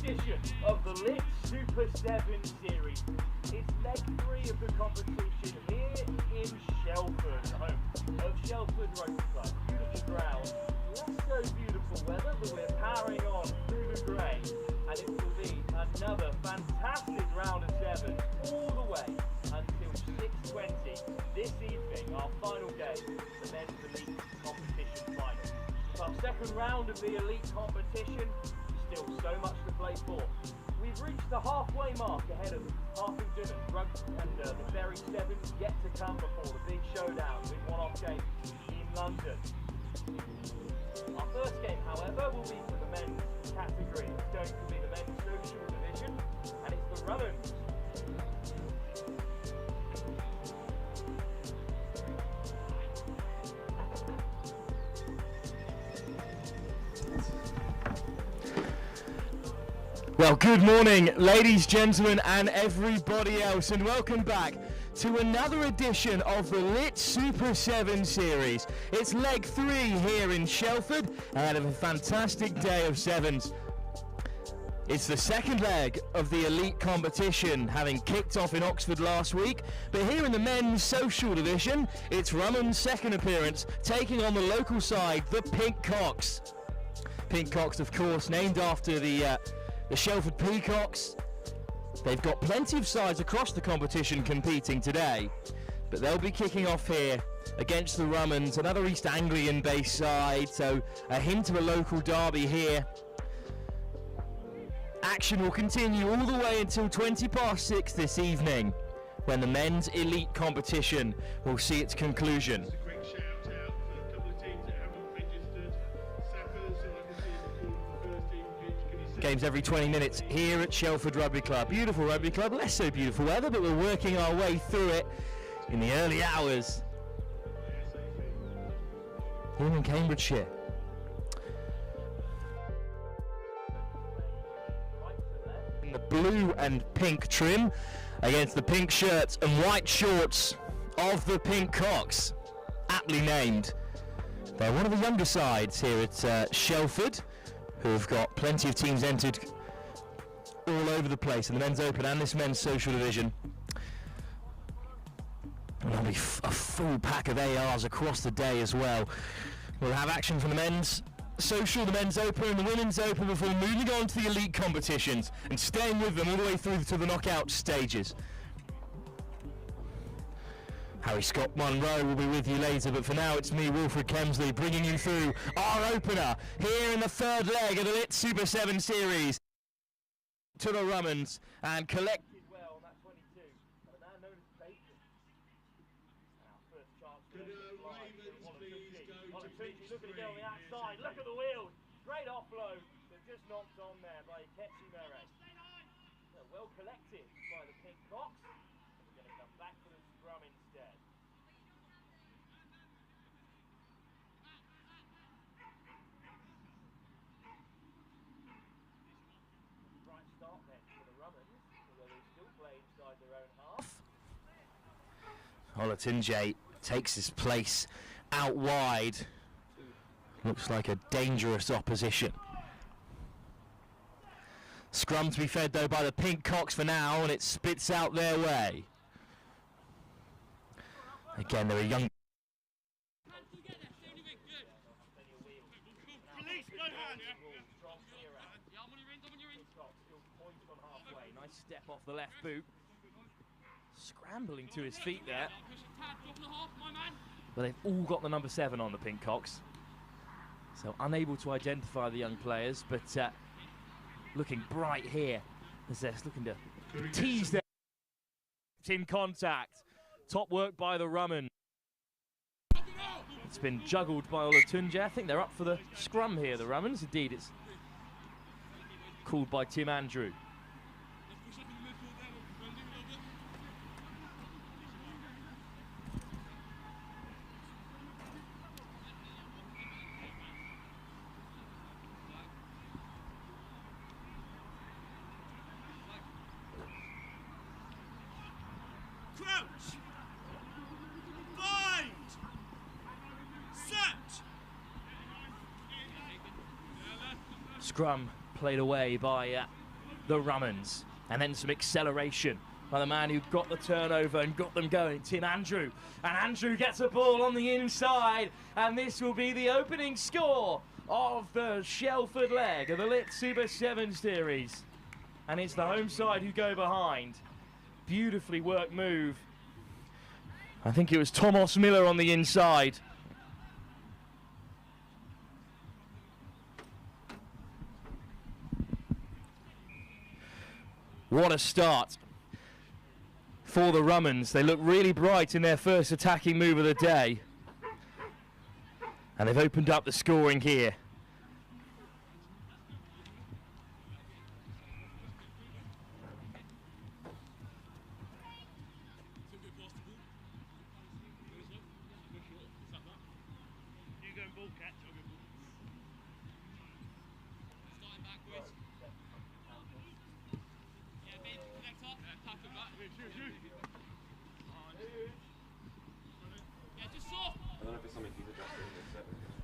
edition of the Lit Super 7 series. It's leg 3 of the competition here in Shelford, home of Shelford Rugby Club. Beautiful ground, less so beautiful weather, but we're powering on through the grey, and it will be another fantastic round of sevens all the way until 6:20 this evening, our final game, the men's elite competition final. It's our second round of the elite competition, still so much to play for. We've reached the halfway mark ahead of Harpington and Rugby, and the very sevens yet to come before the big showdown with one-off games in London. Our first game, however, will be for the men's category. It's going to be the men's social division, and it's the Rum'ns. Well, good morning, ladies, gentlemen, and everybody else, and welcome back to another edition of the Lit Super 7 series. It's leg 3 here in Shelford, ahead of a fantastic day of sevens. It's the second leg of the elite competition, having kicked off in Oxford last week, but here in the men's social division, it's Rum'ns' second appearance, taking on the local side, the Pink Cocks. Pink Cocks, of course, named after the Shelford Peacocks. They've got plenty of sides across the competition competing today, but they'll be kicking off here against the Rum'ns, another East Anglian based side, so a hint of a local derby here. Action will continue all the way until 6:20 this evening, when the men's elite competition will see its conclusion. Games every 20 minutes here at Shelford Rugby Club. Beautiful rugby club, less so beautiful weather, but we're working our way through it in the early hours here in Cambridgeshire. In the blue and pink trim against the pink shirts and white shorts of the Pink Cocks, aptly named. They're one of the younger sides here at Shelford, who have got plenty of teams entered all over the place in the men's open and this men's social division. And there'll be a full pack of ARs across the day as well. We'll have action from the men's social, the men's open and the women's open before moving on to the elite competitions and staying with them all the way through to the knockout stages. Harry Scott Munro will be with you later, but for now it's me, Wilfred Kemsley, bringing you through our opener here in the third leg of the Lit Super 7 series. To the Rum'ns and collected well on that 22, but a man known as Bacon. Our first chance to looking to get on the outside, look at the wheels, great offload, but just knocked on there by Apache Manor. Well collected by the Pink Cocks. We're going to come back for the scrum instead. Right start then for the Rum'ns, although they still play inside their own half. Olatunji takes his place out wide. Looks like a dangerous opposition. Scrum to be fed though by the Pink Cocks for now, and it spits out their way. Again, they're a young... Nice step off the left boot. Scrambling to his feet there. But they've all got the number 7 on, the Pink Cocks. So unable to identify the young players, but looking bright here as they're looking to tease their in contact. Top work by the Rum'ns. It's been juggled by Olatunji. I think they're up for the scrum here, the Rum'ns. Indeed, it's called by Tim Andrew. Crouch! Bind! Set! Scrum played away by the Rum'ns. And then some acceleration by the man who got the turnover and got them going, Tim Andrew. And Andrew gets a ball on the inside, and this will be the opening score of the Shelford leg of the Lit Super 7 series. And it's the home side who go behind. Beautifully worked move. I think it was Thomas Miller on the inside. What a start for the Rum'ns. They look really bright in their first attacking move of the day. And they've opened up the scoring here.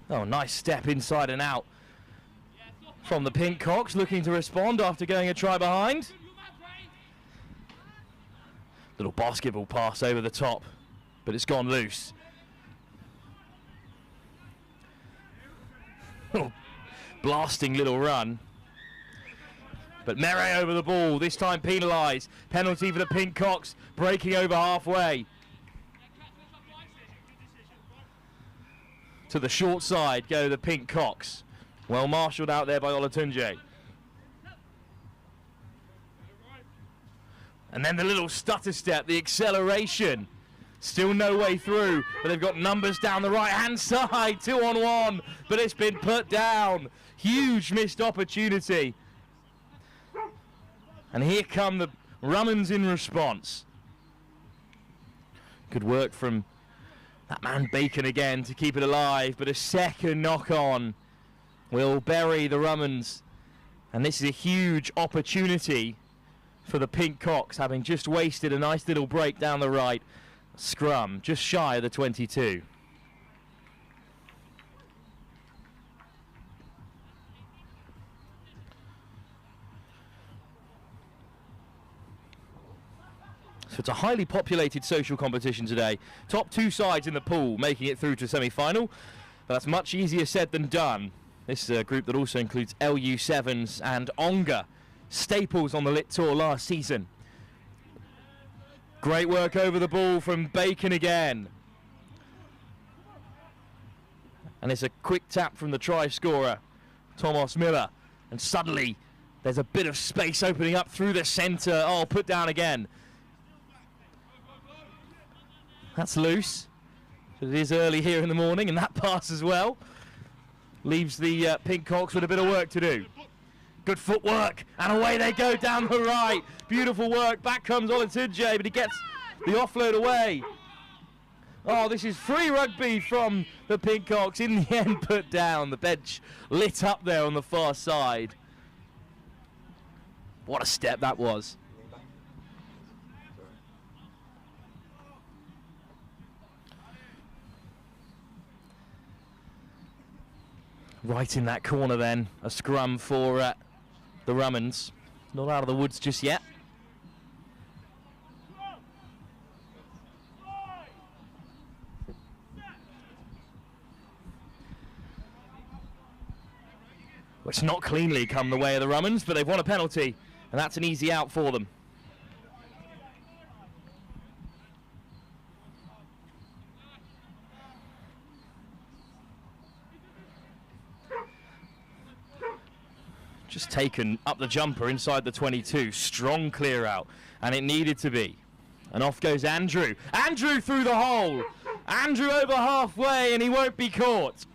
Oh, nice step inside and out from the Pink Cocks, looking to respond after going a try behind. Little basketball pass over the top, but it's gone loose. Oh, blasting little run. But Mere over the ball, this time penalised. Penalty for the Pink Cocks, breaking over halfway. To the short side go the Pink Cocks. Well marshalled out there by Olatunji. And then the little stutter step, the acceleration. Still no way through, but they've got numbers down the right-hand side. 2-on-1, but it's been put down. Huge missed opportunity. And here come the Rum'ns in response. Good work from that man Bacon again to keep it alive, but a second knock-on will bury the Rum'ns. And this is a huge opportunity for the Pink Cocks, having just wasted a nice little break down the right. Scrum, just shy of the 22. So it's a highly populated social competition today. Top two sides in the pool making it through to semi-final. But that's much easier said than done. This is a group that also includes LU Sevens and Onga, staples on the Lit Tour last season. Great work over the ball from Bacon again. And it's a quick tap from the try scorer, Thomas Miller. And suddenly there's a bit of space opening up through the centre. Oh, put down again. That's loose. It is early here in the morning, and that pass as well leaves the Pink Cocks with a bit of work to do. Good footwork, and away they go down the right. Beautiful work. Back comes Olatunji, but he gets the offload away. Oh, this is free rugby from the Pink Cocks. In the end, put down. The bench lit up there on the far side. What a step that was. Right in that corner then, a scrum for the Rum'ns. Not out of the woods just yet. Well, it's not cleanly come the way of the Rum'ns, but they've won a penalty, and that's an easy out for them. Just taken up the jumper inside the 22. Strong clear out, and it needed to be. And off goes Andrew. Andrew through the hole. Andrew over halfway, and he won't be caught.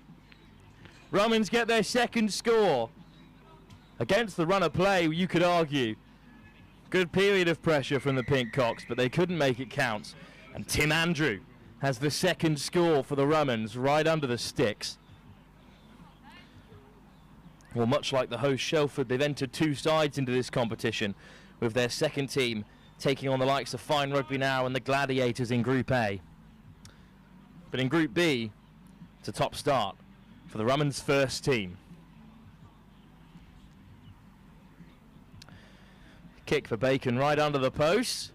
Rum'ns get their second score. Against the run of play, you could argue. Good period of pressure from the Pink Cocks, but they couldn't make it count. And Tim Andrew has the second score for the Rum'ns right under the sticks. Well, much like the host Shelford, they've entered two sides into this competition, with their second team taking on the likes of Fine Rugby Now and the Gladiators in Group A. But in Group B, it's a top start for the Rum'ns' first team. Kick for Bacon right under the post.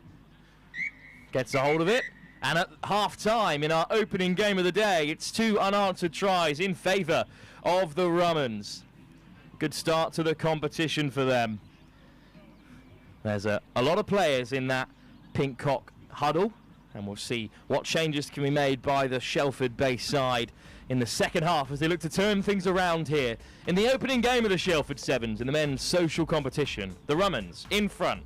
Gets a hold of it. And at half-time in our opening game of the day, it's 2 unanswered tries in favour of the Rum'ns. Good start to the competition for them. There's a lot of players in that pink cock huddle, and we'll see what changes can be made by the Shelford base side in the second half as they look to turn things around here in the opening game of the Shelford Sevens in the men's social competition. The Rum'ns in front.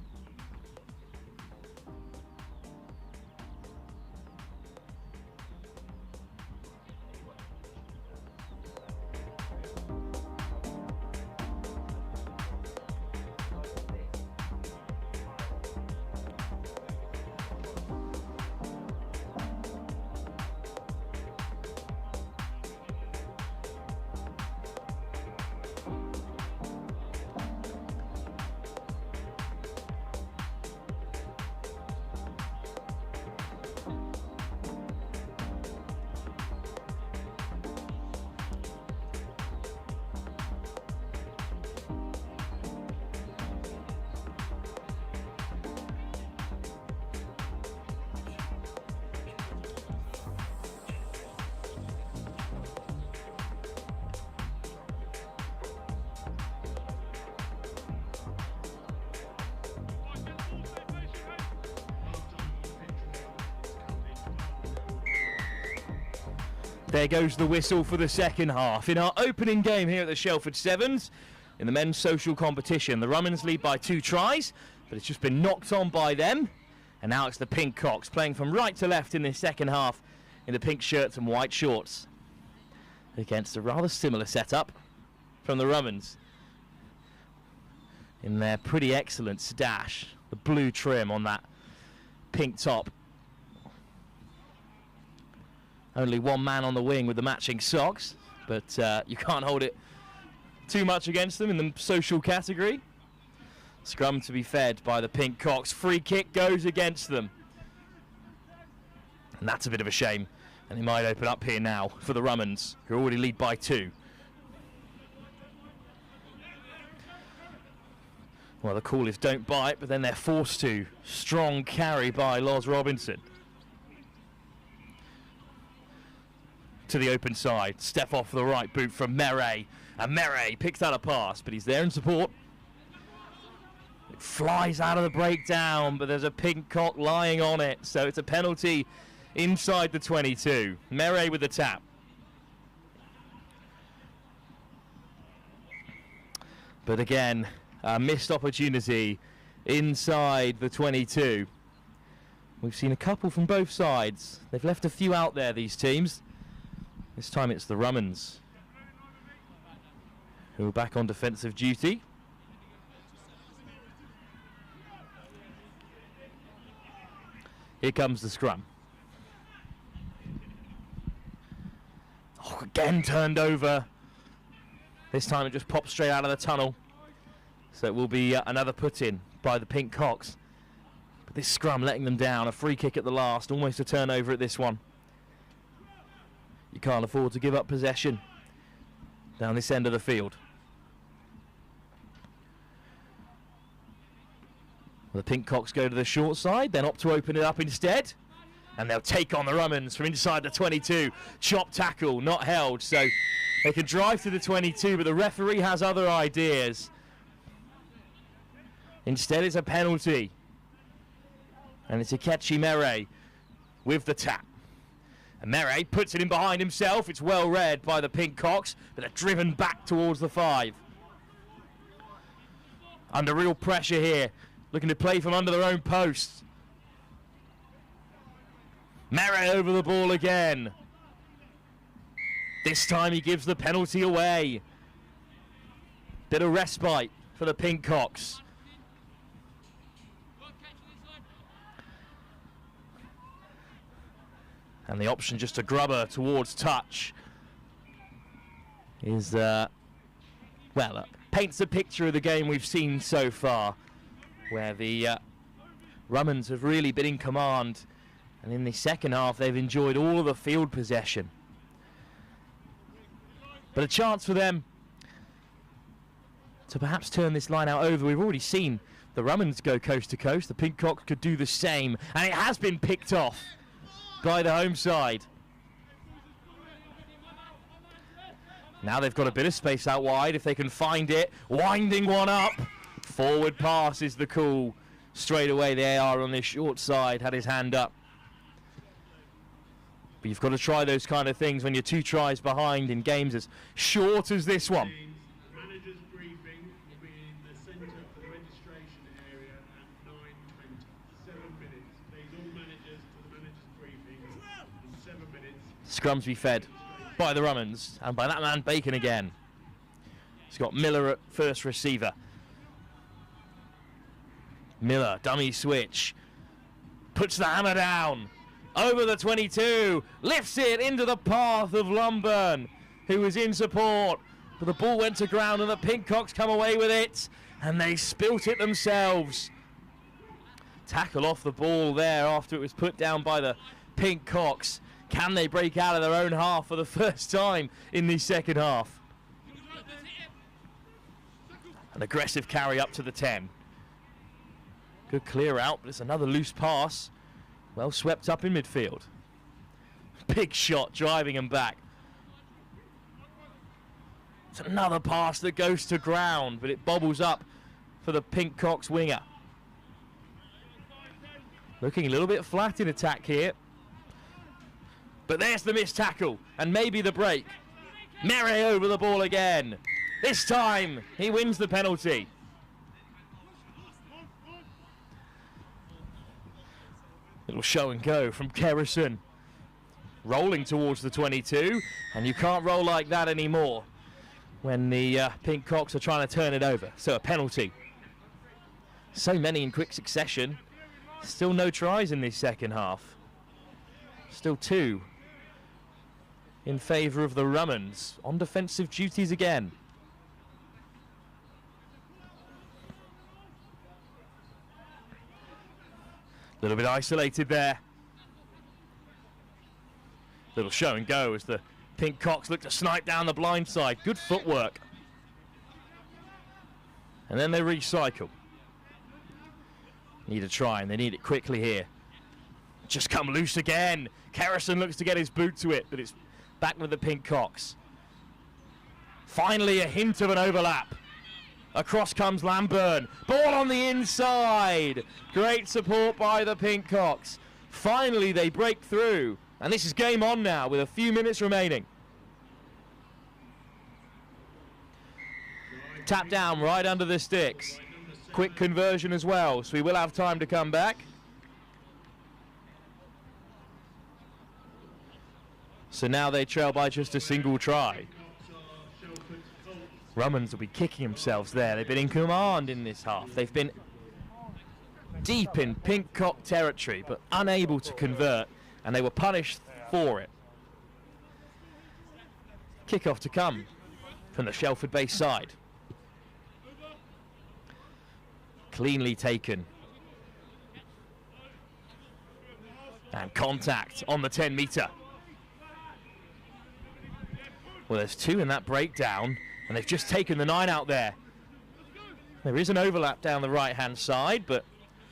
There goes the whistle for the second half. In our opening game here at the Shelford Sevens, in the men's social competition, the Rum'ns lead by 2 tries, but it's just been knocked on by them. And now it's the Pink Cocks playing from right to left in this second half in the pink shirts and white shorts. Against a rather similar setup from the Rum'ns. In their pretty excellent stash, the blue trim on that pink top. Only one man on the wing with the matching socks, but you can't hold it too much against them in the social category. Scrum to be fed by the Pink Cocks. Free kick goes against them. And that's a bit of a shame. And it might open up here now for the Rum'ns, who already lead by 2. Well, the call is don't bite, but then they're forced to. Strong carry by Loz Robinson. To the open side, step off the right boot from Mere, and Mere picks out a pass, but he's there in support. It flies out of the breakdown, but there's a pink cock lying on it, so it's a penalty inside the 22. Mere with the tap. But again, a missed opportunity inside the 22. We've seen a couple from both sides. They've left a few out there, these teams. This time it's the Rum'ns who are back on defensive duty. Here comes the scrum. Oh, again turned over. This time it just popped straight out of the tunnel. So it will be another put-in by the Pink Cocks. But this scrum letting them down. A free kick at the last, almost a turnover at this one. You can't afford to give up possession down this end of the field. Well, the Pink Cocks go to the short side, then opt to open it up instead. And they'll take on the Rum'ns from inside the 22. Chop tackle, not held, so they can drive to the 22, but the referee has other ideas. Instead, it's a penalty. And it's Akechi Mere with the tap. And Mere puts it in behind himself. It's well read by the Pink Cocks, but they're driven back towards the 5. Under real pressure here, looking to play from under their own posts. Mere over the ball again. This time he gives the penalty away. Bit of respite for the Pink Cocks. And the option just to grubber towards touch is, paints a picture of the game we've seen so far, where the Rum'ns have really been in command, and in the second half they've enjoyed all of the field possession. But a chance for them to perhaps turn this line out over. We've already seen the The Rum'ns go coast to coast. The Pink-Cocks could do the same. And it has been picked off by the home side. Now they've got a bit of space out wide if they can find it. Winding one up. Forward pass is the call. Straight away, the AR on this short side had his hand up. But you've got to try those kind of things when you're 2 tries behind in games as short as this one. Manager's briefing will be in the centre of the registration area at 9:20. 7 minutes. Please all managers to the manager's briefing in 7 minutes. Scrums be fed by the Rum'ns and by that man Bacon again. He's got Miller at first receiver. Miller, dummy switch. Puts the hammer down. Over the 22, lifts it into the path of Lumburn, who was in support. But the ball went to ground and the Pink-Cocks come away with it, and they spilt it themselves. Tackle off the ball there after it was put down by the Pink-Cocks. Can they break out of their own half for the first time in the second half? An aggressive carry up to the 10. Good clear out, but it's another loose pass. Well swept up in midfield. Big shot driving him back. It's another pass that goes to ground, but it bobbles up for the Pink-Cocks winger. Looking a little bit flat in attack here. But there's the missed tackle, and maybe the break. Merry over the ball again. This time, he wins the penalty. Little show and go from Kerrison. Rolling towards the 22, and you can't roll like that anymore when the Pink-Cocks are trying to turn it over. So a penalty. So many in quick succession. Still no tries in this second half. Still 2 in favour of the Rum'ns on defensive duties again. A little bit isolated there. Little show and go as the Pink-Cocks look to snipe down the blind side. Good footwork. And then they recycle. Need a try, and they need it quickly here. Just come loose again. Kerrison looks to get his boot to it, but it's back with the Pink-Cocks. Finally a hint of an overlap. Across comes Lamburn. Ball on the inside. Great support by the Pink-Cocks. Finally they break through. And this is game on now with a few minutes remaining. Tap down right under the sticks. Quick conversion as well, so we will have time to come back. So now they trail by just a single try. Rum'ns will be kicking themselves there. They've been in command in this half. They've been deep in Pink-Cock territory, but unable to convert, and they were punished for it. Kick-off to come from the Shelford base side. Cleanly taken. And contact on the 10 metre. Well, there's 2 in that breakdown, and they've just taken the 9 out there. There is an overlap down the right-hand side, but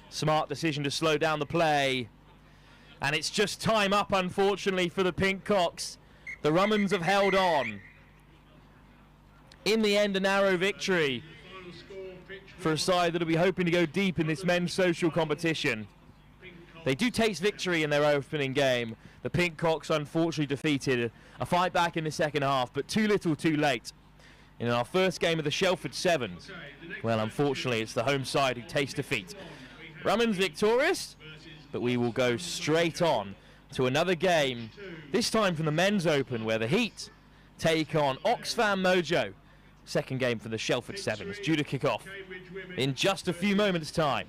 smart decision to slow down the play. And it's just time up, unfortunately, for the Pink-Cocks. The Rum'ns have held on. In the end, a narrow victory for a side that will be hoping to go deep in this men's social competition. They do taste victory in their opening game. The Pink-Cocks unfortunately defeated. A fight back in the second half, but too little too late. In our first game of the Shelford Sevens, well, unfortunately, it's the home side who taste defeat. Rum'ns victorious, but we will go straight on to another game, this time from the Men's Open, where the Heat take on Oxfam Mojo. Second game for the Shelford Sevens, due to kick off in just a few moments' time.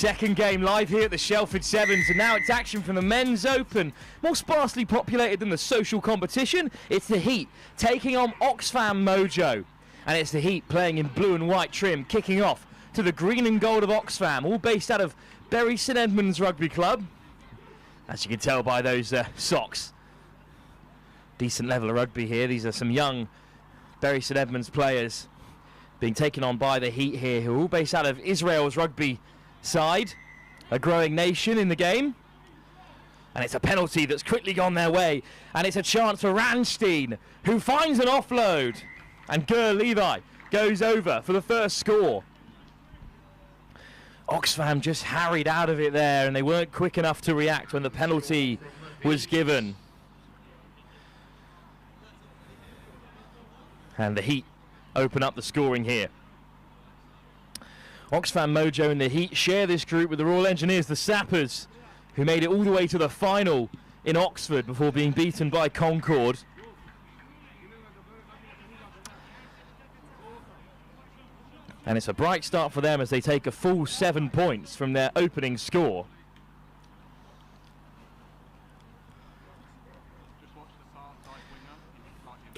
second game live here at the Shelford Sevens, and now it's action from the Men's Open. More sparsely populated than the social competition. It's the Heat taking on Oxfam Mojo. And it's the Heat playing in blue and white trim, kicking off to the green and gold of Oxfam, all based out of Bury St Edmunds Rugby Club. As you can tell by those socks. Decent level of rugby here. These are some young Bury St Edmunds players being taken on by the Heat here, who are all based out of Israel's rugby side, a growing nation in the game. And it's a penalty that's quickly gone their way, and it's a chance for Ranstein, who finds an offload, and Gur Levi goes over for the first score. Oxfam just harried out of it there, and they weren't quick enough to react when the penalty was given. And the Heat open up the scoring here. Oxfam Mojo and the Heat share this group with the Royal Engineers, the Sappers, who made it all the way to the final in Oxford before being beaten by Concord. And it's a bright start for them as they take a full 7 points from their opening score.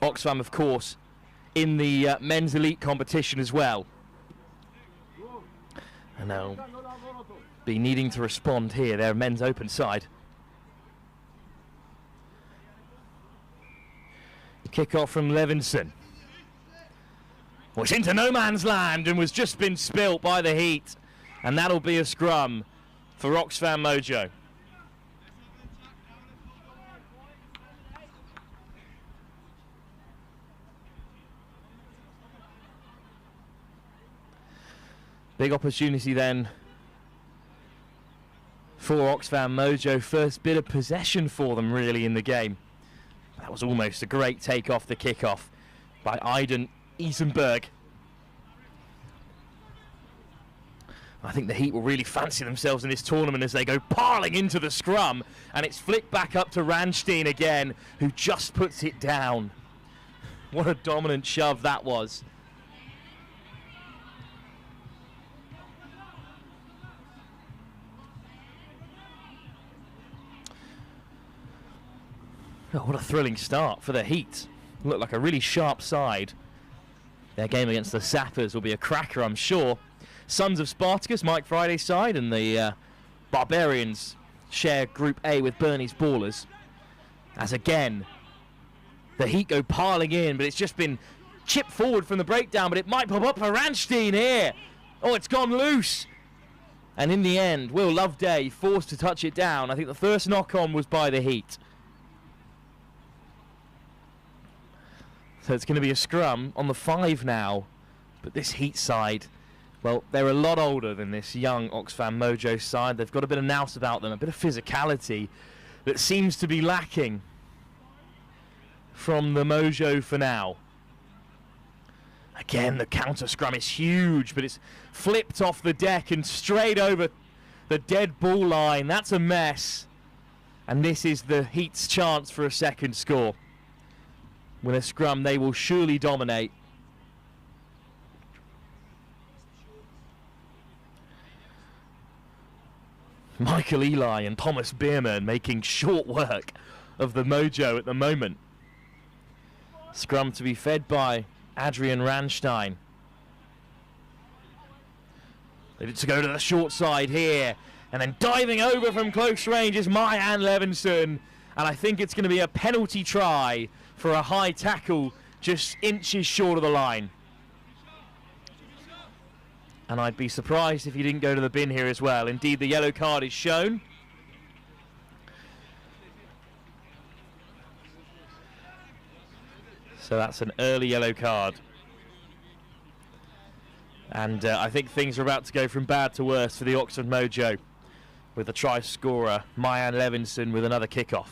Oxfam, of course, in the men's elite competition as well. And they'll be needing to respond here, their men's open side. Kick off from Levinson. Was into no man's land and was just been spilt by the Heat. And that'll be a scrum for Oxfam Mojo. Big opportunity then for Oxfam Mojo. First bit of possession for them really in the game. That was almost a great take off the kickoff by Aiden Isenberg. I think the Heat will really fancy themselves in this tournament as they go piling into the scrum, and it's flicked back up to Ranstein again, who just puts it down. What a dominant shove that was. Oh, what a thrilling start for the Heat. Looked like a really sharp side. Their game against the Sappers will be a cracker, I'm sure. Sons of Spartacus, Mike Friday's side, and the Barbarians share Group A with Burney's Ballers. As again, the Heat go piling in, but it's just been chipped forward from the breakdown, but it might pop up for Ranstein here. Oh, it's gone loose. And in the end, Will Loveday forced to touch it down. I think the first knock-on was by the Heat. So it's going to be a scrum on the 5 now. But this Heat side, well, they're a lot older than this young Oxfam Mojo side. They've got a bit of nous about them, a bit of physicality that seems to be lacking from the Mojo for now. Again, the counter scrum is huge, but it's flipped off the deck and straight over the dead ball line. That's a mess. And this is the Heat's chance for a second score. With a scrum, they will surely dominate. Michael Eli and Thomas Bierman making short work of the Mojo at the moment. Scrum to be fed by Adrian Ranstein. They need to go to the short side here. And then diving over from close range is Mayan Levinson. And I think it's going to be a penalty try for a high tackle just inches short of the line. And I'd be surprised if he didn't go to the bin here as well. Indeed, the yellow card is shown. So that's an early yellow card. And I think things are about to go from bad to worse for the Oxford Mojo, with the try scorer, Mayan Levinson, with another kickoff.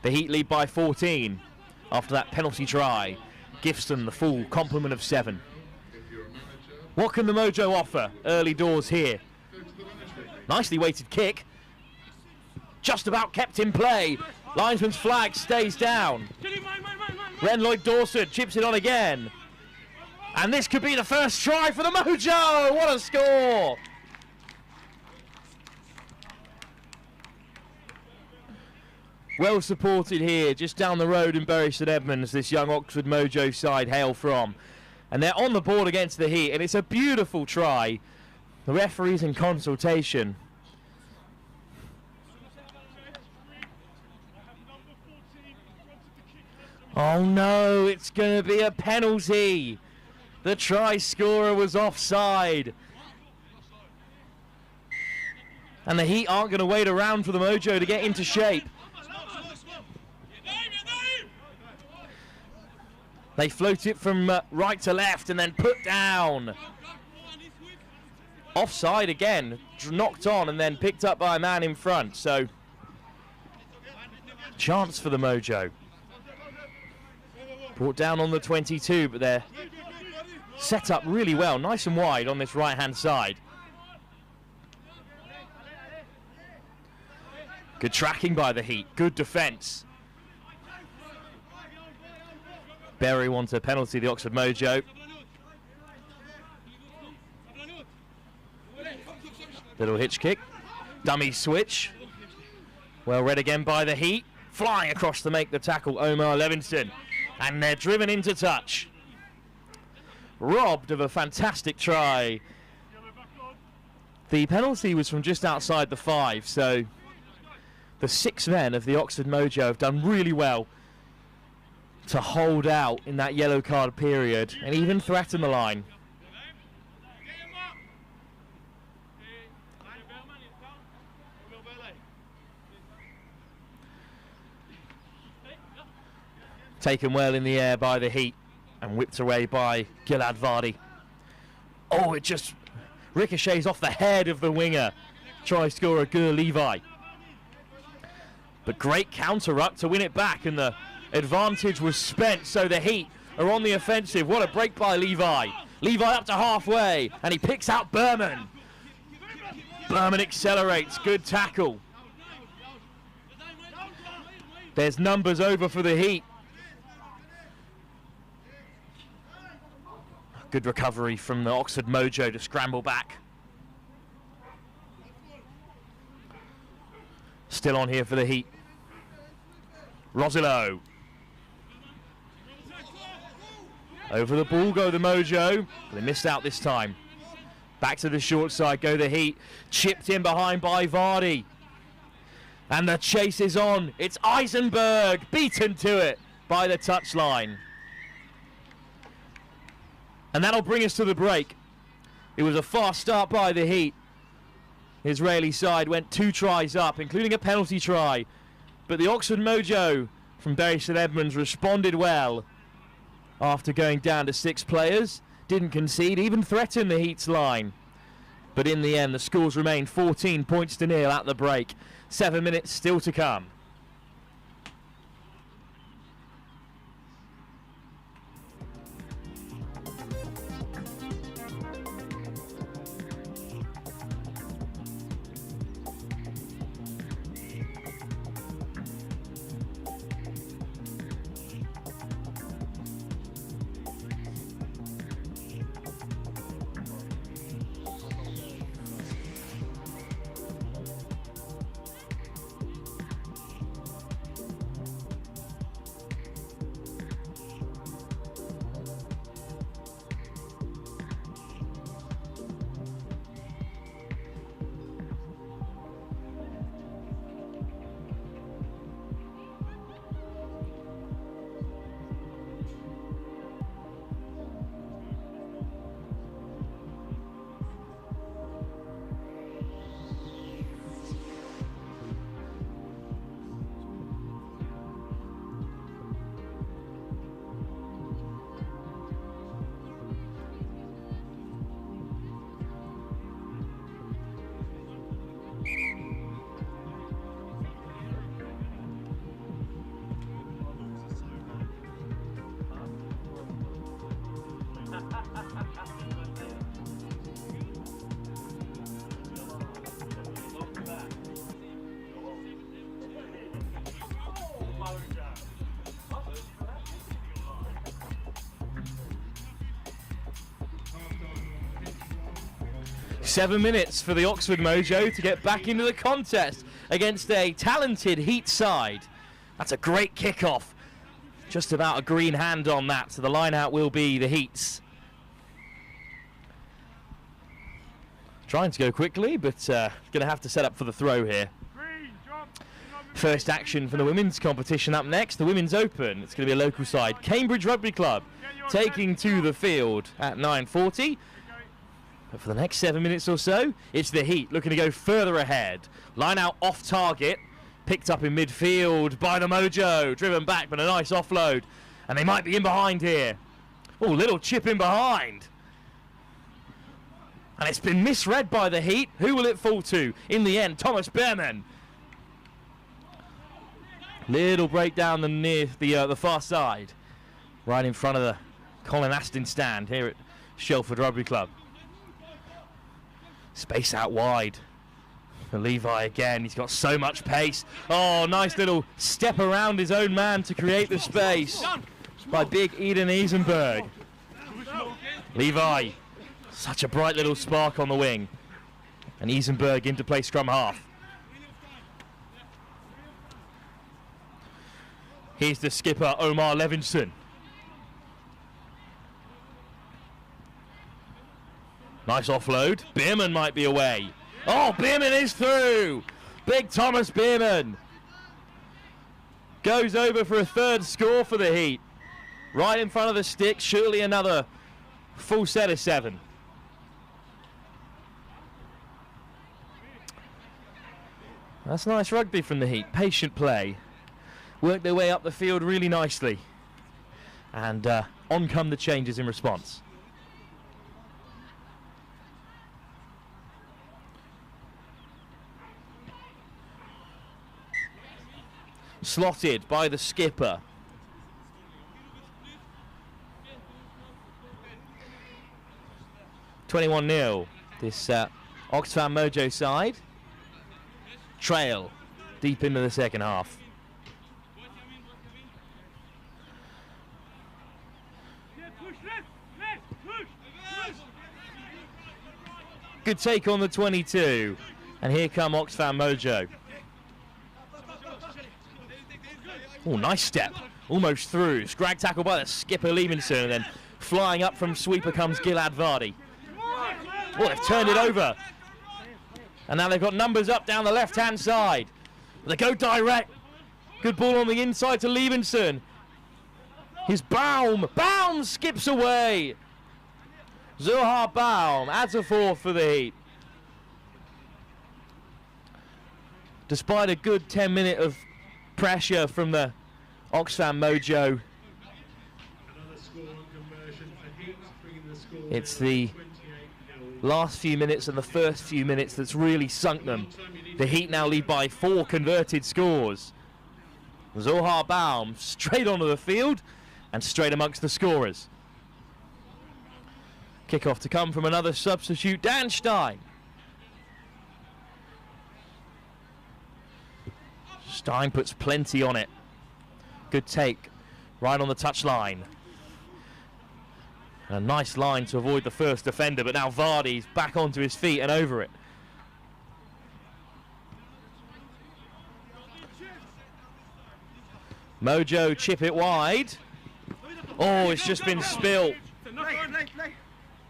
The Heat lead by 14 after that penalty try. Gives them the full complement of 7. What can the Mojo offer early doors here? Nicely weighted kick. Just about kept in play. Linesman's flag stays down. Ren Lloyd Dawson chips it on again. And this could be the first try for the Mojo. What a score. Well supported here, just down the road in Bury St Edmunds, this young Oxford Mojo side hail from. And they're on the board against the Heat, and it's a beautiful try. The referee's in consultation. Oh no, it's going to be a penalty. The try scorer was offside. And the Heat aren't going to wait around for the Mojo to get into shape. They float it from right to left and then put down. Offside again, knocked on and then picked up by a man in front. So, chance for the Mojo. Brought down on the 22, but they're set up really well, nice and wide on this right-hand side. Good tracking by the Heat, good defence. Berry wants a penalty, the Oxford Mojo. Little hitch kick, dummy switch. Well read again by the Heat. Flying across to make the tackle, Omar Levinson. And they're driven into touch. Robbed of a fantastic try. The penalty was from just outside the 5, so the 6 men of the Oxford Mojo have done really well to hold out in that yellow card period and even threaten the line. Taken well in the air by the Heat and whipped away by Gilad Vardy. Oh, it just ricochets off the head of the winger. Try scorer Gur Levi. But great counter-ruck to win it back, and the advantage was spent, so the Heat are on the offensive. What a break by Levi. Levi up to halfway, and he picks out Berman. Berman accelerates, good tackle. There's numbers over for the Heat. Good recovery from the Oxford Mojo to scramble back. Still on here for the Heat. Rosillo. Over the ball go the Mojo. They missed out this time. Back to the short side go the Heat. Chipped in behind by Vardy. And the chase is on. It's Eisenberg beaten to it by the touchline. And that'll bring us to the break. It was a fast start by the Heat. Israeli side went 2 tries up, including a penalty try. But the Oxford Mojo from Bury St Edmunds responded well after going down to 6 players. Didn't concede, even threatened the Heat's line. But in the end, the scores remained 14 points to 0 at the break. 7 minutes still to come. 7 minutes for the Oxford Mojo to get back into the contest against a talented Heat side. That's a great kickoff. Just about a green hand on that, so the line out will be the Heats. Trying to go quickly, but going to have to set up for the throw here. First action from the women's competition up next, the Women's Open. It's going to be a local side, Cambridge Rugby Club, taking to the field at 9:40. But for the next 7 minutes or so, it's the Heat looking to go further ahead. Line out off target, picked up in midfield by the Mojo, driven back, but a nice offload. And they might be in behind here. Oh, little chip in behind. And it's been misread by the Heat. Who will it fall to? In the end, Thomas Behrman. Little break down the far side, right in front of the Colin Aston stand here at Shelford Rugby Club. Space out wide for Levi again. He's got so much pace. Oh, nice little step around his own man to create the space by big Eden Eisenberg. Levi, such a bright little spark on the wing. And Eisenberg into play scrum half. Here's the skipper, Omar Levinson. Nice offload. Behrman might be away. Oh, Behrman is through. Big Thomas Behrman goes over for a third score for the Heat. Right in front of the stick, surely another full set of 7. That's nice rugby from the Heat. Patient play. Worked their way up the field really nicely. And on come the changes in response. Slotted by the skipper. (21-0). This Oxfam Mojo side trail deep into the second half. Good take on the 22. And here come Oxfam Mojo. Oh, nice step. Almost through. Scrag tackle by the skipper Levinson. And then flying up from sweeper comes Gilad Vardy. Oh, they've turned it over. And now they've got numbers up down the left-hand side. They go direct. Good ball on the inside to Levinson. Here's Baum. Baum skips away. Zohar Baum adds a 4 for the Heat. Despite a good 10-minute of pressure from the Oxfam Mojo, it's the last few minutes and the first few minutes that's really sunk them. The Heat now lead by 4 converted scores. Zohar Baum straight onto the field and straight amongst the scorers. Kickoff to come from another substitute, Dan Stein. Stein puts plenty on it. Good take, right on the touchline. A nice line to avoid the first defender, but now Vardy's back onto his feet and over it. Mojo chip it wide. Oh, it's just been spilt.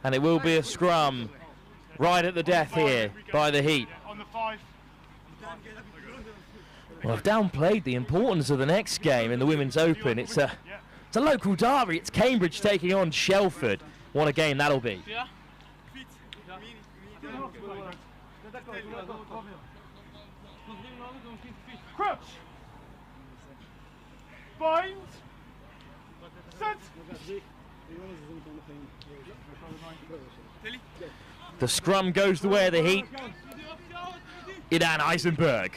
And it will be a scrum right at the death here by the Heat. Well, I've downplayed the importance of the next game in the Women's Open. It's a local derby. It's Cambridge taking on Shelford. What a game that'll be. Crouch. Bind. Set. The scrum goes the way of the Heat. Idan Eisenberg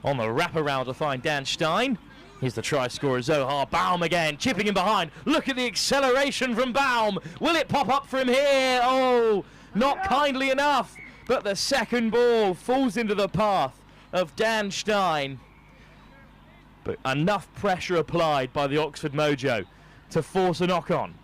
on the wraparound to find Dan Stein. Here's the try scorer, Zohar Baum again, chipping in behind. Look at the acceleration from Baum. Will it pop up for him here? Oh, not kindly enough. But the second ball falls into the path of Dan Stein. But enough pressure applied by the Oxford Mojo to force a knock-on.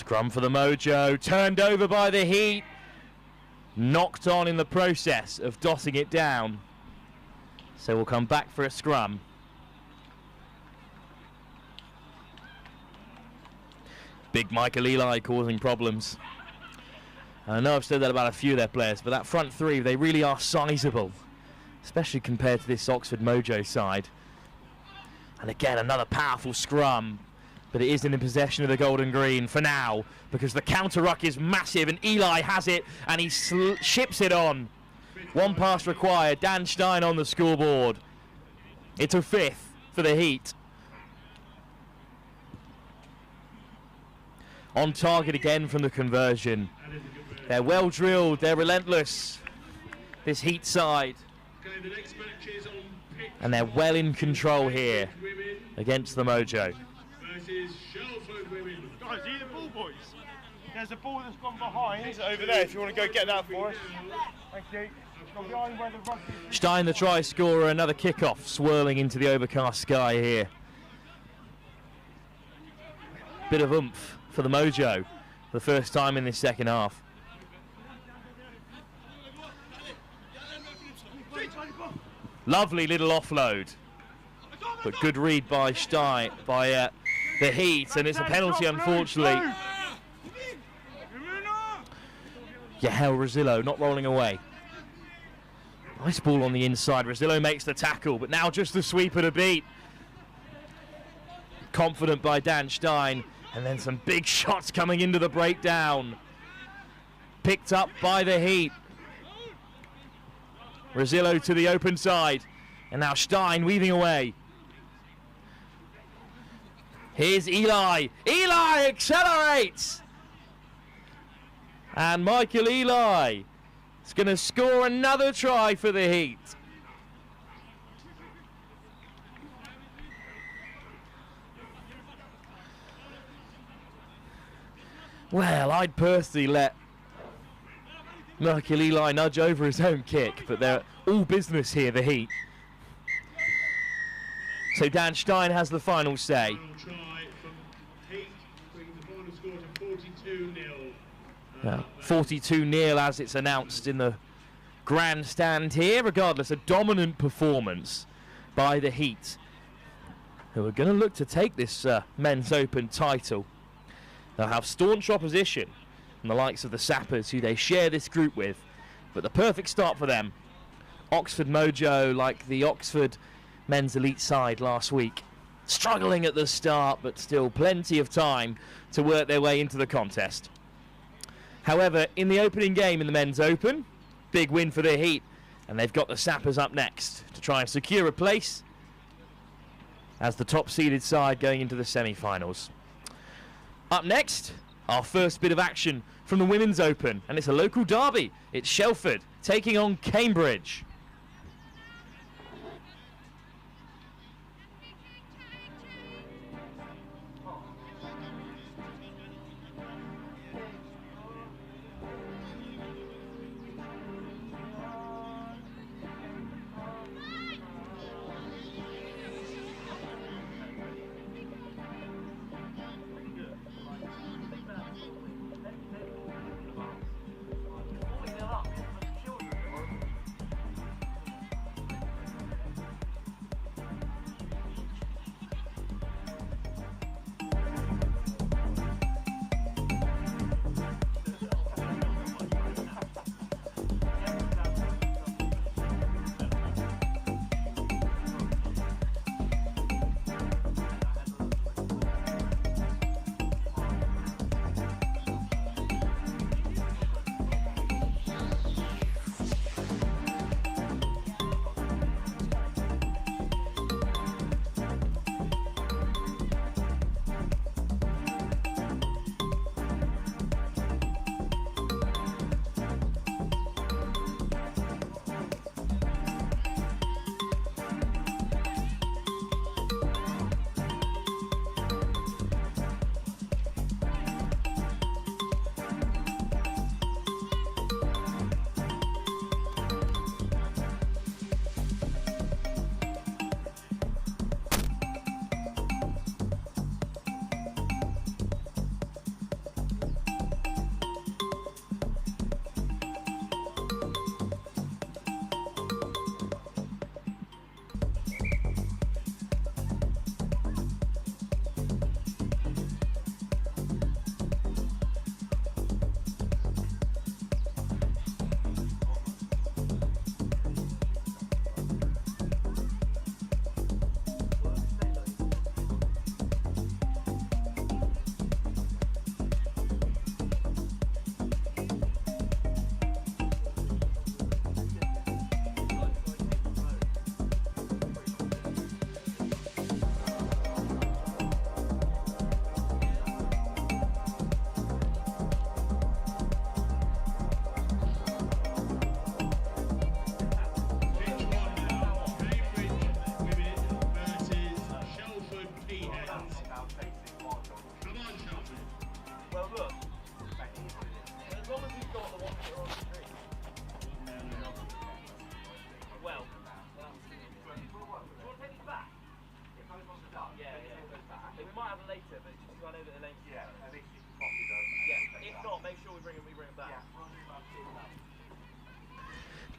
Scrum for the Mojo, turned over by the Heat. Knocked on in the process of dotting it down. So we'll come back for a scrum. Big Michael Eli causing problems. I know I've said that about a few of their players, but that front three, they really are sizable, especially compared to this Oxford Mojo side. And again, another powerful scrum, but it is in the possession of the Golden Green for now, because the counter ruck is massive, and Eli has it, and he ships it on. One pass required, Dan Stein on the scoreboard. It's a 5th for the Heat. On target again from the conversion. They're well drilled, they're relentless, this Heat side. And they're well in control here against the Mojo. Guys, are you the ball boys? There's a ball that's gone behind over there if you want to go get that for us. Thank you. It's gone behind where the rugby is. Stein, the try scorer, another kickoff swirling into the overcast sky here. Bit of oomph for the Mojo for the first time in this second half. Lovely little offload, but good read by Stein, by the Heat, and it's a penalty, unfortunately. Yahel Rosillo not rolling away. Nice ball on the inside. Rosillo makes the tackle, but now just the sweeper to beat. Confident by Dan Stein, and then some big shots coming into the breakdown. Picked up by the Heat. Rosillo to the open side, and now Stein weaving away. Here's Eli. Eli accelerates! And Michael Eli is going to score another try for the Heat. Well, I'd personally let Michael Eli nudge over his own kick, but they're all business here, the Heat. So Dan Stein has the final say. Final try from Heat brings the final score to 42-0. 42-0 as it's announced in the grandstand here. Regardless, a dominant performance by the Heat, who are going to look to take this Men's Open title. They'll have staunch opposition from the likes of the Sappers, who they share this group with, but the perfect start for them. Oxford Mojo, like the Oxford men's elite side last week, struggling at the start, but still plenty of time to work their way into the contest. However, in the opening game in the Men's Open, big win for the Heat, and they've got the Sappers up next to try and secure a place as the top-seeded side going into the semi-finals. Up next, our first bit of action from the Women's Open, and it's a local derby. It's Shelford taking on Cambridge.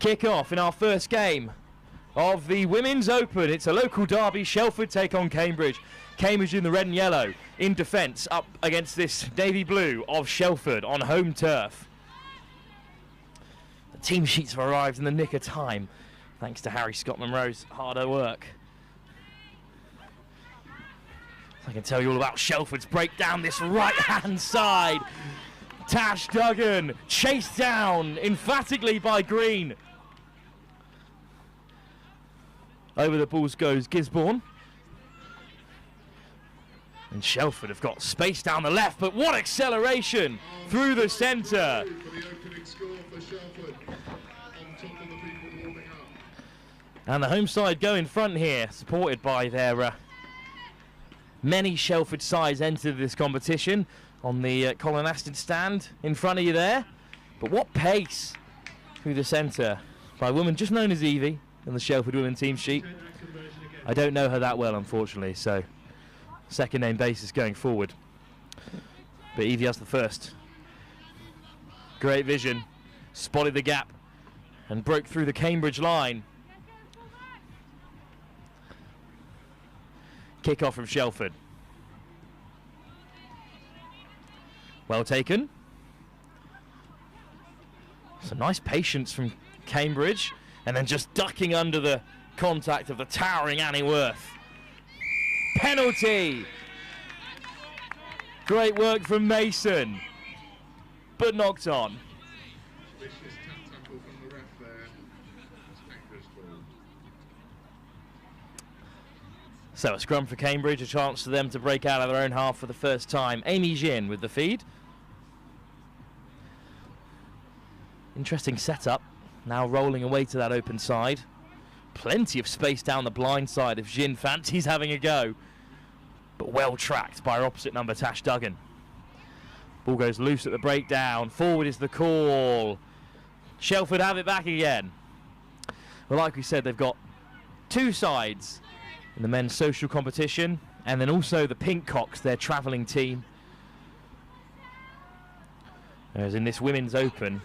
Kick-off in our first game of the Women's Open. It's a local derby. Shelford take on Cambridge. Cambridge in the red and yellow in defence up against this navy blue of Shelford on home turf. The team sheets have arrived in the nick of time thanks to Harry Scott Monroe's harder work. I can tell you all about Shelford's break down this right-hand side. Tash Duggan chased down emphatically by Green. Over the balls goes Gisborne. And Shelford have got space down the left, but what acceleration through the centre. And the home side go in front here, supported by their many Shelford sides entered this competition on the Colin Aston stand in front of you there. But what pace through the centre by a woman just known as Evie in the Shelford women team sheet. I don't know her that well, unfortunately, so second name basis going forward. But Evie has the first. Great vision, spotted the gap and broke through the Cambridge line. Kick off from Shelford. Well taken. Some nice patience from Cambridge, and then just ducking under the contact of the towering Annie Worth. Penalty! Great work from Mason, but knocked on. Vicious tap tackle from the ref there. It's Cambridge ball. So a scrum for Cambridge, a chance for them to break out of their own half for the first time. Amy Jin with the feed. Interesting setup, now rolling away to that open side. Plenty of space down the blind side if Jin fancies having a go. But well tracked by our opposite number, Tash Duggan. Ball goes loose at the breakdown. Forward is the call. Shelford have it back again. Well, like we said, they've got two sides in the men's social competition, and then also the Pink Cocks, their travelling team. Whereas in this women's open,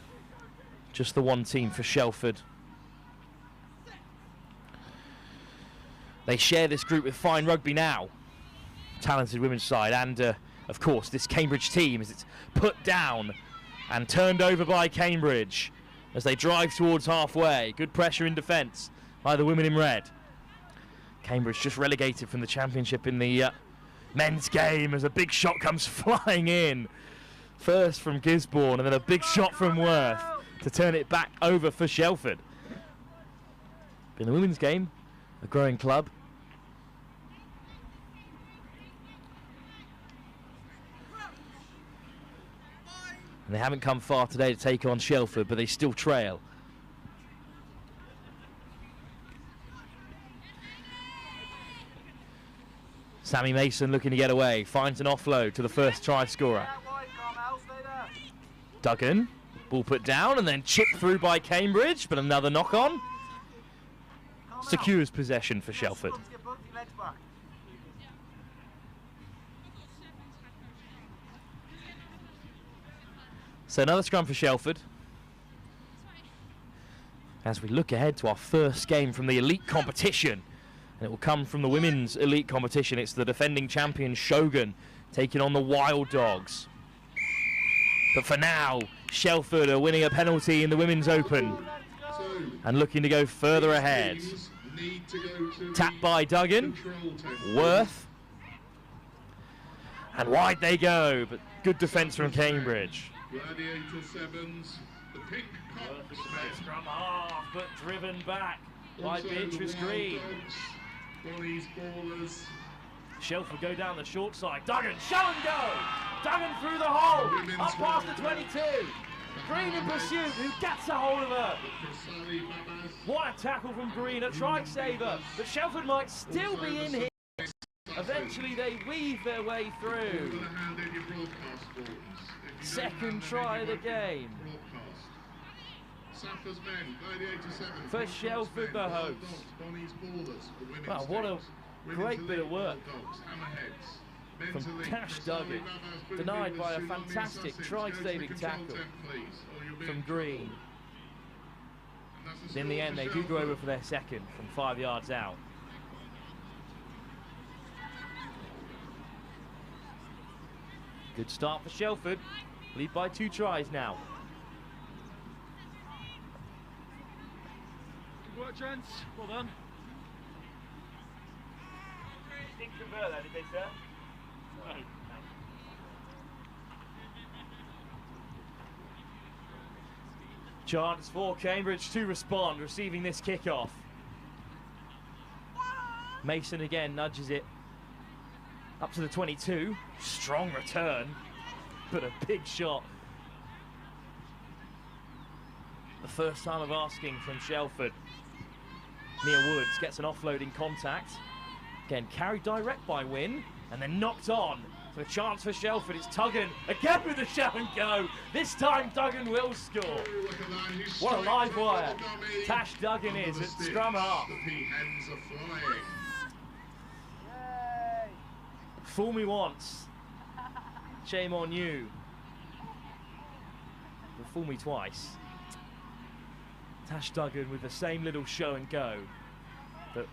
just the one team for Shelford. They share this group with Fine Rugby now. Talented women's side, and of course this Cambridge team as it's put down and turned over by Cambridge as they drive towards halfway. Good pressure in defence by the women in red. Cambridge just relegated from the championship in the men's game as a big shot comes flying in. First from Gisborne and then a big shot from Worth to turn it back over for Shelford. In the women's game, a growing club. And they haven't come far today to take on Shelford, but they still trail. Sammy Mason looking to get away, finds an offload to the first try scorer. Duggan, ball put down and then chipped through by Cambridge, but another knock on. Secures possession for Shelford. So another scrum for Shelford. As we look ahead to our first game from the elite competition. And it will come from the women's elite competition. It's the defending champion Shogun taking on the Wild Dogs. But for now, Shelford are winning a penalty in the women's open and looking to go further ahead. Tap by Duggan, Worth, and wide they go, but good defence from Cambridge. Gladiator Sevens, the Pink Cocks. Scrum half, but driven back by Beatrice Green. Bonnie's ballers. Shelford go down the short side. Duggan, show and go! Duggan through the hole, up past the 22. Green in pursuit, who gets a hold of her. What a tackle from Green, a try saver, but Shelford might still be in here. Eventually they weave their way through. Second try of the game. For Shelford, the host. Wow, what a great bit of work from Tash Duggan, denied by a fantastic try-saving tackle from Green. That's In the end, they do go over for their second from 5 yards out. Good start for Shelford. Lead by 2 tries now. Good work, gents. Well done. Didn't convert that, did they, sir? No. Chance for Cambridge to respond, receiving this kickoff. Mason again nudges it up to the 22. Strong return, but a big shot. The first time of asking from Shelford. Mia Woods gets an offloading contact. Again, carried direct by Wynn, and then knocked on. So a chance for Shelford. It's Tuggan again with the show and go. This time Duggan will score. What a live wire. Tash Duggan is at scrum half. Fool me once, shame on you. But fool me twice. Tash Duggan with the same little show and go that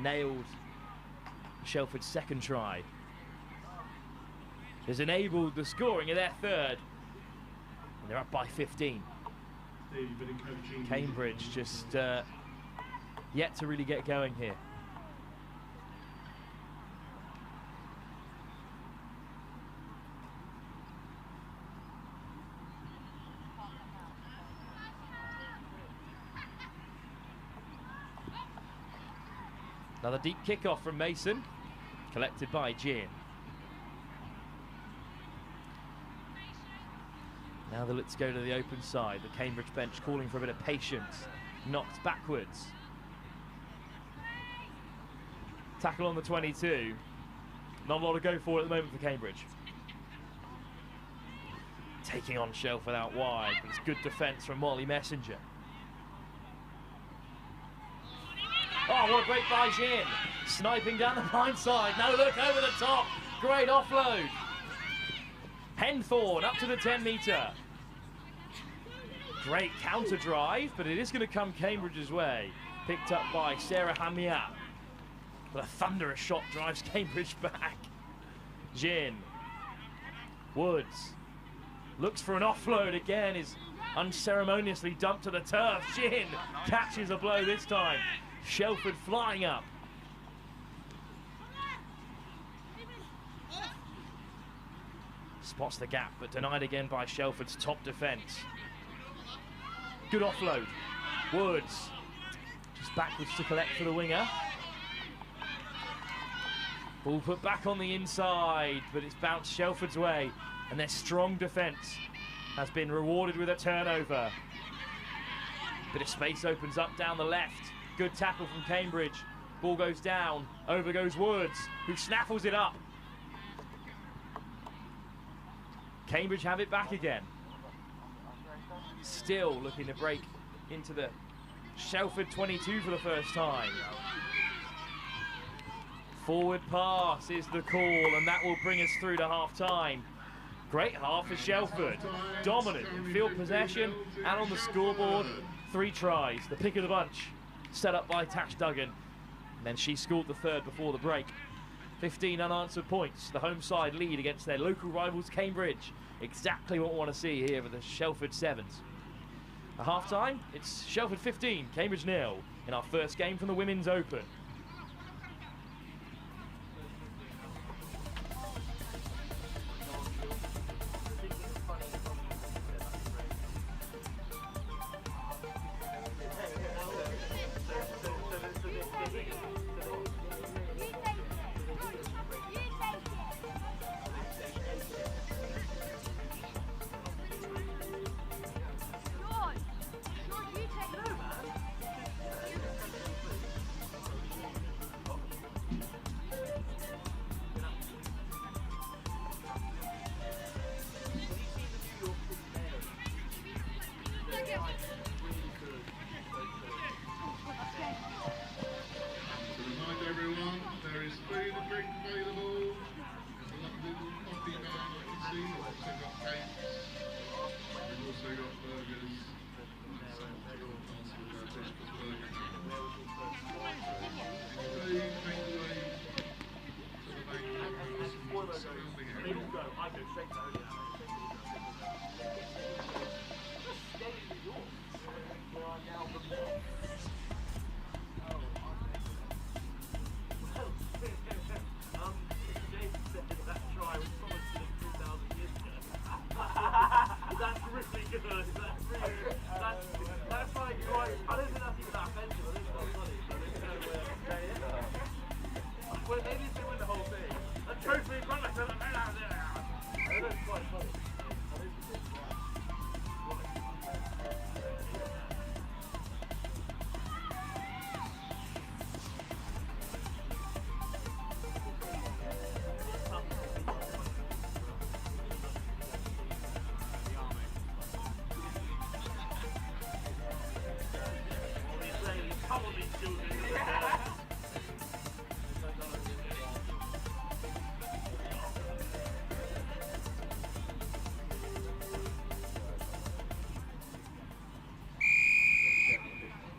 nailed Shelford's second try. Has enabled the scoring of their third. And they're up by 15. Cambridge just yet to really get going here. Another deep kickoff from Mason, collected by Jin. Now let's go to the open side. The Cambridge bench calling for a bit of patience. Knocked backwards. Tackle on the 22. Not a lot to go for at the moment for Cambridge. Taking on Shelford out wide, but it's good defence from Molly Messenger. Oh, what a break by Jin. Sniping down the blind side. Now look over the top. Great offload. Henthorne up to the 10-metre. Great counter drive, but it is going to come Cambridge's way. Picked up by Sarah Hamia. But a thunderous shot drives Cambridge back. Jin. Woods. Looks for an offload again. Is unceremoniously dumped to the turf. Jin catches a blow this time. Shelford flying up. Spots the gap, but denied again by Shelford's top defence. Good offload. Woods. Just backwards to collect for the winger. Ball put back on the inside, but it's bounced Shelford's way. And their strong defence has been rewarded with a turnover. Bit of space opens up down the left. Good tackle from Cambridge. Ball goes down. Over goes Woods, who snaffles it up. Cambridge have it back again. Still looking to break into the Shelford 22 for the first time. Forward pass is the call, and that will bring us through to half-time. Great half for Shelford. Dominant in field possession and on the scoreboard. 3 tries, the pick of the bunch. Set up by Tash Duggan. And then she scored the third before the break. 15 unanswered points. The home side lead against their local rivals Cambridge. Exactly what we want to see here with the Shelford Sevens. At half-time, it's Shelford 15, Cambridge 0 in our first game from the Women's Open.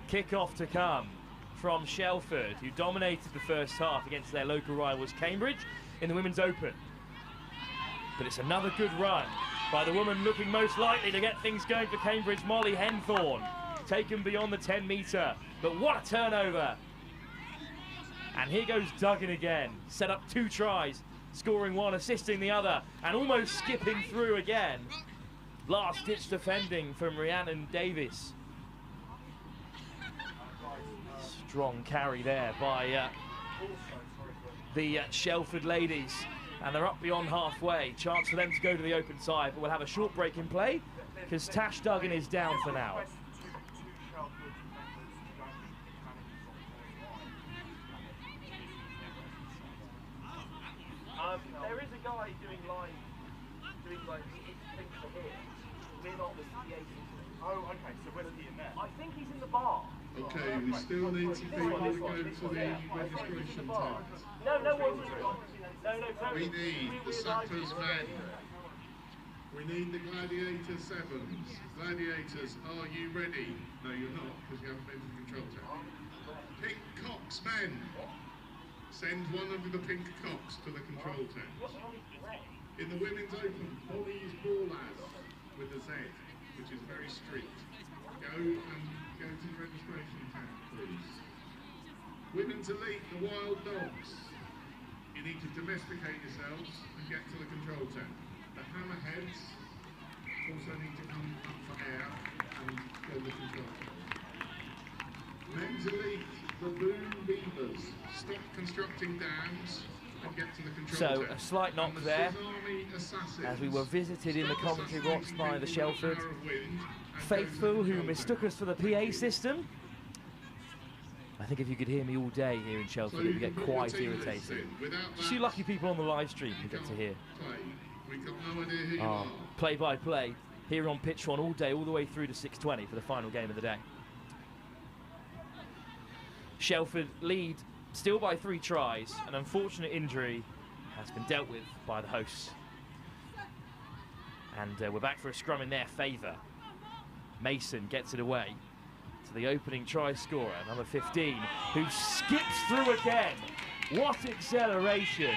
Kick-off to come from Shelford, who dominated the first half against their local rivals Cambridge in the Women's Open. But it's another good run by the woman looking most likely to get things going for Cambridge, Molly Henthorne. Taken beyond the 10-metre, but what a turnover. And here goes Duggan again. Set up 2 tries, scoring 1, assisting the other, and almost skipping through again. Last-ditch defending from Rhiannon Davis. Strong carry there by the Shelford ladies. And they're up beyond halfway. Chance for them to go to the open side, but we'll have a short break in play because Tash Duggan is down for now. There is a guy doing like things for here. We're not the ACC. Oh, okay, so where's he in there? I think he's in the bar. Okay, we still need some people to go to the registration tent. No, We need the Sappers men. We need the Gladiator Sevens. Gladiators, are you ready? No, you're not, because you haven't been to the control tent. Pink Cox men. Send one of the pink cocks to the control tent. In the Women's Open, Molly's Ballaz with a Z, which is very strict. Go to the registration tent, please. Women's Elite, the Wild Dogs. You need to domesticate yourselves and get to the control tent. The Hammerheads also need to come up for air and go to the control tent. Men's Elite, the Boom Beavers. Stop constructing dams and get to the control tent. So a slight knock there, as we were visited in the commentary box by the Shelford faithful who mistook us for the PA system. I think if you could hear me all day here in Shelford, it would get quite irritating. Just you lucky people on the live stream who get to hear play-by-play here on Pitch One all day, all the way through to 6:20 for the final game of the day. Shelford lead still by 3 tries. An unfortunate injury has been dealt with by the hosts. And we're back for a scrum in their favour. Mason gets it away to the opening try scorer, number 15, who skips through again. What acceleration.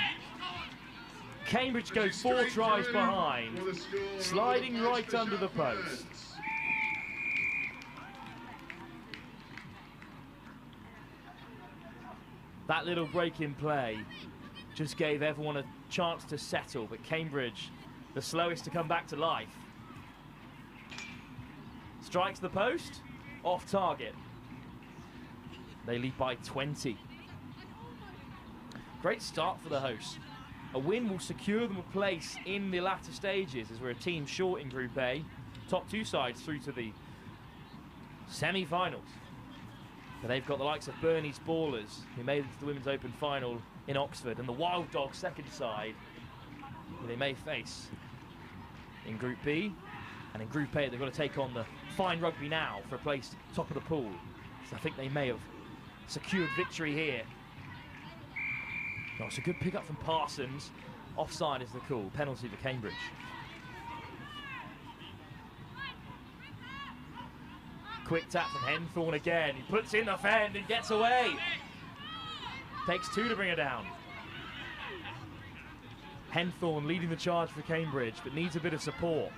Cambridge go 4 tries behind, sliding right under the post. That little break in play just gave everyone a chance to settle, but Cambridge, the slowest to come back to life. Strikes the post, off target. They lead by 20. Great start for the hosts. A win will secure them a place in the latter stages, as we're a team short in Group A. Top 2 sides through to the semi-finals. But they've got the likes of Bernie's Ballers, who made it to the Women's Open final in Oxford, and the Wild Dogs second side, who they may face in Group B. And in Group A, they've got to take on the Fine Rugby now for a place top of the pool. So I think they may have secured victory here. Oh, it's a good pick up from Parsons. Offside is the call. Penalty to Cambridge. Quick tap from Henthorne again. He puts in the fend and gets away. Takes 2 to bring her down. Henthorne leading the charge for Cambridge, but needs a bit of support.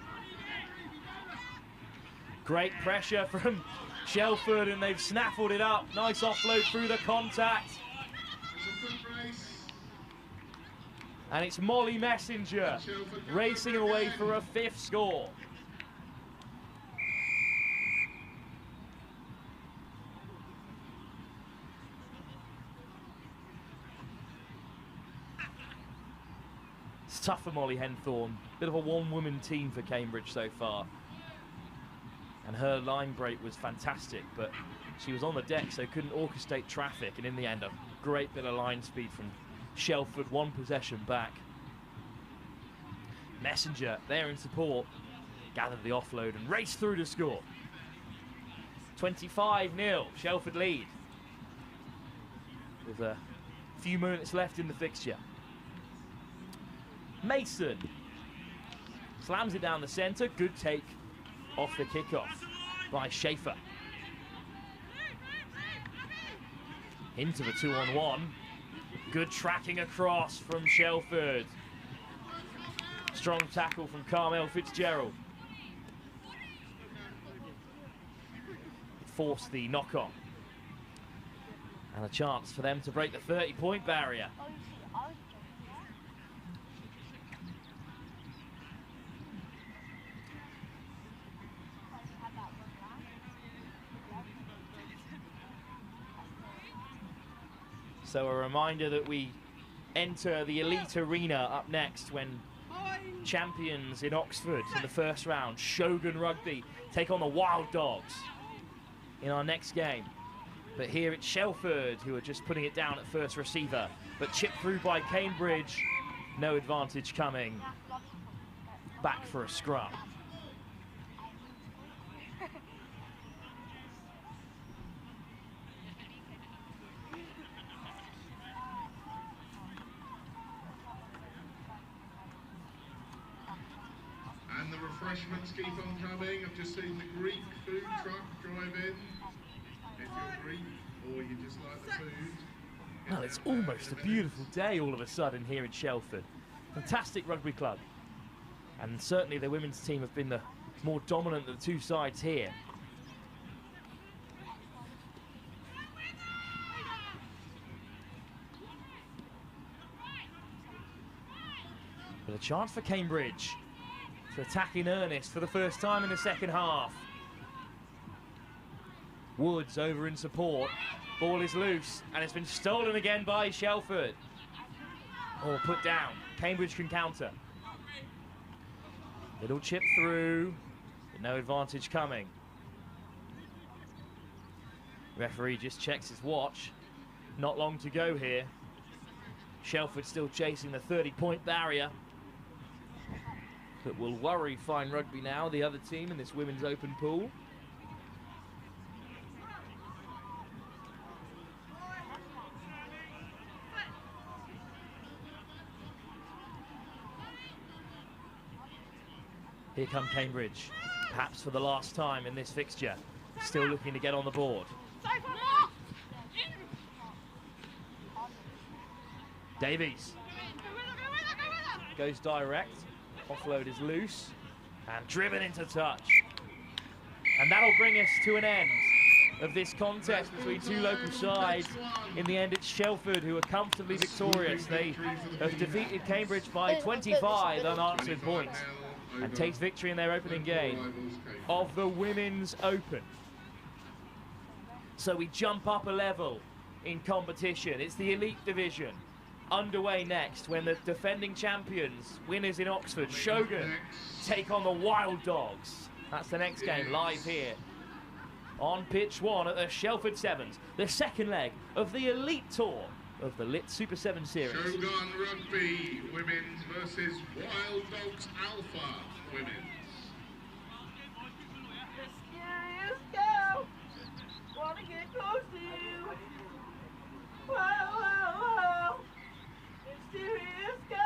Great pressure from Shelford, and they've snaffled it up. Nice offload through the contact. And it's Molly Messenger racing away for a 5th score. It's tough for Molly Henthorne. Bit of a one-woman team for Cambridge so far. And her line break was fantastic, but she was on the deck, so couldn't orchestrate traffic. And in the end, a great bit of line speed from Shelford, 1 possession back. Messenger there in support, gathered the offload and raced through to score. 25-0, Shelford lead, with a few minutes left in the fixture. Mason slams it down the centre. Good take off the kickoff by Schaefer. Into the 2-on-1. Good tracking across from Shelford. Strong tackle from Carmel Fitzgerald. Force the knock-on. And a chance for them to break the 30-point barrier. So a reminder that we enter the elite arena up next when champions in Oxford in the first round, Shogun Rugby, take on the Wild Dogs in our next game. But here it's Shelford who are just putting it down at first receiver, but chipped through by Cambridge. No advantage coming. Back for a scrum. And the refreshments keep on coming. I've just seen the Greek food truck drive in. If you're Greek or you just like the food. Well, it's almost a beautiful day all of a sudden here in Shelford. Fantastic rugby club. And certainly the women's team have been the more dominant of the two sides here. But a chance for Cambridge to attack in earnest for the first time in the second half. Woods over in support. Ball is loose and it's been stolen again by Shelford. Or put down. Cambridge can counter. Little chip through, but no advantage coming. Referee just checks his watch. Not long to go here. Shelford still chasing the 30-point barrier. But will worry Fine Rugby now, the other team in this women's open pool. Here come Cambridge, perhaps for the last time in this fixture. Still looking to get on the board. Davies goes direct. Offload is loose and driven into touch. And that'll bring us to an end of this contest between two local sides. In the end, it's Shelford who are comfortably victorious. They have defeated Cambridge by 25 unanswered points and takes victory in their opening game of the Women's Open. So we jump up a level in competition. It's the elite division. Underway next when the defending champions, winners in Oxford, Shogun, take on the Wild Dogs. That's the next game live here on pitch 1 at the Shelford Sevens, the second leg of the elite tour of the Lit Super 7 series. Shogun Rugby Women's versus Wild Dogs Alpha Women's. Mysterious girl, wanna get close to you. Whoa, whoa, whoa. Mysterious girl.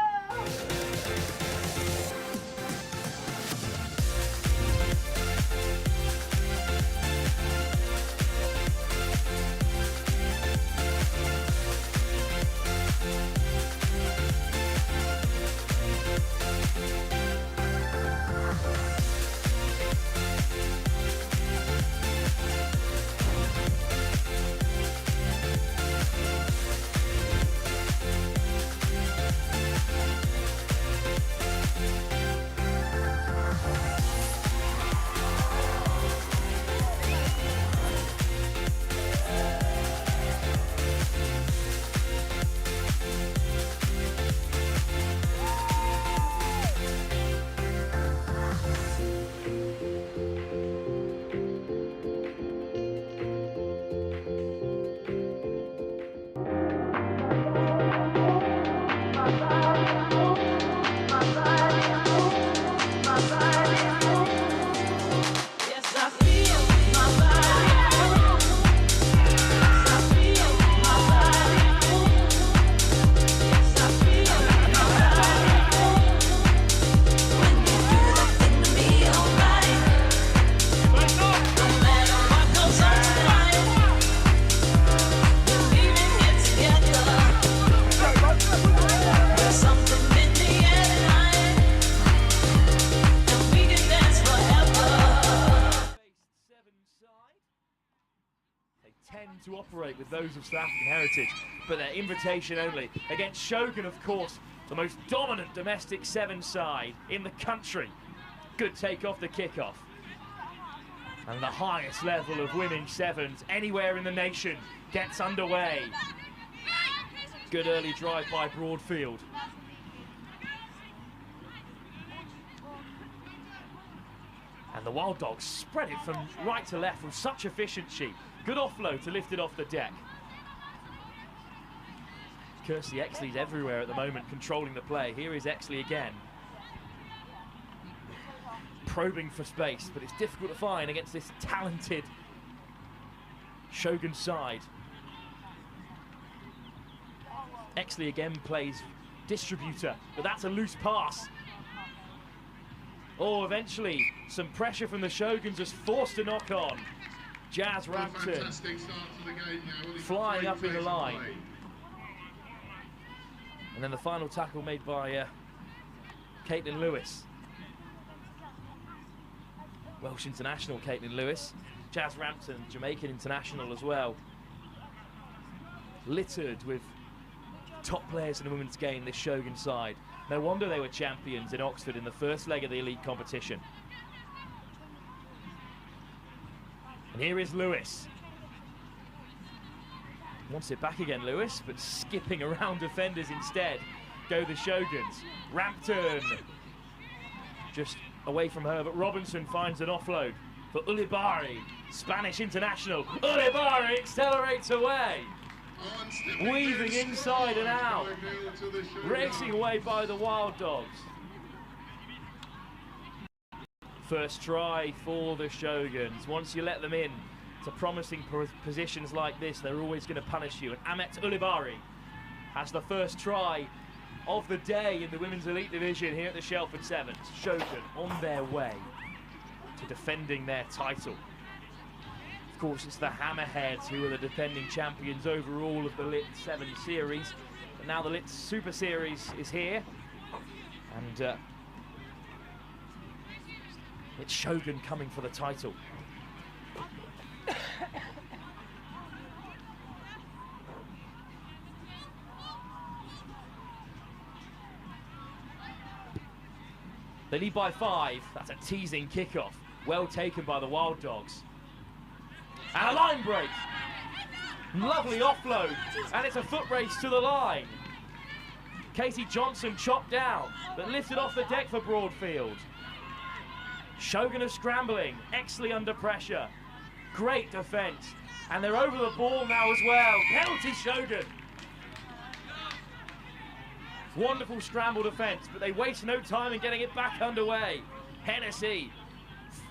tend to operate with those of South African heritage, but they're invitation only. Against Shogun, of course, the most dominant domestic sevens side in the country. Good take off the kickoff. And the highest level of women's sevens anywhere in the nation gets underway. Good early drive by Broadfield. And the Wild Dogs spread it from right to left with such efficiency. Good offload to lift it off the deck. Kirsty Exley's everywhere at the moment, controlling the play. Here is Exley again. Probing for space, but it's difficult to find against this talented Shogun side. Exley again plays distributor, but that's a loose pass. Oh, eventually, some pressure from the Shoguns has forced a knock on. Jazz Rampton flying up in the line. And then the final tackle made by Caitlin Lewis. Welsh international Caitlin Lewis. Jazz Rampton, Jamaican international as well. Littered with top players in the women's game, this Shogun side. No wonder they were champions in Oxford in the first leg of the elite competition. And here is Lewis. Wants it back again, Lewis, but skipping around defenders instead. Go the Shoguns. Rampton just away from her, but Robinson finds an offload for Ulibari, Spanish international. Ulibari accelerates away. Weaving inside and out. Racing away by the Wild Dogs. First try for the Shoguns. Once you let them in to promising positions like this, they're always going to punish you. And Amet Ulibari has the first try of the day in the Women's Elite Division here at the Shelford Sevens. Shogun on their way to defending their title. Of course, it's the Hammerheads who are the defending champions overall of the Lit 7 series. But now the Lit Super Series is here. And it's Shogun coming for the title. They lead by 5. That's a teasing kickoff. Well taken by the Wild Dogs. And a line break. Lovely offload. And it's a foot race to the line. Casey Johnson chopped down, but lifted off the deck for Broadfield. Shogun are scrambling. Exley under pressure. Great defense. And they're over the ball now as well. Penalty Shogun. Wonderful scramble defense, but they waste no time in getting it back underway. Hennessy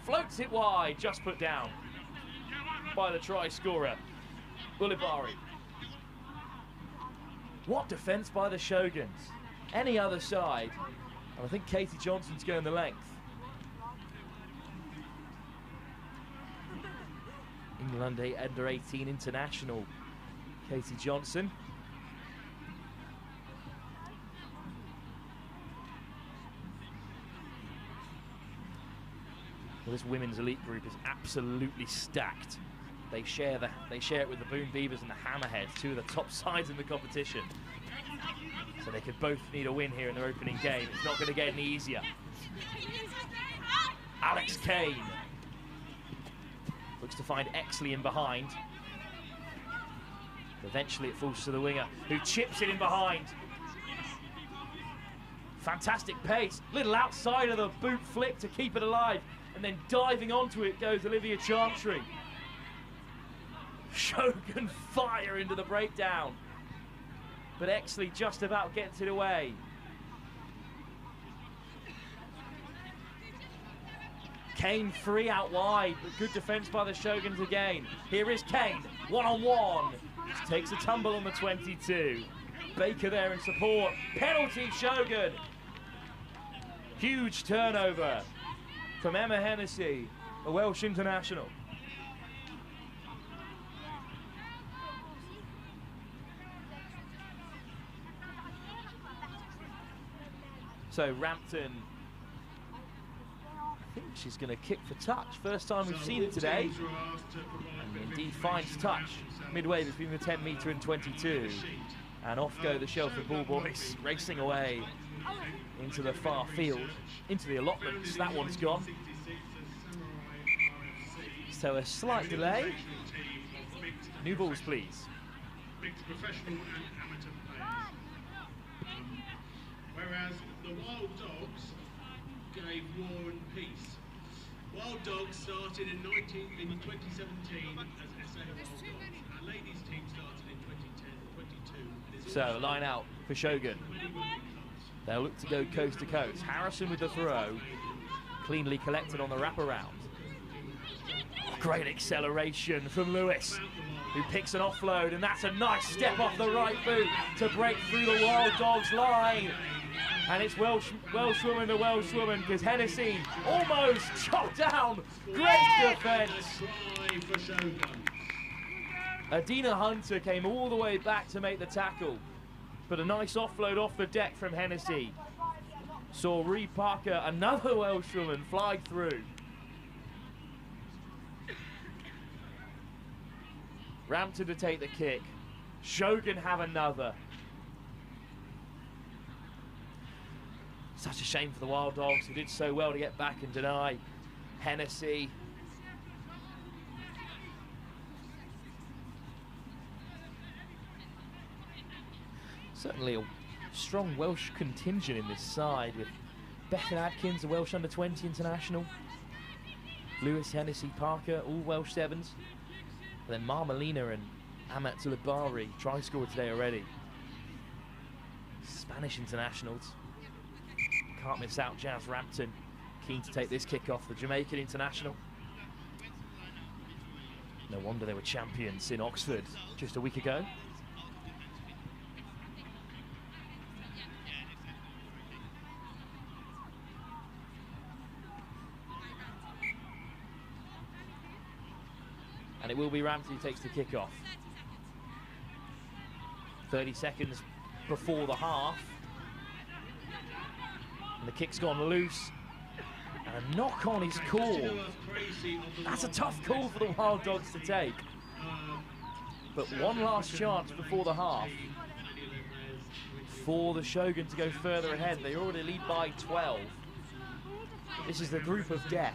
floats it wide, just put down by the try scorer, Ulibari. What defense by the Shoguns. Any other side, and I think Katie Johnson's going the length. England under 18 international, Katie Johnson. Well, this women's elite group is absolutely stacked. They share it with the Boom Beavers and the Hammerheads, two of the top sides in the competition. So they could both need a win here in their opening game. It's not going to get any easier. Alex Kane looks to find Exley in behind. Eventually it falls to the winger, who chips it in behind. Fantastic pace, little outside of the boot flick to keep it alive, and then diving onto it goes Olivia Chantry. Shogun fire into the breakdown, but Exley just about gets it away. Kane free out wide, but good defense by the Shoguns again. Here is Kane, one-on-one. Takes a tumble on the 22. Baker there in support. Penalty Shogun. Huge turnover from Emma Hennessy, a Welsh international. So Rampton, I think she's going to kick for touch. First time we've seen it today. And indeed finds touch midway between the 10 metre and 22. And off go the Shelford ball boys, racing away into the far field, into the allotments. That one's gone. So a slight delay. New balls, please. Mixed professional and amateur players. Whereas the Wild Dogs gave War and Peace. Wild Dogs started in 2017 as SA Wild Dogs. Our ladies team started in 2010-22. So line out for Shogun. They'll look to go coast to coast. Harrison with the throw, cleanly collected on the wraparound. Great acceleration from Lewis, who picks an offload, and that's a nice step off the right boot to break through the Wild Dogs line. And it's Welshwoman the Welshwoman, because Hennessy almost chopped down. Great defence. Adina Hunter came all the way back to make the tackle, but a nice offload off the deck from Hennessy saw Ree Parker, another Welshwoman, fly through. Rampton to take the kick. Shogun have another. Such a shame for the Wild Dogs, who did so well to get back and deny Hennessy. Certainly a strong Welsh contingent in this side, with Bethan Adkins, a Welsh under-20 international. Lewis, Hennessy, Parker, all Welsh sevens. And then Marmelina and Amat Tulibari try scored today already. Spanish internationals. Can't miss out Jazz Rampton, keen to take this kick off, the Jamaican international. No wonder they were champions in Oxford just a week ago. And it will be Rampton who takes the kick off. 30 seconds before the half. And the kick's gone loose. And a knock on is called. That's a tough call for the Wild Dogs to take. But one last chance before the half for the Shogun to go further ahead. They already lead by 12. This is the group of death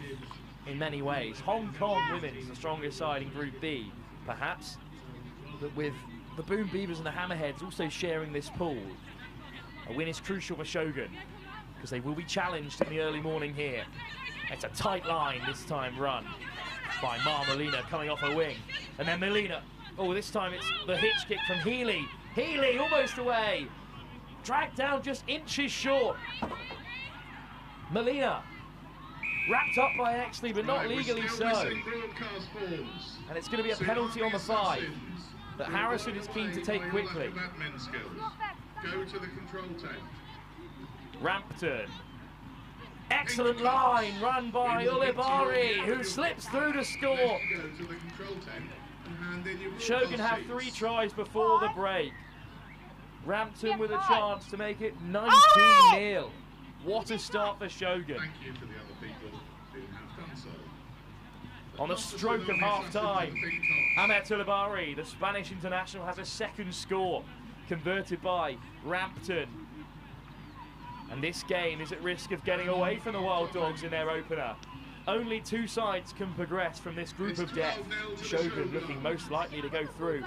in many ways. Hong Kong women's the strongest side in Group B, perhaps, but with the Boom Beavers and the Hammerheads also sharing this pool. A win is crucial for Shogun, because they will be challenged in the early morning here. It's a tight line this time run by Marmelina coming off her wing. And then Melina, oh, this time it's the hitch kick from Healy. Healy almost away. Dragged down just inches short. Melina wrapped up by Exley, but not legally so. And it's going to be a penalty on the 5 that Harrison is keen to take quickly. Go to the control tent. Rampton. Excellent line run by Ulibari, who slips through to score. Shogun have 3 tries before the break. Rampton with a chance to make it 19-0. What a start for Shogun. Thank you to the other people who have done so. On the stroke of half-time, Ahmed Tulibari, the Spanish international, has a second score converted by Rampton. And this game is at risk of getting away from the Wild Dogs in their opener. Only 2 sides can progress from this group of death. Shogun looking most likely to go through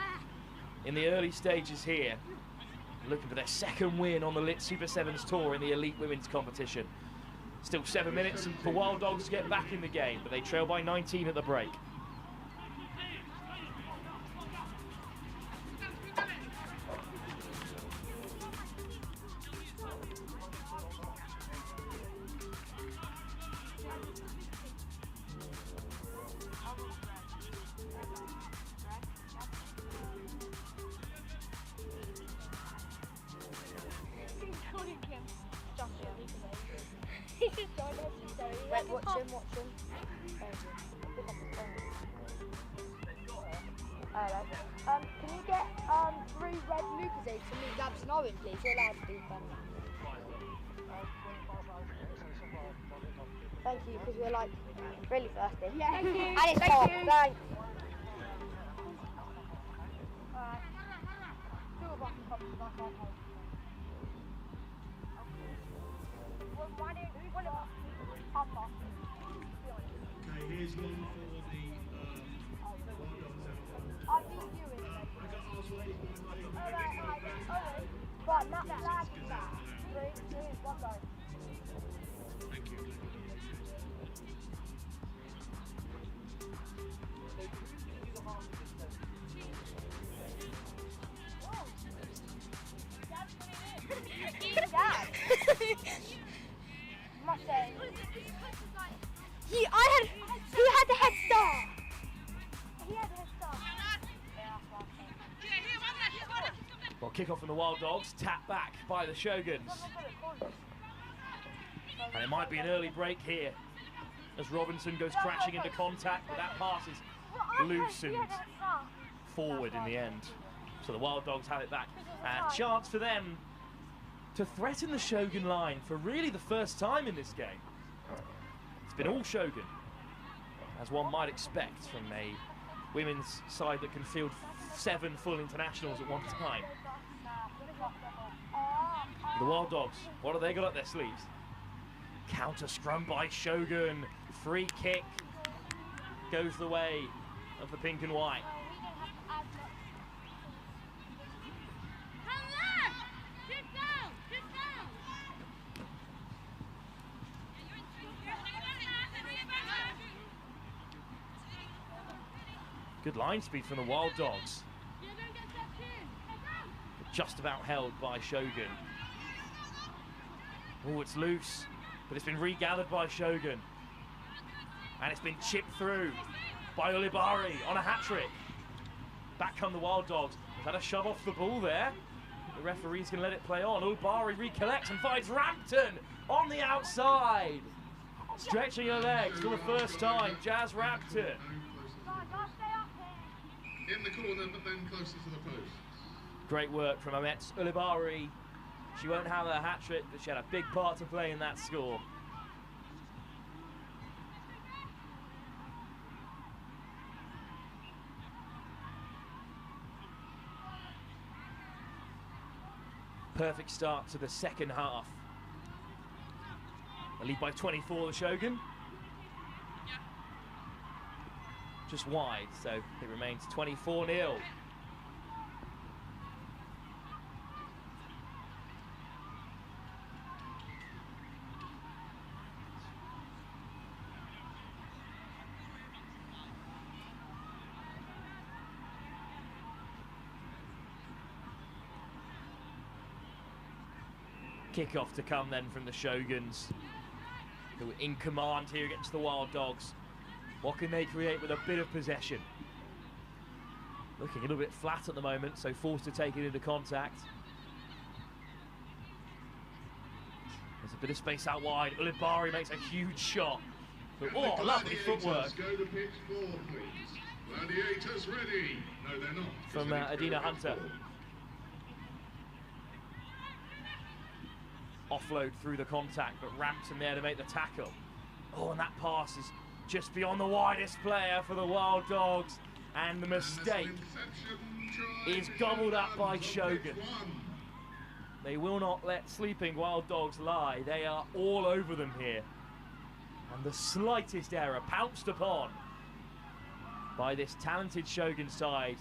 in the early stages here, looking for their second win on the Lit Super Sevens Tour in the elite women's competition. Still 7 minutes for Wild Dogs to get back in the game, but they trail by 19 at the break. Wait, watch him. Alright. Can you get 3 red Lucasades for me, Gabs and Owen, please? You're allowed to do that. Thank you, because we're like really thirsty. Yeah, thank you. And it's hot. Thanks. Okay, here's one for the Right, that flag is that. 3, 2, 1, go. Thank you. Dad. Must say. He had the head start. He had the head start. Well, kick-off from the Wild Dogs, tap back by the Shoguns. And it might be an early break here as Robinson goes crashing into contact, but that pass is loosened forward in the end. So the Wild Dogs have it back. And a chance for them to threaten the Shogun line for really the first time in this game. It's been all Shogun, as one might expect from a women's side that can field 7 full internationals at one time. The Wild Dogs, what have they got up their sleeves? Counter scrum by Shogun. Free kick goes the way of the pink and white. Good line speed from the Wild Dogs. Just about held by Shogun. Oh, it's loose, but it's been regathered by Shogun. And it's been chipped through by Ulibari on a hat-trick. Back come the Wild Dogs. They've had a shove off the ball there. The referee's going to let it play on. Ulibari recollects and finds Rampton on the outside. Stretching her legs for the first time, Jazz Rampton. In the corner, but then closer to the post. Great work from Amet Ulibari. She won't have a hat-trick, but she had a big part to play in that score. Perfect start to the second half. A lead by 24, the Shogun. Just wide, so it remains 24-0. Kick-off to come then from the Shoguns, who are in command here against the Wild Dogs. What can they create with a bit of possession? Looking a little bit flat at the moment, so forced to take it into contact. There's a bit of space out wide. Ulibari makes a huge shot. But, oh, lovely footwork. Go to pitch 4, please. Gladiators ready. No, they're not. From Adina Hunter. Offload through the contact, but Rampton there to make the tackle. Oh, and that pass is just beyond the widest player for the Wild Dogs, and the mistake is gobbled up by Shogun. They will not let sleeping Wild Dogs lie. They are all over them here. And the slightest error pounced upon by this talented Shogun side.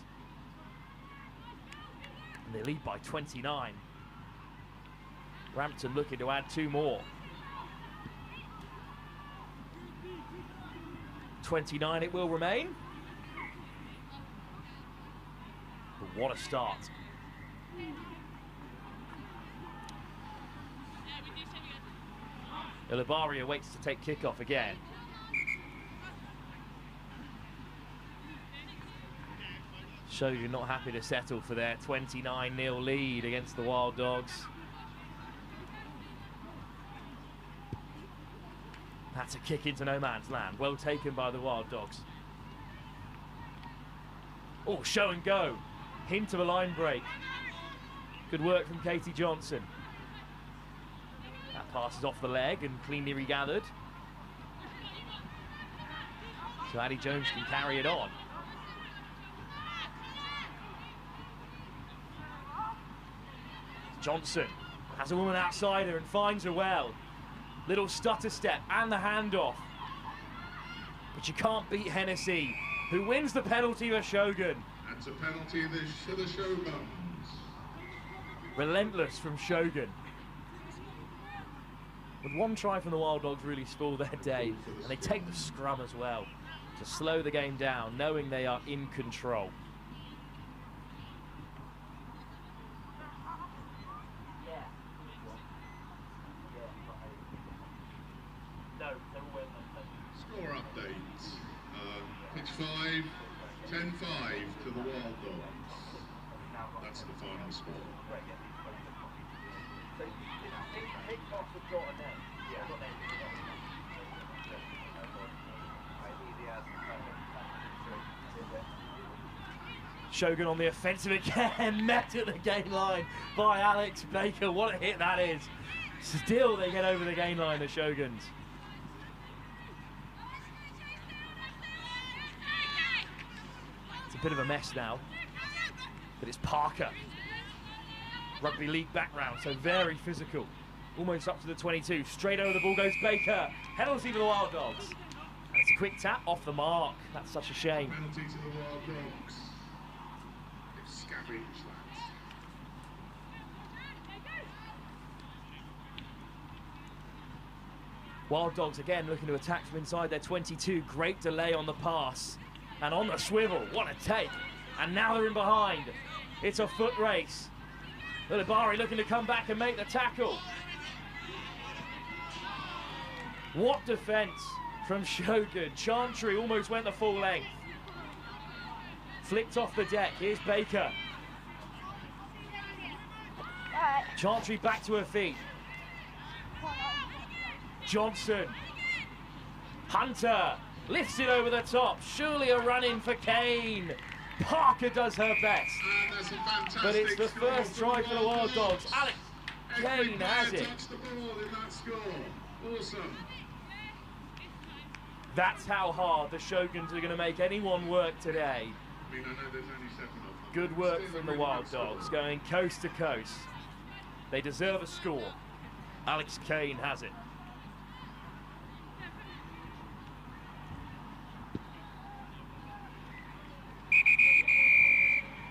And they lead by 29. Rampton looking to add 2 more. 29 it will remain. But what a start. Ulibari waits to take kickoff again. Shogun not happy to settle for their 29-0 lead against the Wild Dogs. That's a kick into no man's land. Well taken by the Wild Dogs. Oh, show and go. Hint of a line break. Good work from Katie Johnson. That pass is off the leg and cleanly regathered. So Addie Jones can carry it on. Johnson has a woman outside her and finds her well. Little stutter step and the handoff. But you can't beat Hennessy, who wins the penalty for Shogun. That's a penalty to the Shoguns. Relentless from Shogun. With one try from the Wild Dogs really spoil their day, and they take the scrum as well to slow the game down, knowing they are in control. Score updates. Pitch 5, 10-5 to the Wild Dogs. That's the final score. Shogun on the offensive again, met at the gain line by Alex Baker. What a hit that is. Still they get over the gain line, the Shoguns. It's a bit of a mess now, but it's Parker. Rugby league background, so very physical. Almost up to the 22, straight over the ball goes Baker. Penalty for the Wild Dogs. And it's a quick tap off the mark. That's such a shame. Penalty to the Wild Dogs. They've scavenged that. Wild Dogs again looking to attack from inside their 22. Great delay on the pass. And on the swivel, what a take. And now they're in behind. It's a foot race. Ulibari looking to come back and make the tackle. What defence from Shogun. Chantry almost went the full length. Flicked off the deck. Here's Baker. Chantry back to her feet. Johnson. Hunter lifts it over the top. Surely a run-in for Kane. Parker does her best. That's a fantastic But it's the score first try for the Wild Dogs. Alex Every Kane player has it. touched the ball in that score. Awesome. That's how hard the Shoguns are going to make anyone work today. I mean, I know there's only 7 of them. Good work Still a from the really Wild good score. Dogs, going coast to coast. They deserve a score. Alex Kane has it.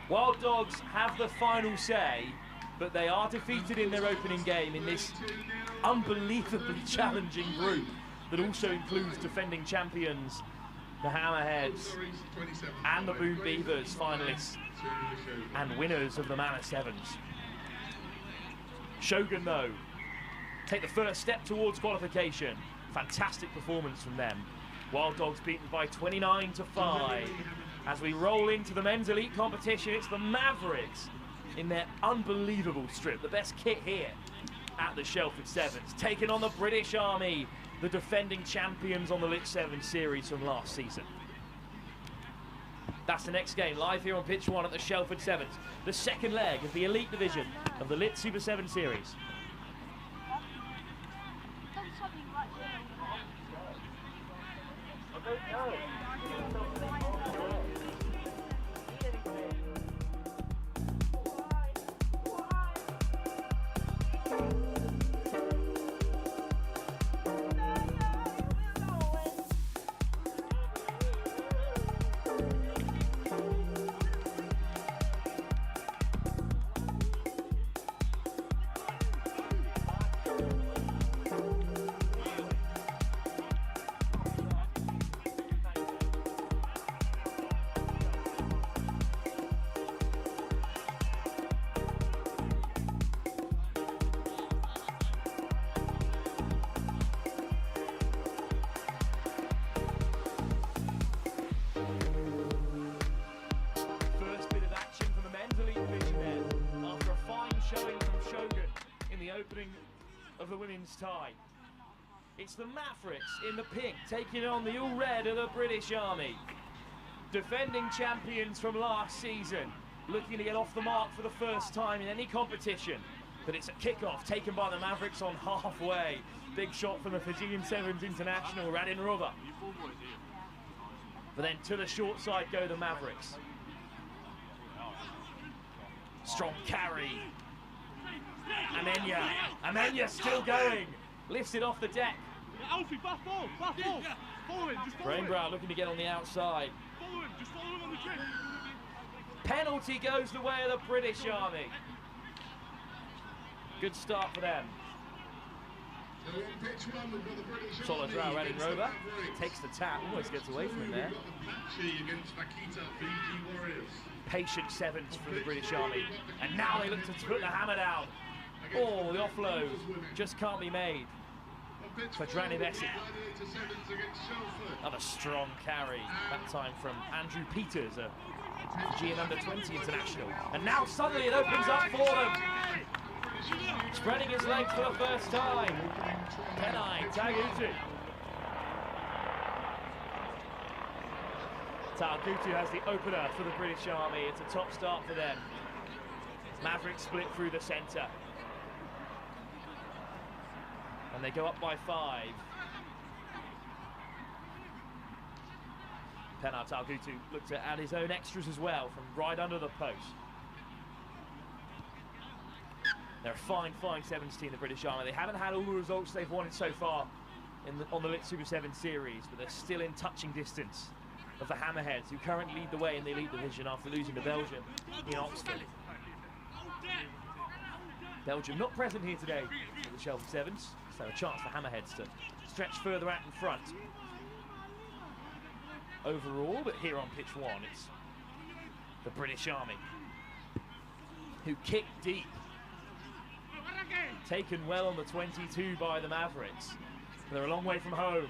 Wild Dogs have the final say, but they are defeated in their opening game in this unbelievably challenging group that also includes defending champions, the Hammerheads, and the Boom Beavers, finalists and winners of the Manor Sevens. Shogun, though, take the first step towards qualification. Fantastic performance from them. Wild Dogs beaten by 29-5. As we roll into the men's elite competition, it's the Mavericks in their unbelievable strip. The best kit here at the Shelford Sevens, taking on the British Army, the defending champions on the Lit 7 series from last season. That's the next game, live here on pitch 1 at the Shelford Sevens, the second leg of the elite division of the Lit Super 7 series. Of the women's tie. It's the Mavericks in the pink taking on the all red of the British Army. Defending champions from last season, looking to get off the mark for the first time in any competition. But it's a kickoff taken by the Mavericks on halfway. Big shot from the Fijian Sevens international, Radin Rova. But then to the short side go the Mavericks. Strong carry. Amenya still going. Lifts it off the deck. Alfie, back ball. Follow him, just follow him. Brainbrow looking to get on the outside. Follow him, just follow him on the trip. Penalty goes the way of the British Army. Good start for them. So on pitch one, we've got the British Solid Army row, Reading against the Rover. Mavericks. Takes the tap, almost gets away from him there. We've got Apache against Vaquita, Fiji Warriors. Patient sevens from the British Army. And now they look to put the hammer down. Oh, the offload just can't be made. For Drani Bessie. Another strong carry, that time from Andrew Peters, a Fijian under-20 international. And now suddenly it opens up for them. Spreading his legs for the first time. Kenai Tagutu. Tagutu has the opener for the British Army. It's a top start for them. Mavericks split through the centre. And they go up by 5. Penal Tagutu looked to add his own extras as well from right under the post. They're a fine sevens team, the British Army. They haven't had all the results they've wanted so far on the Lit Super 7 series, but they're still in touching distance of the Hammerheads, who currently lead the way in the Elite Division after losing to Belgium in Oxfam. Belgium not present here today at the Shelford Sevens, so a chance for Hammerheads to stretch further out in front. Overall, but here on pitch 1, it's the British Army, who kick deep. Taken well on the 22 by the Mavericks. They're a long way from home.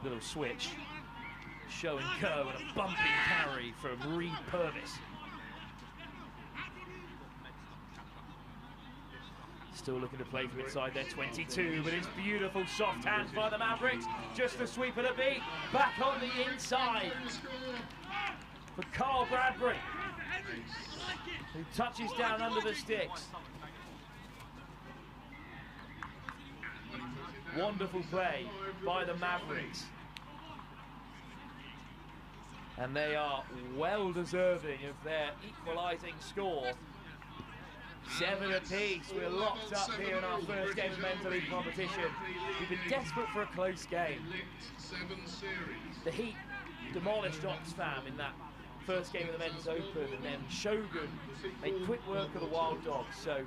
Little switch. Show and go, and a bumping carry from Reed Purvis. Still looking to play from inside their 22, but it's beautiful soft hands by the Mavericks. Just a sweep and a beat. Back on the inside for Carl Bradbury, who touches down under the sticks. Wonderful play by the Mavericks. And they are well deserving of their equalising score. 7 apiece. We're locked up here in our first game of men's league competition. We've been desperate for a close game. The Heat demolished Oxfam in that first game of the men's open, and then Shogun made quick work of the Wild Dogs. So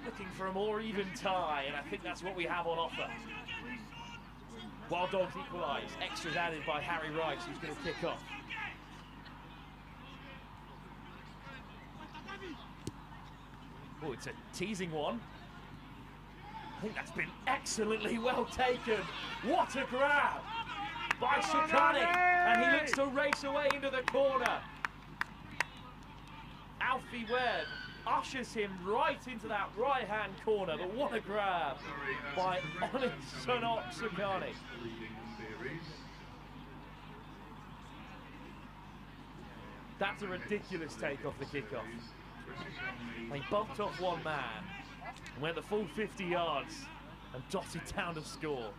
looking for a more even tie, and I think that's what we have on offer. Wild Dogs equalise. Extras added by Harry Rice, who's going to kick off. Oh, it's a teasing one. I think that's been excellently well taken. What a grab by Sukani. And he looks to race away into the corner. Alfie Webb ushers him right into that right-hand corner. But what a grab by Honest Sonok Sukani. That's a ridiculous take off the kickoff. He bumped off one man and went the full 50 yards and dotted down to score.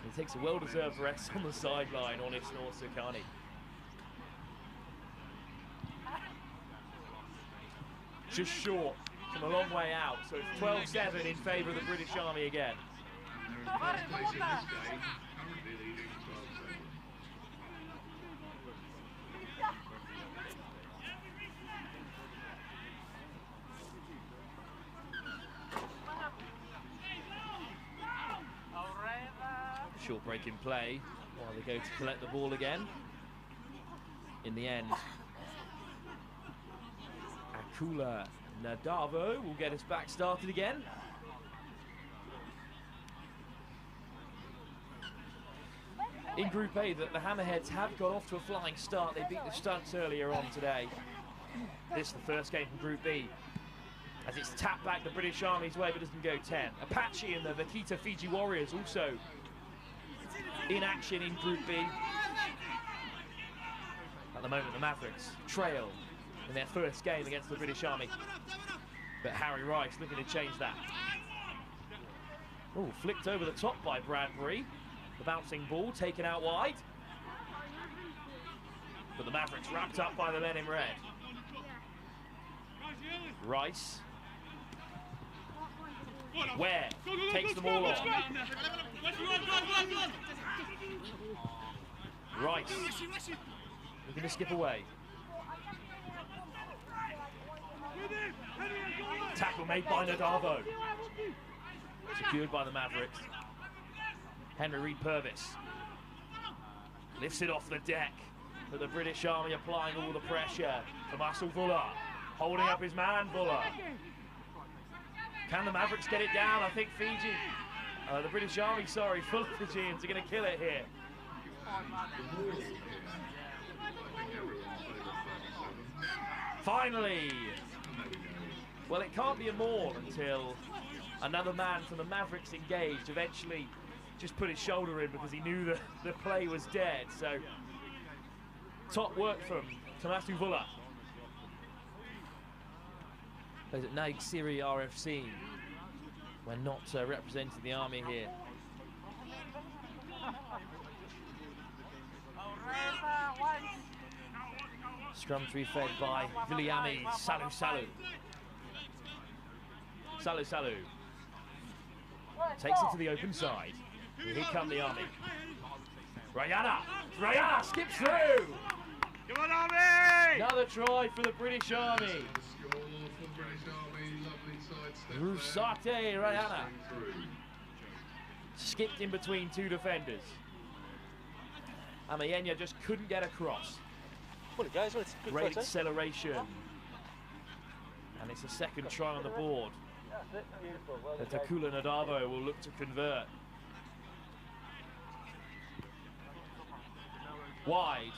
He takes a well-deserved rest on the sideline, Honest Sukani. Just short from a long way out, so it's 12-7 in favour of the British Army again. Short break in play while they go to collect the ball again. In the end, Akula Nadavo will get us back started again. In Group A, the Hammerheads have got off to a flying start. They beat the Stunts earlier on today. This is the first game from Group B, as it's tapped back the British Army's way, but doesn't go 10. Apache and the Vaquita Fiji Warriors also in action in Group B. At the moment, the Mavericks trail in their first game against the British Army. But Harry Rice looking to change that. Oh, flicked over the top by Bradbury. The bouncing ball taken out wide. But the Mavericks wrapped up by the men in red. Rice. Ware takes them all on. Rice. We're going to skip away. Tackle made by Nadavo. Secured by the Mavericks. Henry Reed Purvis lifts it off the deck, but the British Army applying all the pressure. Tomaso Vuller holding up his man, Vuller. Can the Mavericks get it down? I think Fiji, the British Army, sorry, full Fijians are going to kill it here. Finally! Well, it can't be a maul until another man from the Mavericks engaged, eventually just put his shoulder in because he knew that the play was dead. So, top work from Tomasu Vuller. Plays at Naig Siri RFC. We're not representing the Army here. Scrum to be fed by Viliami Salu Salu. Salu Salu takes it to the open side. Here come the Army. Rayana skips through. Come on, Army! Another try for the British Army. Rusate Rayana skipped in between two defenders. Amayenya just couldn't get across. Great acceleration. And it's a second try on the board. The Takula Nadavo will look to convert. Wide.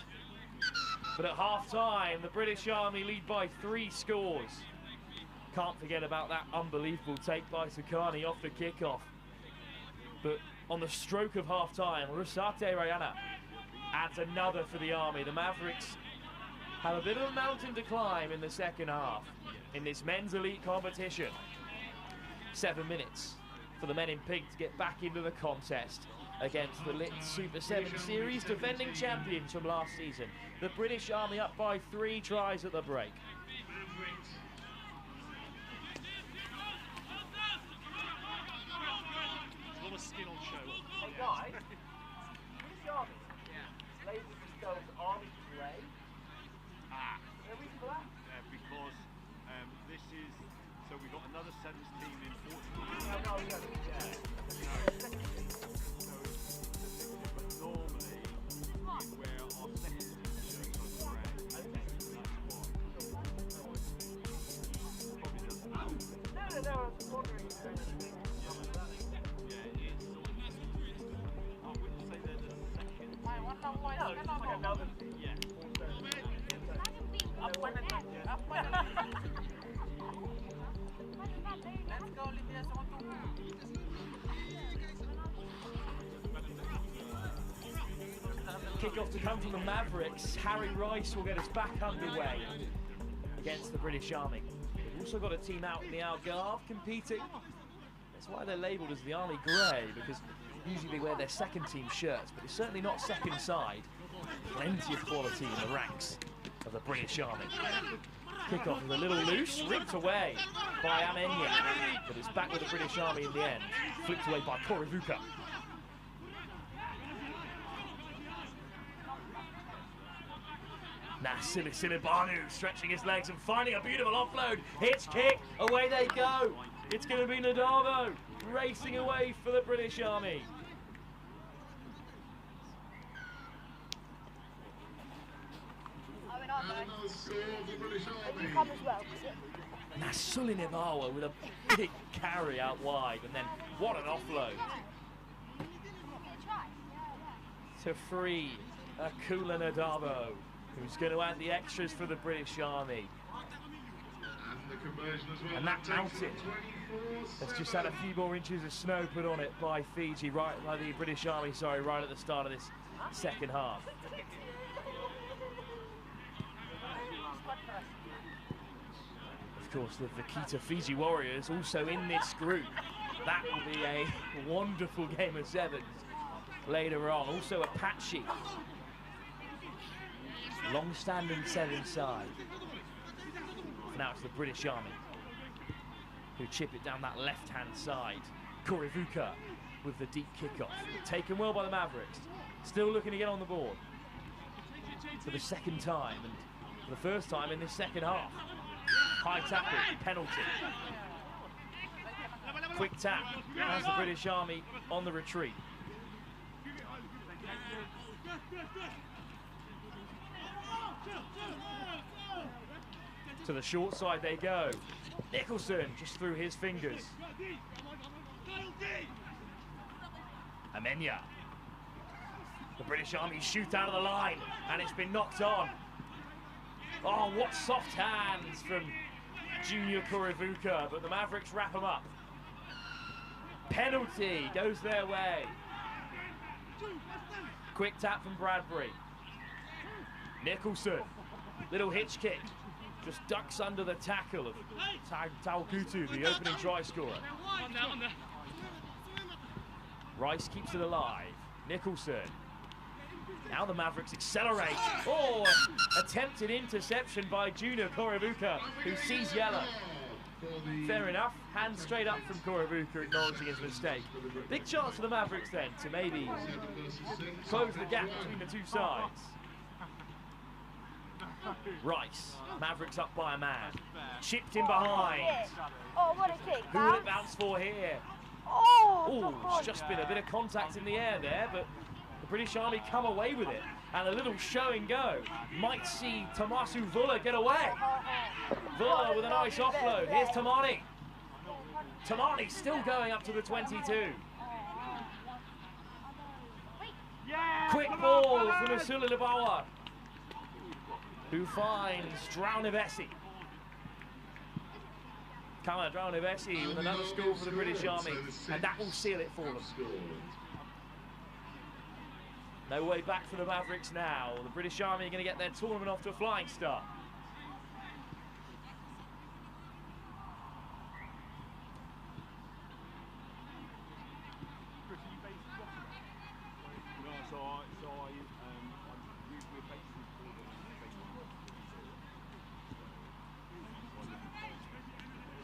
But at half-time, the British Army lead by 3 scores. Can't forget about that unbelievable take by Sukani off the kickoff. But on the stroke of half-time, Rusate Rayana adds another for the Army. The Mavericks have a bit of a mountain to climb in the second half in this men's elite competition. 7 minutes for the men in pink to get back into the contest against the Lit Super 7 Series defending champions from last season. The British Army up by 3 tries at the break. A lot of skin on show. Hey guys, British Army labels themselves Army Grey. Are we for that? Because this is, so we've got another sevens team in Portugal. No, yeah. But normally we wear our second team shirts on red. Probably doesn't matter. No, I was wondering. Yeah, it is. I wouldn't say they're the second. No, it's just like another thing. Yeah. Kick-off to come from the Mavericks. Harry Rice will get us back underway against the British Army. We've also got a team out in the Algarve competing. That's why they're labelled as the Army Grey, because usually they wear their second team shirts, but it's certainly not second side. Plenty of quality in the ranks of the British Army. Kick-off is a little loose, ripped away by Amenya, but it's back with the British Army in the end. Flipped away by Korivuka. Now Silibanu stretching his legs and finding a beautiful offload. Hits kick, away they go. It's going to be Nadavo racing away for the British Army. Another score of the British Army. Come as well. Nasuli Nivawa with a big carry out wide, and then what an offload to free Akula Nadavo, who's going to add the extras for the British Army. And the conversion as well. And that mountain has just had a few more inches of snow put on it by Fiji, right by the British Army, sorry, right at the start of this second half. Of course, the Vaquita Fiji Warriors also in this group. That will be a wonderful game of sevens later on. Also Apache long-standing Sevens side. For now it's the British Army who chip it down that left-hand side. Koivuka with the deep kickoff. Taken well by the Mavericks. Still looking to get on the board for the second time and for the first time in this second half. High tackle, penalty. Quick tap as the British Army on the retreat. To the short side they go. Nicholson just through his fingers. Amenya. The British Army shoot out of the line and it's been knocked on. Oh, what soft hands from Junior Koivuka, but the Mavericks wrap them up. Penalty goes their way. Quick tap from Bradbury. Nicholson, little hitch kick. Just ducks under the tackle of Taukutu, the opening try scorer. Rice keeps it alive. Nicholson. Now the Mavericks accelerate. Oh, attempted interception by Junior Koivuka, who sees yellow. Fair enough, hands straight up from Koivuka, acknowledging his mistake. Big chance for the Mavericks then to maybe close the gap between the two sides. Rice, Mavericks up by a man. Chipped in behind. Oh, what a kick. Who will it bounce for here? Oh, it's just been a bit of contact in the air there, but the British Army come away with it. And a little show and go. Might see Tomasu Vula get away. Vula with a nice offload. Here's Tamani. Tamani still going up to the 22. Quick ball from Usula Libawa, who finds Drownivesi. Come on, Drownivesi with another score for the British Army, and that will seal it for them. No way back for the Mavericks now. The British Army are going to get their tournament off to a flying start.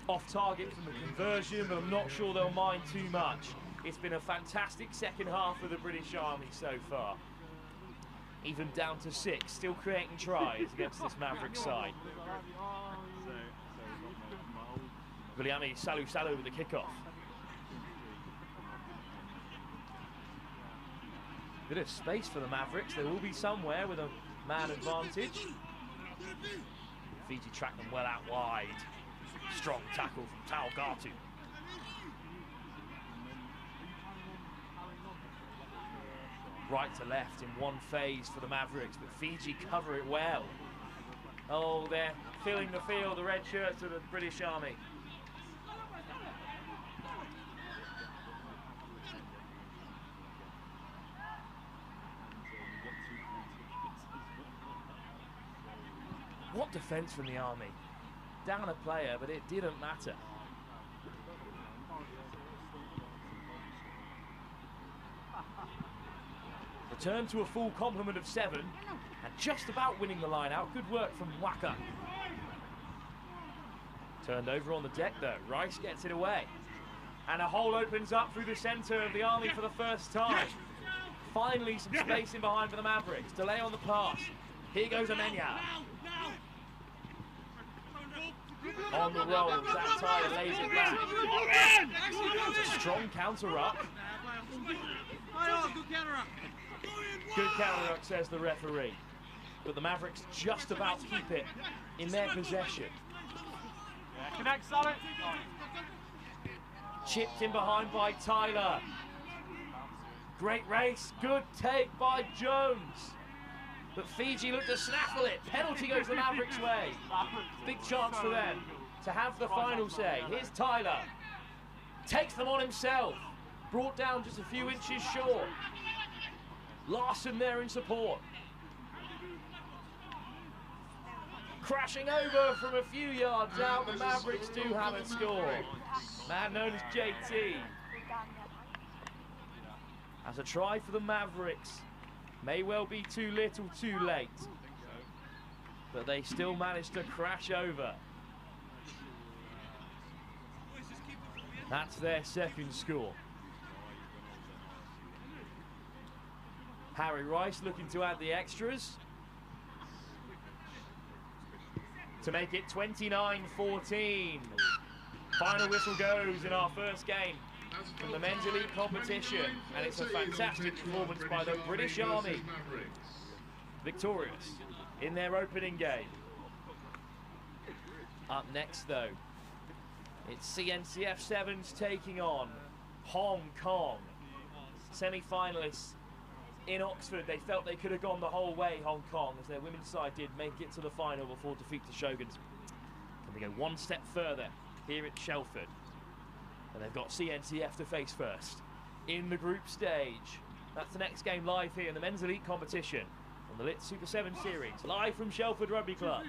Off target from the conversion, but I'm not sure they'll mind too much. It's been a fantastic second half for the British Army so far. Even down to 6, still creating tries against this Maverick side. Viliami Salu with the kickoff. Bit of space for the Mavericks. There will be somewhere with a man advantage. Fiji track them well out wide. Strong tackle from Taogatu. Right to left in one phase for the Mavericks, but Fiji cover it well. Oh, they're filling the field, the red shirts of the British Army. What defence from the Army. Down a player, but it didn't matter. Return to a full complement of 7 and just about winning the line out. Good work from Waka. Turned over on the deck though. Rice gets it away. And a hole opens up through the centre of the Army for the first time. Finally some space in behind for the Mavericks. Delay on the pass. Here goes Amenya. On the rolls, that Tyler lays it back. It's a strong counter-ruck. Good counter-ruck, says the referee. But the Mavericks just about keep it in their possession. Connect, Summit. Chipped in behind by Tyler. Great race, good take by Jones. But Fiji looked to snaffle it. Penalty goes the Mavericks' way. Big chance for them to have the final say. Here's Tyler. Takes them on himself. Brought down just a few inches short. Larson there in support. Crashing over from a few yards out. The Mavericks do have a score. Man known as JT. As a try for the Mavericks. May well be too little, too late. but they still managed to crash over. That's their second score. Harry Rice looking to add the extras to make it 29-14. Final whistle goes in our first game from the men's elite competition, and it's a fantastic performance by the British Army, victorious in their opening game. Up next though, it's CNCF Sevens taking on Hong Kong. Semi-finalists in Oxford. They felt they could have gone the whole way, Hong Kong, as their women's side did make it to the final before defeat to Shoguns. Can they go one step further here at Shelford? And they've got CNCF to face first in the group stage. That's the next game live here in the men's elite competition on the Lit Super 7 series, live from Shelford Rugby Club.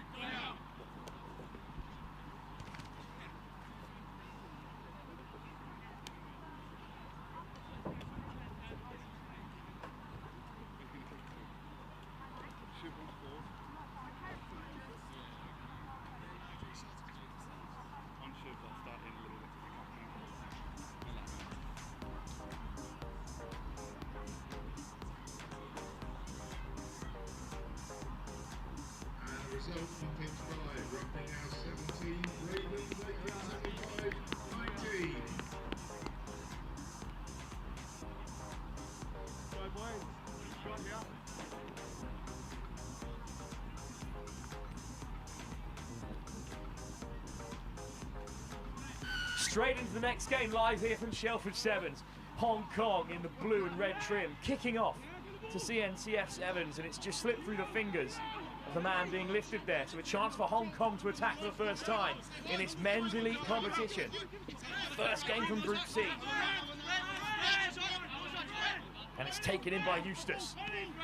Result from pitch 5, Rugby House 17, Ravens 75-19. Go boys, shot here. Straight into the next game live here from Shelford Sevens. Hong Kong in the blue and red trim, kicking off to CNCF Sevens, and it's just slipped through the fingers of the man being lifted there. So a chance for Hong Kong to attack for the first time in this men's elite competition. First game from Group C. And it's taken in by Eustace.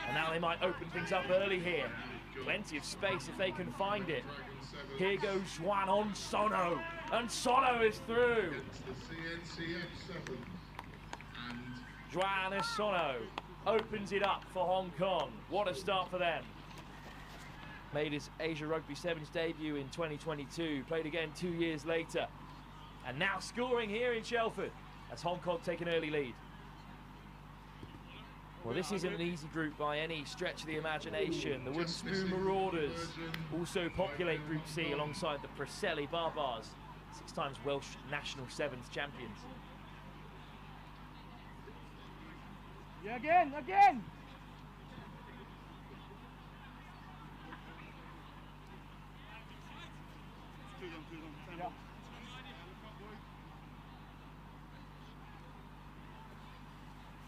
And now they might open things up early here. Plenty of space if they can find it. Here goes Juan on Sono. And Sono is through. Juan Sono opens it up for Hong Kong. What a start for them. Made his Asia Rugby Sevens debut in 2022, played again 2 years later, and now scoring here in Shelford as Hong Kong take an early lead. Well, this isn't an easy group by any stretch of the imagination. The Wooden Spoon Marauders also populate Group C alongside the Preseli Barbars, 6 times Welsh National Sevens champions. Yeah, again!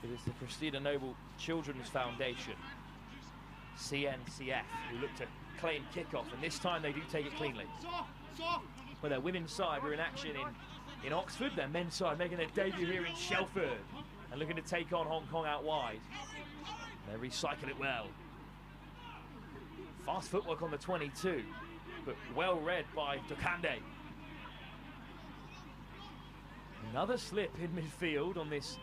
It is the Christina Noble Children's Foundation, CNCF, who look to claim kickoff, and this time they do take it cleanly. Well, their women's side were in action in Oxford, their men's side making their debut here in Shelford and looking to take on Hong Kong out wide. They recycle it well. Fast footwork on the 22, but well read by Dokande. Another slip in midfield on this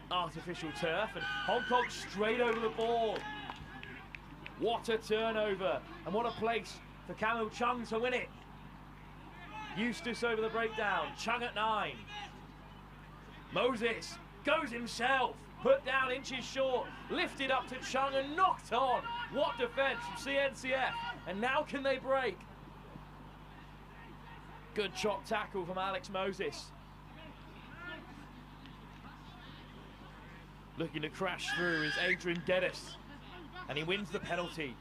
artificial turf, and Hong Kong straight over the ball. What a turnover, and what a place for Camille Chung to win it. Eustace over the breakdown, Chung at 9. Moses goes himself, put down inches short, lifted up to Chung and knocked on. What defence from CNCF, and now can they break? Good chop tackle from Alex Moses. Looking to crash through is Adrian Geddes, and he wins the penalty.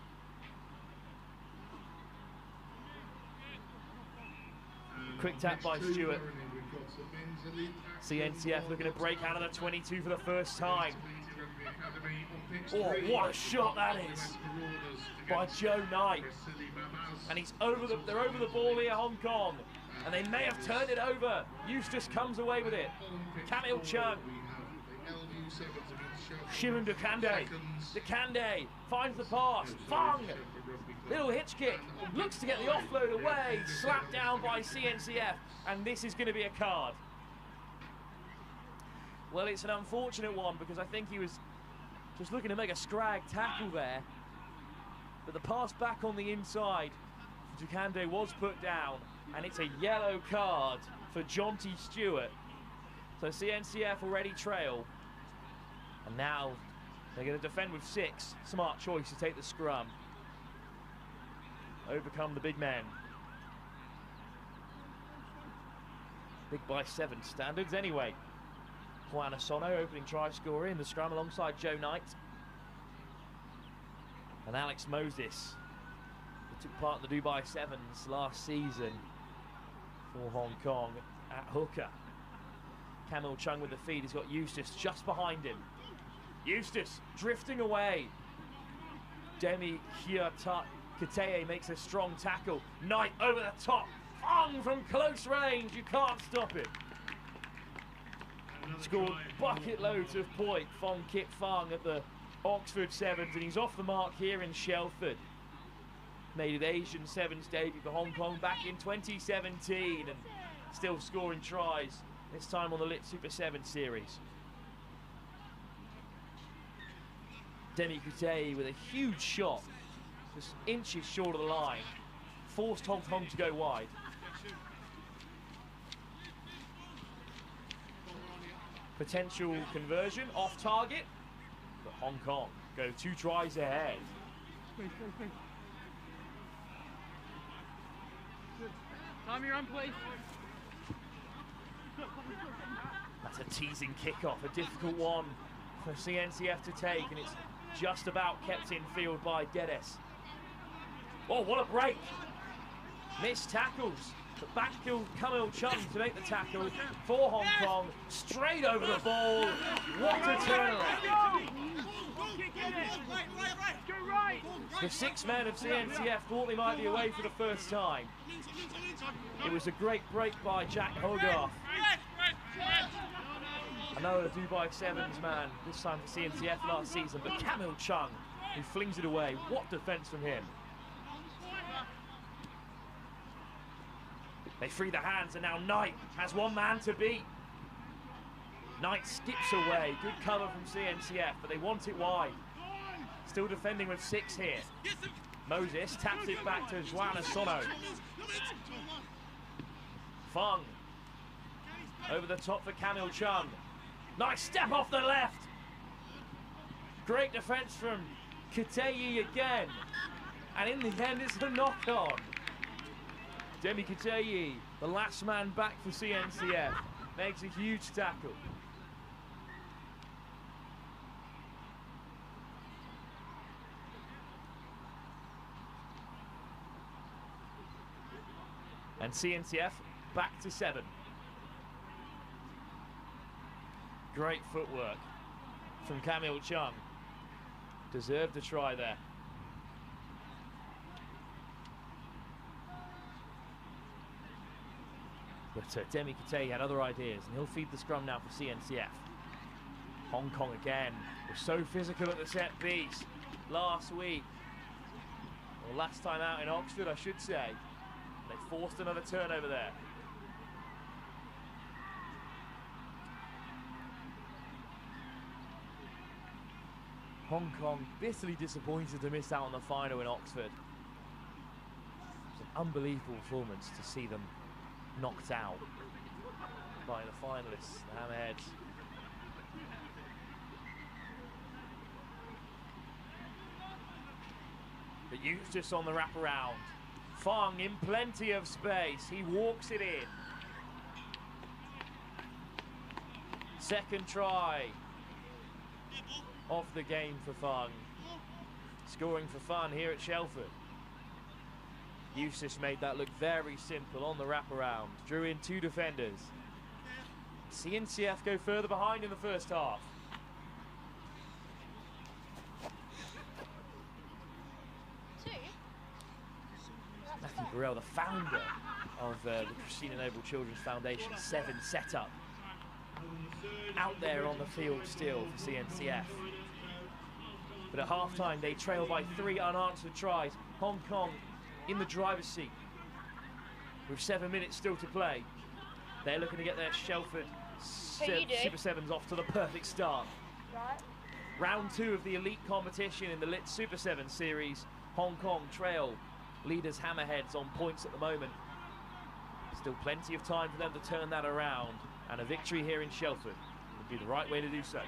Quick tap by Stewart. CNCF looking to break out of the 22 for the first time. Oh, what a shot that is by Joe Knight. And they're over the ball here, Hong Kong. And they may have turned it over. Eustace comes away with it. Camille Chung. Shimon Dokande. Dokande finds the pass. Fung! Little hitch kick. Looks to get the offload away. Slapped down by CNCF. And this is going to be a card. Well, it's an unfortunate one because I think he was just looking to make a scrag tackle there. But the pass back on the inside Ducande was put down, and it's a yellow card for Jonty Stewart. So CNCF already trail, and now they're going to defend with 6. Smart choice to take the scrum. Overcome the big men. Big by 7 standards anyway. Juan Asono, opening try scorer in the scrum alongside Joe Knight. And Alex Moses, who took part in the Dubai Sevens last season for Hong Kong at hooker. Camille Chung with the feed. He's got Eustace just behind him. Eustace drifting away. Demi Kateye makes a strong tackle. Knight over the top. Fong from close range. You can't stop it. Scored bucket loads of point. Fong Kit Fong at the Oxford Sevens, and he's off the mark here in Shelford. Made an Asian Sevens debut for Hong Kong back in 2017 and still scoring tries, this time on the Lit Super 7 series. Demi Kateye with a huge shot, just inches short of the line, forced Hong Kong to go wide. Potential conversion off target, but Hong Kong go 2 tries ahead. Tom, you're on place. That's a teasing kickoff, a difficult one for CNCF to take, and it's just about kept in field by Geddes. Oh, what a break! Missed tackles, but back to Camille Chung to make the tackle for Hong Kong. Straight over the ball. What a turnaround! The 6 men of CNCF thought they might be away for the first time. It was a great break by Jack Hogarth. Another Dubai Sevens man, this time for CNCF last season, but Camille Chung, who flings it away. What defence from him. They free the hands, and now Knight has 1 man to beat. Knight skips away. Good cover from CNCF, but they want it wide. Still defending with 6 here. Moses taps it back to Juan Asono. Fung. Over the top for Camille Chung. Nice step off the left. Great defence from Kateye again. And in the end, it's a knock-on. Demi Kateye, the last man back for CNCF, makes a huge tackle. And CNCF back to 7. Great footwork from Camille Chung. Deserved a try there. But Demi Kateye had other ideas, and he'll feed the scrum now for CNCF. Hong Kong again. Was so physical at the set piece last week. Or last time out in Oxford, I should say. They forced another turnover there. Hong Kong bitterly disappointed to miss out on the final in Oxford. It was an unbelievable performance to see them knocked out by the finalists, the Hammerheads. But Eustace on the wraparound. Fung in plenty of space. He walks it in. Second try of the game for Fung. Scoring for fun here at Shelford. Eustace made that look very simple on the wraparound. Drew in 2 defenders. CNCF go further behind in the first half. Matthew Burrell, the founder of the Christina Noble Children's Foundation 7 setup, out there on the field still for CNCF. But at half-time, they trail by 3 unanswered tries. Hong Kong in the driver's seat with 7 minutes still to play. They're looking to get their Shelford Super Sevens off to the perfect start. Right. Round 2 of the elite competition in the Lit Super 7 series. Hong Kong trail Leaders Hammerheads on points at the moment. Still plenty of time for them to turn that around, and a victory here in Shelford would be the right way to do so.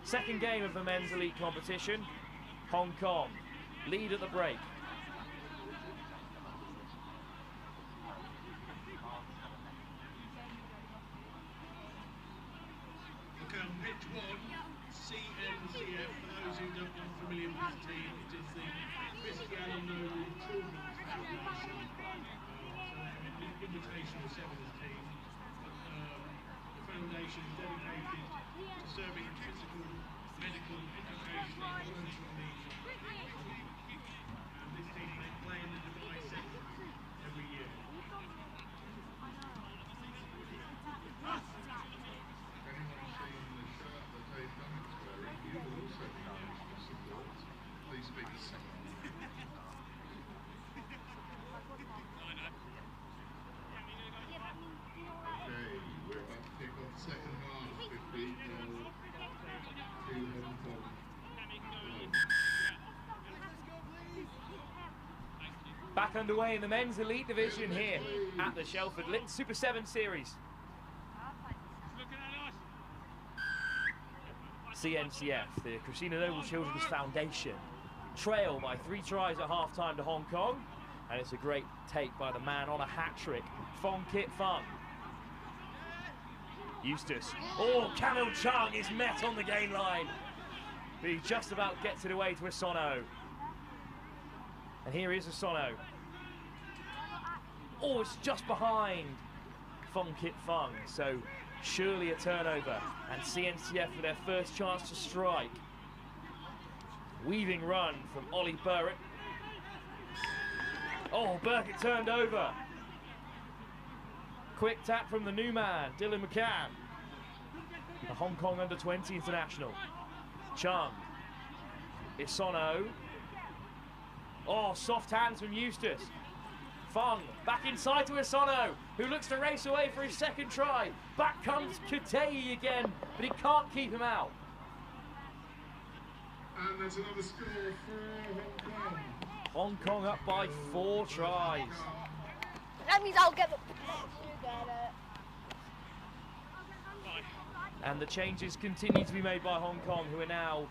Second game of the men's elite competition. Hong Kong lead at the break. Okay, on pitch 1, CNCF, for those who don't know familiar with this team, it is the Cristiano Noble Children's Foundation. So they're an invitational sevens team. The foundation is dedicated to serving physical, medical, educational and emotional needs of children. And this team, they play in the Dubai Sevens every year. Second half, 15 to Hong Kong. Back underway in the men's elite division here at the Shelford Lit Super 7 Series. CNCF, the Christina Noble Children's Foundation, trail by 3 tries at half-time to Hong Kong, and it's a great take by the man on a hat-trick, Fong Kit Fung. Eustace, oh, Camille Chung is met on the gain line, but he just about gets it away to Asono. And here is Asono. Oh, it's just behind Fong Kit Fung, so surely a turnover, and CNCF for their first chance to strike. Weaving run from Ollie Burrett. Oh, Burkett turned over. Quick tap from the new man, Dylan McCann. The Hong Kong under-20 international. Chung. Isono. Oh, soft hands from Eustace. Fung back inside to Isono, who looks to race away for his second try. Back comes Kutei again, but he can't keep him out. And there's another score for Hong Kong. Hong Kong up by 4 tries. That means I'll get the... And the changes continue to be made by Hong Kong, who are now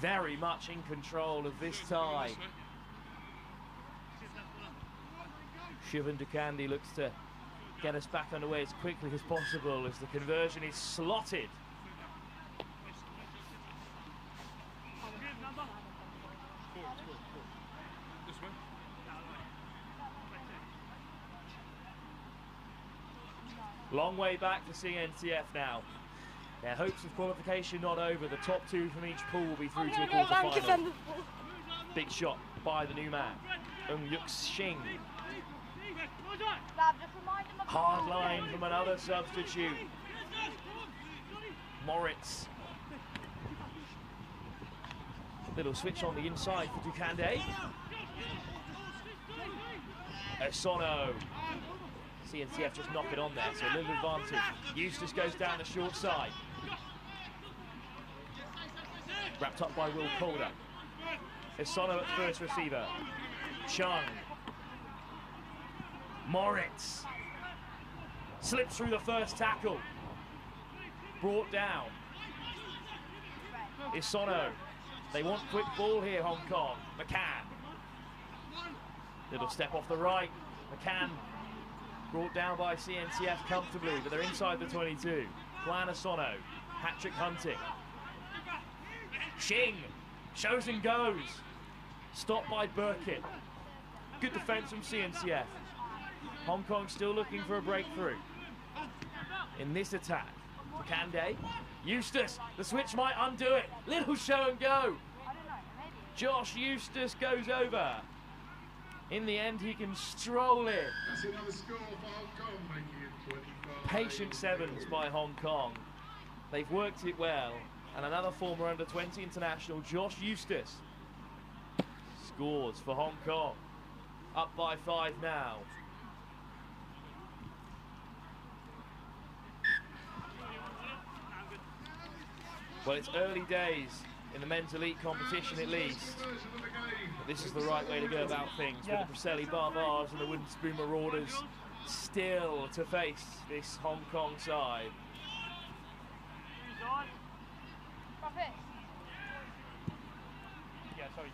very much in control of this tie. Shivan Dukandi looks to get us back underway as quickly as possible as the conversion is slotted. Long way back for CNCF now. Their hopes of qualification not over. The top 2 from each pool will be through to a quarter-final. Big shot by the new man, Yuk Xing. Hard line from another substitute. Moritz. Little switch on the inside for Dukande. Esono. CNCF just knock it on there, so a little advantage. Eustace goes down the short side. Wrapped up by Will Calder. Esono at first receiver. Chung. Moritz. Slips through the first tackle. Brought down. Esono. They want quick ball here, Hong Kong. McCann. Little step off the right. McCann. Brought down by CNCF comfortably, but they're inside the 22. Juan Esono, hat-trick hunting. Xing, shows and goes. Stopped by Burkett. Good defense from CNCF. Hong Kong still looking for a breakthrough. In this attack, Kande, Eustace, the switch might undo it. Little show and go. Josh Eustace goes over. In the end, he can stroll it. That's another score for Hong Kong, making it 25. Patient sevens by Hong Kong. They've worked it well. And another former under-20 international, Josh Eustace, scores for Hong Kong. Up by 5 now. Well, it's early days in the men's elite competition at least. But this is the right way to go about things with the Brusselli Barbars and the Wooden Spoon Marauders still to face this Hong Kong side. Yeah, sorry,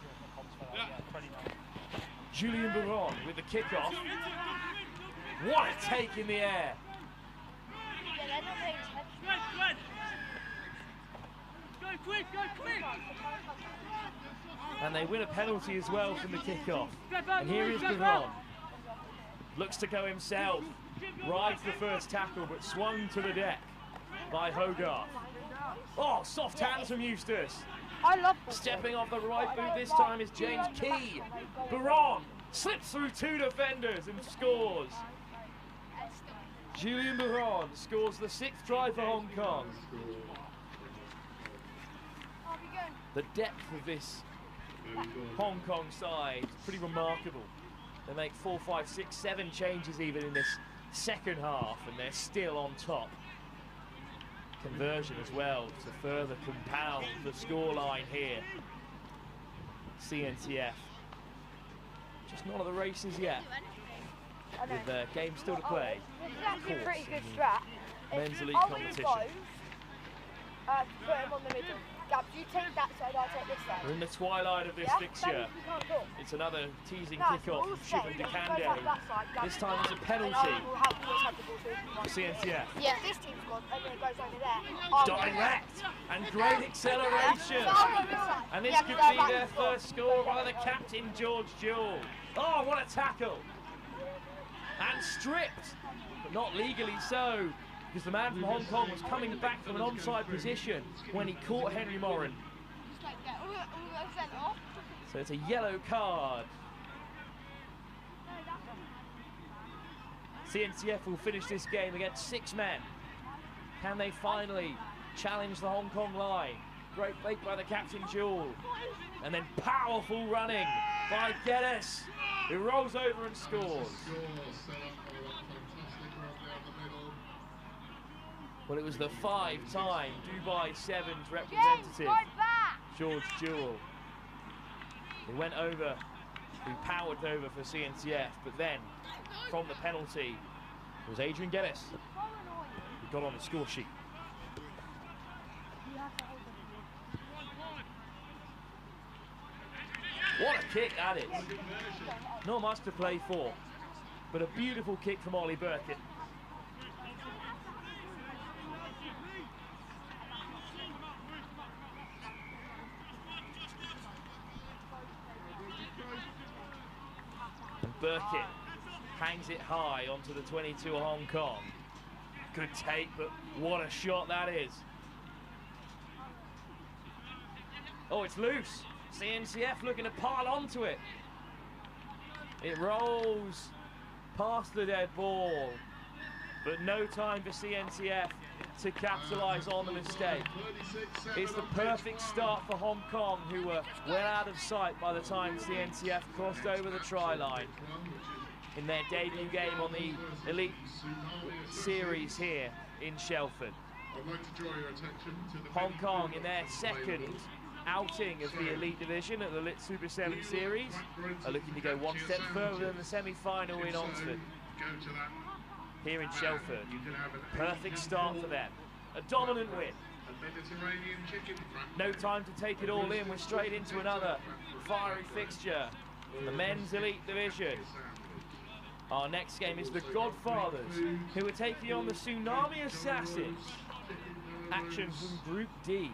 Julien Baron with the kickoff. What a take in the air! Yeah, they're not paying attention. Go quick, go quick! And they win a penalty as well from the kickoff. And here is Baron. Looks to go himself. Rides the first tackle, but swung to the deck by Hogarth. Oh, soft hands from Eustace. I love this. Stepping off the right boot this time is James Key. Baron slips through two defenders and scores. Julien Baron scores the 6th try for Hong Kong. The depth of this Hong Kong side is pretty remarkable. They make 4, 5, 6, 7 changes even in this second half, and they're still on top. Conversion as well to further compound the scoreline here. CNTF just not at the races yet, with the game still to play. This is actually a pretty good strat. Men's elite competition. Put him on the middle. Gabs, you take that side, I'll take this side. We're in the twilight of this fixture. It's another teasing kickoff from Shivan Dekande. This time it's a penalty for CNTF. Yeah, this team's gone, and then it goes over there. Direct and great acceleration. And this could be their first score by the captain, George Jewell. Oh, what a tackle. And stripped, but not legally so, because the man from Hong Kong was coming back from an onside position when he caught Henry Morin. So it's a yellow card. CNCF will finish this game against 6 men. Can they finally challenge the Hong Kong line? Great break by the captain, Jewell. And then powerful running by Geddes, who rolls over and scores. Well, it was the 5-time Dubai Sevens representative, George Jewell, who went over, who powered over for CNCF, but then, from the penalty, it was Adrian Geddes who got on the score sheet. What a kick that is. Not much to play for, but a beautiful kick from Ollie Burkett. And Burkett hangs it high onto the 22 of Hong Kong. Good take, but what a shot that is. Oh, it's loose. CNCF looking to pile onto it. It rolls past the dead ball, but no time for CNCF to capitalise on the mistake. It's the perfect start for Hong Kong, who were well out of sight by the time CNCF crossed over the try line in their debut game on the Elite Series here in Shelford. I'd like to draw your attention to the Hong Kong in their second outing of the Elite Division at the Lit Super 7 Series are looking to go one step further than the semi-final in Oxford. Here in Shelford, perfect start for them. A dominant win. No time to take it all in, we're straight into another fiery fixture from the men's Elite Division. Our next game is the Godfathers, who are taking on the Tsunami Assassins. Action from Group D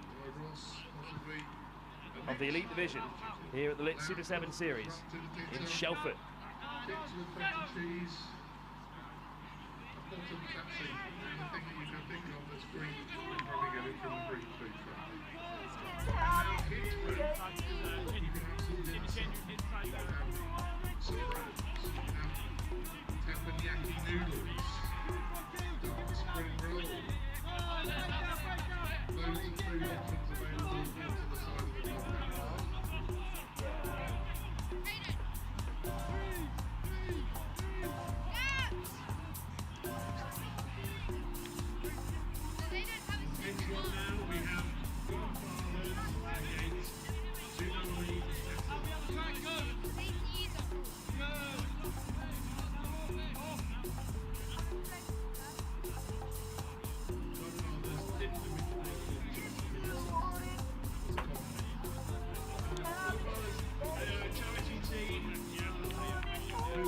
of the Elite Division here at the Lit Super 7 Series in Shelford.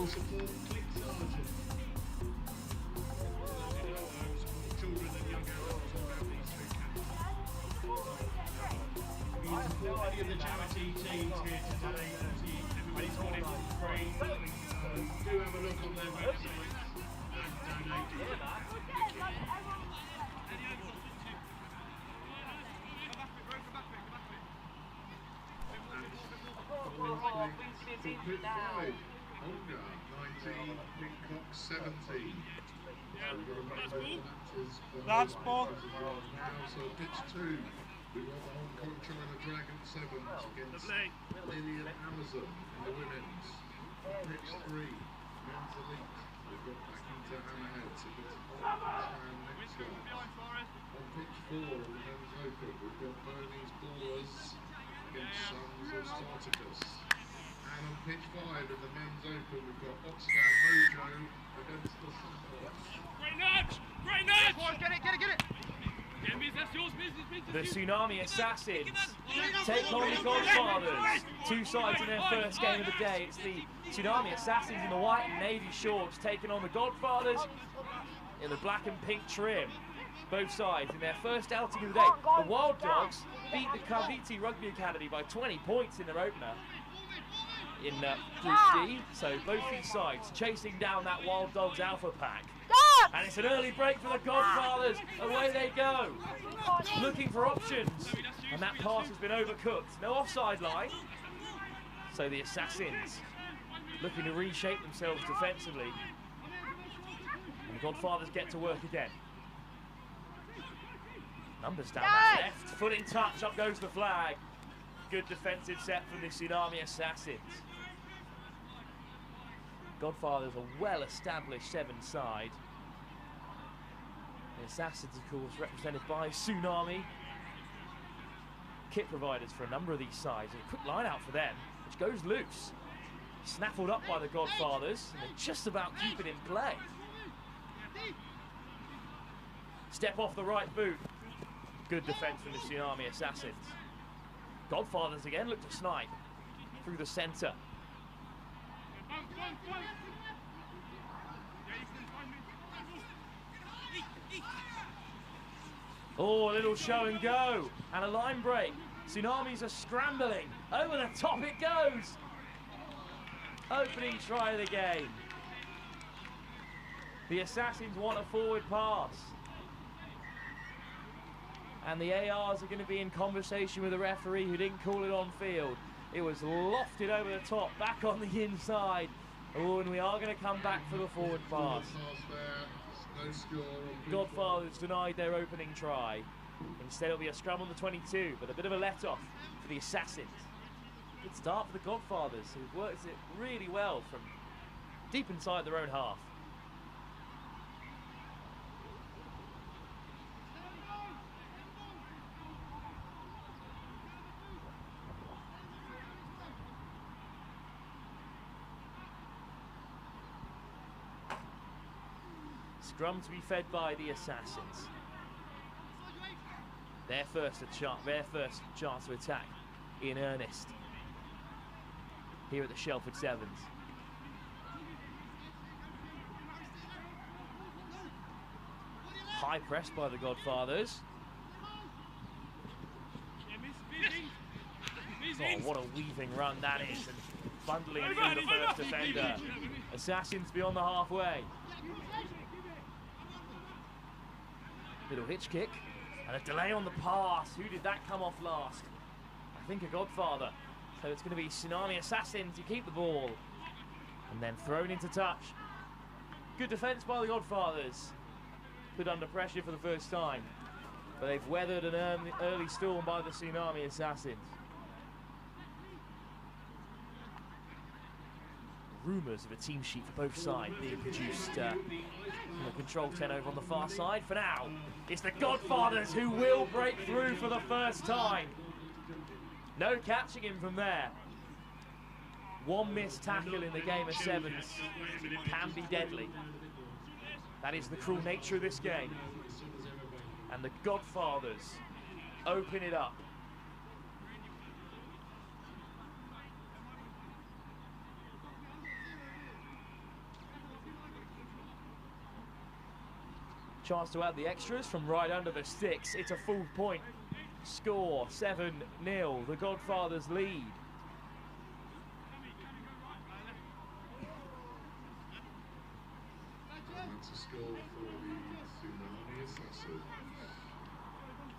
your support, click sergeant. Children and young adults about these three camps. Any of the charity teams here today, everybody's got it for free. Do have a look on their website and donate. Olga, 19, Pickcock, 17. That's ball. Now, so pitch 2. We've got the Hong Kong China Dragon 7s against Lillian Amazon in the women's. Pitch 3, men's elite. We've got Vaquita Hammerheads against Oxfam next one. On pitch 4 of the men's open, we've got Burmese Ballers against Sons of Spartacus. And on pitch 5 of the men's open, we've got Oxfam Mojo against the Stunts. Great nudge! Great nudge! Get it, get it, get it! That's yours, The Tsunami Assassins take on the Godfathers. Two sides in their first game of the day. It's the Tsunami Assassins in the white and navy shorts taking on the Godfathers in the black and pink trim. Both sides in their first outing of the day. The Wild Dogs beat the Kaiviti Rugby Academy by 20 points in their opener in Group D. So both these sides chasing down that Wild Dogs Alpha pack. And it's an early break for the Godfathers. Away they go. Looking for options. And that pass has been overcooked. No offside line. So the Assassins looking to reshape themselves defensively. And the Godfathers get to work again. Numbers down that left. Foot in touch. Up goes the flag. Good defensive set from the Tsunami Assassins. Godfathers a well-established 7 side. The Assassins, of course, represented by Tsunami. Kit providers for a number of these sides. And a quick line out for them, which goes loose. Snaffled up by the Godfathers, and they just about keep it in play. Step off the right boot. Good defense from the Tsunami Assassins. Godfathers again look to snipe through the centre. Oh, a little show and go and a line break. Tsunamis are scrambling. Over the top it goes. Opening try of the game. The Assassins want a forward pass. And the ARs are going to be in conversation with the referee who didn't call it on field. It was lofted over the top, back on the inside. Oh, and we are going to come back for the forward pass. Godfathers denied their opening try. Instead it'll be a scrum on the 22, but a bit of a let-off for the Assassins. Good start for the Godfathers, who've worked it really well from deep inside their own half. Scrum to be fed by the Assassins. Their first chance to attack in earnest here at the Shelford Sevens. High press by the Godfathers. Oh, what a weaving run that is, and bundling through the first defender. Assassins beyond the halfway. Little hitch kick and a delay on the pass. Who did that come off last? I think a Godfather. So it's going to be Tsunami Assassins who keep the ball and then thrown into touch. Good defense by the Godfathers. Put under pressure for the first time, but they've weathered an early storm by the Tsunami Assassins. Rumours of a team sheet for both sides being produced from the control 10 over on the far side. For now, it's the Godfathers who will break through for the first time. No catching him from there. One missed tackle in the game of sevens can be deadly. That is the cruel nature of this game. And the Godfathers open it up. Chance to add the extras from right under the sticks. It's a full point score, 7-0. The Godfathers lead. And that's a score for the Tsunami Assassins.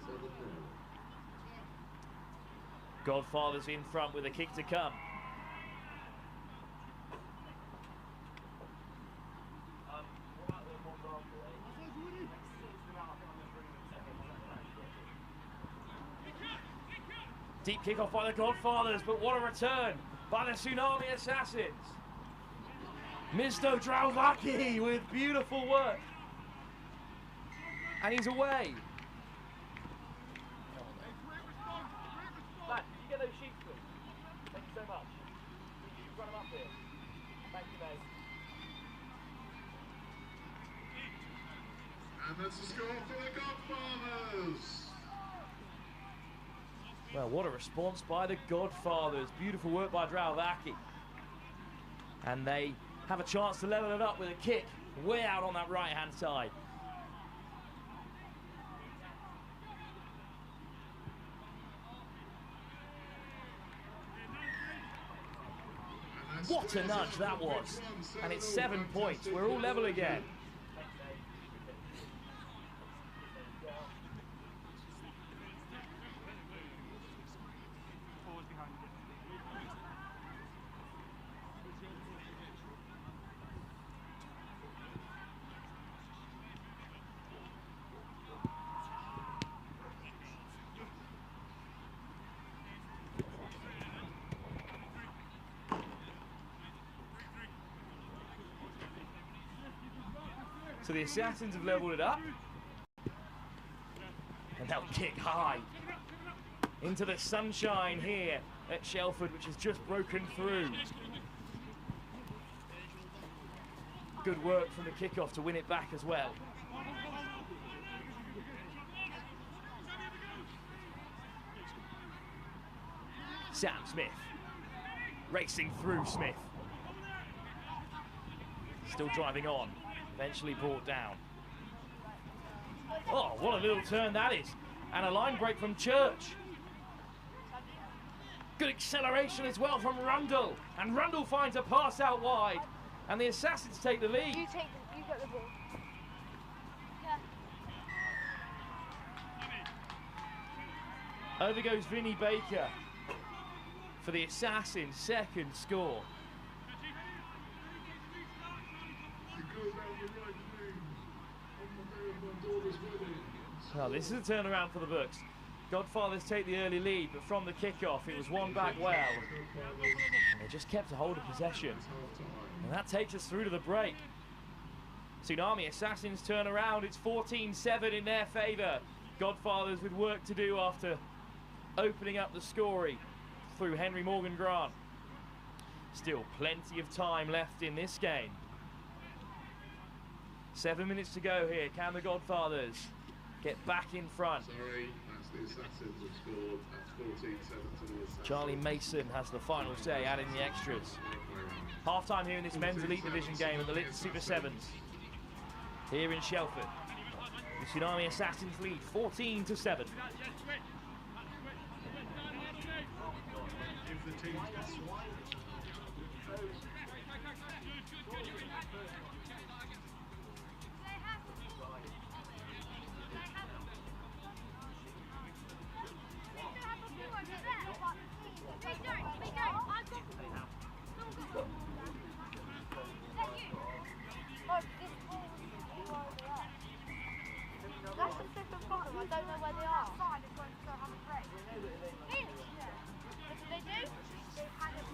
7-0. Godfathers in front with a kick to come. Deep kick-off by the Godfathers, but what a return by the Tsunami Assassins. Mr. Drauvaki with beautiful work. And he's away. Lad, you get those sheets, please. Thank you so much. You run them up here. Thank you, mate. And that's a score for the Godfathers. Well, what a response by the Godfathers. Beautiful work by Drauvaki. And they have a chance to level it up with a kick way out on that right-hand side. What a nudge that was. And it's 7 points. We're all level again. So the Assassins have leveled it up. And they'll kick high into the sunshine here at Shelford, which has just broken through. Good work from the kickoff to win it back as well. Sam Smith racing through Smith. Still driving on. Eventually brought down. Oh, what a little turn that is. And a line break from Church. Good acceleration as well from Rundle. And Rundle finds a pass out wide. And the Assassins take the lead. You got the ball. Yeah. Over goes Vinny Baker for the Assassins' second score. Well, this is a turnaround for the books. Godfathers take the early lead, but from the kickoff, it was won back well. They just kept a hold of possession. And that takes us through to the break. Tsunami Assassins turn around. It's 14-7 in their favour. Godfathers with work to do after opening up the scoring through Henry Morgan Grant. Still plenty of time left in this game. 7 minutes to go here. Can the Godfathers get back in front? Sorry, that's the Assassins have scored. That's 14-7 to the Assassins. Charlie Mason has the final say, adding the extras. Half-time here in this men's elite division game at the Lit Super Sevens. Here in Shelford. The Tsunami Assassins lead 14-7. Give the team That's the second bottom, I don't know where they are. It's going to go Hammerheads. What do they do? They kind of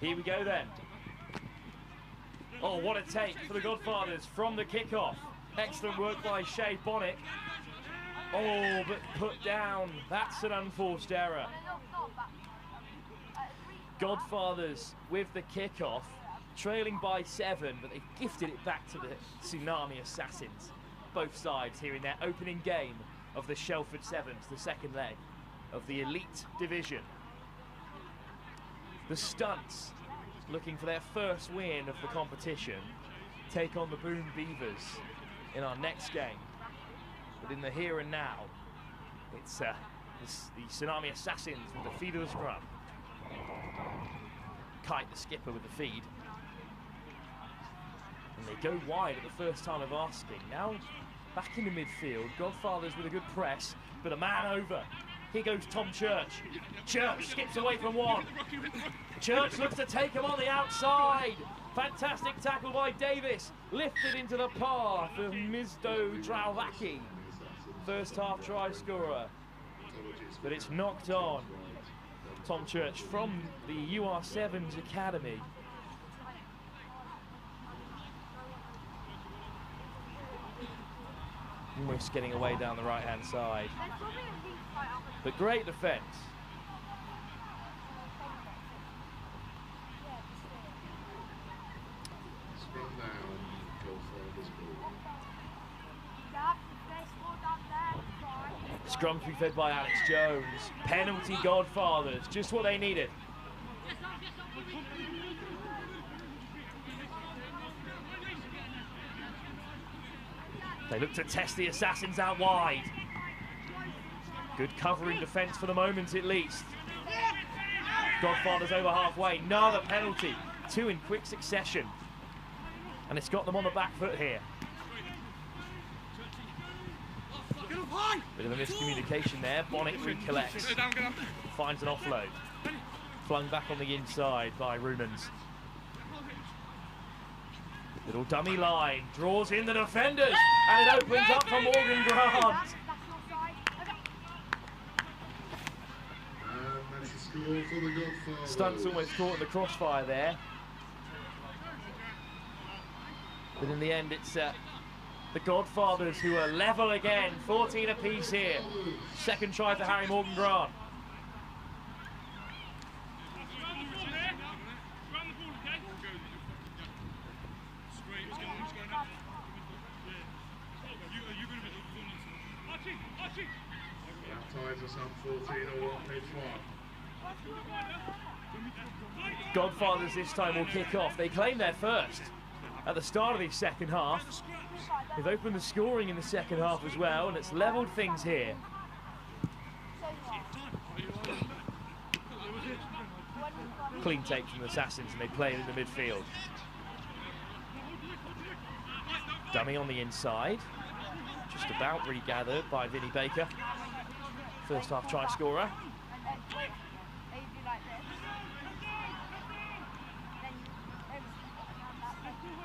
Here we go then. Oh, what a take for the Godfathers from the kickoff. Excellent work by Shea Bonnet. Oh, but put down. That's an unforced error. Godfathers with the kickoff, trailing by 7, but they've gifted it back to the Tsunami Assassins. Both sides here in their opening game of the Shelford Sevens, the second leg of the elite division. The Stunts, looking for their first win of the competition, take on the Boom Beavers in our next game. But in the here and now, it's the Tsunami Assassins with the feed of the scrum. Kite, the skipper, with the feed. And they go wide at the first time of asking. Now back in the midfield, Godfathers with a good press, but a man over. Here goes Tom Church. Church skips away from one. Church looks to take him on the outside. Fantastic tackle by Davis. Lifted into the path of Mizdo Drauvaki. First half try scorer. But it's knocked on. Tom Church from the UR7's Academy. Almost getting away down the right-hand side. But great defence. Scrum down, Godfathers ball. Scrum to be fed by Alex Jones. Penalty Godfathers, just what they needed. They look to test the Assassins out wide. Good covering defence for the moment at least. Godfathers over halfway, another penalty. 2 in quick succession. And it's got them on the back foot here. Bit of a miscommunication there. Bonnet recollects. Finds an offload. Flung back on the inside by Rum'ns. Little dummy line. Draws in the defenders. And it opens up for Morgan Grant. And that's the score for the Godfathers. Stunts almost caught in the crossfire there. But in the end, it's the Godfathers who are level again. 14 apiece here. Second try for Harry Morgan Grant. That ties us up 14-all on pitch one. Godfathers this time will kick off. They claim their first at the start of the second half. They've opened the scoring in the second half as well, and it's levelled things here. Clean take from the Assassins, and they play it in the midfield. Dummy on the inside. Just about regathered by Vinnie Baker. First half try scorer.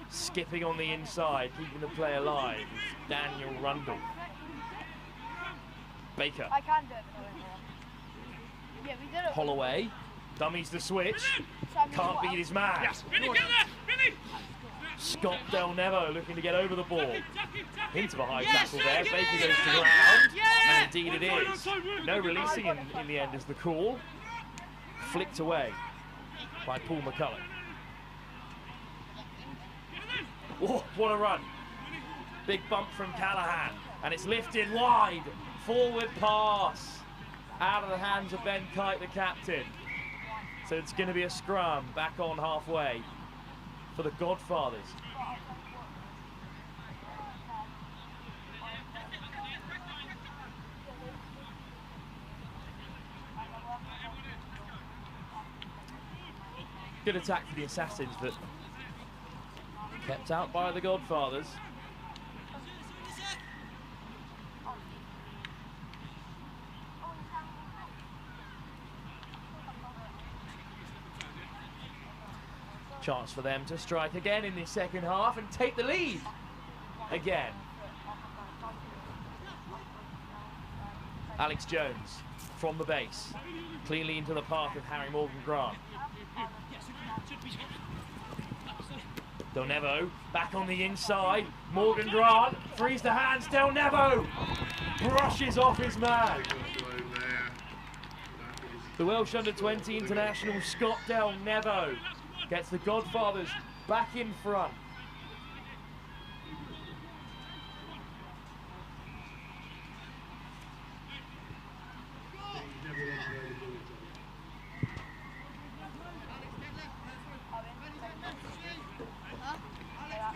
Skipping on the inside, keeping the play alive, is Daniel Rundle. Baker. I can do it, yeah, we did it. Holloway. Dummies the switch. Can't beat his man. Vinny, get there! Vinny! Scott Del Nevo looking to get over the ball. Into the high tackle there. Baker goes to ground. And indeed it is. No releasing in the end is the call. Flicked away by Paul McCulloch. Oh, what a run. Big bump from Callahan. And it's lifted wide. Forward pass. Out of the hands of Ben Kite, the captain. So it's going to be a scrum back on halfway for the Godfathers. Good attack for the Assassins, but kept out by the Godfathers. Chance for them to strike again in the second half and take the lead again. Alex Jones from the base, cleanly into the path of Harry Morgan Grant. Del Nevo back on the inside. Morgan Grant frees the hands. Del Nevo brushes off his man. The Welsh under-20 international Scott Del Nevo gets the Godfathers back in front.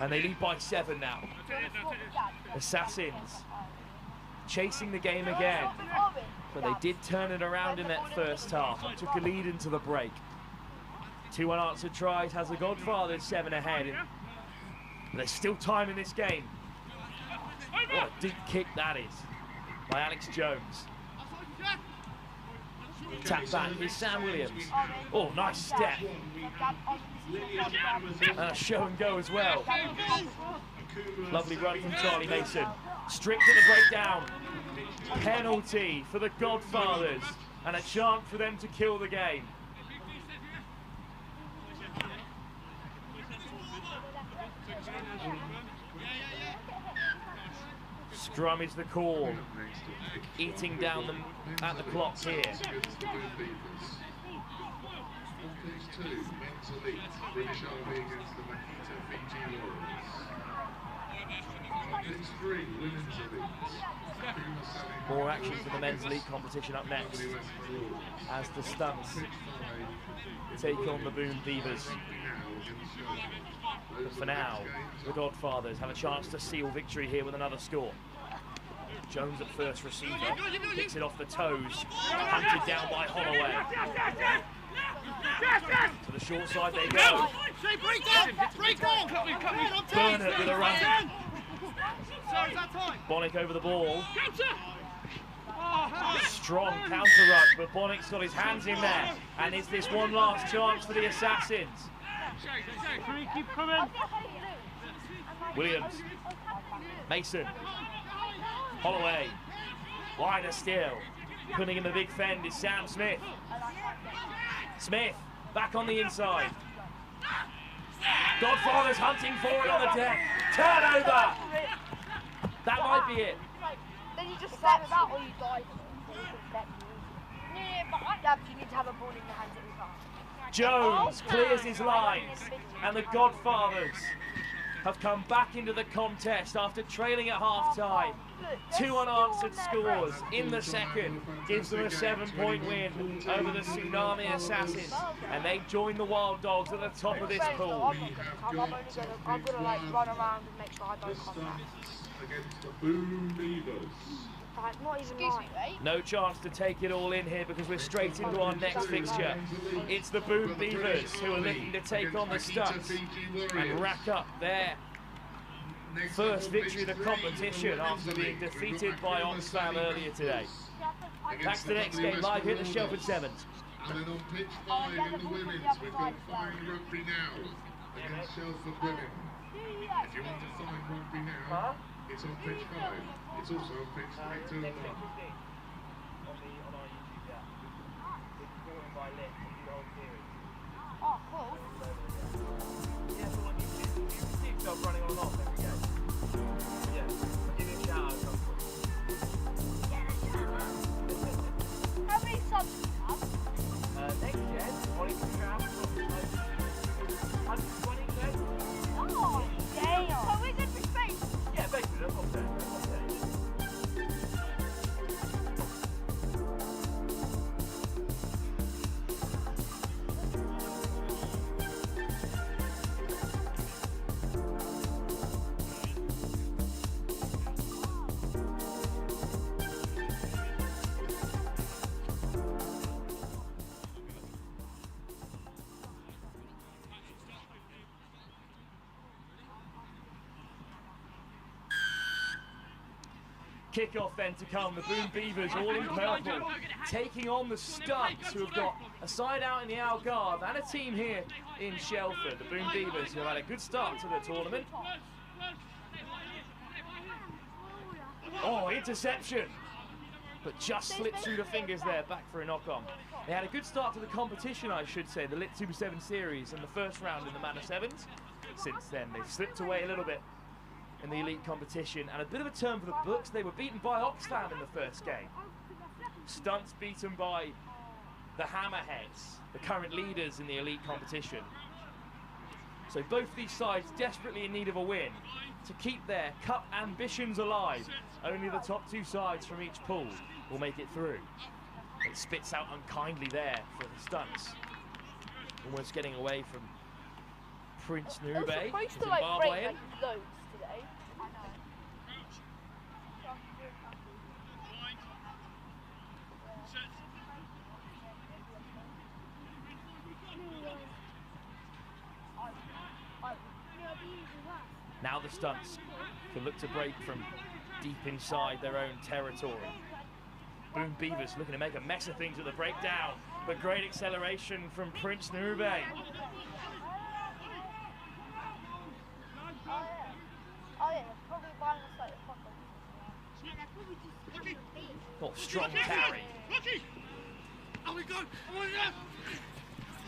And they lead by 7 now. Assassins chasing the game again, but they did turn it around in that first half and took a lead into the break. 2 unanswered tries has the Godfathers 7 ahead. But there's still time in this game. What a deep kick that is by Alex Jones. Tap back, here's Sam Williams. Oh, nice step. And a show and go as well. Lovely run from Charlie Mason. Strict to the breakdown. Penalty for the Godfathers and a chance for them to kill the game. Scrum is the call. Eating down them at the clock here. Phase 2, men's elite, British Army against the Vaquita Fiji Warriors. Phase 3, women's elite. More action for the men's elite competition up next, as the Stunts take on the Boone Beavers. But for now, the Godfathers have a chance to seal victory here with another score. Jones at first receiver, picks it off the toes, hunted down by Holloway. To the short side they go. Burnett with a run. Bonnick over the ball. Strong counter ruck, but Bonnick's got his hands in there. And is this one last chance for the Assassins? Keep coming. Williams. Mason. Holloway. Wider still. Putting in the big fend is Sam Smith. Smith back on the inside. Godfathers hunting forward on the deck. Turnover! That might be it. Then you just step out or you die. Yeah, but you need to have a ball in your hands every time. Jones clears his lines, and the Godfathers have come back into the contest after trailing at half-time. 2 unanswered scores in the second gives them a 7-point win over the Tsunami Assassins, and they join the Wild Dogs at the top of this pool. I'm only gonna like run around and make sure I don't contact. Against the Boone Beavers. Not even right. No chance to take it all in here because we're straight into our next fixture. It's the Boone Beavers who are looking to take on the Stunts and rack up their first victory of the competition after being defeated by Oxfam earlier today. Back to the next game live here at the Shelford Sevens. And then on pitch 5 in the women's, we've got Fine Rugby now against Shelford Women. If you want to find rugby now, it's on pitch 5. It's also on pitch 3, 2 and 1. Oh, cool. Yeah, so what you see yourself running on and off every game. Yeah, I'll give you a shout out at some point. How many subs do you have? Next gen, on Instagram, 120k. Oh, damn. So we're good for space? Yeah, basically, that's what I'm saying. That's what I'm saying. Kickoff then to come, the Boone Beavers all in purple, taking on the Stunts, who have got a side out in the Algarve and a team here in Shelford. The Boone Beavers, who have had a good start to the tournament. Oh, interception. but just slipped through the fingers there, back for a knock-on. They had a good start to the competition, I should say, the Lit Super 7 series in the first round in the Manor Sevens. Since then, they've slipped away a little bit in the elite competition, and a bit of a turn for the books. They were beaten by Oxfam in the first game. Stunts beaten by the Hammerheads, the current leaders in the elite competition. So both these sides desperately in need of a win to keep their cup ambitions alive. Only the top two sides from each pool will make it through. It spits out unkindly there for the Stunts. Almost getting away from Prince Nube, They're supposed to Zimbabwean. like break like loads today. Now the Stunts can look to break from deep inside their own territory. Boom Beavers looking to make a mess of things with the breakdown, but great acceleration from Prince Nube. Oh yeah, probably buying us like a fucking. Oh, strong carry.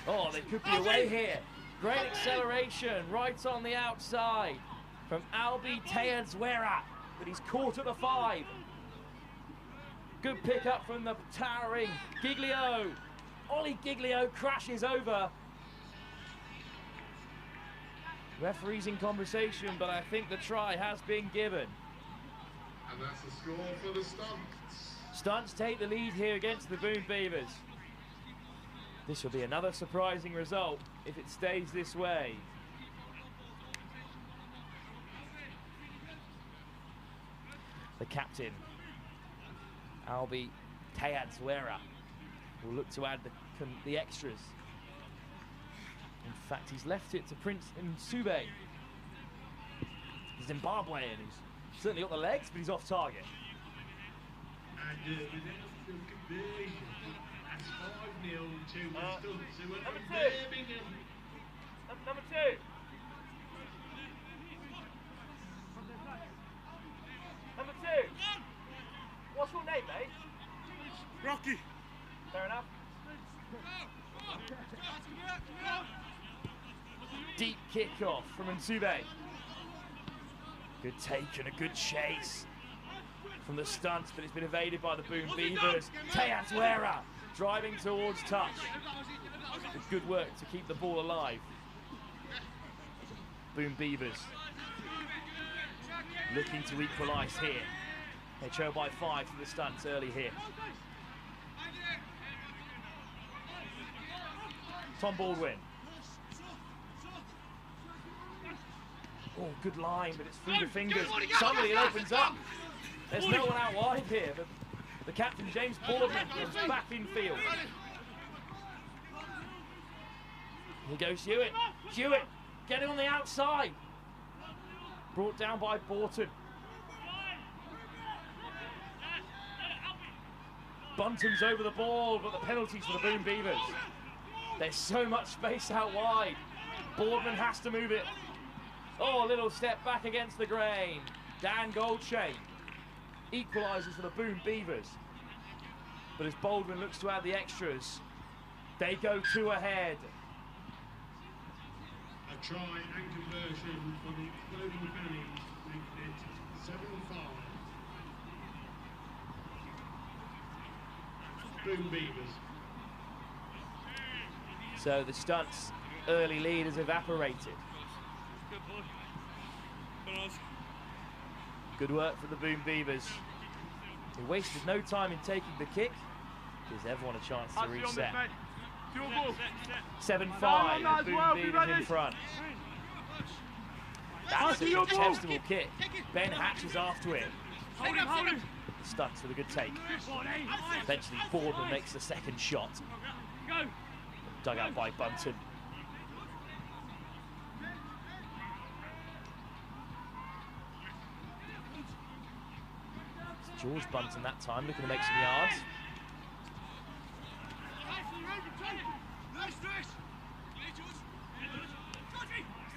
Oh, they could be away here. Great acceleration right on the outside from Albi Teadzwera, but he's caught at the 5. Good pick up from the towering Giglio. Ollie Giglio crashes over. Referees in conversation, but I think the try has been given. And that's the score for the Stunts. Stunts take the lead here against the Boom Beavers. This will be another surprising result if it stays this way. The captain, Albi Teadzwera, will look to add the extras. In fact, he's left it to Prince Nsube. He's Zimbabwean, he's certainly got the legs, but he's off target. And without the conversion, that's 5-0 to the Stunts, who are number from two. Birmingham. Number 2. Number 2. What's your name, mate? Rocky. Fair enough. Deep kick-off from Nsube. Good take and a good chase from the Stunts, but it's been evaded by the Boom Beavers. Teadzwera driving towards touch. Good work to keep the ball alive. Boom Beavers looking to equalise here. They trail by 5 for the Stunts early here. Tom Baldwin. Oh, good line, but it's through the fingers. Suddenly it opens up. There's no one out wide here, but the captain, James Boardman, comes back in field. Here goes Hewitt. Hewitt getting on the outside. Brought down by Borton. Bunton's over the ball, but the penalties for the Boom Beavers. There's so much space out wide. Boardman has to move it. Oh, a little step back against the grain. Dan Goldchain equalises for the Boom Beavers. But as Baldwin looks to add the extras, they go 2 ahead. A try and conversion for the Exploding Fannies, making it 7-5. Boom Beavers. So the Stunts' early lead has evaporated. Good work for the Boom Beavers. They wasted no time in taking the kick. Gives everyone a chance to reset. 7-5, Boom Beavers in front. That's a contestable kick. Ben Hatch is after it. Stunts with a good take. Eventually Boardman makes the second shot. Dug out by Bunton. It's George Bunton that time, looking to make some yards.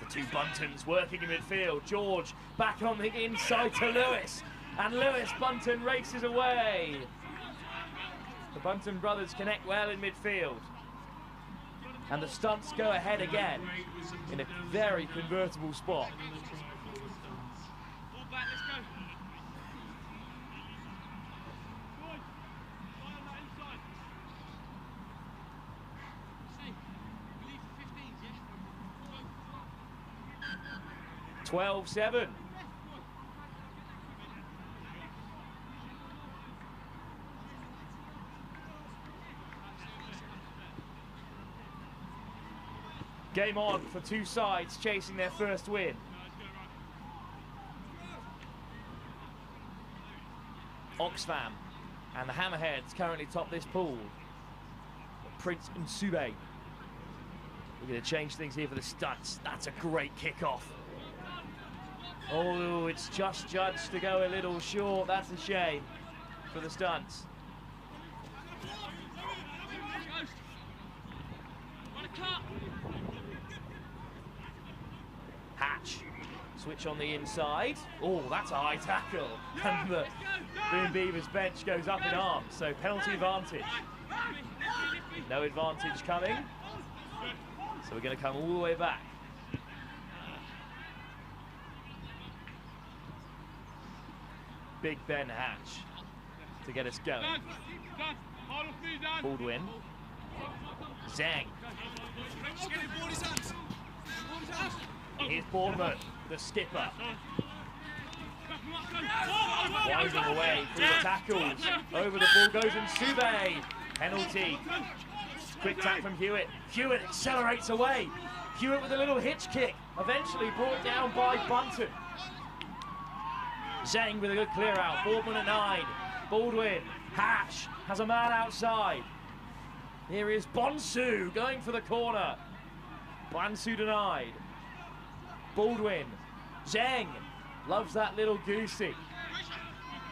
It's the 2 Buntons working in midfield. George back on the inside to Lewis. And Lewis Bunton races away. The Bunton brothers connect well in midfield. And the Stunts go ahead again in a very convertible spot. Ball back, let's go. Boys, line on that inside. See, we leave for 15s, yeah? 12-7. Game on for two sides chasing their first win. Oxfam and the Hammerheads currently top this pool. Prince and Sube. We're going to change things here for the Stunts. That's a great kickoff. Oh, it's just judged to go a little short. That's a shame for the Stunts. Hatch, switch on the inside. Oh, that's a high tackle. And the Boom Beavers bench goes up in arms, so penalty advantage. No advantage coming. So we're going to come all the way back. Big Ben Hatch to get us going. Baldwin. Zhang. Here's Bournemouth, the skipper. Winding away through the tackles. Over the ball goes and Sube. Penalty. Quick tap from Hewitt. Hewitt accelerates away. Hewitt with a little hitch kick. Eventually brought down by Bunton. Zhang with a good clear out. Boardman at 9. Baldwin. Hatch has a man outside. Here is Bonsu going for the corner. Bonsu denied. Baldwin. Zhang loves that little goosey.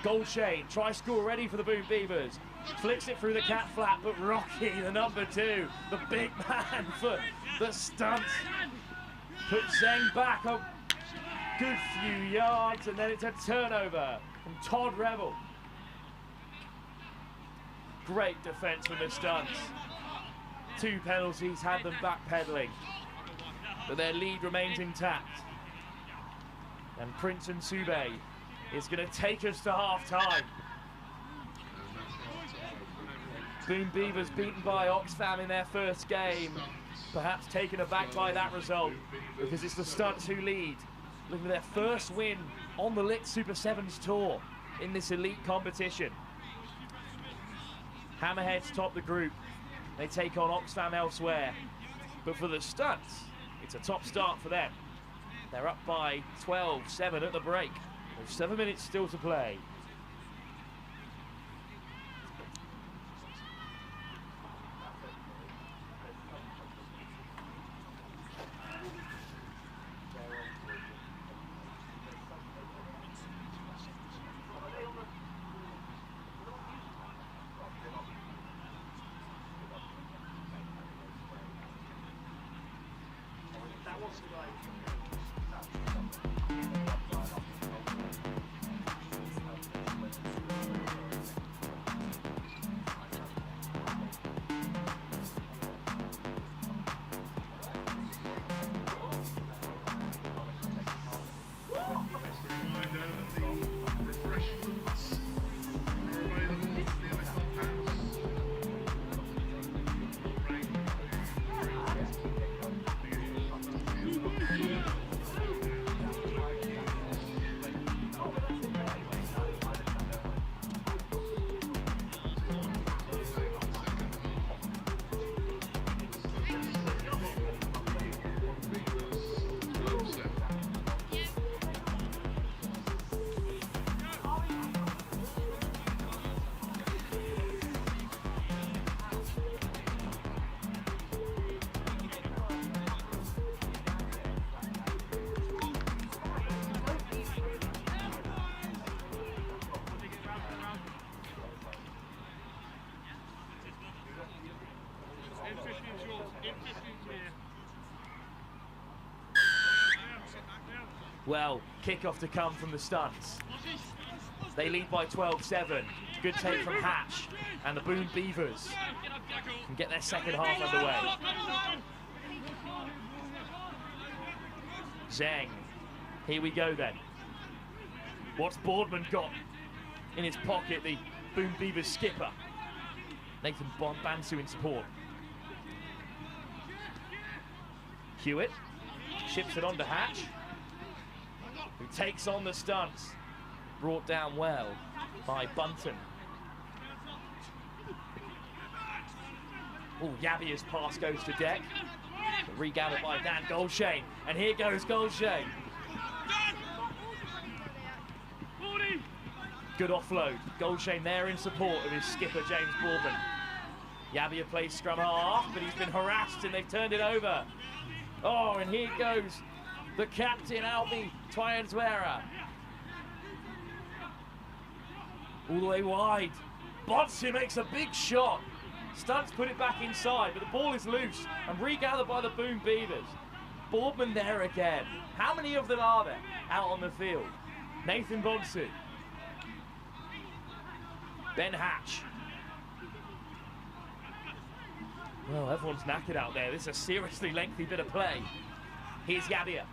Goldchain, try score ready for the Boom Beavers. Flicks it through the cat flap, but Rocky, the number 2, the big man for the Stunts, puts Zhang back a good few yards, and then it's a turnover from Todd Rebel. Great defence from the Stunts. 2 penalties had them backpedaling, but their lead remains intact. And Prince and Sube is going to take us to half-time. Boom Beavers beaten by Oxfam in their first game, perhaps taken aback by that result, because it's the Stunts who lead, looking for their first win on the Lit Super Sevens tour in this elite competition. Hammerheads top the group. They take on Oxfam elsewhere. But for the Stunts, it's a top start for them. They're up by 12-7 at the break. There's 7 minutes still to play. Well, kickoff to come from the Stunts. They lead by 12-7. Good take from Hatch. And the Boom Beavers can get their second half underway. Zhang. Here we go then. What's Boardman got in his pocket? The Boom Beavers skipper. Nathan Bansu in support. Hewitt ships it on to Hatch, who takes on the Stunts. Brought down well by Bunton. Oh, Yabia's pass goes to deck. Regathered by Dan Goldshane. And here goes Goldshane. Good offload. Goldshane there in support of his skipper, James Boardman. Yabia plays scrum half, but he's been harassed and they've turned it over. Oh, and here goes the captain, Albi Twayanswera. All the way wide. Bonsu makes a big shot. Stunts put it back inside, but the ball is loose and regathered by the Boom Beavers. Boardman there again. How many of them are there out on the field? Nathan Bonsu. Ben Hatch. Well, everyone's knackered out there. This is a seriously lengthy bit of play. Here's Yabia.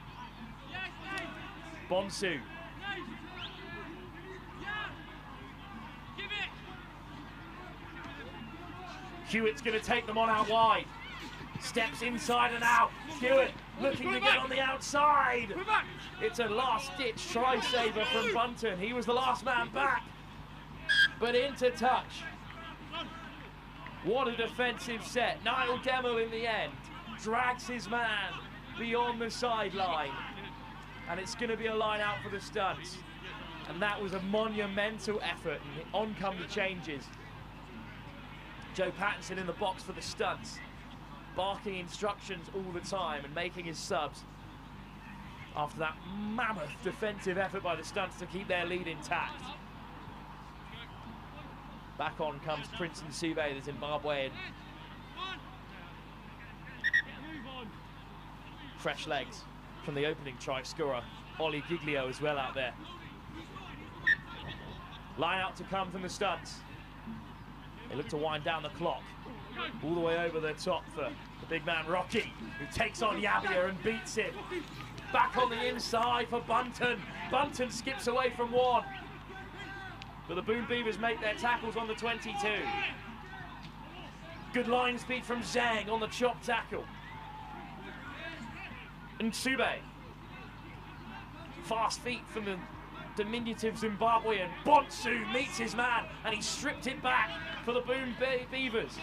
Bonsu. Hewitt's going to take them on out wide. Steps inside and out. Hewitt looking to get on the outside. It's a last-ditch try-saver from Bunton. He was the last man back, but into touch. What a defensive set. Niall Gemmell in the end drags his man beyond the sideline. And it's going to be a line out for the Stunts. And that was a monumental effort. And on come the changes. Joe Pattinson in the box for the Stunts, barking instructions all the time and making his subs after that mammoth defensive effort by the Stunts to keep their lead intact. Back on comes Prince and Sube, the Zimbabwean. Fresh legs from the opening try scorer, Ollie Giglio as well out there. Line out to come from the Stunts. They look to wind down the clock. All the way over the top for the big man Rocky, who takes on Yabia and beats him. Back on the inside for Bunton. Bunton skips away from one. But the Boom Beavers make their tackles on the 22. Good line speed from Zhang on the chop tackle. And Sube. Fast feet from the diminutive Zimbabwean. Bonsu meets his man and he stripped it back for the Boom Beavers.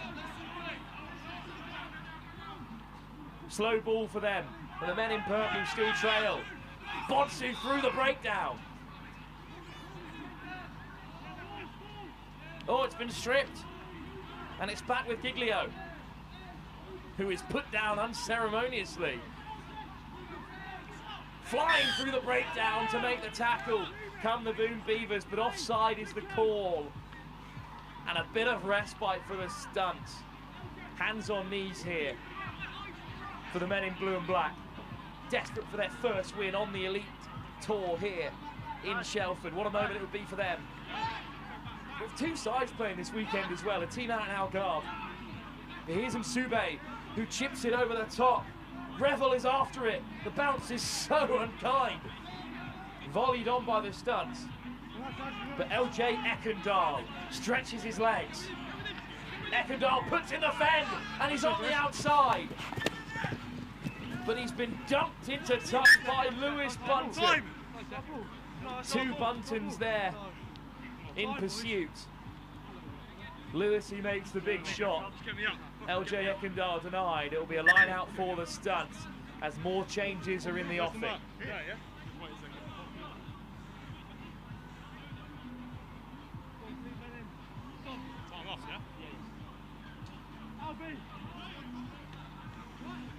Slow ball for them, and the men in purple still trail. Bonsu through the breakdown. Oh, it's been stripped, and it's back with Giglio, who is put down unceremoniously. Flying through the breakdown to make the tackle come the Boom Beavers, but offside is the call. And a bit of respite for the Stunts. Hands on knees here for the men in blue and black. Desperate for their first win on the elite tour here in Shelford. What a moment it would be for them. With two sides playing this weekend as well, a team out in Algarve. Here's Msube, who chips it over the top. Revel is after it. The bounce is so unkind. Volleyed on by the Stunts. But LJ Ekendal stretches his legs. Ekendal puts in the fend, and he's on the outside. But he's been dumped into touch by Lewis Bunton. Two Buntons there in pursuit. Lewis, he makes the big shot. LJ Ekendal denied. It'll be a line out for the Stunts as more changes are in the offing.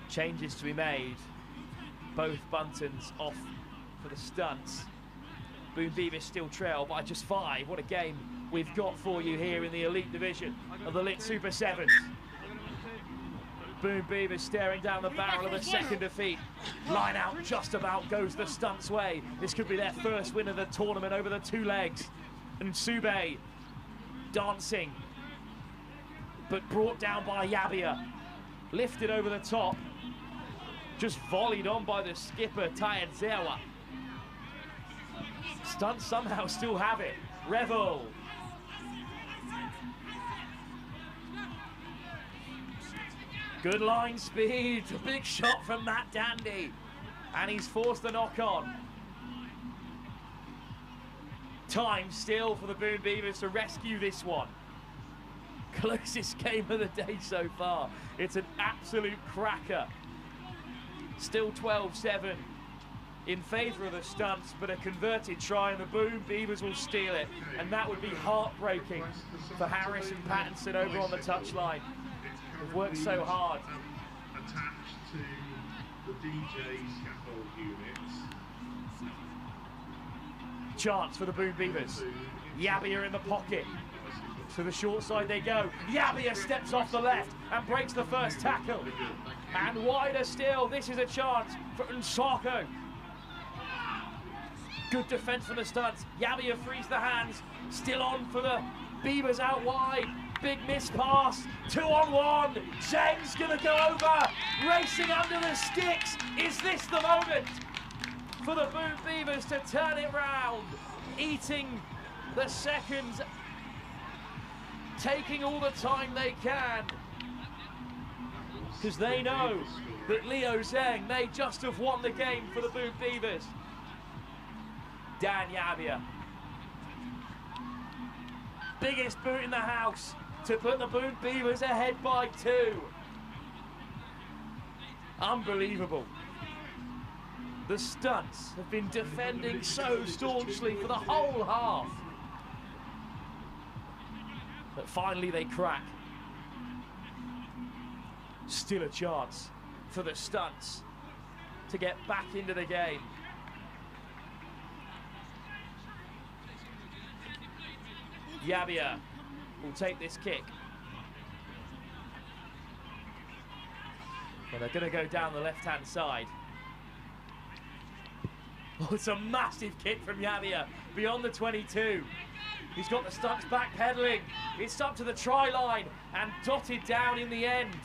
Changes to be made. Both Buntons off for the Stunts. Boom Beavers still trail by just 5. What a game we've got for you here in the elite division of the Lit Super Sevens. Boom Beavers staring down the barrel of a second defeat. Line out just about goes the Stunts' way. This could be their first win of the tournament over the 2 legs. And Sube dancing but brought down by Yabia. Lifted over the top, just volleyed on by the skipper, Tayenzewa. Stunts somehow still have it. Revel. Good line speed, a big shot from Matt Dandy. And he's forced the knock on. Time still for the Boone Beavers to rescue this one. Closest game of the day so far. It's an absolute cracker. Still 12-7 in favour of the Stunts, but a converted try and the Boone Beavers will steal it. And that would be heartbreaking for Harris and Pattinson over on the touchline. They've worked so hard. Attached to the DJ scaffold units. Chance for the Boone Beavers. Yabia in the pocket. To the short side they go. Yabia steps off the left and breaks the first tackle. And wider still, this is a chance for Nsako. Good defence from the Stunts. Yabia frees the hands. Still on for the Beavers out wide. Big miss pass. 2-on-1. Zheng's gonna go over. Racing under the sticks. Is this the moment for the Boone Beavers to turn it round? Eating the seconds, taking all the time they can, because they know that Leo Zheng may just have won the game for the Boone Beavers. Dan Yabia. Biggest boot in the house to put the Boone Beavers ahead by 2. Unbelievable. The Stunts have been defending so staunchly for the whole half. But finally they crack. Still a chance for the Stunts to get back into the game. Yabia will take this kick. Well, they're going to go down the left-hand side. Oh, it's a massive kick from Yabia beyond the 22. He's got the Stunts back pedaling. It's up to the try line and dotted down in the end.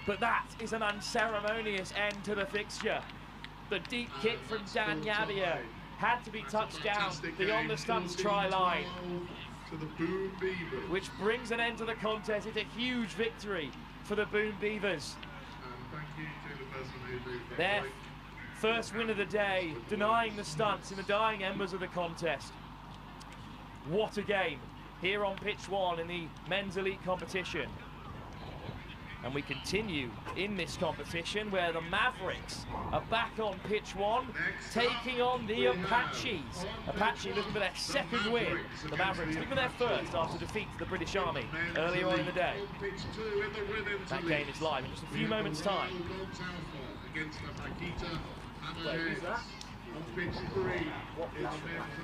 But that is an unceremonious end to the fixture. The deep kick from Dan Yabia had to be touched down beyond the Stunts try line, which brings an end to the contest. It's a huge victory for the Boone Beavers. Their first win of the day, denying the Stunts in the dying embers of the contest. What a game here on pitch 1 in the men's elite competition. And we continue in this competition where the Mavericks are back on pitch 1, taking on the Apaches. Apache looking for their second win. The Mavericks looking for their first after defeat to the British Army earlier on in the day. That game is live in just a few moments' time. Against the Vaquita, Hammerheads. On pitch 3, in the men's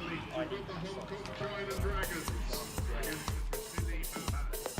elite, we've got the Hong Kong China Dragons against the Sydney Mavericks.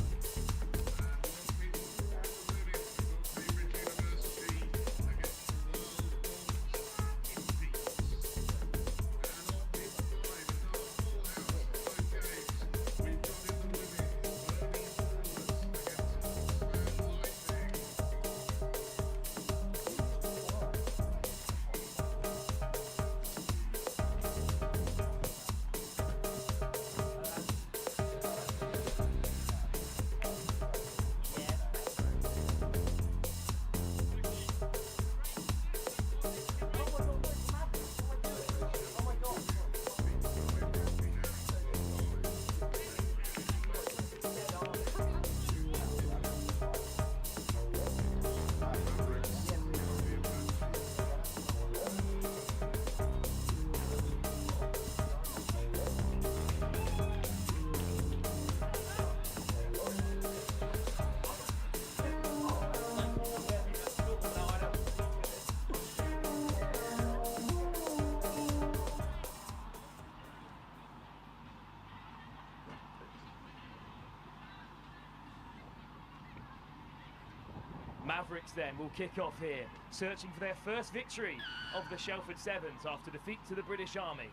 Mavericks then will kick off here, searching for their first victory of the Shelford Sevens after defeat to the British Army.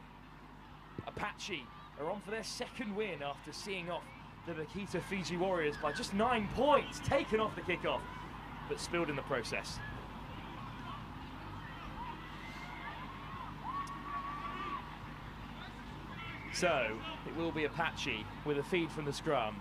Apache are on for their second win after seeing off the Vaquita Fiji Warriors by just 9 points, taken off the kickoff, but spilled in the process. So, it will be Apache with a feed from the scrum.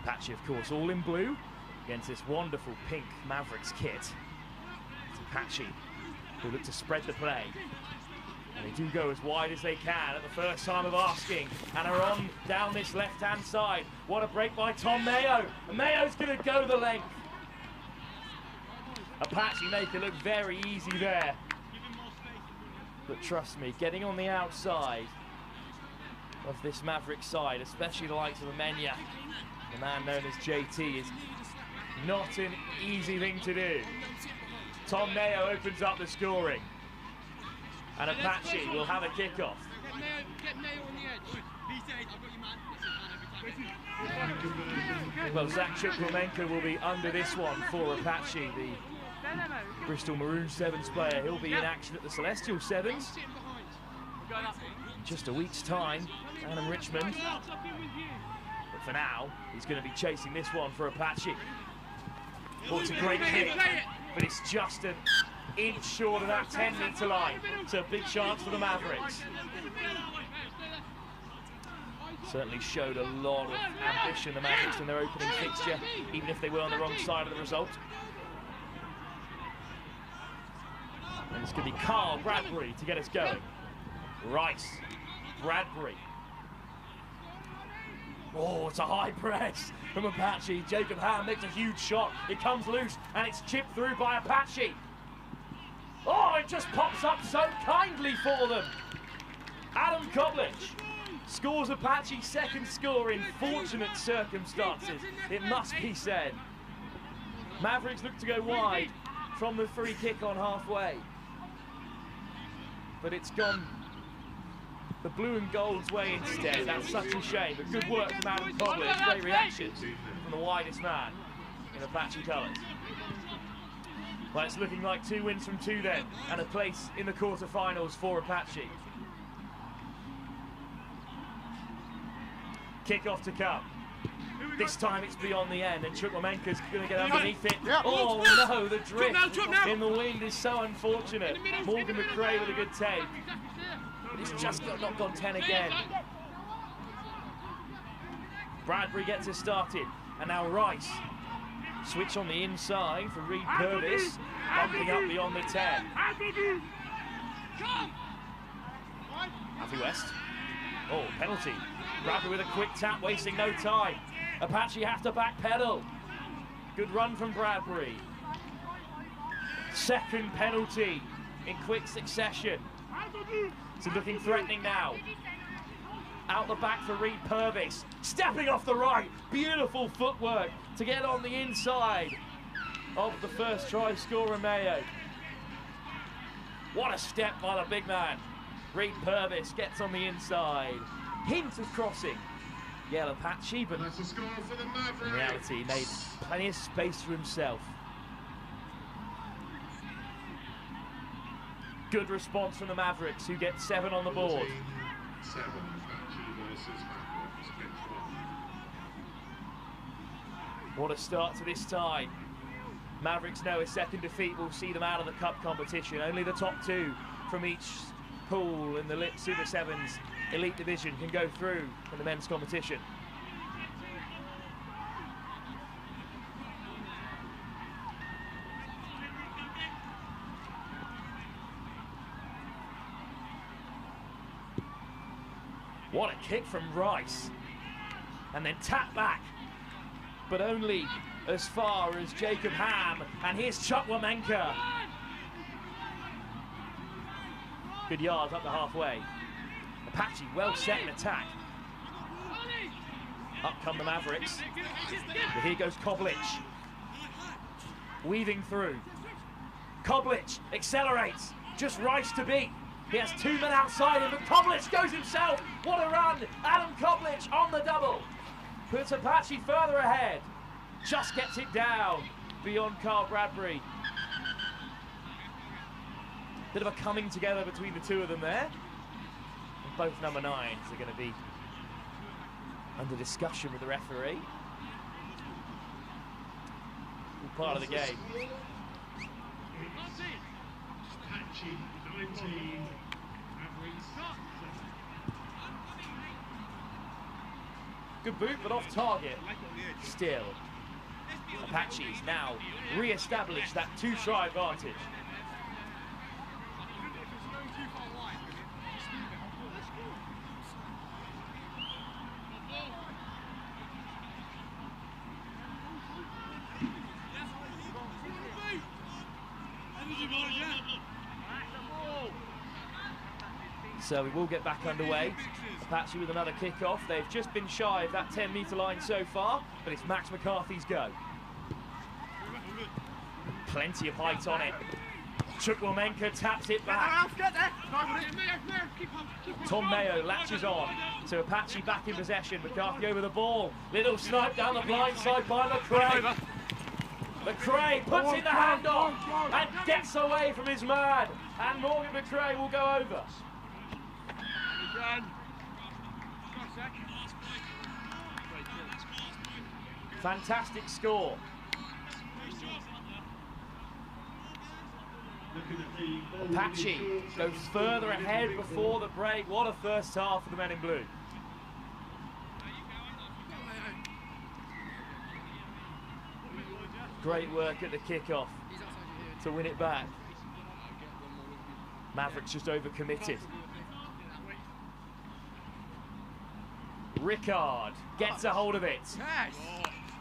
Apache, of course, all in blue against this wonderful pink Mavericks kit. It's Apache who look to spread the play. And they do go as wide as they can at the first time of asking, and are on down this left-hand side. What a break by Tom Mayo. And Mayo's going to go the length. Apache make it look very easy there. But trust me, getting on the outside of this Maverick side, especially the likes of Amenya, the man known as JT, is not an easy thing to do. Tom Mayo opens up the scoring. And Apache will have a kickoff. Get Mayo on the edge. Well, Zach Chukwuemeka will be under this one for Apache, the Bristol Maroon Sevens player. He'll be in action at the Celestial Sevens in just a week's time, down in Richmond. But for now, he's going to be chasing this one for Apache. Oh, it's a great kick, but it's just an inch short of that 10-metre line. So a big chance for the Mavericks. Certainly showed a lot of ambition, the Mavericks, in their opening fixture, even if they were on the wrong side of the result. And it's going to be Carl Bradbury to get us going. Rice, Bradbury. Oh, it's a high press from Apache. Jacob Ham makes a huge shot. It comes loose and it's chipped through by Apache. Oh, it just pops up so kindly for them. Adam Koblich scores Apache's second score in fortunate circumstances, it must be said. Mavericks look to go wide from the free kick on halfway. But it's gone the blue and gold's way instead. That's such a shame, but good work from Adam Koblich. Great reactions from the widest man in Apache colours. Well, it's looking like 2 wins from 2 then, and a place in the quarterfinals for Apache. Kick-off to come. This time it's beyond the end, and Chukwuemeka's going to get underneath it. Oh no, the drift in the wind is so unfortunate. Morgan McRae with a good take. But it's just not gone 10 again. Bradbury gets us started, and now Rice. Switch on the inside for Reed Purvis, bumping up beyond the 10. Avi West. Oh, penalty. Bradbury with a quick tap, wasting no time. Apache have to backpedal. Good run from Bradbury. Second penalty in quick succession. So looking threatening now. Out the back for Reed Purvis. Stepping off the right. Beautiful footwork to get on the inside of the first try scorer, Mayo. What a step by the big man. Reed Purvis gets on the inside. Hint of crossing. Yeah, Apache, but That's a score for the Mavericks. in reality, he made plenty of space for himself. Good response from the Mavericks, who get 7 on the board. 7, Apache versus Mavericks, pitch 1. What a start to this tie. Mavericks know a second defeat will see them out of the cup competition. Only the top 2 from each pool in the Lit Super Sevens Elite Division can go through in the men's competition. What a kick from Rice. And then tap back. But only as far as Jacob Ham. And here's Chukwuemeka. Good yards up the halfway. Apache well set in attack. Up come the Mavericks. But here goes Koblich. Weaving through. Koblich accelerates. Just Rice to beat. He has 2 men outside him, but Koblich goes himself. What a run. Adam Koblich on the double. Puts Apache further ahead. Just gets it down. beyond Carl Bradbury. Bit of a coming together between the two of them there. And both number 9s are going to be under discussion with the referee. All part of the game. Apache 19, Mavericks 7. Good boot, but off target. Still. Apaches now re-establish that 2-try advantage. So we will get back underway. Apache with another kick-off. They've just been shy of that 10-metre line so far, but it's Max McCarthy's go. Plenty of height on it. Chukwuemeka taps it back. Tom Mayo latches on. So Apache back in possession. McCarthy over the ball. Little snipe down the blind side by McCrae. McCrae puts in the handoff and gets away from his man. And Morgan McCrae will go over. Fantastic score. Apache goes further ahead before the break. What a first half for the men in blue. Great work at the kickoff to win it back. Mavericks just overcommitted. Rickard gets a hold of it.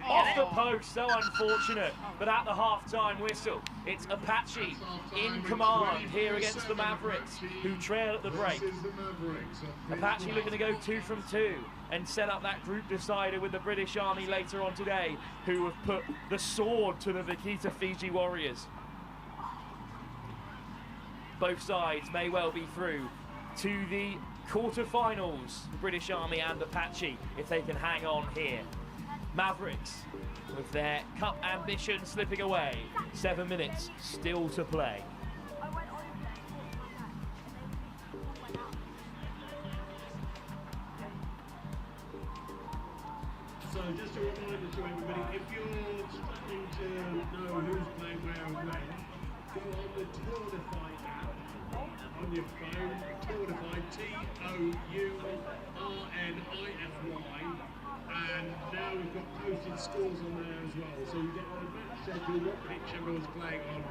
Off the post, so unfortunate. But at the half-time whistle, it's Apache in command here against the Mavericks, who trail at the break. Apache looking to go 2 from 2 and set up that group decider with the British Army later on today, who have put the sword to the Vaquita Fiji Warriors. Both sides may well be through to the quarter-finals, British Army and Apache, if they can hang on here. Mavericks, with their cup ambition slipping away. 7 minutes still to play. So just a reminder to everybody, if you're struggling to know who's playing where and when, go on the Tourdify app on your phone, Tourdify, Tournify, and now we've got posted scores on there as well, so you get the match schedule, what pitch everyone's playing on,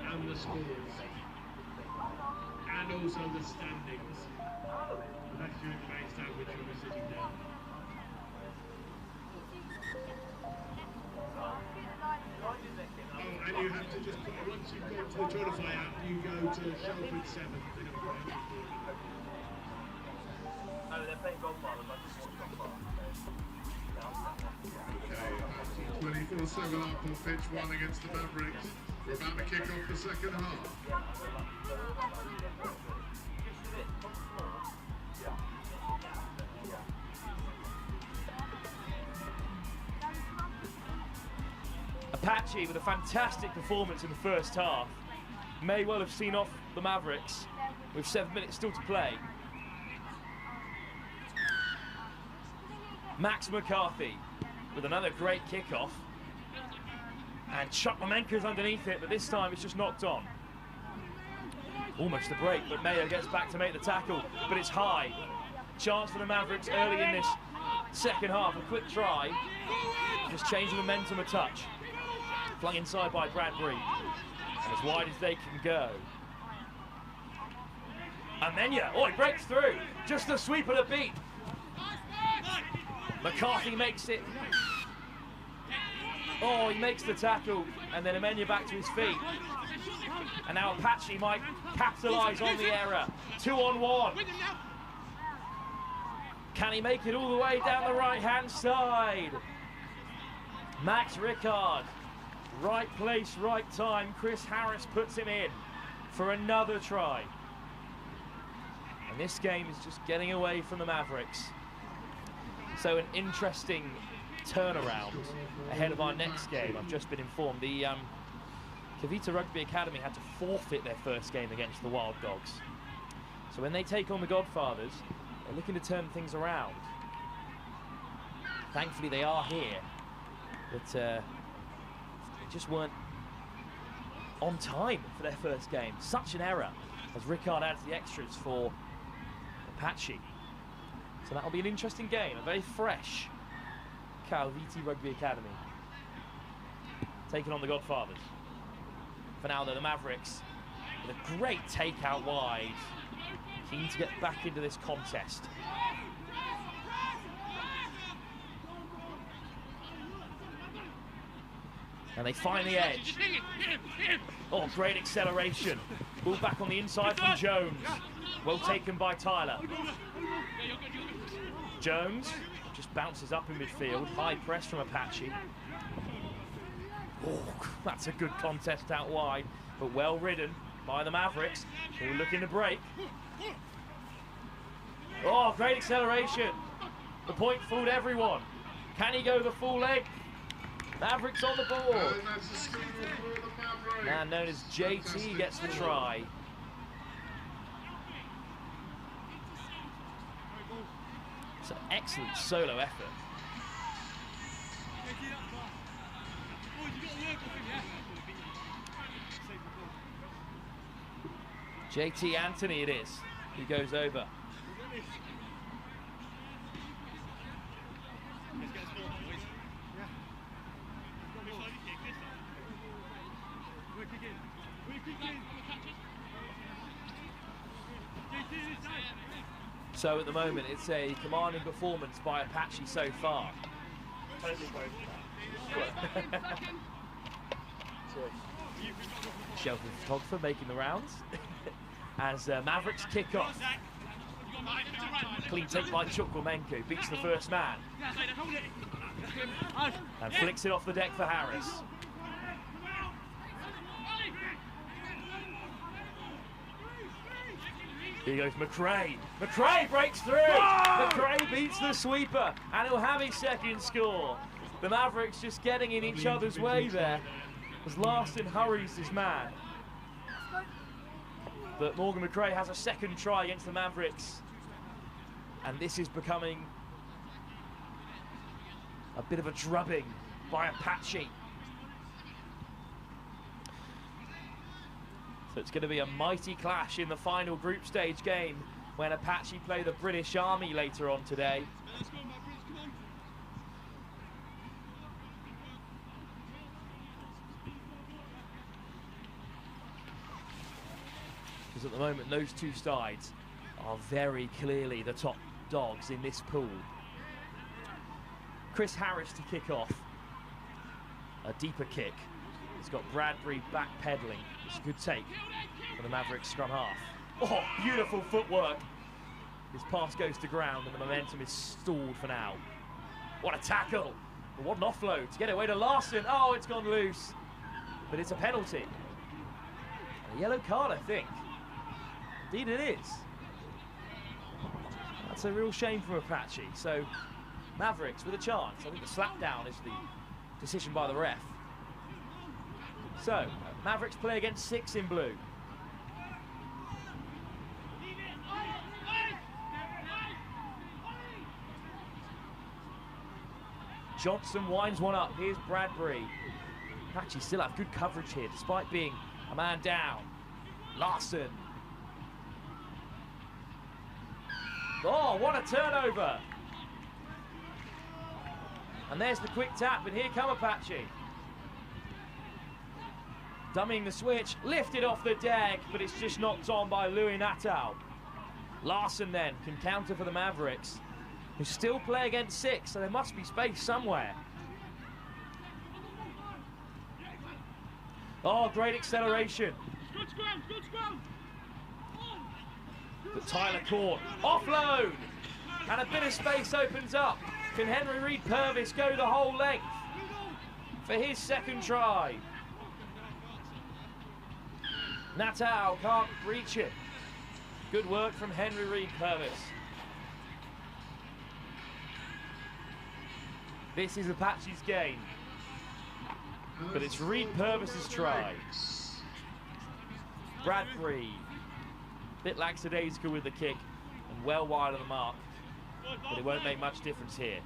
and the scores, and also the standings. That's your information down which you'll be sitting down. Oh, and you have to just put, once you've got to the Tourdify app, you go to Shelford 7. Oh, they're playing Godfathers. I just watched Godfathers. Okay, 24-7 up on pitch 1 against the Mavericks. We're about to kick off the second half. Apache with a fantastic performance in the first half may well have seen off the Mavericks with 7 minutes still to play. Max McCarthy with another great kickoff, and Chukwuemeka's underneath it, but this time it's just knocked on. Almost a break, but Mayo gets back to make the tackle, but it's high. Chance for the Mavericks early in this second half. A quick try, just change the momentum a touch. Flung inside by Bradbury, and as wide as they can go. Amenya, oh, he breaks through. Just a sweep and a beat. McCarthy makes it. Oh, he makes the tackle, and then Amenya back to his feet. And now Apache might capitalise on the error. 2-on-1. Can he make it all the way down the right-hand side? Max Rickard. Right place, right time. Chris Harris puts him in for another try. And this game is just getting away from the Mavericks. So an interesting turnaround ahead of our next game. I've just been informed the Kaiviti Rugby Academy had to forfeit their first game against the Wild Dogs. So when they take on the Godfathers, they're looking to turn things around. Thankfully they are here, but they just weren't on time for their first game. Such an error as Rickard adds the extras for Apache. So that'll be an interesting game, a very fresh Kaiviti Rugby Academy taking on the Godfathers. For now though, the Mavericks with a great take out wide, keen to get back into this contest. And they find the edge. Oh, great acceleration. Ball back on the inside from Jones. Well taken by Tyler. Jones just bounces up in midfield. High press from Apache. Oh, that's a good contest out wide, but well ridden by the Mavericks, who are looking to break. Oh, great acceleration. The point fooled everyone. Can he go the full leg? Mavericks on the board. Man known as JT gets the try. It's an excellent solo effort. JT Anthony it is, who goes over. So at the moment, it's a commanding performance by Apache so far. Shelford photographer making the rounds as Mavericks kick off. Clean take by Chukwuemeka, beats the first man and flicks it off the deck for Harris. Here goes McRae. McRae breaks through. McRae beats the sweeper, and he'll have his second score. The Mavericks just getting in each other's way there as Larson hurries this man. But Morgan McRae has a second try against the Mavericks, and this is becoming a bit of a drubbing by Apache. So it's going to be a mighty clash in the final group stage game when Apache play the British Army later on today. Because at the moment those two sides are very clearly the top dogs in this pool. Chris Harris to kick off. A deeper kick. He's got Bradbury backpedaling. It's a good take for the Mavericks scrum half. Oh, beautiful footwork. His pass goes to ground and the momentum is stalled for now. What a tackle. But what an offload to get away to Larson. Oh, it's gone loose. But it's a penalty. A yellow card, I think. Indeed it is. That's a real shame from Apache. So, Mavericks with a chance. I think the slap down is the decision by the ref. So, Mavericks play against 6 in blue. Johnson winds one up. Here's Bradbury. Apache still have good coverage here, despite being a man down. Larson. Oh, what a turnover. And there's the quick tap, and here come Apache. Dummying the switch, lifted off the deck, but it's just knocked on by Louis Natal. Larson then can counter for the Mavericks, who still play against 6, so there must be space somewhere. Oh, great acceleration. Good scrum, good scrum. But Tyler caught. Offload! And a bit of space opens up. Can Henry Reid Purvis go the whole length for his second try? Natal can't reach it. Good work from Henry Reid Purvis. This is Apache's game, but it's Reed Purvis's try. Bradbury, bit lackadaisical with the kick and well wide of the mark, but it won't make much difference here.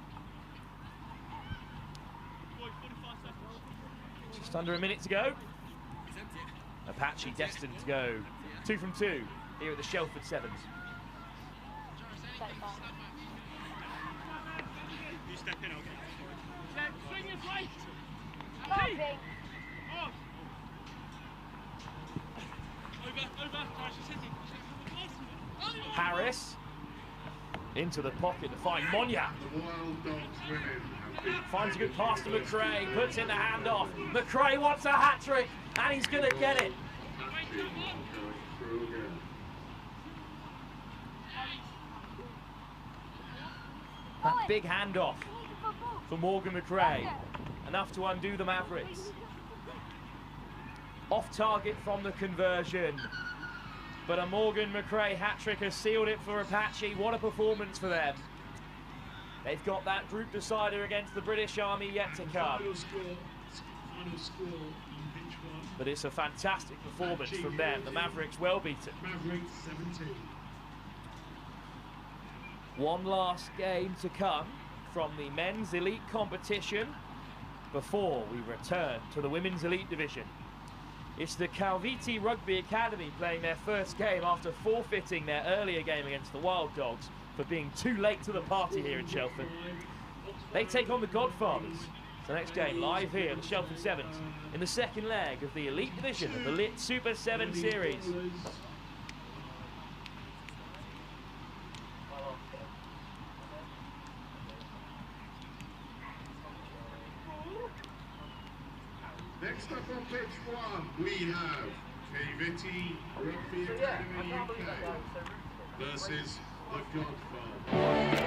Just under a minute to go. Apache destined to go 2 from 2 here at the Shelford Sevens. You step in, okay? Swing your right! Laughing. Over, she's hitting. Harris into the pocket to find Monya. The Wild Dogs women have been Finds a good pass to McRae, puts in the handoff. McRae wants a hat-trick, and he's going to get it. Apache going through again. That big handoff for Morgan McRae, enough to undo the Mavericks. Off target from the conversion, but a Morgan McRae hat-trick has sealed it for Apache. What a performance for them. They've got that group decider against the British Army yet to come. Final score on pitch 1. But it's a fantastic performance from them. The Mavericks well beaten. Mavericks 17. One last game to come from the men's elite competition before we return to the women's elite division. It's the Kaiviti Rugby Academy playing their first game after forfeiting their earlier game against the Wild Dogs for being too late to the party here in Shelford. They take on the Godfathers. It's the next game live here at the Shelford Sevens in the second leg of the elite division of the Lit Super 7 series. Next up on pitch 1, we have Kaiviti Rugby Academy UK versus the Godfathers.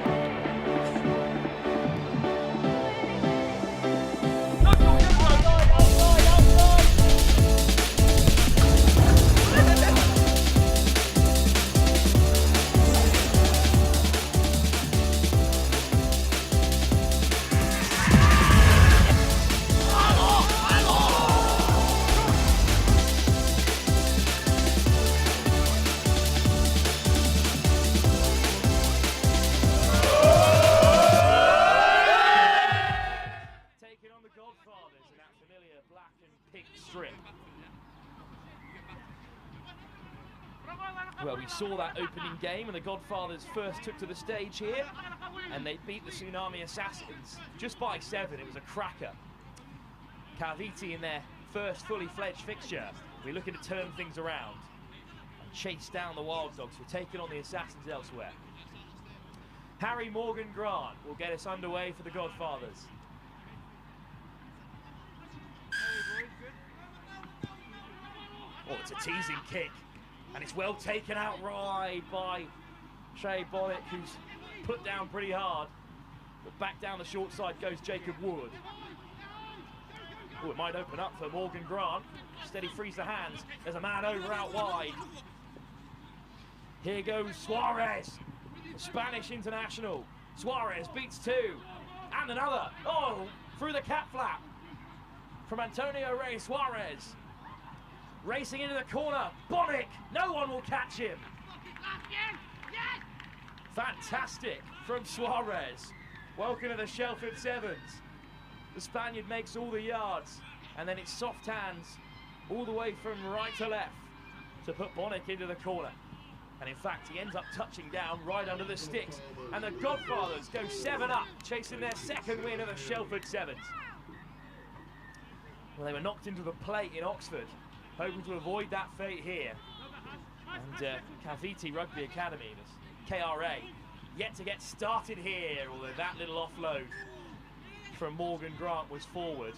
Well, we saw that opening game and the Godfathers first took to the stage here and they beat the Tsunami Assassins just by 7. It was a cracker. Kaiviti in their first fully fledged fixture. We're looking to turn things around and chase down the Wild Dogs who are taking on the Assassins elsewhere. Harry Morgan Grant will get us underway for the Godfathers. Oh, it's a teasing kick. And it's well taken out wide by Shay Bonnet, who's put down pretty hard. But back down the short side goes Jacob Wood. Oh, it might open up for Morgan Grant. Steady frees the hands. There's a man over out wide. Here goes Suarez, the Spanish international. Suarez beats 2. And another. Oh, through the cap flap from Antonio Rey Suarez. Racing into the corner, Bonnick, no one will catch him. Fantastic from Suarez. Welcome to the Shelford Sevens. The Spaniard makes all the yards, and then it's soft hands all the way from right to left to put Bonnick into the corner. And in fact, he ends up touching down right under the sticks. And the Godfathers go 7 up, chasing their second win of the Shelford Sevens. Well, they were knocked into the plate in Oxford, hoping to avoid that fate here. And Kaiviti Rugby Academy, this KRA, yet to get started here, although that little offload from Morgan Grant was forward.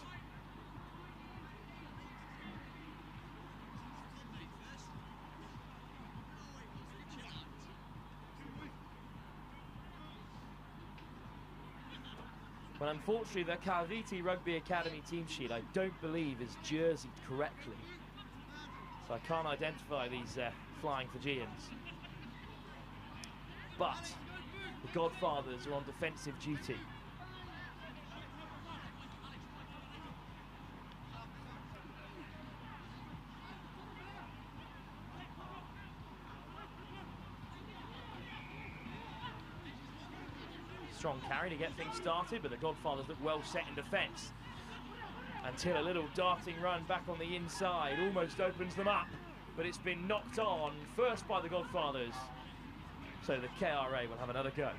Well, unfortunately, the Kaiviti Rugby Academy team sheet, I don't believe, is jerseyed correctly. So I can't identify these flying Fijians. But the Godfathers are on defensive duty. strong carry to get things started, but the Godfathers look well set in defence. Until a little darting run back on the inside almost opens them up, but it's been knocked on first by the Godfathers. So the KRA will have another go.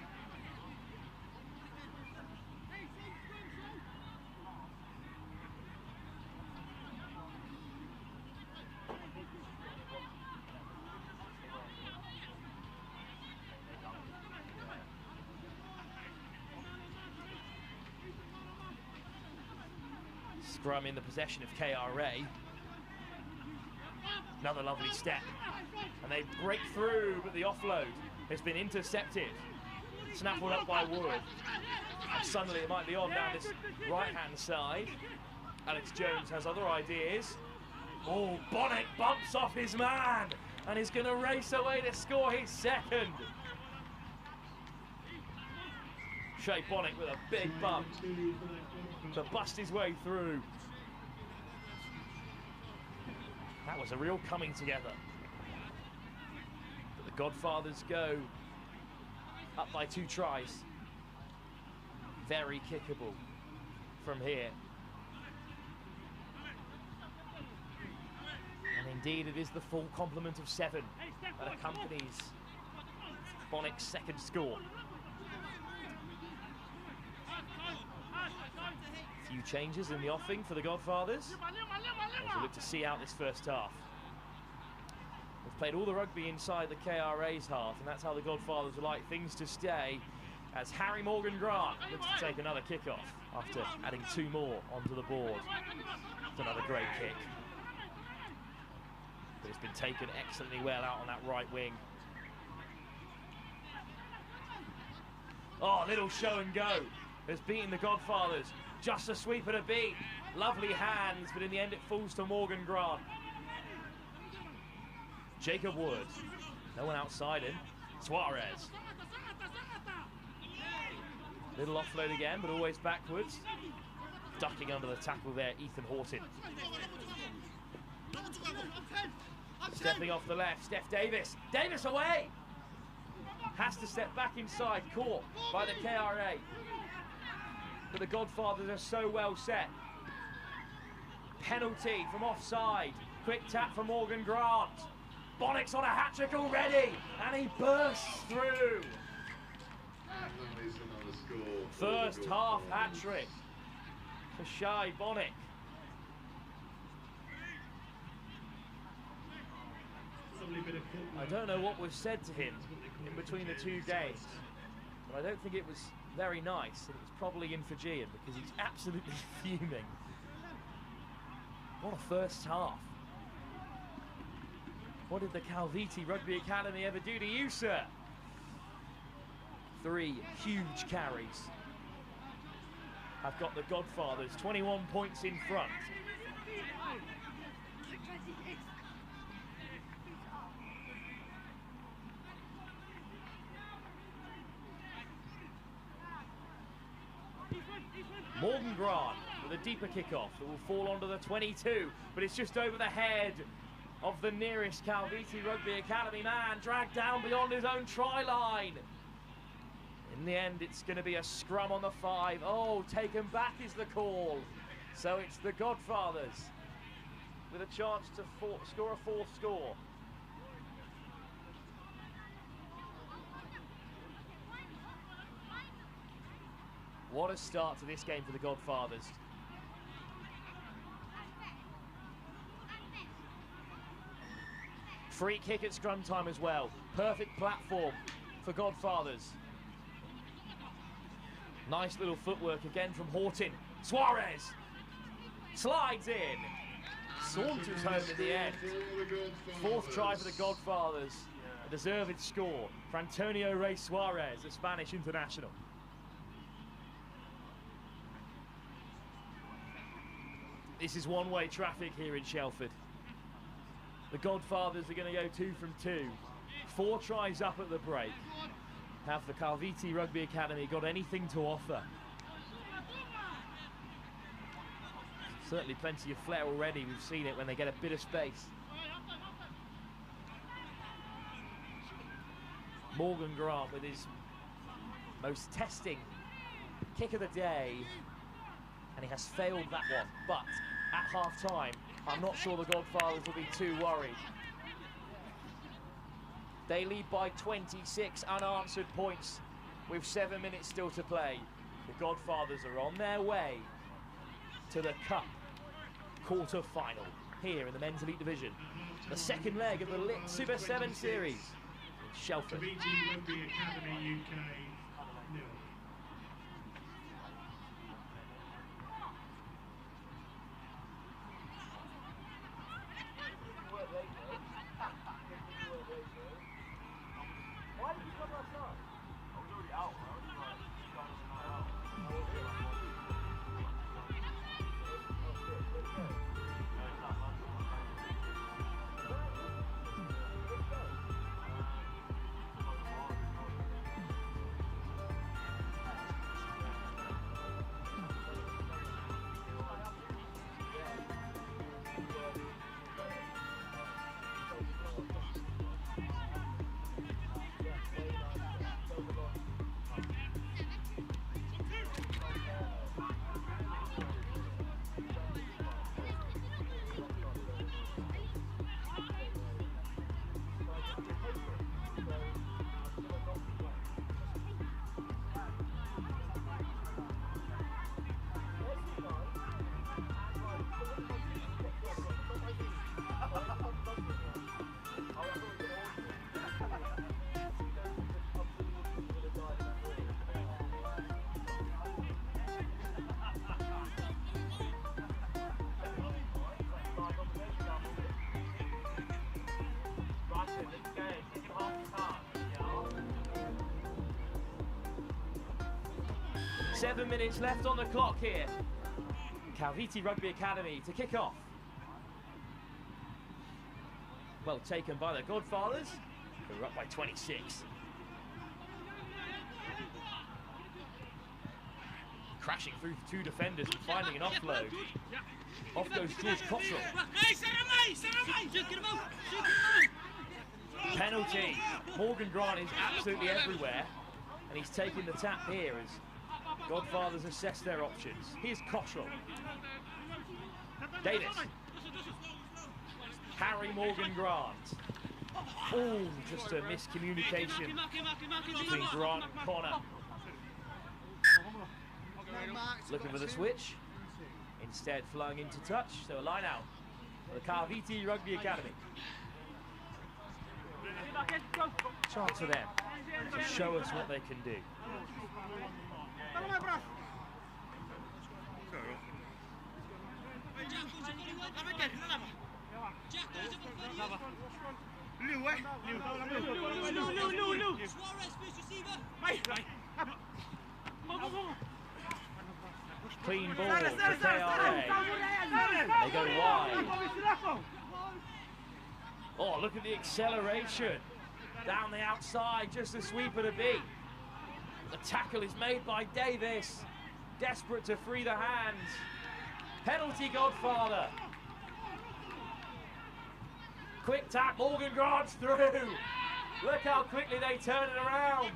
Scrum in the possession of KRA. Another lovely step. And they break through, but the offload has been intercepted. Snaffled up by Wood. And suddenly it might be on down this right-hand side. Alex Jones has other ideas. Oh, Bonnet bumps off his man and is going to race away to score his second. Shea Bonnet with a big bump to bust his way through. That was a real coming together. But the Godfathers go up by 2 tries. Very kickable from here. And indeed it is the full complement of 7 that accompanies Bonnet's second score. Few changes in the offing for the Godfathers as they look to see out this first half. They've played all the rugby inside the KRA's half, and that's how the Godfathers would like things to stay, as Harry Morgan Grant looks to take another kick-off after adding 2 more onto the board. It's another great kick. But it's been taken excellently well out on that right wing. Oh, little show and go has beaten the Godfathers. Just a sweep and a beat. Lovely hands, but in the end it falls to Morgan Grant. Jacob Wood. No one outside him. Suarez. Little offload again, but always backwards. Ducking under the tackle there, Ethan Horton. Stepping off the left, Steph Davis. Davis away! Has to step back inside, caught by the KRA. But the Godfathers are so well set. Penalty from offside. Quick tap from Morgan Grant. Bonnet's on a hat-trick already, and he bursts through. And that is another score. First half hat-trick for Shai Bonnet. I don't know what was said to him in between the 2 games, but I don't think it was very nice. It was probably in Fijian because he's absolutely fuming. What a first half. What did the Kaiviti Rugby Academy ever do to you, sir? 3 huge carries have got the Godfathers 21 points in front. Morgan Grant with a deeper kickoff that will fall onto the 22, but it's just over the head of the nearest Kaiviti Rugby Academy man, dragged down beyond his own try line. In the end, it's going to be a scrum on the 5. Oh, taken back is the call. So it's the Godfathers with a chance to score a 4th score. What a start to this game for the Godfathers. Free kick at scrum time as well. Perfect platform for Godfathers. Nice little footwork again from Horton. Suarez slides in. Saunters home in the end. 4th try for the Godfathers. A deserved score for Antonio Rey Suarez, the Spanish international. This is one-way traffic here in Shelford. The Godfathers are going to go 2 from 2. 4 tries up at the break. Have the Kaiviti Rugby Academy got anything to offer? Certainly plenty of flair already. We've seen it when they get a bit of space. Morgan Grant with his most testing kick of the day, and he has failed that one. But at half-time, I'm not sure the Godfathers will be too worried. They lead by 26 unanswered points with 7 minutes still to play. The Godfathers are on their way to the Cup quarter-final here in the Men's Elite Division. The second leg of the Lit Super 7 Series in Shelford. Kaiviti Rugby Academy UK 0. Why did you come last night? I was already out, man. Seven minutes left on the clock here. Kaiviti Rugby Academy to kick off. Well taken by the Godfathers, who are up by 26. Crashing through two defenders and finding an offload. Off goes George Cottrell. Penalty. Morgan Grant is absolutely everywhere, and he's taking the tap here as Godfathers assess their options. Here's Cottrell. Davis. Harry Morgan Grant. Oh, just a miscommunication between Grant and Connor. Looking for the switch. Instead flung into touch, so a line out for the Kaiviti Rugby Academy. Chance for them to show us what they can do. Clean ball for KRA. They go wide. Oh, look at the acceleration. Down the outside, just a sweeper to beat. The tackle is made by Davis. Desperate to free the hands. Penalty Godfather. Quick tap, Morgan Grant's through. Look how quickly they turn it around.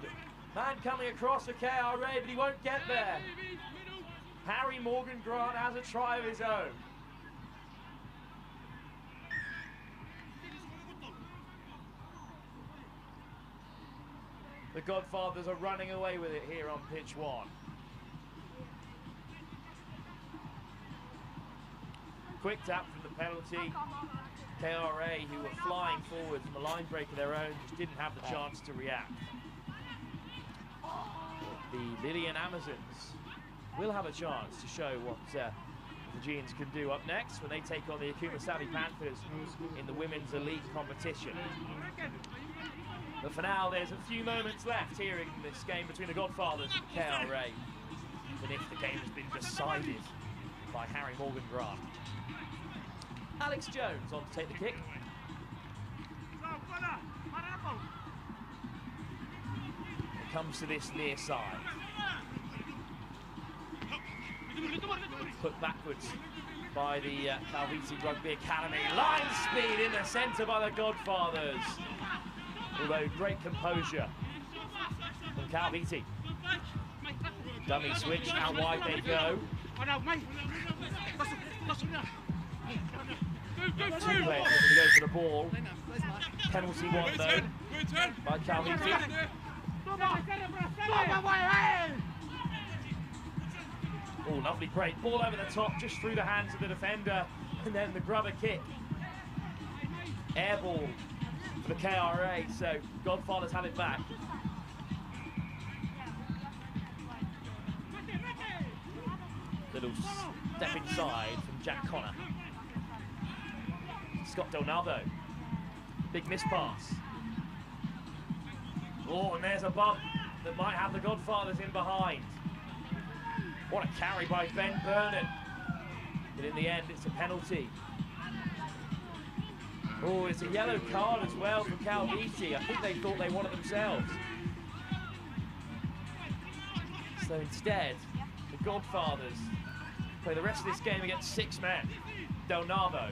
Man coming across for KRA, but he won't get there. Harry Morgan Grant has a try of his own. The Godfathers are running away with it here on pitch one. Quick tap from the penalty. KRA, who were flying forward from a line break of their own, just didn't have the chance to react. The Lillian Amazons will have a chance to show what the Fijians can do up next when they take on the Akuma Savi Panthers in the women's elite competition. But for now, there's a few moments left here in this game between the Godfathers and KRA, even if the game has been decided by Harry Morgan Grant. Alex Jones on to take the kick. It comes to this near side. Put backwards by the Kaiviti Rugby Academy. Line speed in the centre by the Godfathers. Although great composure from Kaiviti. Dummy switch, out wide they go. Two players looking to go for the ball. Penalty one though, by Kaiviti. Oh, lovely break. Ball over the top, just through the hands of the defender. And then the grubber kick. Air ball for the KRA, so Godfathers have it back. Little step inside from Jack Connor. Scott Del Naldo. Big miss pass. Oh, and there's a bump that might have the Godfathers in behind. What a carry by Ben Burnett. But in the end, it's a penalty. Oh, it's a yellow card as well for Kaiviti. I think they thought they won it themselves. So instead, the Godfathers play the rest of this game against 6 men. Del Navo,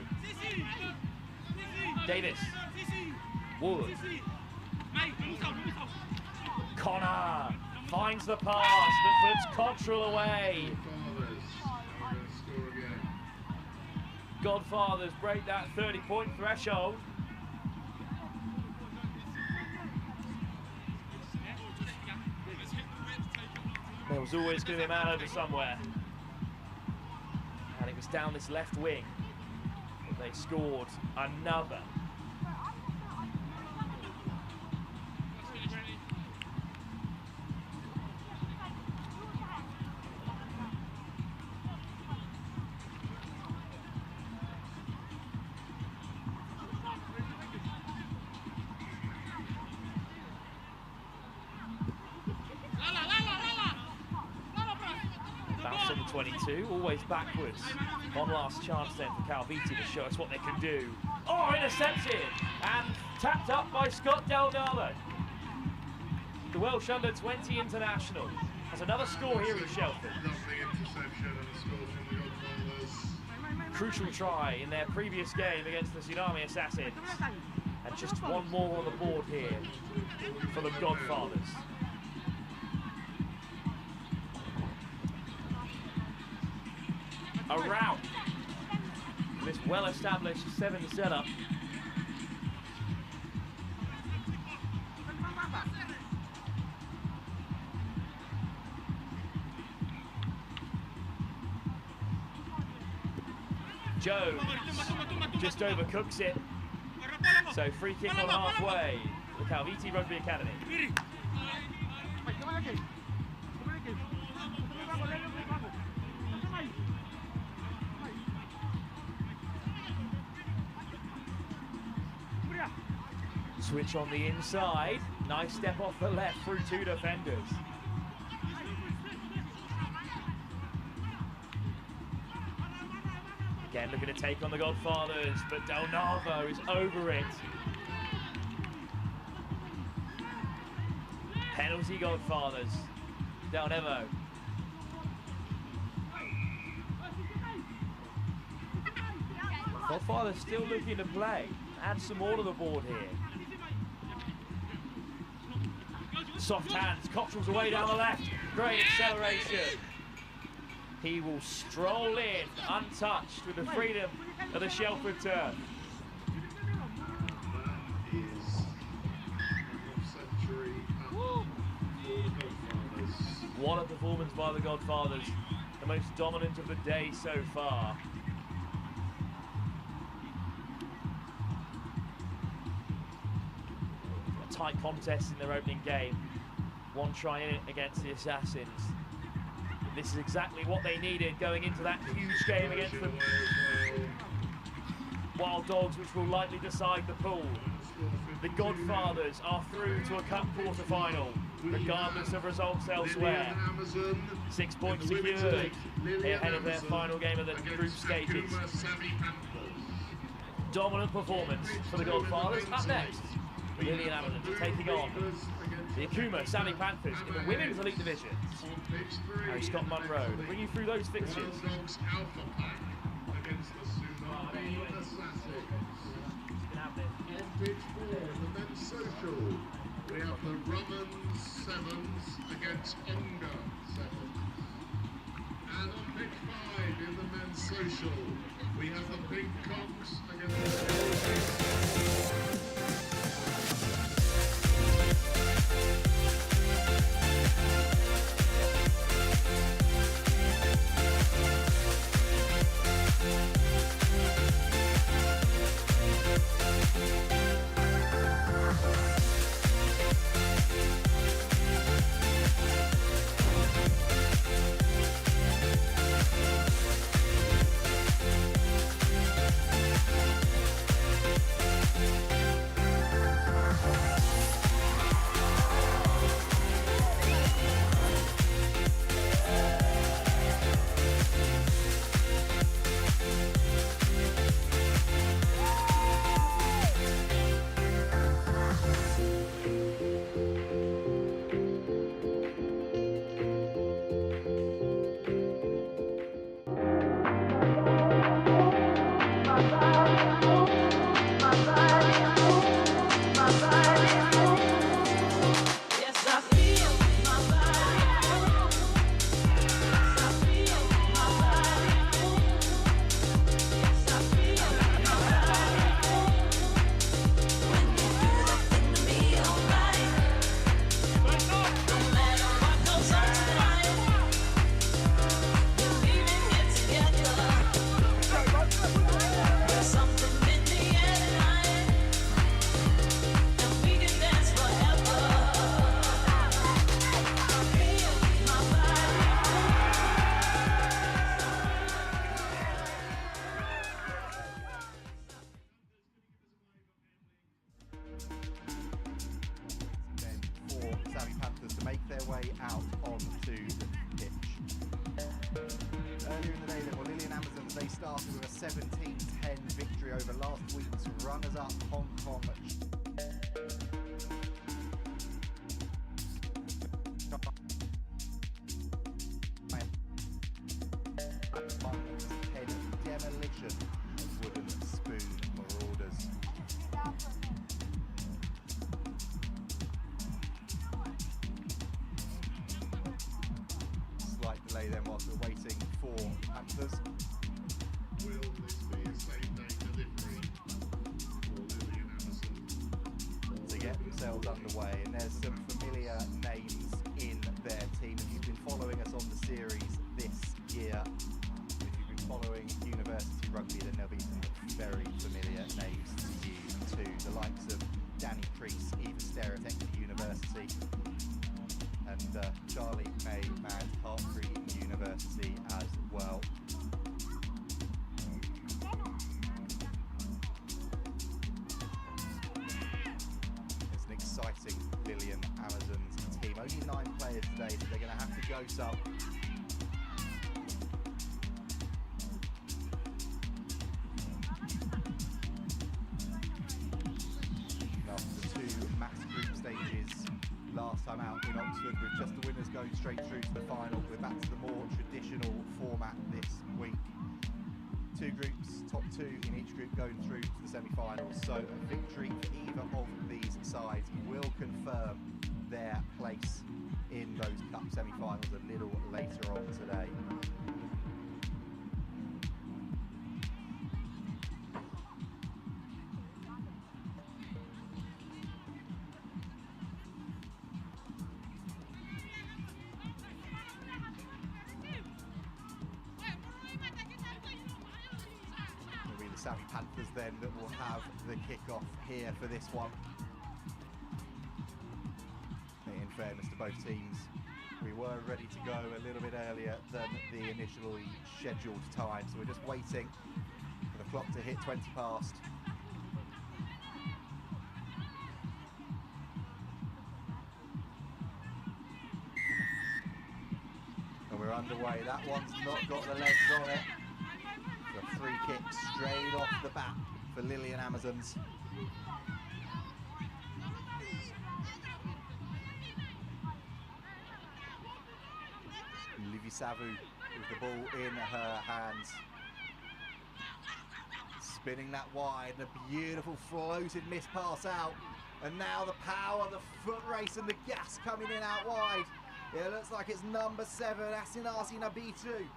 Davis, Wood, Connor finds the pass that puts Cottrell away. Godfathers break that 30-point threshold. There was always going to be a man over somewhere. And it was down this left wing that they scored another. Bounce on the 22, always backwards. One last chance then for Kaiviti to show us what they can do. Oh, intercepted and tapped up by Scott Del Naldo. The Welsh under-20 international has another score here in Shelford. Lovely interception and a score from the Godfathers. Crucial try in their previous game against the Tsunami Assassins. And just one more on the board here for the Godfathers. Around this well-established 7 setup. Joe just overcooks it. So free kick on halfway. The Kaiviti Rugby Academy. Switch on the inside. Nice step off the left through 2 defenders. Again, looking to take on the Godfathers, but Del Navo is over it. Penalty Godfathers. Del Navo. Godfathers still looking to play. Add some more to the board here. Soft hands, Cottrell's away down the left. Great acceleration. He will stroll in, untouched, with the freedom of the Shelford turf. What a performance by the Godfathers. The most dominant of the day so far. A tight contest in their opening game. One try in it against the Assassins. This is exactly what they needed going into that huge game against the Wild Dogs, which will likely decide the pool. The Godfathers are through to a cup quarter-final, regardless of results elsewhere. 6 points secured ahead of their final game of the group stages. Dominant performance for the Godfathers. Up next, the Lillian Amazons taking on the Akuma Sami Panthers in the Women's Elite Division. Harry Scott Munro will bring you through those fixtures. Dogs Alpha Pack against the Tsunami Assassins. On pitch 4, the men's social, we have the Rum'ns 7s against Onga 7s. in the men's social, we have the Pink Cocks against They started with a 17-10 victory over last week's runners-up Hong Kong. 10 demolition of Wooden Spoon Marauders. Slight delay then whilst we're waiting for Panthers. Will this be a same-day delivery for Lily and Amazon? To get themselves underway, and there's some familiar names in their team. If you've been following us on the series this year, if you've been following University Rugby, then there'll be some very familiar names to you too. The likes of Danny Priest, Eva Sterrett at University, and Charlie May Mann, Hartbury University as well. It's an exciting Lillian Amazons team. Only 9 players today, so they're going to have to go some. After the 2 mass group stages last time out in Oxford, with just the winners going straight through to the final, we're back to the more traditional format this week. 2 groups, top 2 in each group going through to the semi-finals. So a victory for either of these sides will confirm their place in those cup semi-finals a little later on today. It'll be the Savvy Panthers then that will have the kick-off here for this one. In fairness to both teams, we were ready to go a little bit earlier than the initially scheduled time, so we're just waiting for the clock to hit 20 past. And we're underway. That one's not got the legs on it. The free kick straight off the bat for Lillian Amazons. Livy Savu with the ball in her hands. Spinning that wide, and a beautiful floated miss pass out. And now the power, the foot race and the gas coming in out wide. It looks like it's number 7, Asinasi Nabitu,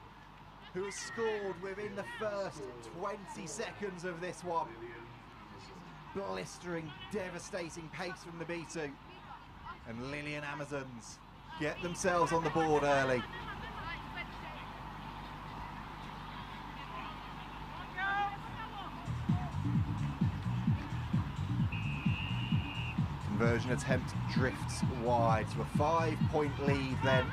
who has scored within the first 20 seconds of this one. Blistering, devastating pace from the B2. And Lillian Amazons get themselves on the board early. Conversion attempt drifts wide to a 5-point lead then.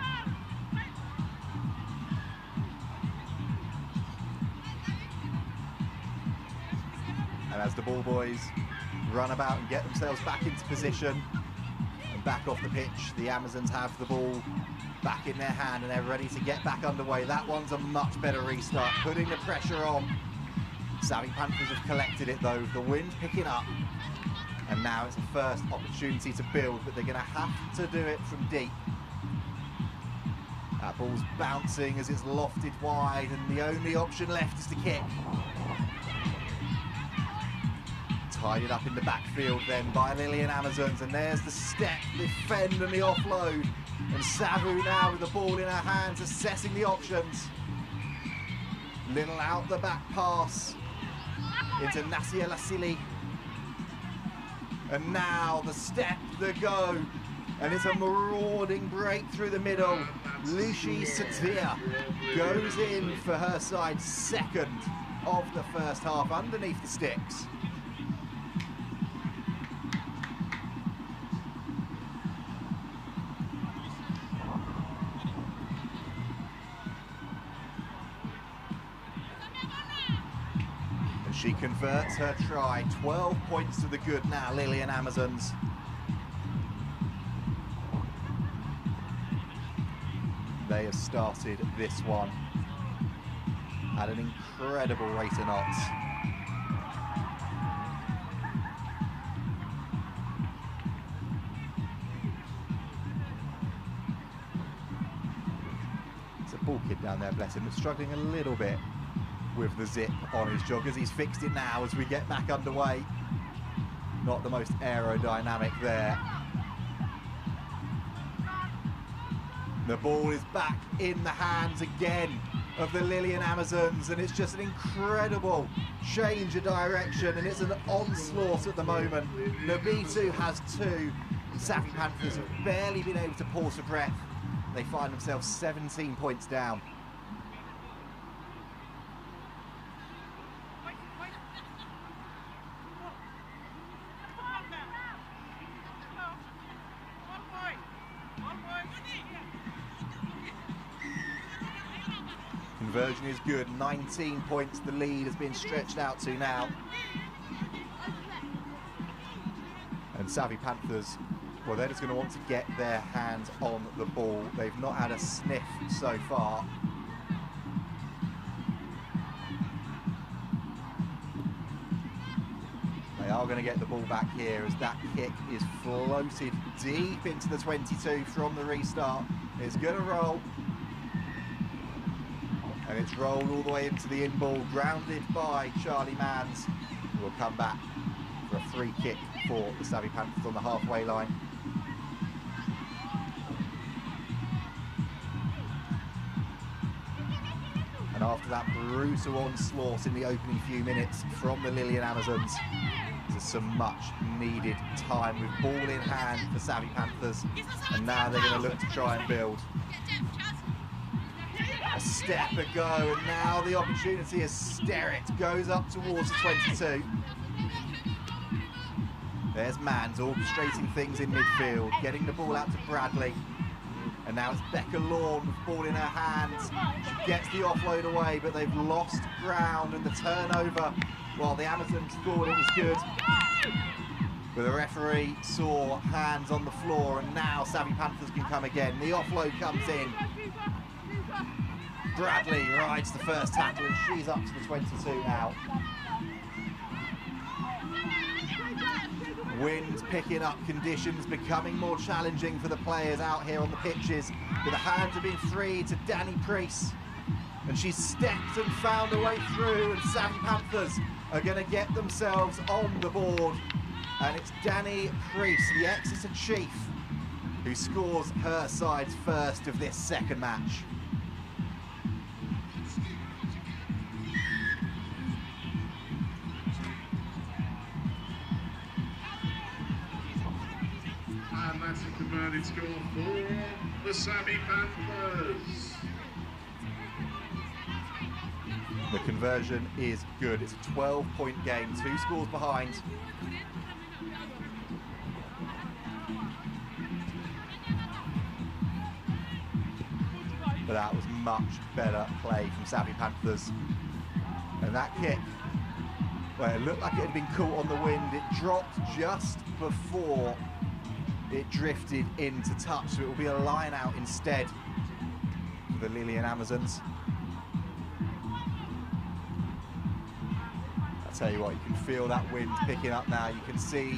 And as the ball boys run about and get themselves back into position and back off the pitch, the Amazons have the ball back in their hand and they're ready to get back underway. That one's a much better restart, putting the pressure on. Savvy Panthers have collected it though, the wind picking up. And now it's the first opportunity to build, but they're going to have to do it from deep. That ball's bouncing as it's lofted wide, and the only option left is to kick. Tied it up in the backfield then by Lillian Amazons, and there's the step, the fend and the offload. And Savu now with the ball in her hands, assessing the options. Little out the back pass into Nasia Lasili. And now the step, the go, and it's a marauding break through the middle. Lucy Satir goes in for her side's second of the first half underneath the sticks. She converts her try, 12 points to the good now, Lillian Amazons. They have started this one at an incredible rate of knots. It's a ball kid down there, bless him, that's struggling a little bit with the zip on his joggers. He's fixed it now as we get back underway. Not the most aerodynamic there. The ball is back in the hands again of the Lillian Amazons, and it's just an incredible change of direction, and it's an onslaught at the moment. The B2 has two. Savvy Panthers have barely been able to pause for breath. They find themselves 17 points down. Conversion is good, 19 points the lead has been stretched out to now. And Savvy Panthers, well, they're just going to want to get their hands on the ball. They've not had a sniff so far. They are going to get the ball back here as that kick is floated deep into the 22 from the restart. It's going to roll. And it's rolled all the way into the in-ball, grounded by Charlie Manns, who will come back for a free kick for the Savvy Panthers on the halfway line. And after that brutal onslaught in the opening few minutes from the Lillian Amazons, there's some much needed time with ball in hand for Savvy Panthers, and now they're going to look to try and build. A step ago, and now the opportunity as Sterrett goes up towards the 22. There's Manns orchestrating things in midfield, getting the ball out to Bradley. And now it's Becca Lawn with the ball in her hands. She gets the offload away, but they've lost ground and the turnover, while the Amazons thought it was good. But the referee saw hands on the floor, and now Savvy Panthers can come again. The offload comes in. Bradley rides the first tackle, and she's up to the 22 now. Wind picking up, conditions becoming more challenging for the players out here on the pitches. But the hands have been freed to Danny Priest, and she's stepped and found a way through, and Savvy Panthers are going to get themselves on the board. And it's Danny Priest, the Exeter Chief, who scores her side's first of this second match. massive converted score for the Sami Panthers. The conversion is good. It's a 12-point game, 2 scores behind. But that was much better play from Sami Panthers. And that kick, well, it looked like it had been caught on the wind. It dropped just before it drifted into touch, so it will be a line out instead for the Lilian Amazons. I'll tell you what, you can feel that wind picking up now. You can see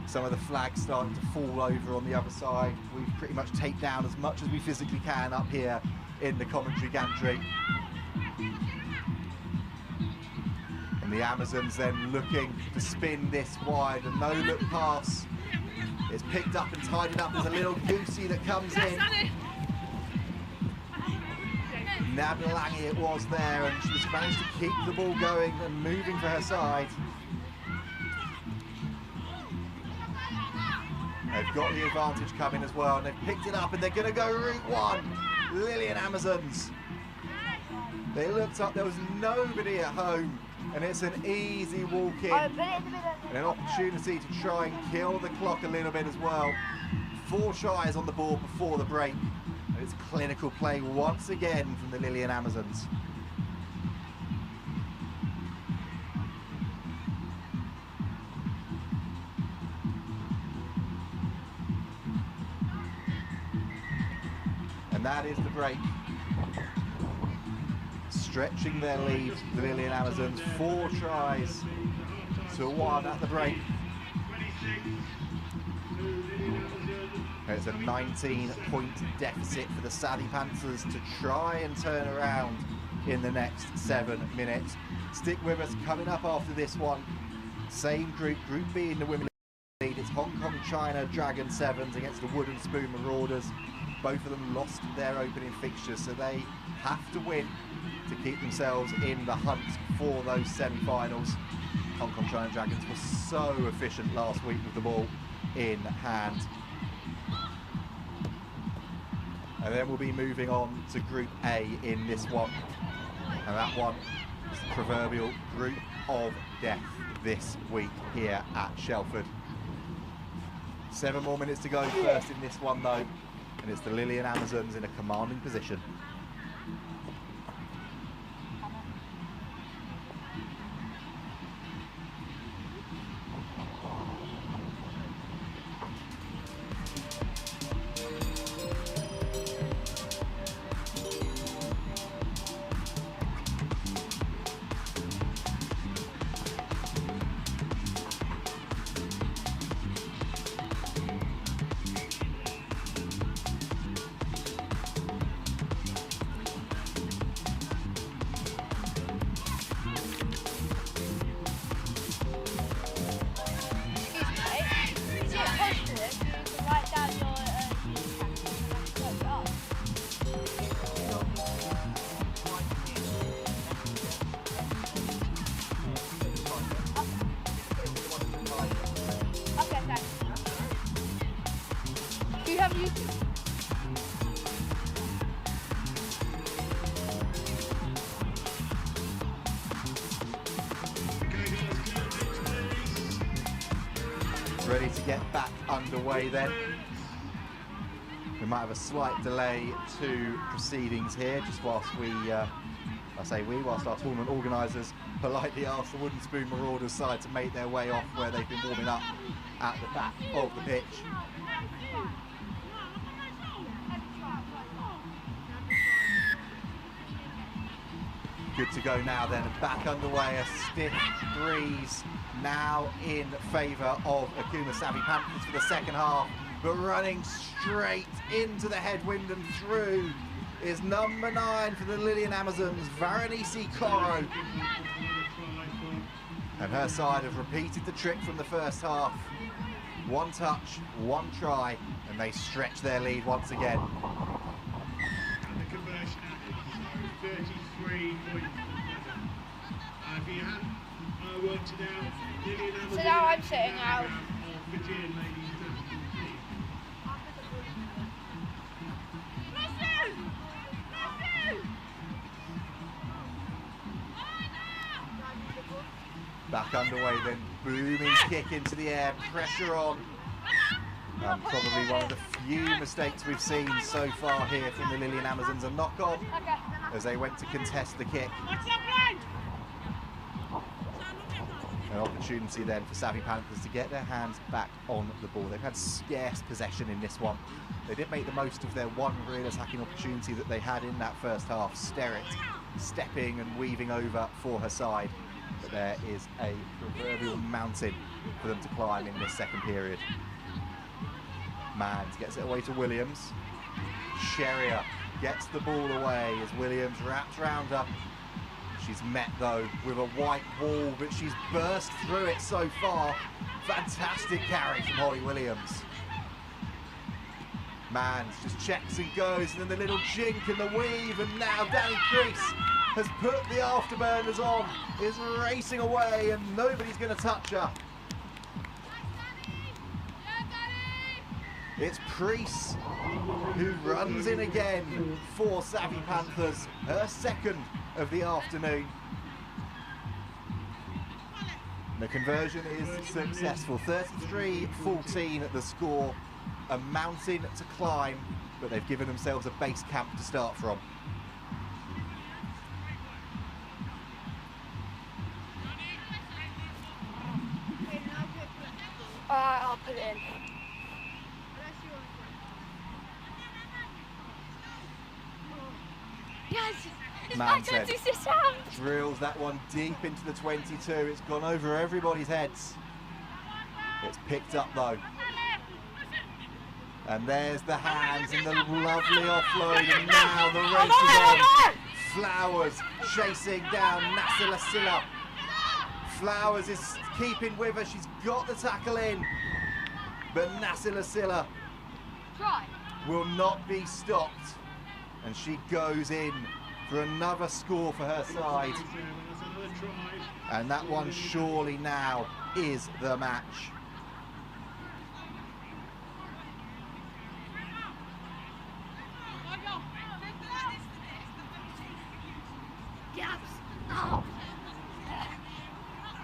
some of the flags starting to fall over on the other side. We've pretty much taken down as much as we physically can up here in the commentary gantry. And the Amazons then looking to spin this wide. A no-look pass is picked up and tidied up. There's a little goosey that comes in. Nabilangi it was there, and she's managed to keep the ball going and moving for her side. They've got the advantage coming as well, and they've picked it up, and they're going to go route one. Lilian Amazons. They looked up, there was nobody at home, and it's an easy walk in. And an opportunity to try and kill the clock a little bit as well. 4 tries on the board before the break. And it's clinical play once again from the Lilian Amazons. And that is the break. Stretching their lead, the Lilian Amazons, 4 tries to 1 at the break. It's a 19-point deficit for the Sami Panthers to try and turn around in the next 7 minutes. Stick with us, coming up after this one. Same group, Group B in the women's lead. It's Hong Kong, China, Dragon Sevens against the Wooden Spoon Marauders. Both of them lost their opening fixtures, so they have to win to keep themselves in the hunt for those semi-finals. Hong Kong China Dragons were so efficient last week with the ball in hand. And then we'll be moving on to Group A in this one. And that one is the proverbial group of death this week here at Shelford. 7 more minutes to go first in this one though. And it's the Lilian Amazons in a commanding position. Ready to get back underway then. We might have a slight delay to proceedings here, just whilst whilst our tournament organisers politely ask the Wooden Spoon Marauders side to make their way off where they've been warming up at the back of the pitch. Good to go now then, back underway, a stiff breeze now in favour of Akuma Sami Panthers for the second half, but running straight into the headwind and through is number 9 for the Lilian Amazons, Varanisi Koro. And her side have repeated the trick from the first half. 1 touch, 1 try, and they stretch their lead once again. And the conversion at 33.7. If you hadn't worked it out, So now I'm sitting out. Back underway, then booming kick into the air, pressure on. Probably one of the few mistakes we've seen so far here from the Lillian Amazons. A knock on as they went to contest the kick. An opportunity then for Savvy Panthers to get their hands back on the ball. They've had scarce possession in this one. They did make the most of their one real attacking opportunity that they had in that first half. Sterrett stepping and weaving over for her side. But there is a proverbial mountain for them to climb in this second period. Mans gets it away to Williams. Sherrier gets the ball away as Williams wraps round her. She's met though with a white wall, but she's burst through it so far. Fantastic carry from Holly Williams. Mans just checks and goes, and then the little jink and the weave, and now Danny Crease has put the afterburners on, is racing away, and nobody's going to touch her. It's Priest who runs in again for Savvy Panthers, her second of the afternoon. The conversion is successful, 33-14 at the score, a mountain to climb, but they've given themselves a base camp to start from. Alright, I'll put it in. Yes! Man drills that one deep into the 22. It's gone over everybody's heads. It's picked up though. And there's the hands and the lovely offload, and now the race is on. Flowers chasing down Nasila Silla. Flowers is keeping with her. She's got the tackle in, but Nasila Silla will not be stopped, and she goes in for another score for her side. And that one surely now is the match.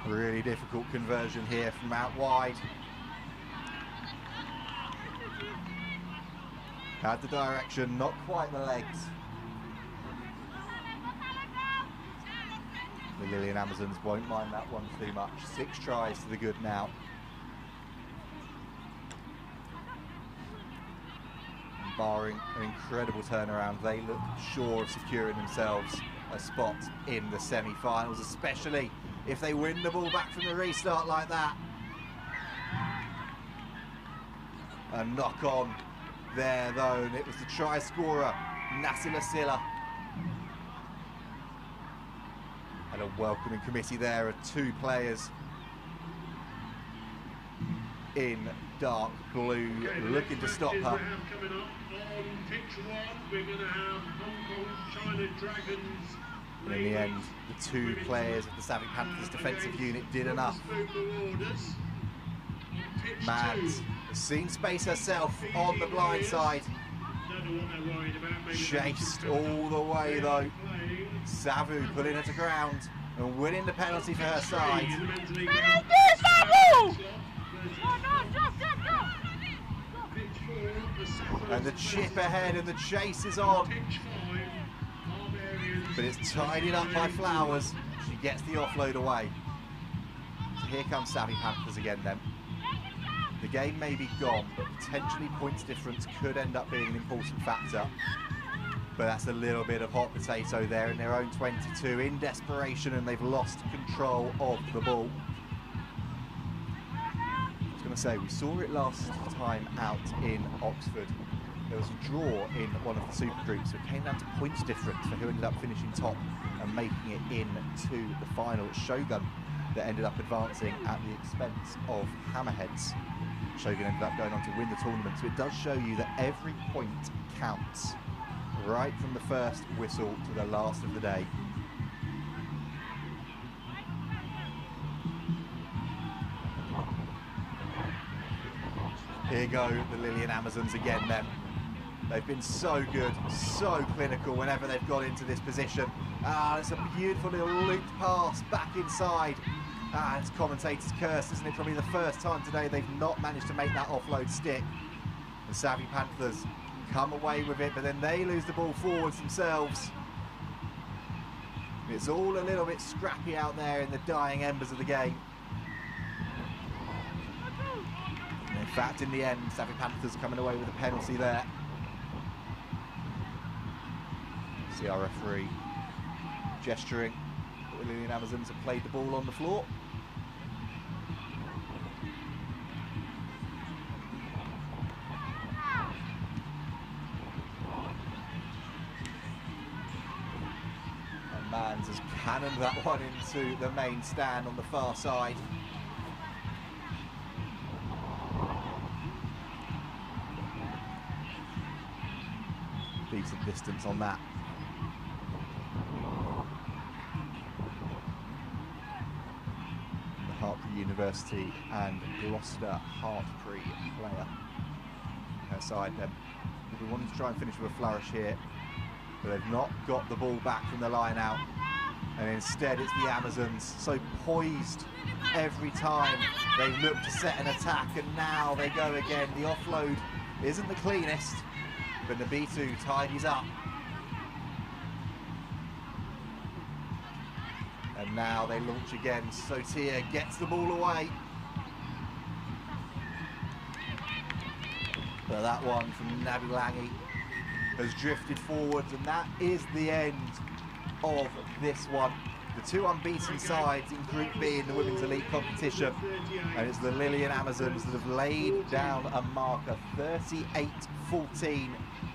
Really difficult conversion here from out wide. Had the direction, not quite the legs. The Lillian Amazons won't mind that one too much. 6 tries to the good now. And barring an incredible turnaround, they look sure of securing themselves a spot in the semi-finals, especially if they win the ball back from the restart like that. A knock on there though, and it was the try scorer, Nasila Silla. And a welcoming committee there of 2 players in dark blue looking to stop her. Coming up on pitch 1, we're going to have Hong Kong China Dragons. And in the end, the 2 players of the Savvy Panthers defensive unit did enough. Mads has seen space herself on the blind side. Chased all the way though. Savu putting her to ground and winning the penalty for her side. And the chip ahead and the chase is on. But it's tidied up by Flowers. She gets the offload away. So here comes Savvy Panthers again then. The game may be gone, but potentially points difference could end up being an important factor. But that's a little bit of hot potato there in their own 22 in desperation, and they've lost control of the ball. I was going to say, we saw it last time out in Oxford. There was a draw in one of the super groups, so it came down to points difference for who ended up finishing top and making it into the final. Shogun that ended up advancing at the expense of Hammerheads. Shogun ended up going on to win the tournament, so it does show you that every point counts, right from the first whistle to the last of the day. Here go the Lillian Amazons again then. They've been so good, so clinical whenever they've got into this position. Ah, it's a beautiful little looped pass back inside. It's commentator's curse, isn't it? Probably the first time today they've not managed to make that offload stick. The Savvy Panthers come away with it, but then they lose the ball forwards themselves. It's all a little bit scrappy out there in the dying embers of the game. And in fact, in the end, Savvy Panthers coming away with a penalty there. See our referee gesturing. The Lilian Amazons have played the ball on the floor. And Mans has cannoned that one into the main stand on the far side. Decent distance on that. University and Gloucester Hartpury player on her side. We wanted to try and finish with a flourish here, but they've not got the ball back from the line out, and instead it's the Amazons, so poised every time they look to set an attack, and now they go again. The offload isn't the cleanest, but Nabitu tidies up. And now they launch again. Sotia gets the ball away. But that one from Nabi Langi has drifted forwards, and that is the end of this one. The two unbeaten sides in Group B in the Women's Elite competition. And it's the Lilian Amazons that have laid down a marker, 38-14.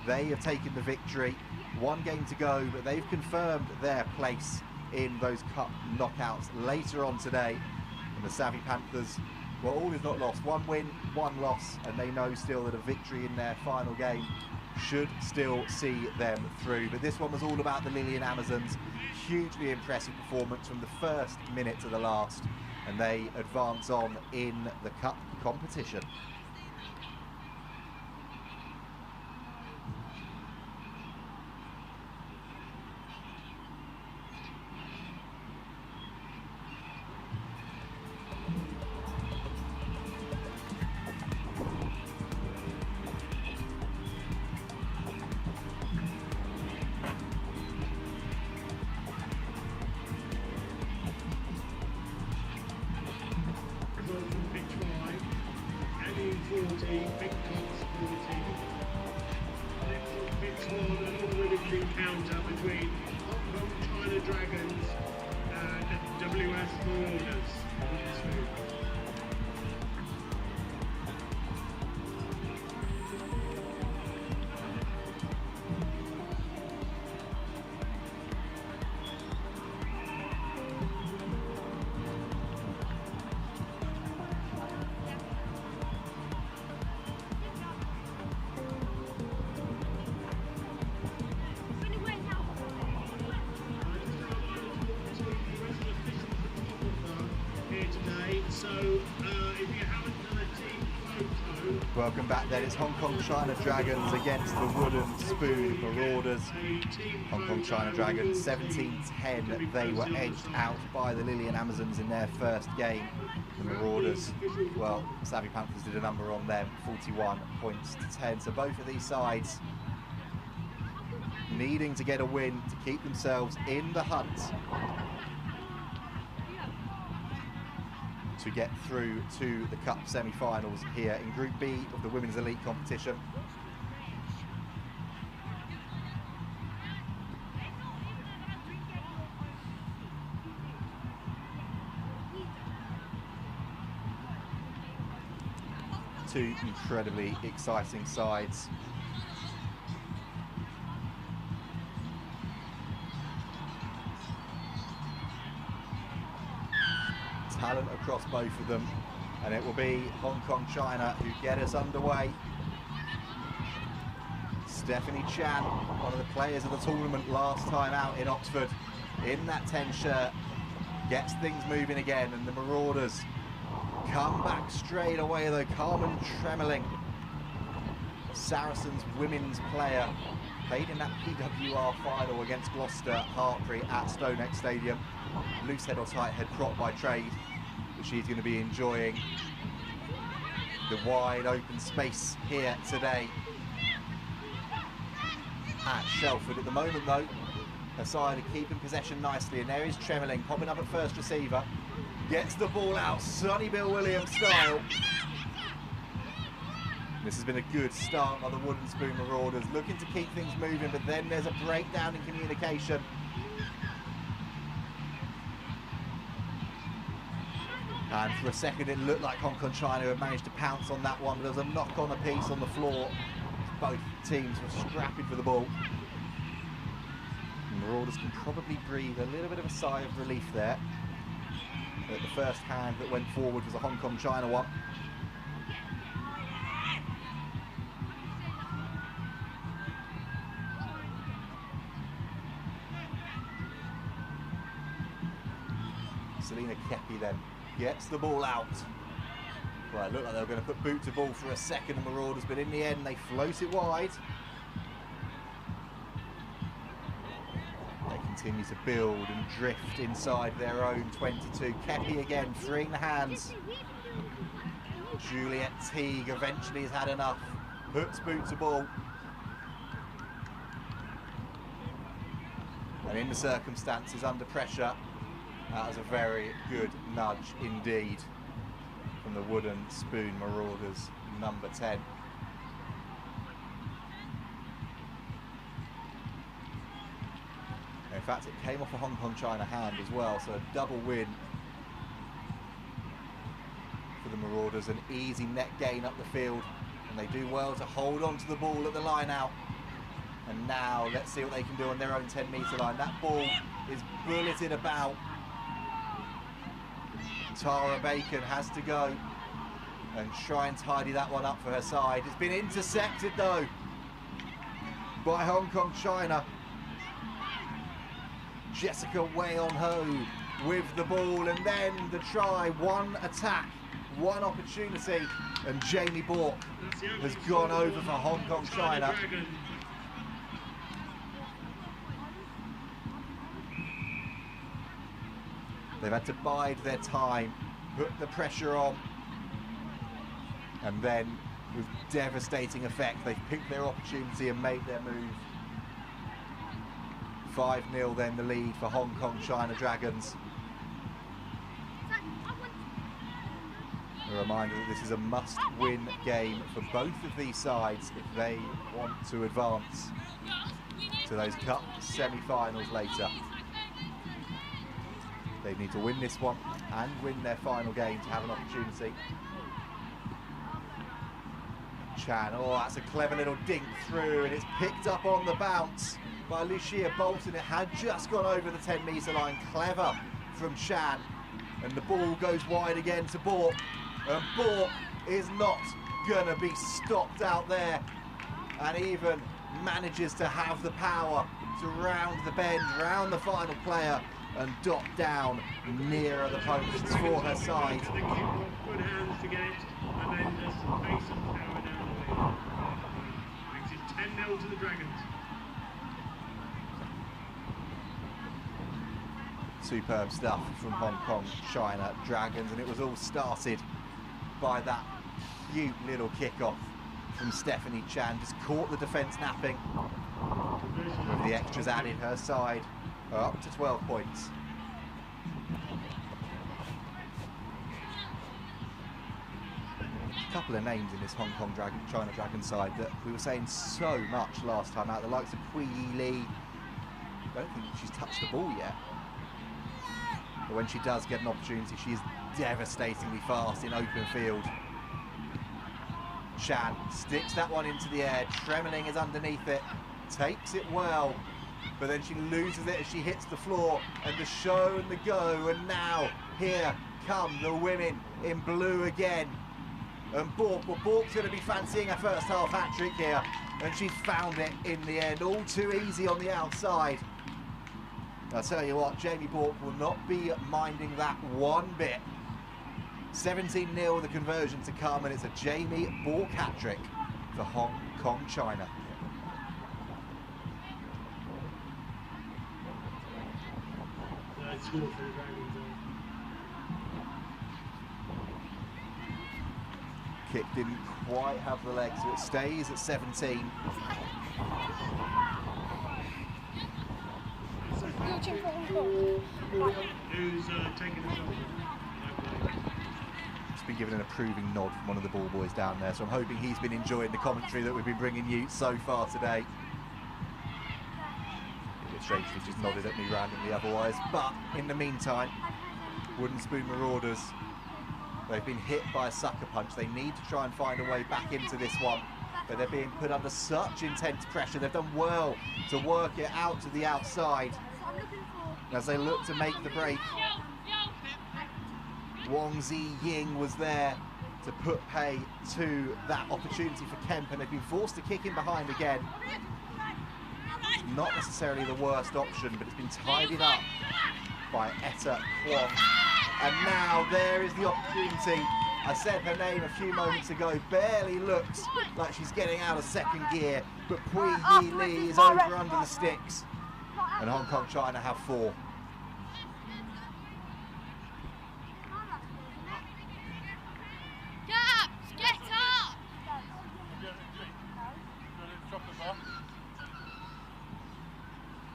They have taken the victory. One game to go, but they've confirmed their place in those cup knockouts later on today. And the Savvy Panthers, well, all is not lost. One win, one loss, and they know still that a victory in their final game should still see them through. But this one was all about the Lilian Amazons. Hugely impressive performance from the first minute to the last, and they advance on in the cup competition. Encounter between China Dragons and WS Marauders. Welcome back then. It's Hong Kong China Dragons against the Wooden Spoon Marauders. Hong Kong China Dragons 17-10. They were edged out by the Lilian Amazons in their first game. The Marauders, well, Savvy Panthers did a number on them, 41 points to 10. So both of these sides needing to get a win to keep themselves in the hunt to get through to the Cup semi-finals here in Group B of the Women's Elite competition. Two incredibly exciting sides. Talent across both of them, and it will be Hong Kong China who get us underway. Stephanie Chan, one of the players of the tournament last time out in Oxford, in that 10 shirt, gets things moving again, and the Marauders come back straight away though. Carmen Tremeling, Saracens women's player, played in that PWR final against Gloucester Hartpury at Stonex Stadium. Loose head or tight head prop by trade. but she's going to be enjoying the wide open space here today at Shelford. At the moment though, her side are keeping possession nicely, and there is Tremeling popping up at first receiver. Gets the ball out, Sonny Bill Williams style. This has been a good start by the Wooden Spoon Marauders, looking to keep things moving, but then there's a breakdown in communication. And for a second it looked like Hong Kong China had managed to pounce on that one, but there was a knock on a piece on the floor. Both teams were scrapping for the ball. The Marauders can probably breathe a little bit of a sigh of relief there. But the first hand that went forward was a Hong Kong China one. Selena Kepi then gets the ball out. Well, it looked like they were going to put boot to ball for a second, the Marauders, but in the end they float it wide. They continue to build and drift inside their own 22. Kepi again freeing the hands. Juliet Teague eventually has had enough. Puts boot to ball. And in the circumstances, under pressure, that was a very good nudge indeed from the Wooden Spoon Marauders, number 10. In fact, it came off a Hong Kong China hand as well, so a double win for the Marauders, an easy net gain up the field, and they do well to hold on to the ball at the line out. And now let's see what they can do on their own 10-metre line. That ball is bulleted about. Tara Bacon has to go and try and tidy that one up for her side. It's been intercepted though by Hong Kong China. Jessica Wei-on-Ho with the ball, and then the try. One attack, one opportunity, and Jamie Bork has gone over for Hong Kong China. They've had to bide their time, put the pressure on, and then with devastating effect they've picked their opportunity and made their move. 5-0 then the lead for Hong Kong China Dragons. A reminder that this is a must-win game for both of these sides if they want to advance to those cup semi-finals later. They need to win this one and win their final game to have an opportunity. Chan, oh, that's a clever little dink through, and it's picked up on the bounce by Lucia Bolton. It had just gone over the 10-metre line. Clever from Chan, and the ball goes wide again to Bork, and Bork is not gonna be stopped out there, and even manages to have the power to round the bend, round the final player, and dot down nearer the posts for her side. Good hands to get it, and then there's some pace and power down the way. Makes it 10-0 to the Dragons. Superb stuff from Hong Kong China Dragons, and it was all started by that cute little kick-off from Stephanie Chan. Just caught the defence napping. With the extras added, her side are up to 12 points. A couple of names in this Hong Kong China Dragon side that we were saying so much last time out. The likes of Kui Yi Lee. I don't think she's touched the ball yet. But when she does get an opportunity, she is devastatingly fast in open field. Chan sticks that one into the air. Tremeling is underneath it. Takes it well. But then she loses it as she hits the floor, and the show and the go, and now here come the women in blue again. And Bork's going to be fancying her first half hat-trick here, and she found it in the end, all too easy on the outside. I'll tell you what, Jamie Bork will not be minding that one bit. 17-0 the conversion to come, and it's a Jamie Bork hat-trick for Hong Kong China. kick didn't quite have the legs, so it stays at 17. Who's taking the shot? It's been given an approving nod from one of the ball boys down there, so I'm hoping he's been enjoying the commentary that we've been bringing you so far today. It strangely just nodded at me randomly otherwise, but in the meantime, Wooden Spoon Marauders, they've been hit by a sucker punch. They need to try and find a way back into this one, but they're being put under such intense pressure. They've done well to work it out to the outside as they look to make the break. Wong Zi Ying was there to put pay to that opportunity for Kemp, and they've been forced to kick in behind again. Not necessarily the worst option, but it's been tidied up by Etta Kwong. And now there is the opportunity. I said her name a few moments ago, barely looks like she's getting out of second gear, but Pui Yi Lee is over under the sticks, and Hong Kong China have 4.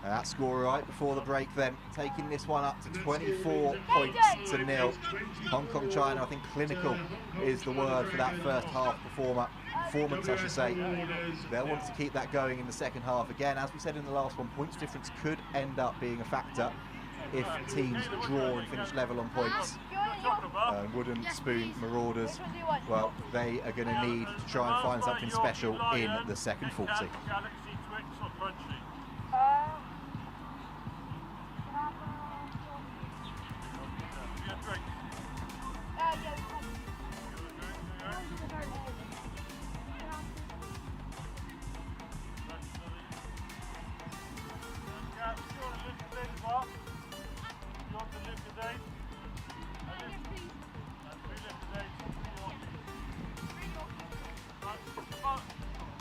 That score right before the break then, taking this one up to 24 points to 0. Hong Kong China, I think clinical is the word for that first half performance, I should say. They'll want to keep that going in the second half. Again, as we said in the last one, points difference could end up being a factor if teams draw and finish level on points. Wooden Spoon Marauders, well, they are going to need to try and find something special in the second 40.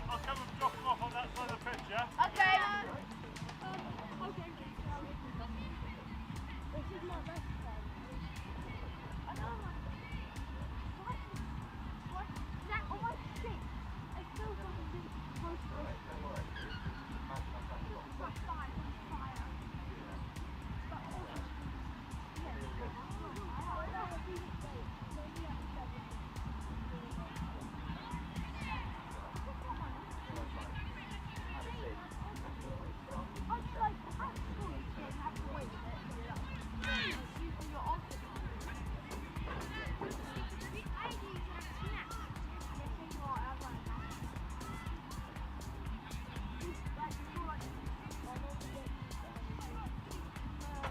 I'll come and drop them off on that side of the pitch, yeah? Okay.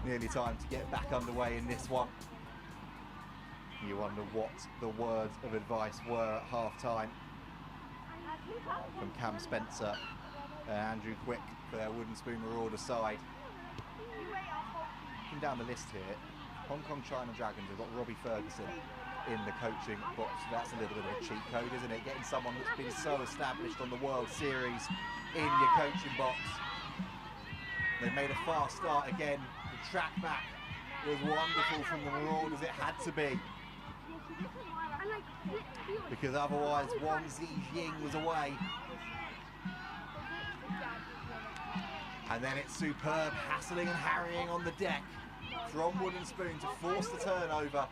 Nearly time to get back underway in this one. You wonder what the words of advice were at half-time from Cam Spencer and Andrew Quick for their Wooden Spoon Marauder side. Looking down the list here, Hong Kong China Dragons have got Robbie Ferguson in the coaching box. That's a little bit of a cheat code, isn't it? Getting someone that's been so established on the World Series in your coaching box. They've made a fast start again. The track back was wonderful from the Marauders. It had to be, because otherwise Wong Zi Ying was away. And then it's superb hassling and harrying on the deck from Wooden Spoon to force the turnover.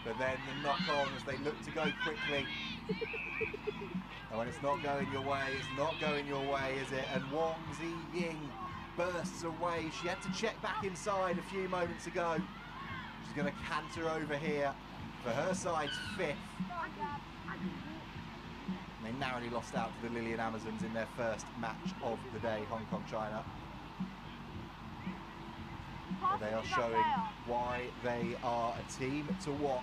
But then the knock on as they look to go quickly. And when it's not going your way, it's not going your way, is it? And Wong Zi Ying bursts away. She had to check back inside a few moments ago. She's going to canter over here for her side's 5th. They narrowly lost out to the Lillian Amazons in their first match of the day, Hong Kong China. But they are showing why they are a team to watch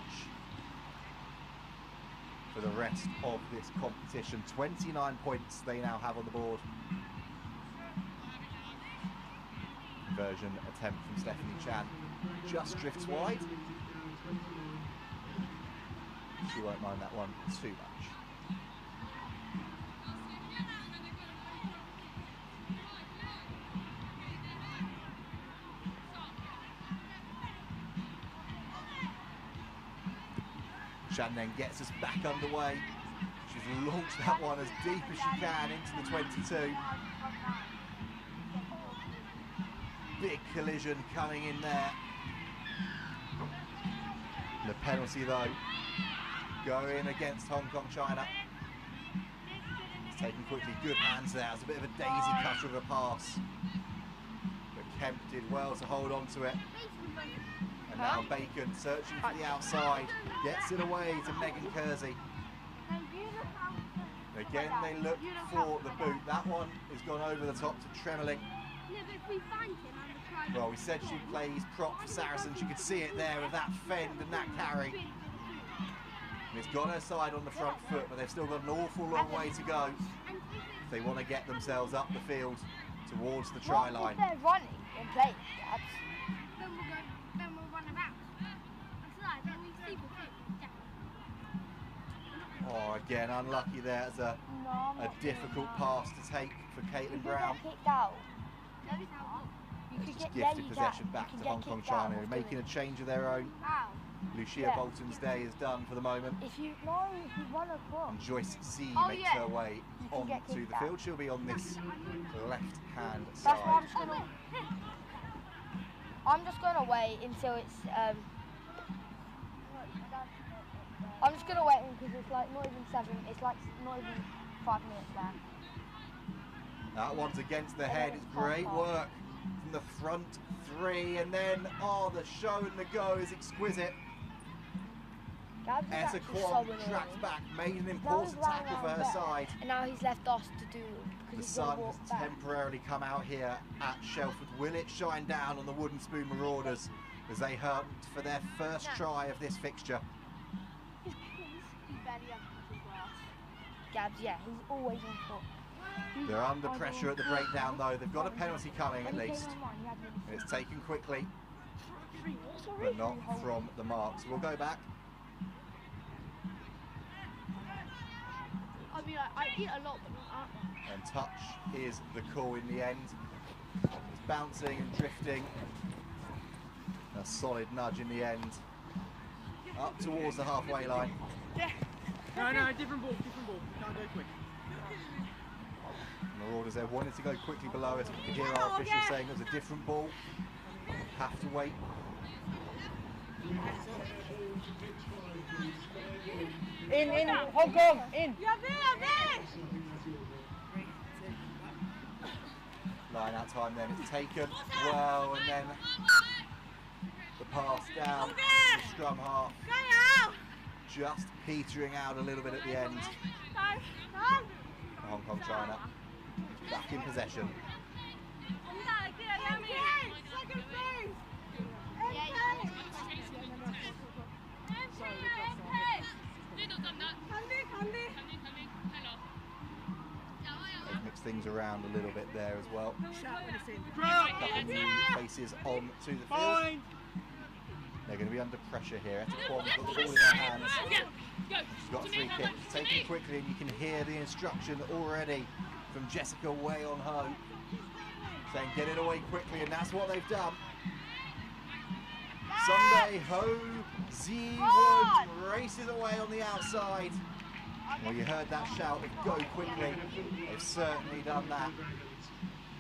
for the rest of this competition. 29 points they now have on the board. Conversion attempt from Stephanie Chan just drifts wide. She won't mind that one too much. and then gets us back underway. She's launched that one as deep as she can into the 22. Big collision coming in there. The penalty though, going against Hong Kong China. It's taken quickly, good hands there. It's a bit of a daisy cutter of a pass. But Kemp did well to hold on to it. And now Bacon searching for the outside, gets it away to Megan Kersey. Again, they look for the boot. That one has gone over the top to Tremeling. Well, we said she plays prop for Saracens. You could see it there with that fend and that carry. And it's got her side on the front foot, but they've still got an awful long way to go if they want to get themselves up the field towards the try line. They're running and playing. Then we'll run about. Then we see Oh, again, unlucky there. It's a difficult pass to take for Caitlin Brown. Kicked out. It's just gifted possession back to Hong Kong China, making a change of their own. Lucia Bolton's day is done for the moment. If you run across. And Joyce Z makes her way onto the field. She'll be on this left-hand side. That's why I'm just gonna wait until it's I'm just gonna wait because it's like not even 7. It's like not even 5 minutes left. That one's against the head. It's great work from the front 3, and then the show and the go is exquisite. Etta Kwong tracked back, made an important tackle for her side. And now he's left us to do. The sun has temporarily come out here at Shelford. Will it shine down on the Wooden Spoon Marauders as they hunt for their first try of this fixture? Gabs, yeah, he's always on foot. They're under pressure at the breakdown though. They've got a penalty coming at least. And it's taken quickly, but not from the mark. So we'll go back. I mean, I eat a lot, but not that much. And touch is the call in the end. It's bouncing and drifting. A solid nudge in the end. Up towards the halfway line. Yeah. No, different ball. Can't go quick. Marauders there wanted to go quickly below it. You can hear our official saying there's a different ball. Have to wait. In, Hong Kong, in. Line out time then, it's taken well, and then the pass down to the scrum half. Just petering out a little bit at the end. Hong Kong China back in possession. Mix things around a little bit there as well. Couple new faces on to the field. They're going to be under pressure here. Etta Kwong got the ball in her hands. She's got 3 kicks. Taken quickly, and you can hear the instruction already from Jessica Way on Ho, saying get it away quickly, and that's what they've done. Sunday Ho Z1 races away on the outside. Well, you heard that shout of go quickly. They've certainly done that.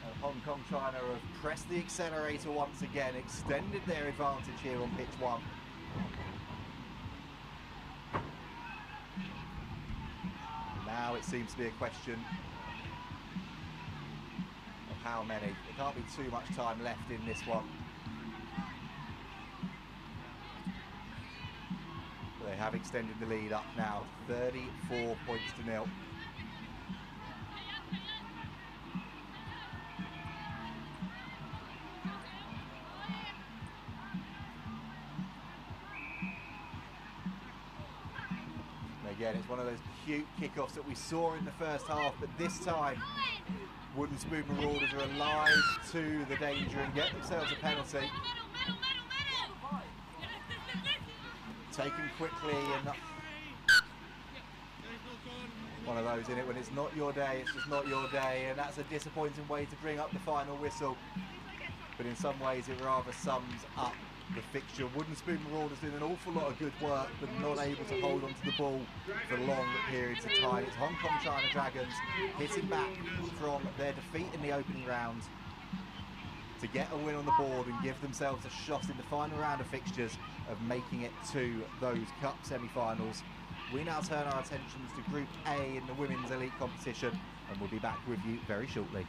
And Hong Kong China have pressed the accelerator once again, extended their advantage here on pitch 1. Now it seems to be a question of how many. There can't be too much time left in this one. They have extended the lead up now, 34 points to 0. And again, it's one of those cute kickoffs that we saw in the first half, but this time Wooden Spoon Marauders are alive to the danger and get themselves a penalty. Taken quickly, and one of those in it when it's not your day, it's just not your day, and that's a disappointing way to bring up the final whistle. But in some ways it rather sums up the fixture. Wooden Spoon Marauders doing an awful lot of good work, but not able to hold onto the ball for long periods of time. It's Hong Kong China Dragons hitting back from their defeat in the opening round to get a win on the board and give themselves a shot in the final round of fixtures of making it to those cup semi-finals. We now turn our attentions to Group A in the Women's Elite competition, and we'll be back with you very shortly.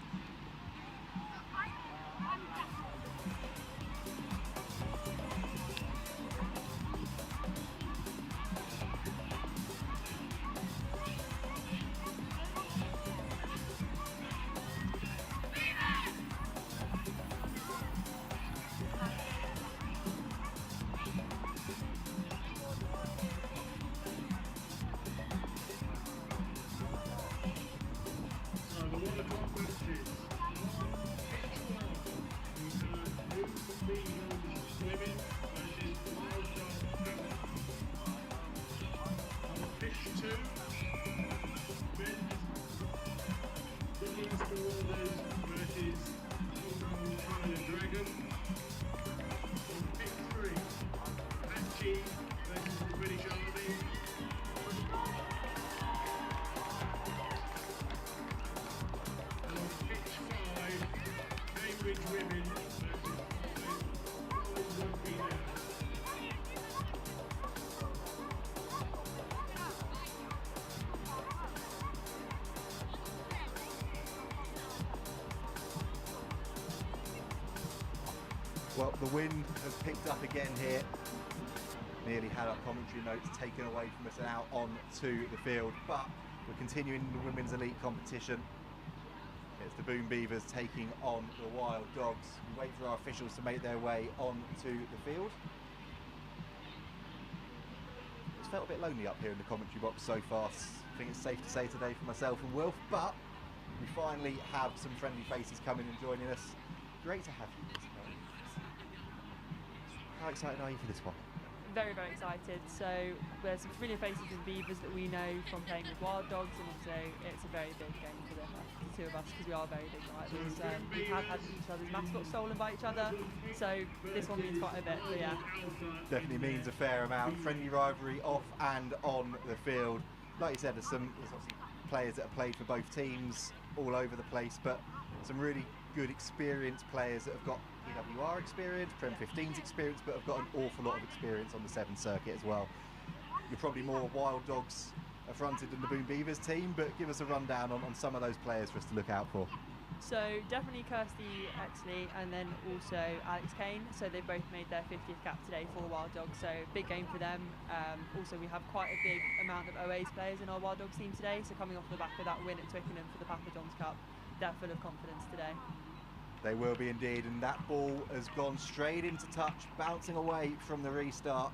Well, the wind has picked up again here. Nearly had our commentary notes taken away from us and out onto the field, but we're continuing the Women's Elite competition. It's the Boom Beavers taking on the Wild Dogs. We wait for our officials to make their way onto the field. It's felt a bit lonely up here in the commentary box so far. I think it's safe to say today for myself and Wilf, but we finally have some friendly faces coming and joining us. Great to have you. How excited are you for this one? Very, very excited. So there's some familiar faces in Beavers that we know from playing with Wild Dogs, and also it's a very big game for the two of us because we are very big rivals. We have had each other's mascots stolen by each other, so this one means quite a bit, but yeah. Definitely means a fair amount. Friendly rivalry off and on the field. Like you said, there's obviously players that have played for both teams all over the place, but some really good experienced players that have got EWR experience, Prem 15's experience, but have got an awful lot of experience on the Sevens circuit as well. You're probably more Wild Dogs affronted than the Boom Beavers team, but give us a rundown on some of those players for us to look out for. So definitely Kirsty Exley and then also Alex Kane. So they both made their 50th cap today for Wild Dogs, so big game for them. Also we have quite a big amount of OA's players in our Wild Dogs team today, so coming off the back of that win at Twickenham for the Papa John's Cup, they're full of confidence today. They will be indeed, and that ball has gone straight into touch, bouncing away from the restart.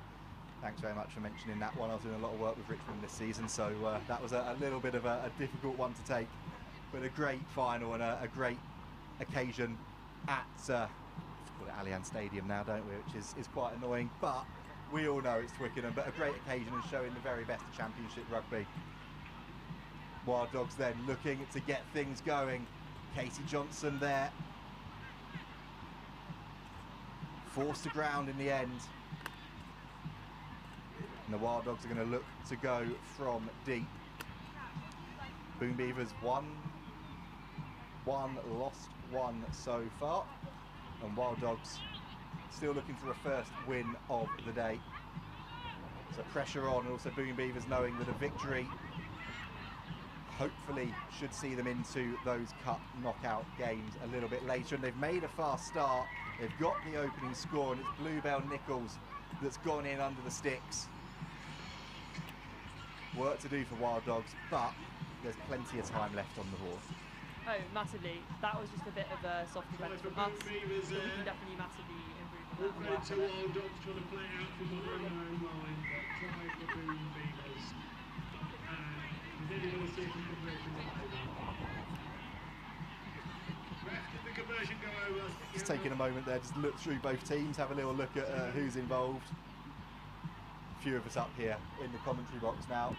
Thanks very much for mentioning that one. I was doing a lot of work with Richmond this season, so that was a little bit of a difficult one to take, but a great final and a great occasion at, let's call it Allianz Stadium now, don't we, which is quite annoying, but we all know it's Twickenham, but a great occasion and showing the very best of Championship rugby. Wild Dogs then looking to get things going. Katie Johnson there. Forced to ground in the end. And the Wild Dogs are going to look to go from deep. Boom Beavers won, lost one so far. And Wild Dogs still looking for a first win of the day. So pressure on, and also Boom Beavers knowing that a victory hopefully should see them into those cup knockout games a little bit later. And they've made a fast start. They've got the opening score, and it's Bluebell Nichols that's gone in under the sticks. Work to do for Wild Dogs, but there's plenty of time left on the board. Oh, massively. That was just a bit of a soft defence from us. So we can definitely massively improve on that. Two Wild Dogs trying to play out from behind their own line, but try for Boom Beavers. And then you're going to see if the conversion go over. Did the conversion go over? Just taking a moment there, just look through both teams, have a little look at who's involved. A few of us up here in the commentary box now.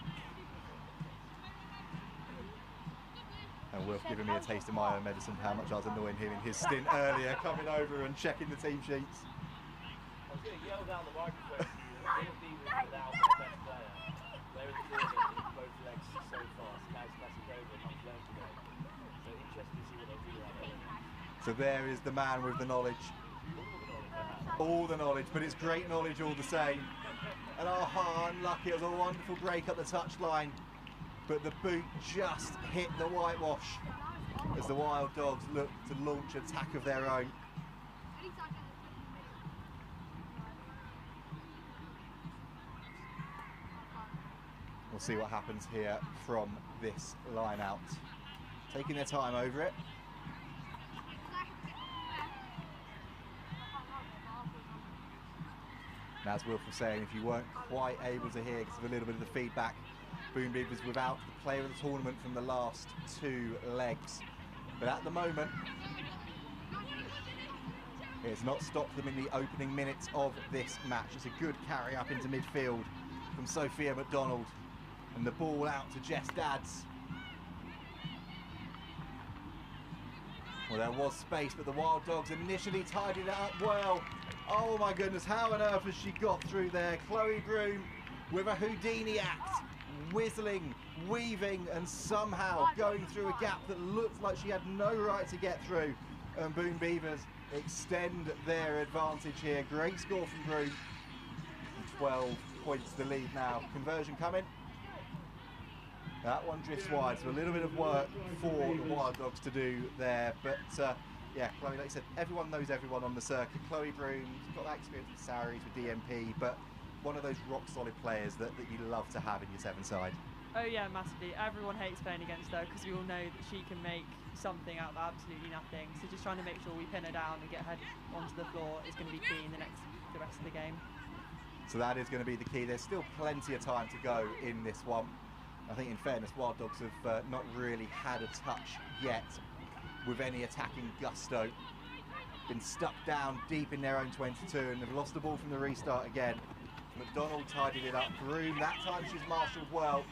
And Wilf giving me a taste of my own medicine for how much I was annoying him in his stint earlier, coming over and checking the team sheets. was going to yell down the microphone to you that all Beavers without their best player. They're at the tournament with both legs so fast. Kaz classic over and not learned today. So interesting to see what they do out there. So there is the man with the knowledge. All the knowledge, but it's great knowledge all the same. And unlucky, it was a wonderful break up the touchline, but the boot just hit the whitewash as the Wild Dogs look to launch an attack of their own. We'll see what happens here from this line out. Taking their time over it. And as Wilf was saying, if you weren't quite able to hear because of a little bit of the feedback, Boom Beavers without the player of the tournament from the last 2 legs. But at the moment, it's not stopped them in the opening minutes of this match. It's a good carry up into midfield from Sophia McDonald. And the ball out to Jess Dadds. Well, there was space, but the Wild Dogs initially tidied it up well. Oh my goodness, how on earth has she got through there? Chloe Broom with a Houdini act, whistling, weaving, and somehow going through a gap that looked like she had no right to get through. And Boom Beavers extend their advantage here. Great score from Broom. 12 points the lead now. Conversion coming. That one drifts wide, so a little bit of work for the Wild Dogs to do there. But yeah, Chloe, like I said, everyone knows everyone on the circuit. Chloe Broom's got that experience with Saris, with DMP, but one of those rock solid players that you love to have in your 7 side. Oh yeah, massively. Everyone hates playing against her because we all know that she can make something out of absolutely nothing. So just trying to make sure we pin her down and get her onto the floor is going to be key in the rest of the game. So that is going to be the key. There's still plenty of time to go in this one. I think in fairness, Wild Dogs have not really had a touch yet with any attacking gusto. Been stuck down deep in their own 22 and they've lost the ball from the restart again. McDonald tidied it up. Broom, that time she's marshalled well.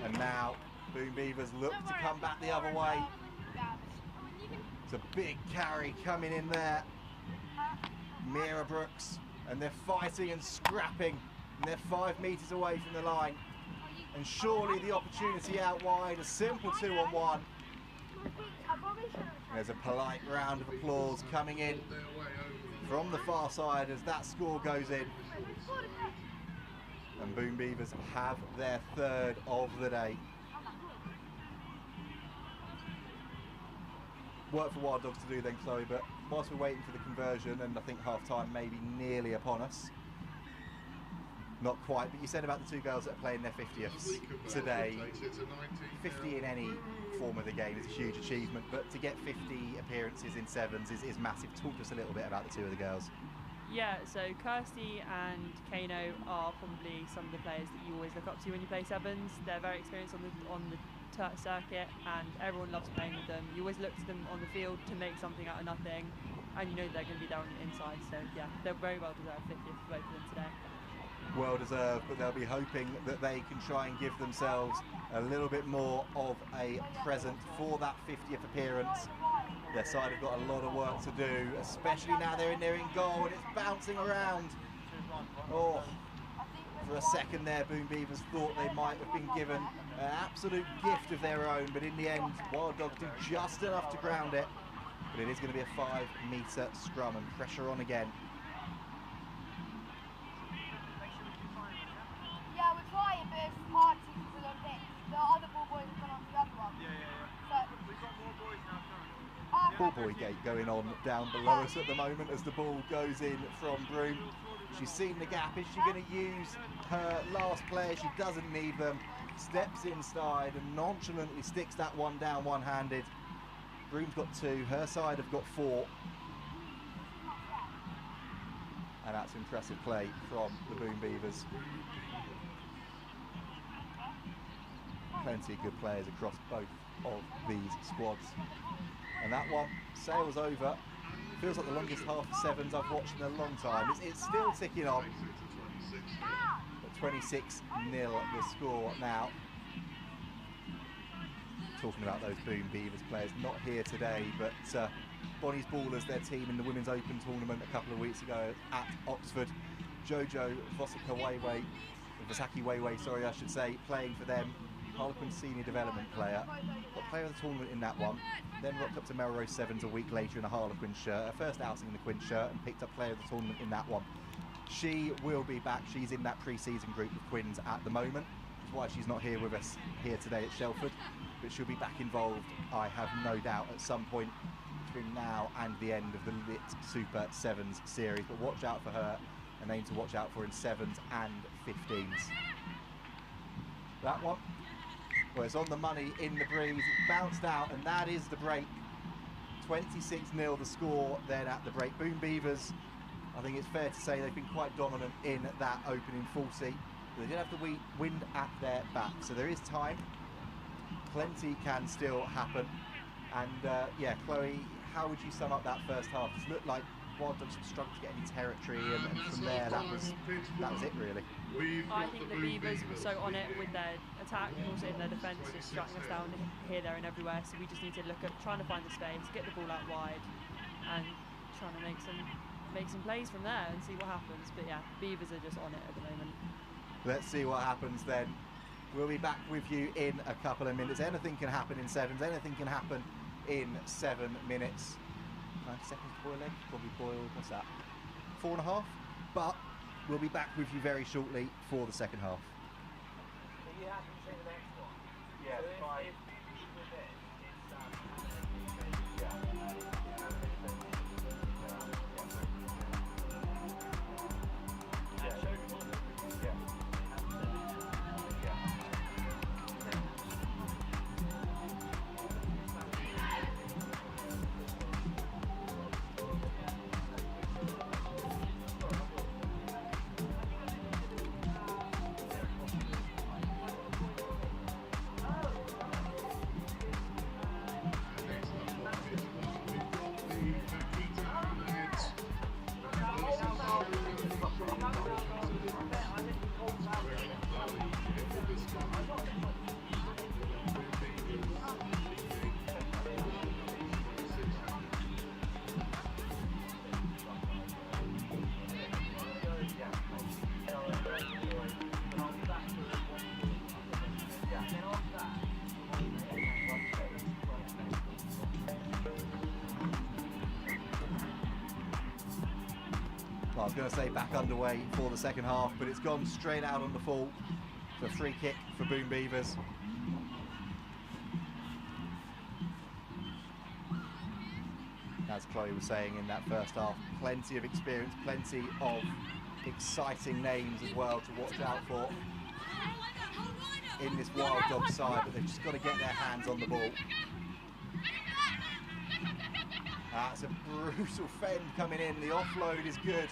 And now Boom Beavers look to come back the other way. It's a big carry coming in there. Mira Brooks, and they're fighting and scrapping. And they're 5 metres away from the line. And surely the opportunity out wide, a simple 2-on-1. There's a polite round of applause coming in from the far side as that score goes in. And Boom Beavers have their 3rd of the day. Work for Wild Dogs to do then, Chloe, but whilst we're waiting for the conversion, and I think half-time may be nearly upon us, not quite, but you said about the 2 girls that are playing their 50ths today. 50 in any form of the game is a huge achievement, but to get 50 appearances in 7s is massive. Talk to us a little bit about the 2 of the girls. Yeah, so Kirsty and Kano are probably some of the players that you always look up to when you play 7s. They're very experienced on the circuit and everyone loves playing with them. You always look to them on the field to make something out of nothing, and you know they're going to be there on the inside, so yeah, they're very well deserved 50th for both of them today. Well deserved, but they'll be hoping that they can try and give themselves a little bit more of a present for that 50th appearance. Their side have got a lot of work to do, especially now they're in there in goal and it's bouncing around. Oh, for a second there, Boom Beavers thought they might have been given an absolute gift of their own, but in the end, Wild Dogs do just enough to ground it. But it is going to be a 5-metre scrum and pressure on again. Yeah, we're trying, but it's hard to pull on this. The other ball boys have gone on the other one. So, We've got more boys now coming. Ball boy gate going on down below us at the moment as the ball goes in from Broom. She's seen the gap. Is she going to use her last player? She doesn't need them. Steps inside and nonchalantly sticks that one down one-handed. Broom's got 2. Her side have got 4. And that's impressive play from the Boom Beavers. Plenty of good players across both of these squads. And that one sails over. Feels like the longest half of 7s I've watched in a long time. It's still ticking on. But 26-0 the score now. Talking about those Boom Beavers players, not here today, but Bonnie's Ballers, their team in the Women's Open tournament a couple of weeks ago at Oxford. Jojo Vasaki Weiwei, sorry, I should say, playing for them. Harlequin senior development player. Got player of the tournament in that one. Then rocked up to Melrose Sevens a week later in a Harlequin shirt. Her first outing in the Quins shirt, and picked up player of the tournament in that one. She will be back. She's in that pre-season group of Quins at the moment, which is why she's not here with us here today at Shelford. But she'll be back involved, I have no doubt, at some point between now and the end of the Lit Super Sevens series. But watch out for her, a name to watch out for in Sevens and 15s. That one, well, it's on the money in the breeze, it bounced out, and that is the break. 26-0 the score then at the break. Boom Beavers, I think it's fair to say they've been quite dominant in that opening 40. They did have the wind at their back, so there is time. Plenty can still happen. And yeah, Chloe, how would you sum up that first half? It looked like Wild Dogs struggled to get any territory, and from there that was it really. I think the Beavers were so on it with their attack and also in their defence, just shutting us down here, there and everywhere. So we just need to look at trying to find the space, get the ball out wide, and trying to make some plays from there and see what happens. But yeah, Beavers are just on it at the moment. Let's see what happens then. We'll be back with you in a couple of minutes. Anything can happen in sevens, anything can happen in 7 minutes. 90 seconds to boil egg, probably boiled, what's that, 4.5? But we'll be back with you very shortly for the second half. Are you happy to see the next one? Yeah, so fine. If with this, I was going to say back underway for the second half, but it's gone straight out on the full. It's a free kick for Boom Beavers. As Chloe was saying in that first half, plenty of experience, plenty of exciting names as well to watch out for in this Wild Dog side, but they've just got to get their hands on the ball. That's a brutal fend coming in, the offload is good.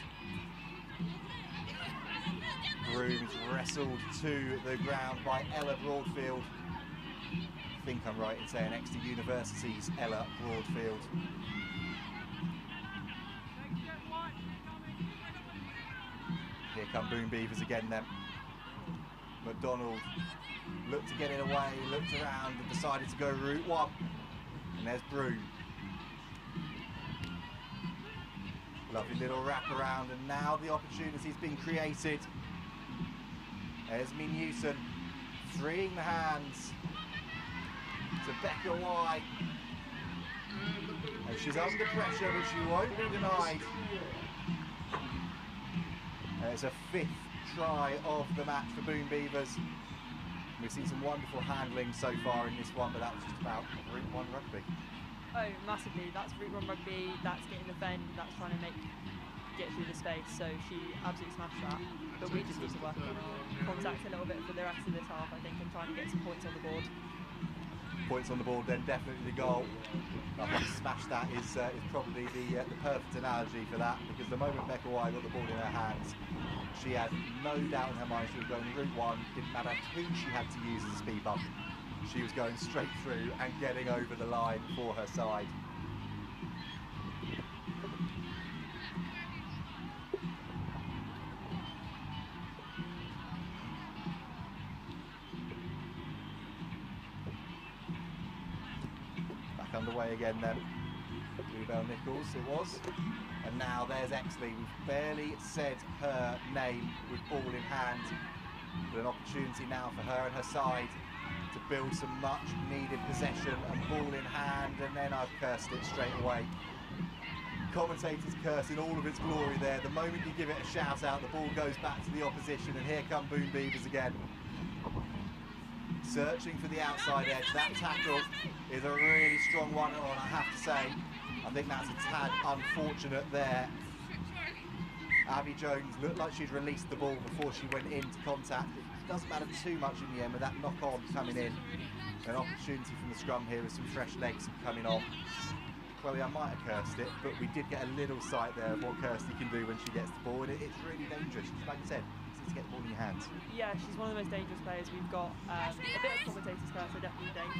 Brooms wrestled to the ground by Ella Broadfield. I think I'm right in saying Exeter University's Ella Broadfield. Here come Boom Beavers again then. McDonald looked to get it away, looked around and decided to go route one. And there's Broom. Lovely little wrap around, and now the opportunity's been created. Esme Newton freeing the hands to Becca White. And she's under pressure, but she won't be denied. There's a 5th try of the match for Boom Beavers. We've seen some wonderful handling so far in this one, but that was just about Route 1 rugby. Oh, massively. That's Route 1 rugby, that's getting the fend, that's trying to get through the space, so she absolutely smashed that. But we just need to work on our contact a little bit for the rest of this half, I think, and trying to get some points on the board. Points on the board, then definitely the goal. I think smash that is probably the perfect analogy for that, because the moment Becca White got the ball in her hands, she had no doubt in her mind she was going route 1, didn't matter who she had to use as a speed bump. She was going straight through and getting over the line for her side. Back underway again then. Bell Nichols it was. And now there's Exley. We've barely said her name with ball in hand. But an opportunity now for her and her side to build some much needed possession and ball in hand, and then I've cursed it straight away. Commentators curse in all of its glory there. The moment you give it a shout out, the ball goes back to the opposition, and here come Boom Beavers again. Searching for the outside edge. That tackle is a really strong one, and I have to say, I think that's a tad unfortunate there. Abby Jones looked like she'd released the ball before she went into contact. It doesn't matter too much in the end with that knock-on coming in. An opportunity from the scrum here with some fresh legs coming on. Chloe, I might have cursed it, but we did get a little sight there of what Kirsty can do when she gets the ball, and it's really dangerous. Like I said, it's to get the ball in your hands. Yeah, she's one of the most dangerous players we've got. A bit of commentator's curse, I definitely think.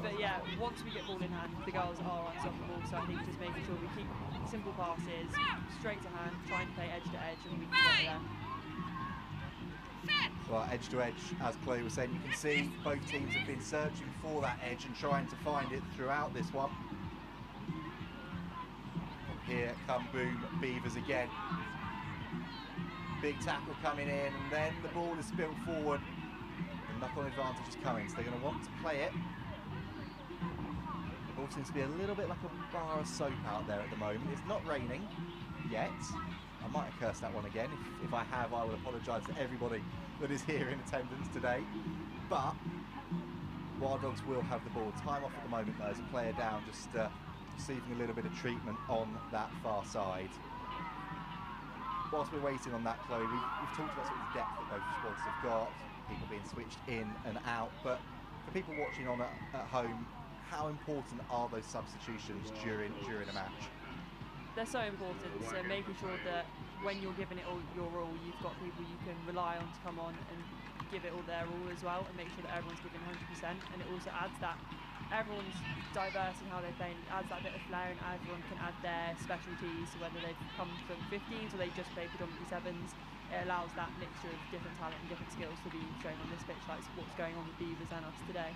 But yeah, once we get ball in hand, the girls are unstoppable, so I think just making sure we keep simple passes, straight to hand, trying to play edge to edge, and we can get there. Well, edge to edge, as Chloe was saying, you can see both teams have been searching for that edge and trying to find it throughout this one. Here come Boom Beavers again. Big tackle coming in, and then the ball is spilled forward. The knock-on advantage is coming, so they're going to want to play it. The ball seems to be a little bit like a bar of soap out there at the moment. It's not raining yet. I might have cursed that one again. If I have, I will apologise to everybody that is here in attendance today. But Wild Dogs will have the ball. Time off at the moment though, as a player down, just receiving a little bit of treatment on that far side. Whilst we're waiting on that, Chloe, we've talked about sort of the depth that both squads have got, people being switched in and out, but for people watching on at home, how important are those substitutions during a match? They're so important, so making sure that when you're giving it all your all, you've got people you can rely on to come on and give it all their all as well, and make sure that everyone's giving 100%, and it also adds that everyone's diverse in how they play, and it adds that bit of flair, and everyone can add their specialties, so whether they've come from 15s or they just play predominantly 7s, it allows that mixture of different talent and different skills to be shown on this pitch, like what's going on with Beavers and us today.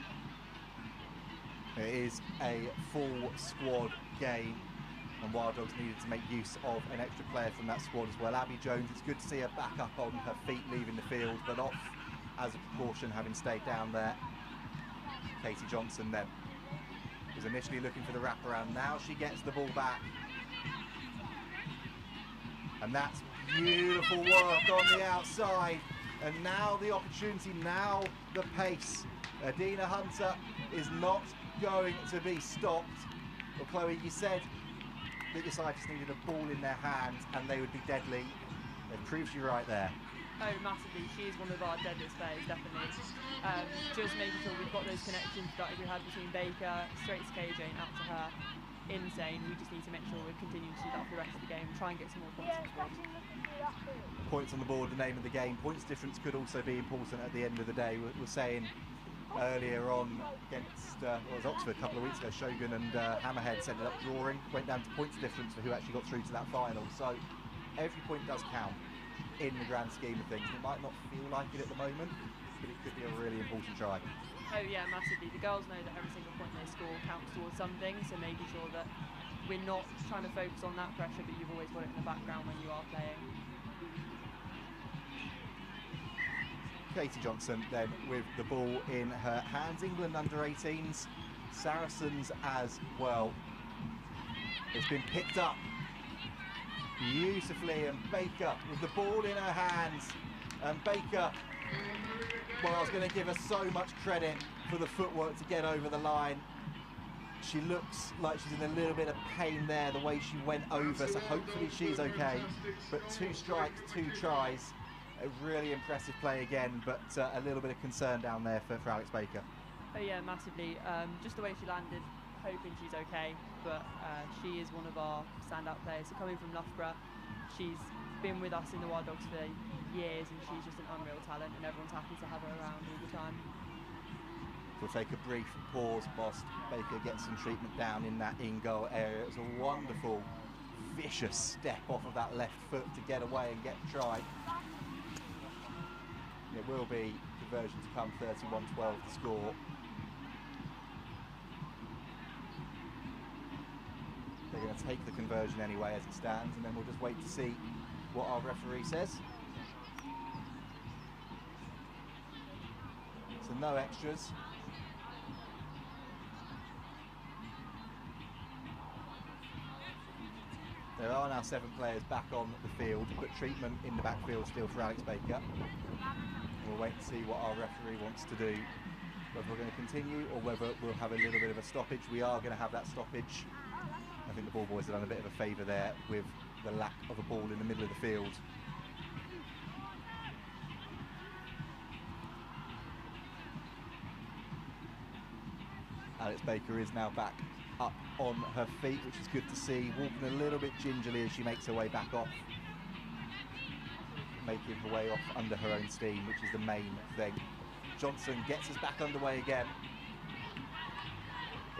It is a full squad game, and Wild Dogs needed to make use of an extra player from that squad as well. Abby Jones, it's good to see her back up on her feet leaving the field, but off as a precaution having stayed down there. Katie Johnson then was initially looking for the wraparound. Now she gets the ball back. And that's beautiful work on the outside. And now the opportunity, now the pace. Adina Hunter is not going to be stopped. Well, Chloe, you said that your side just needed a ball in their hands and they would be deadly. They've proved you right there. Oh, massively. She is one of our deadliest players, definitely. Just making sure we've got those connections that we had between Baker, straight to KJ and out to her. Insane. We just need to make sure we're continuing to do that for the rest of the game and try and get some more points on the board. Points on the board, the name of the game. Points difference could also be important at the end of the day. We're saying earlier on against Oxford a couple of weeks ago, Shogun and Hammerheads ended up drawing, went down to points difference for who actually got through to that final. So every point does count in the grand scheme of things. It might not feel like it at the moment, but it could be a really important try. Oh yeah, massively. The girls know that every single point they score counts towards something, so making sure that we're not trying to focus on that pressure, but you've always got it in the background when you are playing. Katie Johnson then with the ball in her hands. England under 18s, Saracens as well. It's been picked up beautifully, and Baker with the ball in her hands. And Baker, well, I was going to give her so much credit for the footwork to get over the line. She looks like she's in a little bit of pain there, the way she went over, so hopefully she's okay. But 2 strikes, 2 tries. A really impressive play again, but a little bit of concern down there for Alex Baker. Oh yeah, massively. Just the way she landed, hoping she's okay, but she is one of our standout players. So coming from Loughborough, she's been with us in the Wild Dogs for years, and she's just an unreal talent, and everyone's happy to have her around all the time. We'll take a brief pause whilst Baker gets some treatment down in that in-goal area. It was a wonderful, vicious step off of that left foot to get away and get the try. It will be conversion to come, 31-12 the score. They're going to take the conversion anyway as it stands, and then we'll just wait to see what our referee says. So no extras. There are now 7 players back on the field, but treatment in the backfield still for Alex Baker. We'll wait to see what our referee wants to do, whether we're going to continue or whether we'll have a little bit of a stoppage. We are going to have that stoppage. I think the ball boys have done a bit of a favour there with the lack of a ball in the middle of the field. Alex Baker is now back up on her feet, which is good to see, walking a little bit gingerly as she makes her way back off, making her way off under her own steam, which is the main thing. Johnson gets us back underway again.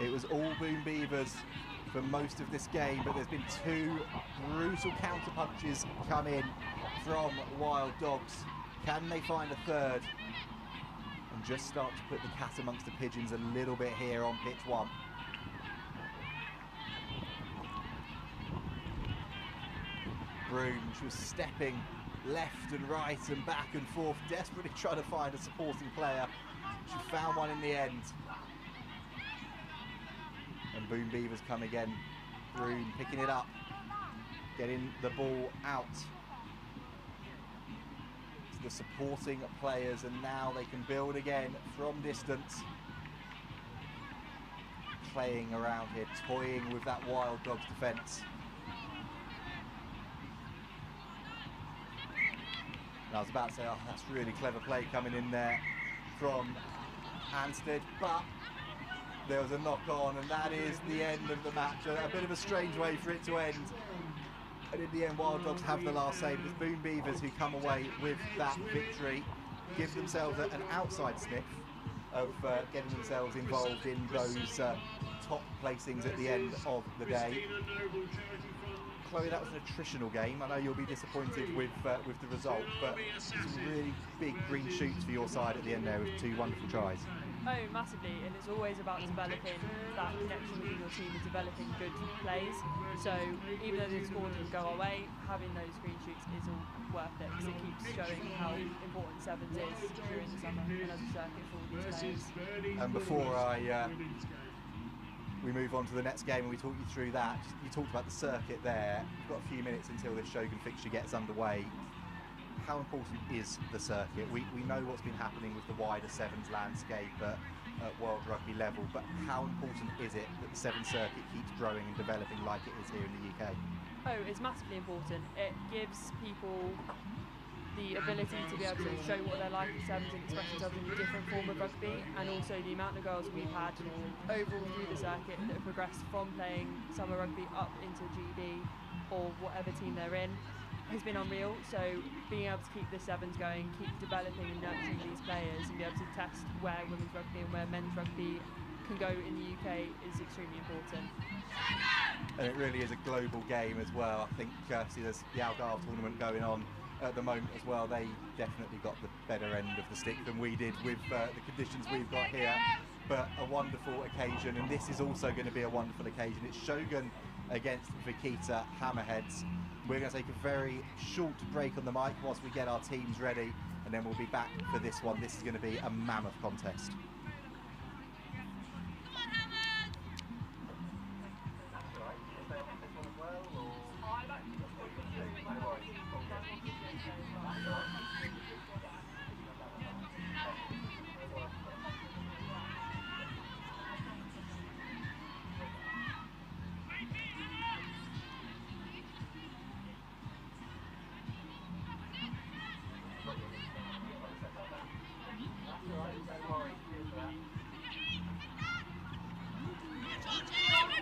It was all Boom Beavers for most of this game, but there's been 2 brutal counter punches come in from Wild Dogs. Can they find a third and just start to put the cat amongst the pigeons a little bit here on pitch 1? Broom, she was stepping left and right and back and forth, desperately trying to find a supporting player. She found one in the end. And Boom Beavers come again. Broom picking it up, getting the ball out to the supporting players, and now they can build again from distance. Playing around here, toying with that Wild Dogs defence. And I was about to say, oh, that's really clever play coming in there from Anstead, but there was a knock on, and that is the end of the match. A bit of a strange way for it to end. And in the end, Wild Dogs have the last save. It's Boom Beavers who come away with that victory, give themselves an outside sniff of getting themselves involved in those top placings at the end of the day. Chloe, that was an attritional game. I know you'll be disappointed with the result, but some really big green shoots for your side at the end there with 2 wonderful tries. Oh, massively, and it's always about developing that connection within your team and developing good plays. So even though the score didn't go our way, having those green shoots is all worth it, because it keeps showing how important Sevens is during the summer and as a circuit for all these players. And before we move on to the next game and we talk you through that, you talked about the circuit there. We've got a few minutes until this Shogun fixture gets underway. How important is the circuit? We know what's been happening with the wider Sevens landscape at World Rugby level, but how important is it that the Sevens circuit keeps growing and developing like it is here in the UK? Oh, it's massively important. It gives people the ability to be able to show what they're like at Sevens and express themselves in a different form of rugby, and also the amount of girls we've had overall through the circuit that have progressed from playing summer rugby up into GB or whatever team they're in has been unreal. So being able to keep the Sevens going, keep developing and nurturing these players, and be able to test where women's rugby and where men's rugby can go in the UK is extremely important. And it really is a global game as well. I think see there's the Algarve tournament going on at the moment as well. They definitely got the better end of the stick than we did with the conditions we've got here, but a wonderful occasion, and this is also going to be a wonderful occasion. It's Shogun against Vaquita Hammerheads. We're going to take a very short break on the mic whilst we get our teams ready, and then we'll be back for this one. This is going to be a mammoth contest.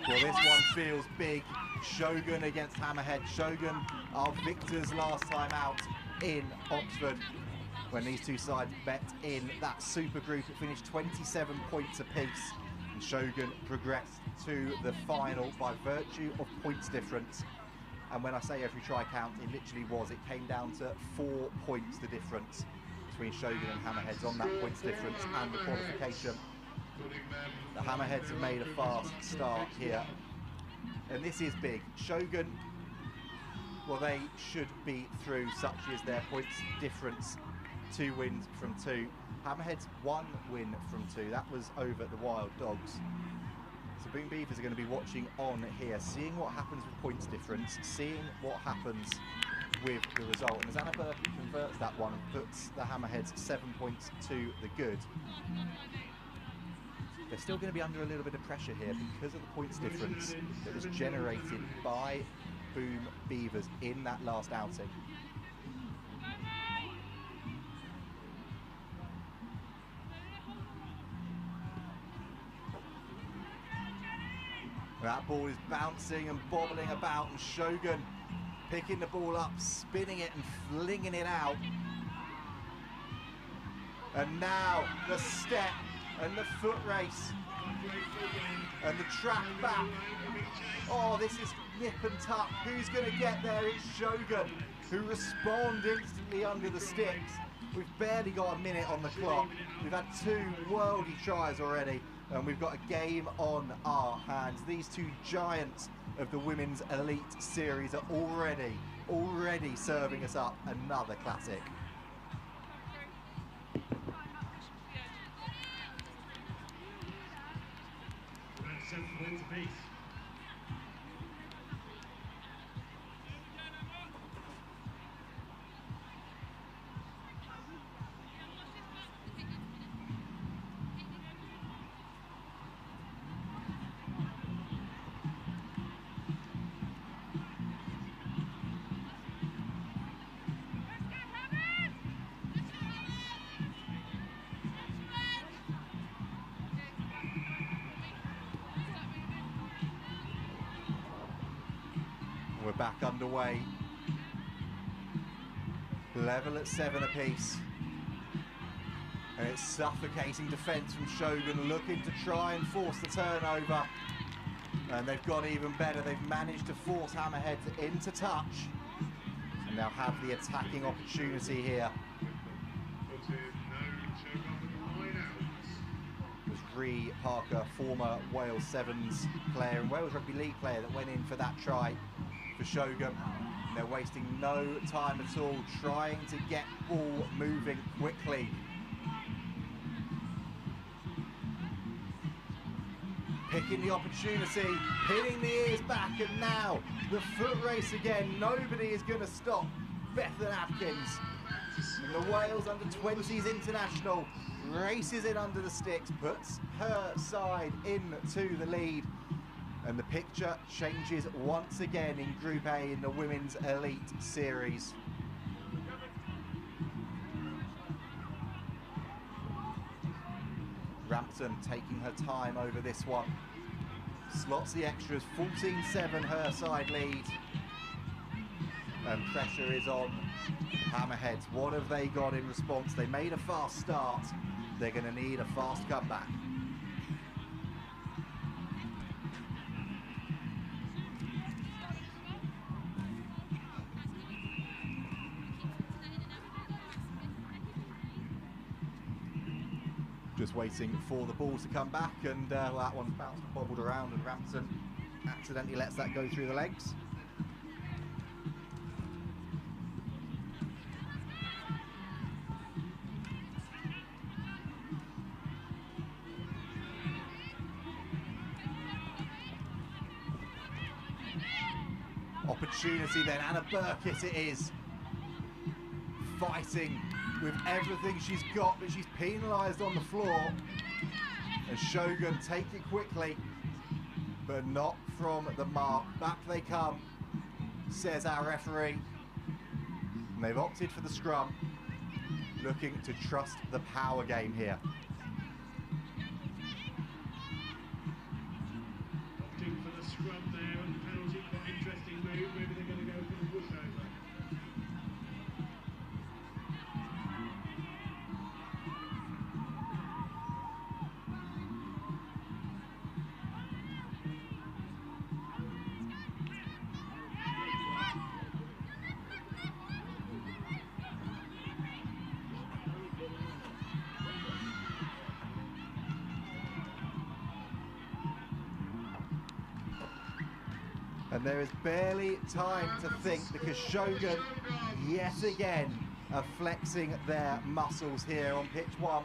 Well, this one feels big. Shogun against Hammerhead. Shogun are victors last time out in Oxford when these two sides bet in that super group. It finished 27 points apiece, and Shogun progressed to the final by virtue of points difference. And when I say every try count, it literally was. It came down to 4 points, the difference between Shogun and Hammerheads on that points difference and the qualification. The Hammerheads have made a fast start here. and this is big. Shogun, well, they should be through, such is their points difference. 2 wins from 2. Hammerheads 1 win from 2. That was over the Wild Dogs. So Boom Beavers are going to be watching on here, seeing what happens with points difference, seeing what happens with the result. And as Anna Burke converts that one and puts the Hammerheads 7 points to the good, they're still going to be under a little bit of pressure here because of the points difference that was generated by Boom Beavers in that last outing. That ball is bouncing and bobbling about, and Shogun picking the ball up, spinning it and flinging it out. And now the step and the foot race and the track back. Oh, this is nip and tuck. Who's going to get there? It's Shogun, who respond instantly under the sticks. We've barely got a minute on the clock. We've had 2 worldy tries already, and we've got a game on our hands. These 2 giants of the Women's Elite Series are already serving us up another classic. That's 7 points apiece. We're back underway. Level at 7 apiece. And it's suffocating defence from Shogun, looking to try and force the turnover. And they've got even better. They've managed to force Hammerheads into touch. And now have the attacking opportunity here. Was Ree Parker, former Wales Sevens player and Wales Rugby League player, that went in for that try for Shogun. They're wasting no time at all, trying to get ball moving quickly. Picking the opportunity, pinning the ears back, and now the foot race again. Nobody is going to stop Bethan Atkins. And the Wales under-20s international races in under the sticks, puts her side into the lead. And the picture changes once again in Group A in the Women's Elite Series. Rampton taking her time over this one. Slots the extras, 14-7 her side lead. And pressure is on Hammerheads. What have they got in response? They made a fast start. They're going to need a fast comeback. Just waiting for the ball to come back, and well, that one bounced and bobbled around, and Rampton accidentally lets that go through the legs. Opportunity then, Anna Burkett it is. Fighting with everything she's got, but she's penalised on the floor. And Shogun take it quickly, but not from the mark. Back they come, says our referee. And they've opted for the scrum, looking to trust the power game here. Opting for the scrum there, and penalty, quite interesting move. Maybe they're going to go for the pushover. And there is barely time to think because Shogun, yet again, are flexing their muscles here on pitch 1.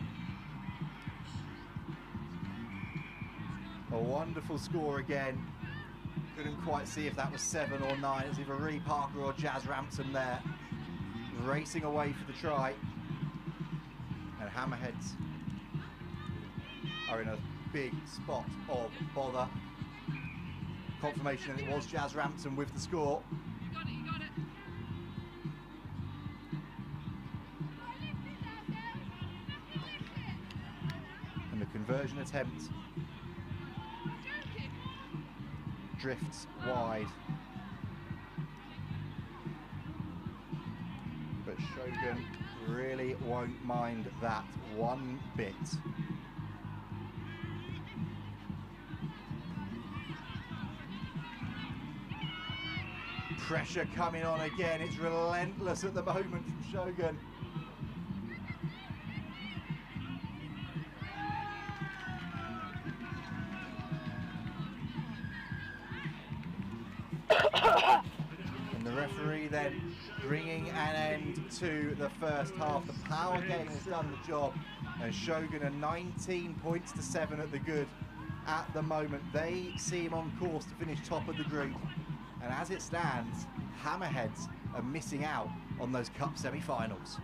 A wonderful score again. Couldn't quite see if that was 7 or 9. It was either Ree Parker or Jazz Rampton there, racing away for the try. And Hammerheads are in a big spot of bother. Confirmation that it was Jazz Rampton with the score. You got it, you got it. And the conversion attempt drifts wide. But Shogun really won't mind that one bit. Pressure coming on again. It's relentless at the moment from Shogun. And the referee then bringing an end to the first half. The power game has done the job, and Shogun are 19 points to 7 at the good at the moment. They seem on course to finish top of the group, and as it stands, Hammerheads are missing out on those cup semi-finals.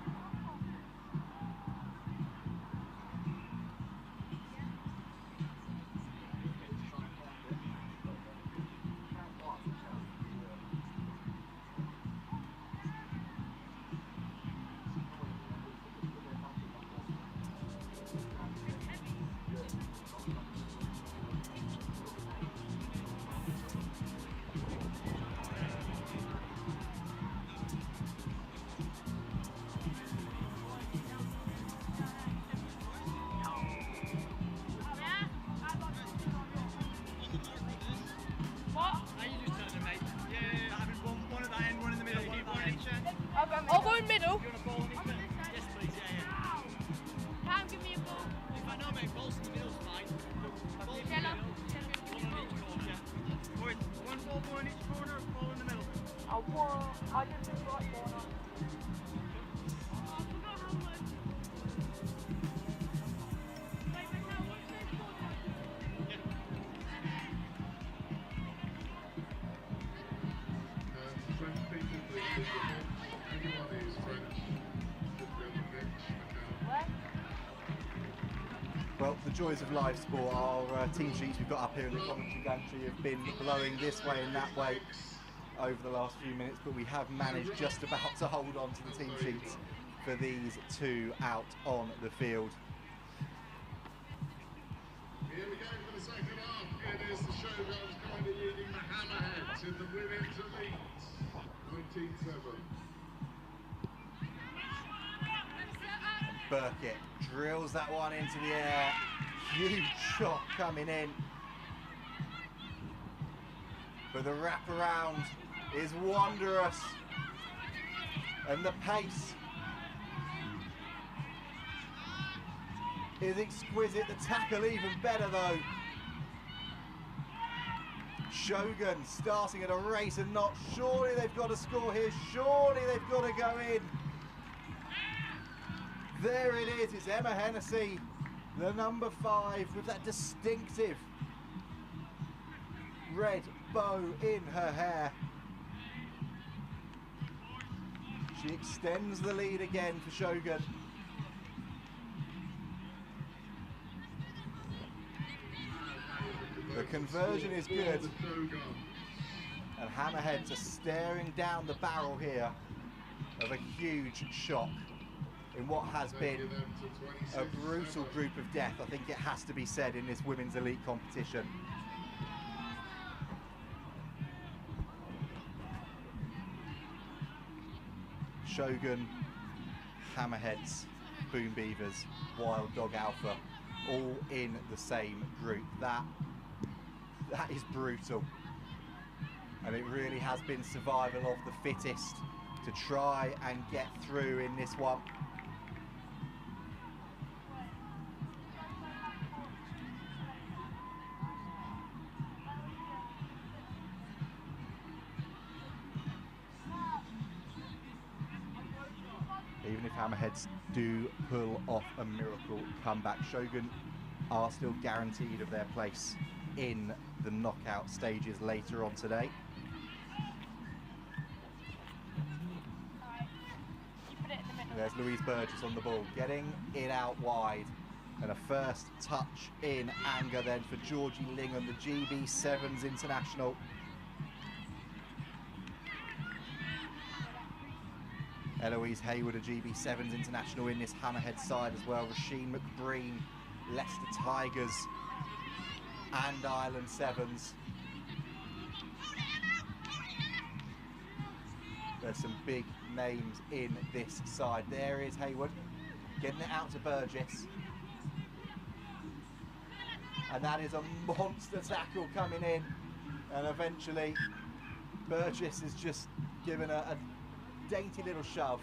I'll go in middle. Yes, please, yeah. Cam, give me a ball. If I know, mate, balls in the middle's fine. Balls in the Yellow. middle, one on each corner, yeah. Or one ball in each corner, ball in the middle. I did the right corner. French people, please, anyone who's French should be on the pitch. Well, the joys of live sport, our team sheets we've got up here in the commentary gantry have been blowing this way and that way over the last few minutes, but we have managed just about to hold on to the team sheets for these two out on the field. Here we go for the second half. It is the Shoguns currently leading the Hammerheads in the women's elite. 19-7. Burkett drills that one into the air. Huge shot coming in. But the wraparound is wondrous. And the pace is exquisite. The tackle even better though. Shogun starting at a race and not. Surely they've got to score here. Surely they've got to go in. There it is. It's Emma Hennessy, the number 5, with that distinctive red bow in her hair. She extends the lead again for Shogun. The conversion is good, and Hammerheads are staring down the barrel here of a huge shock in what has been a brutal group of death. I think it has to be said in this women's elite competition. Shogun, Hammerheads, Boom Beavers, Wild Dog Alpha, all in the same group. That is brutal, and it really has been survival of the fittest to try and get through in this one. Even if Hammerheads do pull off a miracle comeback, Shogun are still guaranteed of their place in the knockout stages later on today. There's Louise Burgess on the ball, getting it out wide. And a first touch in anger then for Georgie Lingham, the GB Sevens international. Eloise Hayward, a GB Sevens international in this Hammerhead side as well. Rasheen McBreen, Leicester Tigers and Ireland Sevens. There's some big names in this side. There is Hayward, getting it out to Burgess. And that is a monster tackle coming in. And eventually, Burgess is just given a dainty little shove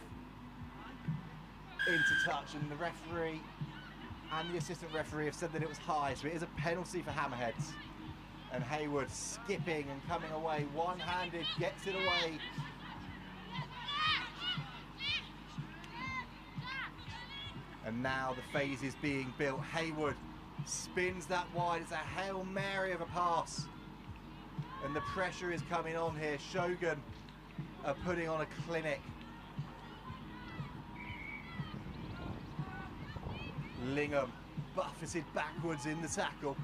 into touch. And the referee and the assistant referee have said that it was high. So it is a penalty for Hammerheads. And Hayward skipping and coming away one-handed, gets it away. And now the phase is being built. Hayward spins that wide. It's a Hail Mary of a pass. And the pressure is coming on here. Shogun are putting on a clinic. Lingham buffeted backwards in the tackle.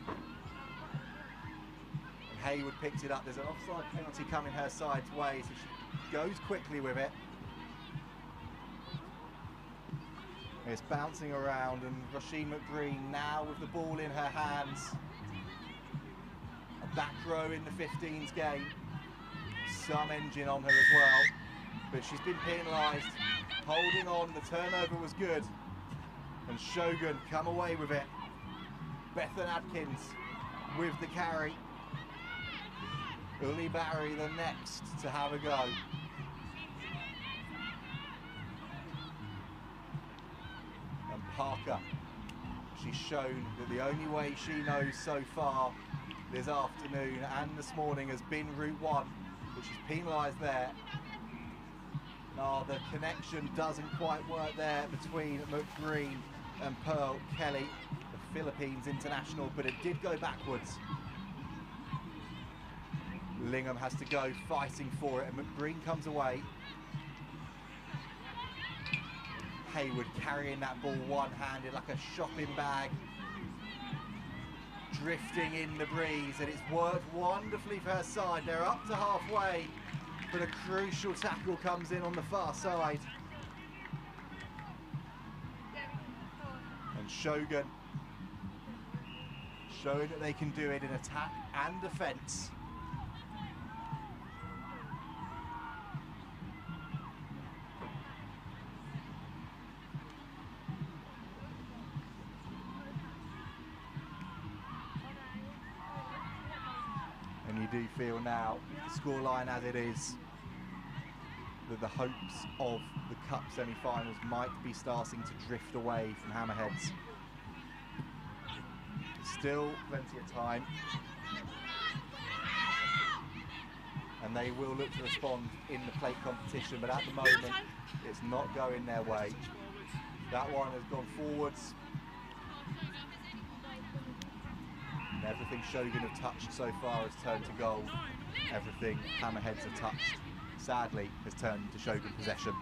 And Hayward picks it up. There's an offside penalty coming her side's way, so she goes quickly with it. It's bouncing around, and Rasheen McBreen now with the ball in her hands. A back row in the 15s game. Some engine on her as well, but she's been penalised. Holding on, the turnover was good. And Shogun come away with it. Bethan Adkins with the carry. Uli Barry the next to have a go. Parker, she's shown that the only way she knows so far this afternoon and this morning has been Route 1, but she's penalised there. Now the connection doesn't quite work there between McBreen and Pearl Kelly, the Philippines international, but it did go backwards. Lingham has to go fighting for it, and McBreen comes away. Hayward carrying that ball one-handed like a shopping bag, drifting in the breeze, and it's worked wonderfully for her side. They're up to halfway, but a crucial tackle comes in on the far side. And Shogun showing that they can do it in attack and defence. Do feel now, the scoreline as it is, that the hopes of the Cup semi-finals might be starting to drift away from Hammerheads. Still plenty of time, and they will look to respond in the plate competition, but at the moment it's not going their way. That one has gone forwards. Everything Shogun have touched so far has turned to goal. Everything Hammerheads have touched, sadly, has turned to Shogun possession.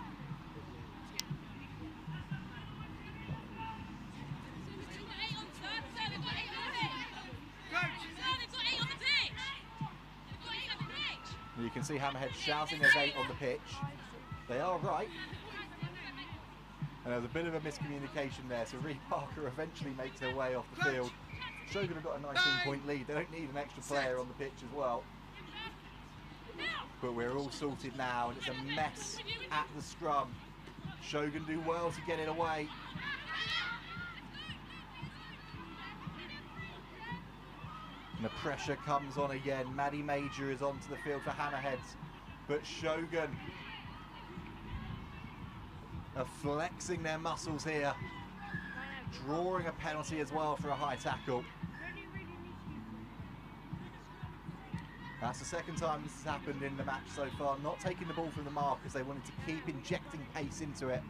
You can see Hammerheads shouting there's 8 on the pitch. They are right. And there's a bit of a miscommunication there, so Ree Parker eventually makes her way off the field. Shogun have got a 19-point lead. They don't need an extra player on the pitch as well. But we're all sorted now, and it's a mess at the scrum. Shogun do well to get it away. And the pressure comes on again. Maddie Major is onto the field for Hammerheads. But Shogun are flexing their muscles here. Drawing a penalty as well for a high tackle. That's the second time this has happened in the match so far. Not taking the ball from the mark as they wanted to keep injecting pace into it.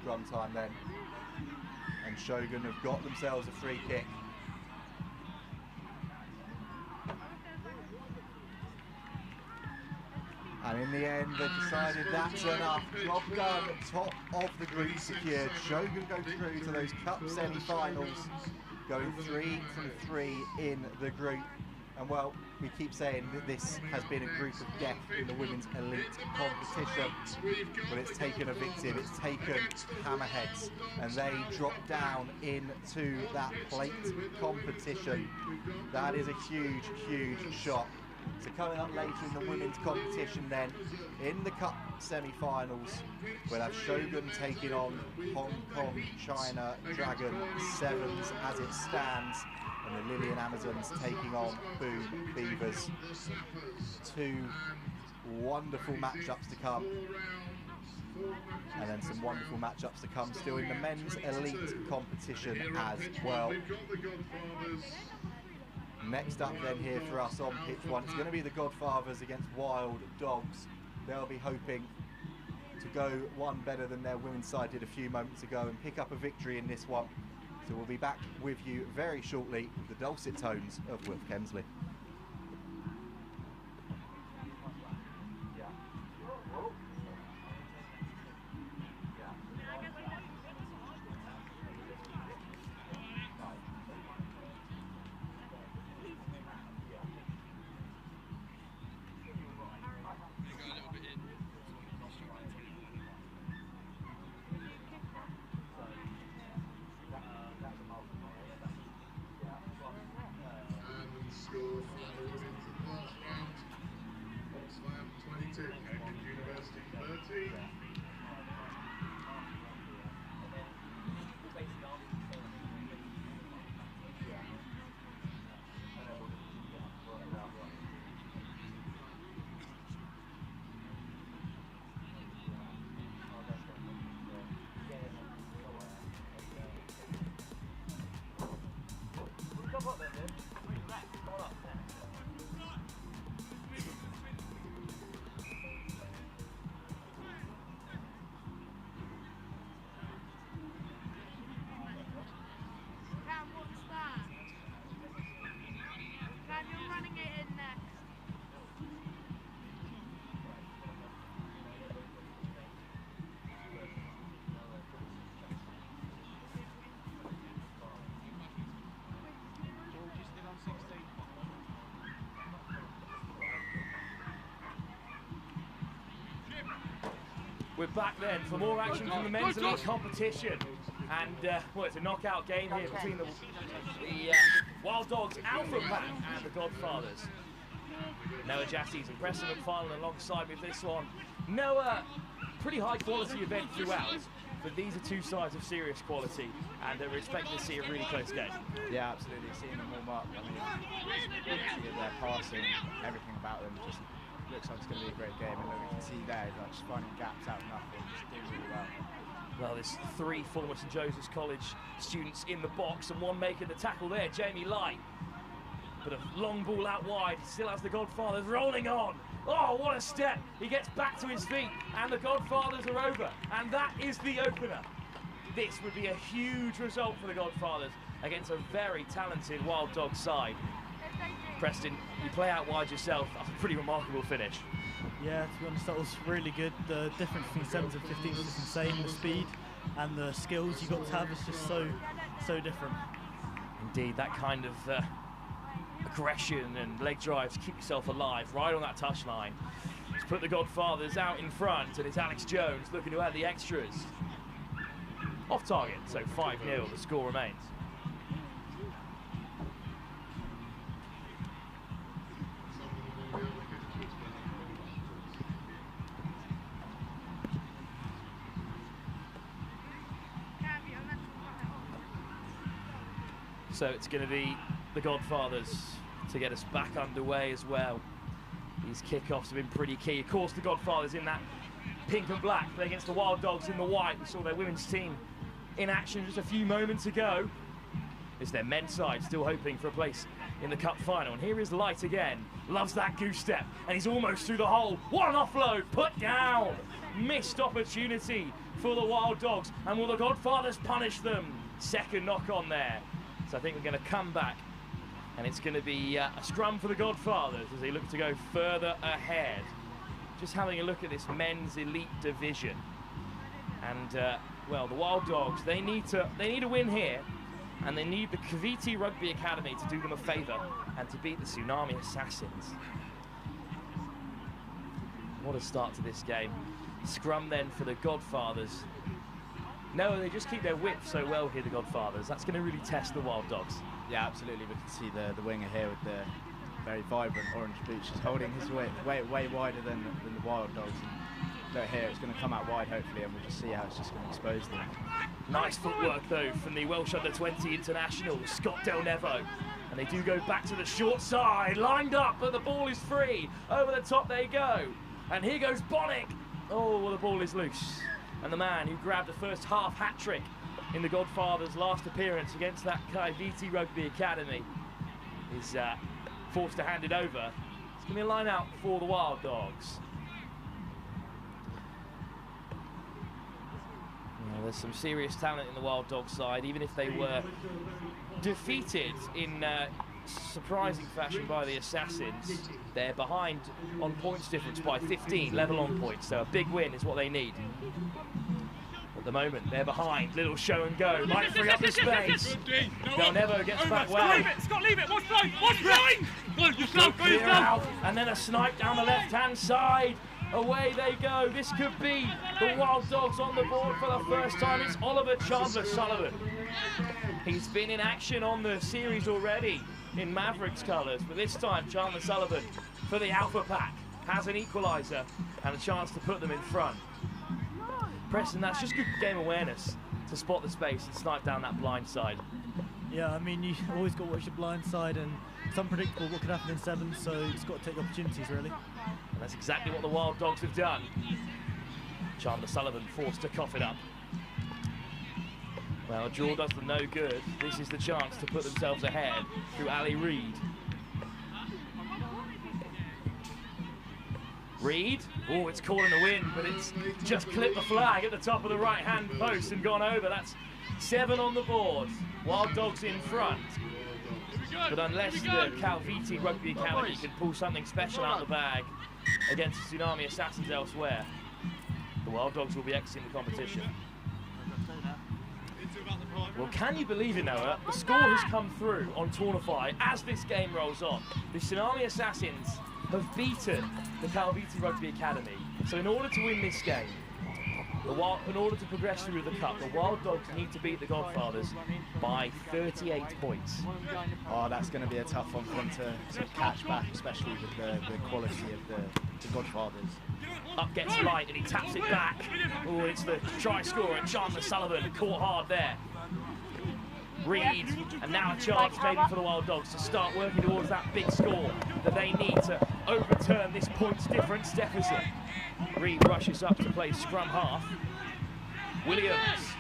scrum time then. And Shogun have got themselves a free kick. And in the end, they decided that's enough. Job done, top of the group secured. Shogun go through to those cup semi-finals, going 3 from 3 in the group. And well, we keep saying that this has been a group of death in the women's elite competition, but it's taken a victim, it's taken Hammerheads, and they drop down into that plate competition. That is a huge, huge shock. So coming up later in the women's competition then, in the cup semi-finals, we'll have Shogun taking on Hong Kong China Dragon Sevens as it stands, and the Lillian Amazons taking on Boom Beavers. Two wonderful matchups to come, and then some wonderful matchups to come still in the men's elite competition as well. Next up then here for us on pitch one, it's going to be the Godfathers against Wild Dogs. They'll be hoping to go one better than their women's side did a few moments ago and pick up a victory in this one. So we'll be back with you very shortly with the dulcet tones of Wilf Kemsley. Score for the women's last round. Oxfam 22, Cambridge University 30. We're back then for more action from the men's elite competition. And, well, it's a knockout game here between the Wild Dogs Alpha Pack and the Godfathers. Noah Jassie's and Preston McFarlane alongside with this one. Noah, pretty high quality event throughout, but these are two sides of serious quality, and we're expecting to see a really close game. Yeah, absolutely. Seeing them warm up, I mean, their passing, everything about them just looks like it's going to be a great game, and we can see there, like, just finding gaps out of nothing, just doing really well. Well, there's 3 former St Joseph's College students in the box, and one making the tackle there, Jamie Light. But a long ball out wide, still has the Godfathers rolling on. Oh, what a step! He gets back to his feet, and the Godfathers are over, and that is the opener. This would be a huge result for the Godfathers against a very talented Wild Dog side. Preston, you play out wide yourself. That's a pretty remarkable finish. Yeah, to be honest, that was really good. The difference between 7s and 15s is insane. The speed and the skills you got to have is just so different. Indeed, that kind of aggression and leg drives keep yourself alive right on that touchline. Let's put the Godfathers out in front, and it's Alex Jones looking to add the extras. Off target, so 5-0, the score remains. So it's going to be the Godfathers to get us back underway as well. These kickoffs have been pretty key. Of course, the Godfathers in that pink and black play against the Wild Dogs in the white. We saw their women's team in action just a few moments ago. It's their men's side still hoping for a place in the cup final. And here is Light again. Loves that goose step, and he's almost through the hole. What an offload, put down. Missed opportunity for the Wild Dogs. And will the Godfathers punish them? Second knock on there. So I think we're going to come back. And it's going to be a scrum for the Godfathers as they look to go further ahead. Just having a look at this men's elite division. And, well, the Wild Dogs, they need a win here. And they need the Kaiviti Rugby Academy to do them a favour and to beat the Tsunami Assassins. What a start to this game. Scrum then for the Godfathers. No, they just keep their width so well here, the Godfathers. That's going to really test the Wild Dogs. Yeah, absolutely. We can see the winger here with the very vibrant orange boots. He's holding his weight way wider than the Wild Dogs. And look here, it's going to come out wide hopefully, and we'll just see how it's just going to expose them. Nice footwork though from the Welsh under-20 international, Scott Del Nevo. And they do go back to the short side, lined up, but the ball is free. Over the top they go. And here goes Bonnick. Oh, well, the ball is loose. And the man who grabbed the first half hat-trick in the Godfathers' last appearance against that Kaiviti Rugby Academy is forced to hand it over. It's going to be a line out for the Wild Dogs. Well, there's some serious talent in the Wild Dogs side, even if they were defeated in surprising fashion by the Assassins. They're behind on points difference by 15, level on points, so a big win is what they need. At the moment, they're behind. Little show and go. Might free up the space. Del Nevo gets back well. Scott, leave it. Watch blind. Watch blind. Go yourself. Go yourself. And then a snipe down the left-hand side. Away they go. This could be the Wild Dogs on the board for the first time. It's Oliver Chandler-Sullivan. He's been in action on the series already in Mavericks colours, but this time Chandler-Sullivan for the Alpha Pack has an equaliser and a chance to put them in front. Preston, that's just good game awareness to spot the space and snipe down that blind side. Yeah, I mean, you always got to watch your blind side, and it's unpredictable what could happen in sevens, so you just got to take opportunities, really. And that's exactly what the Wild Dogs have done. Chandler-Sullivan forced to cough it up. Well, a draw does them no good. This is the chance to put themselves ahead through Ali Reid. Reid, oh, it's calling the wind, but it's just clipped the flag at the top of the right-hand post and gone over. That's 7 on the board. Wild Dogs in front. But unless the Kaiviti Rugby Academy can pull something special out of the bag against the Tsunami Assassins elsewhere, the Wild Dogs will be exiting the competition. Well, can you believe it, Noah? The score has come through on Tornify as this game rolls on. The Tsunami Assassins have beaten the Kaiviti Rugby Academy. So in order to win this game, in order to progress through the cup, the Wild Dogs need to beat the Godfathers by 38 points. Oh, that's going to be a tough one for them to sort of catch back, especially with the quality of the Godfathers. Up gets Light and he taps it back. Oh, it's the try scorer, Chandler-Sullivan, caught hard there. Reid, and now a chance maybe for the Wild Dogs to start working towards that big score that they need to overturn this points difference deficit. Reid rushes up to play scrum half. Williams.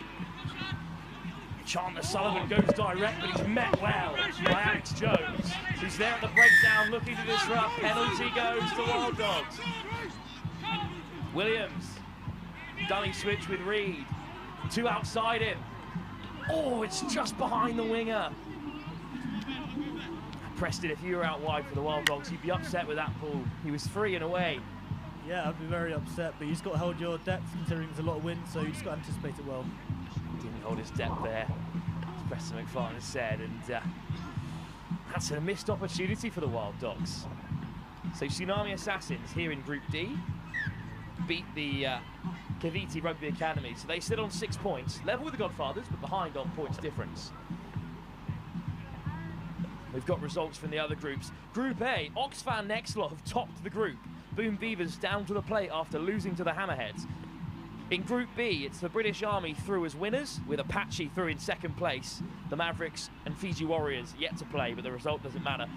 Chandler-Sullivan goes direct, but he's met well by Alex Jones, who's there at the breakdown looking to disrupt. Penalty goes to Wild Dogs. Williams, dummy switch with Reid. 2 outside him. Oh, it's just behind the winger. Preston, if you were out wide for the Wild Dogs, you'd be upset with that ball. He was free and away. Yeah, I'd be very upset, but you just got to hold your depth considering there's a lot of wind, so you just got to anticipate it well. He didn't hold his depth there, as Preston McFarlane has said, and that's a missed opportunity for the Wild Dogs. So Tsunami Assassins here in Group D beat the Kaiviti Rugby Academy, so they sit on 6 points, level with the Godfathers, but behind on points difference. We've got results from the other groups. Group A, Oxfam Nexlot have topped the group. Boom Beavers down to the plate after losing to the Hammerheads. In Group B, it's the British Army through as winners, with Apache through in second place. The Mavericks and Fiji Warriors yet to play, but the result doesn't matter.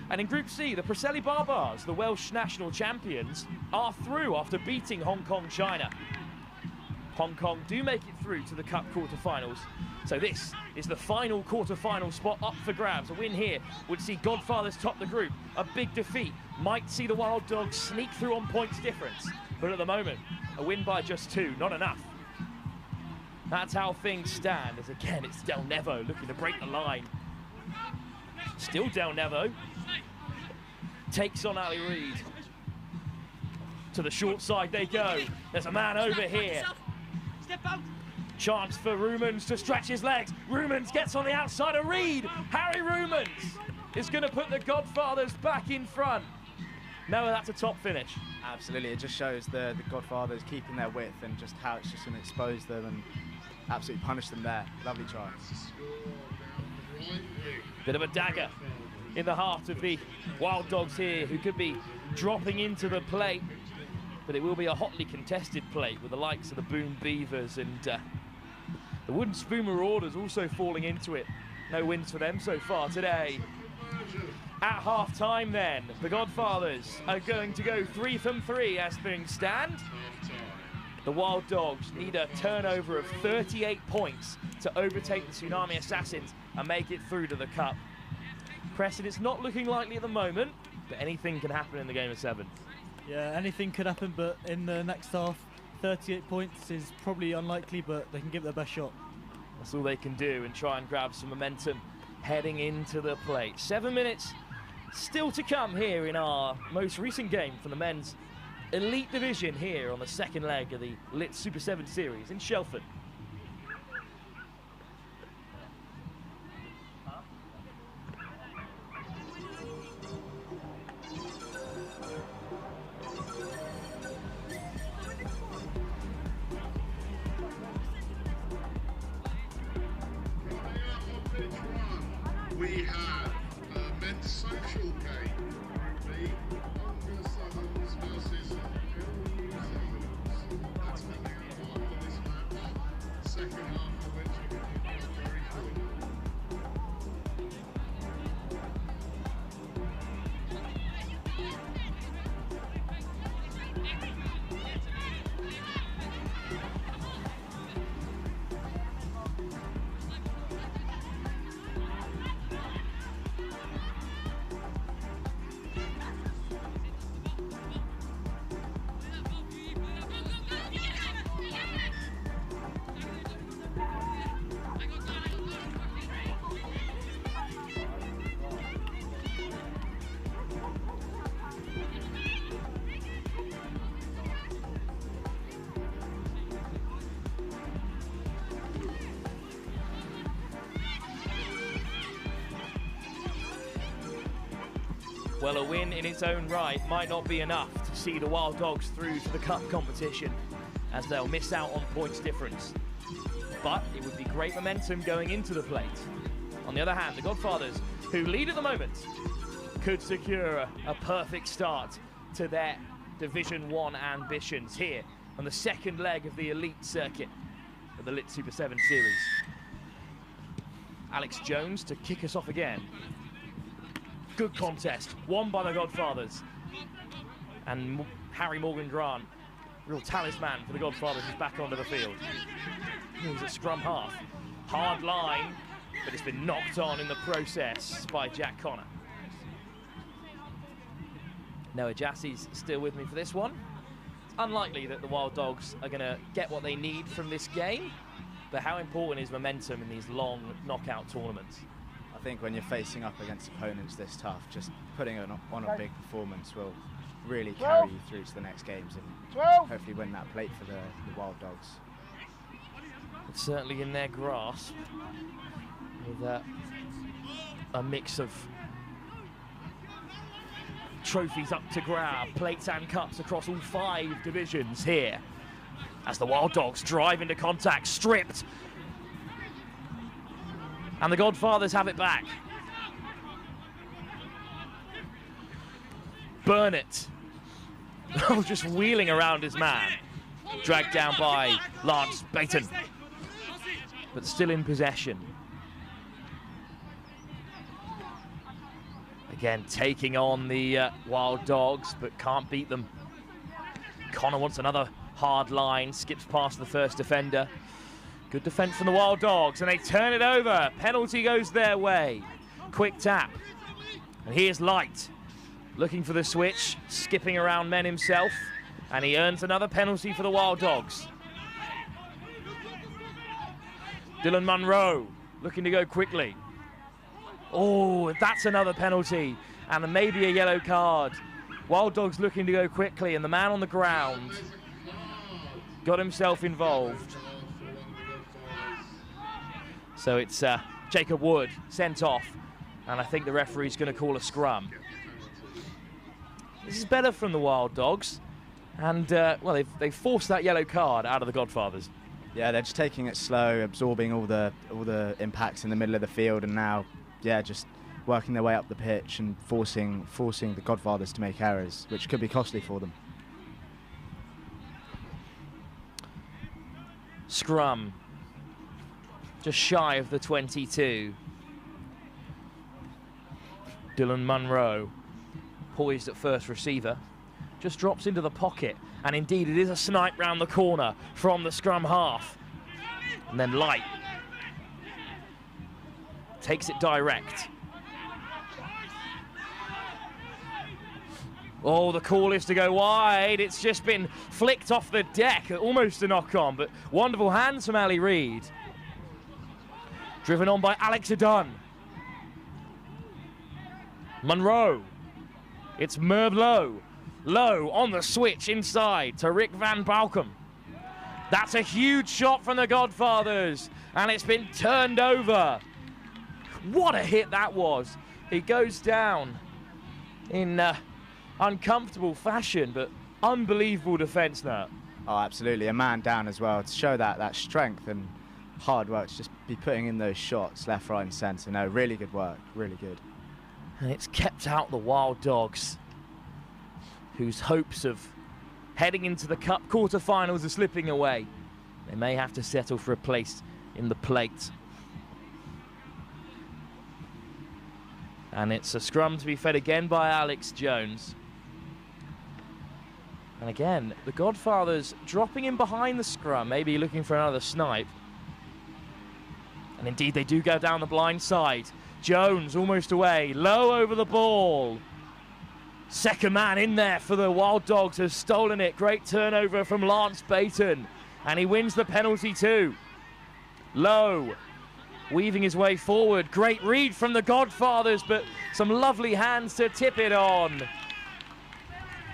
And in Group C, the Preseli Barbars, the Welsh national champions, are through after beating Hong Kong China. Hong Kong do make it through to the Cup quarterfinals. So this is the final quarterfinal spot up for grabs. A win here would see Godfathers top the group. A big defeat might see the Wild Dogs sneak through on points difference. But at the moment, a win by just 2, not enough. That's how things stand, as again, it's Del Nevo looking to break the line. Still Del Nevo. Takes on Ali Reid. To the short side they go. There's a man over here. Chance for Rum'ns to stretch his legs. Rum'ns gets on the outside of Reid. Harry Rum'ns is going to put the Godfathers back in front. No, that's a top finish. Absolutely, it just shows the Godfathers keeping their width and just how it's just going to expose them and absolutely punish them there. Lovely try. Bit of a dagger in the heart of the Wild Dogs here, who could be dropping into the plate, but it will be a hotly contested plate with the likes of the Boom Beavers and the Wooden Spoon Marauders also falling into it. No wins for them so far today. At half-time then, the Godfathers are going to go 3 from 3 as things stand. The Wild Dogs need a turnover of 38 points to overtake the Tsunami Assassins and make it through to the Cup. Preston, it's not looking likely at the moment, but anything can happen in the game of 7. Yeah, anything could happen, but in the next half, 38 points is probably unlikely, but they can give it their best shot. That's all they can do and try and grab some momentum heading into the plate. 7 minutes still to come here in our most recent game from the men's elite division here on the second leg of the Lit Super 7 series in Shelford. We have a men's social game. The Sevens versus Sevens. That's coming up after this match. Second half of which we're going to be very shortly. Well, a win in its own right might not be enough to see the Wild Dogs through to the Cup competition, as they'll miss out on points difference. But it would be great momentum going into the plate. On the other hand, the Godfathers, who lead at the moment, could secure a perfect start to their Division 1 ambitions here on the second leg of the elite circuit of the Lit Super 7 series. Alex Jones to kick us off again. Good contest, won by the Godfathers. And Harry Morgan Grant, real talisman for the Godfathers, is back onto the field. He's at scrum half. Hard line, but it's been knocked on in the process by Jack Connor. Noah Jassie's still with me for this one. It's unlikely that the Wild Dogs are going to get what they need from this game, but how important is momentum in these long knockout tournaments? I think when you're facing up against opponents this tough, just putting on a big performance will really carry you through to the next games and hopefully win that plate for the Wild Dogs. It's certainly in their grasp with a mix of trophies up to grab, plates and cups across all 5 divisions here. As the Wild Dogs drive into contact, stripped. And the Godfathers have it back. Burnett. Just wheeling around his man. Dragged down by Lance Baton. But still in possession. Again, taking on the Wild Dogs, but can't beat them. Connor wants another hard line, skips past the first defender. Good defense from the Wild Dogs, and they turn it over. Penalty goes their way. Quick tap. And here's Light, looking for the switch, skipping around men himself, and he earns another penalty for the Wild Dogs. Dylan Munro looking to go quickly. Oh, that's another penalty and maybe a yellow card. Wild Dogs looking to go quickly, and the man on the ground got himself involved. So it's Jacob Wood sent off, and I think the referee's going to call a scrum. This is better from the Wild Dogs, and well, they've forced that yellow card out of the Godfathers. Yeah, they're just taking it slow, absorbing all the impacts in the middle of the field, and now, yeah, just working their way up the pitch and forcing the Godfathers to make errors, which could be costly for them. Scrum, just shy of the 22. Dylan Munro, poised at first receiver, just drops into the pocket, and indeed it is a snipe round the corner from the scrum half. And then Light takes it direct. Oh, the call is to go wide. It's just been flicked off the deck, almost a knock-on, but wonderful hands from Ali Reid. Driven on by Alex Eton. Munro. It's Merv Lowe. Lowe on the switch inside to Rick Van Balcom. That's a huge shot from the Godfathers, and it's been turned over. What a hit that was. He goes down in uncomfortable fashion, but unbelievable defence now. Oh, absolutely. A man down as well to show that strength and hard work to just be putting in those shots left, right and centre. No, really good work, really good. And it's kept out the Wild Dogs, whose hopes of heading into the Cup quarter-finals are slipping away. They may have to settle for a place in the plate. And it's a scrum to be fed again by Alex Jones. And again, the Godfathers dropping in behind the scrum, maybe looking for another snipe. And indeed, they do go down the blind side. Jones almost away, Low over the ball. Second man in there for the Wild Dogs has stolen it. Great turnover from Lance Baton, and he wins the penalty too. Low weaving his way forward. Great read from the Godfathers, but some lovely hands to tip it on.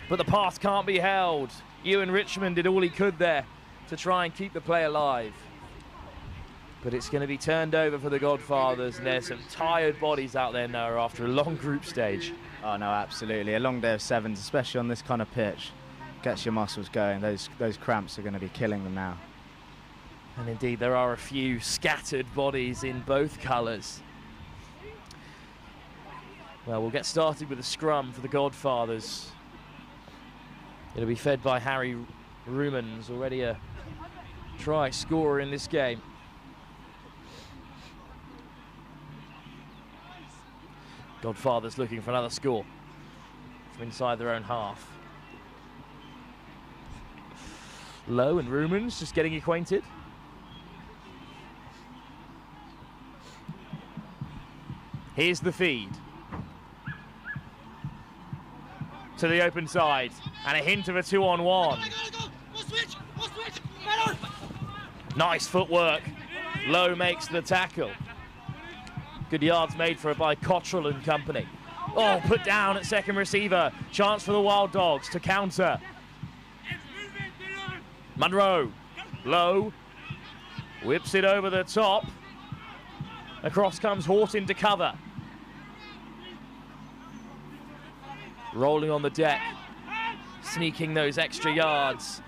But the pass can't be held. Ewan Richmond did all he could there to try and keep the play alive. But it's going to be turned over for the Godfathers, and there's some tired bodies out there now after a long group stage. Oh no, absolutely. A long day of sevens, especially on this kind of pitch. Gets your muscles going. Those cramps are going to be killing them now. And indeed, there are a few scattered bodies in both colours. Well, we'll get started with a scrum for the Godfathers. It'll be fed by Harry Rum'ns, already a try scorer in this game. Godfathers looking for another score from inside their own half. Lowe and Rum'ns just getting acquainted. Here's the feed to the open side, and a hint of a 2-on-1. Nice footwork. Lowe makes the tackle. Good yards made for it by Cottrell and company. Oh, put down at second receiver. Chance for the Wild Dogs to counter. Munro. Lowe. Whips it over the top. Across comes Horton to cover. Rolling on the deck. Sneaking those extra yards.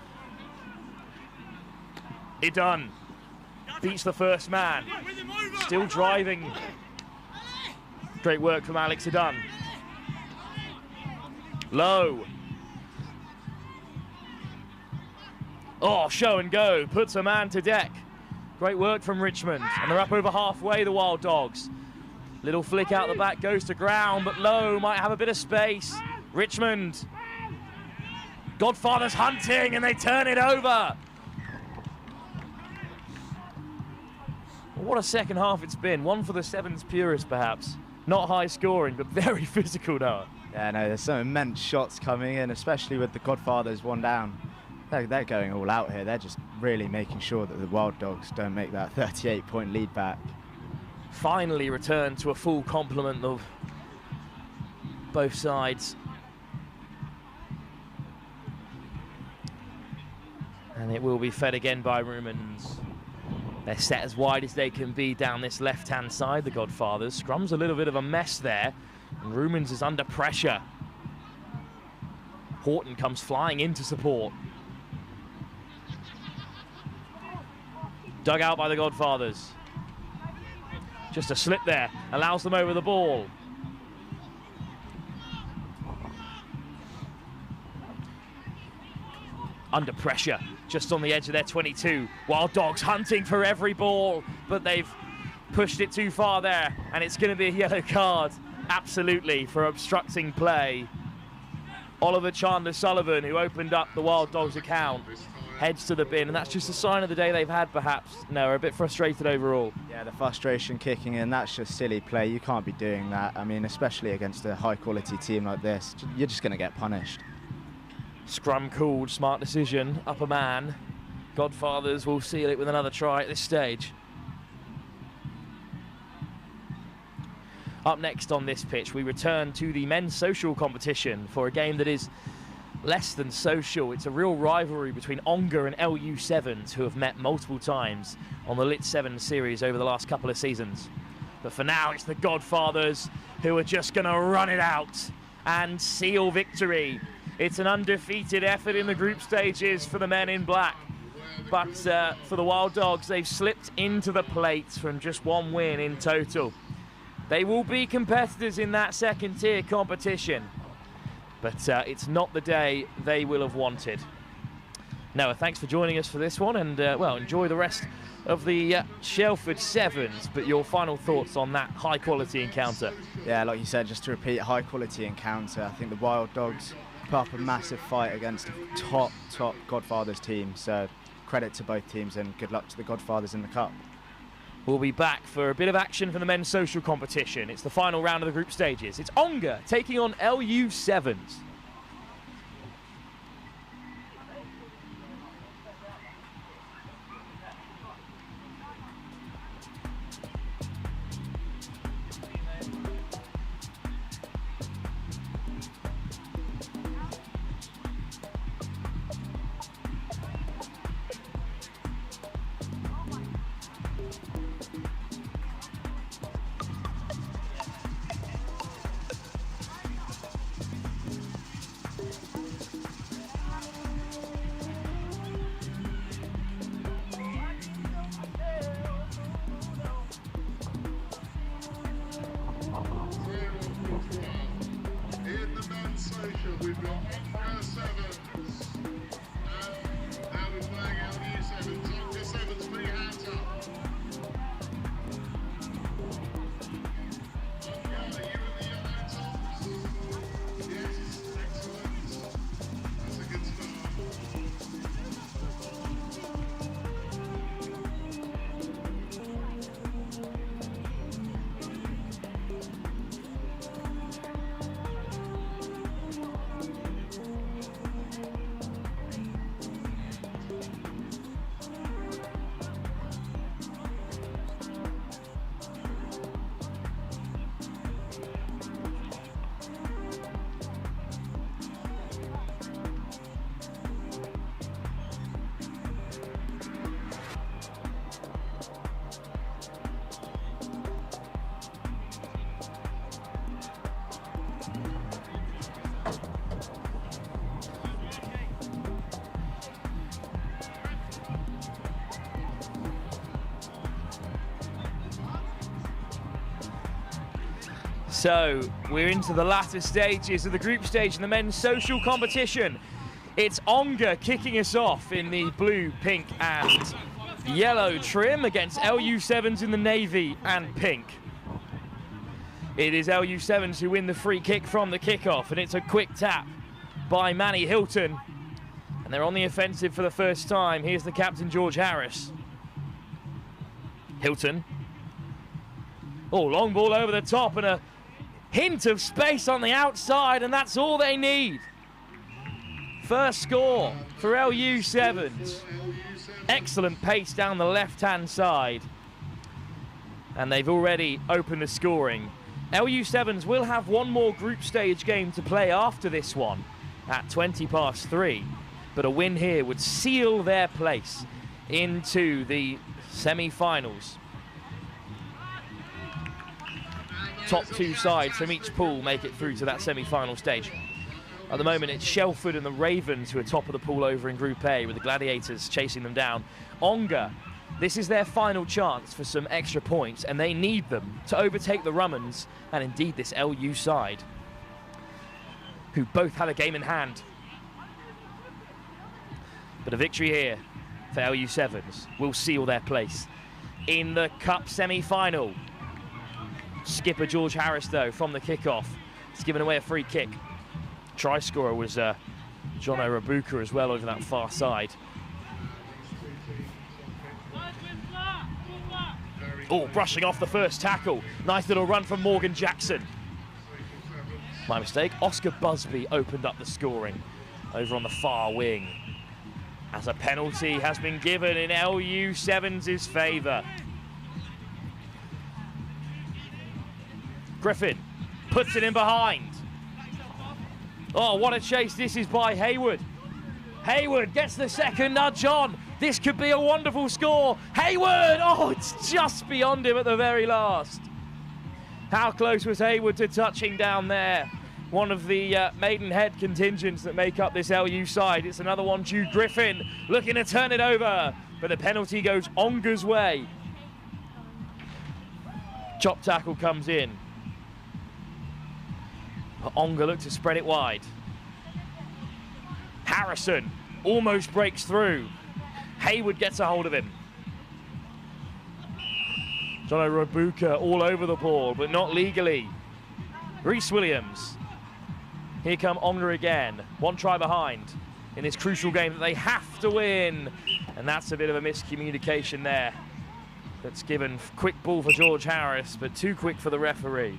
Eton beats the first man. Still driving. Great work from Alex Eton. Low. Oh, show and go. Puts a man to deck. Great work from Richmond. And they're up over halfway, the Wild Dogs. Little flick out the back, goes to ground, but Lowe might have a bit of space. Richmond. Godfathers hunting, and they turn it over. What a second half it's been. One for the Sevens purists, perhaps. Not high scoring, but very physical now. Yeah, no, there's some immense shots coming in, especially with the Godfathers one down. They're going all out here. They're just really making sure that the Wild Dogs don't make that 38-point lead back. Finally returned to a full complement of both sides. And it will be fed again by Rum'ns. They're set as wide as they can be down this left-hand side, the Godfathers. Scrum's a little bit of a mess there, and Rum'ns is under pressure. Horton comes flying in to support. Dug out by the Godfathers. Just a slip there, allows them over the ball. Under pressure, just on the edge of their 22. Wild Dogs hunting for every ball, but they've pushed it too far there, and it's going to be a yellow card, absolutely, for obstructing play. Oliver Chandler-Sullivan, who opened up the Wild Dogs account, heads to the bin, and that's just a sign of the day they've had, perhaps. No, are a bit frustrated overall. Yeah, the frustration kicking in, that's just silly play. You can't be doing that. I mean, especially against a high-quality team like this, you're just going to get punished. Scrum called, smart decision, upper man. Godfathers will seal it with another try at this stage. Up next on this pitch, we return to the men's social competition for a game that is less than social. It's a real rivalry between Ongar and LU Sevens, who have met multiple times on the Lit 7 series over the last couple of seasons. But for now, it's the Godfathers who are just going to run it out and seal victory. It's an undefeated effort in the group stages for the men in black. But for the Wild Dogs, they've slipped into the plates from just one win in total. They will be competitors in that second tier competition, but it's not the day they will have wanted. Noah, thanks for joining us for this one, and well, enjoy the rest of the Shelford Sevens, but your final thoughts on that high quality encounter? Yeah, like you said, just to repeat, high quality encounter. I think the Wild Dogs put up a massive fight against a top Godfathers team, so credit to both teams and good luck to the Godfathers in the cup. We'll be back for a bit of action for the men's social competition. It's the final round of the group stages. It's Ongar taking on LU Sevens. We've got Ongar Sevens. Now we're playing LU Sevens. Ongar Sevens, put your hands up. Ongar, are you in the yellow tops? Yes, excellent. That's a good start. So we're into the latter stages of the group stage in the men's social competition. It's Ongar kicking us off in the blue, pink and yellow trim against LU Sevens in the navy and pink. It is LU Sevens who win the free kick from the kickoff, and it's a quick tap by Manny Hilton. And they're on the offensive for the first time. Here's the captain, George Harris. Hilton. Oh, long ball over the top and a hint of space on the outside, and that's all they need. First score for LU Sevens. Excellent pace down the left-hand side. And they've already opened the scoring. LU Sevens will have one more group stage game to play after this one at 3:20. But a win here would seal their place into the semi-finals. Top two sides from each pool make it through to that semi-final stage. At the moment, it's Shelford and the Ravens who are top of the pool over in Group A, with the Gladiators chasing them down. Ongar, this is their final chance for some extra points, and they need them to overtake the Rum'ns and indeed this LU side, who both have a game in hand. But a victory here for LU Sevens will seal their place in the Cup semi-final. Skipper George Harris, though, from the kickoff, has given away a free kick. Try scorer was John O'Rabuka as well over that far side. Oh, brushing off the first tackle. Nice little run from Morgan Jackson. My mistake. Oscar Busby opened up the scoring over on the far wing, as a penalty has been given in LU Sevens' favour. Griffin puts it in behind. Oh, what a chase this is by Hayward. Hayward gets the second nudge on. This could be a wonderful score. Hayward! Oh, it's just beyond him at the very last. How close was Hayward to touching down there? One of the Maidenhead contingents that make up this LU side. It's another one, Jude Griffin, looking to turn it over, but the penalty goes Ongar's way. Chop tackle comes in. But Ongar looked to spread it wide. Harrison almost breaks through. Hayward gets a hold of him. John O'Rabuka all over the ball, but not legally. Reese Williams. Here come Ongar again. One try behind in this crucial game that they have to win. And that's a bit of a miscommunication there. That's given quick ball for George Harris, but too quick for the referee.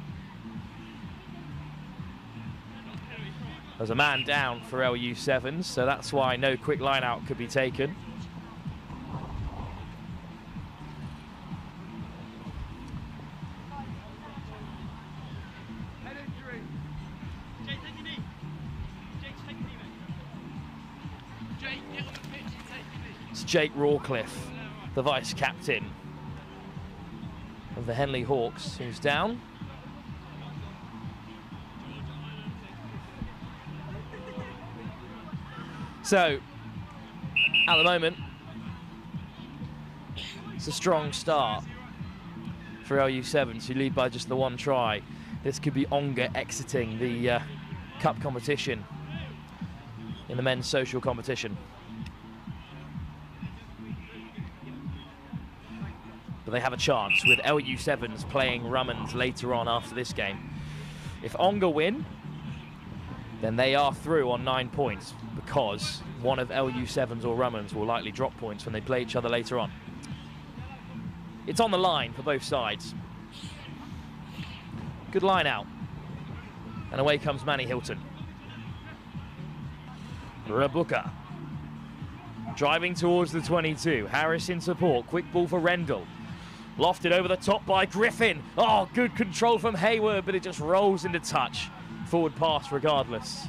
There's a man down for LU Sevens, so that's why no quick line out could be taken. It's Jake Rawcliffe, the vice captain of the Henley Hawks, who's down. So, at the moment, it's a strong start for LU Sevens, who lead by just the one try. This could be Ongar exiting the cup competition in the men's social competition. But they have a chance with LU Sevens playing Rum'ns later on after this game. If Ongar win, then they are through on 9 points, because one of LU Sevens or Rum'ns will likely drop points when they play each other later on. It's on the line for both sides. Good line out. And away comes Manny Hilton. Rabuka. Driving towards the 22. Harris in support. Quick ball for Rendell. Lofted over the top by Griffin. Oh, good control from Hayward, but it just rolls into touch. Forward pass regardless.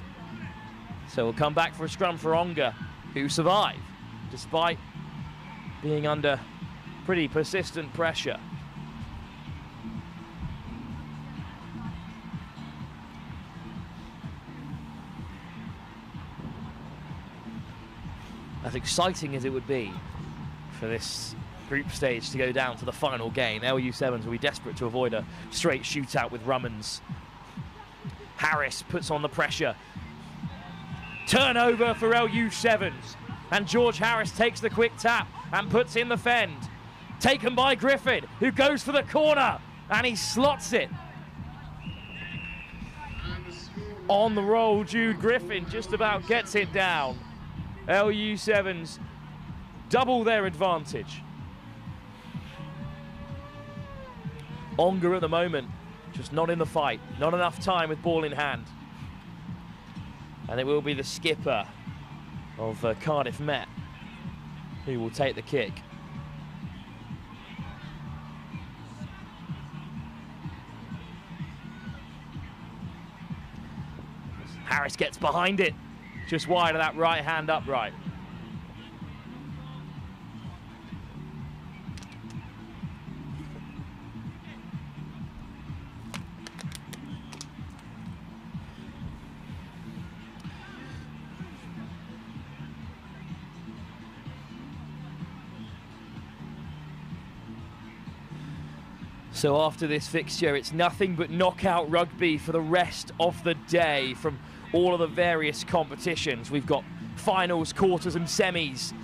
So we'll come back for a scrum for Ongar, who survive despite being under pretty persistent pressure. As exciting as it would be for this group stage to go down to the final game, LU Sevens will be desperate to avoid a straight shootout with Rum'ns. Harris puts on the pressure. Turnover for LU Sevens. And George Harris takes the quick tap and puts in the fend. Taken by Griffin, who goes for the corner. And he slots it. On the roll, Jude Griffin just about gets it down. LU Sevens double their advantage. Ongar at the moment, just not in the fight. Not enough time with ball in hand. And it will be the skipper, of Cardiff Met, who will take the kick. Harris gets behind it, just wide of that right hand upright. So after this fixture, it's nothing but knockout rugby for the rest of the day from all of the various competitions. We've got finals, quarters and semis,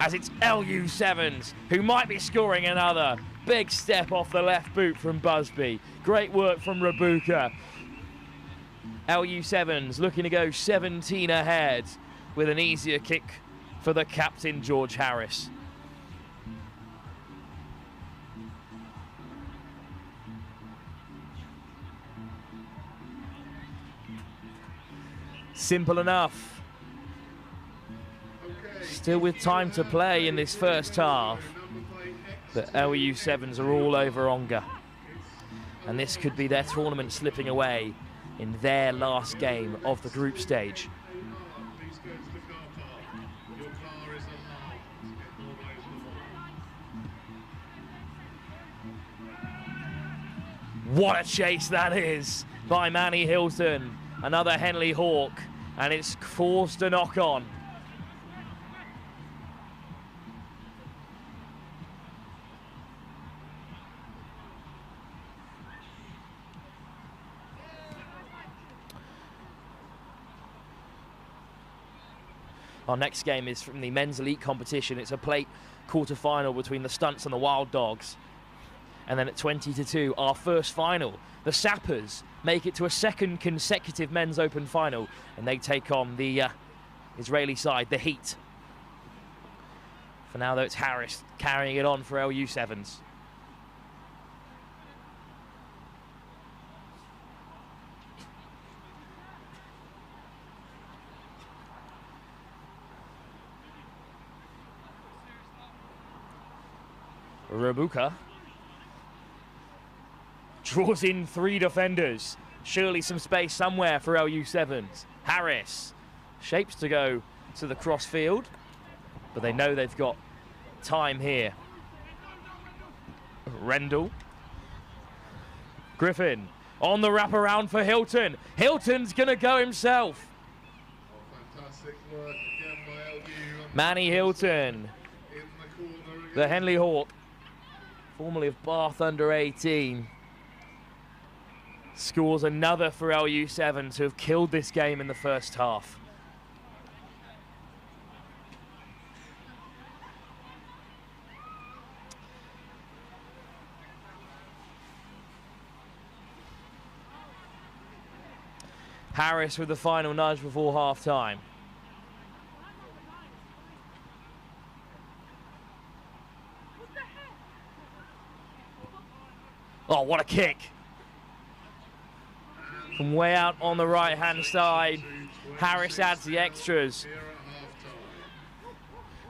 as it's LU Sevens, who might be scoring another. Big step off the left boot from Busby. Great work from Rabuka. LU Sevens looking to go 17 ahead with an easier kick for the captain, George Harris. Simple enough. Still with time to play in this first half. But LU Sevens are all over Onga. And this could be their tournament slipping away in their last game of the group stage. What a chase that is by Manny Hilton. Another Henley Hawk, and it's forced a knock on. Our next game is from the men's elite competition. It's a plate quarter-final between the Stunts and the Wild Dogs. And then at 20-2, our first final. The Sappers make it to a second consecutive men's open final, and they take on the Israeli side, the Heat. For now, though, it's Harris carrying it on for LU Sevens. Rabuka draws in 3 defenders. Surely some space somewhere for LU Sevens. Harris shapes to go to the cross field, but they know they've got time here. Rendell. Griffin on the wraparound for Hilton. Hilton's gonna go himself. Fantastic work again by LU. Manny Hilton, the Henley Hawk, formerly of Bath under 18. Scores another for LU Sevens, who have killed this game in the first half. Harris with the final nudge before half-time. Oh, what a kick. From way out on the right-hand side, Harris adds the extras.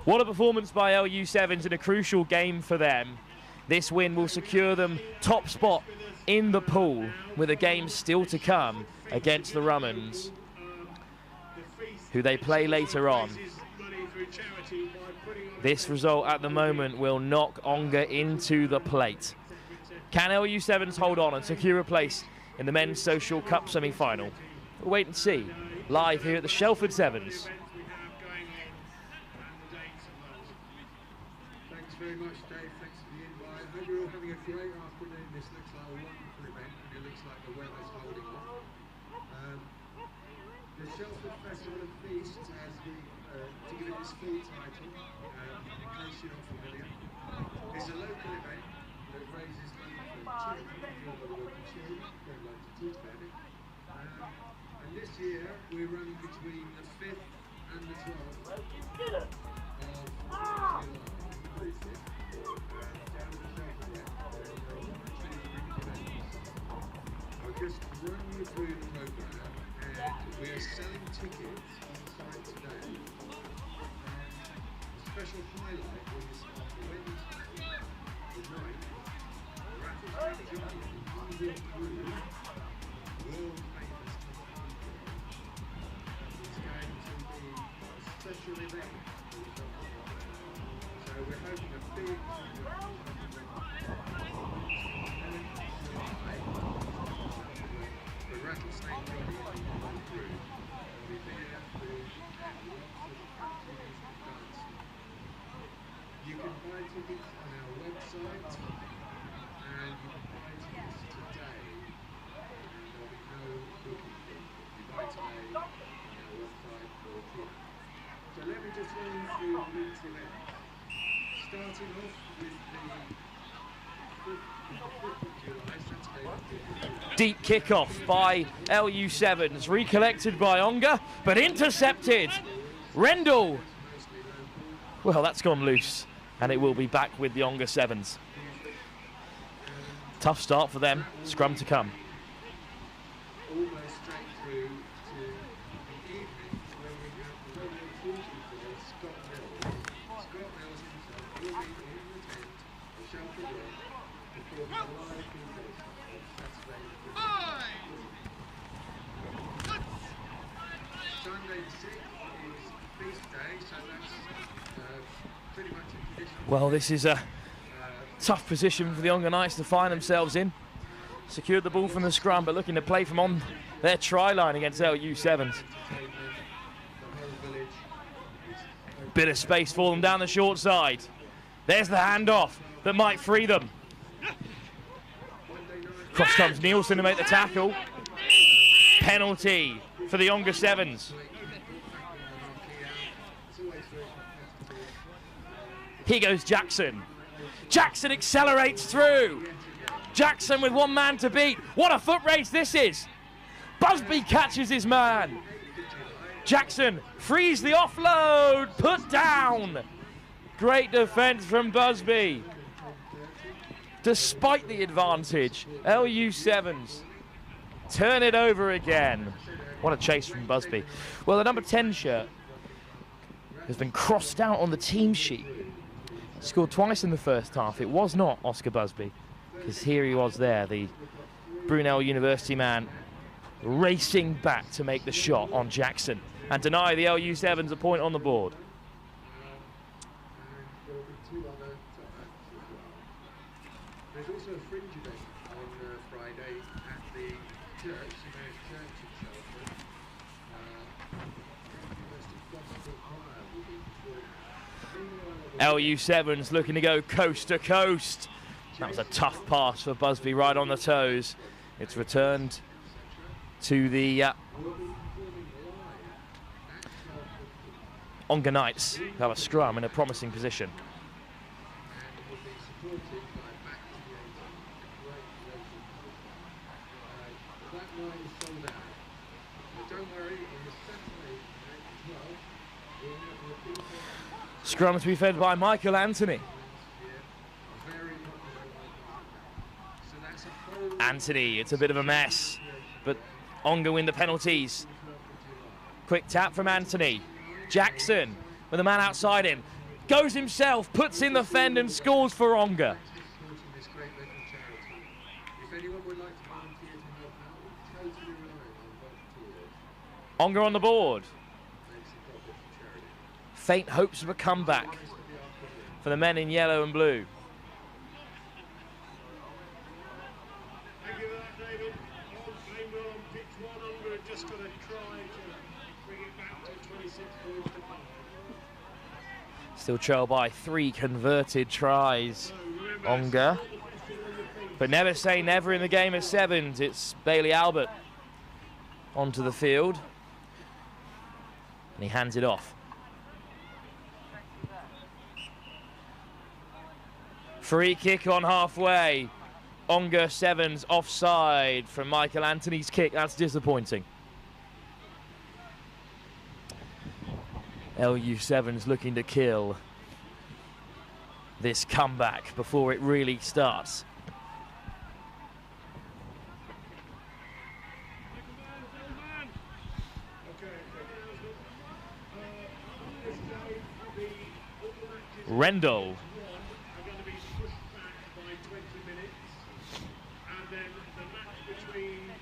What a performance by LU Sevens in a crucial game for them. This win will secure them top spot in the pool, with a game still to come against the Rum'ns, who they play later on. This result at the moment will knock Onga into the plate. Can LU Sevens hold on and secure a place in the Men's Social Cup semi-final? We'll wait and see. Live here at the Shelford Sevens. Thanks very much, Dave. Thanks for the invite. I hope you're all having a great afternoon. This looks like a wonderful event, and it looks like the weather's holding on. The Shelford Festival of Feast has to give it its full title, in case you're not familiar. It's a local event that raises money for children, if you're the local children, don't like to talk about it. And this year, we're running between the 5th and the 12th of July. I'll just run you through the programme, and we are selling tickets on site today special highlight was on Wednesday, the night, Rattlesnake Giant Unreal Crew, world famous it's going to be a special event. So we're hoping a big the Rattlesnake Giant Unreal Crew will be there for lots of activities and dancing. You can buy tickets on our website, and you can buy tickets today, and there'll be no booking fee. You buy today on our website or here. So let me just run you through the week's events. Starting off with the 5th of July, Saturday the 5th of July. Deep kickoff by LU7s, recollected by Onga, but intercepted. Rendell. Well, that's gone loose, and it will be back with the Onga Sevens. Tough start for them. Scrum to come. Almost straight through to the evening where we have the local crucial for Scott Mills. Scott Mills himself will be in the tent of Shelford RFC before the live features on Saturday the 5th. Sunday the 6th is feast day, so that's pretty much a tradition. Well, this is a tough position for the Onga Knights to find themselves in. Secured the ball from the scrum, but looking to play from on their try line against LU7s. Bit of space for them down the short side. There's the handoff that might free them. Cross comes Nielsen to make the tackle. Penalty for the Onga Sevens. Here goes Jackson. Jackson accelerates through. Jackson with one man to beat. What a foot race this is. Busby catches his man. Jackson frees the offload. Put down. Great defense from Busby. Despite the advantage, LU7s turn it over again. What a chase from Busby. Well, the number 10 shirt has been crossed out on the team sheet. Scored twice in the first half. It was not Oscar Busby, because here he was there, the Brunel University man, racing back to make the shot on Jackson and deny the LU7s a point on the board. There's also a fringe event on Friday at the church, St. Church in Shelford. LU7s looking to go coast to coast. That was a tough pass for Busby, right on the toes. It's returned to the Onga Knights, who have a scrum in a promising position. Scrum to be fed by Michael Anthony. Anthony, it's a bit of a mess, but Onga win the penalties. Quick tap from Anthony. Jackson, with a man outside him, goes himself, puts in the fend and scores for Onga. Onga on the board. Faint hopes of a comeback for the men in yellow and blue. Thank you for that, David. We're on pitch one. Onga have just got to try to bring it back to 26 points to 5. Still trailed by 3 converted tries, Onga. But never say never in the game of sevens. It's Bailey Albert onto the field. And he hands it off. Free kick on halfway. Onga Sevens offside from Michael Anthony's kick. That's disappointing. LU Sevens looking to kill this comeback before it really starts. Rendell.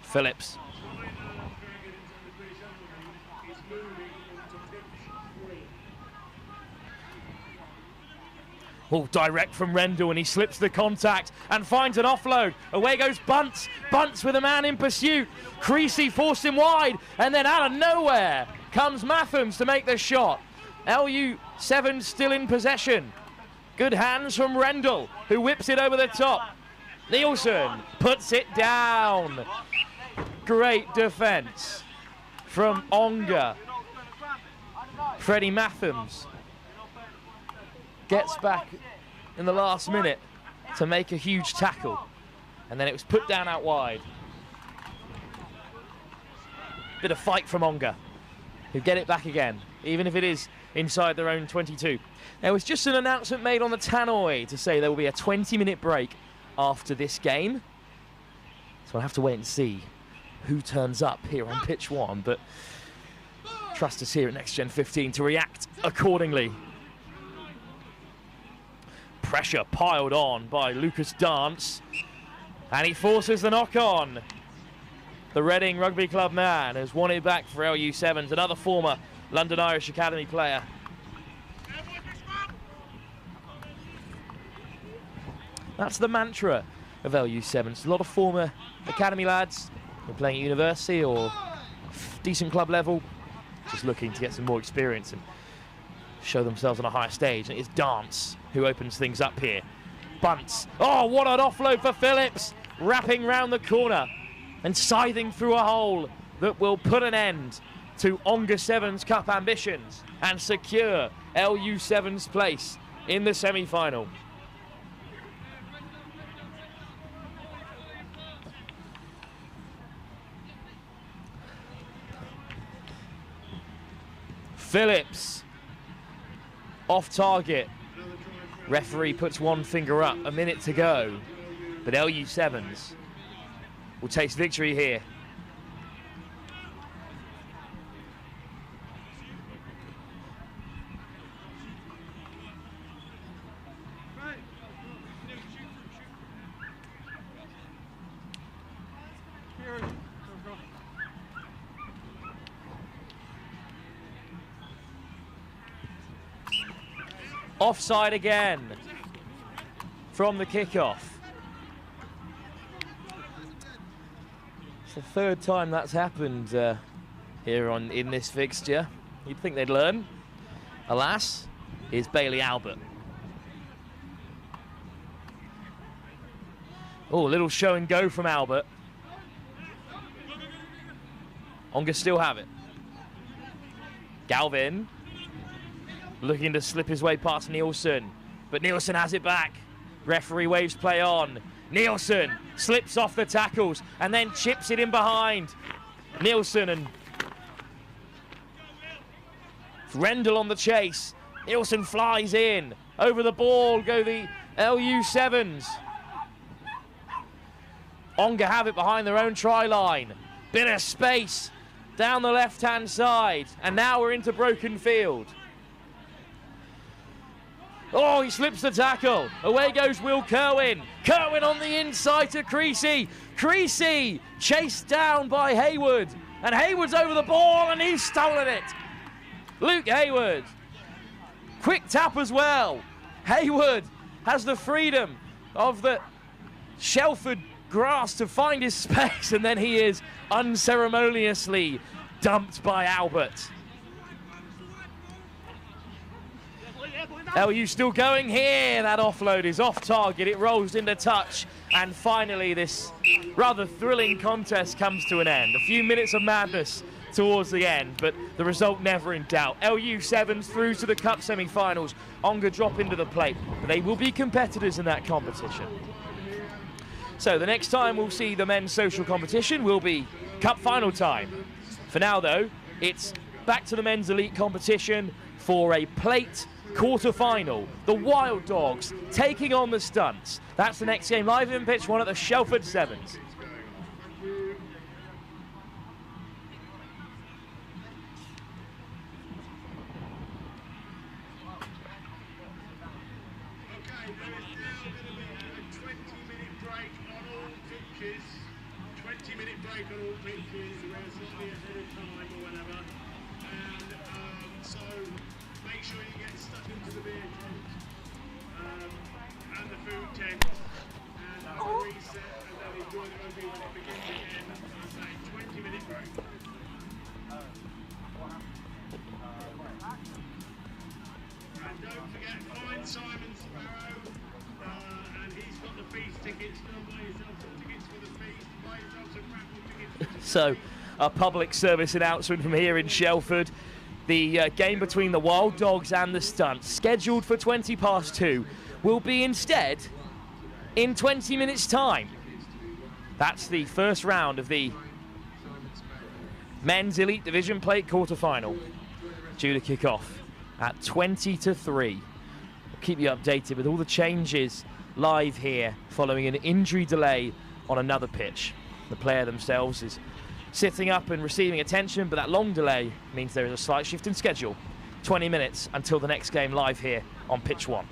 Phillips. Oh, direct from Rendell, and he slips the contact and finds an offload. Away goes Bunce. Bunce with a man in pursuit. Creasy forced him wide, and then out of nowhere comes Mathams to make the shot. LU7 still in possession. Good hands from Rendell, who whips it over the top. Nielsen puts it down. Great defence from Onga. Freddie Mathams gets back in the last minute to make a huge tackle, and then it was put down out wide. Bit of fight from Onga, who get it back again, even if it is inside their own 22. There was just an announcement made on the tannoy to say there will be a 20-minute break after this game, so I'll have to wait and see who turns up here on pitch 1, but trust us here at Next Gen 15 to react accordingly. Pressure piled on by Lucas Dance, and he forces the knock-on. The Reading Rugby Club man has won it back for LU7s, another former London Irish Academy player. That's the mantra of LU7s. A lot of former academy lads who are playing at university or decent club level, just looking to get some more experience and show themselves on a higher stage. And it's Dance who opens things up here. Bunce. Oh, what an offload for Phillips. Wrapping round the corner and scything through a hole that will put an end to Onga 7's cup ambitions and secure LU7's place in the semi-final. Phillips off target. Referee puts one finger up, a minute to go, but LU7s will taste victory here. Offside again from the kickoff. It's the third time that's happened here in this fixture. You'd think they'd learn. Alas, is Bailey Albert. Oh, a little show and go from Albert. Onga still have it. Galvin looking to slip his way past Nielsen, but Nielsen has it back. Referee waves play on. Nielsen slips off the tackles and then chips it in behind. Nielsen and Rendell on the chase. Nielsen flies in. Over the ball go the LU7s. Onga have it behind their own try line. Bit of space down the left-hand side, and now we're into broken field. Oh, he slips the tackle. Away goes Will Kerwin. Kerwin on the inside to Creasy. Creasy chased down by Hayward. And Hayward's over the ball and he's stolen it. Luke Hayward. Quick tap as well. Hayward has the freedom of the Shelford grass to find his space, and then he is unceremoniously dumped by Albert. LU still going here. That offload is off target. It rolls into touch. And finally, this rather thrilling contest comes to an end. A few minutes of madness towards the end, but the result never in doubt. LU7's through to the cup semi-finals. Onga drop into the plate, but they will be competitors in that competition. So the next time we'll see the men's social competition will be cup final time. For now, though, it's back to the men's elite competition for a plate quarter-final. The Wild Dogs taking on the Stunts. That's the next game live in pitch 1 at the Shelford Sevens. matches, we're slightly ahead of time or whatever. And so make sure you get stuck into the beer tent and the food tent and have a reset and then enjoy the rugby when it begins again. It's a 20-minute break. And don't forget, find Simon Sparrow, and he's got the feast tickets. Go and buy yourself some tickets for the feast, buy yourself some raffle tickets. So, a public service announcement from here in Shelford. The game between the Wild Dogs and the Stunts, scheduled for 2:20, will be instead in 20 minutes' time. That's the first round of the Men's Elite Division Plate quarter-final, due to kick off at 20-3. We'll keep you updated with all the changes live here following an injury delay on another pitch. The player themselves is sitting up and receiving attention, but that long delay means there is a slight shift in schedule. 20 minutes until the next game live here on pitch 1.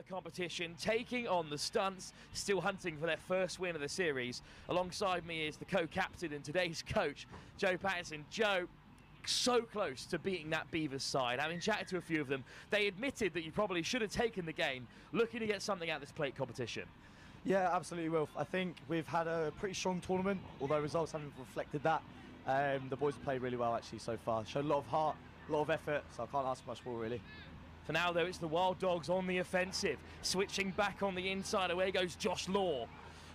competition, taking on the Stunts, still hunting for their first win of the series. Alongside me is the co-captain and today's coach, Joe Patterson. Joe, so close to beating that Beavers side. Having chatted to a few of them, they admitted that you probably should have taken the game, looking to get something out of this plate competition. Yeah, absolutely, Wilf. I think we've had a pretty strong tournament, although results haven't reflected that. The boys have played really well, actually, so far. Showed a lot of heart, a lot of effort, so I can't ask much more, really. For now, though, it's the Wild Dogs on the offensive. Switching back on the inside, away goes Josh Law.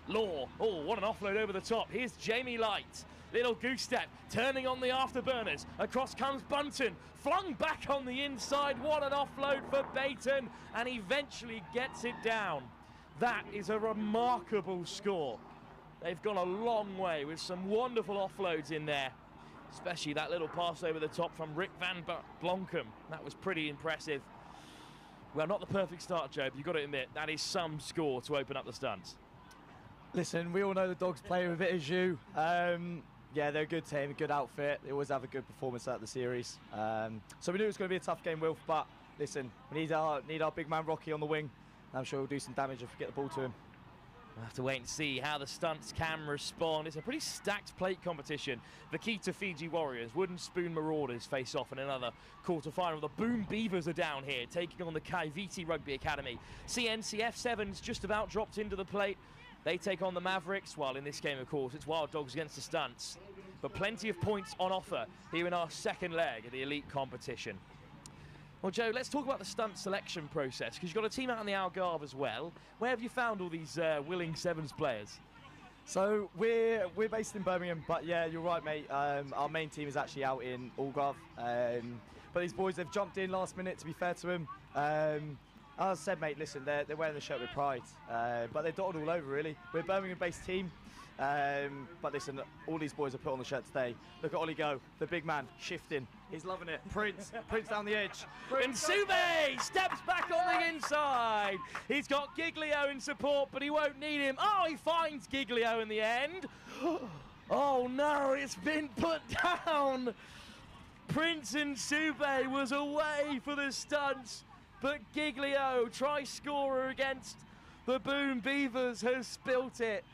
Law, oh, what an offload over the top. Here's Jamie Light. Little goose step, turning on the afterburners. Across comes Bunton, flung back on the inside. What an offload for Baton, and eventually gets it down. That is a remarkable score. They've gone a long way with some wonderful offloads in there, especially that little pass over the top from Rick Van Blonkum. That was pretty impressive. Well, not the perfect start, Joe, but you've got to admit, that is some score to open up the Stunts. Listen, we all know the Dogs play with it as you. Yeah, they're a good team, a good outfit. They always have a good performance out of the series. So we knew it was going to be a tough game, Wilf, but listen, we need our big man Rocky on the wing. I'm sure he'll do some damage if we get the ball to him. We'll have to wait and see how the Stunts can respond. It's a pretty stacked plate competition. Vaquita Fiji Warriors, Wooden Spoon Marauders face off in another quarter-final. The Boom Beavers are down here, taking on the Kaiviti Rugby Academy. CNCF Sevens just about dropped into the plate. They take on the Mavericks, while in this game, of course, it's Wild Dogs against the Stunts. But plenty of points on offer here in our second leg of the elite competition. Well, Joe, let's talk about the stunt selection process, because you've got a team out in the Algarve as well. Where have you found all these willing Sevens players? So we're based in Birmingham, but yeah, you're right, mate. Our main team is actually out in Algarve. But these boys, they've jumped in last minute, to be fair to them. As I said, mate, listen, they're wearing the shirt with pride, but they're dotted all over, really. We're a Birmingham-based team, but listen, all these boys have put on the shirt today. Look at Ollie go, the big man, shifting. He's loving it. Prince down the edge. And Sube steps back on the inside. He's got Giglio in support, but he won't need him. Oh, he finds Giglio in the end. Oh, no, it's been put down. Prince and Sube was away for the Stunts. But Giglio, try-scorer against the Boom Beavers, has spilt it.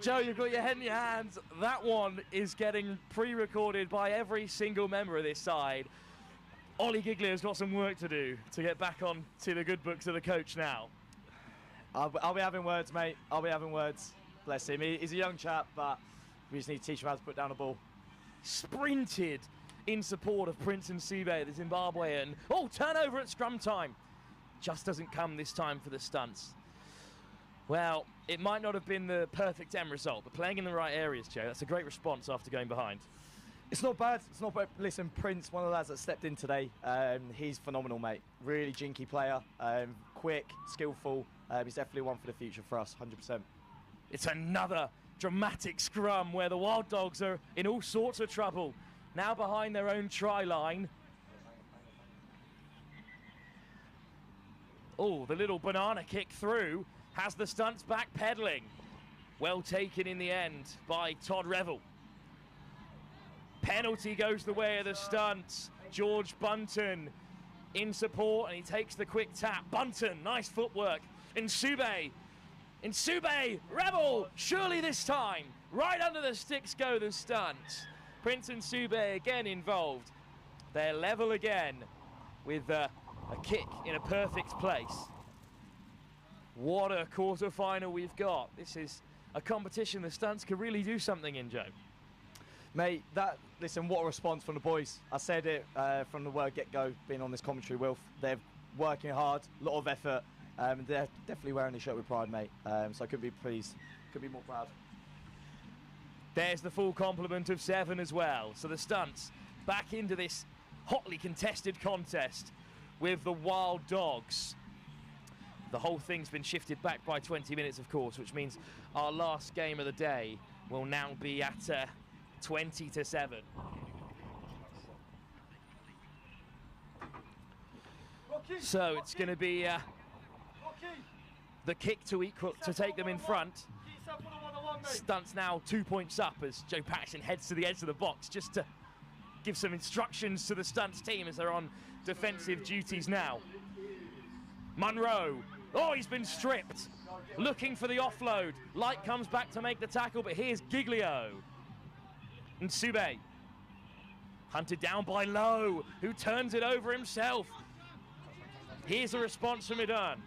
Joe, you've got your head in your hands. That one is getting pre-recorded by every single member of this side. Ollie Giglio's got some work to do to get back on to the good books of the coach now. I'll be having words, mate. I'll be having words. Bless him. He's a young chap, but we just need to teach him how to put down a ball. Sprinted in support of Prince and Sube, the Zimbabwean. Oh, turnover at scrum time. Just doesn't come this time for the Stunts. Well, it might not have been the perfect end result, but playing in the right areas, Joe, that's a great response after going behind. It's not bad. It's not bad. Listen, Prince, one of the lads that stepped in today, he's phenomenal, mate. Really jinky player, quick, skillful. He's definitely one for the future for us, 100%. It's another dramatic scrum where the Wild Dogs are in all sorts of trouble. Now behind their own try line. Oh, the little banana kick through has the Stunts back pedaling. Well taken in the end by Todd Revel. Penalty goes the way of the Stunts. George Bunton in support, and he takes the quick tap. Bunton, nice footwork. Sube, Revel, surely this time. Right under the sticks go the Stunts. Prince and Sube again involved. They're level again with a kick in a perfect place. What a quarter-final we've got. This is a competition the Stunts could really do something in, Joe. Mate, listen, what a response from the boys. I said it from the word get-go, being on this commentary, Wilf. They're working hard, a lot of effort. They're definitely wearing the shirt with pride, mate. So I couldn't be pleased, couldn't be more proud. There's the full complement of 7 as well. So the Stunts back into this hotly contested contest with the Wild Dogs. The whole thing's been shifted back by 20 minutes, of course, which means our last game of the day will now be at 20-7. So it's going to be the kick to equal to take them in front. Stunts now 2 points up as Joe Patterson heads to the edge of the box just to give some instructions to the Stunts team as they're on defensive duties now. Munro Oh, he's been stripped. Looking for the offload. Light comes back to make the tackle, but here's Giglio. And Sube. Hunted down by Lowe, who turns it over himself. Here's a response from Eton.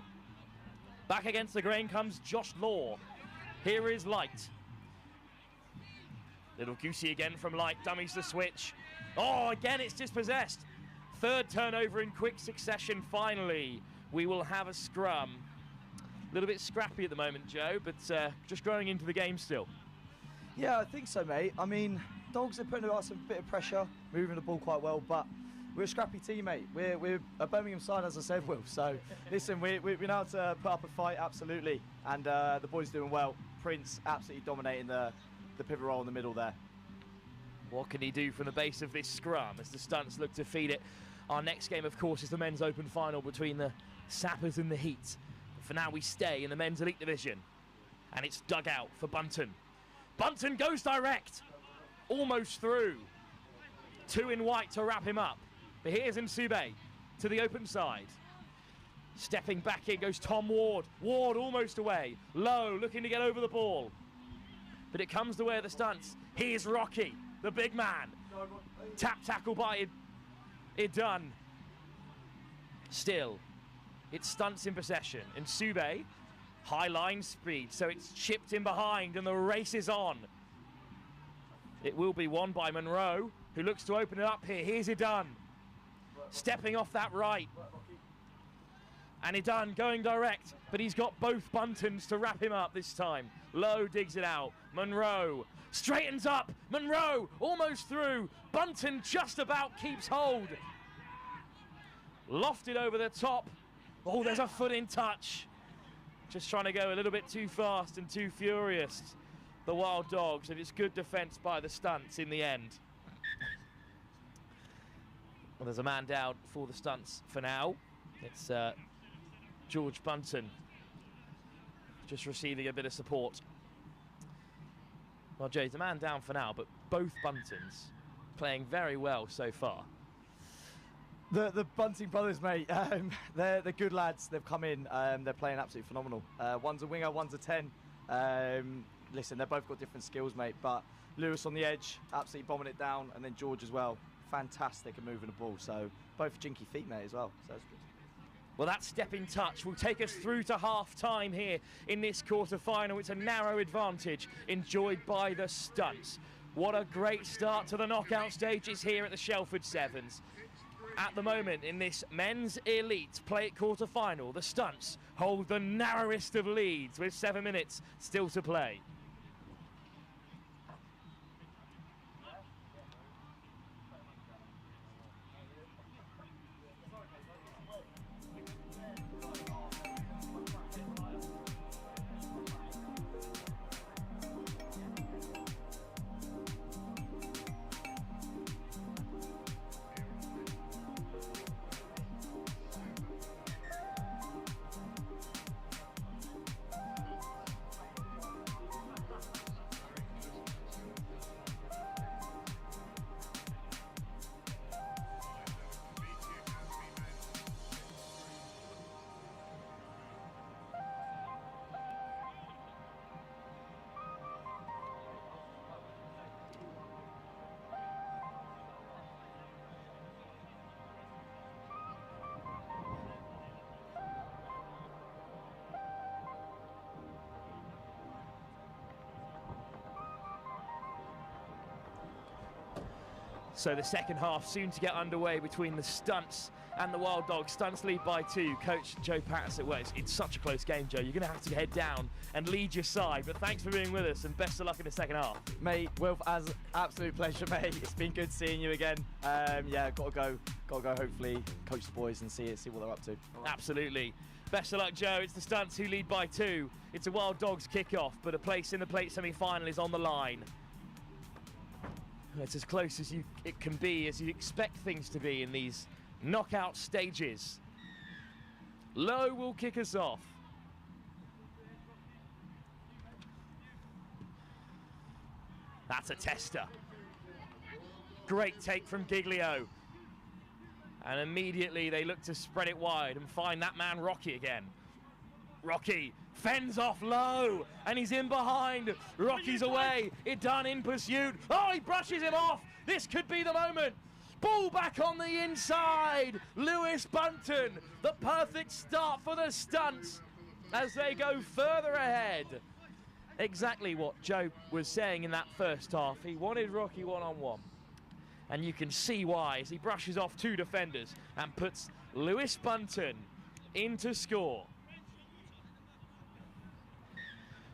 Back against the grain comes Josh Law. Here is Light. Little goosey again from Light, dummies the switch. Oh, again it's dispossessed. Third turnover in quick succession finally. We will have a scrum. A little bit scrappy at the moment, Joe, but just growing into the game still. Yeah, I think so, mate. I mean, Dogs are putting us a bit of pressure, moving the ball quite well, but we're a scrappy team, mate. We're a Birmingham side, as I said, Will. So, listen, we know how to put up a fight, absolutely. And the boys doing well. Prince absolutely dominating the pivot role in the middle there. What can he do from the base of this scrum as the Stunts look to feed it? Our next game, of course, is the men's open final between the Sappers and the Heat. But for now, we stay in the men's elite division. And it's dug out for Bunton. Bunton goes direct. Almost through. 2 in white to wrap him up. But here's Nsube to the open side. Stepping back in goes Tom Ward. Ward almost away. Lowe looking to get over the ball. But it comes the way of the Stunts. Here's Rocky, the big man. Tap tackle by Eton. Still, it's Stunts in possession. And Nsube, high line speed, so it's chipped in behind and the race is on. It will be won by Monroe, who looks to open it up here. Here's Eton, stepping off that right. And Eton going direct, but he's got both Buntons to wrap him up this time. Lowe digs it out. Monroe straightens up. Monroe almost through. Bunton just about keeps hold. Lofted over the top. Oh, there's a foot in touch. Just trying to go a little bit too fast and too furious. The Wild Dogs, and it's good defence by the Stunts in the end. Well, there's a man down for the Stunts for now. It's George Bunton just receiving a bit of support. Well, Jay's a man down for now, but both Buntons playing very well so far. The Bunting brothers, mate, they're good lads. They've come in, they're playing absolutely phenomenal. One's a winger, one's a 10. Listen, they've both got different skills, mate, but Lewis on the edge, absolutely bombing it down, and then George as well. Fantastic at moving the ball, so both jinky feet, mate, as well, so that's good. Well, that step in touch will take us through to half-time here in this quarter-final. It's a narrow advantage enjoyed by the Stunts. What a great start to the knockout stages here at the Shelford Sevens. At the moment, in this men's elite play-it quarter-final, the Stunts hold the narrowest of leads with 7 minutes still to play. So the second half soon to get underway between the Stunts and the Wild Dogs. Stunts lead by 2. Coach Joe Patterson. Well, it's such a close game, Joe. You're going to have to head down and lead your side. But thanks for being with us and best of luck in the second half. Mate, Wilf, as absolute pleasure, mate. It's been good seeing you again. Yeah, got to go. Hopefully, coach the boys and see what they're up to. Absolutely. Best of luck, Joe. It's the Stunts who lead by 2. It's a Wild Dogs kickoff, but a place in the plate semi-final is on the line. It's as close as it can be, as you expect things to be in these knockout stages. Lowe will kick us off. That's a tester. Great take from Giglio. And immediately they look to spread it wide and find that man Rocky again. Rocky fends off low, and he's in behind. Rocky's away. Eton in pursuit. Oh, he brushes him off. This could be the moment. Ball back on the inside. Lewis Bunton, the perfect start for the Stunts as they go further ahead. Exactly what Joe was saying in that first half. He wanted Rocky one-on-one. And you can see why as he brushes off 2 defenders and puts Lewis Bunton into score.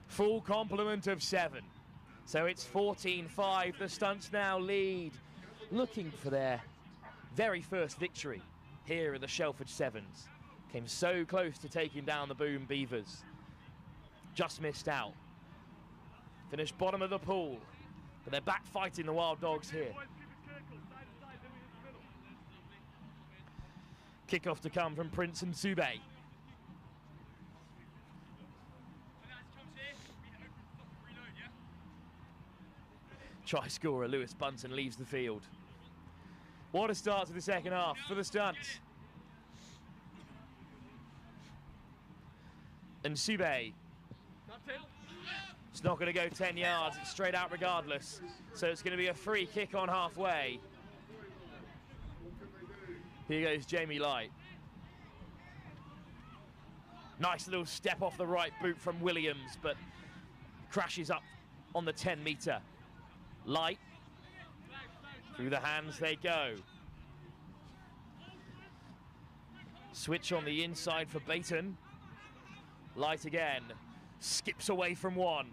Full complement of 7. So it's 14-5. The Stunts now lead, looking for their very first victory here at the Shelford Sevens. Came so close to taking down the Boom Beavers. Just missed out. Finished bottom of the pool, but they're back fighting the Wild Dogs here. Kickoff to come from Prince and Sube. Try scorer Lewis Bunton leaves the field. What a start to the second half for the Stunts. And Sube. It's not going to go 10 yards, it's straight out regardless. So it's going to be a free kick on halfway. Here goes Jamie Light. Nice little step off the right boot from Williams, but crashes up on the 10-metre. Light. Through the hands they go. Switch on the inside for Beaton. Light again. Skips away from one.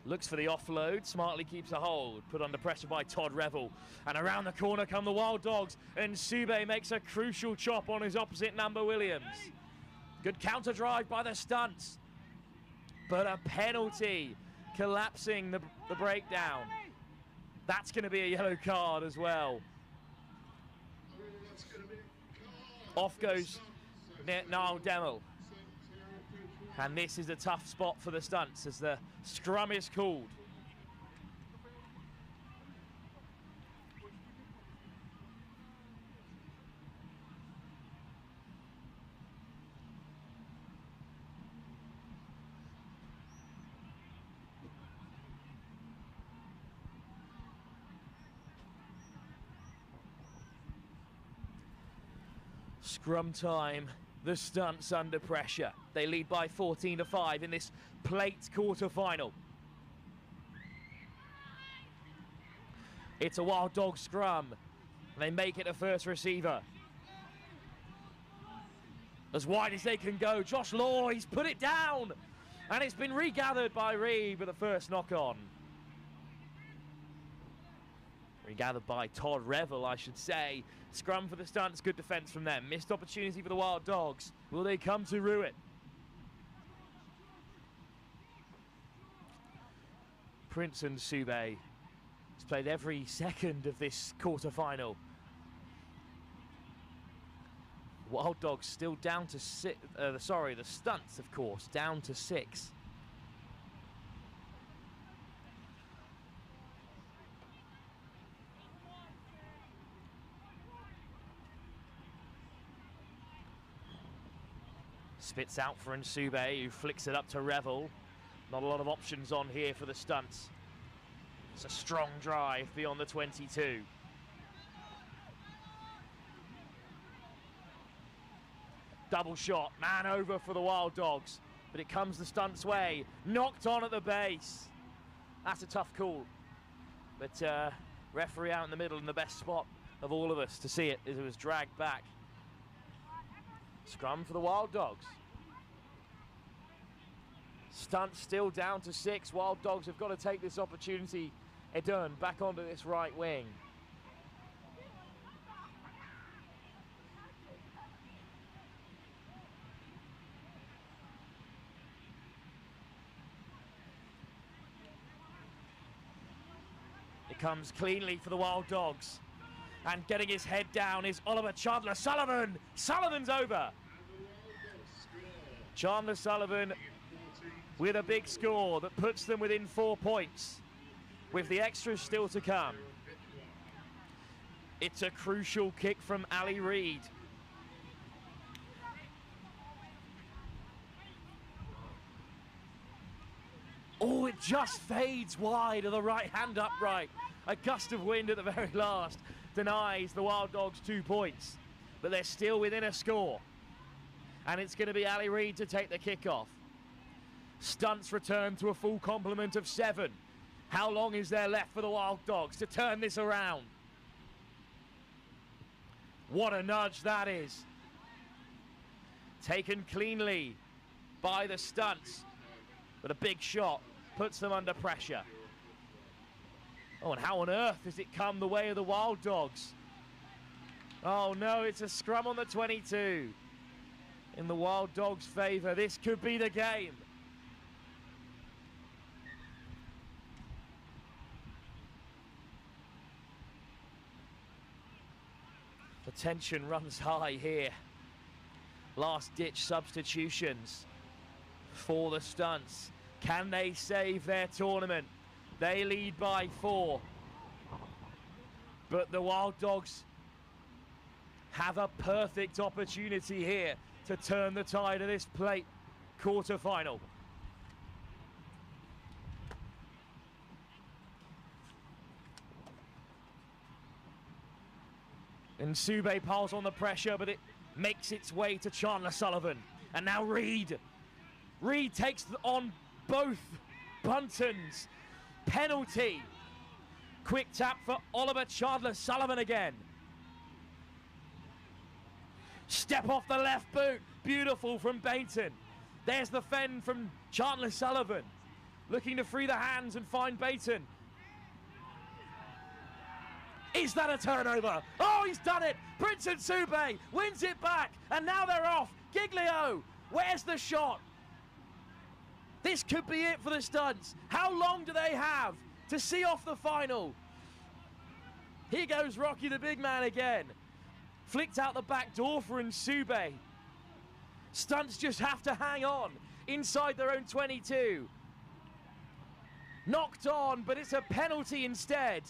Looks for the offload, smartly keeps a hold. Put under pressure by Todd Revel. And around the corner come the Wild Dogs. And Sube makes a crucial chop on his opposite number, Williams. Good counter drive by the Stunts. But a penalty, collapsing the breakdown. That's going to be a yellow card as well. Off goes Niall Demel. And this is a tough spot for the Stunts as the scrum is called. Scrum time. The Stunts under pressure. They lead by 14-5 in this plate quarter-final. It's a Wild Dog scrum. They make it a first receiver. As wide as they can go. Josh Law, he's put it down. And it's been regathered by Reed with the first knock-on. Regathered by Todd Revel, I should say. Scrum for the Stunts, good defence from them. Missed opportunity for the Wild Dogs. Will they come to rue it? Prince and Sube has played every second of this quarter-final. Wild Dogs still down to six. The Stunts, of course, down to 6. Spits out for Nsube, who flicks it up to Revel. Not a lot of options on here for the Stunts. It's a strong drive beyond the 22. Double shot, man over for the Wild Dogs. But it comes the Stunts' way. Knocked on at the base. That's a tough call. But referee out in the middle in the best spot of all of us to see it as it was dragged back. Scrum for the Wild Dogs. Stunts still down to 6. Wild Dogs have got to take this opportunity. Eton back onto this right wing. It comes cleanly for the Wild Dogs. And getting his head down is Oliver Chandler Sullivan. Sullivan's over. Chandler Sullivan with a big score that puts them within 4 points, with the extras still to come. It's a crucial kick from Ali Reid. Oh, it just fades wide of the right-hand upright. A gust of wind at the very last denies the Wild Dogs 2 points. But they're still within a score. And it's going to be Ali Reid to take the kickoff. Stunts return to a full complement of 7. How long is there left for the Wild Dogs to turn this around? What a nudge that is. Taken cleanly by the Stunts. But a big shot puts them under pressure. Oh, and how on earth has it come the way of the Wild Dogs? Oh no, it's a scrum on the 22. In the Wild Dogs' favour, this could be the game. The tension runs high here. Last-ditch substitutions for the Stunts. Can they save their tournament? They lead by 4. But the Wild Dogs have a perfect opportunity here to turn the tide of this plate quarter-final. And Sube piles on the pressure, but it makes its way to Chandler Sullivan. And now Reid. Reid takes on both Buntons. Penalty. Quick tap for Oliver Chandler Sullivan again. Step off the left boot. Beautiful from Bainton. There's the fend from Chandler Sullivan. Looking to free the hands and find Bainton. Is that a turnover? Oh, he's done it. Prince Sube wins it back. And now they're off. Giglio. Where's the shot? This could be it for the Stunts. How long do they have to see off the final? Here goes Rocky the big man again. Flicked out the back door for Nsube. Stunts just have to hang on inside their own 22. Knocked on, but it's a penalty instead.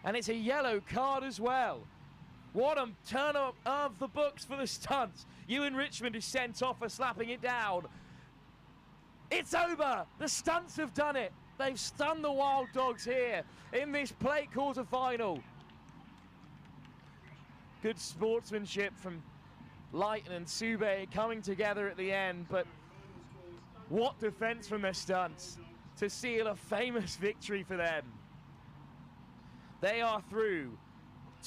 And it's a yellow card as well. What a turn up of the books for the Stunts. Ewan Richmond is sent off for slapping it down. It's over. The Stunts have done it. They've stunned the Wild Dogs here in this plate quarter-final. Good sportsmanship from Lighton and Sube coming together at the end, but what defence from the Stunts to seal a famous victory for them. They are through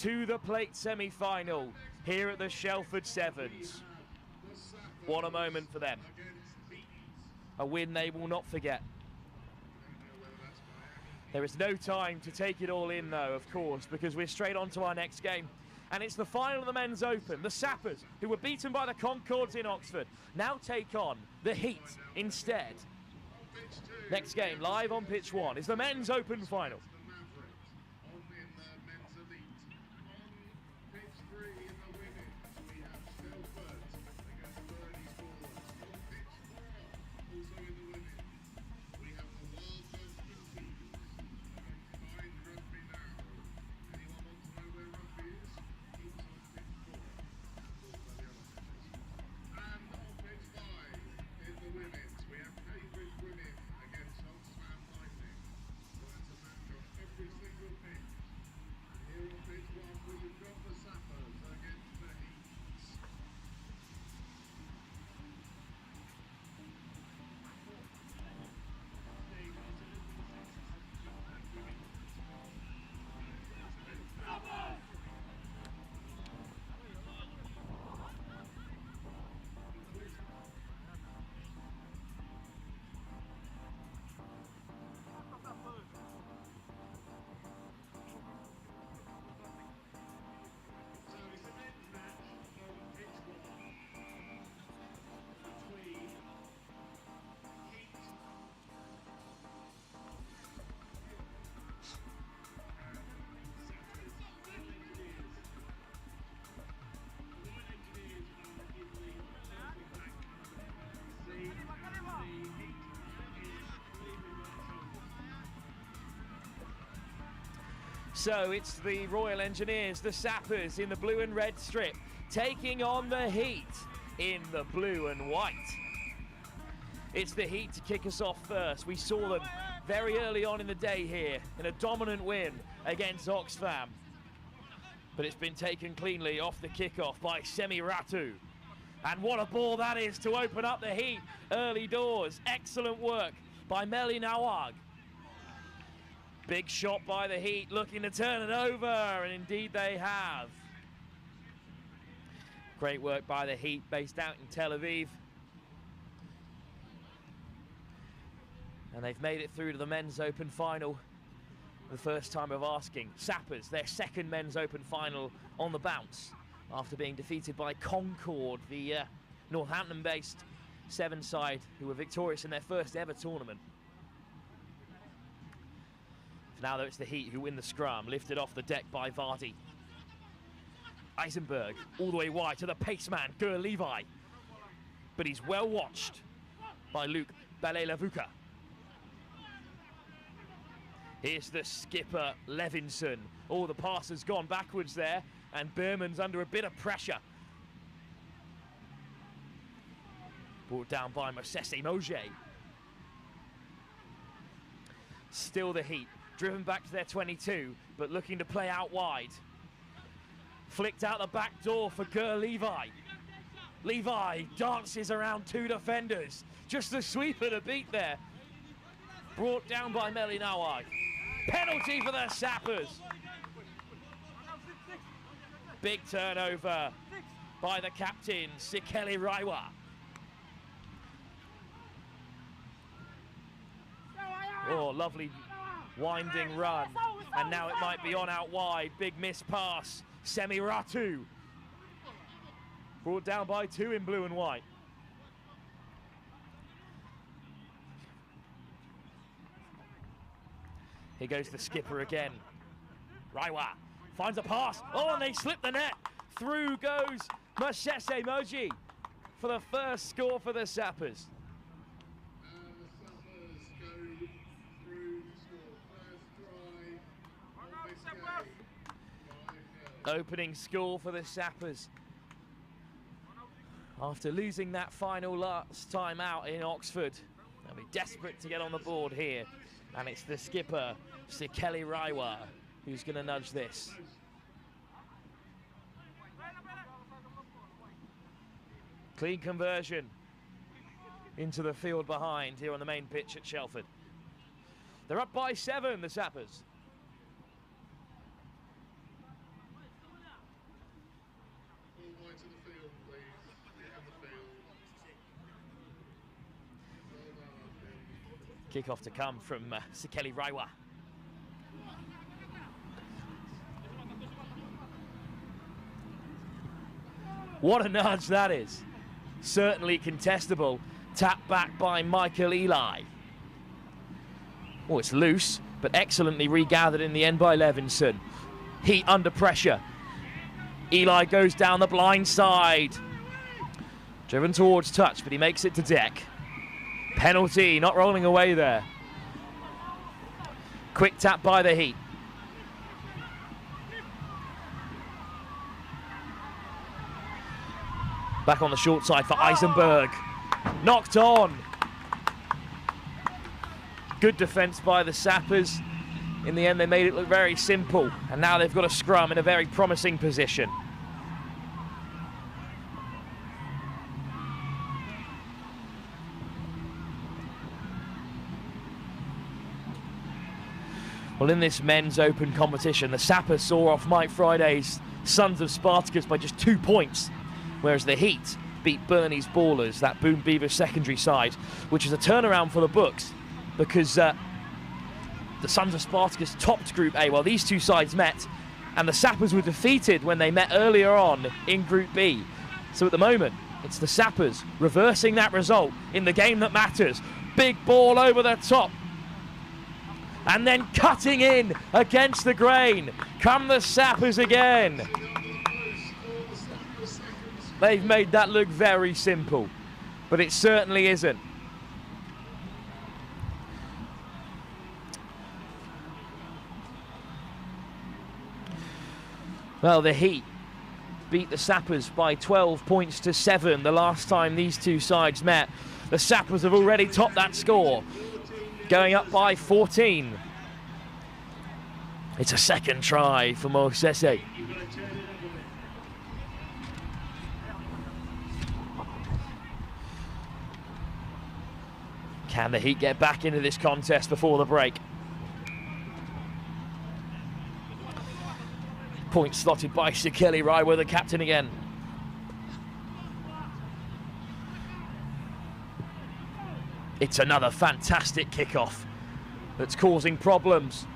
to the plate semi-final here at the Shelford Sevens. What a moment for them. A win they will not forget. There is no time to take it all in though, of course, because we're straight on to our next game. And it's the final of the Men's Open. The Sappers, who were beaten by the Concords in Oxford, now take on the Heat instead. Next game, live on pitch 1, is the Men's Open final. We have Cambridge winning against Oxfam Lightning. So that's a match on every single pitch. Here on pitch 1, we've got the Sappers against the Heats. So it's the Royal Engineers, the Sappers in the blue and red strip, taking on the Heat in the blue and white. It's the Heat to kick us off first. We saw them very early on in the day here in a dominant win against Oxfam. But it's been taken cleanly off the kickoff by Semiratu. And what a ball that is to open up the Heat early doors. Excellent work by Meli Nawag. Big shot by the Heat, looking to turn it over, and indeed they have. Great work by the Heat, based out in Tel Aviv. And they've made it through to the Men's Open final. The first time of asking. Sappers, their second Men's Open final on the bounce, after being defeated by Concord, the Northampton-based Sevens side, who were victorious in their first ever tournament. Now, though, it's the Heat who win the scrum, lifted off the deck by Vardy. Eisenberg, all the way wide to the paceman, Gur Levi. But he's well watched by Luke Balelavuka. Here's the skipper, Levinson. Oh, the pass has gone backwards there, and Berman's under a bit of pressure. Brought down by Mosese Mojo. Still the Heat, driven back to their 22, but looking to play out wide. Flicked out the back door for Gur Levi. Levi dances around two defenders. Just a sweeper to beat there. Brought down by Meli Nawag. Penalty for the Sappers. Big turnover by the captain, Sikeli Raiwa. Oh, lovely winding run. And now it might be on out wide. Big miss pass. Semiratu. Brought down by two in blue and white. Here goes the skipper again. Raiwa finds a pass. Oh, and they slip the net. Through goes Mosese Moji for the first score for the Sappers. Opening score for the Sappers. After losing that final last time out in Oxford, they'll be desperate to get on the board here. And it's the skipper, Sikeli Raiwa, who's going to nudge this. Clean conversion into the field behind here on the main pitch at Shelford. They're up by 7, the Sappers. Kick-off to come from Sikeli Raiwa. What a nudge that is. Certainly contestable. Tap back by Michael Eli. Oh, it's loose, but excellently regathered in the end by Levinson. Heat under pressure. Eli goes down the blind side. Driven towards touch, but he makes it to deck. Penalty, not rolling away there. Quick tap by the Heat. Back on the short side for Eisenberg. Knocked on. Good defence by the Sappers. In the end, they made it look very simple. And now they've got a scrum in a very promising position. Well, in this men's open competition, the Sappers saw off Mike Friday's Sons of Spartacus by just 2 points, whereas the Heat beat Burney's Ballers, that Boom Beavers secondary side, which is a turnaround for the books, because the Sons of Spartacus topped Group A. Well, these two sides met, and the Sappers were defeated when they met earlier on in Group B. So at the moment, it's the Sappers reversing that result in the game that matters. Big ball over the top. And then cutting in against the grain. Come the Sappers again. They've made that look very simple, but it certainly isn't. Well, the Heat beat the Sappers by 12 points to 7 the last time these two sides met. The Sappers have already topped that score, going up by 14. It's a second try for Mosese. Can the Heat get back into this contest before the break? Point slotted by Sekeli Raiwa, the captain again. It's another fantastic kickoff that's causing problems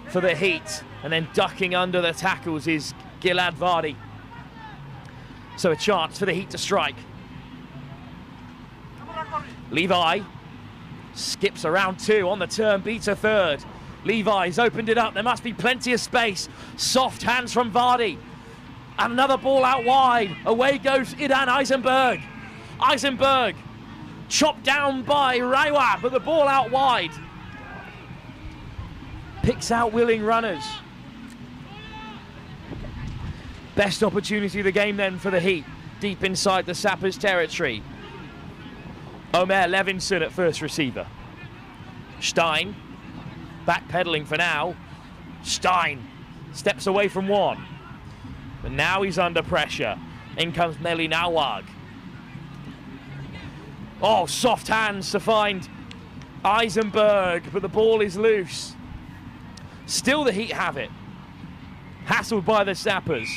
for the Heat, and then ducking under the tackles is Gilad Vardy. So a chance for the Heat to strike. Levi skips around 2 on the turn, beats a third. Levi's opened it up, there must be plenty of space. Soft hands from Vardy. And another ball out wide. Away goes Idan Eisenberg. Eisenberg chopped down by Raiwa, but the ball out wide. Picks out willing runners. Best opportunity of the game then for the Heat, deep inside the Sappers territory. Omer Levinson at first receiver. Stein, backpedaling for now. Stein steps away from one. But now he's under pressure. In comes Meli Nawag. Oh, soft hands to find Eisenberg, but the ball is loose. Still the Heat have it. Hassled by the Sappers.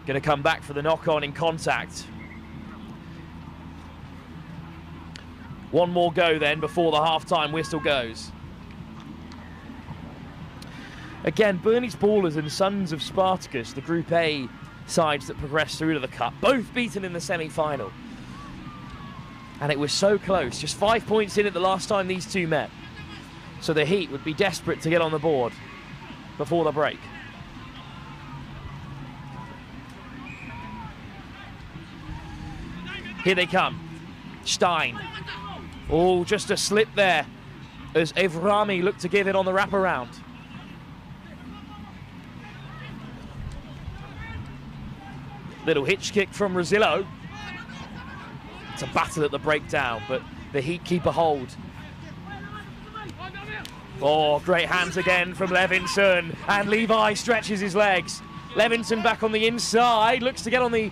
Going to come back for the knock-on in contact. One more go then before the half-time whistle goes. Again, Burney's Ballers and Sons of Spartacus, the Group A sides that progressed through to the Cup, both beaten in the semi-final. And it was so close, just 5 points in it the last time these two met. So the Heat would be desperate to get on the board before the break. Here they come. Stein. Oh, just a slip there as Evrami looked to give it on the wraparound. Little hitch kick from Rosillo. It's a battle at the breakdown, but the Heat keep a hold. Oh, great hands again from Levinson, and Levi stretches his legs. Levinson back on the inside, looks to get on the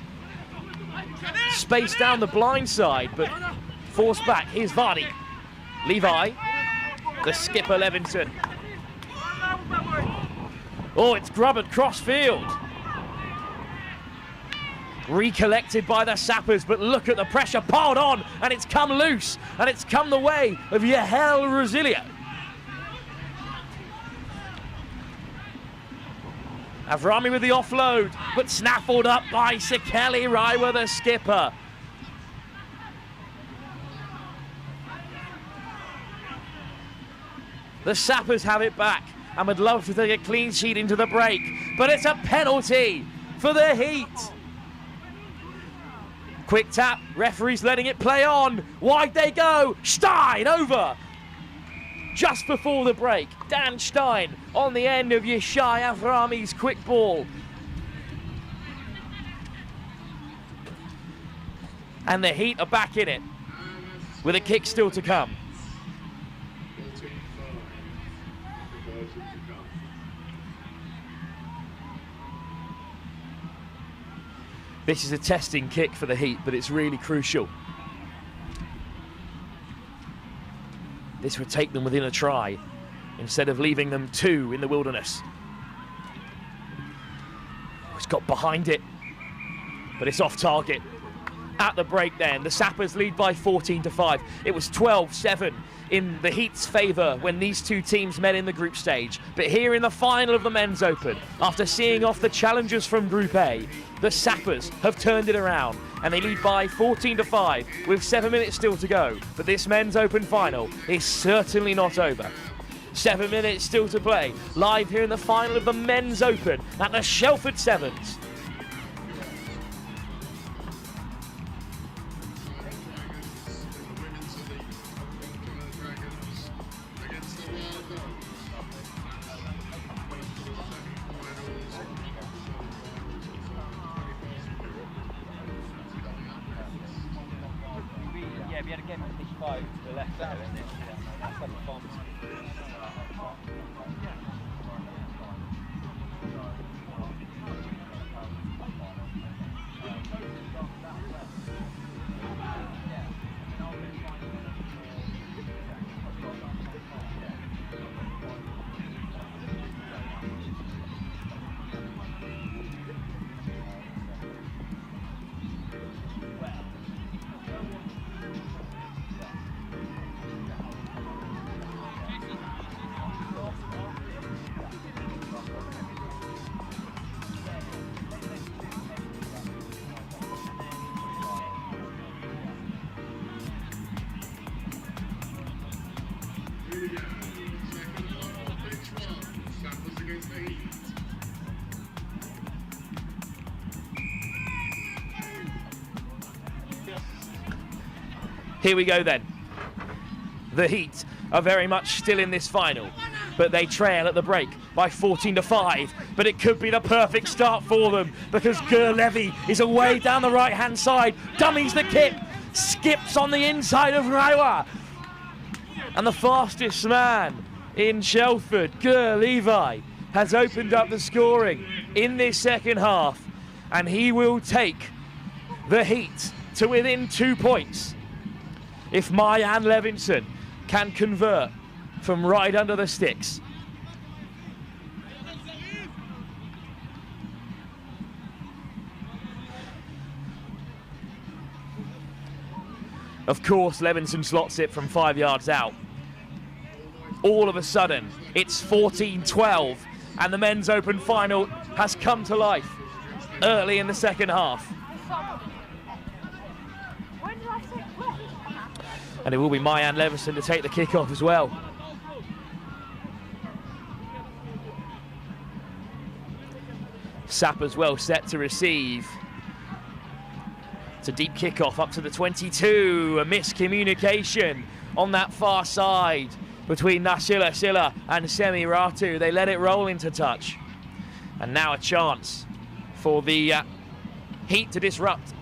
space down the blind side, but forced back. Here's Vardy. Levi, the skipper Levinson. Oh, it's Grubbert cross field. Recollected by the Sappers, but look at the pressure piled on, and it's come loose, and it's come the way of Yahel Rosillo. Avrami with the offload, but snaffled up by Sekeli Raiwa, the skipper. The Sappers have it back and would love to take a clean sheet into the break, but it's a penalty for the Heat. Quick tap, referee's letting it play on. Wide they go, Stein over. Just before the break, Dan Stein on the end of Yeshai Avrami's quick ball. And the Heat are back in it, with a kick still to come. This is a testing kick for the Heat, but it's really crucial. This would take them within a try, instead of leaving them 2 in the wilderness. He's got behind it, but it's off target. At the break then, the Sappers lead by 14-5. It was 12-7 in the Heat's favour when these two teams met in the group stage. But here in the final of the Men's Open, after seeing off the challengers from Group A, the Sappers have turned it around and they lead by 14-5 with 7 minutes still to go. But this Men's Open final is certainly not over. 7 minutes still to play, live here in the final of the Men's Open at the Shelford Sevens. we had a game on pitch 5 to the left there, and then that's like a bomb. Here we go then. The Heat are very much still in this final, but they trail at the break by 14-5. But it could be the perfect start for them because Levy is away down the right-hand side, dummies the kip, skips on the inside of Raiwa. And the fastest man in Shelford, Levi, has opened up the scoring in this second half, and he will take the Heat to within 2 points. If Mayan Levinson can convert from right under the sticks. Of course, Levinson slots it from 5 yards out. All of a sudden, it's 14-12, and the men's open final has come to life early in the second half. And it will be Mayan Levinson to take the kick-off as well. Sappers well set to receive. It's a deep kick-off up to the 22. A miscommunication on that far side between Nasila Silla and Semi Ratu. They let it roll into touch. And now a chance for the Heat to disrupt.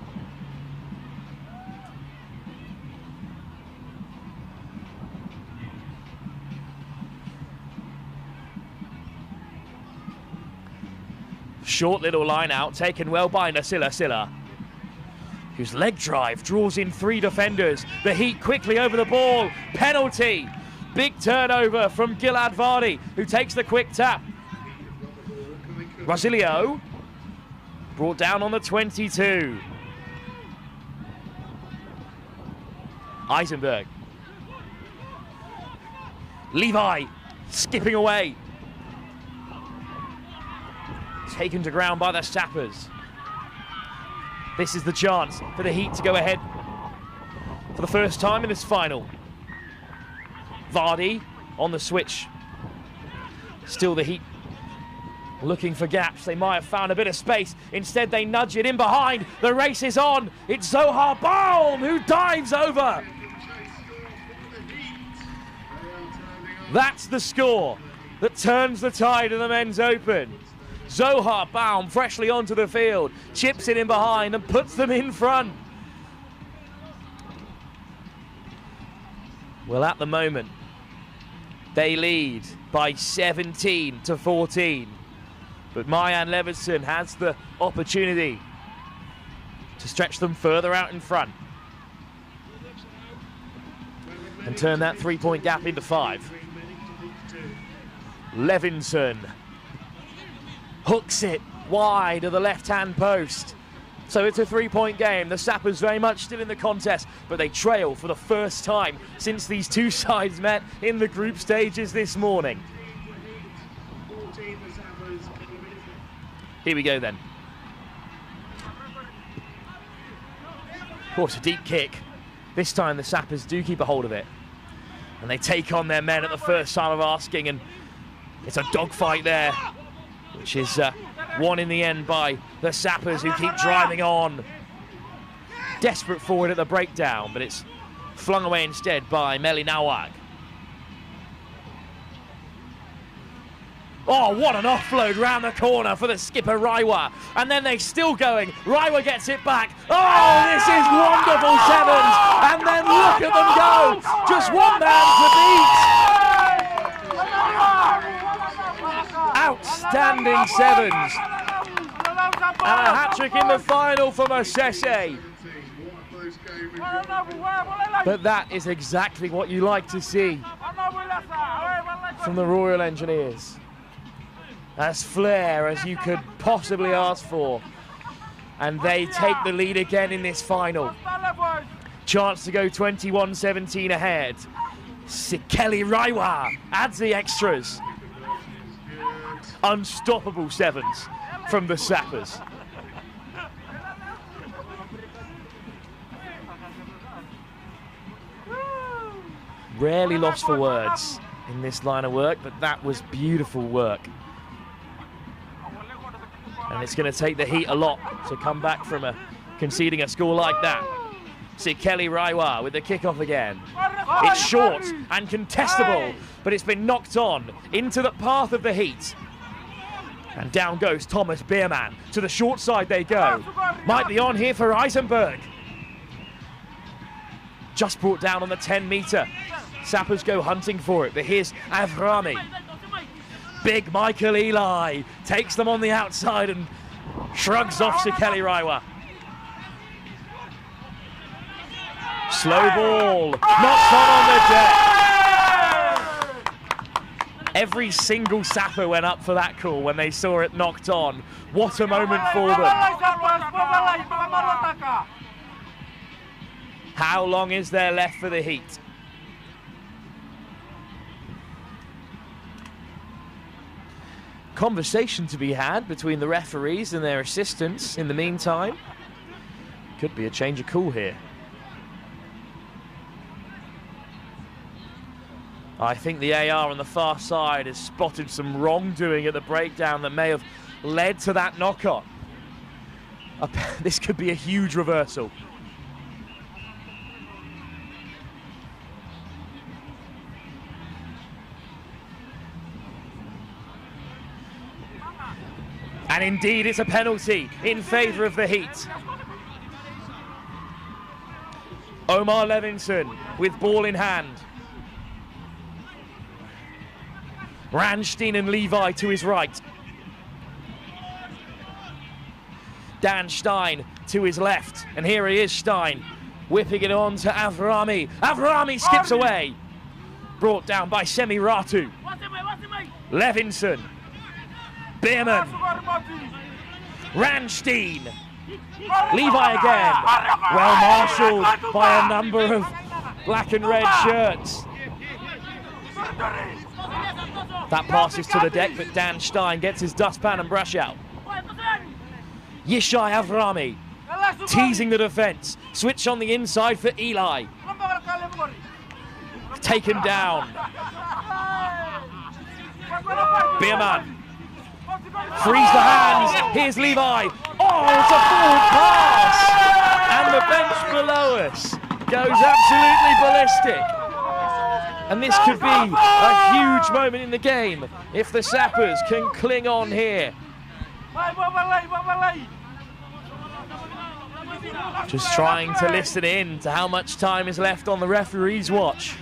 Short little line out, taken well by Nasila Silla, whose leg drive draws in 3 defenders. The Heat quickly over the ball. Penalty. Big turnover from Gilad Vardy, who takes the quick tap. Rosilio brought down on the 22. Eisenberg. Levi skipping away. Taken to ground by the Sappers. This is the chance for the Heat to go ahead for the first time in this final. Vardy on the switch. Still the Heat looking for gaps. They might have found a bit of space. Instead, they nudge it in behind. The race is on. It's Zohar Baum who dives over. That's the score that turns the tide of the men's open. Zohar Baum freshly onto the field, chips it in behind and puts them in front. Well, at the moment, they lead by 17-14. But Mayan Levinson has the opportunity to stretch them further out in front and turn that 3-point gap into 5. Levinson hooks it wide of the left-hand post. So it's a 3-point game. The Sappers very much still in the contest, but they trail for the first time since these two sides met in the group stages this morning. Here we go then. Of course, a deep kick. This time the Sappers do keep a hold of it. And they take on their men at the first time of asking, and it's a dogfight there, which is won in the end by the Sappers, who keep driving on. Desperate forward at the breakdown, but it's flung away instead by Meli Nawag. Oh, what an offload round the corner for the skipper Raiwa. And then they're still going. Raiwa gets it back. Oh, this is wonderful, Sevens. And then look Look at them go! Just one man to beat! Outstanding Sevens. And a hat-trick in the final from Osese. But that is exactly what you like to see from the Royal Engineers. As flair as you could possibly ask for. And they take the lead again in this final. Chance to go 21-17 ahead. Sikeli Raiwa adds the extras. Unstoppable Sevens from the Sappers. Rarely lost for words in this line of work, but that was beautiful work. And it's going to take the Heat a lot to come back from conceding a score like that. Sikeli Raiwa with the kickoff again. It's short and contestable, but it's been knocked on into the path of the Heat. And down goes Thomas Bierman. To the short side they go. Might be on here for Eisenberg. Just brought down on the 10-meter. Sappers go hunting for it, but here's Avrami. Big Michael Eli takes them on the outside and shrugs off Sikeli Raiwa. Slow ball, knocked on the deck. Every single Sapper went up for that call when they saw it knocked on. What a moment for them. How long is there left for the Heat? Conversation to be had between the referees and their assistants in the meantime. Could be a change of call here. I think the AR on the far side has spotted some wrongdoing at the breakdown that may have led to that knock-on. This could be a huge reversal. And indeed, it's a penalty in favour of the Heat. Omar Levinson with ball in hand. Ranstein and Levi to his right. Dan Stein to his left. And here he is, Stein, whipping it on to Avrami. Avrami skips away. Brought down by Semiratu. Levinson. Bierman. Ranstein. Levi again. Well marshalled by a number of black and red shirts. That passes to the deck, but Dan Stein gets his dustpan and brush out. Yishai Avrami teasing the defence. Switch on the inside for Eli. Taken down. Bierman. Frees the hands. Here's Levi. Oh, it's a forward pass. And the bench below us goes absolutely ballistic. And this could be a huge moment in the game if the Sappers can cling on here. Just trying to listen in to how much time is left on the referee's watch.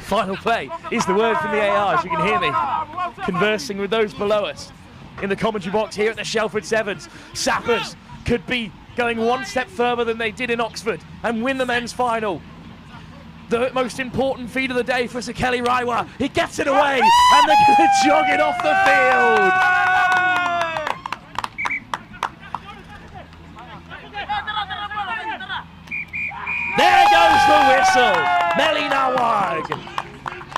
Final play is the word from the AR, as you can hear me conversing with those below us in the commentary box here at the Shelford Sevens. Sappers could be going one step further than they did in Oxford and win the men's final. The most important feat of the day for Sikeli Raiwa. He gets it away and they're going to jog it off the field. There goes the whistle. Melina Wag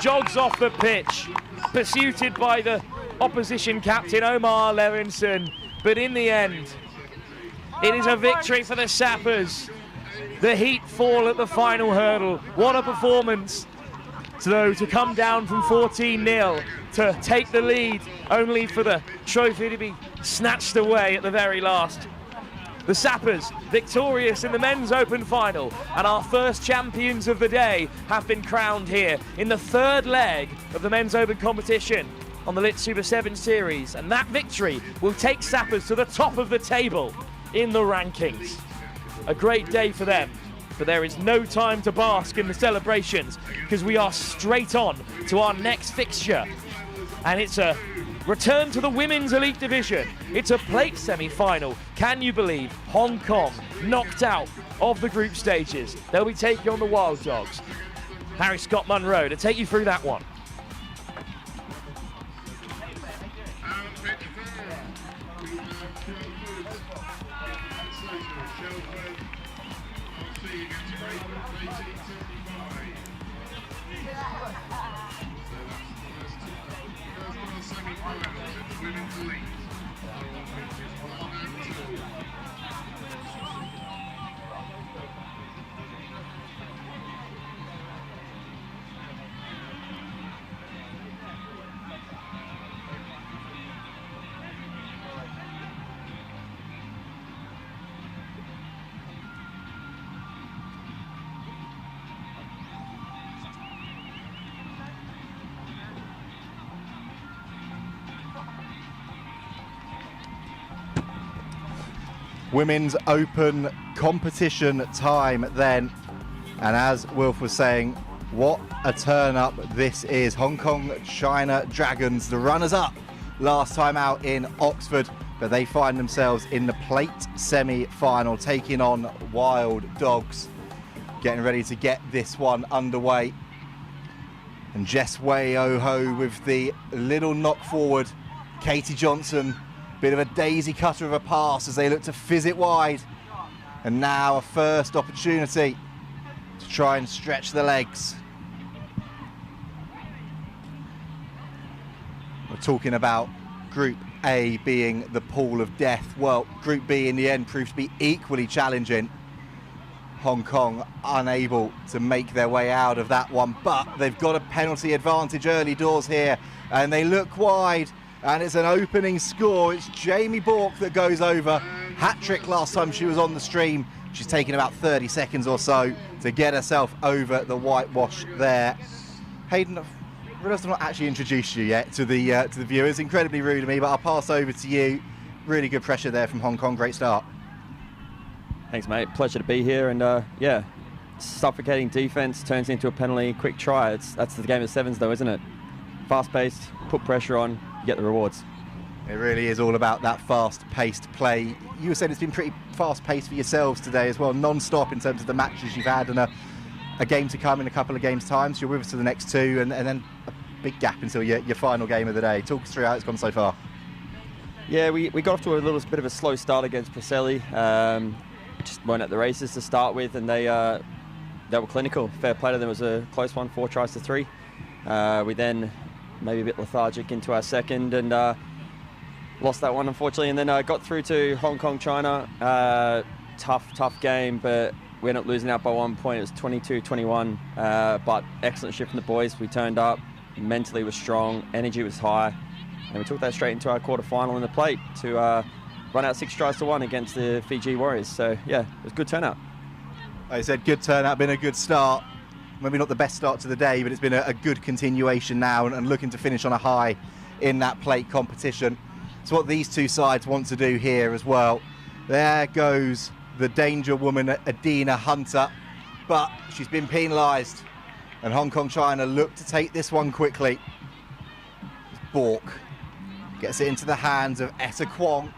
jogs off the pitch, pursued by the opposition captain Omar Levinson. But in the end, it is a victory for the Sappers. The Heat fall at the final hurdle. What a performance. So to come down from 14-0 to take the lead, only for the trophy to be snatched away at the very last. The Sappers victorious in the men's open final, and our first champions of the day have been crowned here in the third leg of the men's open competition on the Lit Super 7 series, and that victory will take Sappers to the top of the table in the rankings. A great day for them, but there is no time to bask in the celebrations because we are straight on to our next fixture, and it's a return to the Women's Elite Division. It's a plate semi-final. Can you believe Hong Kong knocked out of the group stages? They'll be taking on the Wild Dogs. Harry Scott Munro to take you through that one. Women's Open competition time then, and as Wilf was saying, what a turn up this is. Hong Kong China Dragons, the runners up last time out in Oxford, but they find themselves in the plate semi-final taking on Wild Dogs, getting ready to get this one underway. And Jess Way-Oho with the little knock forward. Katie Johnson, bit of a daisy cutter of a pass as they look to fizz it wide. And now a first opportunity to try and stretch the legs. We're talking about Group A being the pool of death. Well, Group B in the end proved to be equally challenging. Hong Kong unable to make their way out of that one, but they've got a penalty advantage early doors here, and they look wide. And it's an opening score. It's Jamie Bork that goes over. Hat-trick last time she was on the stream. She's taken about 30 seconds or so to get herself over the whitewash there. Hayden, I realised I've not actually introduced you yet to the viewers. Incredibly rude of me, but I'll pass over to you. Really good pressure there from Hong Kong. Great start. Thanks, mate. Pleasure to be here. And yeah, suffocating defence turns into a penalty, quick try. That's the game of sevens, though, isn't it? Fast-paced, put pressure on, get the rewards. It really is all about that fast-paced play. You were saying it's been pretty fast-paced for yourselves today as well, non-stop in terms of the matches you've had, and a game to come in a couple of games' time. So you're with us to the next two, and then a big gap until your final game of the day. Talk us through how it's gone so far. Yeah, we got off to a little bit of a slow start against Pacelli. Just weren't at the races to start with, and they were clinical. Fair play to them. It was a close one, 4 tries to 3. We then maybe a bit lethargic into our second and lost that one, unfortunately, and then got through to Hong Kong China. Tough game, but we ended up losing out by 1 point. It was 22-21, but excellent shift from the boys. We turned up, mentally was strong, energy was high, and we took that straight into our quarter-final in the plate to run out 6 tries to 1 against the Fiji Warriors. So yeah, it was a good turnout. Like I said, good turnout, been a good start. Maybe not the best start to the day, but it's been a good continuation now, and looking to finish on a high in that plate competition. So what these two sides want to do here as well. There goes the danger woman, Adina Hunter, but she's been penalised, and Hong Kong China look to take this one quickly. Bork gets it into the hands of Etta Kwong,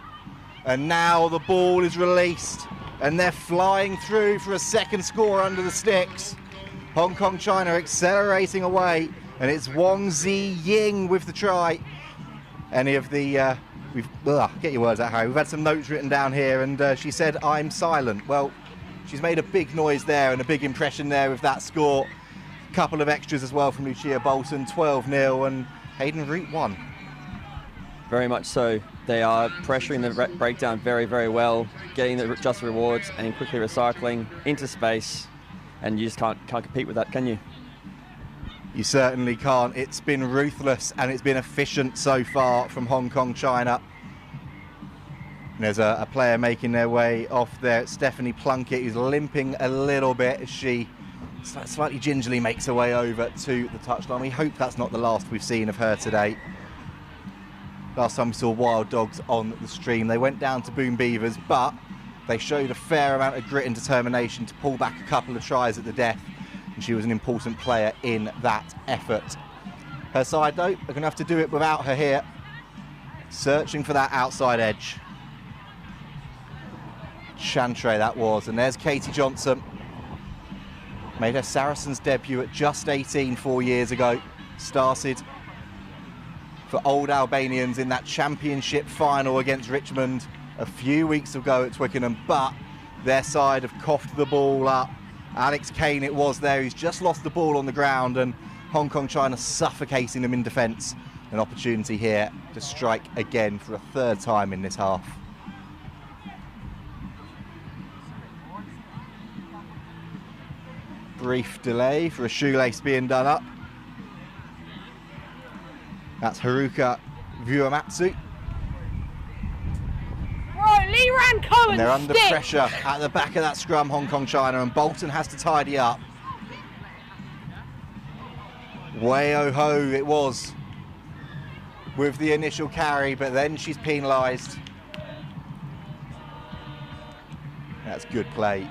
and now the ball is released, and they're flying through for a second score under the sticks. Hong Kong China accelerating away, and it's Wong Zi Ying with the try. Any of the get your words out, Harry. We've had some notes written down here, and she said, "I'm silent." Well, she's made a big noise there and a big impression there with that score. Couple of extras as well from Lucia Bolton, 12-0, and Hayden Root 1. Very much so. They are pressuring the breakdown very, very well, getting the just rewards and quickly recycling into space. And you just can't compete with that, can you? You certainly can't. It's been ruthless and it's been efficient so far from Hong Kong China. And there's a player making their way off there, Stephanie Plunkett, who's limping a little bit as she slightly gingerly makes her way over to the touchline. We hope that's not the last we've seen of her today. Last time we saw Wild Dogs on the stream, they went down to Boom Beavers, but they showed a fair amount of grit and determination to pull back a couple of tries at the death, and she was an important player in that effort. Her side, though, are going to have to do it without her here, searching for that outside edge. Chantre that was, and there's Katie Johnson. Made her Saracens debut at just 18 4 years ago. Started for Old Albanians in that championship final against Richmond a few weeks ago at Twickenham, but their side have coughed the ball up. Alex Kane it was there, who's just lost the ball on the ground, and Hong Kong China suffocating them in defence. An opportunity here to strike again for a third time in this half. Brief delay for a shoelace being done up. That's Haruka Vuamatsu. Right, Lee Rancohen. And they're under pressure at the back of that scrum, Hong Kong China, and Bolton has to tidy up. Way-oh-ho it was with the initial carry, but then she's penalised. That's good play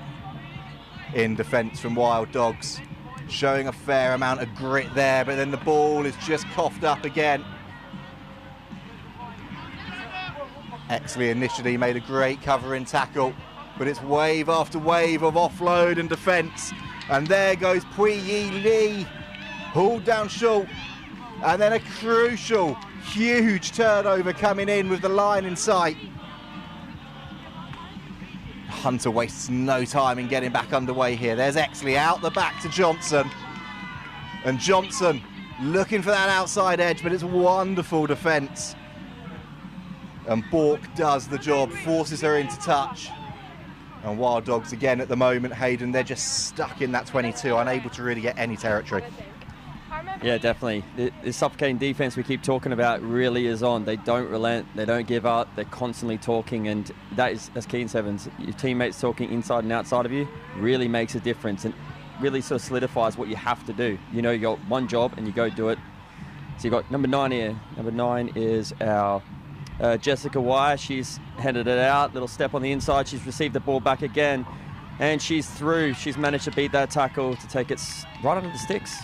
in defence from Wild Dogs, showing a fair amount of grit there, but then the ball is just coughed up again. Exley initially made a great covering tackle, but it's wave after wave of offload and defence, and there goes Pui Yi Lee, hauled down short, and then a crucial, huge turnover coming in with the line in sight. Hunter wastes no time in getting back underway here. There's Exley out the back to Johnson. And Johnson looking for that outside edge, but it's wonderful defence. And Bork does the job, forces her into touch. And Wild Dogs again at the moment, Hayden, they're just stuck in that 22, unable to really get any territory. Yeah, definitely. The suffocating defense we keep talking about really is on. They don't relent, they don't give up, they're constantly talking, and that's key in sevens. Your teammates talking inside and outside of you really makes a difference and really sort of solidifies what you have to do. You know, you got one job and you go do it. So you got number 9 here. Number 9 is our Jessica Wire. She's headed it out, little step on the inside. She's received the ball back again, and she's through. She's managed to beat that tackle to take it right under the sticks.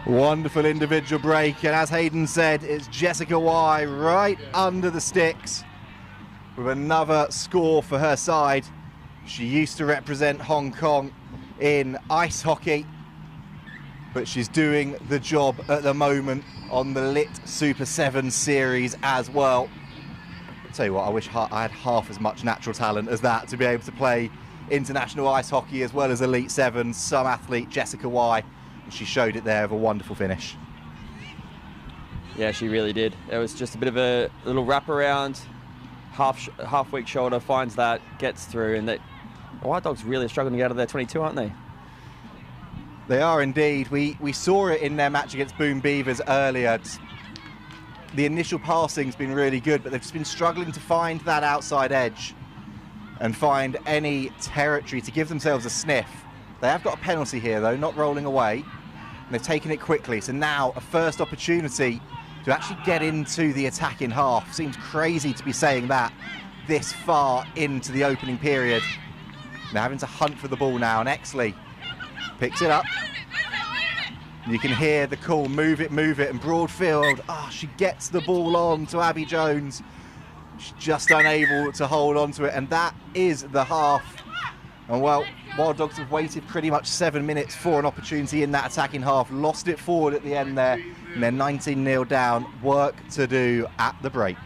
Wonderful individual break, and as Hayden said, it's Jessica Y right under the sticks with another score for her side. She used to represent Hong Kong in ice hockey, but she's doing the job at the moment on the Lit Super 7 series as well. I'll tell you what, I wish I had half as much natural talent as that to be able to play international ice hockey as well as Elite 7. Some athlete, Jessica Y. She showed it there with a wonderful finish. Yeah, she really did. It was just a bit of a little wraparound, half weak shoulder, finds that, gets through, and the White Dogs really struggling to get out of their 22, aren't they? They are indeed. We saw it in their match against Boom Beavers earlier. The initial passing's been really good, but they've just been struggling to find that outside edge and find any territory to give themselves a sniff. They have got a penalty here, though, not rolling away. And they've taken it quickly. So now a first opportunity to actually get into the attacking half. Seems crazy to be saying that this far into the opening period. They're having to hunt for the ball now, and Exley picks it up. You can hear the call, move it, and Broadfield, she gets the ball on to Abby Jones. She's just unable to hold on to it, and that is the half. And well, Wild Dogs have waited pretty much 7 minutes for an opportunity in that attacking half, lost it forward at the end there, and they're 19-0 down. Work to do at the break.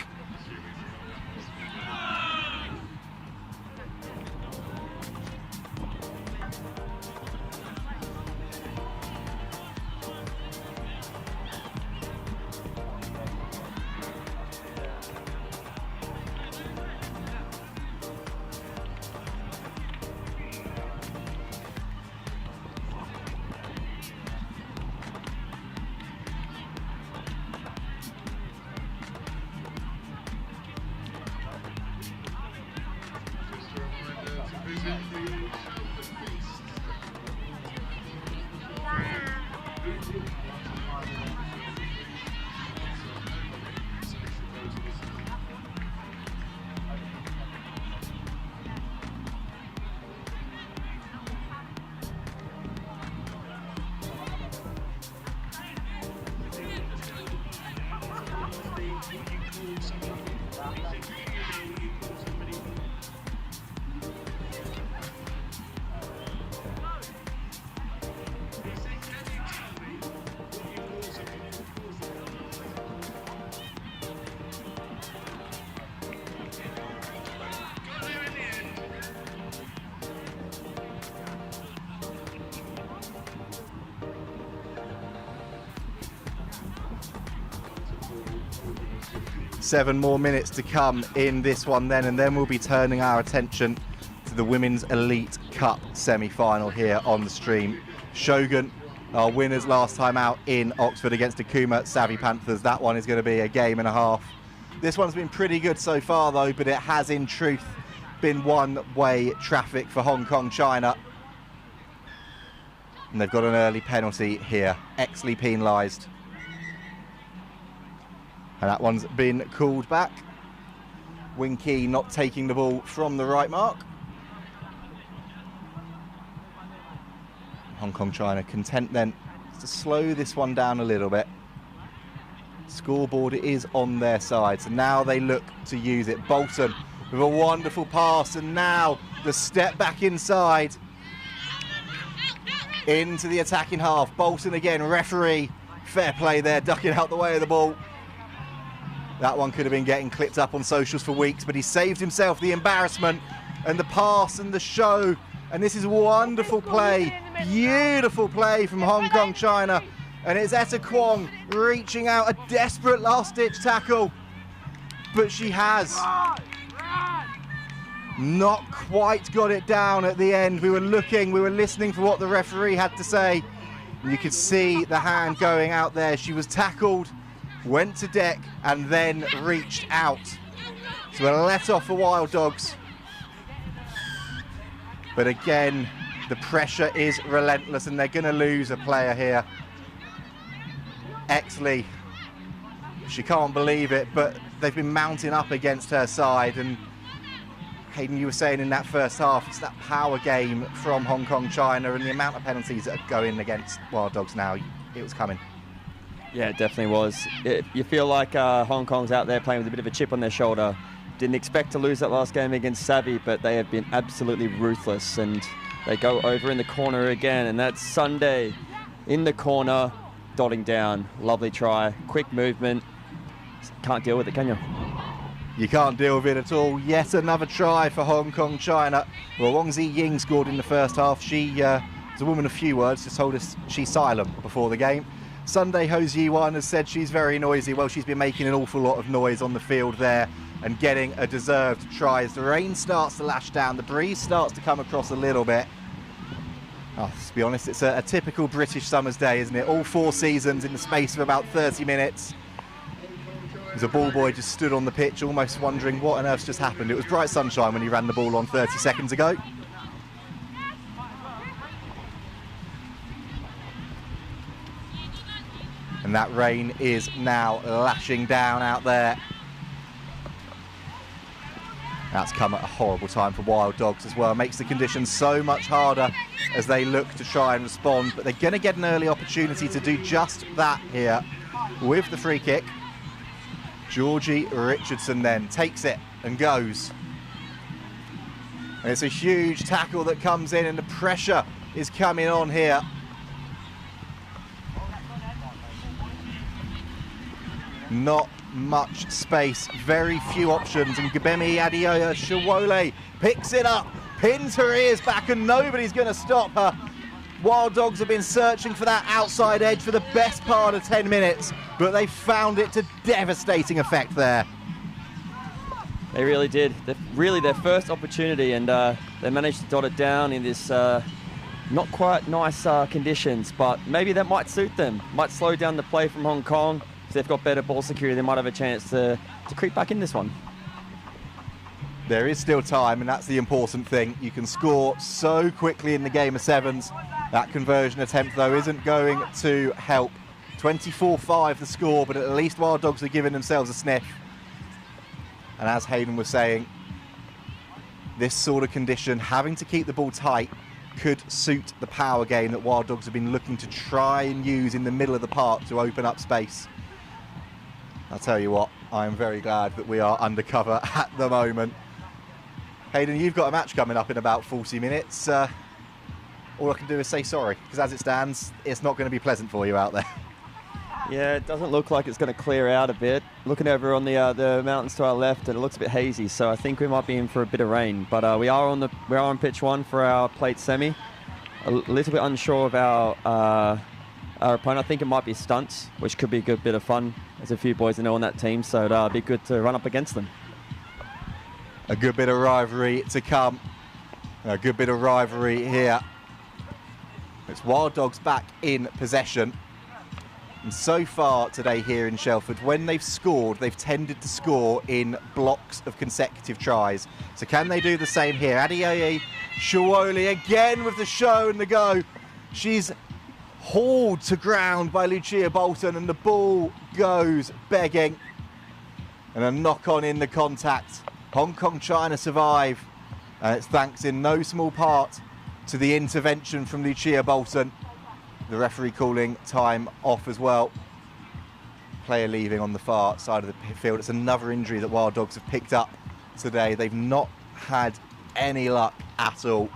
Seven more minutes to come in this one then, and then we'll be turning our attention to the Women's Elite Cup semi-final here on the stream. Shogun, our winners last time out in Oxford against Akuma Savvy Panthers. That one is going to be a game and a half. This one's been pretty good so far though, but it has in truth been one-way traffic for Hong Kong China. And they've got an early penalty here, Exley penalised. And that one's been called back. Wing Key not taking the ball from the right mark. Hong Kong China content then to slow this one down a little bit. Scoreboard is on their side, so now they look to use it. Bolton with a wonderful pass, and now the step back inside into the attacking half. Bolton again, referee, fair play there, ducking out the way of the ball. That one could have been getting clipped up on socials for weeks, but he saved himself the embarrassment and the pass and the show. And this is wonderful play, beautiful play from Hong Kong China. And it's Etta Kwong reaching out, a desperate last-ditch tackle. But she has not quite got it down at the end. We were listening for what the referee had to say. And you could see the hand going out there. She was tackled, went to deck, and then reached out. So a let off for Wild Dogs. But again, the pressure is relentless and they're going to lose a player here. Exley, she can't believe it, but they've been mounting up against her side. And Hayden, you were saying in that first half, it's that power game from Hong Kong China, and the amount of penalties that are going against Wild Dogs now, it was coming. Yeah, it definitely was. You feel like Hong Kong's out there playing with a bit of a chip on their shoulder. Didn't expect to lose that last game against Savvy, but they have been absolutely ruthless, and they go over in the corner again, and that's Sunday in the corner, dotting down. Lovely try, quick movement. Can't deal with it, can you? You can't deal with it at all. Yet another try for Hong Kong China. Well, Wong Zi Ying scored in the first half. She is a woman of few words, just told us she's silent before the game. Sunday Ho Ji-wan has said she's very noisy. Well, she's been making an awful lot of noise on the field there and getting a deserved try. As the rain starts to lash down, the breeze starts to come across a little bit. Oh, to be honest, it's a typical British summer's day, isn't it? All 4 seasons in the space of about 30 minutes. As a ball boy just stood on the pitch, almost wondering what on earth's just happened. It was bright sunshine when he ran the ball on 30 seconds ago. And that rain is now lashing down out there. That's come at a horrible time for Wild Dogs as well. Makes the conditions so much harder as they look to try and respond. But they're going to get an early opportunity to do just that here with the free kick. Georgie Richardson then takes it and goes. And it's a huge tackle that comes in, and the pressure is coming on here. Not much space, very few options, and Gbemi Adeola Shawole picks it up, pins her ears back, and nobody's going to stop her. Wild Dogs have been searching for that outside edge for the best part of 10 minutes, but they found it to devastating effect there. They really did. Really their first opportunity, and they managed to dot it down in this not quite nice conditions, but maybe that might suit them. Might slow down the play from Hong Kong. If they've got better ball security, they might have a chance to creep back in this one. There is still time, and that's the important thing. You can score so quickly in the game of sevens. That conversion attempt, though, isn't going to help. 24-5 the score, but at least Wild Dogs are giving themselves a sniff. And as Hayden was saying, this sort of condition, having to keep the ball tight, could suit the power game that Wild Dogs have been looking to try and use in the middle of the park to open up space. I'll tell you what, I am very glad that we are undercover at the moment. Hayden, you've got a match coming up in about 40 minutes. All I can do is say sorry, because as it stands, it's not going to be pleasant for you out there. Yeah, it doesn't look like it's going to clear out a bit. Looking over on the mountains to our left, and it looks a bit hazy, so I think we might be in for a bit of rain. But we are on pitch 1 for our plate semi. A little bit unsure of our opponent. I think it might be Stunts, which could be a good bit of fun. There's a few boys I know on that team, so it'd be good to run up against them. A good bit of rivalry to come. A good bit of rivalry here. It's Wild Dogs back in possession. And so far today here in Shelford, when they've scored, they've tended to score in blocks of consecutive tries. So can they do the same here? Adeyeye Shawoli again with the show and the go. She's hauled to ground by Lucia Bolton, and the ball goes begging. And a knock-on in the contact. Hong Kong China survive. And it's thanks in no small part to the intervention from Lucia Bolton. The referee calling time off as well. Player leaving on the far side of the field. It's another injury that Wild Dogs have picked up today. They've not had any luck at all.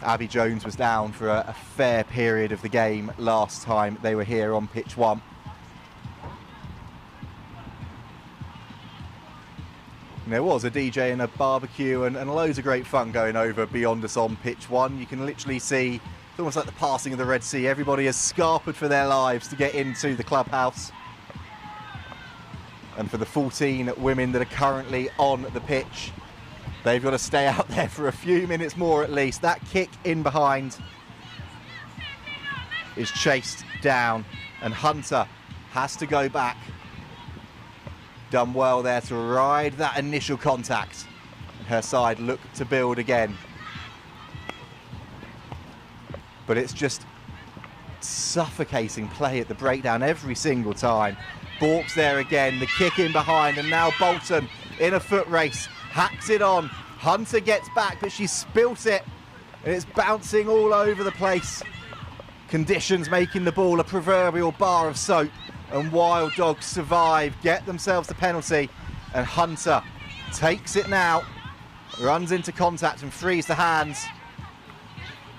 Abby Jones was down for a fair period of the game last time they were here on pitch 1. And there was a DJ and a barbecue and loads of great fun going over beyond us on pitch 1. You can literally see, it's almost like the passing of the Red Sea. Everybody has scarpered for their lives to get into the clubhouse. And for the 14 women that are currently on the pitch, they've got to stay out there for a few minutes more at least. That kick in behind is chased down, and Hunter has to go back. Done well there to ride that initial contact. And her side look to build again. But it's just suffocating play at the breakdown every single time. Bork's there again, the kick in behind, and now Bolton in a foot race, hacks it on. Hunter gets back, but she spilt it, and it's bouncing all over the place. Conditions making the ball a proverbial bar of soap, and Wild Dogs survive, get themselves the penalty, and Hunter takes it now, runs into contact and frees the hands.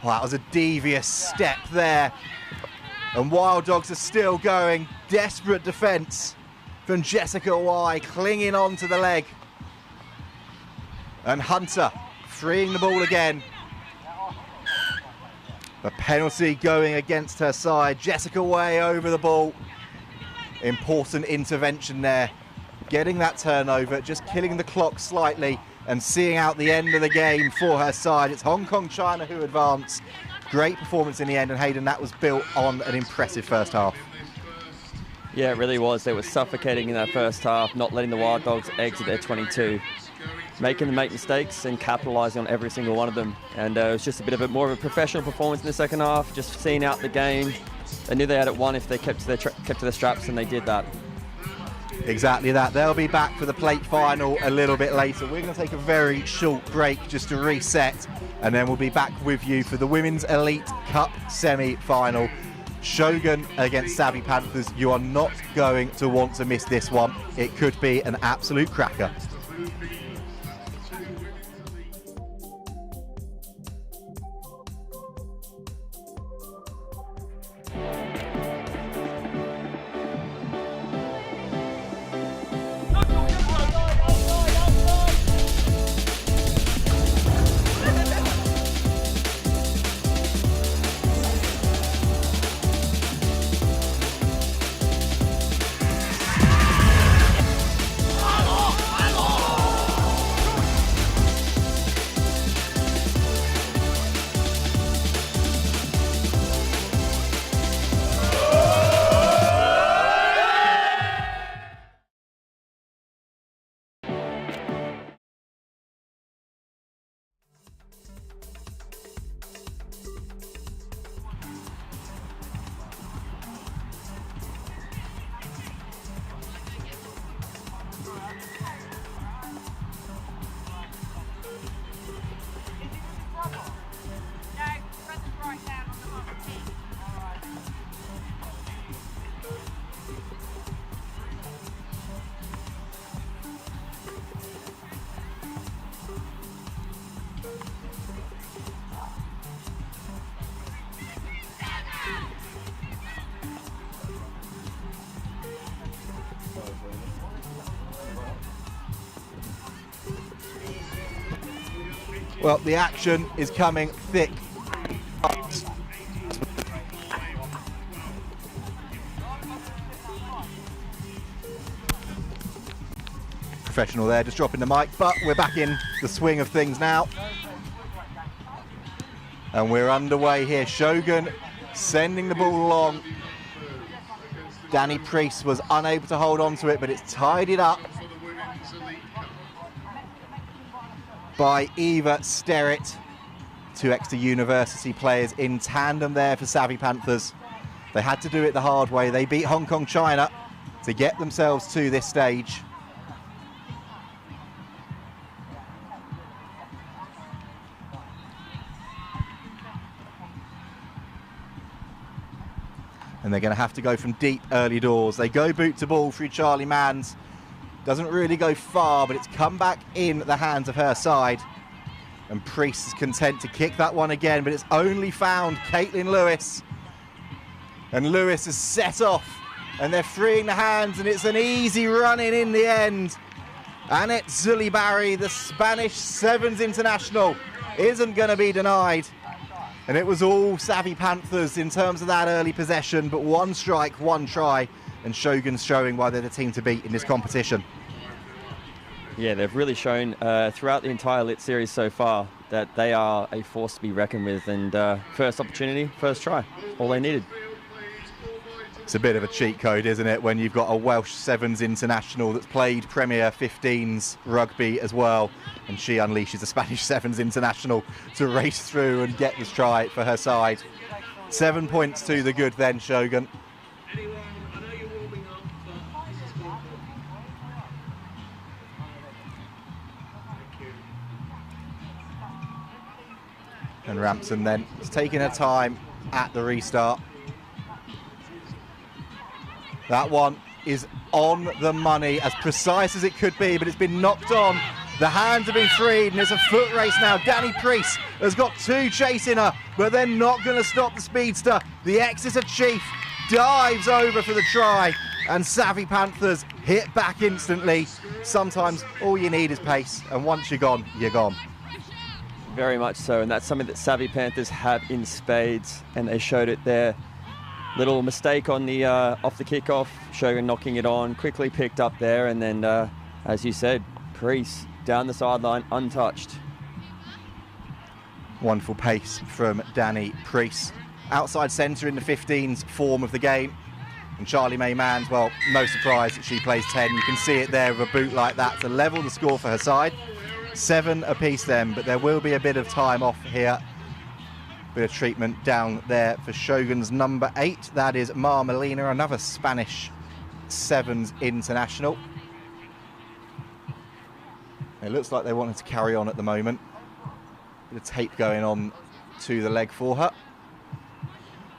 Well, that was a devious step there. And Wild Dogs are still going. Desperate defence from Jessica Y, clinging on to the leg. And Hunter freeing the ball again. The penalty going against her side. Jessica Way over the ball. Important intervention there. Getting that turnover, just killing the clock slightly and seeing out the end of the game for her side. It's Hong Kong China who advance. Great performance in the end, and Hayden, that was built on an impressive first half. Yeah, it really was. They were suffocating in that first half, not letting the Wild Dogs exit their 22. Making them make mistakes and capitalising on every single one of them. And it was just a bit of a more of a professional performance in the second half, just seeing out the game. They knew they had it won if they kept to their straps, and they did that. Exactly that. They'll be back for the plate final a little bit later. We're going to take a very short break just to reset, and then we'll be back with you for the Women's Elite Cup semi-final. Shogun against Savvy Panthers. You are not going to want to miss this one. It could be an absolute cracker. Well, the action is coming thick. Professional there, just dropping the mic, but we're back in the swing of things now. And we're underway here. Shogun sending the ball along. Danny Priest was unable to hold on to it, but it's tidied up by Eva Sterrett. Two Exeter University players in tandem there for Savvy Panthers. They had to do it the hard way. They beat Hong Kong China to get themselves to this stage. And they're going to have to go from deep early doors. They go boot to ball through Charlie Manns. Doesn't really go far, but it's come back in the hands of her side. And Priest is content to kick that one again, but it's only found Caitlin Lewis. And Lewis is set off, and they're freeing the hands, and it's an easy run-in in the end. Annette Zully-Barry, the Spanish Sevens international, isn't going to be denied. And it was all Savvy Panthers in terms of that early possession, but one strike, one try, and Shogun's showing why they're the team to beat in this competition. Yeah, they've really shown throughout the entire Lit series so far that they are a force to be reckoned with, and first opportunity, first try, all they needed. It's a bit of a cheat code, isn't it, when you've got a Welsh Sevens international that's played Premier 15s rugby as well, and she unleashes a Spanish Sevens international to race through and get this try for her side. 7 points to the good then, Shogun. And Ramson then is taking her time at the restart. That one is on the money, as precise as it could be, but it's been knocked on. The hands have been freed, and it's a foot race now. Danny Priest has got two chasing her, but they're not going to stop the speedster. The Exeter Chief dives over for the try, and Savvy Panthers hit back instantly. Sometimes all you need is pace, and once you're gone, you're gone. Very much so, and that's something that Savvy Panthers have in spades, and they showed it there. Little mistake on the off the kickoff, Shogun knocking it on, quickly picked up there, and then, as you said, Priest down the sideline, untouched. Wonderful pace from Danny Priest. Outside centre in the 15s form of the game. And Charlie May Manns, well, no surprise that she plays 10. You can see it there with a boot like that to level the score for her side. 7 apiece then, but there will be a bit of time off here. Bit of treatment down there for Shogun's number 8. That is Mar Molina, another Spanish Sevens international. It looks like they wanted to carry on at the moment. Bit of tape going on to the leg for her.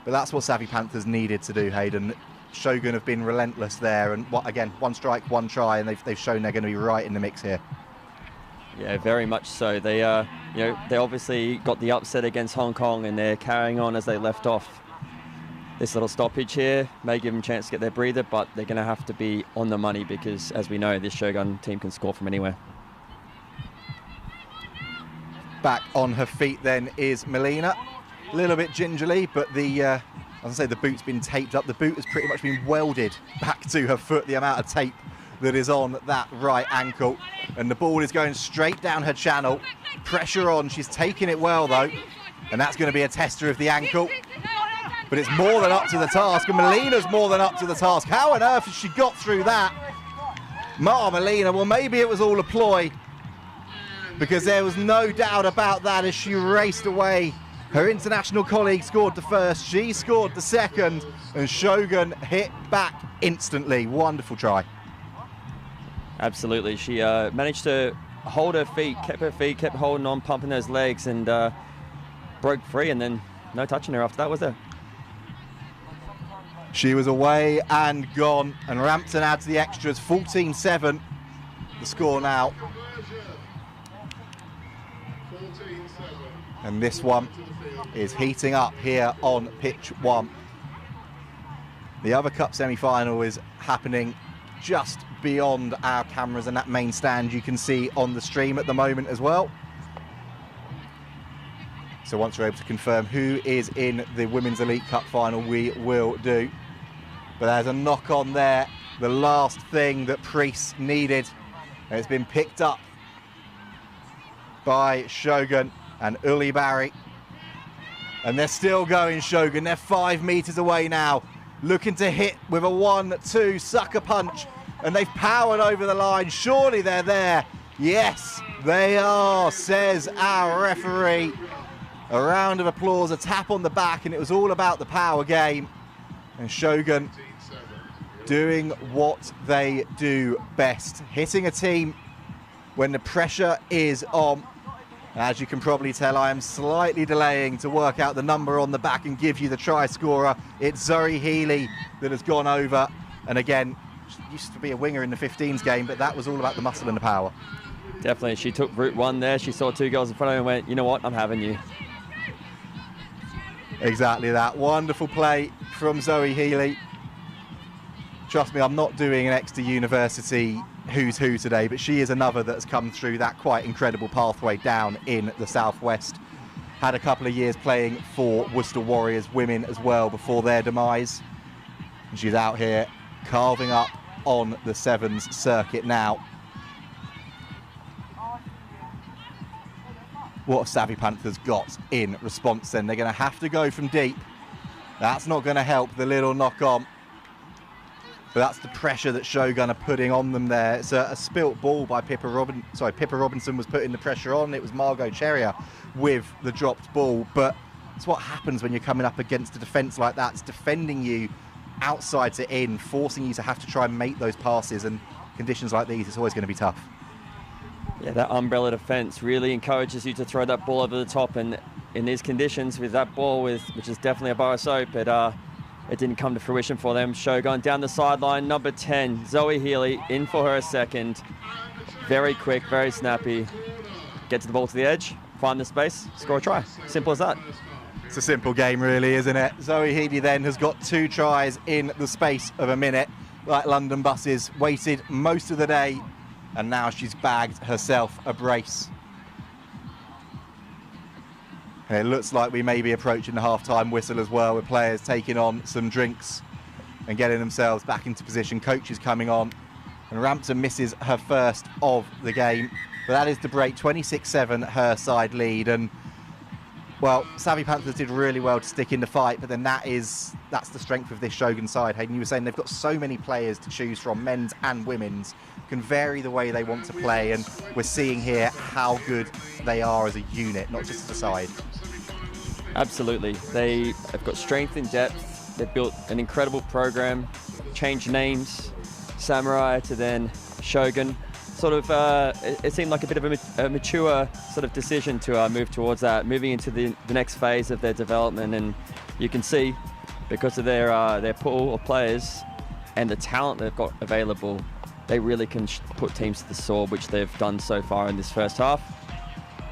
But that's what Savvy Panthers needed to do, Hayden. Shogun have been relentless there, and again, one strike, one try, and they've shown they're going to be right in the mix here. Yeah, very much so. They, they obviously got the upset against Hong Kong, and they're carrying on as they left off. This little stoppage here may give them a chance to get their breather, but they're going to have to be on the money because, as we know, this Shogun team can score from anywhere. Back on her feet then is Melina. A little bit gingerly, but as I say, the boot's been taped up. The boot has pretty much been welded back to her foot, the amount of tape that is on that right ankle. And the ball is going straight down her channel. Pressure on, she's taking it well though. And that's going to be a tester of the ankle. But it's more than up to the task, and Melina's more than up to the task. How on earth has she got through that? Mar Molina, well, maybe it was all a ploy, because there was no doubt about that as she raced away. Her international colleague scored the first, she scored the second, and Shogun hit back instantly. Wonderful try. Absolutely. She managed to hold her feet, kept holding on, pumping those legs, and broke free, and then no touching her after that, was there? She was away and gone, and Rampton adds the extras. 14-7 the score now. And this one is heating up here on pitch 1. The other cup semi-final is happening just beyond our cameras and that main stand you can see on the stream at the moment as well. So once we're able to confirm who is in the Women's Elite Cup final, we will do. But there's a knock on there, the last thing that Priest needed. And it's been picked up by Shogun and Uli Barry. And they're still going, Shogun. They're 5 meters away now, looking to hit with a 1-2 sucker punch. And they've powered over the line. Surely they're there. Yes, they are, says our referee. A round of applause, a tap on the back, and it was all about the power game. And Shogun doing what they do best, hitting a team when the pressure is on. As you can probably tell, I am slightly delaying to work out the number on the back and give you the try scorer. It's Zoe Healy that has gone over. And again, she used to be a winger in the 15s game, but that was all about the muscle and the power. Definitely, she took route one there. She saw 2 girls in front of her and went, you know what, I'm having you. Exactly that. Wonderful play from Zoe Healy. Trust me, I'm not doing an Exeter University who's who today, but she is another that's come through that quite incredible pathway down in the Southwest. Had a couple of years playing for Worcester Warriors women as well before their demise. And she's out here carving up on the Sevens circuit now. What have Savvy Panthers got in response then? They're going to have to go from deep. That's not going to help the little knock on. But that's the pressure that Shogun are putting on them there. It's a spilt ball by Pippa Robinson was putting the pressure on. It was Margot Cherrier with the dropped ball. But it's what happens when you're coming up against a defence like that. It's defending you outside to in, forcing you to have to try and make those passes. And conditions like these, it's always going to be tough. Yeah, that umbrella defence really encourages you to throw that ball over the top, and in these conditions with that ball, which is definitely a bar of soap, it didn't come to fruition for them. Shogun down the sideline, number 10, Zoe Healy, in for her second. Very quick, very snappy. Get to the ball to the edge, find the space, score a try. Simple as that. It's a simple game really, isn't it? Zoe Healy then has got 2 tries in the space of a minute. Like London buses, waited most of the day, and now she's bagged herself a brace. And it looks like we may be approaching the half-time whistle as well, with players taking on some drinks and getting themselves back into position. Coaches coming on, and Rampton misses her first of the game. But that is the break, 26-7, her side lead. And, well, Savvy Panthers did really well to stick in the fight, but then that's the strength of this Shogun side. Hayden, you were saying they've got so many players to choose from, men's and women's, can vary the way they want to play, and we're seeing here how good they are as a unit, not just as a side. Absolutely. They have got strength in depth. They've built an incredible program, changed names, Samurai to then Shogun. Sort of, it seemed like a bit of a mature sort of decision to move towards that, moving into the next phase of their development. And you can see, because of their pool of players and the talent they've got available, they really can put teams to the sword, which they've done so far in this first half.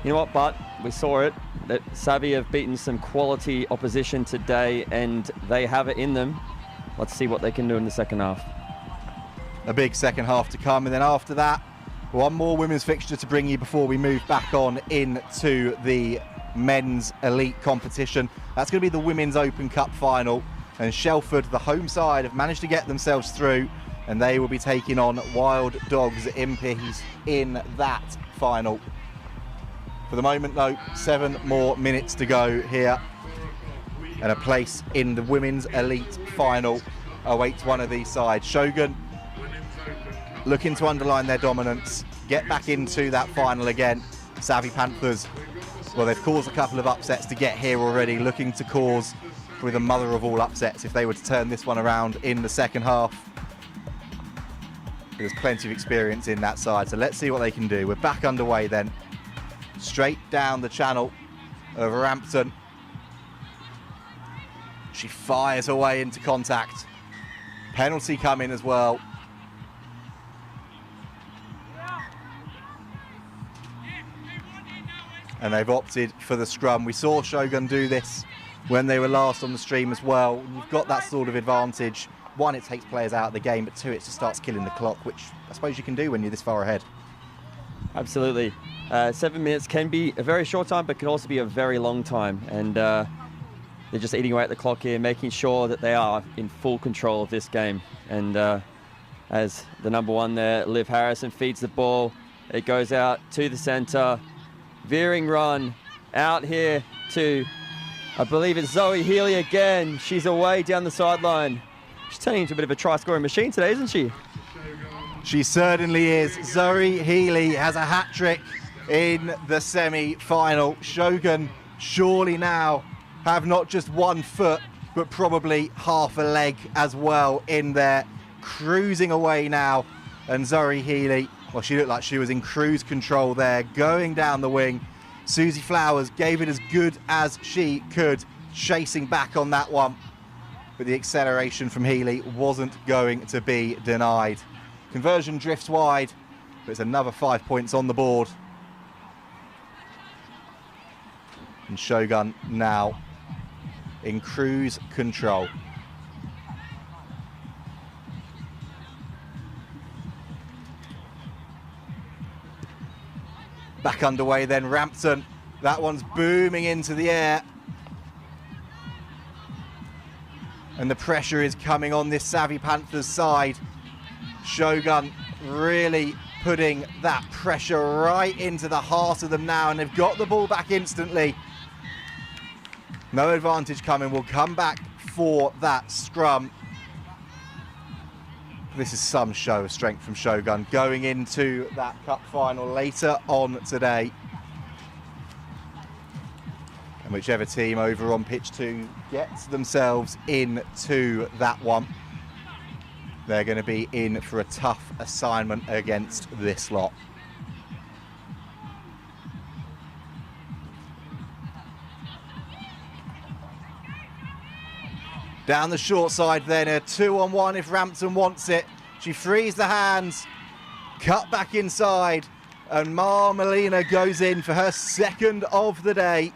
You know what, but we saw it, that Savvy have beaten some quality opposition today, and they have it in them. Let's see what they can do in the second half. A big second half to come, and then after that, one more women's fixture to bring you before we move back on into the men's elite competition. That's going to be the Women's Open Cup final, and Shelford, the home side, have managed to get themselves through, and they will be taking on Wild Dogs Impies in that final. For the moment though, 7 more minutes to go here, and a place in the Women's Elite final awaits one of these sides. Shogun looking to underline their dominance, get back into that final again. Savvy Panthers, well, they've caused a couple of upsets to get here already, looking to cause probably the mother of all upsets if they were to turn this one around in the second half. There's plenty of experience in that side, so let's see what they can do. We're back underway then. Straight down the channel of Rampton. She fires away into contact. Penalty coming as well. And they've opted for the scrum. We saw Shogun do this when they were last on the stream as well. You've got that sort of advantage. 1, it takes players out of the game, but 2, it just starts killing the clock, which I suppose you can do when you're this far ahead. Absolutely. 7 minutes can be a very short time, but can also be a very long time. And they're just eating away at the clock here, making sure that they are in full control of this game. And as the number 1 there, Liv Harrison, feeds the ball. It goes out to the center. Veering run out here to, I believe it's Zoe Healy again. She's away down the sideline. She's turning into a bit of a try-scoring machine today, isn't she? She certainly is. Zoe Healy has a hat-trick in the semi-final. Shogun surely now have not just 1 foot, but probably half a leg as well in there. Cruising away now. And Zoe Healy, well, she looked like she was in cruise control there, going down the wing. Susie Flowers gave it as good as she could, chasing back on that one. But the acceleration from Healy wasn't going to be denied. Conversion drifts wide, but it's another 5 points on the board. And Shogun now in cruise control. Back underway then, Rampton. That one's booming into the air. And the pressure is coming on this Savvy Panthers side. Shogun really putting that pressure right into the heart of them now, and they've got the ball back instantly. No advantage coming. We'll come back for that scrum. This is some show of strength from Shogun going into that cup final later on today. And whichever team over on pitch 2 gets themselves into that one, they're going to be in for a tough assignment against this lot. Down the short side then, a 2-on-1 if Rampton wants it. She frees the hands, cut back inside, and Molina goes in for her 2nd of the day.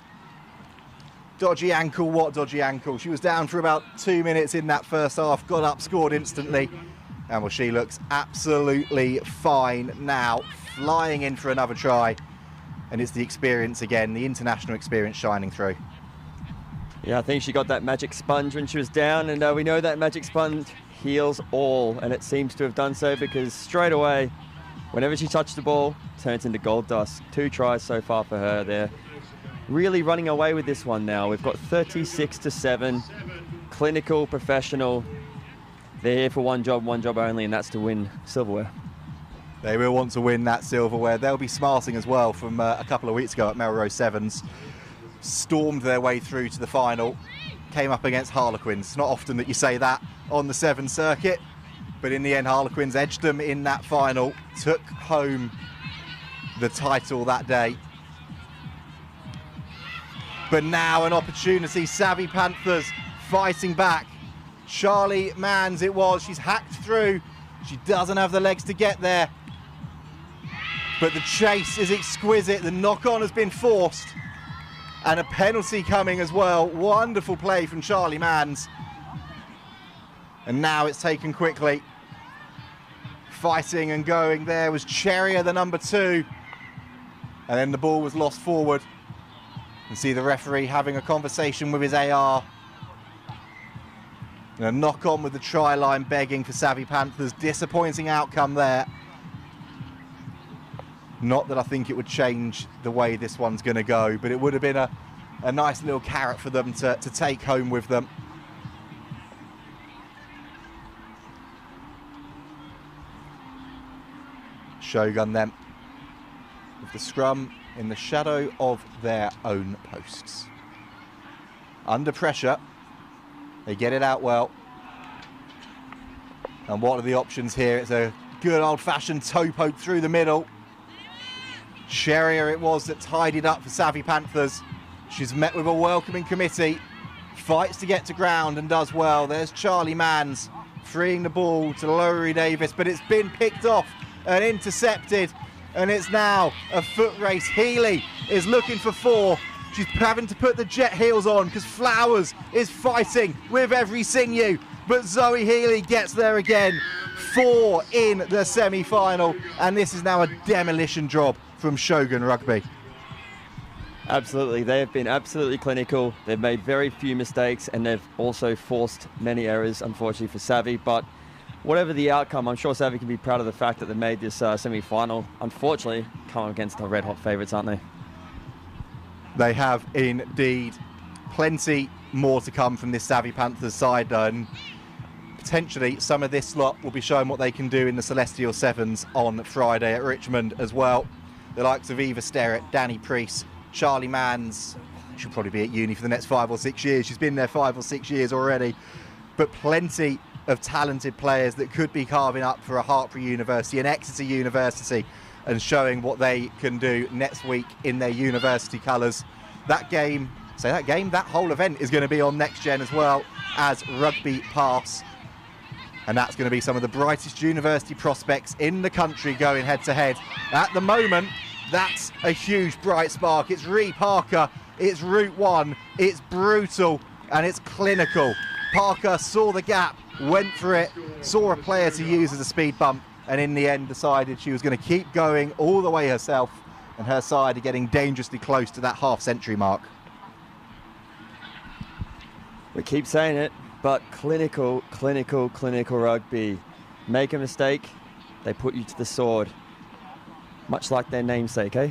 Dodgy ankle, what dodgy ankle? She was down for about 2 minutes in that first half, got up, scored instantly. And well, she looks absolutely fine now, flying in for another try. And it's the experience again, the international experience shining through. Yeah, I think she got that magic sponge when she was down, and we know that magic sponge heals all, and it seems to have done so, because straight away, whenever she touched the ball, turns into gold dust. 2 tries so far for her there. Really running away with this one now. We've got 36-7, clinical, professional. They're here for one job only, and that's to win silverware. They will want to win that silverware. They'll be smarting as well from a couple of weeks ago at Melrose Sevens. Stormed their way through to the final, came up against Harlequins. It's not often that you say that on the Sevens circuit, but in the end Harlequins edged them in that final, took home the title that day. But now an opportunity, Savvy Panthers fighting back. Charlie Manns it was, she's hacked through, she doesn't have the legs to get there. But the chase is exquisite, the knock-on has been forced. And a penalty coming as well. Wonderful play from Charlie Manns. And now it's taken quickly. Fighting and going there was Cherrier, the number 2. And then the ball was lost forward. You see the referee having a conversation with his AR. And a knock on with the try line begging for Savvy Panthers. Disappointing outcome there. Not that I think it would change the way this one's going to go, but it would have been a nice little carrot for them to take home with them. Shogun then with the scrum in the shadow of their own posts. Under pressure, they get it out well. And what are the options here? It's a good old-fashioned toe poke through the middle. Cherrier it was that tied it up for Savvy Panthers. She's met with a welcoming committee, fights to get to ground and does well. There's Charlie Manns freeing the ball to Lowry Davis, but it's been picked off and intercepted, and it's now a foot race. Healy is looking for 4. She's having to put the jet heels on because Flowers is fighting with every sinew, but Zoe Healy gets there again. 4 in the semi-final, and this is now a demolition job from Shogun Rugby. Absolutely, they have been absolutely clinical. They've made very few mistakes and they've also forced many errors, unfortunately, for Savvy. But whatever the outcome, I'm sure Savvy can be proud of the fact that they made this semi-final. Unfortunately, come against the red-hot favourites, aren't they? They have indeed. Plenty more to come from this Savvy Panthers side, and potentially some of this lot will be showing what they can do in the Celestial Sevens on Friday at Richmond as well. The likes of Eva Sterrett, Danny Priest, Charlie Manns. She'll probably be at uni for the next 5 or 6 years. She's been there 5 or 6 years already. But plenty of talented players that could be carving up for a Hertfordshire University, an Exeter University, and showing what they can do next week in their university colours. That whole event is going to be on Next Gen as well as Rugby Pass. And that's going to be some of the brightest university prospects in the country going head to head. At the moment, that's a huge bright spark. It's Ree Parker, it's Route 1, it's brutal and it's clinical. Parker saw the gap, went for it, saw a player to use as a speed bump, and in the end decided she was going to keep going all the way herself, and her side are getting dangerously close to that half-century mark. We keep saying it, but clinical rugby. Make a mistake, they put you to the sword. Much like their namesake, eh?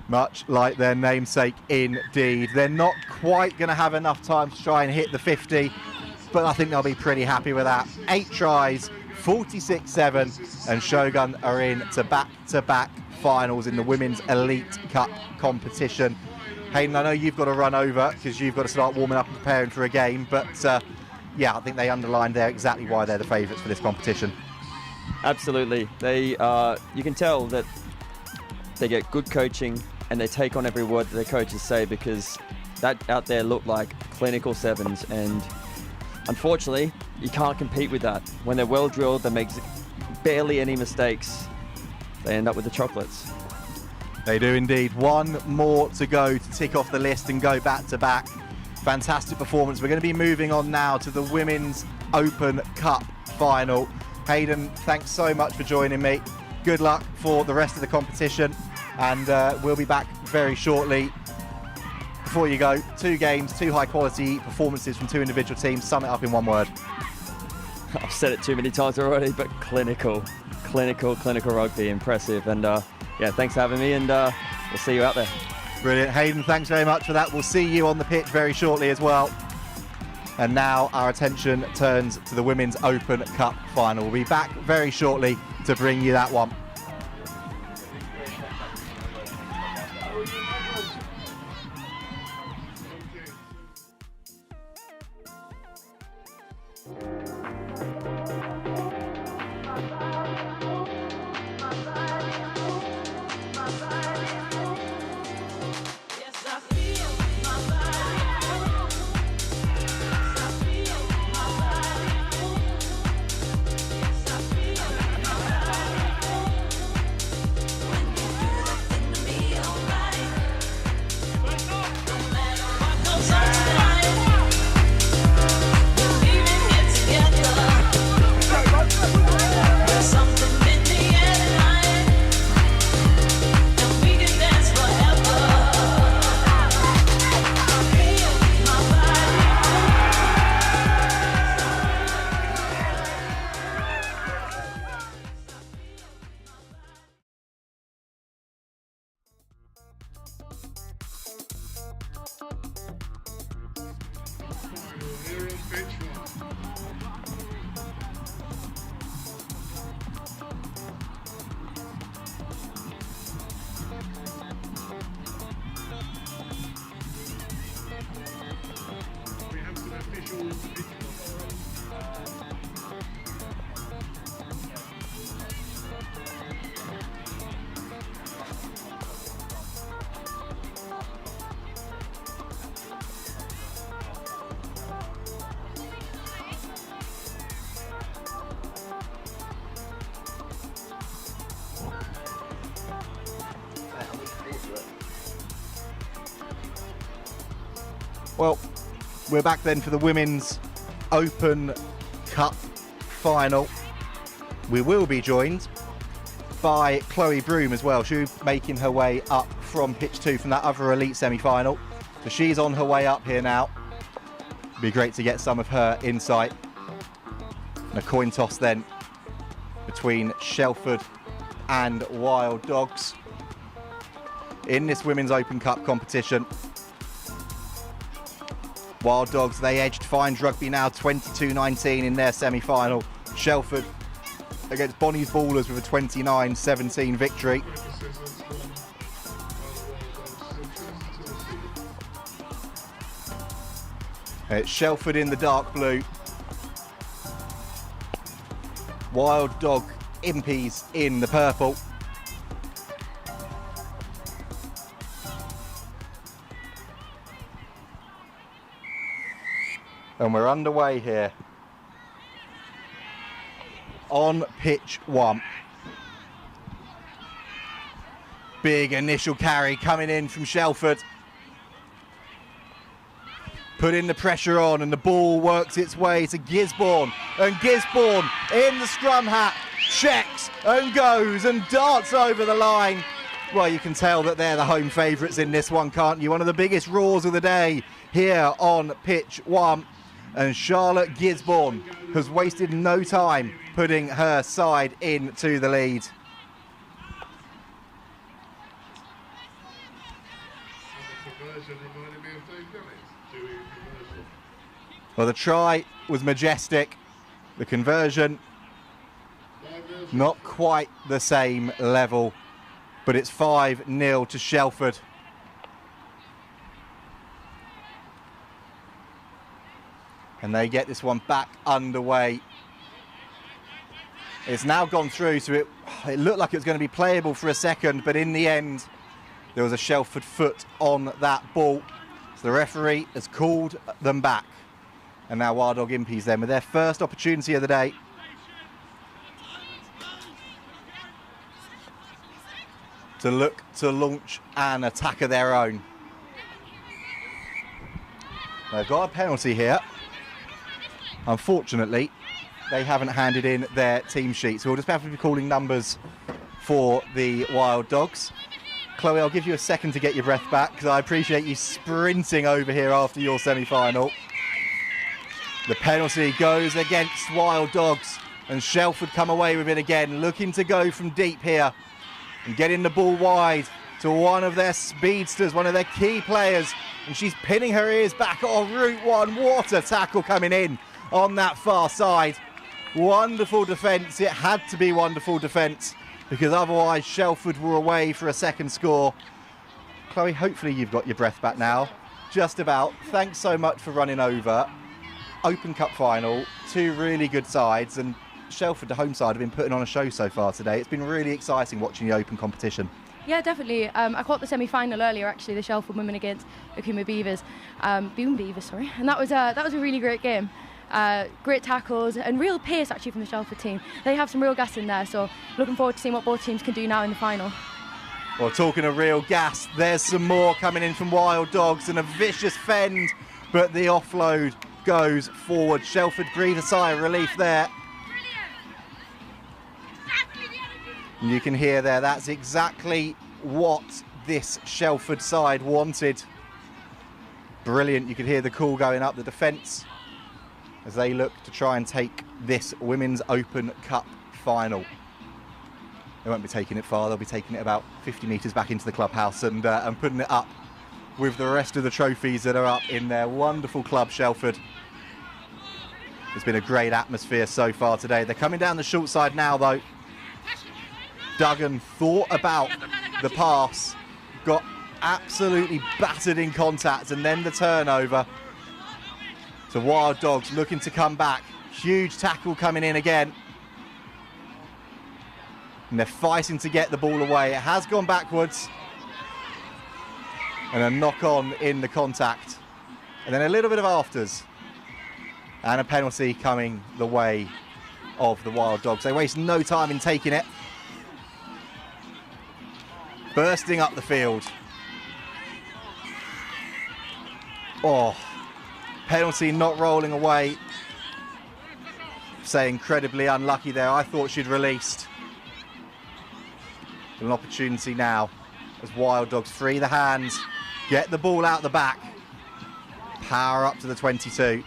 Much like their namesake indeed. They're not quite going to have enough time to try and hit the 50, but I think they'll be pretty happy with that. 8 tries, 46-7, and Shogun are in to back-to-back finals in the Women's Elite Cup competition. Hayden, I know you've got to run over because you've got to start warming up and preparing for a game, but yeah, I think they underlined there exactly why they're the favourites for this competition. Absolutely. They, you can tell that they get good coaching and they take on every word that their coaches say, because that out there looked like clinical sevens, and unfortunately you can't compete with that. When they're well drilled, they make barely any mistakes. They end up with the chocolates. They do indeed. One more to go to tick off the list and go back to back. Fantastic performance. We're going to be moving on now to the Women's Open Cup final. Hayden, thanks so much for joining me. Good luck for the rest of the competition, and we'll be back very shortly. Before you go, 2 games, 2 high quality performances from 2 individual teams. Sum it up in one word. I've said it too many times already, but clinical rugby, impressive. And yeah, thanks for having me, and we'll see you out there. Brilliant. Hayden, thanks very much for that. We'll see you on the pitch very shortly as well. And now our attention turns to the Women's Open Cup final. We'll be back very shortly to bring you that one. Well, we're back then for the Women's Open Cup final. We will be joined by Chloe Broom as well. She's making her way up from pitch 2 from that other elite semi-final. So she's on her way up here now. Be great to get some of her insight. And a coin toss then between Shelford and Wild Dogs in this Women's Open Cup competition. Wild Dogs, they edged Fines Rugby now 22-19 in their semi-final. Shelford against Bonnie's Ballers with a 29-17 victory. It's Shelford in the dark blue. Wild Dog Impies in the purple. And we're underway here on pitch 1. Big initial carry coming in from Shelford. Putting the pressure on, and the ball works its way to Gisborne. And Gisborne in the scrum hat, checks and goes and darts over the line. Well, you can tell that they're the home favourites in this one, can't you? One of the biggest roars of the day here on pitch 1. And Charlotte Gisborne has wasted no time putting her side into the lead. Well, the try was majestic. The conversion, not quite the same level, but it's 5-0 to Shelford. And they get this one back underway. It's now gone through, so it looked like it was going to be playable for a second, but in the end, there was a Shelford foot on that ball. So the referee has called them back. And now Wild Dog Impies then with their first opportunity of the day. To look to launch an attack of their own. They've got a penalty here. Unfortunately, they haven't handed in their team sheet, so we'll just have to be calling numbers for the Wild Dogs. Chloe, I'll give you a second to get your breath back, because I appreciate you sprinting over here after your semi-final. The penalty goes against Wild Dogs, and Shelford come away with it again, looking to go from deep here and getting the ball wide to one of their speedsters, one of their key players, and she's pinning her ears back on Route 1. What a tackle coming in on that far side. Wonderful defence. It had to be wonderful defence, because otherwise Shelford were away for a second score. Chloe, hopefully you've got your breath back now. Just about. Thanks so much for running over. Open Cup final, 2 really good sides, and Shelford, the home side, have been putting on a show so far today. It's been really exciting watching the Open competition. Yeah, definitely. I caught the semi-final earlier, actually, the Shelford women against Beavers, sorry, and that was a really great game. Great tackles and real pace actually from the Shelford team. They have some real gas in there, so looking forward to seeing what both teams can do now in the final. Well, talking of real gas, there's some more coming in from Wild Dogs, and a vicious fend, but the offload goes forward. Shelford breathe a sigh of relief there. And you can hear there, that's exactly what this Shelford side wanted. Brilliant. You could hear the call going up, the defence, as they look to try and take this Women's Open Cup final. They won't be taking it far, they'll be taking it about 50 metres back into the clubhouse and putting it up with the rest of the trophies that are up in their wonderful club, Shelford. It's been a great atmosphere so far today. They're coming down the short side now, though. Duggan thought about the pass, got absolutely battered in contact, and then the turnover. So Wild Dogs looking to come back. Huge tackle coming in again. And they're fighting to get the ball away. It has gone backwards. And a knock-on in the contact. And then a little bit of afters. And a penalty coming the way of the Wild Dogs. They waste no time in taking it. Bursting up the field. Oh, penalty not rolling away. Say incredibly unlucky there. I thought she'd released. An opportunity now as Wild Dogs free the hands, get the ball out the back, power up to the 22.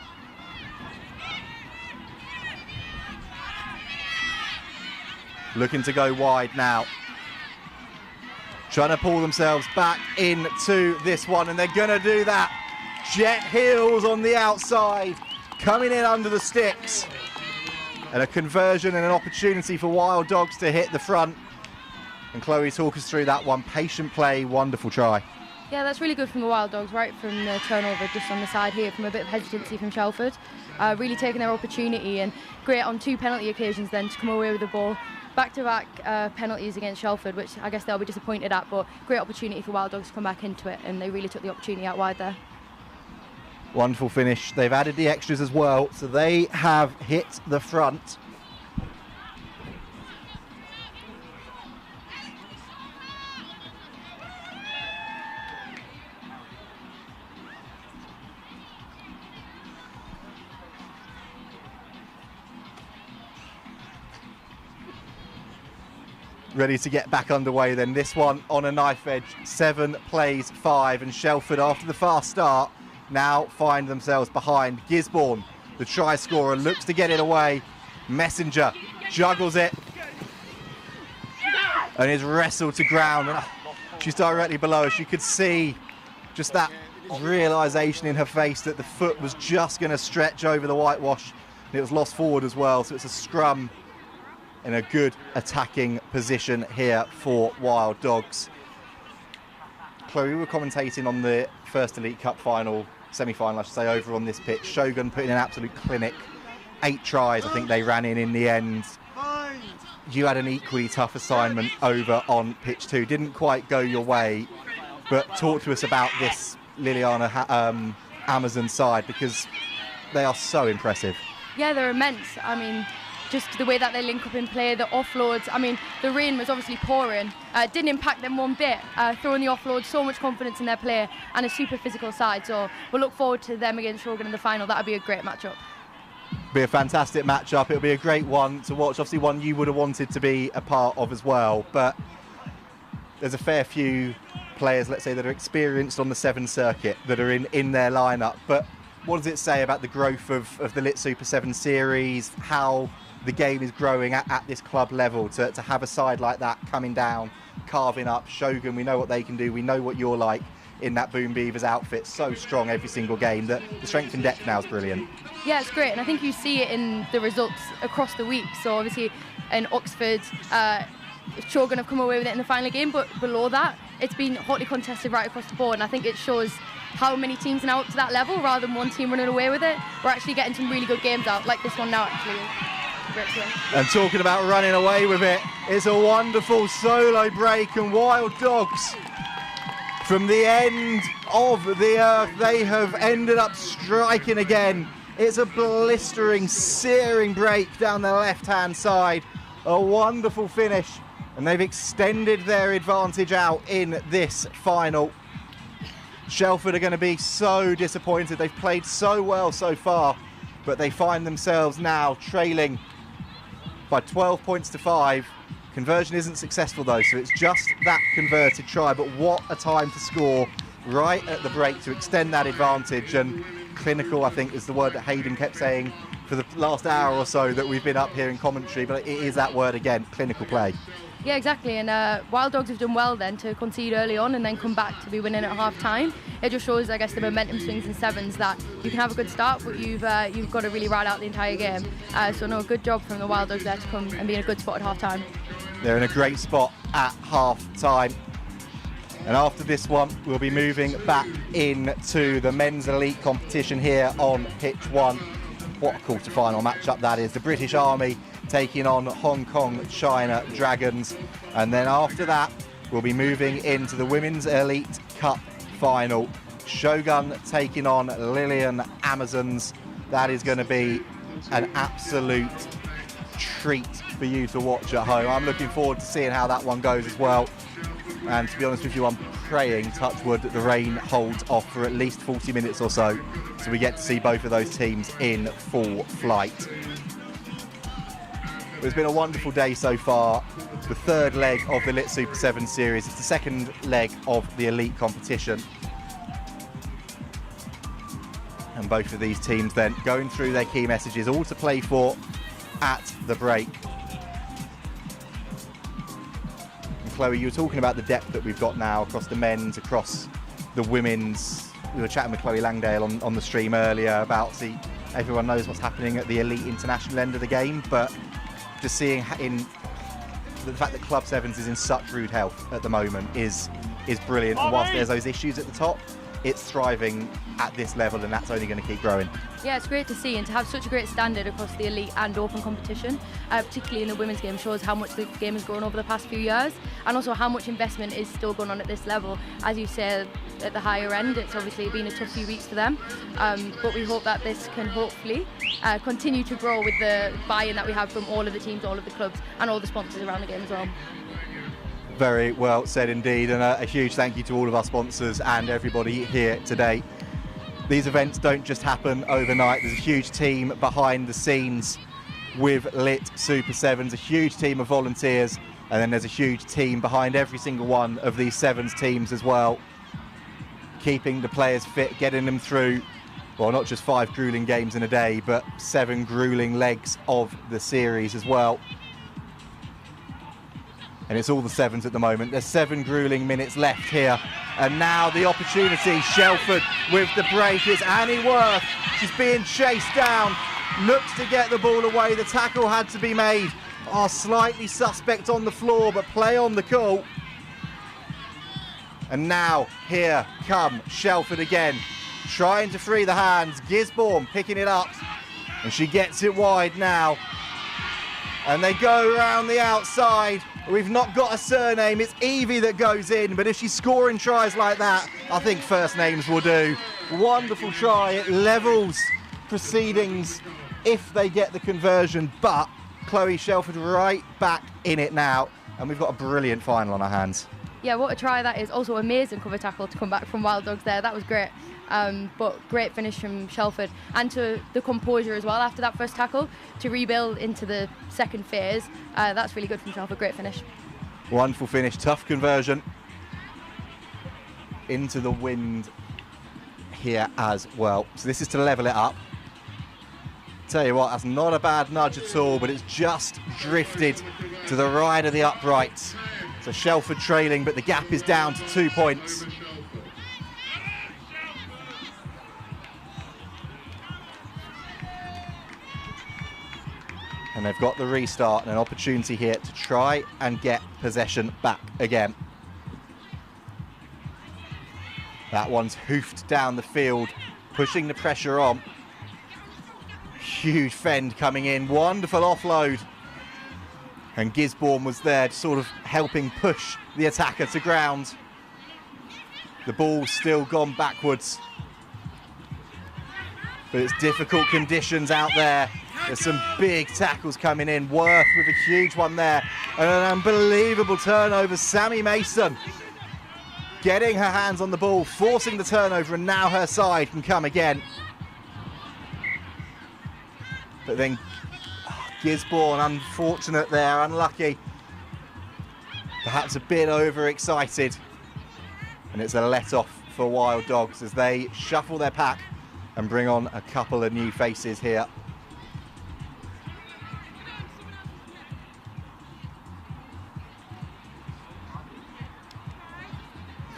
Looking to go wide now. Trying to pull themselves back into this one, and they're going to do that. Jet Heels on the outside, coming in under the sticks. And a conversion and an opportunity for Wild Dogs to hit the front. And Chloe, talk us through that one. Patient play, wonderful try. Yeah, that's really good from the Wild Dogs, right from the turnover just on the side here, from a bit of hesitancy from Shelford. Really taking their opportunity, and great on 2 penalty occasions then to come away with the ball. Back-to-back penalties against Shelford, which I guess they'll be disappointed at, but great opportunity for Wild Dogs to come back into it, and they really took the opportunity out wide there. Wonderful finish. They've added the extras as well, so they have hit the front. Ready to get back underway then. This one on a knife edge. 7 plays 5, and Shelford, after the fast start, now find themselves behind. Gisborne, the try scorer, looks to get it away. Messenger juggles it and is wrestled to ground. And she's directly below us. You could see just that realisation in her face that the foot was just going to stretch over the whitewash, and it was lost forward as well. So it's a scrum in a good attacking position here for Wild Dogs. Chloe, we were commentating on the first Elite Cup final, semi-final I should say, over on this pitch. Shogun putting an absolute clinic. 8 tries I think they ran in the end. You had an equally tough assignment over on pitch 2. Didn't quite go your way, but talk to us about this Liliana Amazon side, because they are so impressive. Yeah, they're immense. I mean, just the way that they link up in play, the offloads. I mean, the rain was obviously pouring. Didn't impact them one bit. Throwing the offload, so much confidence in their play, and a super physical side. So we'll look forward to them against Shogun in the final. That'll be a great matchup. Be a fantastic matchup. It'll be a great one to watch. Obviously one you would have wanted to be a part of as well. But there's a fair few players, let's say, that are experienced on the Sevens circuit that are in their lineup. But what does it say about the growth of the Lit Super 7 series, how the game is growing at this club level, to have a side like that coming down, carving up? Shogun, we know what they can do. We know what you're like in that Boom Beavers outfit. So strong every single game. The strength in depth now is brilliant. Yeah, it's great, and I think you see it in the results across the week. So obviously in Oxford, Shogun have come away with it in the final game, but below that, it's been hotly contested right across the board, and I think it shows how many teams are now up to that level rather than one team running away with it. We're actually getting some really good games out, like this one now actually. And talking about running away with it, it's a wonderful solo break, and Wild Dogs, from the end of the earth, they have ended up striking again. It's a blistering, searing break down the left-hand side. A wonderful finish, and they've extended their advantage out in this final. Shelford are going to be so disappointed. They've played so well so far, but they find themselves now trailing by 12 points to 5. Conversion isn't successful though, so it's just that converted try, but what a time to score right at the break to extend that advantage. And clinical, I think, is the word that Hayden kept saying for the last hour or so that we've been up here in commentary, but it is that word again, clinical play. Yeah, exactly, and Wild Dogs have done well then to concede early on and then come back to be winning at half-time. It just shows, I guess, the momentum swings in Sevens, that you can have a good start, but you've got to really ride out the entire game. So no, good job from the Wild Dogs there to come and be in a good spot at half-time. They're in a great spot at half-time. And after this one, we'll be moving back into the men's elite competition here on pitch 1. What a quarter-final matchup that is. The British Army taking on Hong Kong China Dragons. And then after that, we'll be moving into the Women's Elite Cup final. Shogun taking on Lilian Amazons. That is going to be an absolute treat for you to watch at home. I'm looking forward to seeing how that one goes as well. And to be honest with you, I'm praying, touch wood, that the rain holds off for at least 40 minutes or so we get to see both of those teams in full flight. It's been a wonderful day so far. The third leg of the Lit Super 7 series. It's the second leg of the elite competition. And both of these teams then going through their key messages, all to play for at the break. And Chloe, you were talking about the depth that we've got now across the men's, across the women's. We were chatting with Chloe Langdale on the stream earlier about everyone knows what's happening at the elite international end of the game, but just seeing in the fact that Club Sevens is in such rude health at the moment is brilliant. And whilst there's those issues at the top, it's thriving at this level, and that's only going to keep growing. Yeah, it's great to see, and to have such a great standard across the elite and open competition, particularly in the women's game, shows how much the game has grown over the past few years, and also how much investment is still going on at this level. As you say, at the higher end, it's obviously been a tough few weeks for them, but we hope that this can hopefully continue to grow with the buy-in that we have from all of the teams, all of the clubs, and all the sponsors around the game as well. Very well said indeed, and a huge thank you to all of our sponsors and everybody here today. These events don't just happen overnight. There's a huge team behind the scenes with Lit Super Sevens, a huge team of volunteers, and then there's a huge team behind every single one of these Sevens teams as well, keeping the players fit, getting them through, well, not just 5 grueling games in a day, but 7 grueling legs of the series as well. And it's all the Sevens at the moment. There's 7 grueling minutes left here. And now the opportunity, Shelford with the break. It's Annie Worth. She's being chased down. Looks to get the ball away. The tackle had to be made. Slightly suspect on the floor, but play on the call. And now here come Shelford again. Trying to free the hands. Gisborne picking it up. And she gets it wide now. And they go around the outside. We've not got a surname, it's Evie that goes in, but if she's scoring tries like that, I think first names will do. Wonderful try, it levels proceedings if they get the conversion, but Chloe Shelford right back in it now, and we've got a brilliant final on our hands. Yeah, what a try that is. Also amazing cover tackle to come back from Wild Dogs there, that was great. But great finish from Shelford, and to the composure as well after that first tackle to rebuild into the second phase. That's really good from Shelford, great finish. Wonderful finish, tough conversion into the wind here as well. So this is to level it up. Tell you what, that's not a bad nudge at all, but it's just drifted to the right of the uprights. So Shelford trailing, but the gap is down to 2 points. And they've got the restart and an opportunity here to try and get possession back again. That one's hoofed down the field, pushing the pressure on. Huge fend coming in, wonderful offload. And Gisborne was there sort of helping push the attacker to ground. The ball's still gone backwards. But it's difficult conditions out there. There's some big tackles coming in. Worth with a huge one there. And an unbelievable turnover. Sammy Mason getting her hands on the ball, forcing the turnover, and now her side can come again. But then Gisborne, unfortunate there, unlucky. Perhaps a bit overexcited. And it's a let-off for Wild Dogs as they shuffle their pack and bring on a couple of new faces here.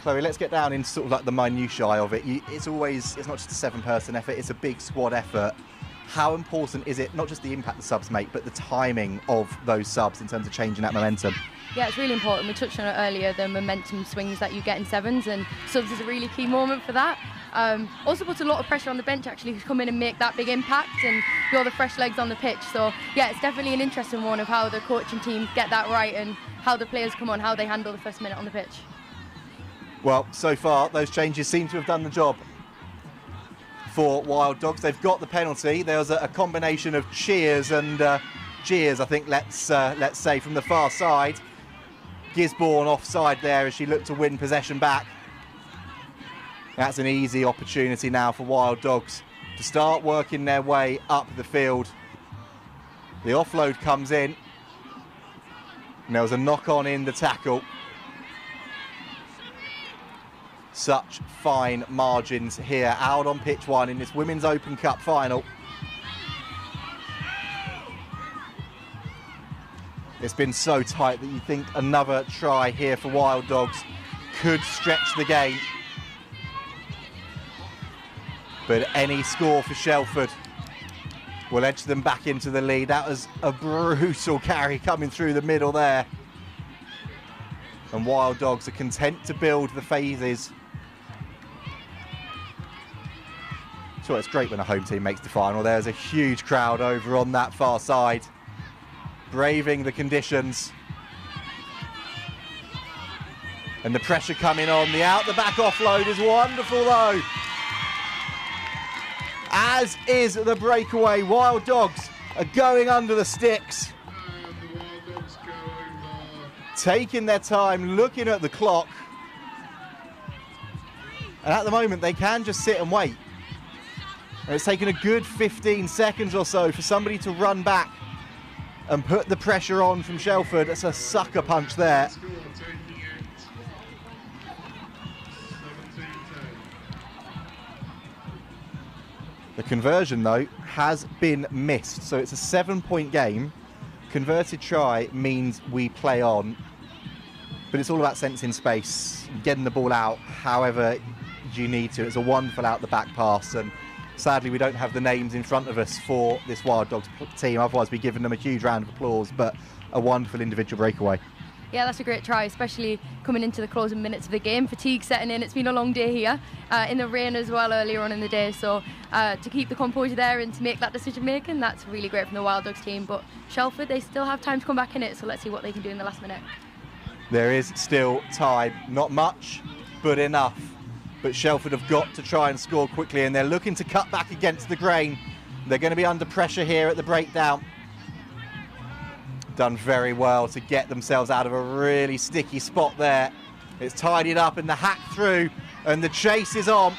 Chloe, let's get down into sort of like the minutiae of it. It's not just a 7-person effort, it's a big squad effort. How important is it, not just the impact the subs make, but the timing of those subs in terms of changing that momentum? Yeah, it's really important. We touched on it earlier, the momentum swings that you get in sevens, and subs is a really key moment for that. Also puts a lot of pressure on the bench actually to come in and make that big impact, and you're the fresh legs on the pitch. So yeah, it's definitely an interesting one of how the coaching team get that right and how the players come on, how they handle the first minute on the pitch. Well, so far those changes seem to have done the job for Wild Dogs. They've got the penalty. There was a combination of cheers and jeers, I think, let's say, from the far side. Gisborne offside there as she looked to win possession back. That's an easy opportunity now for Wild Dogs to start working their way up the field. The offload comes in, And there was a knock-on in the tackle. Such fine margins here out on pitch one in this Women's Open Cup final. It's been so tight that you think another try here for Wild Dogs could stretch the game. But any score for Shelford will edge them back into the lead. That was a brutal carry coming through the middle there. And Wild Dogs are content to build the phases. So it's great when a home team makes the final. There's a huge crowd over on that far side, braving the conditions. And the pressure coming on. The out-the-back offload is wonderful though. As is the breakaway. Wild Dogs are going under the sticks. And the Wild Dogs go over. Taking their time, looking at the clock. And at the moment they can just sit and wait. And it's taken a good 15 seconds or so for somebody to run back and put the pressure on from Shelford. It's a sucker punch there. The conversion, though, has been missed. So it's a 7-point game. Converted try means we play on. But it's all about sensing space, getting the ball out however you need to. It's a wonderful out-the-back pass. And sadly, we don't have the names in front of us for this Wild Dogs team. Otherwise, we'd given them a huge round of applause. But a wonderful individual breakaway. Yeah, that's a great try, especially coming into the closing minutes of the game. Fatigue setting in. It's been a long day here, in the rain as well earlier on in the day. So to keep the composure there and to make that decision making, that's really great from the Wild Dogs team. But Shelford, they still have time to come back in it. So let's see what they can do in the last minute. There is still time. Not much, but enough. But Shelford have got to try and score quickly, and they're looking to cut back against the grain. They're going to be under pressure here at the breakdown. Done very well to get themselves out of a really sticky spot there. It's tidied up in the hack through, and the chase is on.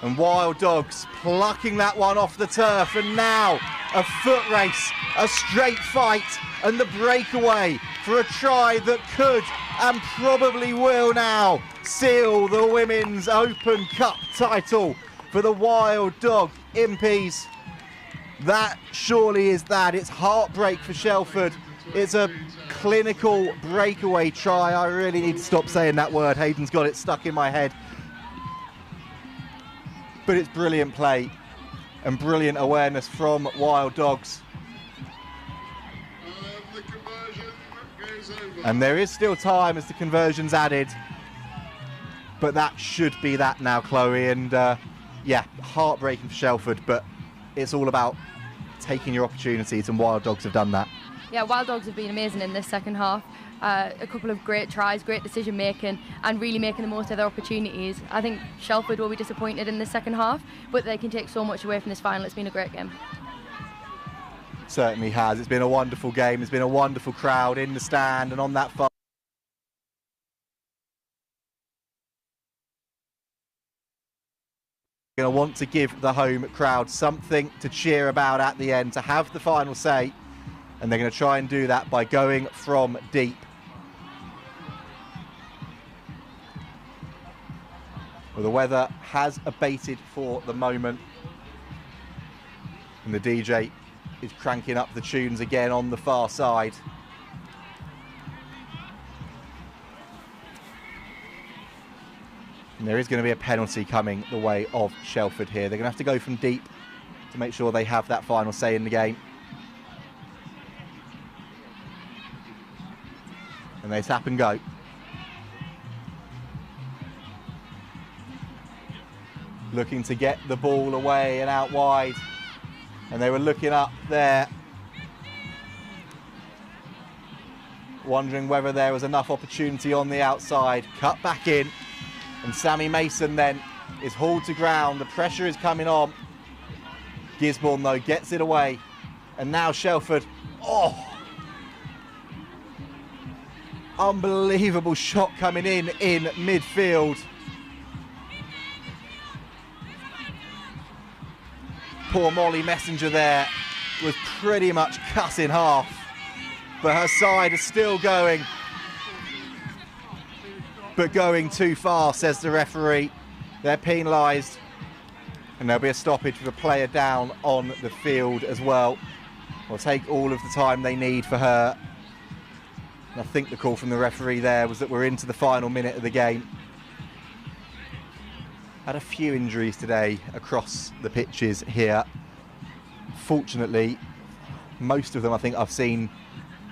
And Wild Dogs plucking that one off the turf, and now a foot race, a straight fight, and the breakaway for a try that could and probably will now seal the Women's Open Cup title for the Wild Dog Impies. That surely is that. It's heartbreak for Shelford. It's a clinical breakaway try. I really need to stop saying that word. Hayden's got it stuck in my head. But it's brilliant play and brilliant awareness from Wild Dogs. The conversion goes over. And there is still time as the conversion's added. But that should be that now, Chloe. And yeah, heartbreaking for Shelford, but it's all about taking your opportunities, and Wild Dogs have done that. Yeah, Wild Dogs have been amazing in this second half. A couple of great tries, great decision making, and really making the most of their opportunities. I think Shelford will be disappointed in the second half, but they can take so much away from this final. It's been a great game. Certainly has. It's been a wonderful game. There's been a wonderful crowd in the stand and on that far. Going to want to give the home crowd something to cheer about at the end, to have the final say, and they're going to try and do that by going from deep. Well, the weather has abated for the moment, and the DJ is cranking up the tunes again on the far side. And there is going to be a penalty coming the way of Shelford here. They're going to have to go from deep to make sure they have that final say in the game. And they tap and go. Looking to get the ball away and out wide. And they were looking up there, wondering whether there was enough opportunity on the outside. Cut back in. And Sammy Mason then is hauled to ground. The pressure is coming on. Gisborne, though, gets it away. And now Shelford. Oh! Unbelievable shot coming in midfield. Poor Molly Messenger there was pretty much cut in half. but her side is still going. But going too far, says the referee. They're penalised. And there'll be a stoppage with a player down on the field as well. Will take all of the time they need for her. And I think the call from the referee there was that we're into the final minute of the game. Had a few injuries today across the pitches here. Fortunately, most of them I think I've seen,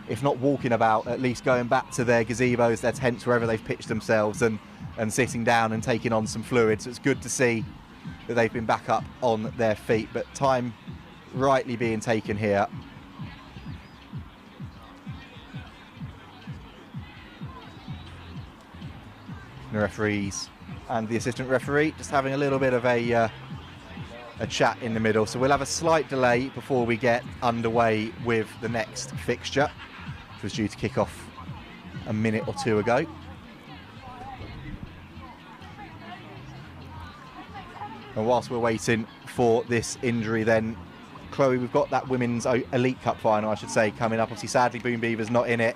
if not walking about, at least going back to their gazebos, their tents, wherever they've pitched themselves, and sitting down and taking on some fluid. So it's good to see that they've been back up on their feet, but time rightly being taken here. The referees and the assistant referee just having a little bit of a chat in the middle. So we'll have a slight delay before we get underway with the next fixture, which was due to kick off a minute or two ago. And whilst we're waiting for this injury then, Chloe, we've got that Women's Elite Cup final, I should say, coming up. Obviously, sadly, Boom Beavers not in it.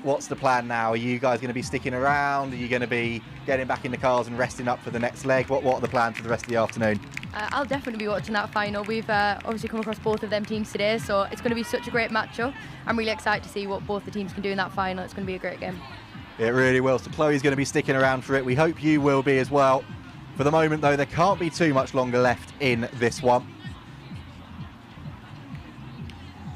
What's the plan now? Are you guys going to be sticking around? Are you going to be getting back in the cars and resting up for the next leg? What are the plans for the rest of the afternoon? I'll definitely be watching that final. We've obviously come across both of them teams today, so it's going to be such a great matchup. I'm really excited to see what both the teams can do in that final. It's going to be a great game. It really will. So Chloe's going to be sticking around for it. We hope you will be as well. For the moment, though, there can't be too much longer left in this one.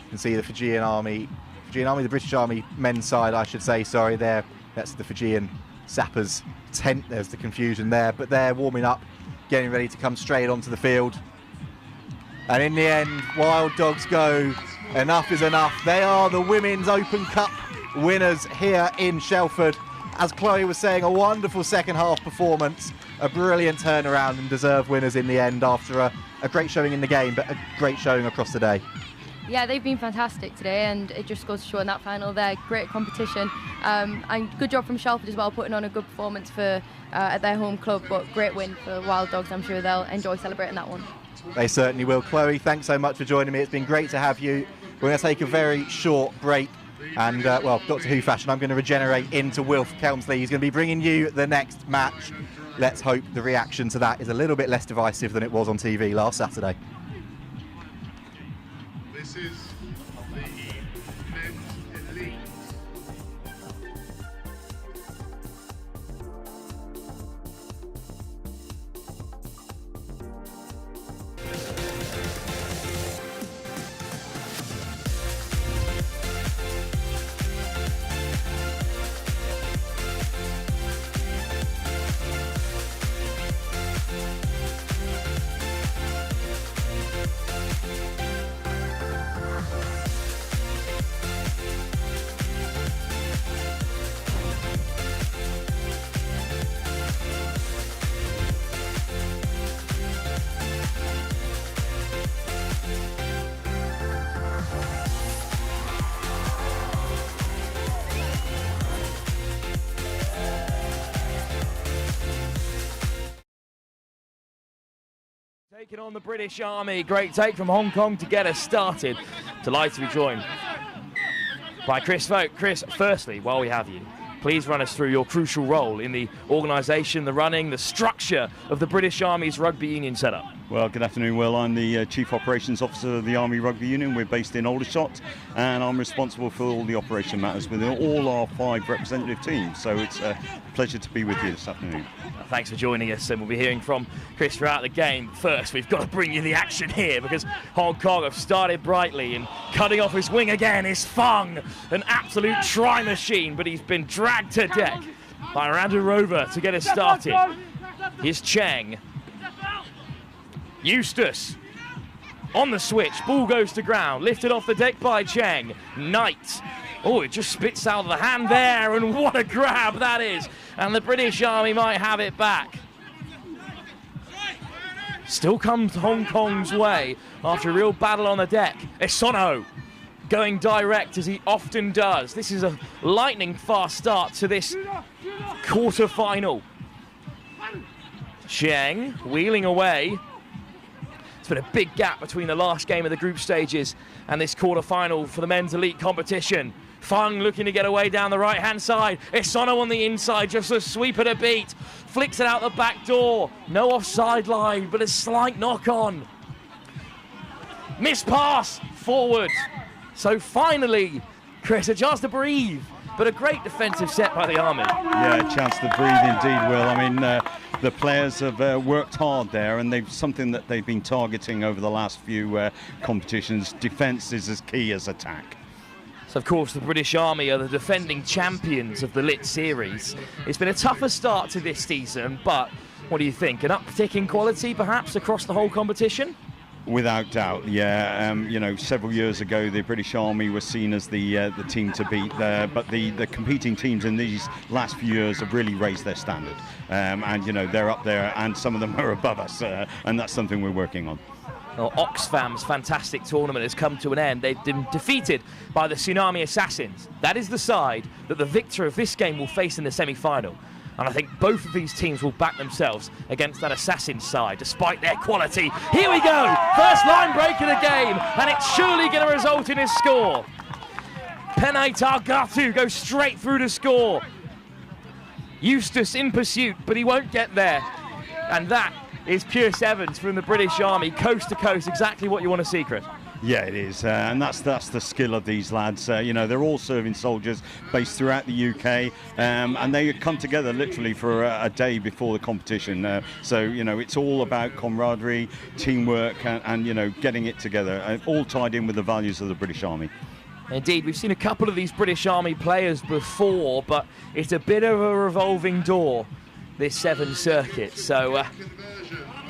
You can see the Fijian Army, the British Army men's side, I should say, sorry, there. That's the Fijian Sappers tent. There's the confusion there, but they're warming up, getting ready to come straight onto the field. And in the end, Wild Dogs go, enough is enough. They are the Women's Open Cup winners here in Shelford. As Chloe was saying, a wonderful second half performance, a brilliant turnaround, and deserved winners in the end after a great showing in the game, but a great showing across the day. Yeah, they've been fantastic today, and it just goes to show in that final there, great competition, and good job from Shelford as well, putting on a good performance for at their home club, but great win for Wild Dogs. I'm sure they'll enjoy celebrating that one. They certainly will. Chloe, thanks so much for joining me. It's been great to have you. We're going to take a very short break, and well, Doctor Who fashion, I'm going to regenerate into Wilf Kelmsley. He's going to be bringing you the next match. Let's hope the reaction to that is a little bit less divisive than it was on TV last Saturday. This is the men's elite. Taking on the British Army. Great take from Hong Kong to get us started. Delighted to be joined by Chris Vogt. Chris, firstly, while we have you, please run us through your crucial role in the organisation, the running, the structure of the British Army's rugby union setup. Well, good afternoon, Will. I'm the Chief Operations Officer of the Army Rugby Union. We're based in Aldershot, and I'm responsible for all the operation matters within all our 5 representative teams. So it's a pleasure to be with you this afternoon. Thanks for joining us, and we'll be hearing from Chris throughout the game. First, we've got to bring you the action here, because Hong Kong have started brightly, and cutting off his wing again is Fung, an absolute try machine, but he's been dragged to deck by Randa Rover to get us started. Here's Cheng. Eustace on the switch, ball goes to ground, lifted off the deck by Cheng. Knight, oh, it just spits out of the hand there, and what a grab that is, and the British Army might have it back. Still comes Hong Kong's way after a real battle on the deck. Esono going direct as he often does. This is a lightning fast start to this quarter final. Cheng wheeling away It's been a big gap between the last game of the group stages and this quarter-final for the men's elite competition. Fung looking to get away down the right-hand side. Isono on the inside, just a sweep and a beat. Flicks it out the back door. No offside line, but a slight knock-on. Miss pass forward. So finally, Chris, a chance to breathe, but a great defensive set by the Army. Yeah, a chance to breathe indeed, Will. I mean, the players have worked hard there, and they've something that they've been targeting over the last few competitions. Defence is as key as attack. So, of course, the British Army are the defending champions of the Lit Series. It's been a tougher start to this season, but what do you think? An uptick in quality, perhaps, across the whole competition? Without doubt, yeah. You know, several years ago, the British Army was seen as the team to beat, but the competing teams in these last few years have really raised their standard. And, you know, they're up there, and some of them are above us, and that's something we're working on. Well, Oxfam's fantastic tournament has come to an end. They've been defeated by the Tsunami Assassins. That is the side that the victor of this game will face in the semi-final. And I think both of these teams will back themselves against that Assassin side, despite their quality. Here we go! First line break of the game, and it's surely going to result in a score. Pene Targatu goes straight through to score. Eustace in pursuit, but he won't get there. And that is pure sevens from the British Army, coast to coast, exactly what you want to see, Chris. Yeah, it is, and that's the skill of these lads. You know, they're all serving soldiers based throughout the UK, and they come together literally for a day before the competition. So, you know, it's all about camaraderie, teamwork, and you know, getting it together, all tied in with the values of the British Army. Indeed, we've seen a couple of these British Army players before, but it's a bit of a revolving door, this Sevens circuit. So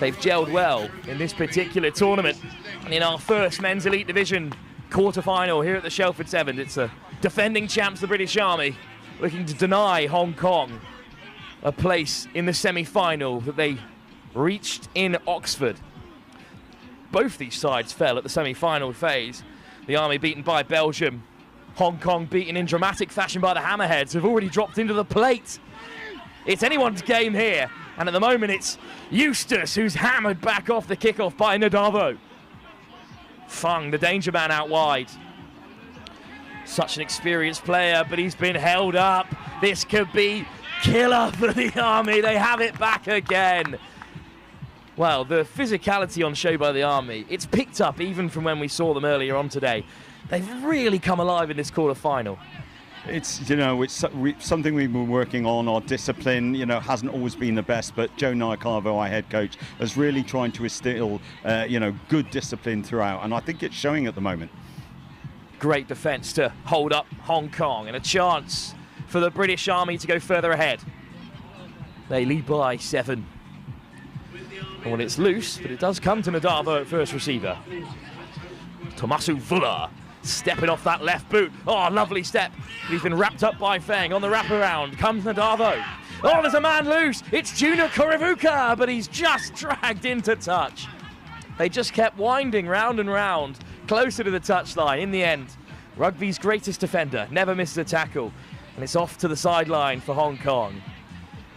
they've gelled well in this particular tournament. And in our first men's elite division quarter-final here at the Shelford Sevens, it's the defending champs, the British Army, looking to deny Hong Kong a place in the semi-final that they reached in Oxford. Both these sides fell at the semi-final phase. The Army beaten by Belgium. Hong Kong beaten in dramatic fashion by the Hammerheads, who've already dropped into the plate. It's anyone's game here. And at the moment, it's Eustace who's hammered back off the kickoff by Nadavo. Fung, the danger man, out wide. Such an experienced player, but he's been held up. This could be killer for the Army. They have it back again. Well, the physicality on show by the Army, it's picked up even from when we saw them earlier on today. They've really come alive in this quarter-final. It's, you know, it's something we've been working on. Our discipline, you know, hasn't always been the best, but Joe Nyakavo, our head coach, is really trying to instill, you know, good discipline throughout, and I think it's showing at the moment. Great defence to hold up Hong Kong, and a chance for the British Army to go further ahead. They lead by 7. And when it's loose, but it does come to Nadavo at first receiver. Tomasu Vula stepping off that left boot. Oh, lovely step. He's been wrapped up by Feng on the wraparound. Comes Nadavo. Oh, there's a man loose. It's Junior Korivuka, but he's just dragged into touch. They just kept winding round and round, closer to the touchline. In the end, rugby's greatest defender never misses a tackle, and it's off to the sideline for Hong Kong.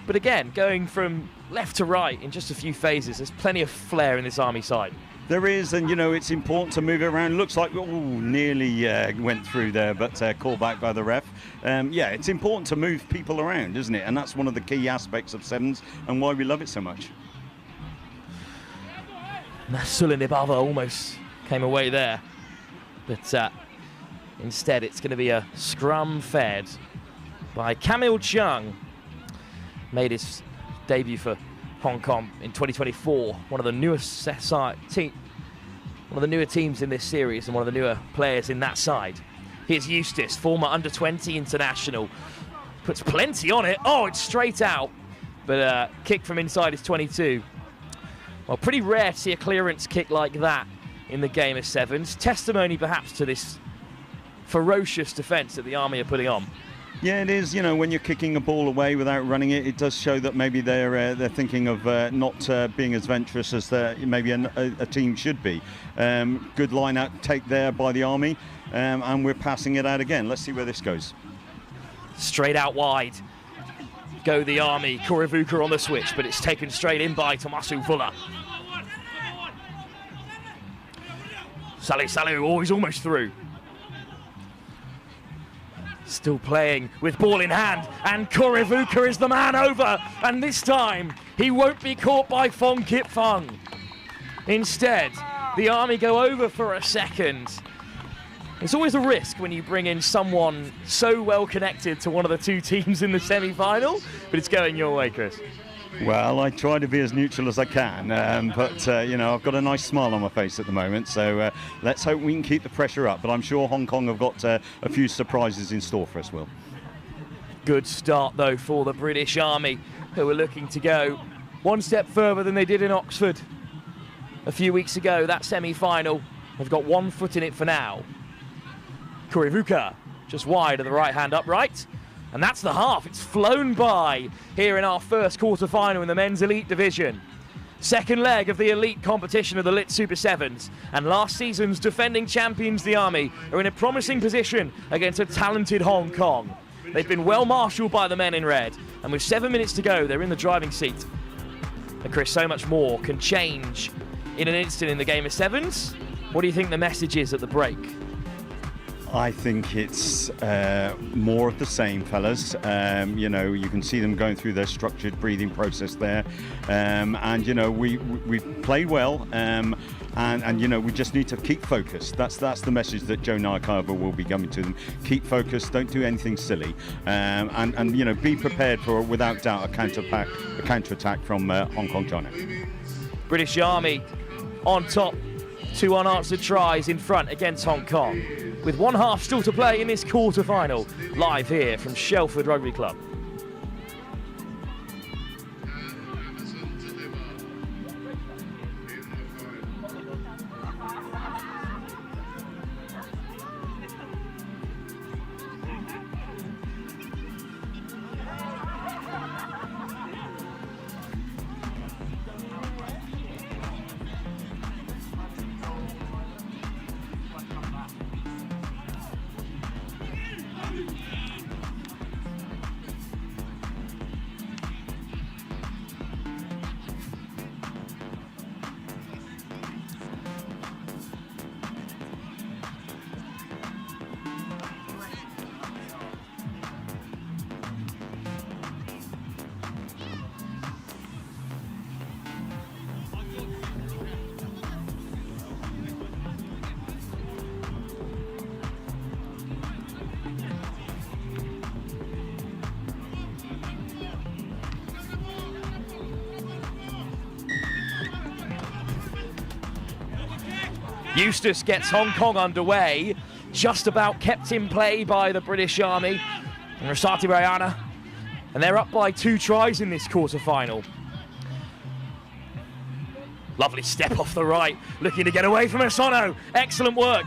But again, going from left to right in just a few phases, there's plenty of flair in this Army side. There is, and you know, it's important to move it around. Looks like, oh, nearly went through there, but call back by the ref. Yeah, it's important to move people around, isn't it? And that's one of the key aspects of Sevens and why we love it so much. Sulanibava almost came away there, but instead it's going to be a scrum fed by Camille Chung. Made his debut for Hong Kong in 2024, one of the newest one of the newer teams in this series and one of the newer players in that side. Here's Eustace, former under-20 international, puts plenty on it. Oh, it's straight out, but kick from inside his 22. Well, pretty rare to see a clearance kick like that in the game of Sevens. Testimony perhaps to this ferocious defence that the Army are putting on. Yeah, it is. You know, when you're kicking a ball away without running it, it does show that maybe they're thinking of not being as venturous as maybe a team should be. Good line-out take there by the Army, and we're passing it out again. Let's see where this goes. Straight out wide. Go the Army. Korivuka on the switch, but it's taken straight in by Tomasu Vula. Salu, oh, he's almost through. Still playing with ball in hand, and Korevuka is the man over, and this time he won't be caught by Fong Kip Fung. Instead, the Army go over for a second. It's always a risk when you bring in someone so well connected to one of the two teams in the semi-final, but it's going your way, Chris. Well, I try to be as neutral as I can, but you know, I've got a nice smile on my face at the moment, so let's hope we can keep the pressure up. But I'm sure Hong Kong have got a few surprises in store for us, Will. Good start, though, for the British Army, who are looking to go one step further than they did in Oxford a few weeks ago, that semi-final. They've got one foot in it for now. Korevuka just wide of the right-hand upright. And that's the half. It's flown by here in our first quarter-final in the men's elite division. Second leg of the elite competition of the Lit Super Sevens. And last season's defending champions, the Army, are in a promising position against a talented Hong Kong. They've been well marshalled by the men in red. And with 7 minutes to go, they're in the driving seat. And Chris, so much more can change in an instant in the game of sevens. What do you think the message is at the break? I think it's more of the same, fellas. You know, you can see them going through their structured breathing process there, and you know, we've played well, and you know, we just need to keep focused. That's the message that Joe Naikawa will be coming to them. Keep focused. Don't do anything silly, and you know, be prepared for, without doubt, a counter-attack from Hong Kong China. British Army on top, 2 unanswered tries in front against Hong Kong, with one half still to play in this quarter-final, live here from Shelford Rugby Club. Eustace gets Hong Kong underway, just about kept in play by the British Army and Rasati Rayana, and they're up by 2 tries in this quarter-final. Lovely step off the right, looking to get away from Osono. Excellent work.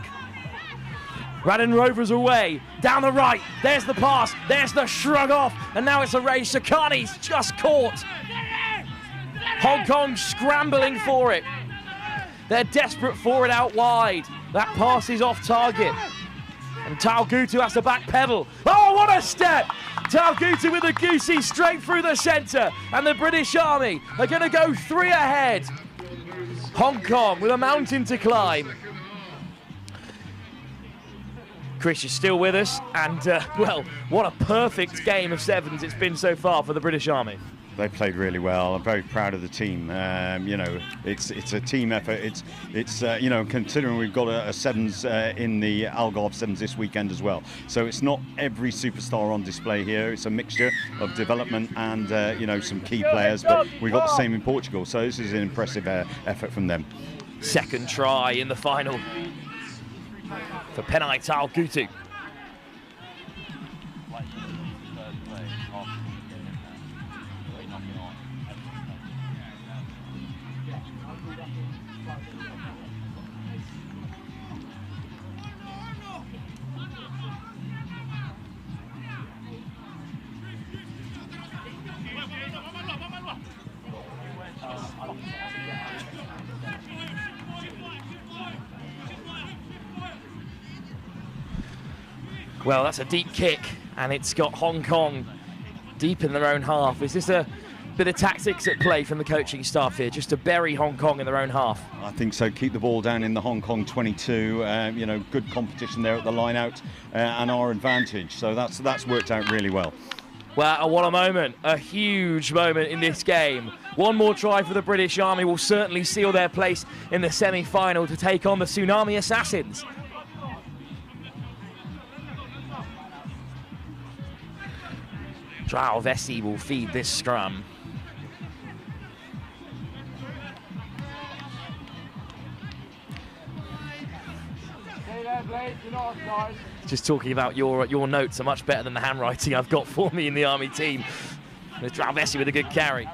Radin Rovers away, down the right, there's the pass, there's the shrug off, and now it's a race. Sakani's just caught. Hong Kong scrambling for it. They're desperate for it out wide. That pass is off target. And Taugutu has to backpedal. Oh, what a step! Taugutu with a goosey straight through the centre. And the British Army are going to go 3 ahead. Hong Kong with a mountain to climb. Chris is still with us. And, well, what a perfect game of sevens it's been so far for the British Army. They played really well. I'm very proud of the team. You know, it's a team effort. It's you know, considering we've got a sevens in the Algarve Sevens this weekend as well. So it's not every superstar on display here. It's a mixture of development and you know, some key players. But we've got the same in Portugal. So this is an impressive effort from them. Second try in the final for Penai Taugutu. Well, that's a deep kick, and it's got Hong Kong deep in their own half. Is this a bit of tactics at play from the coaching staff here, just to bury Hong Kong in their own half. I think so. Keep the ball down in the Hong Kong 22. You know, good competition there at the line out, and our advantage. So that's worked out really well. Well, what a moment, a huge moment in this game. One more try for the British Army will certainly seal their place in the semi-final to take on the Tsunami Assassins. Vesey will feed this scrum. Just talking about your notes are much better than the handwriting I've got for me in the Army team. There's Vesey with a good carry.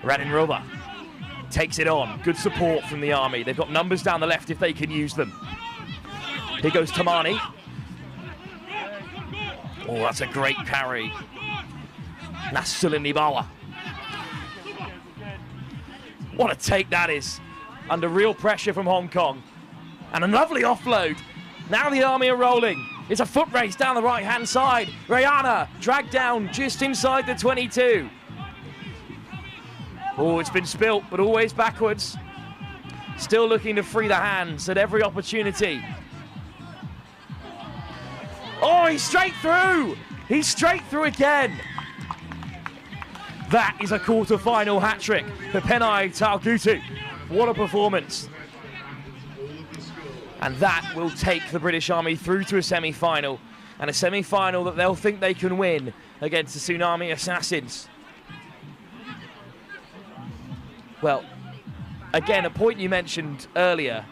Radin Roba takes it on. Good support from the Army. They've got numbers down the left if they can use them. Here goes Tamani. Oh, that's a great carry. Nasul Nibawa. What a take that is. Under real pressure from Hong Kong. And a lovely offload. Now the Army are rolling. It's a foot race down the right-hand side. Rayana dragged down just inside the 22. Oh, it's been spilt, but always backwards. Still looking to free the hands at every opportunity. Oh, he's straight through! He's straight through again! That is a quarter-final hat-trick for Penai Taugutu. What a performance. And that will take the British Army through to a semi-final, and a semi-final that they'll think they can win against the Tsunami Assassins. Well, again, a point you mentioned earlier,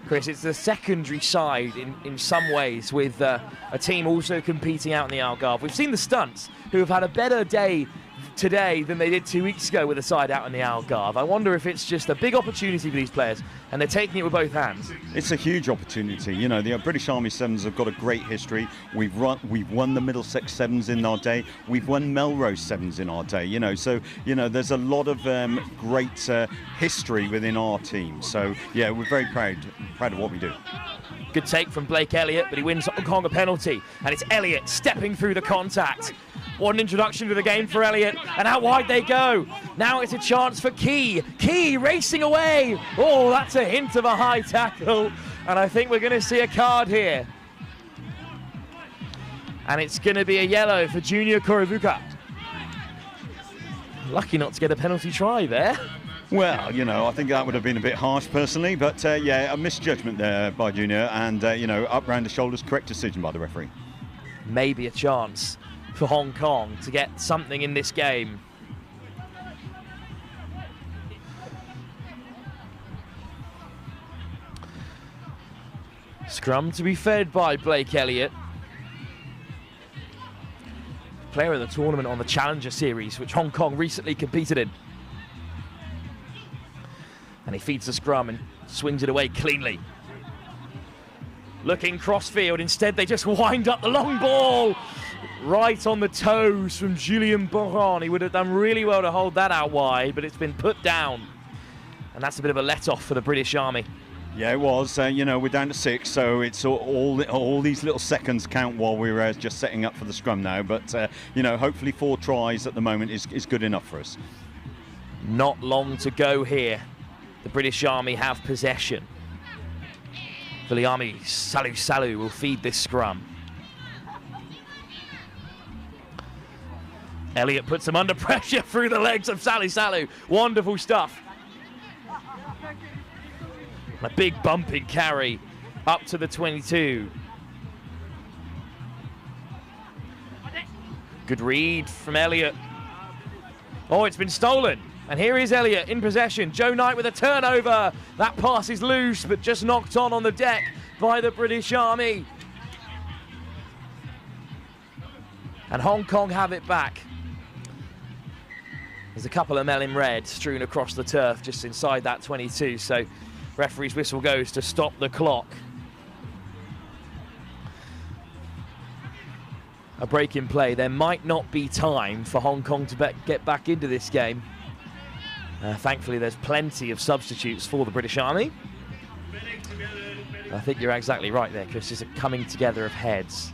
Chris, it's the secondary side in some ways, with a team also competing out in the Algarve. We've seen the Stunts, who have had a better day today than they did 2 weeks ago with a side out in the Algarve. I wonder if it's just a big opportunity for these players, and they're taking it with both hands. It's a huge opportunity. You know, the British Army Sevens have got a great history. We've won the Middlesex Sevens in our day. We've won Melrose Sevens in our day. You know, so there's a lot of great history within our team. So yeah, we're very proud of what we do. Good take from Blake Elliott, but he wins Hong Kong a penalty, and it's Elliott stepping through the contact. What an introduction to the game for Elliott, and out wide they go. Now it's a chance for Key. Key racing away. Oh, that's a hint of a high tackle, and I think we're going to see a card here. And it's going to be a yellow for Junior Korovuka. Lucky not to get a penalty try there. Well, I think that would have been a bit harsh personally, but yeah, a misjudgment there by Junior, and up round the shoulders, correct decision by the referee. Maybe a chance for Hong Kong to get something in this game. Scrum to be fed by Blake Elliott. Player of the tournament on the Challenger Series, which Hong Kong recently competed in. And he feeds the scrum and swings it away cleanly. Looking crossfield, instead they just wind up the long ball. Right on the toes from Julien Boron. He would have done really well to hold that out wide, but it's been put down. And that's a bit of a let-off for the British Army. Yeah, it was. We're down to 6, so it's all these little seconds count while we're just setting up for the scrum now. But, hopefully 4 tries at the moment is good enough for us. Not long to go here. The British Army have possession. Viliami Salu will feed this scrum. Elliott puts him under pressure through the legs of Salu. Wonderful stuff. A big bumping carry up to the 22. Good read from Elliott. Oh, it's been stolen. And here is Elliott in possession. Joe Knight with a turnover. That pass is loose, but just knocked on the deck by the British Army. And Hong Kong have it back. There's a couple of melon red strewn across the turf just inside that 22. So referee's whistle goes to stop the clock. A break in play. There might not be time for Hong Kong to get back into this game. Thankfully, there's plenty of substitutes for the British Army. I think you're exactly right there, Chris. It's a coming together of heads.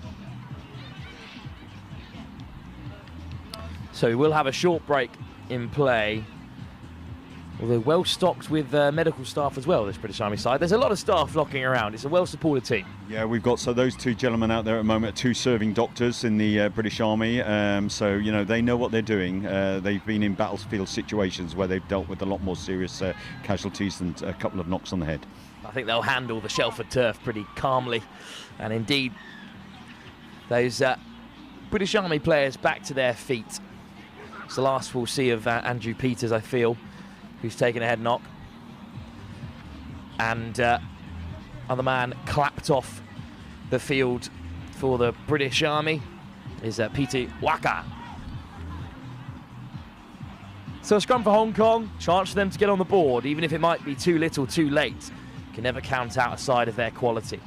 So we'll have a short break in play. Although well stocked with medical staff as well, this British Army side. There's a lot of staff flocking around. It's a well-supported team. Yeah, we've got those two gentlemen out there at the moment, 2 serving doctors in the British Army. So, you know, they know what they're doing. They've been in battlefield situations where they've dealt with a lot more serious casualties and a couple of knocks on the head. I think they'll handle the Shelford turf pretty calmly. And indeed, those British Army players back to their feet. It's the last we'll see of Andrew Peters, I feel, who's taken a head knock. And other man clapped off the field for the British Army is Peter Waka. So a scrum for Hong Kong, chance for them to get on the board, even if it might be too little too late. Can never count out a side of their quality.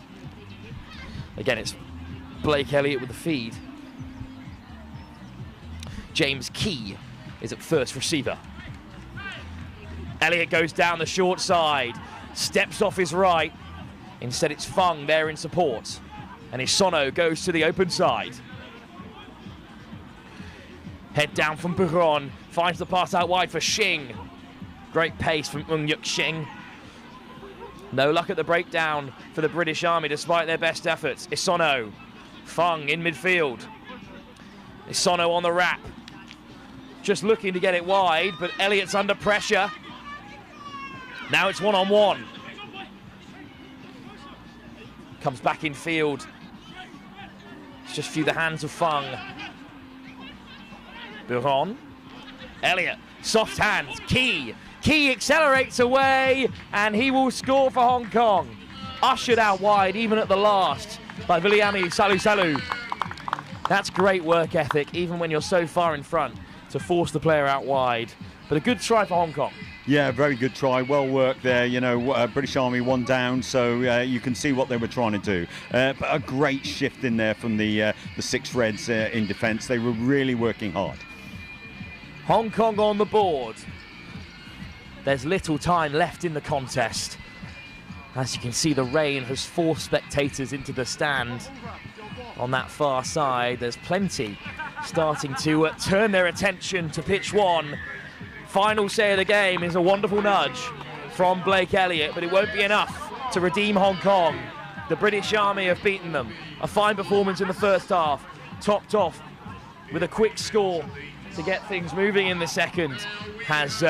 Again, it's Blake Elliott with the feed. James Key is at first receiver. Elliott goes down the short side, steps off his right. Instead, it's Fung there in support. And Isono goes to the open side. Head down from Buron, finds the pass out wide for Xing. Great pace from Ung Yuk Xing. No luck at the breakdown for the British Army despite their best efforts. Isono, Fung in midfield. Isono on the wrap. Just looking to get it wide, but Elliott's under pressure. Now it's one-on-one. Comes back in field. It's just through the hands of Fung. Buron. Elliott, soft hands, Key. Key accelerates away, and he will score for Hong Kong. Ushered out wide, even at the last, by Viliami Salu. That's great work ethic, even when you're so far in front, to force the player out wide. But a good try for Hong Kong. Yeah, very good try. Well worked there. You know, British Army one down, so you can see what they were trying to do. But a great shift in there from the 6 Reds in defence. They were really working hard. Hong Kong on the board. There's little time left in the contest. As you can see, the rain has forced spectators into the stand on that far side. There's plenty starting to turn their attention to pitch 1. Final say of the game is a wonderful nudge from Blake Elliott, but it won't be enough to redeem Hong Kong. The British Army have beaten them. A fine performance in the first half, topped off with a quick score to get things moving in the second, has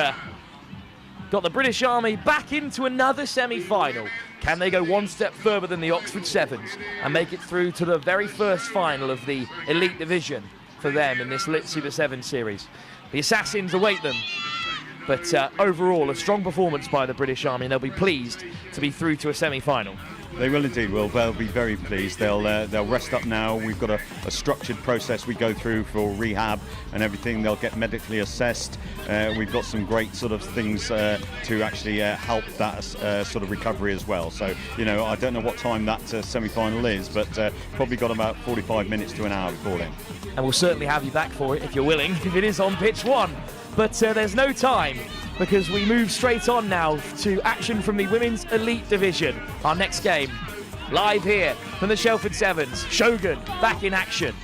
got the British Army back into another semi-final. Can they go one step further than the Oxford Sevens and make it through to the very first final of the Elite Division for them in this Lit Super 7 series? The Assassins await them, but overall a strong performance by the British Army, and they'll be pleased to be through to a semi-final. They will indeed, Will. They'll be very pleased. They'll rest up now. We've got a structured process we go through for rehab and everything. They'll get medically assessed. We've got some great sort of things to actually help that sort of recovery as well. So, you know, I don't know what time that semi-final is, but probably got about 45 minutes to an hour before then. And we'll certainly have you back for it if you're willing, if it is on pitch 1. But there's no time, because we move straight on now to action from the Women's Elite Division. Our next game, live here from the Shelford Sevens. Shogun back in action.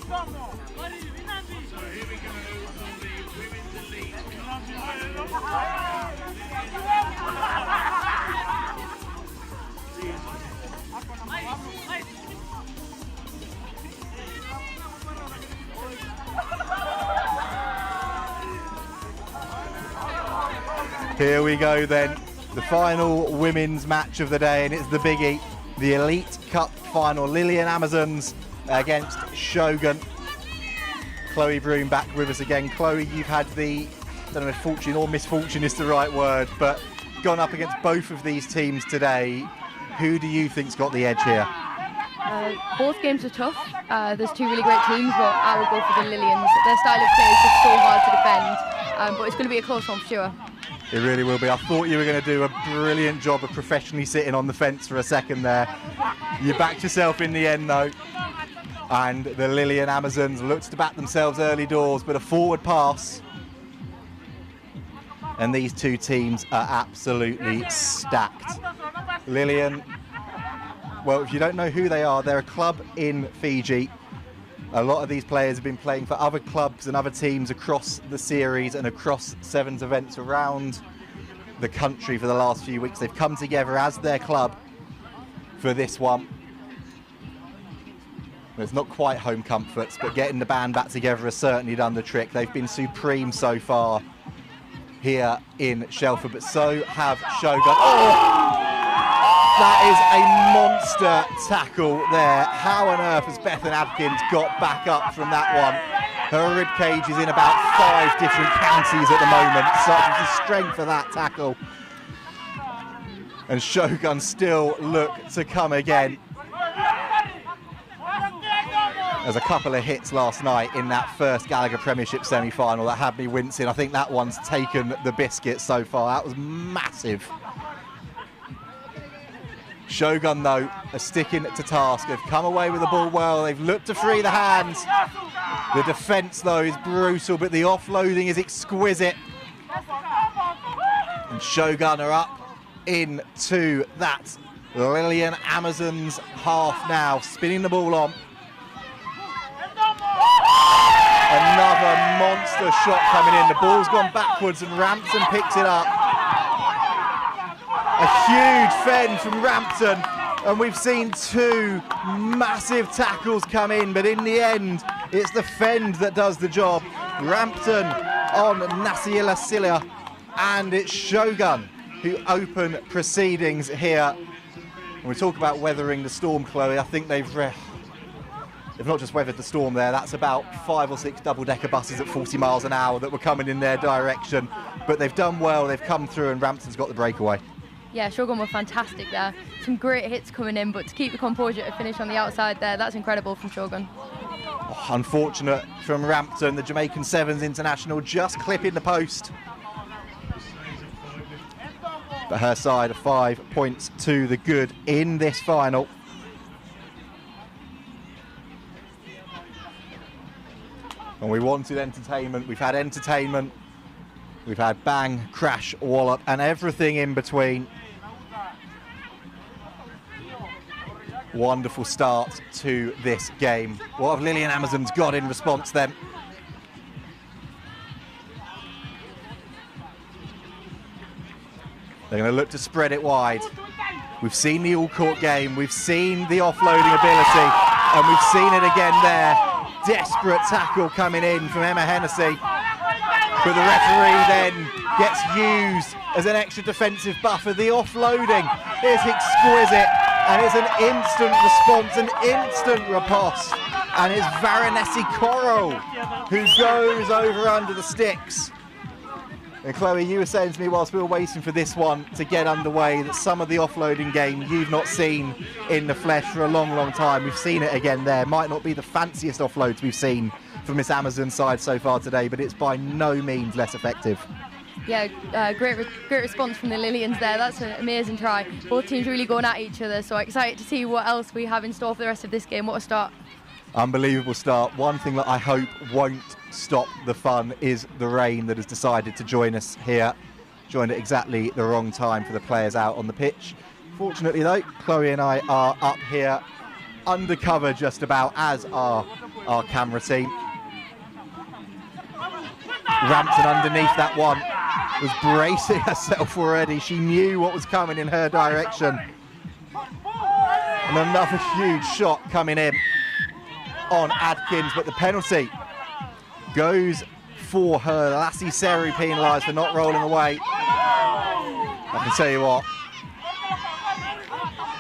here we go on the women's elite Here we go then, the final women's match of the day, and it's the biggie, the Elite Cup final. Lillian Amazons against Shogun. Chloe Broom back with us again. Chloe, you've had the, I don't know if fortune or misfortune is the right word, but gone up against both of these teams today. Who do you think's got the edge here? Both games are tough. There's two really great teams, but I will go for the Lillians. Their style of play is just so hard to defend, but it's going to be a close one for sure. It really will be. I thought you were going to do a brilliant job of professionally sitting on the fence for a second there. You backed yourself in the end though. And the Lillian Amazons looked to back themselves early doors, but a forward pass. And these two teams are absolutely stacked. Lillian, well, if you don't know who they are, they're a club in Fiji. A lot of these players have been playing for other clubs and other teams across the series and across Sevens events around the country for the last few weeks. They've come together as their club for this one. It's not quite home comforts, but getting the band back together has certainly done the trick. They've been supreme so far here in Shelford, but so have Shogun. Oh! That is a monster tackle there. How on earth has Bethan Adkins got back up from that one? Her rib cage is in about 5 different counties at the moment. Such is the strength of that tackle. And Shogun still look to come again. There's a couple of hits last night in that first Gallagher Premiership semi-final that had me wincing. I think that one's taken the biscuit so far. That was massive. Shogun, though, are sticking to task. They've come away with the ball well. They've looked to free the hands. The defence, though, is brutal, but the offloading is exquisite. And Shogun are up into that Lillian Amazons half now, spinning the ball on. Another monster shot coming in. The ball's gone backwards and Rampton picks it up. A huge fend from Rampton, and we've seen 2 massive tackles come in, but in the end, it's the fend that does the job. Rampton on Nasiela Silia, and it's Shogun who open proceedings here. When we talk about weathering the storm, Chloe, I think they've not just weathered the storm there, that's about 5 or 6 double-decker buses at 40 miles an hour that were coming in their direction, but they've done well, they've come through, and Rampton's got the breakaway. Yeah, Shogun were fantastic there. Some great hits coming in, but to keep the composure to finish on the outside there, that's incredible from Shogun. Oh, unfortunate from Rampton, the Jamaican Sevens international just clipping the post. But her side are 5 points to the good in this final. And we wanted entertainment, we've had entertainment. We've had bang, crash, wallop, and everything in between. Wonderful start to this game. What have Lillian Amazons got in response then? They're going to look to spread it wide. We've seen the all-court game, we've seen the offloading ability, and we've seen it again there. Desperate tackle coming in from Emma Hennessy. But the referee then gets used as an extra defensive buffer. The offloading is exquisite, and it's an instant response, an instant riposte. And it's Varanesi Coral who goes over under the sticks. And Chloe, you were saying to me whilst we were waiting for this one to get underway that some of the offloading game you've not seen in the flesh for a long, long time. We've seen it again there. Might not be the fanciest offloads we've seen from this Amazon side so far today, but it's by no means less effective. Yeah, great response from the Lillians there. That's an amazing try. Both teams really going at each other, so excited to see what else we have in store for the rest of this game. What a start. Unbelievable start. One thing that I hope won't stop the fun is the rain that has decided to join us here. Joined at exactly the wrong time for the players out on the pitch. Fortunately though, Chloe and I are up here undercover just about, as are our camera team. Rampton underneath that one was bracing herself already. She knew what was coming in her direction. And another huge shot coming in on Adkins, but the penalty goes for her. Lassie Seru penalised for not rolling away. I can tell you what,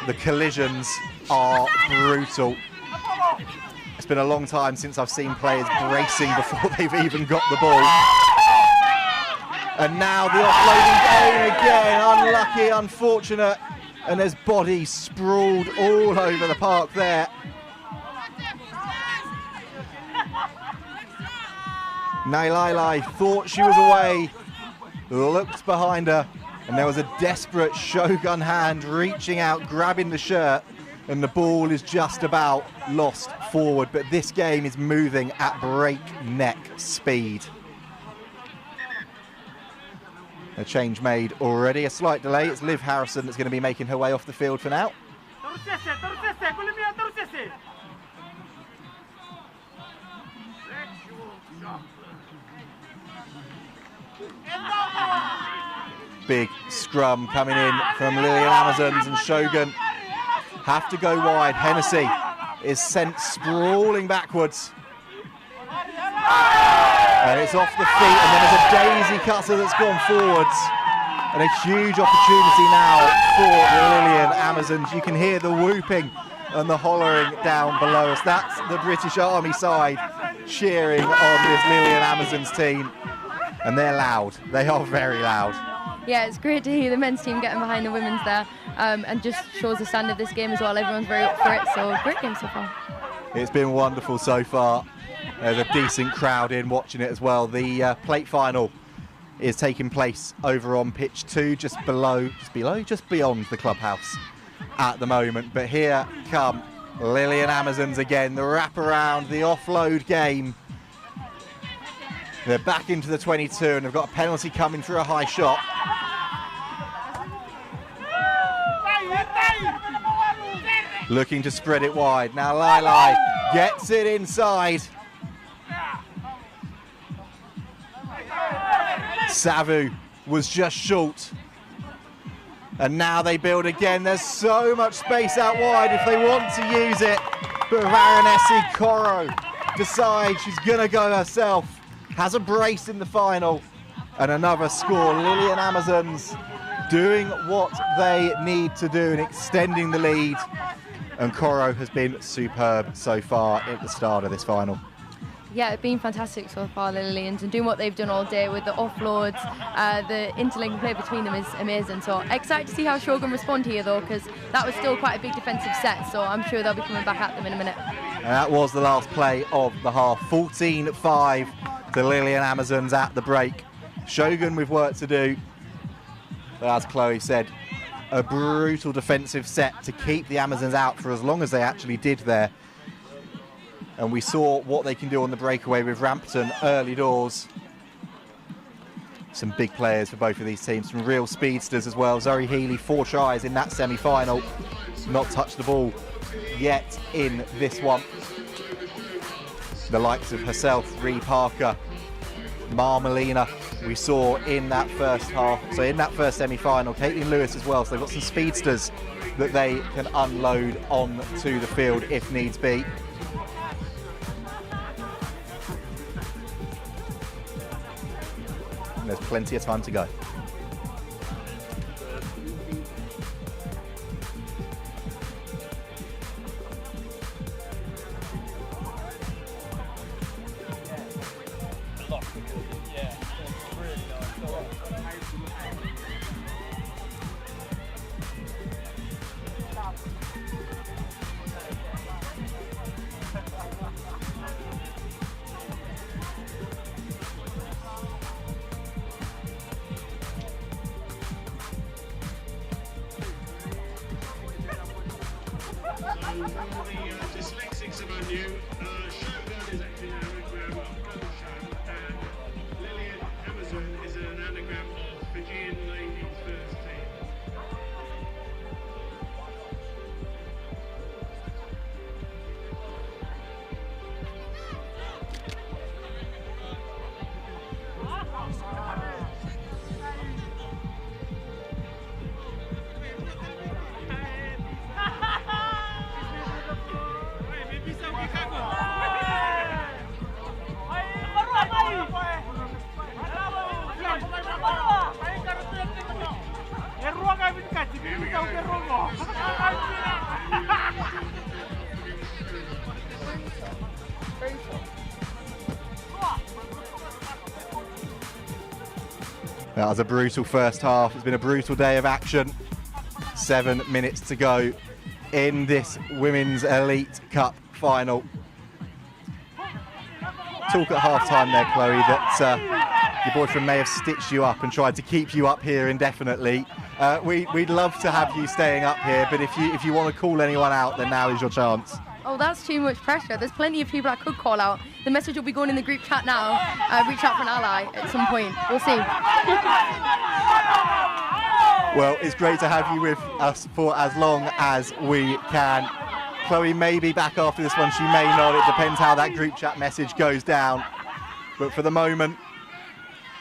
the collisions are brutal. It's been a long time since I've seen players bracing before they've even got the ball. And now the offloading game again, unlucky, unfortunate, and there's bodies sprawled all over the park there. Nailai thought she was away, looked behind her, and there was a desperate Shogun hand reaching out, grabbing the shirt, and the ball is just about lost forward. But this game is moving at breakneck speed. A change made already, a slight delay. It's Liv Harrison that's going to be making her way off the field for now. Big scrum coming in from Lillian Amazons, and Shogun have to go wide. Hennessy is sent sprawling backwards. And it's off the feet, and then there's a daisy cutter that's gone forwards. And a huge opportunity now for the Lillian Amazons. You can hear the whooping and the hollering down below us. That's the British Army side cheering on this Lillian Amazons team. And they're loud. They are very loud. Yeah, it's great to hear the men's team getting behind the women's there, and just shows the standard of this game as well. Everyone's very up for it, so great game so far. It's been wonderful so far. There's a decent crowd in watching it as well. The plate final is taking place over on pitch 2, just beyond the clubhouse at the moment. But here come Lillian Amazons again, the wraparound, the offload game. They're back into the 22, and they've got a penalty coming through a high shot. Looking to spread it wide. Now Lai gets it inside. Savu was just short. And now they build again. There's so much space out wide if they want to use it. But Varanesi Koro decides she's going to go herself. Has a brace in the final. And another score. Lillian Amazons doing what they need to do and extending the lead. And Koro has been superb so far at the start of this final. Yeah, it's been fantastic so far, the Lillians, and doing what they've done all day with the offloads, the interlinking play between them is amazing. So excited to see how Shogun respond here though, because that was still quite a big defensive set, so I'm sure they'll be coming back at them in a minute. And that was the last play of the half. 14-5 to Lillian Amazons at the break. Shogun with work to do. But as Chloe said, a brutal defensive set to keep the Amazons out for as long as they actually did there. And we saw what they can do on the breakaway with Rampton early doors. Some big players for both of these teams, some real speedsters as well. Zoe Healy, 4 tries in that semi-final. Not touched the ball yet in this one. The likes of herself, Ree Parker, Marmelina, we saw in that first half. So in that first semi-final, Caitlin Lewis as well. So they've got some speedsters that they can unload onto the field if needs be. And there's plenty of time to go. Dyslexics among you, Shogun is actually an anagram of Gunshot, and Lillian Amazon is an anagram of Fijian Ladies First Team. That was a brutal first half. It's been a brutal day of action. 7 minutes to go in this Women's Elite Cup final. Talk at half-time there, Chloe, that your boyfriend may have stitched you up and tried to keep you up here indefinitely. We'd love to have you staying up here, but if you want to call anyone out, then now is your chance. Oh, that's too much pressure. There's plenty of people I could call out. The message will be going in the group chat now. Reach out for an ally at some point. We'll see. Well, it's great to have you with us for as long as we can. Chloe may be back after this one, she may not. It depends how that group chat message goes down. But for the moment,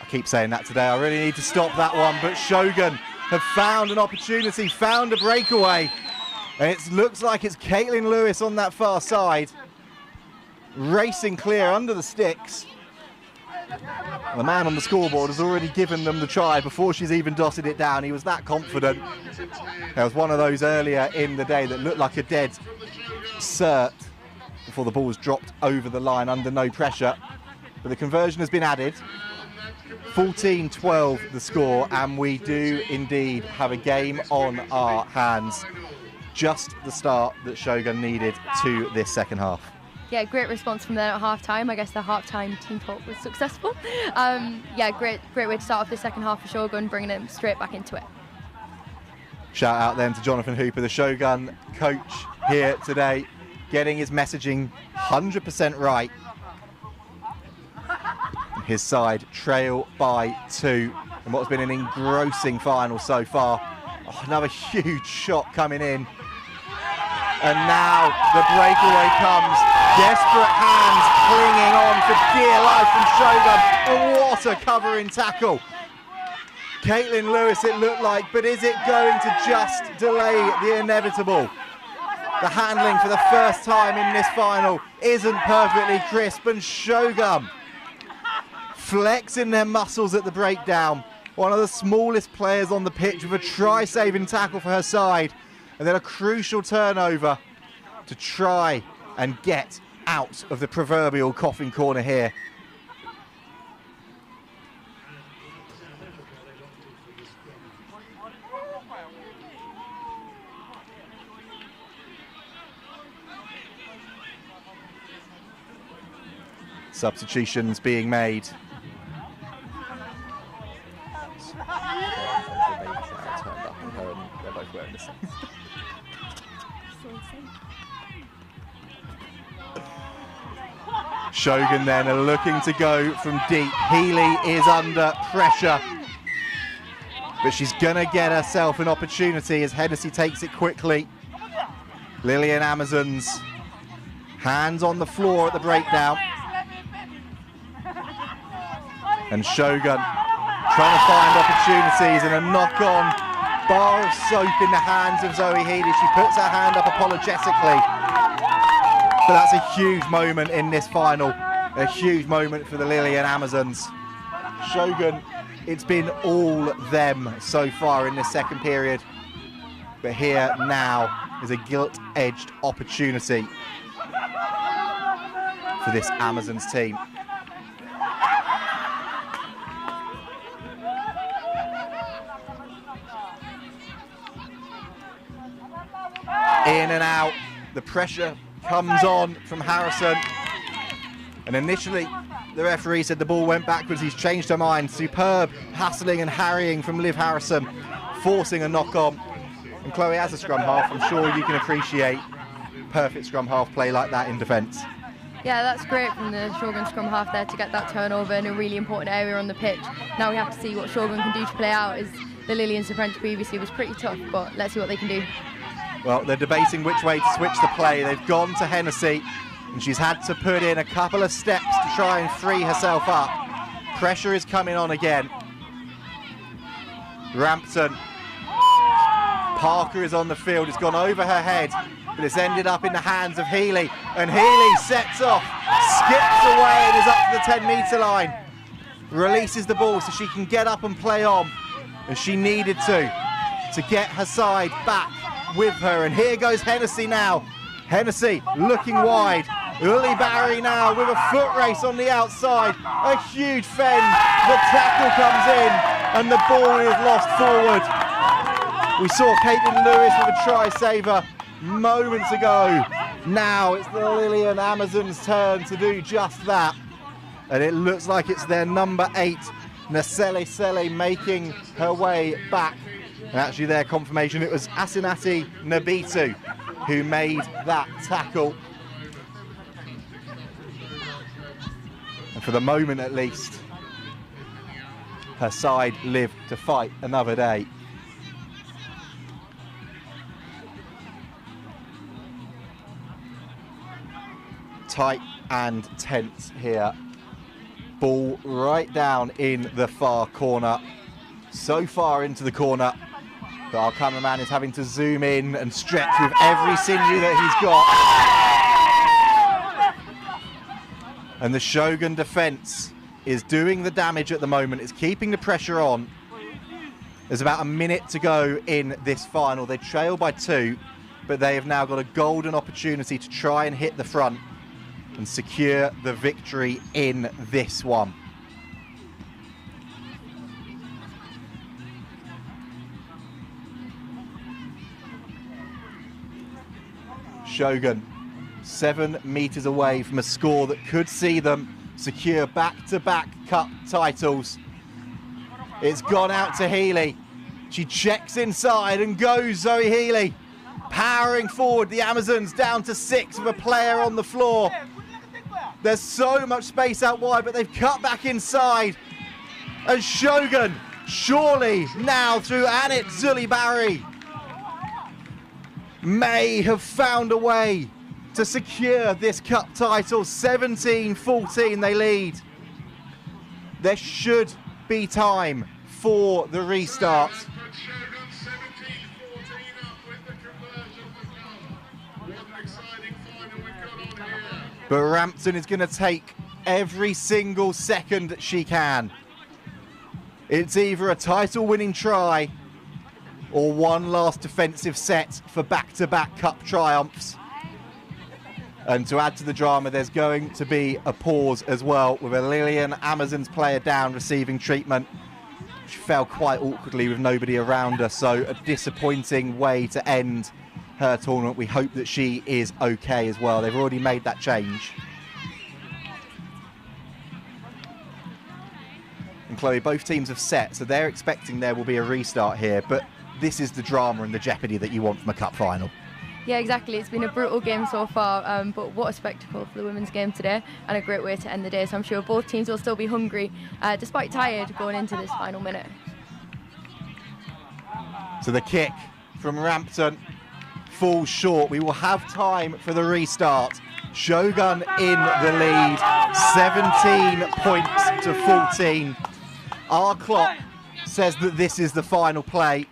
I keep saying that today, I really need to stop that one. But Shogun have found an opportunity, found a breakaway. And it looks like it's Caitlin Lewis on that far side, racing clear under the sticks. The man on the scoreboard has already given them the try before she's even dotted it down. He was that confident. There was one of those earlier in the day that looked like a dead cert before the ball was dropped over the line under no pressure. But the conversion has been added. 14-12 the score, and we do indeed have a game on our hands. Just the start that Shogun needed to this second half. Yeah, great response from there at half-time. I guess the half-time team talk was successful. Yeah, great way to start off the second half for Shogun, bringing them straight back into it. Shout out then to Jonathan Hooper, the Shogun coach here today, getting his messaging 100% right. His side trail by 2 in what's been an engrossing final so far. Oh, another huge shot coming in. And now the breakaway comes. Desperate hands clinging on for dear life from Shogun. And what a covering tackle. Caitlin Lewis it looked like, but is it going to just delay the inevitable? The handling for the first time in this final isn't perfectly crisp, and Shogun flexing their muscles at the breakdown. One of the smallest players on the pitch with a try-saving tackle for her side, and then a crucial turnover to try and get out of the proverbial coffin corner here. Substitutions being made. Shogun then are looking to go from deep. Healy is under pressure, but she's gonna get herself an opportunity as Hennessy takes it quickly. Lillian Amazons, hands on the floor at the breakdown. And Shogun trying to find opportunities, and a knock-on, bar of soap in the hands of Zoe Healy. She puts her hand up apologetically. But that's a huge moment in this final, a huge moment for the Lillian Amazons. Shogun, it's been all them so far in this second period. But here now is a gilt-edged opportunity for this Amazons team. In and out, the pressure comes on from Harrison, and initially the referee said the ball went backwards. He's changed her mind. Superb hassling and harrying from Liv Harrison, forcing a knock on. And Chloe, as a scrum half, I'm sure you can appreciate perfect scrum half play like that in defence. Yeah, that's great from the Shogun scrum half there to get that turnover in a really important area on the pitch. Now we have to see what Shogun can do to play out, as the Lillian's defence previously was pretty tough, but let's see what they can do. Well, they're debating which way to switch the play. They've gone to Hennessy, and she's had to put in a couple of steps to try and free herself up. Pressure is coming on again. Rampton. Parker is on the field. It's gone over her head, but it's ended up in the hands of Healy. And Healy sets off, skips away, and is up to the 10-metre line. Releases the ball so she can get up and play on, as she needed to get her side back with her. And here goes Hennessy now. Hennessy looking wide. Uli Barry now with a foot race on the outside. A huge fend. The tackle comes in. and the ball is lost forward. We saw Caitlin Lewis with a try saver moments ago. Now it's the Lillian Amazons' turn to do just that. And it looks like it's their number 8, Nasele Sele, making her way back. And actually their confirmation, it was Asinati Nabitu who made that tackle. And for the moment at least, her side lived to fight another day. Tight and tense here. Ball right down in the far corner. So far into the corner that our cameraman is having to zoom in and stretch with every sinew that he's got. And the Shogun defence is doing the damage at the moment. It's keeping the pressure on. There's about a minute to go in this final. They trail by 2, but they have now got a golden opportunity to try and hit the front and secure the victory in this one. Shogun, 7 metres away from a score that could see them secure back-to-back cup titles. It's gone out to Healy. She checks inside and goes Zoe Healy. Powering forward, the Amazons down to 6 with a player on the floor. There's so much space out wide, but they've cut back inside. And Shogun, surely now through Annette Zully-Barry, may have found a way to secure this cup title. 17-14 they lead. There should be time for the restart. But Rampton is going to take every single second she can. It's either a title-winning try or one last defensive set for back-to-back cup triumphs. And to add to the drama, there's going to be a pause as well, with a Lillian Amazons player down receiving treatment. She fell quite awkwardly with nobody around her, so a disappointing way to end her tournament. We hope that she is okay as well. They've already made that change. And Chloe, both teams have set, so they're expecting there will be a restart here, but this is the drama and the jeopardy that you want from a cup final. Yeah, exactly. It's been a brutal game so far, but what a spectacle for the women's game today, and a great way to end the day. So I'm sure both teams will still be hungry, despite tired, going into this final minute. So the kick from Rampton falls short. We will have time for the restart. Shogun in the lead, 17 points to 14. Our clock says that this is the final play.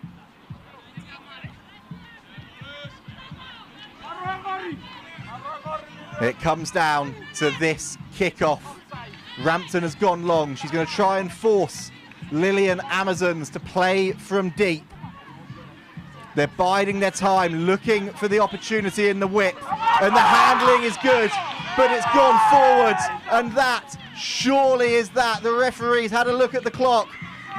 It comes down to this kickoff. Rampton has gone long. She's going to try and force Lillian Amazons to play from deep. They're biding their time, looking for the opportunity in the whip. And the handling is good, but it's gone forwards. And that, surely is that. The referee's had a look at the clock.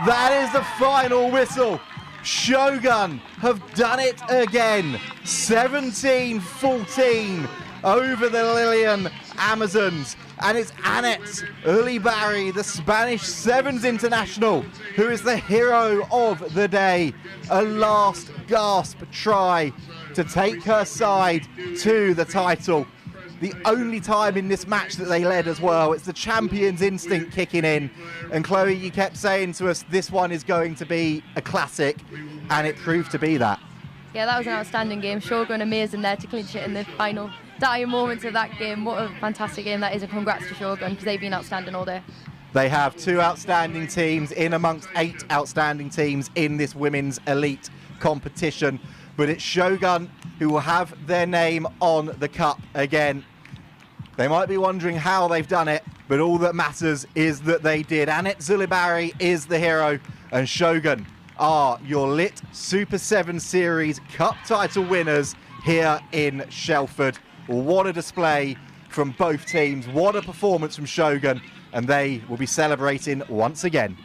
That is the final whistle. Shogun have done it again. 17-14 over the Lillian Amazons. And it's Annette Zully-Barry, the Spanish Sevens international, who is the hero of the day. A last gasp try to take her side to the title. The only time in this match that they led as well. It's the champion's instinct kicking in. And Chloe, you kept saying to us, this one is going to be a classic, and it proved to be that. Yeah, that was an outstanding game. Shogun amazing there to clinch it in the final dying moments of that game. What a fantastic game that is, and congrats to Shogun, because they've been outstanding all day. They have 2 outstanding teams in amongst 8 outstanding teams in this women's elite competition. But it's Shogun who will have their name on the cup again. They might be wondering how they've done it, but all that matters is that they did. Annette Zully-Barry is the hero, and Shogun are your Lit Super 7 Series Cup title winners here in Shelford. What a display from both teams. What a performance from Shogun. And they will be celebrating once again.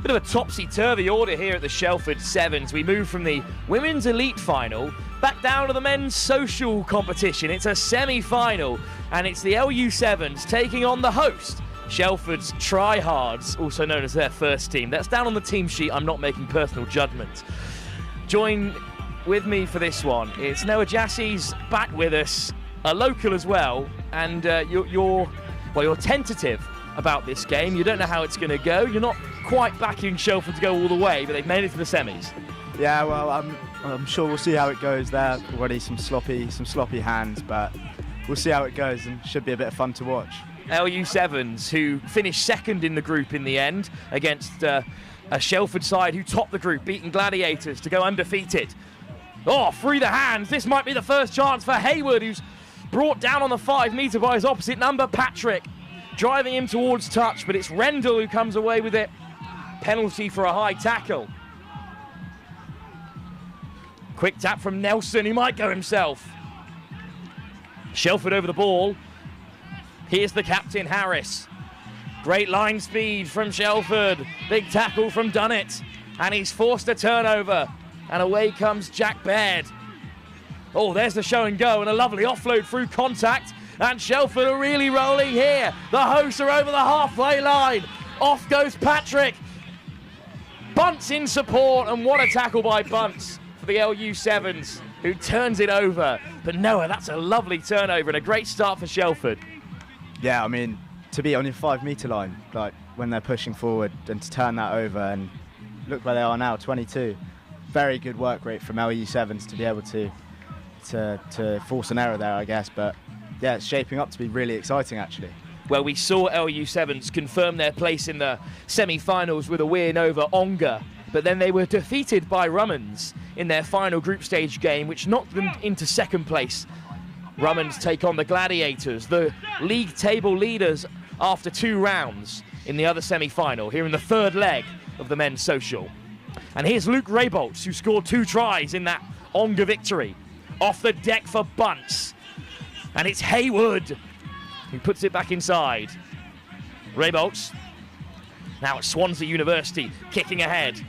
Bit of a topsy-turvy order here at the Shelford Sevens. We move from the Women's Elite Final back down to the Men's Social Competition. It's a semi-final, and it's the LU Sevens taking on the host, Shelford's Tryhards, also known as their first team. That's down on the team sheet. I'm not making personal judgments. Join with me for this one. It's Noah Jassie's back with us, a local as well, and you're tentative about this game. You don't know how it's going to go. You're not quite backing Shelford to go all the way, but they've made it to the semis. Yeah, well, I'm sure we'll see how it goes there. Already some sloppy hands, but we'll see how it goes, and should be a bit of fun to watch. LU Sevens, who finished second in the group in the end against a Shelford side who topped the group, beating Gladiators to go undefeated. Oh, free the hands. This might be the first chance for Hayward, who's brought down on the 5 metre by his opposite number, Patrick, driving him towards touch, but it's Rendell who comes away with it. Penalty for a high tackle. Quick tap from Nelson, he might go himself. Shelford over the ball. Here's the captain, Harris. Great line speed from Shelford. Big tackle from Dunnett. And he's forced a turnover. And away comes Jack Baird. Oh, there's the show and go, and a lovely offload through contact. And Shelford are really rolling here. The hosts are over the halfway line. Off goes Patrick. Bunce in support, and what a tackle by Bunce for the LU Sevens, who turns it over. But Noah, that's a lovely turnover and a great start for Shelford. Yeah, I mean, to be on your 5 metre line, like when they're pushing forward, and to turn that over, and look where they are now, 22. Very good work rate from LU Sevens to be able to force an error there, I guess. But yeah, it's shaping up to be really exciting, actually. Well, we saw LU Sevens confirm their place in the semi-finals with a win over Onga, but then they were defeated by Rum'ns in their final group stage game, which knocked them into second place. Rum'ns take on the Gladiators, the league table leaders, after 2 rounds in the other semi-final, here in the 3rd leg of the men's social. And here's Luke Raybolts, who scored 2 tries in that Onga victory. Off the deck for Bunce. And it's Hayward who puts it back inside. Raybolts, now at Swansea University, kicking ahead,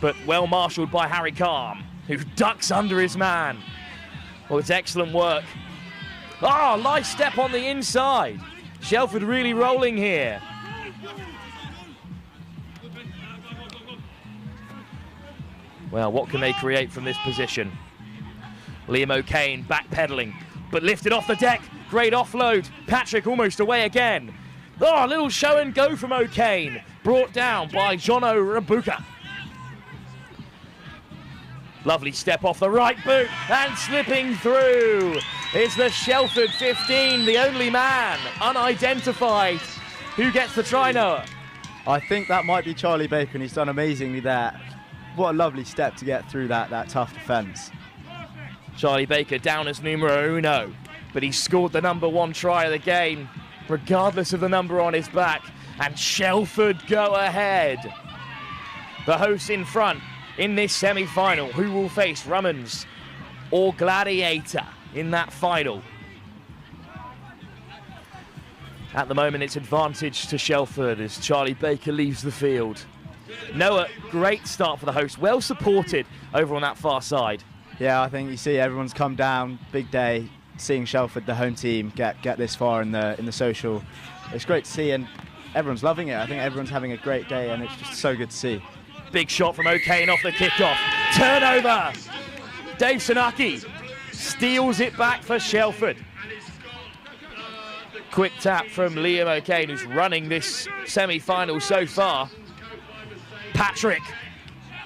but well marshalled by Harry Calm, who ducks under his man. Well, it's excellent work. Oh, nice step on the inside. Shelford really rolling here. Well, what can they create from this position? Liam O'Kane backpedaling, but lifted off the deck. Great offload. Patrick almost away again. Oh, a little show and go from O'Kane. Brought down by Jono Rabuka. Lovely step off the right boot and slipping through. It's the Shelford 15, the only man, unidentified, who gets the try, Noah. I think that might be Charlie Baker, and he's done amazingly there. What a lovely step to get through that tough defence. Charlie Baker down as numero uno, but he scored the #1 try of the game, regardless of the number on his back. And Shelford go ahead. The hosts in front in this semi-final, who will face Rum'ns or Gladiator in that final. At the moment, it's advantage to Shelford as Charlie Baker leaves the field. Noah, great start for the host, well supported over on that far side. Yeah, I think you see everyone's come down, big day, seeing Shelford, the home team, get this far in the social. It's great to see, and everyone's loving it. I think everyone's having a great day, and it's just so good to see. Big shot from O'Kane off the kickoff. Turnover. Dave Sanaki steals it back for Shelford. Quick tap from Liam O'Kane, who's running this semi-final so far. Patrick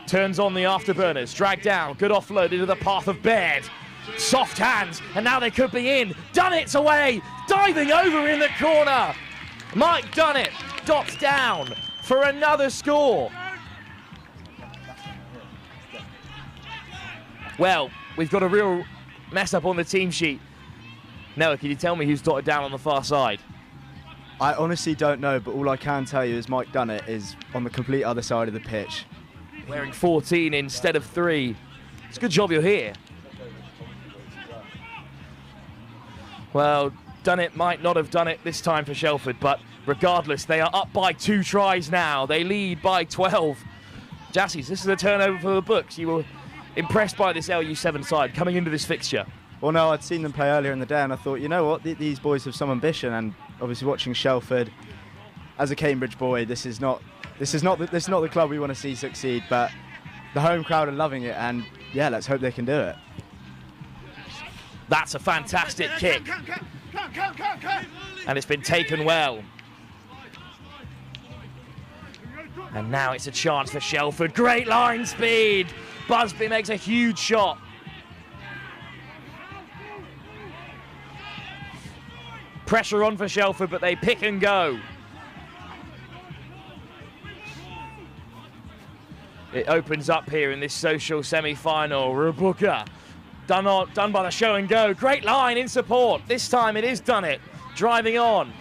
turns on the afterburners, dragged down, good offload into the path of Baird. Soft hands, and now they could be in. Dunnett's away, diving over in the corner. Mike Dunnett dots down for another score. Well, we've got a real mess up on the team sheet. Noah, can you tell me who's dotted down on the far side? I honestly don't know, but all I can tell you is Mike Dunnett is on the complete other side of the pitch. Wearing 14 instead of 3. It's a good job you're here. Well, Dunnett might not have done it this time for Shelford, but regardless, they are up by 2 tries now. They lead by 12 Jassies, this is a turnover for the books. You were impressed by this LU7 side coming into this fixture. Well, no, I'd seen them play earlier in the day, and I thought, you know what, these boys have some ambition. And obviously, watching Shelford, as a Cambridge boy, this is not the club we want to see succeed. But the home crowd are loving it, and yeah, let's hope they can do it. That's a fantastic kick, and it's been taken well. And now it's a chance for Shelford. Great line speed. Busby makes a huge shot. Pressure on for Shelford, but they pick and go. It opens up here in this social semi-final. Rabuka, done by the show and go. Great line in support. This time it is done it. Driving on.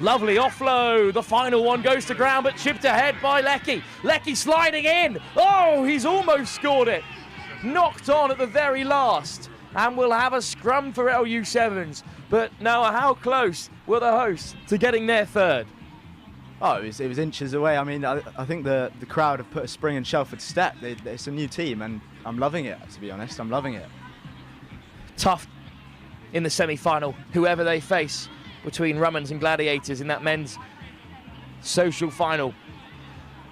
Lovely offload. The final one goes to ground, but chipped ahead by Lecky. Lecky sliding in. Oh, he's almost scored it. Knocked on at the very last. And we'll have a scrum for LU7s. But Noah, how close were the hosts to getting their third? Oh, it was inches away. I mean, I think the crowd have put a spring in Shelford's step. It's a new team, and I'm loving it, to be honest. I'm loving it. Tough in the semi-final, whoever they face, between Rum'ns and Gladiators in that men's social final.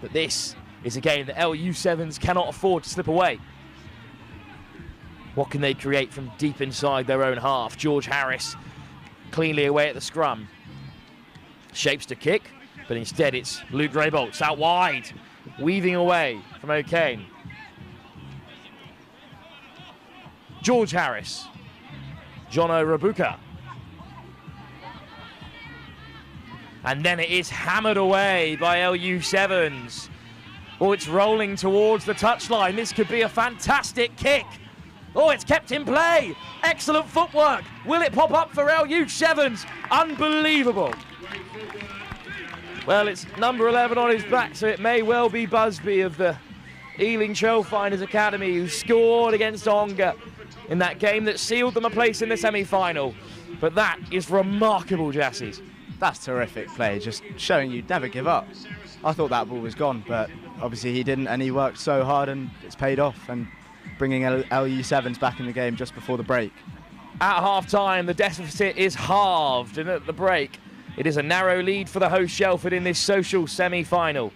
But this is a game that LU7s cannot afford to slip away. What can they create from deep inside their own half? George Harris cleanly away at the scrum. Shapes to kick, but instead it's Luke Greybolts out wide, weaving away from O'Kane. George Harris. Jono Rabuka. And then it is hammered away by LU7s. Oh, it's rolling towards the touchline. This could be a fantastic kick. Oh, it's kept in play. Excellent footwork. Will it pop up for LU7s? Unbelievable. Well, it's number 11 on his back, so it may well be Busby of the Ealing Trailfinders Academy who scored against Onga in that game that sealed them a place in the semi-final. But that is remarkable, Jassies. That's terrific play, just showing you never give up. I thought that ball was gone, but obviously he didn't, and he worked so hard, and it's paid off, and bringing LU7s back in the game just before the break. At half-time, the deficit is halved, and at the break, it is a narrow lead for the host Shelford in this social semi-final.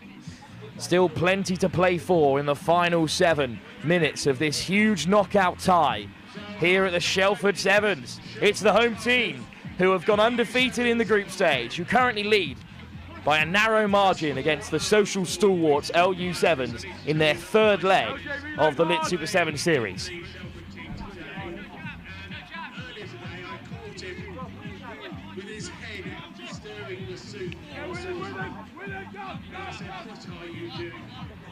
Still plenty to play for in the final 7 minutes of this huge knockout tie here at the Shelford Sevens. It's the home team who have gone undefeated in the group stage, who currently lead by a narrow margin against the social stalwarts LU7s in their third leg of the Lit Super 7 series. With his head stirring the soup. I said, what are you doing?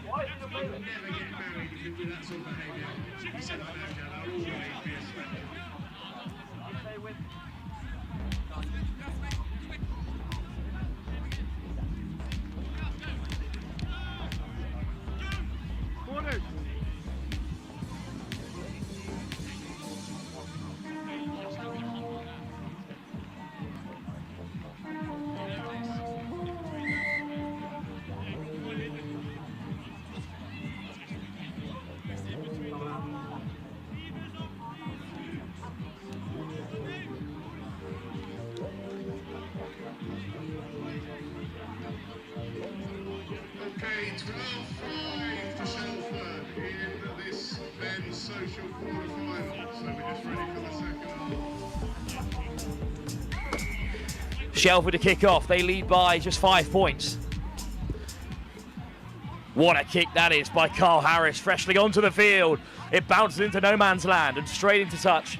You'll never get married if you do that sort of behaviour. He said, I know, Dad, I'll always be a special. Okay, 12-5 to Shelford in this men's social quarter-final. So we're just ready for the second half. Shelford to kick off. They lead by just 5 points. What a kick that is by Carl Harris, freshly onto the field. It bounces into no man's land and straight into touch.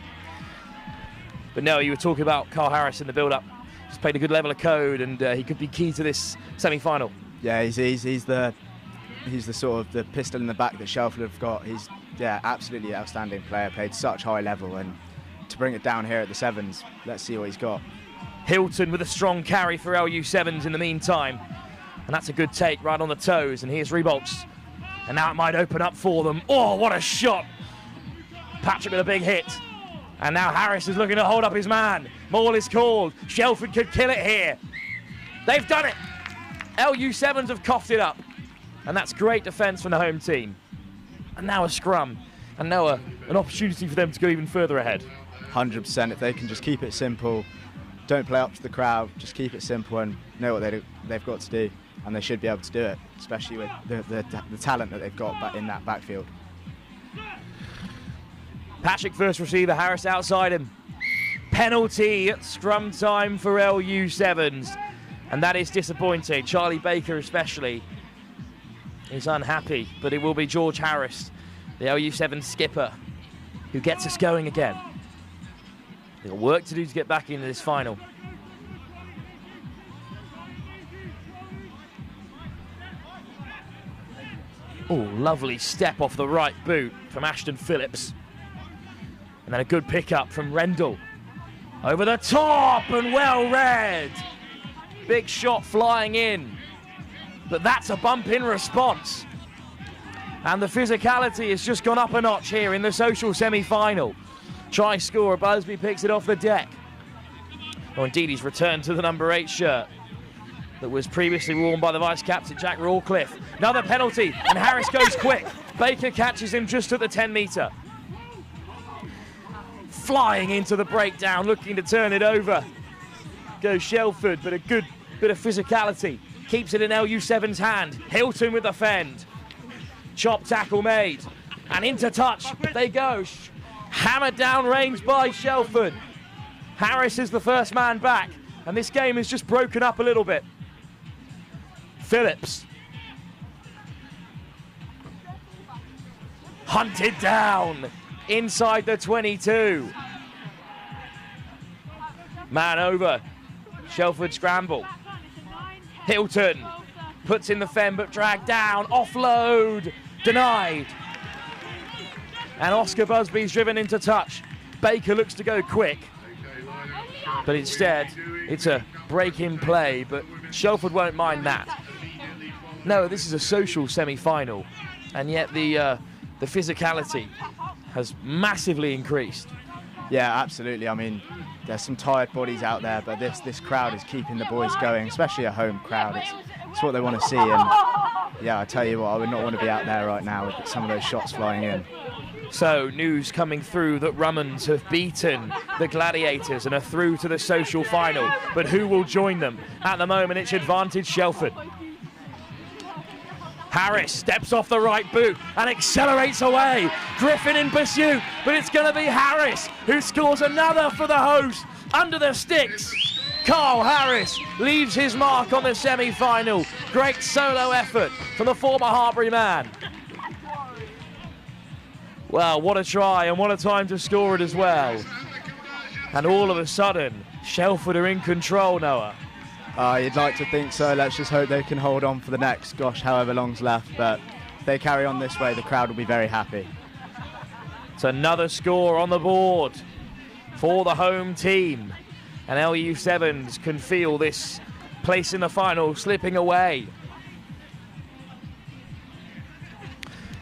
But no, you were talking about Carl Harris in the build-up. He's played a good level of code, and he could be key to this semi-final. Yeah, he's the sort of the pistol in the back that Shelford have got. He's absolutely outstanding player. Played such high level, and to bring it down here at the Sevens, let's see what he's got. Hilton with a strong carry for LU7s in the meantime, and that's a good take right on the toes. And here's Rebolts, and now it might open up for them. Oh, what a shot! Patrick with a big hit, and now Harris is looking to hold up his man. Maul is called. Shelford could kill it here. They've done it. LU7s have coughed it up, And that's great defence from the home team. And now a scrum. And now an opportunity for them to go even further ahead. 100%. If they can just keep it simple, don't play up to the crowd, just keep it simple and know what they've got to do. And they should be able to do it, especially with the talent that they've got in that backfield. Patrick first receiver, Harris outside him. Penalty at scrum time for LU Sevens. And that is disappointing. Charlie Baker especially is unhappy, but it will be George Harris, the LU Sevens skipper, who gets us going again. They've got work to do to get back into this final. Oh, lovely step off the right boot from Ashton Phillips. And then a good pickup from Rendell. Over the top and well read. Big shot flying in. But that's a bump in response. And the physicality has just gone up a notch here in the social semi-final. Try scorer, Busby picks it off the deck. Oh, indeed, he's returned to the number 8 shirt that was previously worn by the vice-captain, Jack Rawcliffe. Another penalty, and Harris goes quick. Baker catches him just at the 10-metre. Flying into the breakdown, looking to turn it over. Goes Shelford, but a good bit of physicality. Keeps it in LU Sevens' hand. Hilton with the fend. Chop tackle made. And into touch they go. Hammered down range by Shelford. Harris is the first man back. And this game is just broken up a little bit. Phillips. Hunted down inside the 22. Man over. Shelford scramble. Hilton puts in the fend but dragged down. Offload. Denied. And Oscar Busby's driven into touch. Baker looks to go quick. But instead, it's a break in play, but Shelford won't mind that. No, this is a social semi-final, and yet the physicality has massively increased. Yeah, absolutely. I mean, there's some tired bodies out there, but this crowd is keeping the boys going, especially a home crowd. It's what they want to see, and yeah, I tell you what, I would not want to be out there right now with some of those shots flying in. So, news coming through that Rum'ns have beaten the Gladiators and are through to the social final. But who will join them? At the moment, it's advantage Shelford. Harris steps off the right boot and accelerates away. Griffin in pursuit, but it's going to be Harris who scores another for the host under the sticks. Carl Harris leaves his mark on the semi-final. Great solo effort from the former Harbury man. Well, what a try and what a time to score it as well. And all of a sudden, Shelford are in control, Noah. You'd like to think so. Let's just hope they can hold on for the next, however long's left. But if they carry on this way, the crowd will be very happy. It's another score on the board for the home team. And LU Sevens can feel this place in the final slipping away.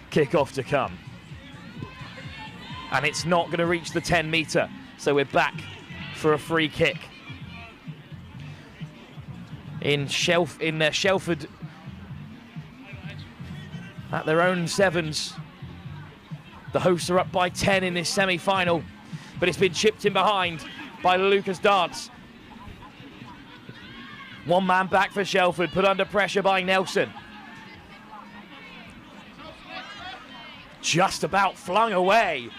Kick-off to come. And it's not going to reach the 10-metre, so we're back for a free kick. In Shelford, at their own Sevens. The hosts are up by 10 in this semi-final, but it's been chipped in behind by Lucas Dance. One man back for Shelford, put under pressure by Nelson. Just about flung away,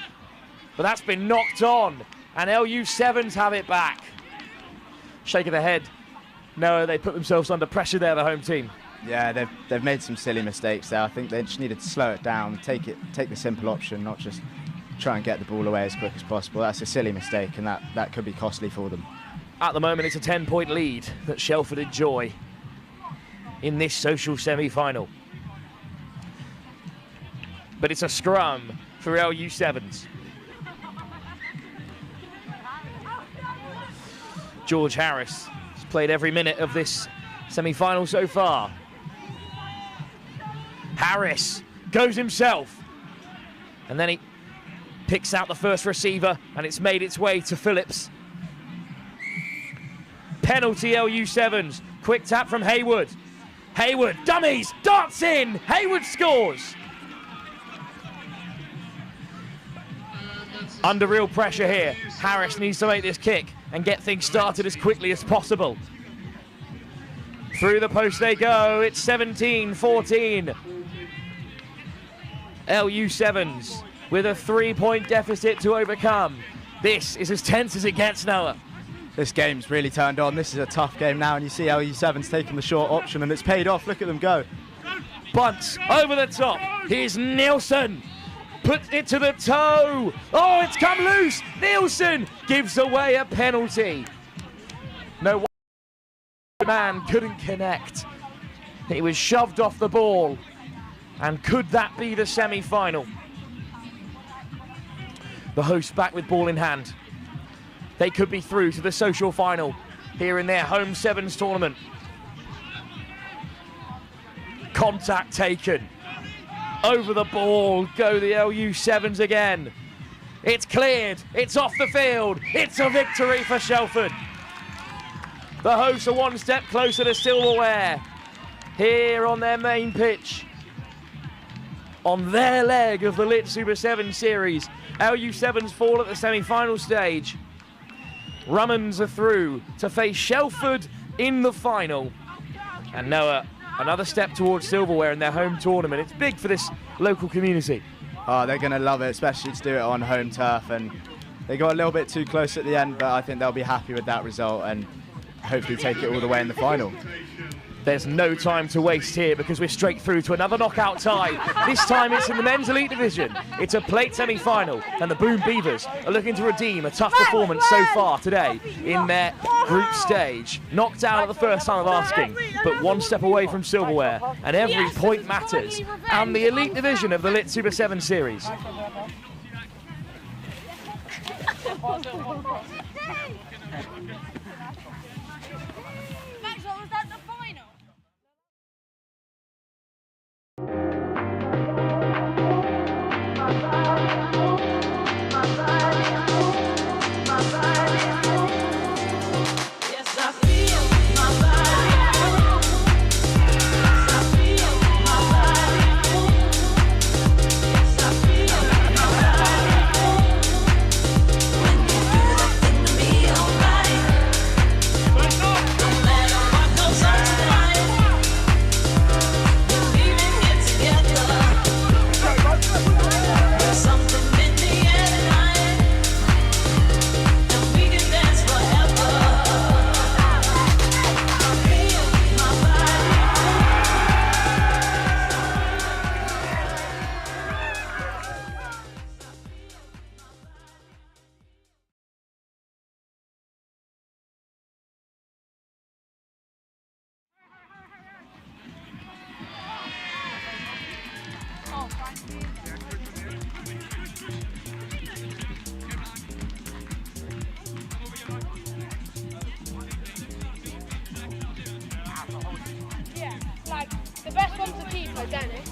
but that's been knocked on, and LU Sevens have it back. Shake of the head. No, they put themselves under pressure there, the home team. Yeah, they've made some silly mistakes there. I think they just needed to slow it down, take the simple option, not just try and get the ball away as quick as possible. That's a silly mistake, and that could be costly for them. At the moment, it's a 10-point lead that Shelford enjoy in this social semi-final. But it's a scrum for LU Sevens. George Harris has played every minute of this semi-final so far. Harris goes himself. And then he picks out the first receiver, and it's made its way to Phillips. Penalty LU Sevens. Quick tap from Haywood. Hayward, dummies, darts in. Hayward scores. Under real pressure here. Harris needs to make this kick and get things started as quickly as possible. Through the post they go. It's 17-14. LU Sevens with a 3-point deficit to overcome. This is as tense as it gets, Noah. This game's really turned on. This is a tough game now, and you see LU Sevens taking the short option, and it's paid off. Look at them go. Bunts over the top. Here's Nielsen. Puts it to the toe. Oh, it's come loose. Nielsen gives away a penalty. No man couldn't connect. He was shoved off the ball. And could that be the semi-final? The hosts back with ball in hand. They could be through to the social final here in their home Sevens tournament. Contact taken. Over the ball go the LU Sevens again. It's cleared. It's off the field. It's a victory for Shelford. The hosts are one step closer to silverware here on their main pitch. On their leg of the Lit Super 7 series, LU Sevens fall at the semi-final stage. Rum'ns are through to face Shelford in the final. And Noah, another step towards silverware in their home tournament. It's big for this local community. Oh, they're going to love it, especially to do it on home turf. And they got a little bit too close at the end, but I think they'll be happy with that result and hopefully take it all the way in the final. There's no time to waste here because we're straight through to another knockout tie. This time it's in the men's elite division. It's a plate semi-final and the Boom Beavers are looking to redeem a tough performance so far today in their group stage. Knocked out at the first time of asking, but one step away from silverware, and every point matters. And the elite division of the Lit Super 7 series. Yeah, like the best one to keep are Dennis.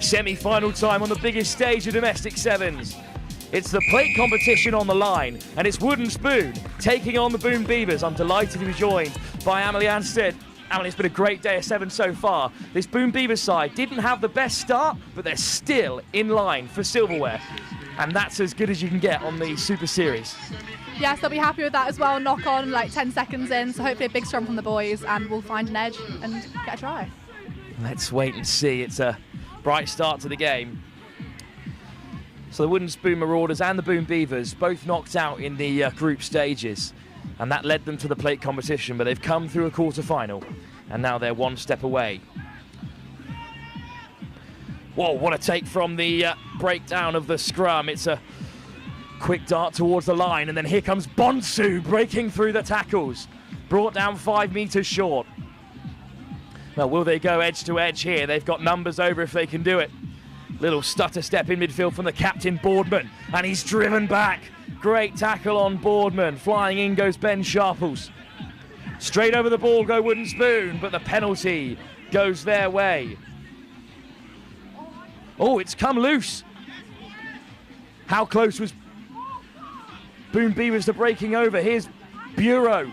Semi-final time on the biggest stage of domestic sevens. It's the plate competition on the line, and it's Wooden Spoon taking on the Boom Beavers. I'm delighted to be joined by Amelie Anstead. Amelie, it's been a great day of sevens so far. This Boom Beavers side didn't have the best start, but they're still in line for silverware. And that's as good as you can get on the Super Series. Yes, they'll be happy with that as well. Knock on like 10 seconds in, so hopefully a big scrum from the boys, and we'll find an edge and get a try. Let's wait and see. It's a bright start to the game. So the Wooden Spoon Marauders and the Boom Beavers both knocked out in the group stages, and that led them to the plate competition, but they've come through a quarter-final, and now they're one step away. Whoa, what a take from the breakdown of the scrum. It's a quick dart towards the line, and then here comes Bonsu breaking through the tackles. Brought down 5 metres short. Well, will they go edge to edge here? They've got numbers over if they can do it. Little stutter step in midfield from the captain, Boardman, and he's driven back. Great tackle on Boardman. Flying in goes Ben Sharples. Straight over the ball go Wooden Spoon, but the penalty goes their way. Oh, it's come loose. How close was Boom Beavers to breaking over? Here's Bureau.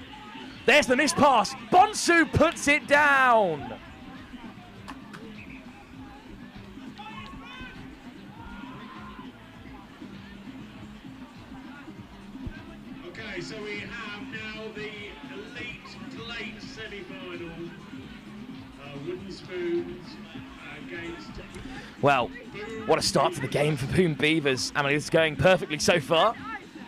There's the missed pass. Bonsu puts it down. Okay, so we have now the elite plate semi-final. Wooden Spoons against... Well, what a start to the game for Boom Beavers. I mean, it's going perfectly so far.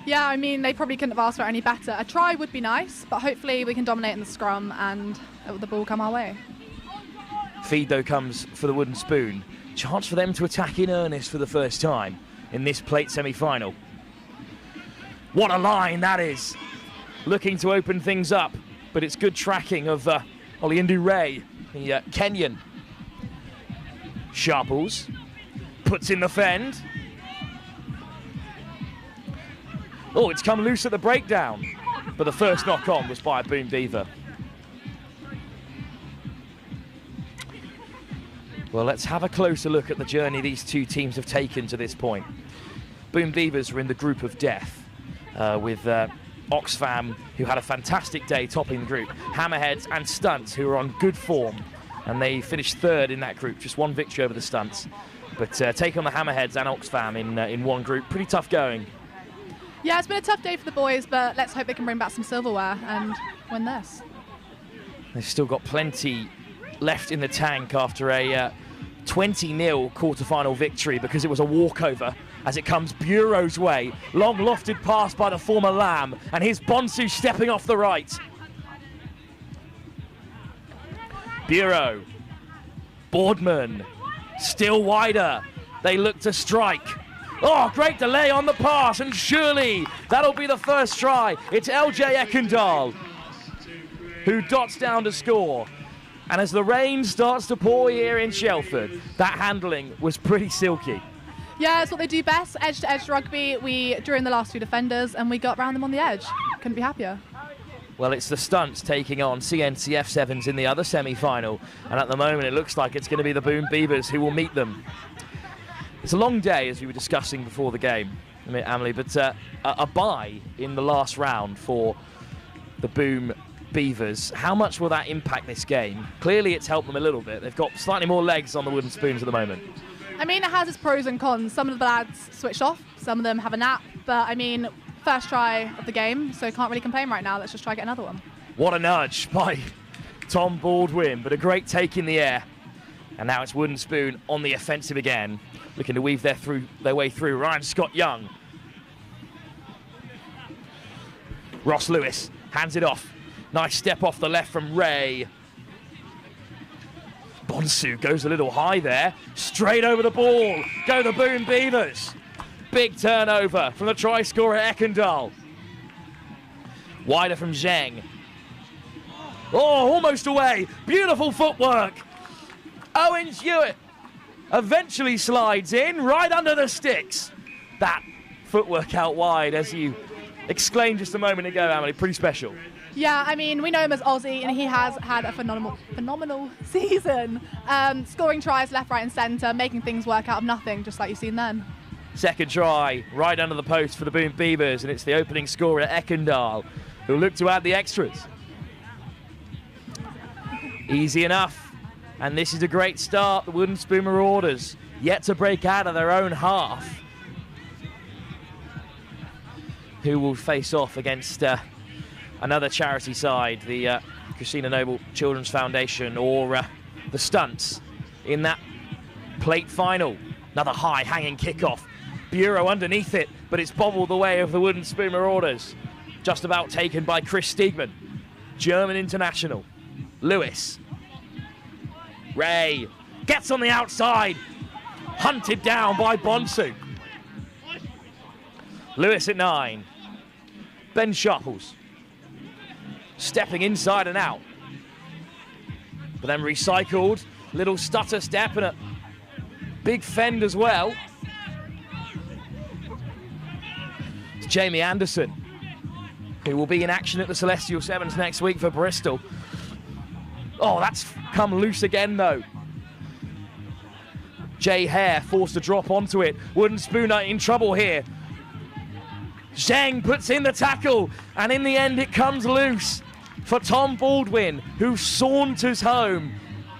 Yeah, I mean, they probably couldn't have asked for any better. A try would be nice, but hopefully we can dominate in the scrum and the ball come our way. Feed, though, comes for the Wooden Spoon. Chance for them to attack in earnest for the first time in this plate semi-final. What a line that is. Looking to open things up, but it's good tracking of Oliindu Ray, the Kenyan. Sharples puts in the fend. Oh, it's come loose at the breakdown, but the first knock on was by a Boom Beaver. Well, let's have a closer look at the journey these two teams have taken to this point. Boom Beavers are in the group of death with Oxfam, who had a fantastic day topping the group, Hammerheads and Stunts, who are on good form, and they finished third in that group, just one victory over the Stunts. But take on the Hammerheads and Oxfam in one group, pretty tough going. Yeah, it's been a tough day for the boys, but let's hope they can bring back some silverware and win this. They've still got plenty left in the tank after a 20-0 quarter-final victory, because it was a walkover as it comes Bureau's way. Long lofted pass by the former Lamb, and here's Bonsu stepping off the right. Bureau. Boardman. Still wider. They look to strike. Oh, great delay on the pass, and surely that'll be the first try. It's LJ Ekendal who dots down to score. And as the rain starts to pour here in Shelford, that handling was pretty silky. Yeah, it's what they do best, edge-to-edge rugby. We drew in the last two defenders, and we got round them on the edge. Couldn't be happier. Well, it's the Stunts taking on CNCF Sevens in the other semi-final, and at the moment it looks like it's going to be the Boom Beavers who will meet them. It's a long day, as we were discussing before the game, Amelie, but a bye in the last round for the Boom Beavers. How much will that impact this game? Clearly it's helped them a little bit. They've got slightly more legs on the Wooden Spoons at the moment. I mean, it has its pros and cons. Some of the lads switched off, some of them have a nap, but I mean, first try of the game, so can't really complain right now. Let's just try get another one. What a nudge by Tom Baldwin, but a great take in the air. And now it's Wooden Spoon on the offensive again, looking to weave their way through. Ryan Scott Young. Ross Lewis hands it off. Nice step off the left from Ray. Bonsu goes a little high there. Straight over the ball. Go the Boom Beavers. Big turnover from the try scorer Ekendal. Wider from Zheng. Oh, almost away. Beautiful footwork. Owen Hewitt eventually slides in right under the sticks. That footwork out wide, as you exclaimed just a moment ago, Amelie, pretty special. Yeah, I mean, we know him as Aussie, and he has had a phenomenal season. Scoring tries left, right and centre, making things work out of nothing, just like you've seen then. Second try, right under the post for the Boom Beavers, and it's the opening scorer, Ekendal, who'll look to add the extras. Easy enough, and this is a great start. The Wooden Spoon Marauders yet to break out of their own half, who will face off against another charity side, the Christina Noble Children's Foundation, or the Stunts in that plate final. Another high hanging kickoff. Bureau underneath it, but it's bobbled the way of the Wooden Spoon Marauders. Just about taken by Chris Stegman, German international. Lewis. Ray gets on the outside. Hunted down by Bonsu. Lewis at 9. Ben Sharples. Stepping inside and out. But then recycled. Little stutter step and a big fend as well. It's Jamie Anderson, who will be in action at the Celestial Sevens next week for Bristol. Oh, that's come loose again, though. Jay Hare forced to drop onto it. Wooden Spooner in trouble here. Zheng puts in the tackle, and in the end it comes loose for Tom Baldwin, who saunters home.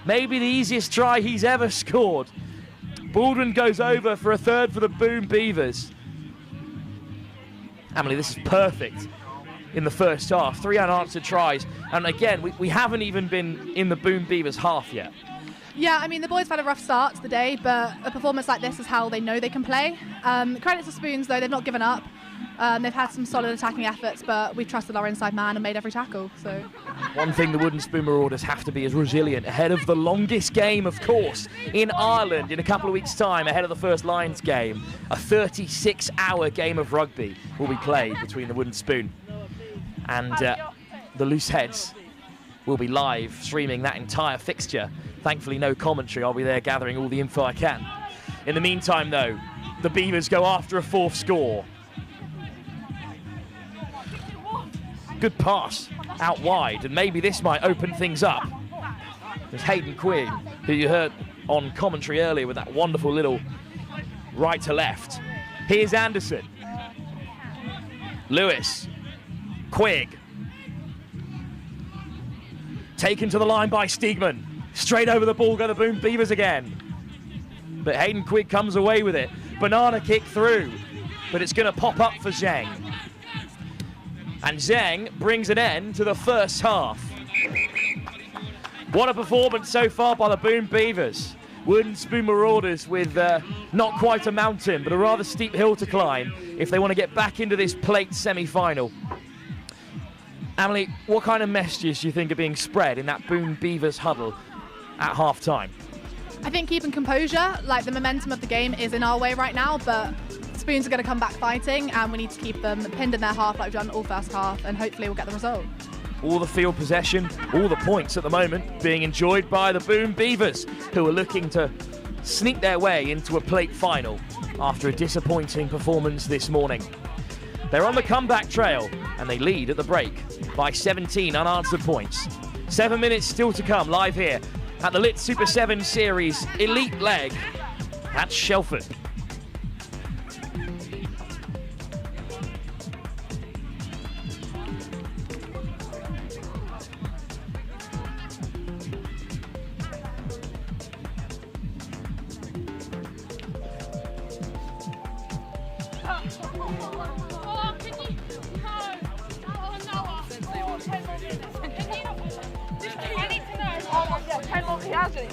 Maybe the easiest try he's ever scored. Baldwin goes over for a third for the Boom Beavers. Emily, this is perfect in the first half. 3 unanswered tries. And again, we haven't even been in the Boom Beavers half yet. Yeah, I mean, the boys have had a rough start to the day, but a performance like this is how they know they can play. Credit to Spoons, though, they've not given up. They've had some solid attacking efforts, but we've trusted our inside man and made every tackle. So, one thing the Wooden Spoon Marauders have to be is resilient ahead of the longest game, of course, in Ireland in a couple of weeks' time, ahead of the first Lions game. A 36-hour game of rugby will be played between the Wooden Spoon and the Loose Heads. Will be live streaming that entire fixture. Thankfully, no commentary. I'll be there gathering all the info I can. In the meantime, though, the Beavers go after a 4th score. Good pass out wide, and maybe this might open things up. There's Hayden Quinn, who you heard on commentary earlier with that wonderful little right to left. Here's Anderson. Lewis. Quigg. Taken to the line by Stegman. Straight over the ball go the Boom Beavers again. But Hayden Quigg comes away with it. Banana kick through, but it's going to pop up for Zheng. And Zheng brings an end to the first half. What a performance so far by the Boom Beavers. Wooden Spoon Marauders with not quite a mountain, but a rather steep hill to climb if they want to get back into this plate semi-final. Emily, what kind of messages do you think are being spread in that Boom Beavers huddle at half-time? I think keeping composure, like the momentum of the game is in our way right now, but Spoons are going to come back fighting, and we need to keep them pinned in their half like we've done all first half, and hopefully we'll get the result. All the field possession, all the points at the moment being enjoyed by the Boom Beavers, who are looking to sneak their way into a plate final after a disappointing performance this morning. They're on the comeback trail, and they lead at the break by 17 unanswered points. 7 minutes still to come live here at the Lit Super 7 Series Elite Leg at Shelford.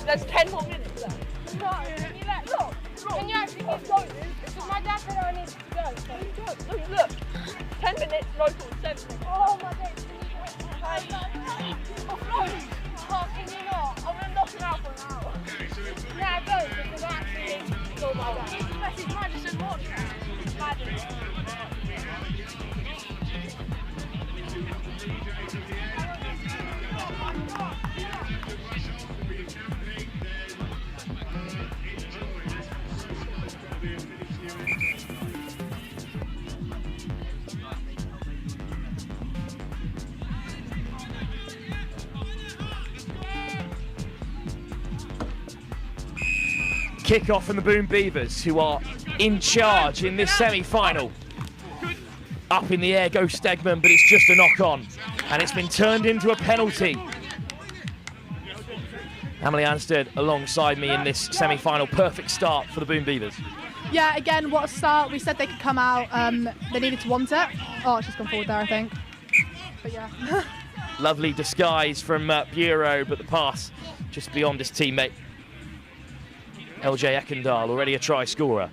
There's 10 more minutes left. No, can you look? Can you actually keep going? Because my dad said I need to go. So look, 10 minutes, local, 7 minutes. Oh my days, can you not? I'm going to knock him out for an hour. Yeah, go, because I actually need to go my dad. Especially Madison watch now. Madison. Kick-off from the Boom Beavers, who are in charge in this semi-final. Up in the air goes Stegman, but it's just a knock-on. And it's been turned into a penalty. Emily Anstead alongside me in this semi-final. Perfect start for the Boom Beavers. Yeah, again, what a start. We said they could come out. They needed to want it. Oh, she's gone forward there, I think. But yeah. Lovely disguise from Bureau, but the pass just beyond his teammate. LJ Ekendal, already a try scorer.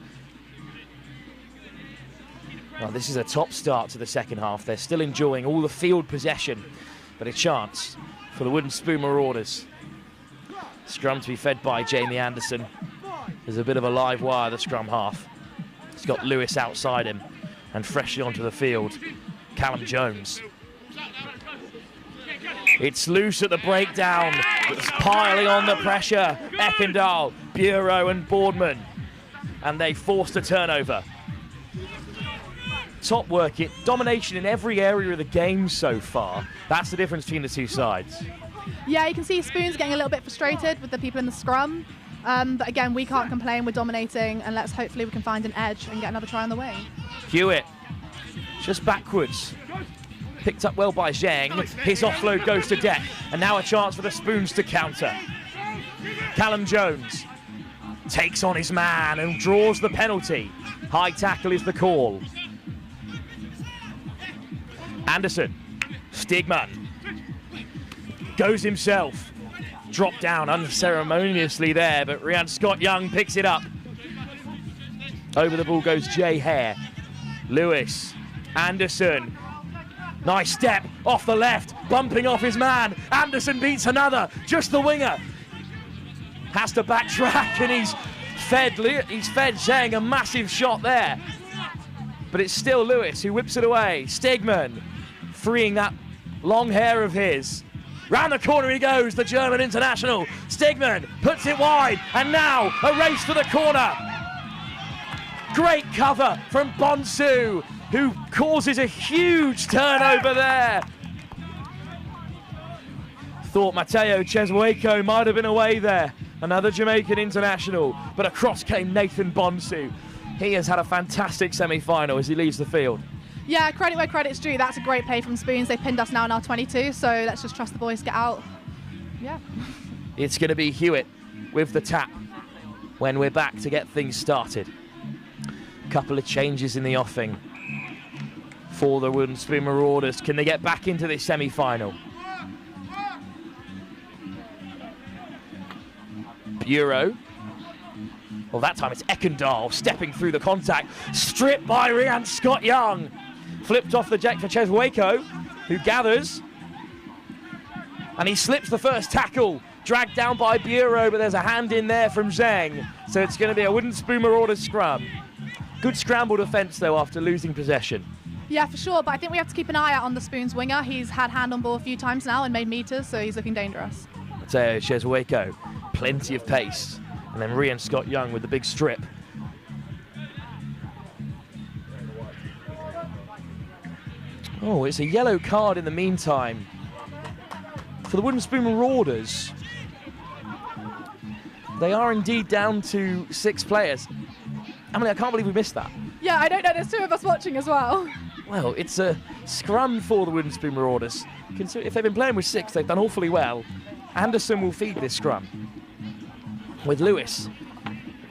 Well, this is a top start to the second half. They're still enjoying all the field possession, but a chance for the Wooden Spoon Marauders. Scrum to be fed by Jamie Anderson. There's a bit of a live wire, the scrum half. He's got Lewis outside him, and freshly onto the field, Callum Jones. It's loose at the breakdown. It's piling on the pressure. Ekendal, Bureau and Boardman. And they forced a turnover. Top work, domination in every area of the game so far. That's the difference between the two sides. Yeah, you can see Spoons getting a little bit frustrated with the people in the scrum. But again, we can't complain, we're dominating, and hopefully we can find an edge and get another try on the wing. Hewitt, just backwards. Picked up well by Zhang. His offload goes to deck, and now a chance for the Spoons to counter. Callum Jones takes on his man and draws the penalty. High tackle is the call. Anderson, Stigman, goes himself. Dropped down unceremoniously there, but Rhian Scott-Young picks it up. Over the ball goes Jay Hare. Lewis, Anderson. Nice step off the left, bumping off his man. Anderson beats another, just the winger. Has to backtrack, and he's fed Zhang a massive shot there. But it's still Lewis who whips it away. Stegman freeing that long hair of his. Round the corner he goes, the German international. Stegman puts it wide, and now a race for the corner. Great cover from Bonsu, who causes a huge turnover there. Thought Mateo Chesueko might have been away there. Another Jamaican international, but across came Nathan Bonsu. He has had a fantastic semi-final as he leaves the field. Yeah, credit where credit's due. That's a great play from Spoons. They pinned us now in our 22, so let's just trust the boys to get out. Yeah. It's going to be Hewitt with the tap when we're back to get things started. Couple of changes in the offing for the Wooden Spoon Marauders. Can they get back into this semi-final? Bureau. Well, that time it's Ekendal stepping through the contact. Stripped by Rhian Scott-Young. Flipped off the deck for Chesueko, who gathers. And he slips the first tackle. Dragged down by Bureau, but there's a hand in there from Zhang. So it's going to be a Wooden Spoon Marauders scrum. Good scramble defence, though, after losing possession. Yeah, for sure, but I think we have to keep an eye out on the Spoons winger. He's had hand on ball a few times now and made meters, so he's looking dangerous. Mateo Chesueko, plenty of pace. And then Rhian Scott-Young with the big strip. Oh, it's a yellow card in the meantime for the Wooden Spoon Marauders. They are indeed down to 6 players. Emily, I can't believe we missed that. Yeah, I don't know. There's 2 of us watching as well. Well, it's a scrum for the Wooden Spoon Marauders. If they've been playing with 6, they've done awfully well. Anderson will feed this scrum with Lewis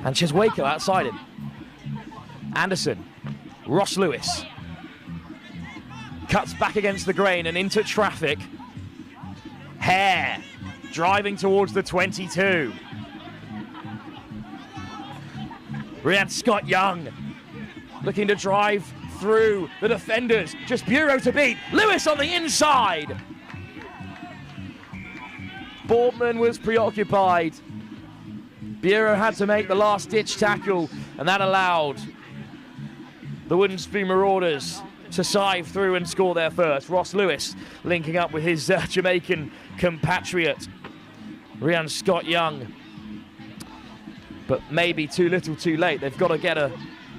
and Chesueko outside him. Anderson, Ross Lewis. Cuts back against the grain and into traffic. Hare driving towards the 22. Rhian Scott-Young looking to drive through the defenders. Just Bureau to beat. Lewis on the inside. Boardman was preoccupied. Bureau had to make the last-ditch tackle, and that allowed the Wooden Spoon Marauders to sieve through and score their first. Ross Lewis linking up with his Jamaican compatriot, Rhian Scott-Young. But maybe too little too late. They've got to get a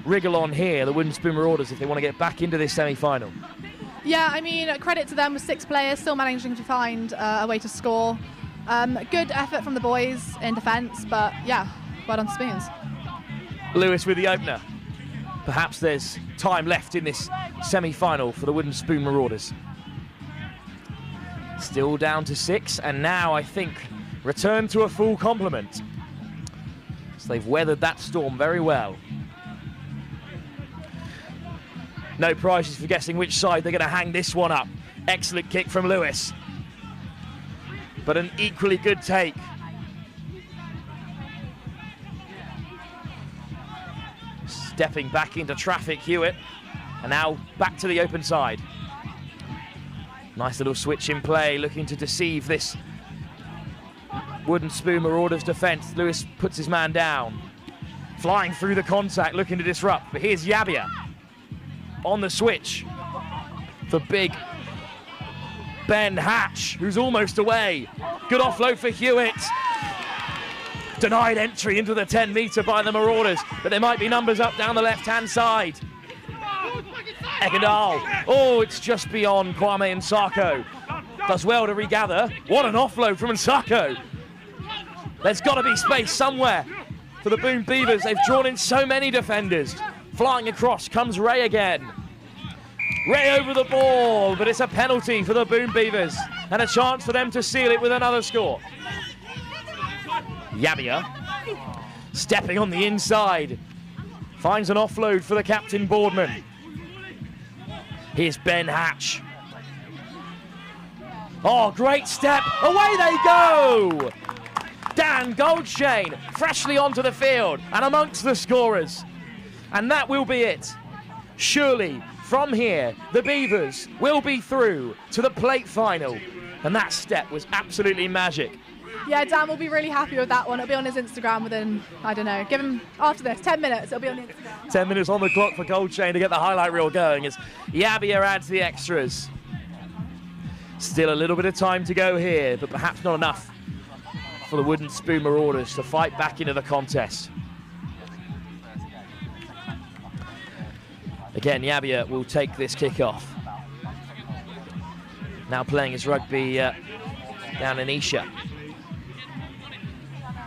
wriggle on here, the Wooden Spoon Marauders, if they want to get back into this semi-final. Yeah, I mean, credit to them with 6 players, still managing to find a way to score. Good effort from the boys in defence, but yeah, Well done, Spoons. Lewis with the opener. Perhaps there's time left in this semi-final for the Wooden Spoon Marauders. Still down to 6, and now I think return to a full complement. So they've weathered that storm very well. No prizes for guessing which side they're going to hang this one up. Excellent kick from Lewis. But an equally good take. Stepping back into traffic, Hewitt. And now back to the open side. Nice little switch in play, looking to deceive this Wooden Spoon Marauders defence. Lewis puts his man down. Flying through the contact, looking to disrupt. But here's Yabia on the switch for big Ben Hatch, who's almost away. Good offload for Hewitt. Denied entry into the 10-metre by the Marauders, but there might be numbers up down the left-hand side. Ekendal. Oh, it's just beyond Kwame Nsako. Does well to regather. What an offload from Nsako. There's got to be space somewhere for the Boom Beavers. They've drawn in so many defenders. Flying across comes Ray again. Ray over the ball, but it's a penalty for the Boom Beavers and a chance for them to seal it with another score. Yabia stepping on the inside. Finds an offload for the captain Boardman. Here's Ben Hatch. Oh, great step. Away they go. Dan Goldshane freshly onto the field and amongst the scorers. And that will be it. Surely, from here, the Beavers will be through to the plate final. And that step was absolutely magic. Yeah, Dan will be really happy with that one. It'll be on his Instagram within, I don't know, give him, after this, 10 minutes, it'll be on Instagram. 10 minutes on the clock for Goldchain to get the highlight reel going as Yabia adds the extras. Still a little bit of time to go here, but perhaps not enough for the Wooden Spoon Marauders to fight back into the contest. Again, Yabia will take this kick-off. Now playing his rugby down in Isha.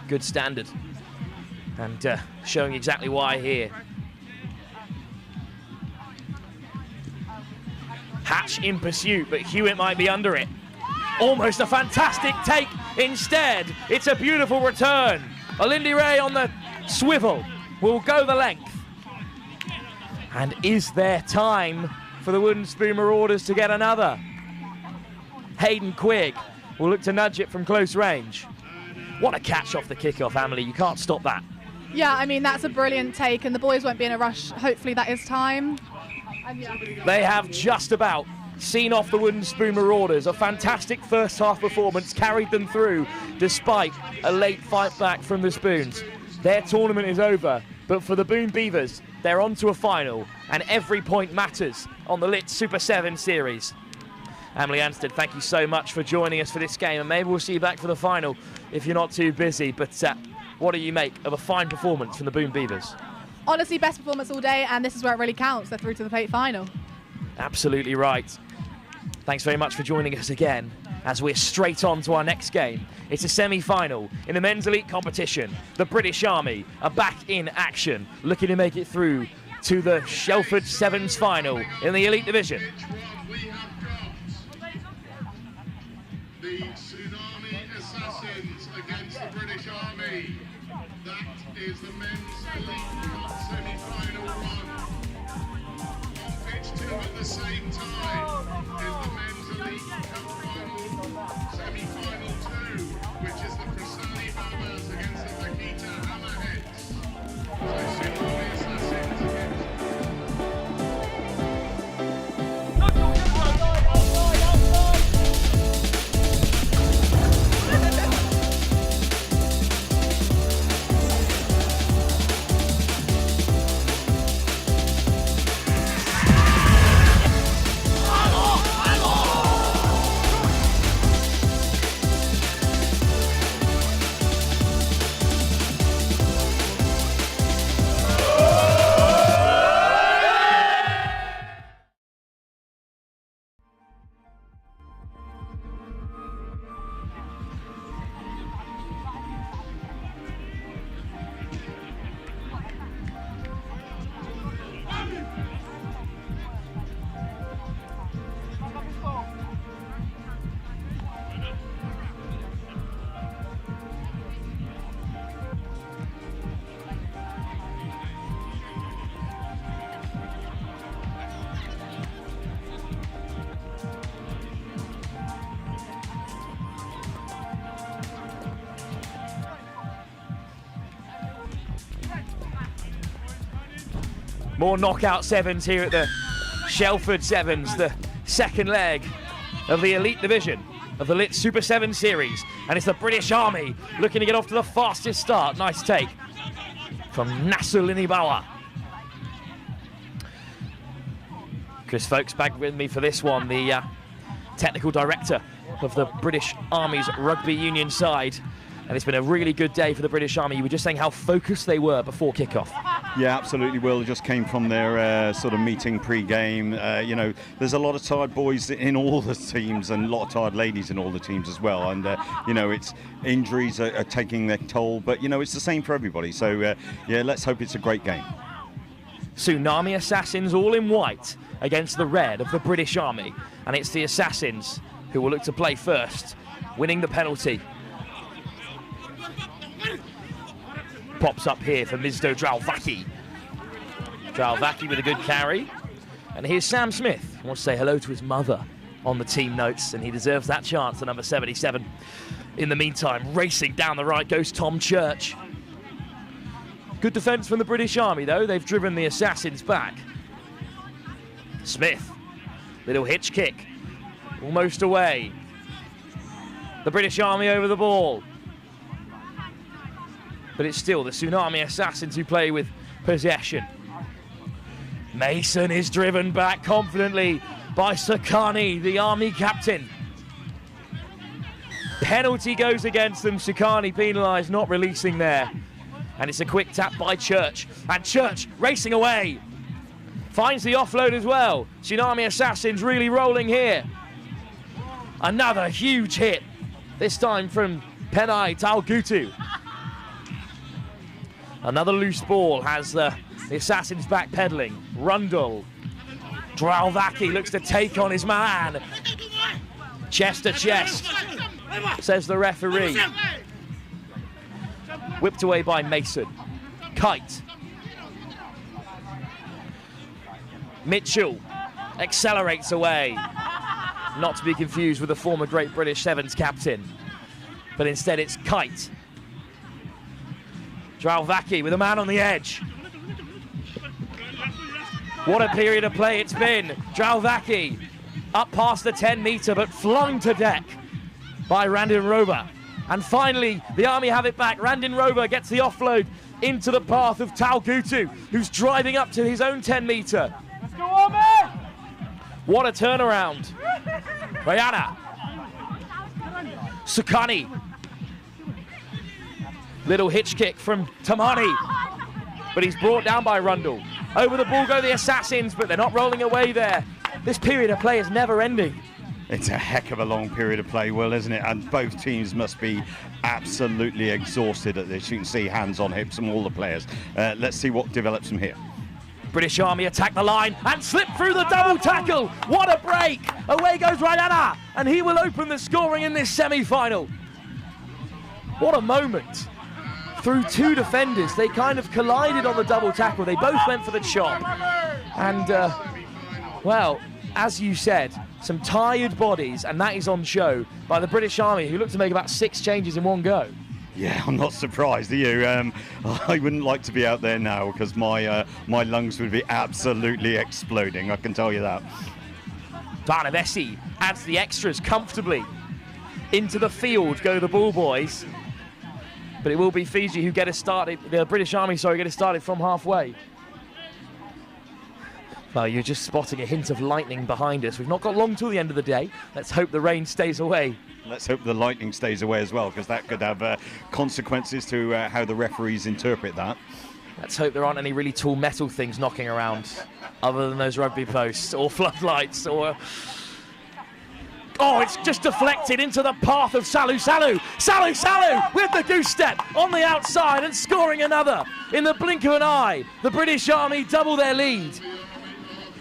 Good standard, and showing exactly why here. Hatch in pursuit, but Hewitt might be under it. Almost a fantastic take. Instead, it's a beautiful return. Olindi Ray on the swivel will go the length. And is there time for the Wooden Spoon Marauders to get another? Hayden Quigg will look to nudge it from close range. What a catch off the kickoff, Amelie. You can't stop that. Yeah, I mean, that's a brilliant take, and the boys won't be in a rush. Hopefully that is time. Yeah. They have just about seen off the Wooden Spoon Marauders. A fantastic first half performance carried them through despite a late fight back from the Spoons. Their tournament is over, but for the Boom Beavers, they're on to a final, and every point matters on the Lit Super 7 series. Amelie Anstead, thank you so much for joining us for this game, and maybe we'll see you back for the final if you're not too busy. But what do you make of a fine performance from the Boom Beavers? Honestly, best performance all day, and this is where it really counts. They're through to the plate final. Absolutely right. Thanks very much for joining us again as we're straight on to our next game. It's a semi-final in the men's elite competition. The British Army are back in action, looking to make it through to the Shelford Sevens final in the elite division. The Tsunami Assassins against the British Army. That is the men's elite cup semi-final run. On pitch 2 at the same time is the men's elite cup final semi-final 2, which is the Tsunami Beavers against the Vaquita Hammerheads. So Tsunami Assassins against More knockout sevens here at the Shelford Sevens, the second leg of the Elite Division of the Lit Super 7 Series. And it's the British Army looking to get off to the fastest start. Nice take from Nasulinibawa. Chris Folkes back with me for this one, the technical director of the British Army's rugby union side. And it's been a really good day for the British Army. You were just saying how focused they were before kickoff. Yeah, absolutely, Will. Just came from their sort of meeting pre-game. You know, there's a lot of tired boys in all the teams and a lot of tired ladies in all the teams as well. And, you know, it's injuries are taking their toll. But, you know, it's the same for everybody. So, yeah, let's hope it's a great game. Tsunami Assassins all in white against the red of the British Army. And it's the Assassins who will look to play first, winning the penalty. Pops up here for Mizdo Drauvaki. Drauvaki with a good carry. And here's Sam Smith. He wants to say hello to his mother on the team notes, and he deserves that chance, the number 77. In the meantime, racing down the right goes Tom Church. Good defence from the British Army, though. They've driven the Assassins back. Smith, little hitch kick, almost away. The British Army over the ball. But it's still the Tsunami Assassins who play with possession. Mason is driven back confidently by Sakani, the Army captain. Penalty goes against them. Sakani penalised, not releasing there. And it's a quick tap by Church. And Church racing away. Finds the offload as well. Tsunami Assassins really rolling here. Another huge hit. This time from Penai Talgutu. Another loose ball has the Assassins backpedaling. Rundle. Drauvaki looks to take on his man. Chest to chest, says the referee. Whipped away by Mason. Kite. Mitchell accelerates away. Not to be confused with the former Great British Sevens captain. But instead it's Kite. Drauvaki with a man on the edge. What a period of play it's been. Drauvaki up past the 10-metre, but flung to deck by Randin Roba. And finally, the Army have it back. Randin Roba gets the offload into the path of Talgutu, who's driving up to his own 10-metre. Let's go, Army! What a turnaround. Rayana. Sukani. Little hitch kick from Tamani. But he's brought down by Rundle. Over the ball go the Assassins, but they're not rolling away there. This period of play is never ending. It's a heck of a long period of play, Will, isn't it? And both teams must be absolutely exhausted at this. You can see hands on hips from all the players. Let's see what develops from here. British Army attack the line and slip through the double tackle. What a break! Away goes Rayana, and he will open the scoring in this semi-final. What a moment. Through two defenders, they kind of collided on the double tackle. They both went for the chop. And, well, as you said, some tired bodies, and that is on show by the British Army, who look to make about 6 changes in one go. Yeah, I'm not surprised, are you? I wouldn't like to be out there now because my lungs would be absolutely exploding, I can tell you that. Barnabesi adds the extras comfortably. Into the field go the ball boys. But it will be Fiji who get us started, the British Army, sorry, get us started from halfway. Well, you're just spotting a hint of lightning behind us. We've not got long till the end of the day. Let's hope the rain stays away. Let's hope the lightning stays away as well, because that could have consequences to how the referees interpret that. Let's hope there aren't any really tall metal things knocking around, other than those rugby posts or floodlights or... Oh, it's just deflected into the path of Salu Salu. Salu Salu with the goose step on the outside and scoring another in the blink of an eye. The British Army double their lead.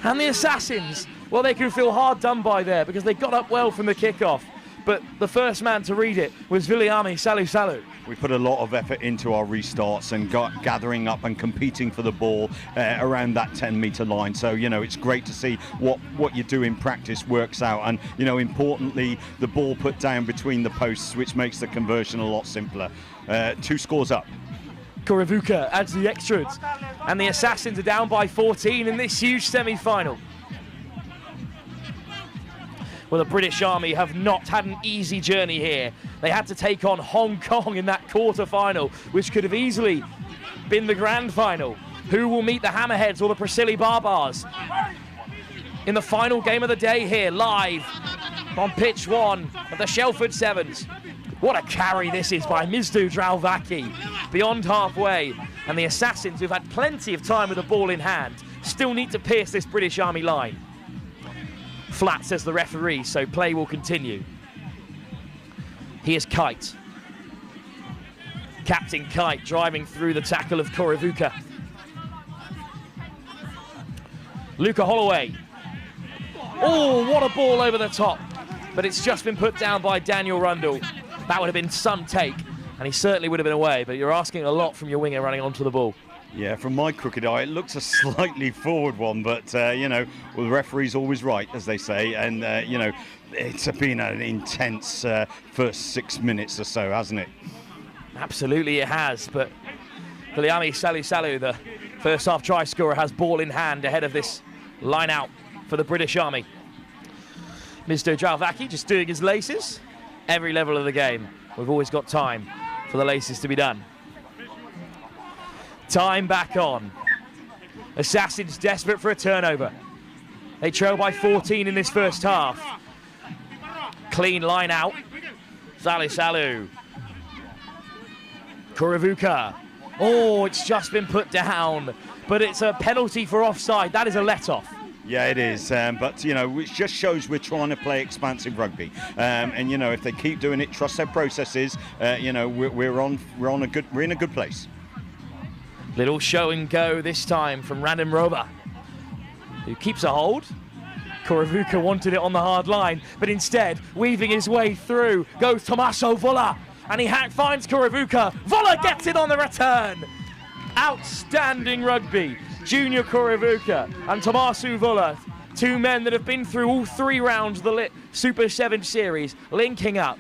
And the Assassins, well, they can feel hard done by there because they got up well from the kickoff. But the first man to read it was Viliami Salu Salu. We put a lot of effort into our restarts and gathering up and competing for the ball around that 10-metre line. So, you know, it's great to see what you do in practice works out. And, you know, importantly, the ball put down between the posts, which makes the conversion a lot simpler. 2 scores up. Koravuka adds the extras. And the Assassins are down by 14 in this huge semi-final. Well, the British Army have not had an easy journey here. They had to take on Hong Kong in that quarter-final, which could have easily been the grand final. Who will meet the Hammerheads or the Priscilli Barbars? In the final game of the day here, live on pitch 1 of the Shelford Sevens. What a carry this is by Mizdu Drauvaki, beyond halfway. And the Assassins, who've had plenty of time with the ball in hand, still need to pierce this British Army line. Flat, says the referee, so play will continue. Here's Kite. Captain Kite driving through the tackle of Korevuka. Luca Holloway. Oh, what a ball over the top. But it's just been put down by Daniel Rundle. That would have been some take, and he certainly would have been away, but you're asking a lot from your winger running onto the ball. Yeah, from my crooked eye, it looks a slightly forward one, but, you know, well, the referee's always right, as they say, and, you know, it's been an intense first 6 minutes or so, hasn't it? Absolutely it has, but Viliami Salu, the first half try scorer, has ball in hand ahead of this line out for the British Army. Mr. Drauvaki just doing his laces. Every level of the game, we've always got time for the laces to be done. Time back on. Assassins desperate for a turnover. They trail by 14 in this first half. Clean line out. Salu. Korevuka. Oh, it's just been put down, but it's a penalty for offside. That is a let-off. Yeah, it is, but, you know, it just shows we're trying to play expansive rugby. And, you know, if they keep doing it, trust their processes, you know, we're in a good place. Little show and go this time from Random Roba, who keeps a hold. Korevuka wanted it on the hard line, but instead, weaving his way through, goes Tommaso Vola, and he finds Korevuka. Vola gets it on the return. Outstanding rugby. Junior Korevuka and Tommaso Vola, two men that have been through all 3 rounds of the Lit Super 7 series, linking up.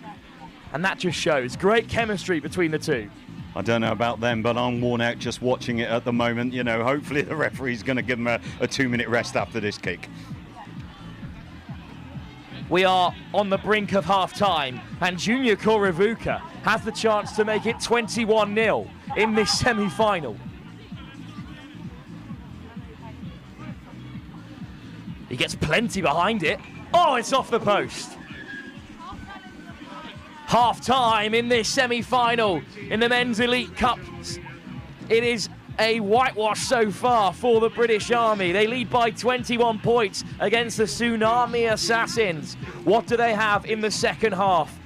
And that just shows great chemistry between the two. I don't know about them, but I'm worn out just watching it at the moment. You know, hopefully the referee's going to give them a 2-minute rest after this kick. We are on the brink of half-time, and Junior Korevuka has the chance to make it 21-0 in this semi-final. He gets plenty behind it. Oh, it's off the post. Half-time in this semi-final in the Men's Elite Cup. It is a whitewash so far for the British Army. They lead by 21 points against the Tsunami Assassins. What do they have in the second half?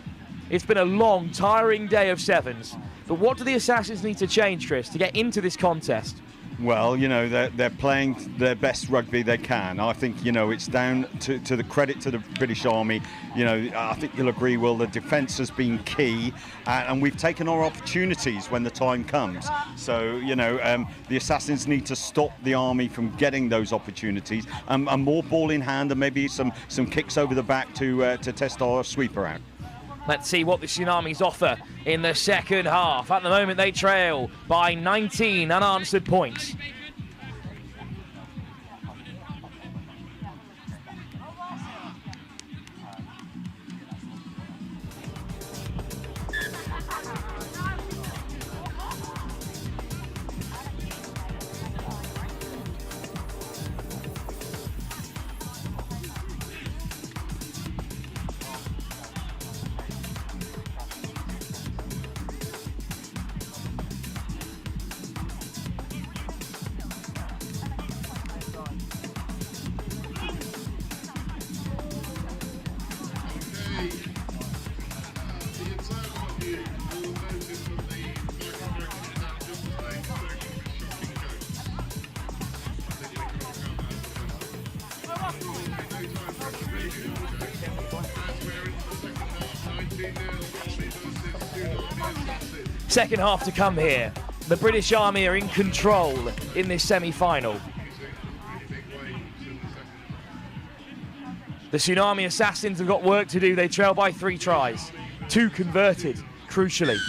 It's been a long, tiring day of sevens. But what do the Assassins need to change, Chris, to get into this contest? Well, you know, they're playing their best rugby they can. I think, you know, it's down to the credit to the British Army. You know, I think you'll agree, Will, the defence has been key, and we've taken our opportunities when the time comes. So, you know, the Assassins need to stop the Army from getting those opportunities, and more ball in hand, and maybe some kicks over the back to test our sweeper out. Let's see what the Tsunamis offer in the second half. At the moment, they trail by 19 unanswered points. Second half to come here. The British Army are in control in this semi-final. The Tsunami Assassins have got work to do. They trail by 3 tries. 2 converted, crucially.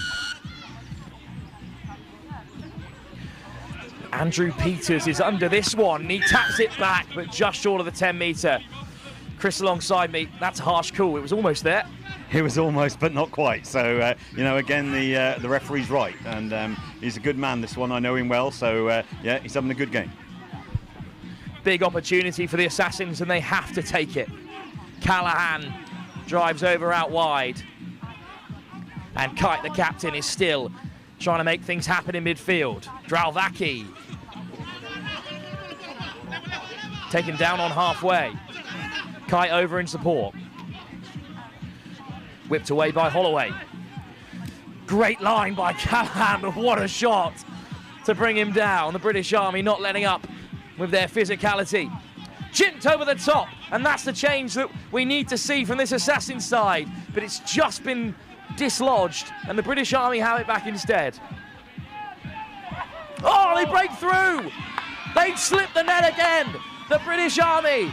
Andrew Peters is under this one. He taps it back, but just short of the 10-metre. Chris alongside me, that's a harsh call. It was almost there. It was almost, but not quite. So, again, the referee's right. And he's a good man, this one. I know him well. So, yeah, he's having a good game. Big opportunity for the Assassins, and they have to take it. Callahan drives over out wide. And Kite, the captain, is still trying to make things happen in midfield. Dralvaki taken down on halfway. Kite over in support. Whipped away by Holloway. Great line by Callahan, but what a shot to bring him down. The British Army not letting up with their physicality. Chipped over the top, and that's the change that we need to see from this Assassin side. But it's just been dislodged, and the British Army have it back instead. Oh, they break through! They slip the net again! The British Army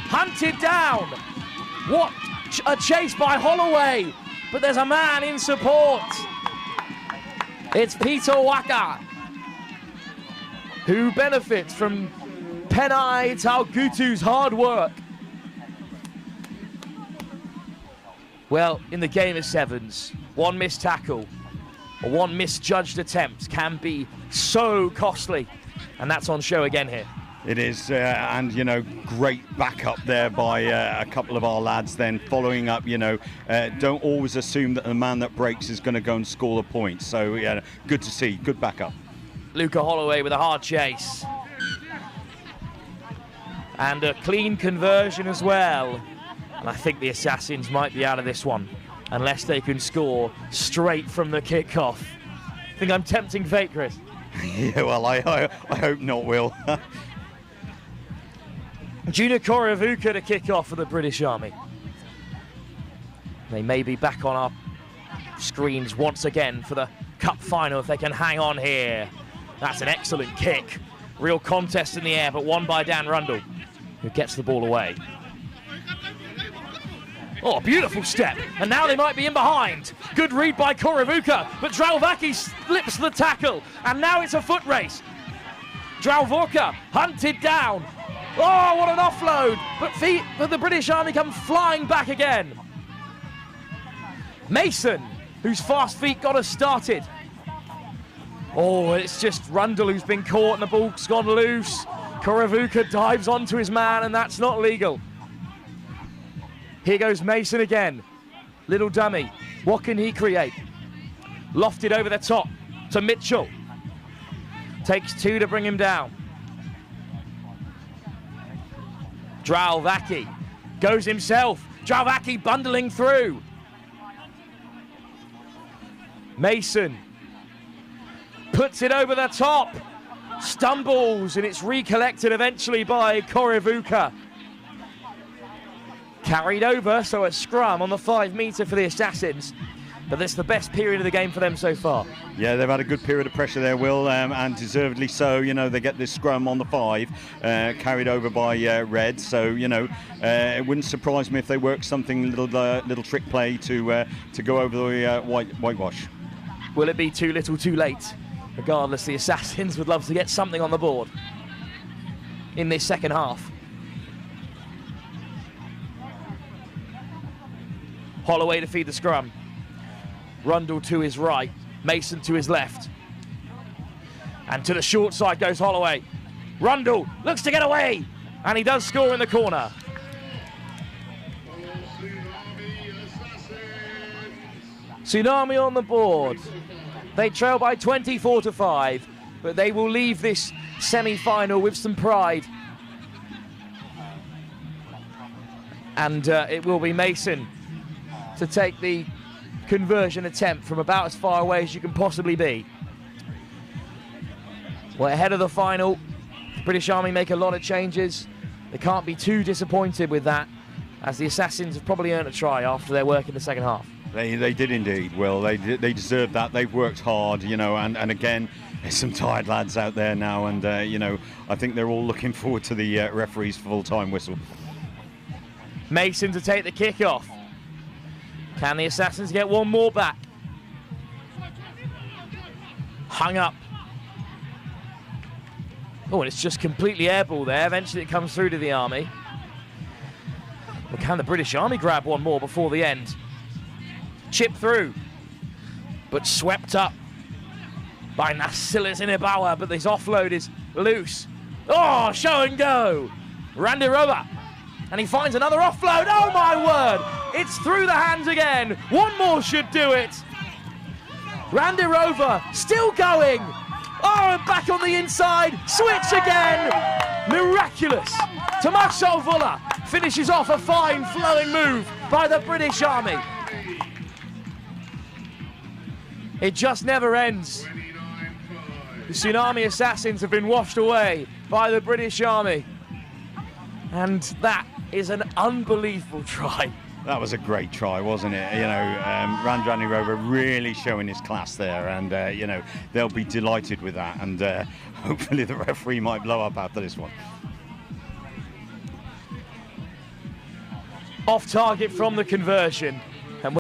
hunted down. What a chase by Holloway, but there's a man in support. It's Peter Waka, who benefits from Penai Taugutu's hard work. Well, in the game of sevens, one missed tackle or one misjudged attempt can be so costly, and that's on show again here. It is, and great backup there by a couple of our lads. Then following up, don't always assume that the man that breaks is going to go and score the point. So yeah, good to see, good backup. Luca Holloway with a hard chase, and a clean conversion as well. And I think the Assassins might be out of this one unless they can score straight from the kickoff. I think I'm tempting fate, Chris. Yeah, well, I hope not, Will. Junior Koravuka to kick off for the British Army. They may be back on our screens once again for the cup final if they can hang on here. That's an excellent kick. Real contest in the air, but won by Dan Rundle, who gets the ball away. Oh, beautiful step. And now they might be in behind. Good read by Koravuka, but Dralvaki slips the tackle. And now it's a foot race. Dralvorka hunted down. Oh, what an offload. But the British Army come flying back again. Mason, whose fast feet got us started. Oh, it's just Rundle who's been caught and the ball's gone loose. Koravuka dives onto his man, and that's not legal. Here goes Mason again. Little dummy. What can he create? Lofted over the top to Mitchell. Takes two to bring him down. Dralvaki goes himself. Dralvaki bundling through. Mason puts it over the top. Stumbles, and it's recollected eventually by Koravuka. Carried over, so a scrum on the 5 metre for the Assassins. But that's the best period of the game for them so far. Yeah, they've had a good period of pressure there, Will, and deservedly so. They get this scrum on the 5, carried over by Red. So, it wouldn't surprise me if they work something, little trick play to go over the whitewash. Will it be too little too late? Regardless, the Assassins would love to get something on the board in this second half. Holloway to feed the scrum. Rundle to his right, Mason to his left. And to the short side goes Holloway. Rundle looks to get away, and he does score in the corner. Tsunami on the board. They trail by 24-5, but they will leave this semi-final with some pride. And it will be Mason to take the conversion attempt from about as far away as you can possibly be. We're ahead of the final. The British Army make a lot of changes. They can't be too disappointed with that, as the Assassins have probably earned a try after their work in the second half. They did indeed, Will. They deserved that. They've worked hard, and again, there's some tired lads out there now, and, I think they're all looking forward to the referee's full-time whistle. Mason to take the kick-off. Can the Assassins get one more back? Hung up. Oh, and it's just completely airball there. Eventually it comes through to the Army. Well, can the British Army grab one more before the end? Chip through, but swept up by Nasilis Inibawa, but this offload is loose. Oh, show and go. Randy Rover, and he finds another offload. Oh my word, it's through the hands again. One more should do it. Randy Rover still going. Oh, and back on the inside, switch again. Miraculous. Tommaso Vulla finishes off a fine flowing move by the British Army. It just never ends. The Tsunami Assassins have been washed away by the British Army. And that is an unbelievable try. That was a great try, wasn't it? You know, Randy Rover really showing his class there, and you know, they'll be delighted with that, and hopefully the referee might blow up after this one. Off target from the conversion. And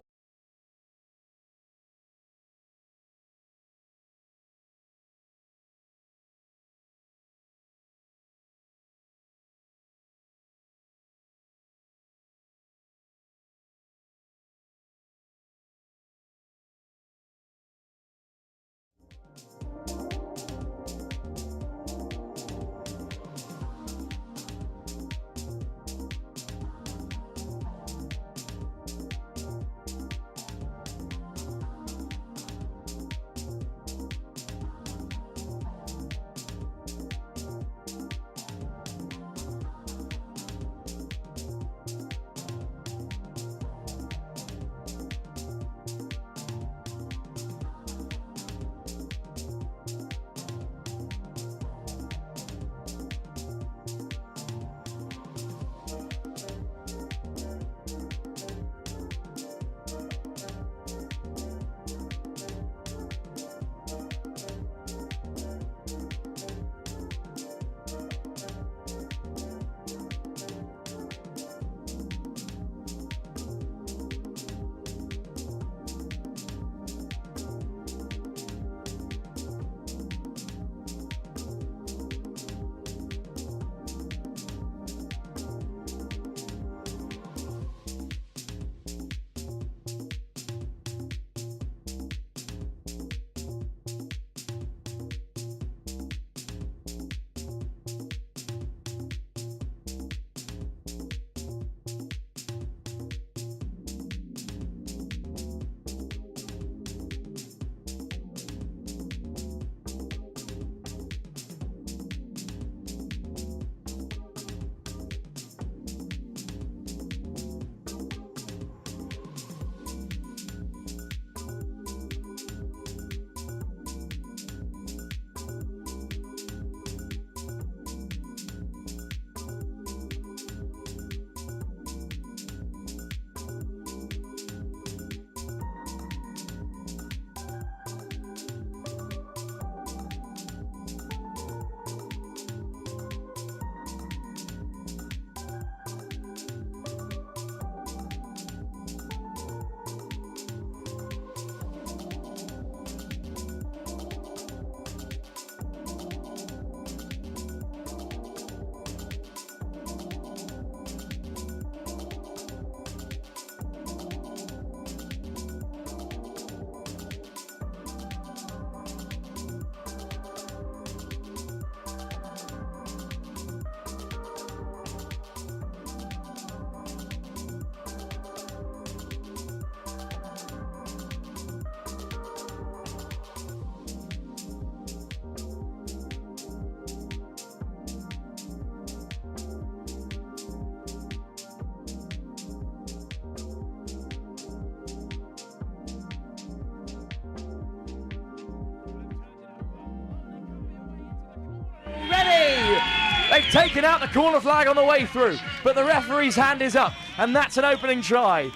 they've taken out the corner flag on the way through, but the referee's hand is up, and that's an opening try.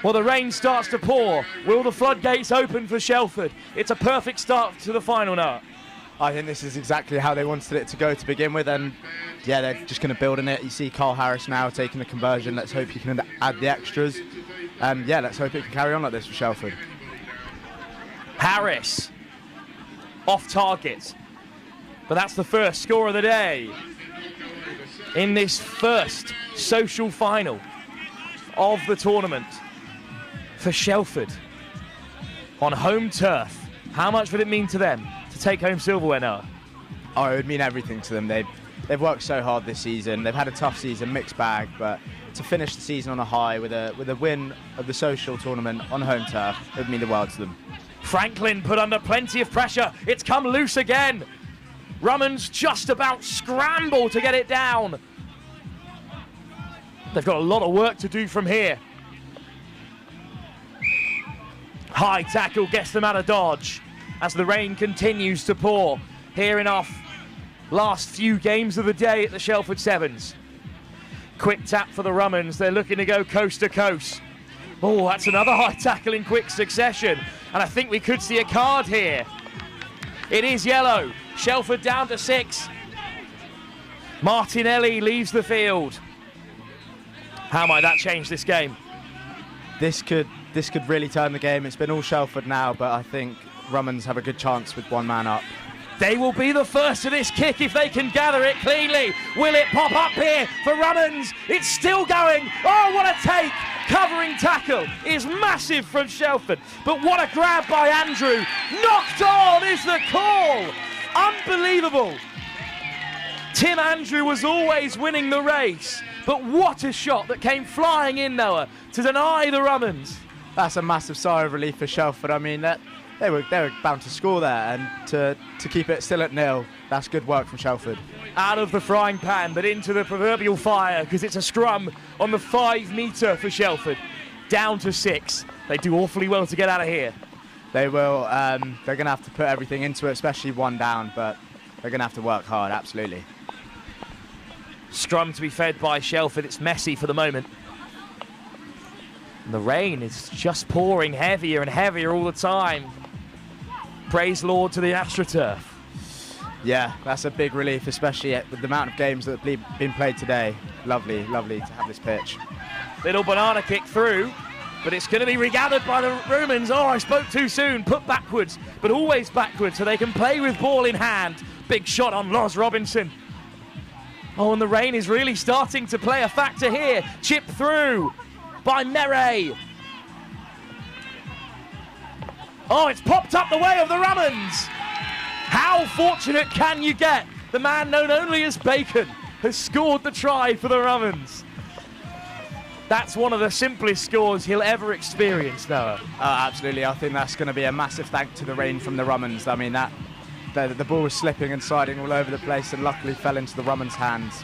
Well, the rain starts to pour. Will the floodgates open for Shelford? It's a perfect start to the final now. I think this is exactly how they wanted it to go to begin with, and yeah, they're just going to build on it. You see Carl Harris now taking the conversion. Let's hope he can add the extras. Yeah, let's hope it can carry on like this for Shelford. Harris, off target. But that's the first score of the day in this first social final of the tournament for Shelford on home turf. How much would it mean to them to take home silverware now? Oh, it would mean everything to them. They've worked so hard this season. They've had a tough season, mixed bag, but to finish the season on a high with a win of the social tournament on home turf, it would mean the world to them. Franklin put under plenty of pressure. It's come loose again. Rum'ns just about scramble to get it down. They've got a lot of work to do from here. High tackle gets them out of dodge as the rain continues to pour here in our last few games of the day at the Shelford Sevens. Quick tap for the Rum'ns. They're looking to go coast to coast. Oh, that's another high tackle in quick succession. And I think we could see a card here. It is yellow. Shelford down to 6. Martinelli leaves the field. How might that change this game? This could really turn the game. It's been all Shelford now, but I think Rum'ns have a good chance with one man up. They will be the first to this kick if they can gather it cleanly. Will it pop up here for Rum'ns? It's still going. Oh, what a take. Covering tackle is massive from Shelford. But what a grab by Andrew. Knocked on is the call. Unbelievable. Tim Andrew was always winning the race. But what a shot that came flying in, Noah, to deny the Rum'ns. That's a massive sigh of relief for Shelford. I mean, they were bound to score there, and to keep it still at 0, that's good work from Shelford. Out of the frying pan, but into the proverbial fire, because it's a scrum on the 5 metre for Shelford. Down to 6. They do awfully well to get out of here. They will. They're going to have to put everything into it, especially one down, but they're going to have to work hard, absolutely. Scrum to be fed by Shelford. It's messy for the moment. And the rain is just pouring heavier and heavier all the time. Praise Lord to the AstroTurf. Yeah, that's a big relief, especially with the amount of games that have been played today. Lovely, lovely to have this pitch. Little banana kick through, but it's going to be regathered by the Rum'ns. Oh, I spoke too soon. Put backwards, but always backwards so they can play with ball in hand. Big shot on Loz Robinson. Oh, and the rain is really starting to play a factor here. Chip through by Mere. Oh, it's popped up the way of the Rum'ns. How fortunate can you get? The man known only as Bacon has scored the try for the Rum'ns. That's one of the simplest scores he'll ever experience, Noah. Absolutely. I think that's going to be a massive thank to the rain from the Rum'ns. I mean, the ball was slipping and sliding all over the place and luckily fell into the Rum'ns' hands.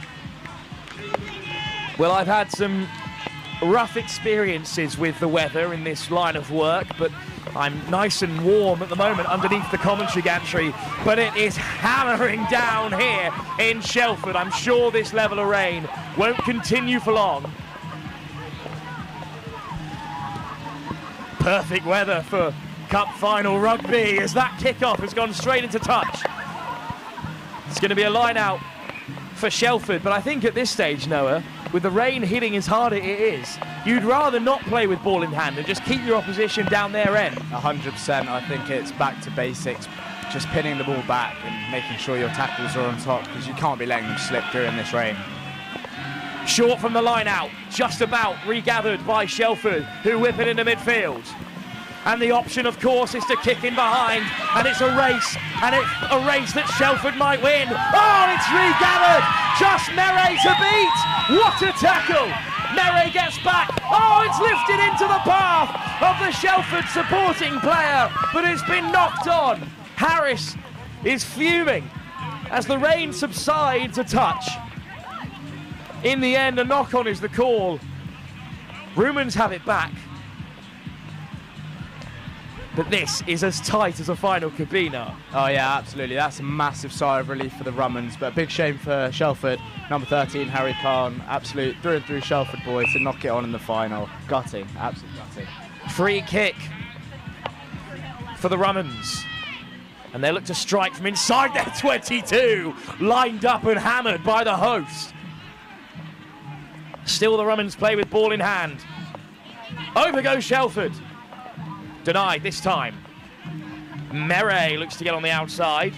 Well, I've had some rough experiences with the weather in this line of work, but I'm nice and warm at the moment underneath the commentary gantry, but it is hammering down here in Shelford. I'm sure this level of rain won't continue for long. Perfect weather for Cup final rugby as that kickoff has gone straight into touch. It's going to be a line out for Shelford, but I think at this stage, Noah, with the rain hitting as hard as it is, you'd rather not play with ball in hand and just keep your opposition down their end. 100%. I think it's back to basics, just pinning the ball back and making sure your tackles are on top, because you can't be letting them slip through in this rain. Short from the line out, just about regathered by Shelford, who whip it into midfield. And the option, of course, is to kick in behind, and it's a race, and it's a race that Shelford might win. Oh, it's regathered! Just Mere to beat! What a tackle! Mere gets back. Oh, it's lifted into the path of the Shelford supporting player, but it's been knocked on. Harris is fuming as the rain subsides a touch. In the end, a knock-on is the call. Rum'ns have it back. But this is as tight as a final could be now. Oh yeah, absolutely. That's a massive sigh of relief for the Rum'ns, but a big shame for Shelford. Number 13, Harry Khan, absolute through and through Shelford boy to knock it on in the final. Gutting, absolute gutting. Free kick for the Rum'ns. And they look to strike from inside their 22, lined up and hammered by the host. Still the Rum'ns play with ball in hand. Over goes Shelford. Denied this time. Mere looks to get on the outside.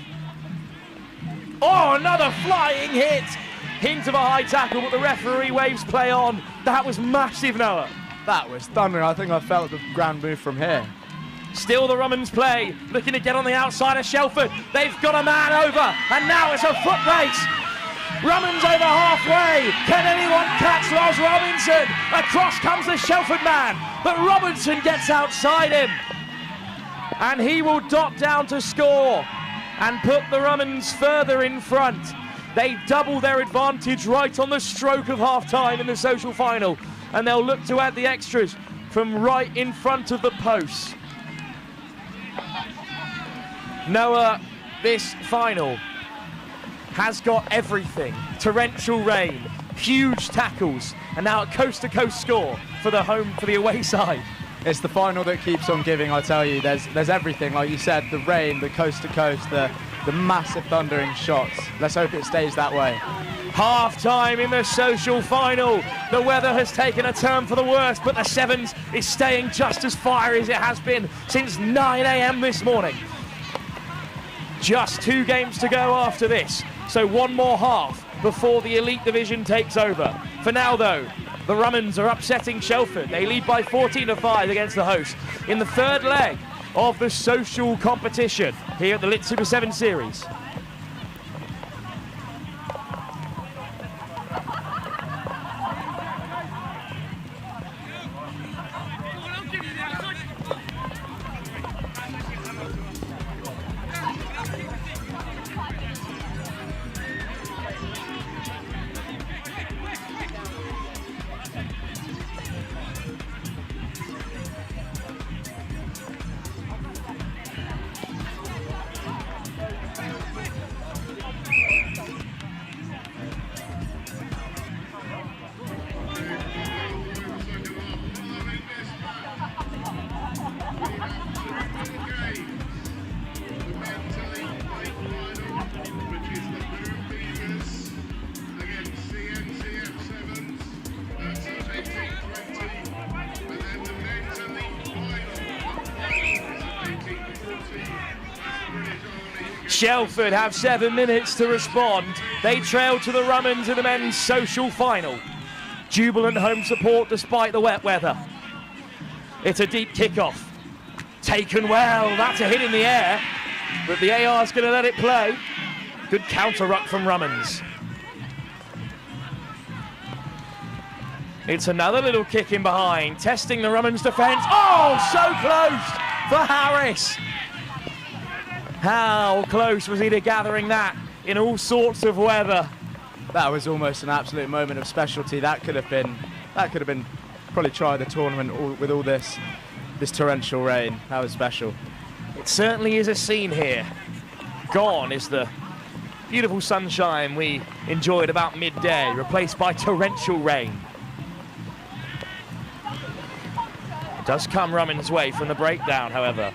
Oh, another flying hit. Hint of a high tackle, but the referee waves play on. That was massive, Noah. That was thundering. I think I felt the ground move from here. Still the Rum'ns play, looking to get on the outside of Shelford. They've got a man over, and now it's a foot race. Rum'ns over halfway. Can anyone catch Loz Robinson? Across comes the Shelford man, but Robinson gets outside him. And he will dot down to score and put the Rum'ns further in front. They double their advantage right on the stroke of half-time in the social final, and they'll look to add the extras from right in front of the posts. Noah, this final has got everything. Torrential rain, huge tackles, and now a coast-to-coast score for the away side. It's the final that keeps on giving, I tell you. There's everything, like you said, the rain, the coast-to-coast, the massive thundering shots. Let's hope it stays that way. Half-time in the social final. The weather has taken a turn for the worse, but the Sevens is staying just as fiery as it has been since 9 a.m. this morning. Just 2 games to go after this, so one more half before the Elite Division takes over. For now, though, the Rum'ns are upsetting Shelford. They lead by 14-5 against the hosts in the third leg of the social competition here at the Lit Super 7 Series. Shelford have 7 minutes to respond. They trail to the Rum'ns in the men's social final. Jubilant home support despite the wet weather. It's a deep kickoff. Taken well, that's a hit in the air, but the AR's going to let it play. Good counter ruck from Rum'ns. It's another little kick in behind, testing the Rum'ns defence. Oh, so close for Harris. How close was he to gathering that in all sorts of weather? That was almost an absolute moment of specialty. That could have been probably try the tournament with all this torrential rain. That was special. It certainly is a scene here. Gone is the beautiful sunshine we enjoyed about midday, replaced by torrential rain. It does come Rum'ns' way from the breakdown, however.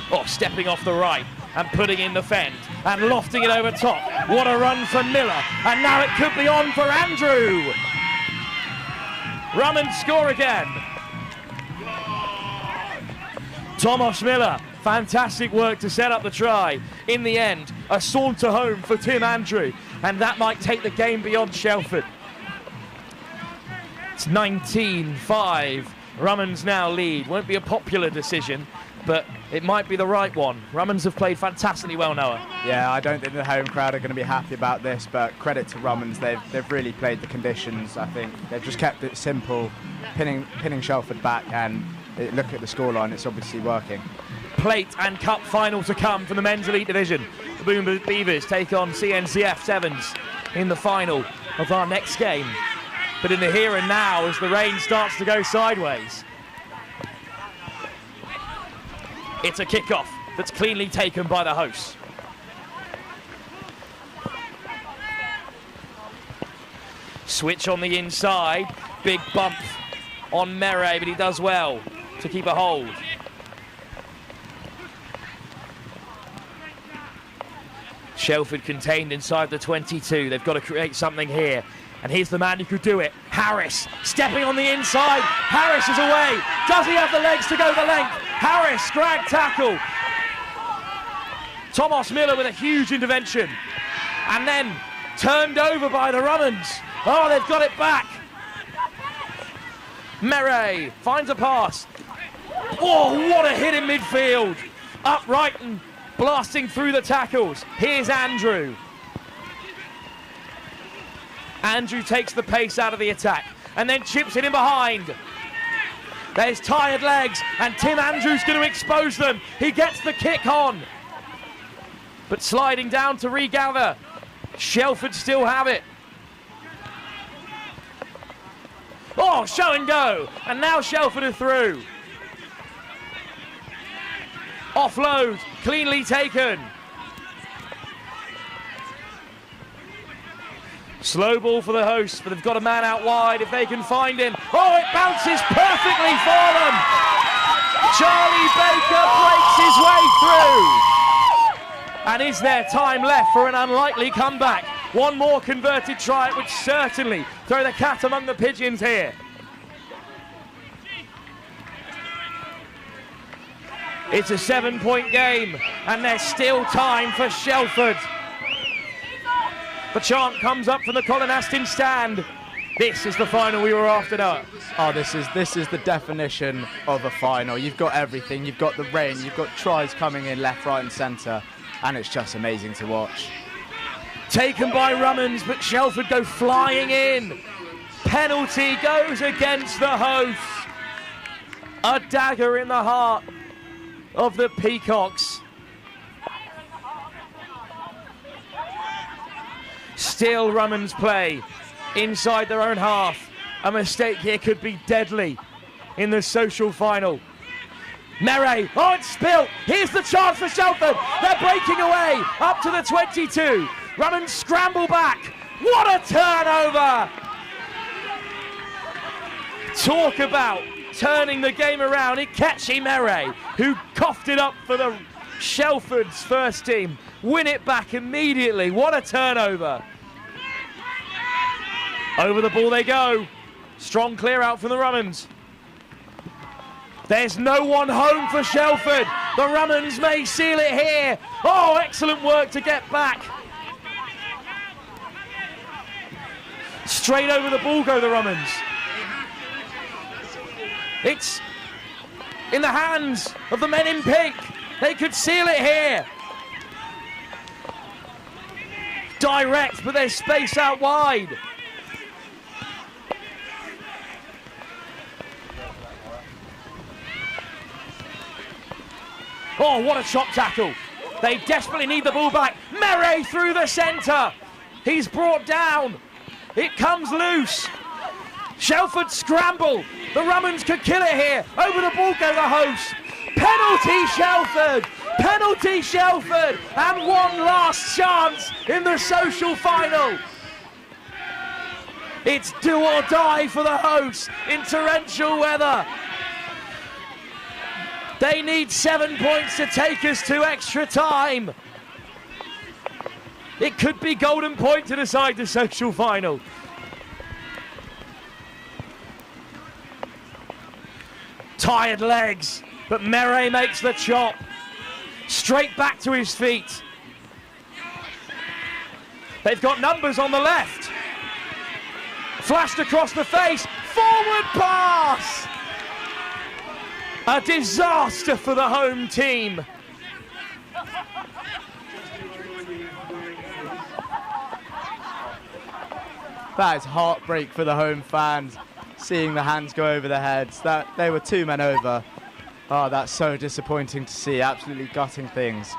Oh, stepping off the right and putting in the fend and lofting it over top. What a run for Miller, and now it could be on for Andrew. Rum'ns score again. Tomas Miller, fantastic work to set up the try. In the end, a saunter home for Tim Andrew, and that might take the game beyond Shelford. It's 19-5. Rum'ns now lead. Won't be a popular decision, but it might be the right one. Rum'ns have played fantastically well, Noah. Yeah, I don't think the home crowd are going to be happy about this, but credit to Rum'ns. They've really played the conditions. I think they've just kept it simple, pinning Shelford back, and look at the scoreline, it's obviously working. Plate and cup final to come from the men's elite division. The Beavers take on CNCF Sevens in the final of our next game. But in the here and now, as the rain starts to go sideways, it's a kickoff that's cleanly taken by the hosts. Switch on the inside, big bump on Mere, but he does well to keep a hold. Shelford contained inside the 22. They've got to create something here. And here's the man who could do it. Harris, stepping on the inside. Harris is away. Does he have the legs to go the length? Harris, scrag tackle. Thomas Miller with a huge intervention. And then turned over by the Rum'ns. Oh, they've got it back. Mere finds a pass. Oh, what a hit in midfield. Upright and blasting through the tackles. Here's Andrew. Andrew takes the pace out of the attack and then chips it in behind. There's tired legs and Tim Andrews going to expose them. He gets the kick on. But sliding down to regather. Shelford still have it. Oh, show and go. And now Shelford are through. Offload, cleanly taken. Slow ball for the hosts, but they've got a man out wide if they can find him. Oh, it bounces perfectly for them. Charlie Baker breaks his way through. And is there time left for an unlikely comeback? One more converted try, which certainly throw the cat among the pigeons here. It's a 7-point game, and there's still time for Shelford. The chant comes up from the Colin Aston stand. This is the final we were after now. Oh, this is the definition of a final. You've got everything. You've got the rain. You've got tries coming in left, right, and centre, and it's just amazing to watch. Taken by Rum'ns, but Shelford go flying in. Penalty goes against the hosts. A dagger in the heart of the Peacocks. Still Rum'ns play inside their own half. A mistake here could be deadly in the social final. Mere, oh, it's spilt. Here's the chance for Shelford. They're breaking away up to the 22. Rum'ns scramble back. What a turnover! Talk about turning the game around. Ikechi Mere, who coughed it up for the Shelford's first team, win it back immediately. What a turnover. Over the ball they go. Strong clear out from the Rum'ns. There's no one home for Shelford. The Rum'ns may seal it here. Oh, excellent work to get back. Straight over the ball go the Rum'ns. It's in the hands of the men in pink. They could seal it here. Direct, but there's space out wide. Oh, what a chop tackle. They desperately need the ball back. Mere through the centre. He's brought down. It comes loose. Shelford scramble. The Rum'ns could kill it here. Over the ball go the hosts. Penalty Shelford. Penalty Shelford. And one last chance in the social final. It's do or die for the hosts in torrential weather. They need 7 points to take us to extra time. It could be golden point to decide the social final. Tired legs, but Mere makes the chop. Straight back to his feet. They've got numbers on the left. Flashed across the face. Forward pass. A disaster for the home team. That is heartbreak for the home fans, seeing the hands go over their heads. That they were 2 men over. Oh, that's so disappointing to see. Absolutely gutting things.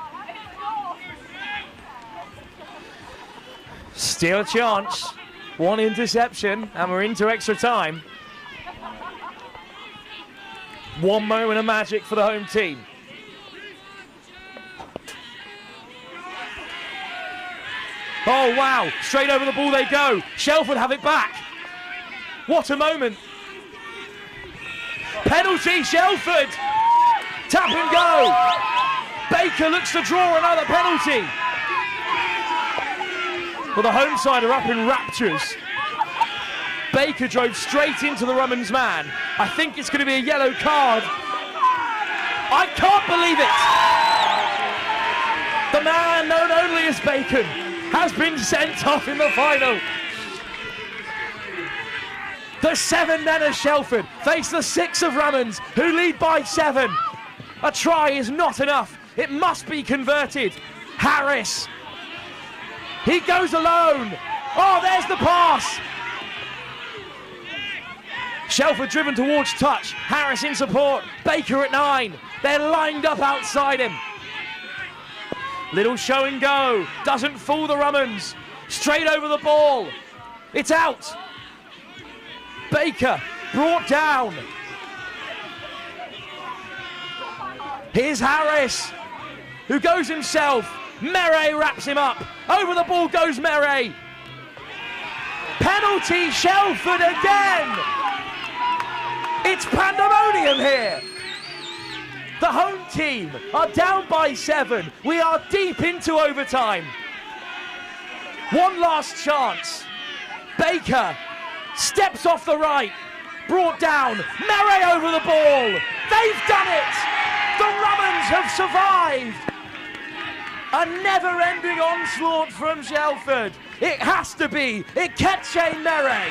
Still a chance. One interception, and we're into extra time. One moment of magic for the home team. Oh, wow. Straight over the ball they go. Shelford have it back. What a moment. Penalty, Shelford. Tap and go. Baker looks to draw another penalty. Well, the home side are up in raptures. Baker drove straight into the Rum'ns man. I think it's going to be a yellow card. I can't believe it. The the man known only as Bacon has been sent off in the final. The 7 men of Shelford face the 6 of Rum'ns, who lead by 7. A try is not enough. It must be converted. Harris. He goes alone. Oh, there's the pass. Shelford driven towards touch. Harris in support. Baker at 9. They're lined up outside him. Little show and go. Doesn't fool the Rum'ns. Straight over the ball. It's out. Baker brought down. Here's Harris, who goes himself. Mere wraps him up. Over the ball goes Mere. Penalty, Shelford again. It's pandemonium here. The home team are down by 7. We are deep into overtime. One last chance. Baker steps off the right. Brought down. Mere over the ball. They've done it. The Rum'ns have survived. A never-ending onslaught from Shelford. It has to be Ikeche Mere,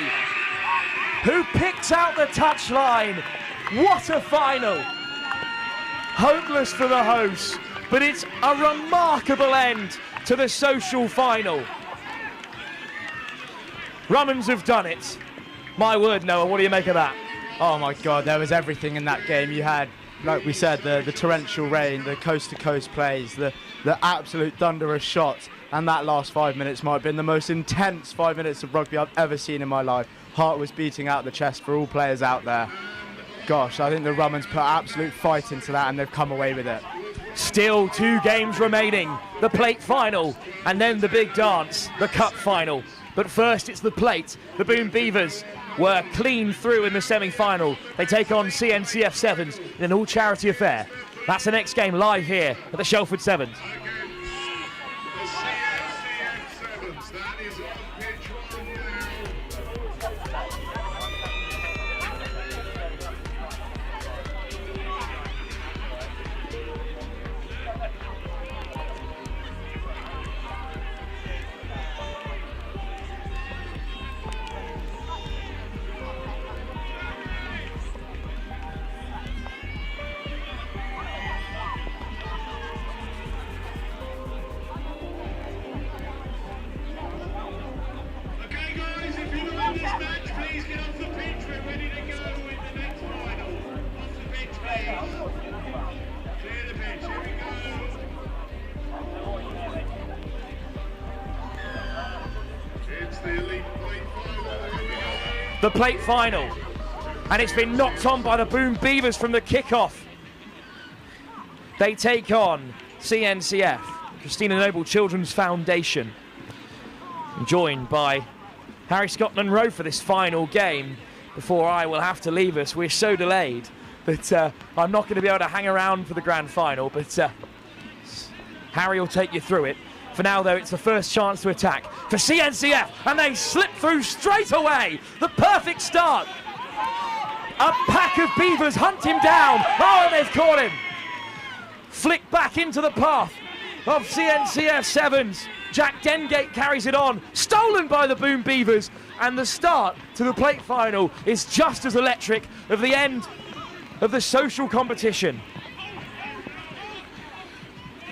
who picks out the touchline. What a final. Hopeless for the hosts, but it's a remarkable end to the social final. Rum'ns have done it. My word, Noah, what do you make of that? Oh my God, there was everything in that game. You had, like we said, the torrential rain, the coast-to-coast plays, the absolute thunderous shots, and that last 5 minutes might have been the most intense 5 minutes of rugby I've ever seen in my life. Heart was beating out the chest for all players out there. Gosh, I think the Rum'ns put absolute fight into that, and they've come away with it. Still 2 games remaining. The plate final, and then the big dance, the cup final. But first, it's the plate. The Boom Beavers were clean through in the semi-final. They take on CNCF Sevens in an all-charity affair. That's the next game live here at the Shelford Sevens. The plate final, and it's been knocked on by the Boom Beavers from the kickoff. They take on CNCF, Christina Noble Children's Foundation. I'm joined by Harry Scotland Rowe for this final game. Before I will have to leave us, we're so delayed that I'm not going to be able to hang around for the grand final, but Harry will take you through it. For now, though, it's the first chance to attack for CNCF, and they slip through straight away. The perfect start. A pack of Beavers hunt him down. Oh, and they've caught him. Flick back into the path of CNCF Sevens. Jack Dengate carries it on. Stolen by the Boom Beavers. And the start to the plate final is just as electric of the end of the social competition.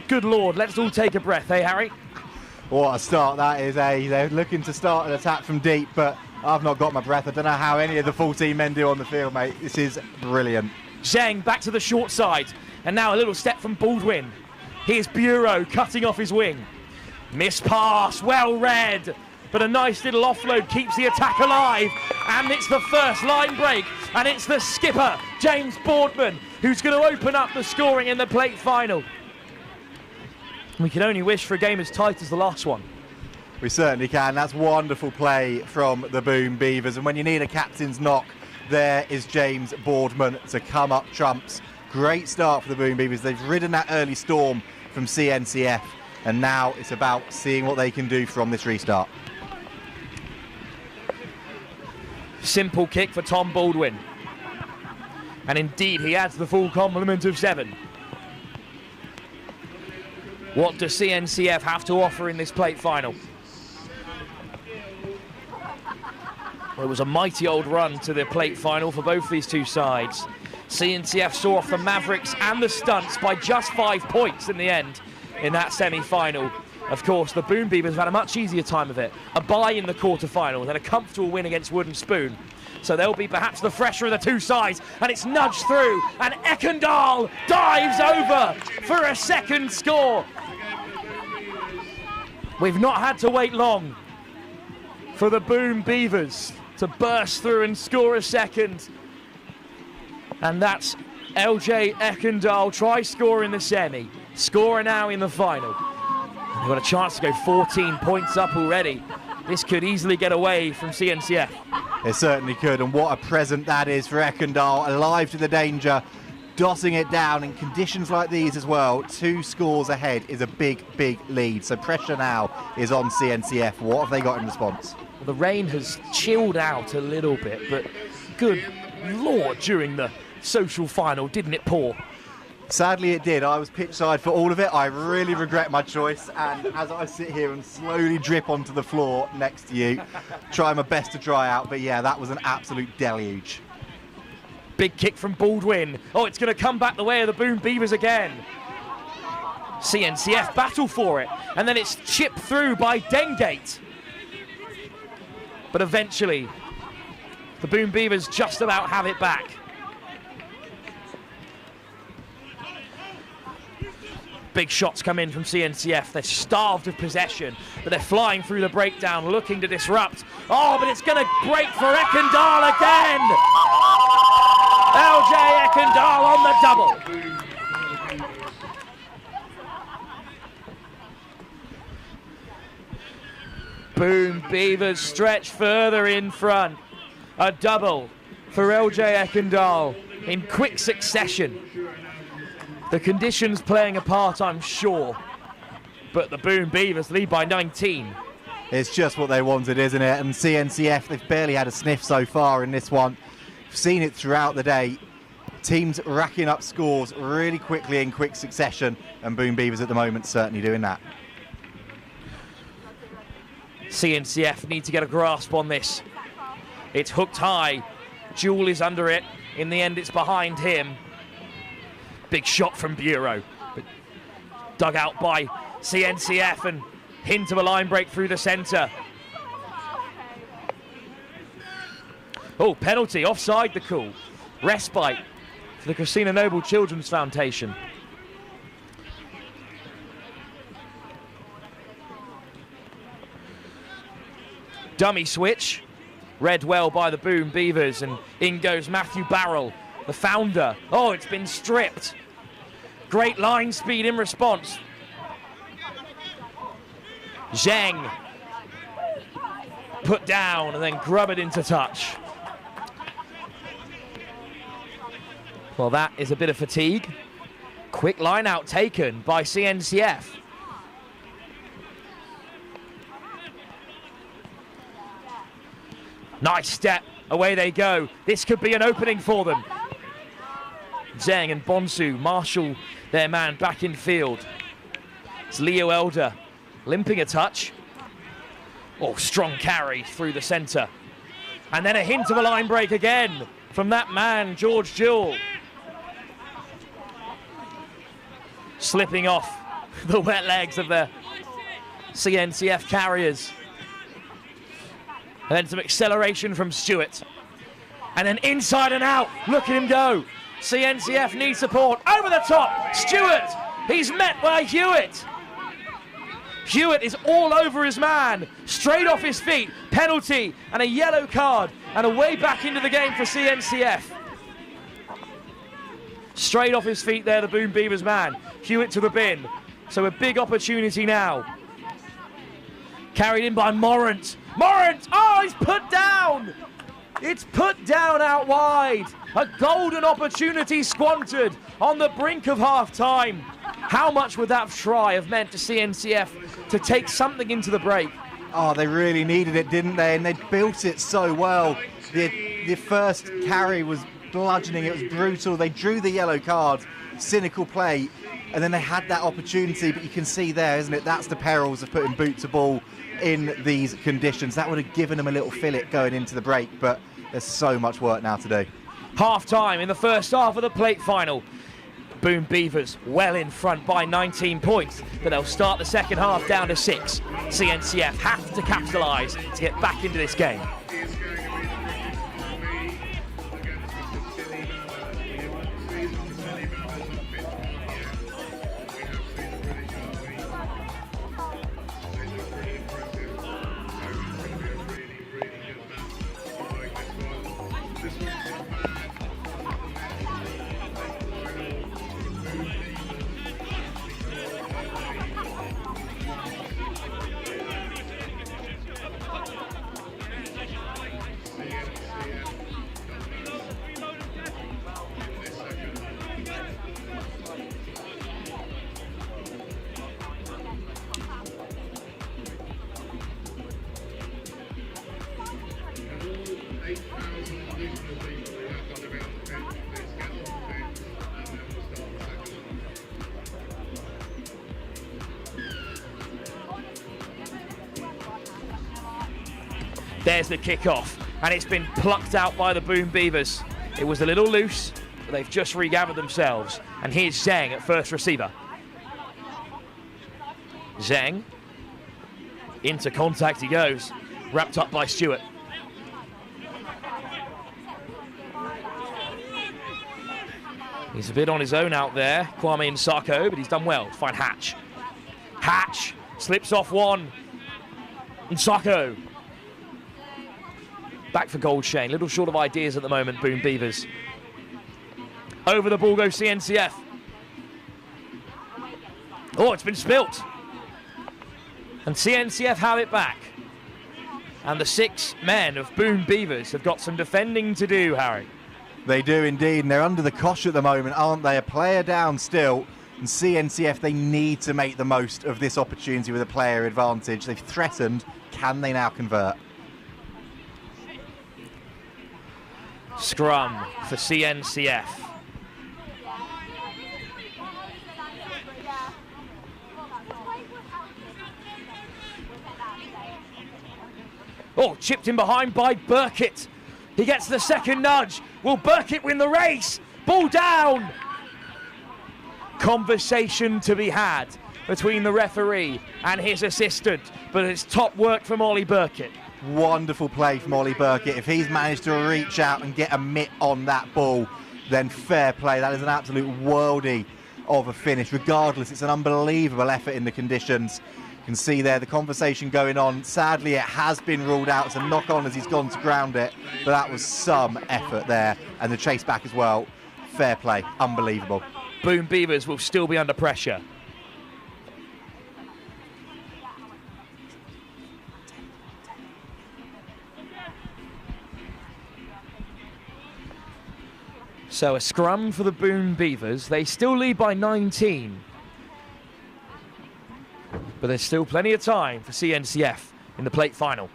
Good Lord, let's all take a breath, eh, Harry? What a start that is, eh? They're looking to start an attack from deep, but I've not got my breath. I don't know how any of the 14 men do on the field, mate. This is brilliant. Zheng back to the short side, and now a little step from Baldwin. Here's Bureau cutting off his wing. Miss pass, well read, but a nice little offload keeps the attack alive, and it's the first line break, and it's the skipper, James Boardman, who's going to open up the scoring in the plate final. We can only wish for a game as tight as the last one. We certainly can. That's wonderful play from the Boom Beavers. And when you need a captain's knock, there is James Boardman to come up trumps. Great start for the Boom Beavers. They've ridden that early storm from CNCF. And now it's about seeing what they can do from this restart. Simple kick for Tom Baldwin. And indeed, he adds the full complement of 7. What does CNCF have to offer in this plate final? Well, it was a mighty old run to the plate final for both these two sides. CNCF saw off the Mavericks and the Stunts by just 5 points in the end in that semi-final. Of course, the Boom Beavers have had a much easier time of it. A bye in the quarterfinals and a comfortable win against Wooden Spoon. So they'll be perhaps the fresher of the two sides, and it's nudged through, and Ekendal dives over for a second score. We've not had to wait long for the Boom Beavers to burst through and score a second. And that's LJ Ekendal, try score in the semi, scorer now in the final. They've got a chance to go 14 points up already. This could easily get away from CNCF. It certainly could, and what a present that is for Ekendal, alive to the danger, dossing it down in conditions like these as well. 2 scores ahead is a big, big lead. So pressure now is on CNCF. What have they got in response? Well, the rain has chilled out a little bit, but good Lord, during the social final, didn't it pour? Sadly it did. I was pitch side for all of it. I really regret my choice, and as I sit here and slowly drip onto the floor next to you, try my best to dry out, but yeah, that was an absolute deluge. Big kick from Baldwin. Oh, it's going to come back the way of the Boom Beavers again. CNCF battle for it, and then it's chipped through by Dengate. But eventually, the Boom Beavers just about have it back. Big shots come in from CNCF. They're starved of possession, but they're flying through the breakdown, looking to disrupt. Oh, but it's going to break for Ekendal again. LJ Ekendal on the double. Boom Beavers stretch further in front. A double for LJ Ekendal in quick succession. The conditions playing a part, I'm sure, but the Boom Beavers lead by 19. It's just what they wanted, isn't it? And CNCF, they've barely had a sniff so far in this one. We've seen it throughout the day. Teams racking up scores really quickly in quick succession, and Boom Beavers at the moment certainly doing that. CNCF need to get a grasp on this. It's hooked high. Jewel is under it. In the end, it's behind him. Big shot from Bureau, but dug out by CNCF, and hint of a line break through the centre. Oh, penalty, offside the call. Respite for the Christina Noble Children's Foundation. Dummy switch, read well by the Boom Beavers, and in goes Matthew Barrell, the founder. Oh, it's been stripped. Great line speed in response. Zheng put down and then grub it into touch. Well, that is a bit of fatigue. Quick line out taken by CNCF. Nice step, away they go. This could be an opening for them. Zheng and Bonsu marshal their man back in field. It's Leo Elder limping a touch. Oh, strong carry through the centre. And then a hint of a line break again from that man, George Jewell. Slipping off the wet legs of the CNCF carriers. And then some acceleration from Stewart. And then inside and out. Look at him go. CNCF needs support. Over the top. Stewart. He's met by Hewitt. Hewitt is all over his man. Straight off his feet. Penalty and a yellow card. And away back into the game for CNCF. Straight off his feet there, the Boom Beavers man. Hewitt to the bin. So a big opportunity now. Carried in by Morant. Morant! Oh, he's put down! It's put down out wide. A golden opportunity squandered on the brink of half-time. How much would that try have meant to CNCF to take something into the break? Oh, they really needed it, didn't they? And they built it so well. The first carry was bludgeoning. It was brutal. They drew the yellow card. Cynical play. and then they had that opportunity, but you can see there, isn't it? That's the perils of putting boot to ball in these conditions. That would have given them a little fillip going into the break, but there's so much work now to do. Half-time in the first half of the plate final. Boom Beavers well in front by 19 points, but they'll start the second half down to 6. CNCF have to capitalise to get back into this game. There's the kickoff, and it's been plucked out by the Boom Beavers. It was a little loose, but they've just regathered themselves. And here's Zhang at first receiver. Zhang, into contact he goes, wrapped up by Stewart. He's a bit on his own out there, Kwame Nsako, but he's done well to find Hatch. Hatch slips off one. Nsako. Back for Goldshane, little short of ideas at the moment, Boom Beavers. Over the ball goes CNCF. Oh, it's been spilt. And CNCF have it back. And the 6 men of Boom Beavers have got some defending to do, Harry. They do indeed, and they're under the cosh at the moment, aren't they? A player down still, and CNCF, they need to make the most of this opportunity with a player advantage. They've threatened, can they now convert? Scrum for CNCF. Oh, chipped in behind by Burkitt. He gets the second nudge. Will Burkitt win the race? Ball down. Conversation to be had between the referee and his assistant, but it's top work from Ollie Burkitt. Wonderful play from Ollie Burkitt. If he's managed to reach out and get a mitt on that ball, then fair play. That is an absolute worldie of a finish. Regardless, it's an unbelievable effort in the conditions. You can see there the conversation going on. Sadly, it has been ruled out. It's a knock-on as he's gone to ground it, but that was some effort there. And the chase back as well. Fair play. Unbelievable. Boom Beavers will still be under pressure. So a scrum for the Boom Beavers. They still lead by 19. But there's still plenty of time for CNCF in the plate final.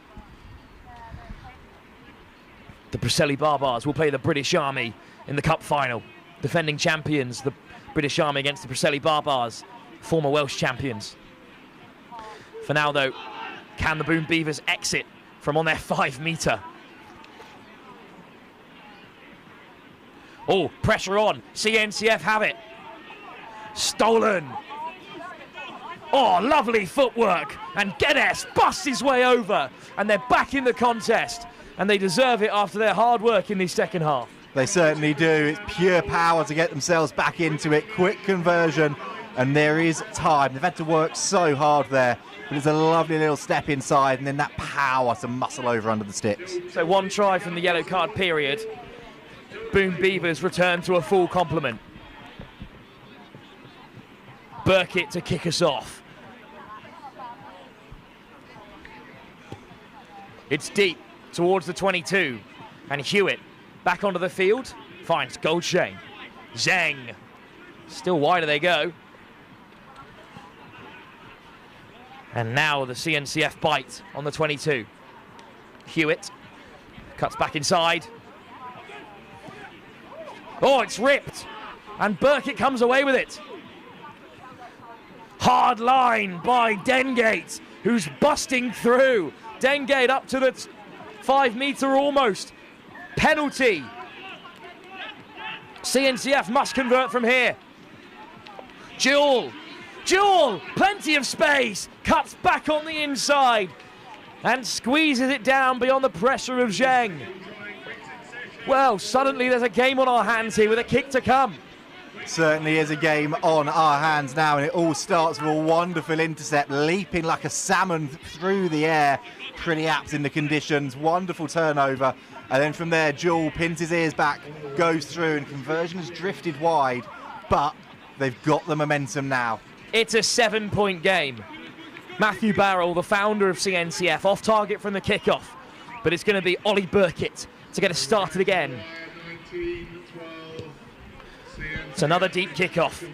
The Preseli Barbars will play the British Army in the Cup final. Defending champions, the British Army against the Preseli Barbars, former Welsh champions. For now though, can the Boom Beavers exit from on their 5 metre? Oh, pressure on. CNCF have it. Stolen. Oh, lovely footwork. And Geddes busts his way over. And they're back in the contest. And they deserve it after their hard work in the second half. They certainly do. It's pure power to get themselves back into it. Quick conversion. And there is time. They've had to work so hard there. But it's a lovely little step inside. And then that power to muscle over under the sticks. So 1 try from the yellow card period. Boom Beavers return to a full complement. Burkitt to kick us off. It's deep towards the 22. And Hewitt back onto the field. Finds Goldshane. Zhang. Still wider they go. And now the CNCF bite on the 22. Hewitt cuts back inside. Oh, it's ripped. And Burkitt comes away with it. Hard line by Dengate, who's busting through. Dengate up to the 5 metre almost. Penalty. CNCF must convert from here. Jewel, plenty of space, cuts back on the inside and squeezes it down beyond the pressure of Zheng. Well, suddenly there's a game on our hands here with a kick to come. Certainly is a game on our hands now, and it all starts with a wonderful intercept, leaping like a salmon through the air. Pretty apt in the conditions, wonderful turnover. And then from there, Jewel pins his ears back, goes through, and conversion has drifted wide, but they've got the momentum now. It's a 7-point game. Matthew Barrell, the founder of CNCF, off target from the kickoff, but it's going to be Ollie Burkitt to get us started again. It's another deep kickoff.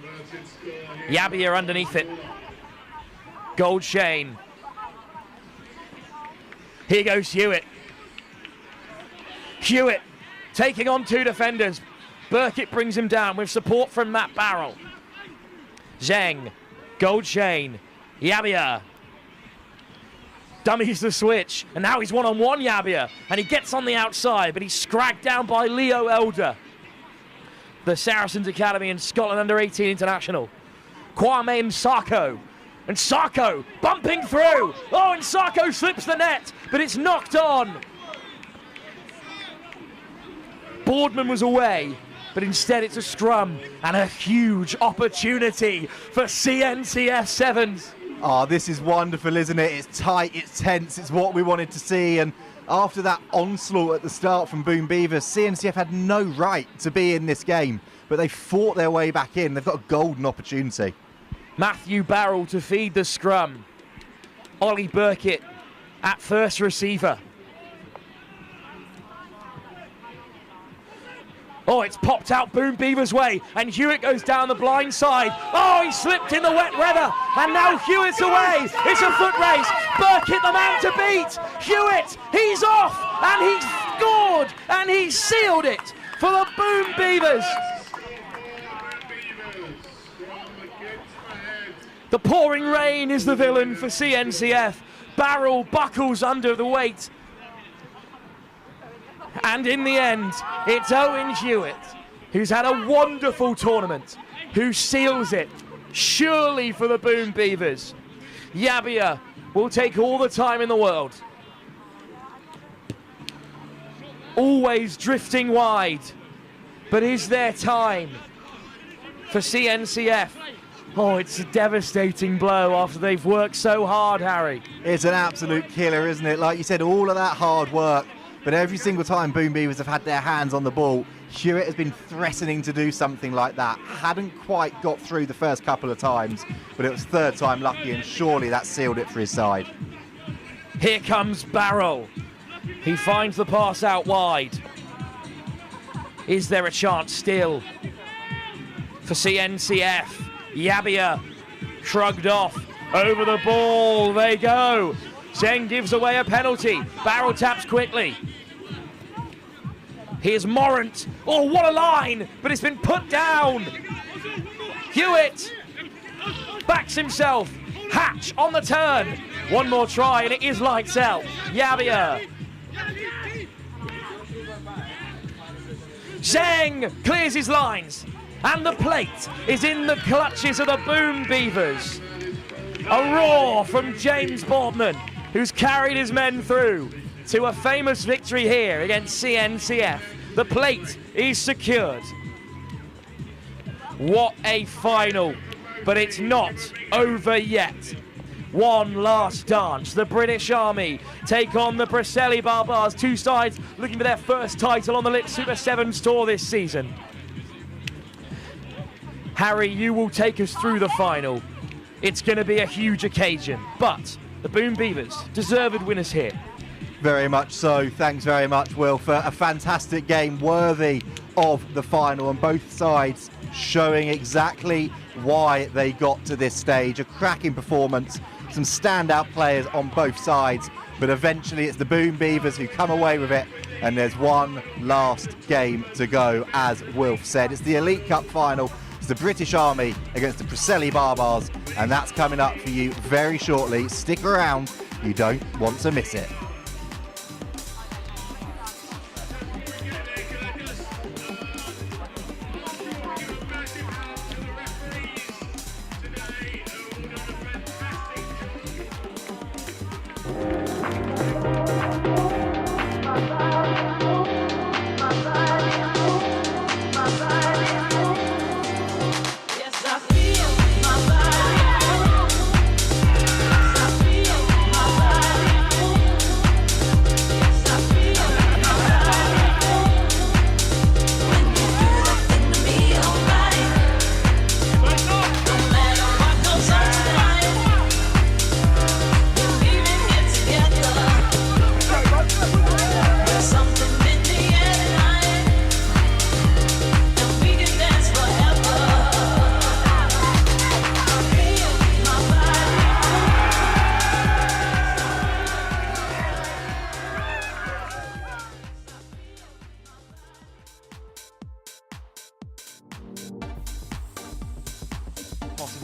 Yabia underneath it. Gold Shane. Here goes Hewitt. Hewitt taking on 2 defenders. Burkitt brings him down with support from Matt Barrell. Zheng, Gold Shane, Yabia. Dummies the switch, and now he's one-on-one Yabia, and he gets on the outside, but he's scragged down by Leo Elder, the Saracens Academy and Scotland under-18 international. Kwame and Sarko bumping through. Oh, and Sarko slips the net, but it's knocked on. Boardman was away, but instead it's a scrum and a huge opportunity for CNCF Sevens. Oh, this is wonderful, isn't it? It's tight, it's tense, it's what we wanted to see. And after that onslaught at the start from Boom Beavers, CNCF had no right to be in this game, but they fought their way back in. They've got a golden opportunity. Matthew Barrell to feed the scrum. Ollie Burkitt at first receiver. Oh, it's popped out Boom Beavers' way, and Hewitt goes down the blind side. Oh, he slipped in the wet weather, and now Hewitt's away. It's a foot race. Burkitt, the man to beat. Hewitt, he's off, and he's scored, and he's sealed it for the Boom Beavers. The pouring rain is the villain for CNCF. Barrel buckles under the weight. And in the end, it's Owen Hewitt, who's had a wonderful tournament, who seals it, surely for the Boom Beavers. Yabia will take all the time in the world. Always drifting wide, but is there time for CNCF? Oh, it's a devastating blow after they've worked so hard, Harry. It's an absolute killer, isn't it? Like you said, all of that hard work. But every single time Boom Beavers have had their hands on the ball, Hewitt has been threatening to do something like that. Hadn't quite got through the first couple of times, but it was third time lucky, and surely that sealed it for his side. Here comes Barrow. He finds the pass out wide. Is there a chance still for CNCF? Yabia shrugged off. Over the ball they go. Zheng gives away a penalty. Barrow taps quickly. Here's Morant. Oh, what a line! But it's been put down. Hewitt backs himself. Hatch on the turn. One more try and it is lights out. Yabia. Zheng clears his lines. And the plate is in the clutches of the Boom Beavers. A roar from James Boardman, who's carried his men through to a famous victory here against CNCF. The plate is secured. What a final, but it's not over yet. One last dance. The British Army take on the Braceli Barbars, 2 sides looking for their first title on the Lit Super Sevens tour this season. Harry, you will take us through the final. It's going to be a huge occasion, but the Boom Beavers, deserved winners here. Very much so. Thanks very much, Will, for a fantastic game worthy of the final, and both sides showing exactly why they got to this stage. A cracking performance, some standout players on both sides, but eventually it's the Boom Beavers who come away with it, and there's one last game to go, as Wilf said. It's the Elite Cup final. It's the British Army against the Preseli Barbars, and that's coming up for you very shortly. Stick around, you don't want to miss it.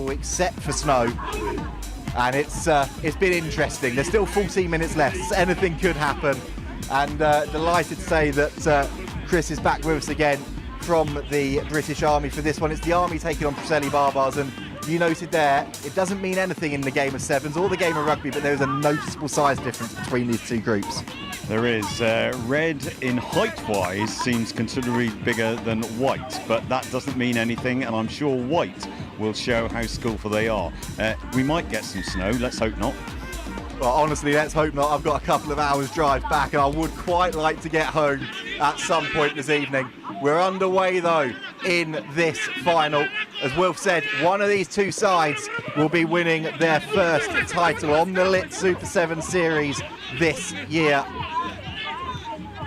Except for snow, and it's been interesting. There's still 14 minutes left, so anything could happen, and delighted to say that Chris is back with us again from the British Army for this one. It's the Army taking on Preseli Barbars, and you noted there, it doesn't mean anything in the game of sevens or the game of rugby, but there's a noticeable size difference between these two groups. There is. Red in height-wise seems considerably bigger than white, but that doesn't mean anything, and I'm sure white will show how skillful they are. We might get some snow, let's hope not. Well, honestly, let's hope not. I've got a couple of hours drive back, and I would quite like to get home at some point this evening. We're underway, though, in this final. As Wilf said, one of these two sides will be winning their first title on the Lit Super 7 series this year.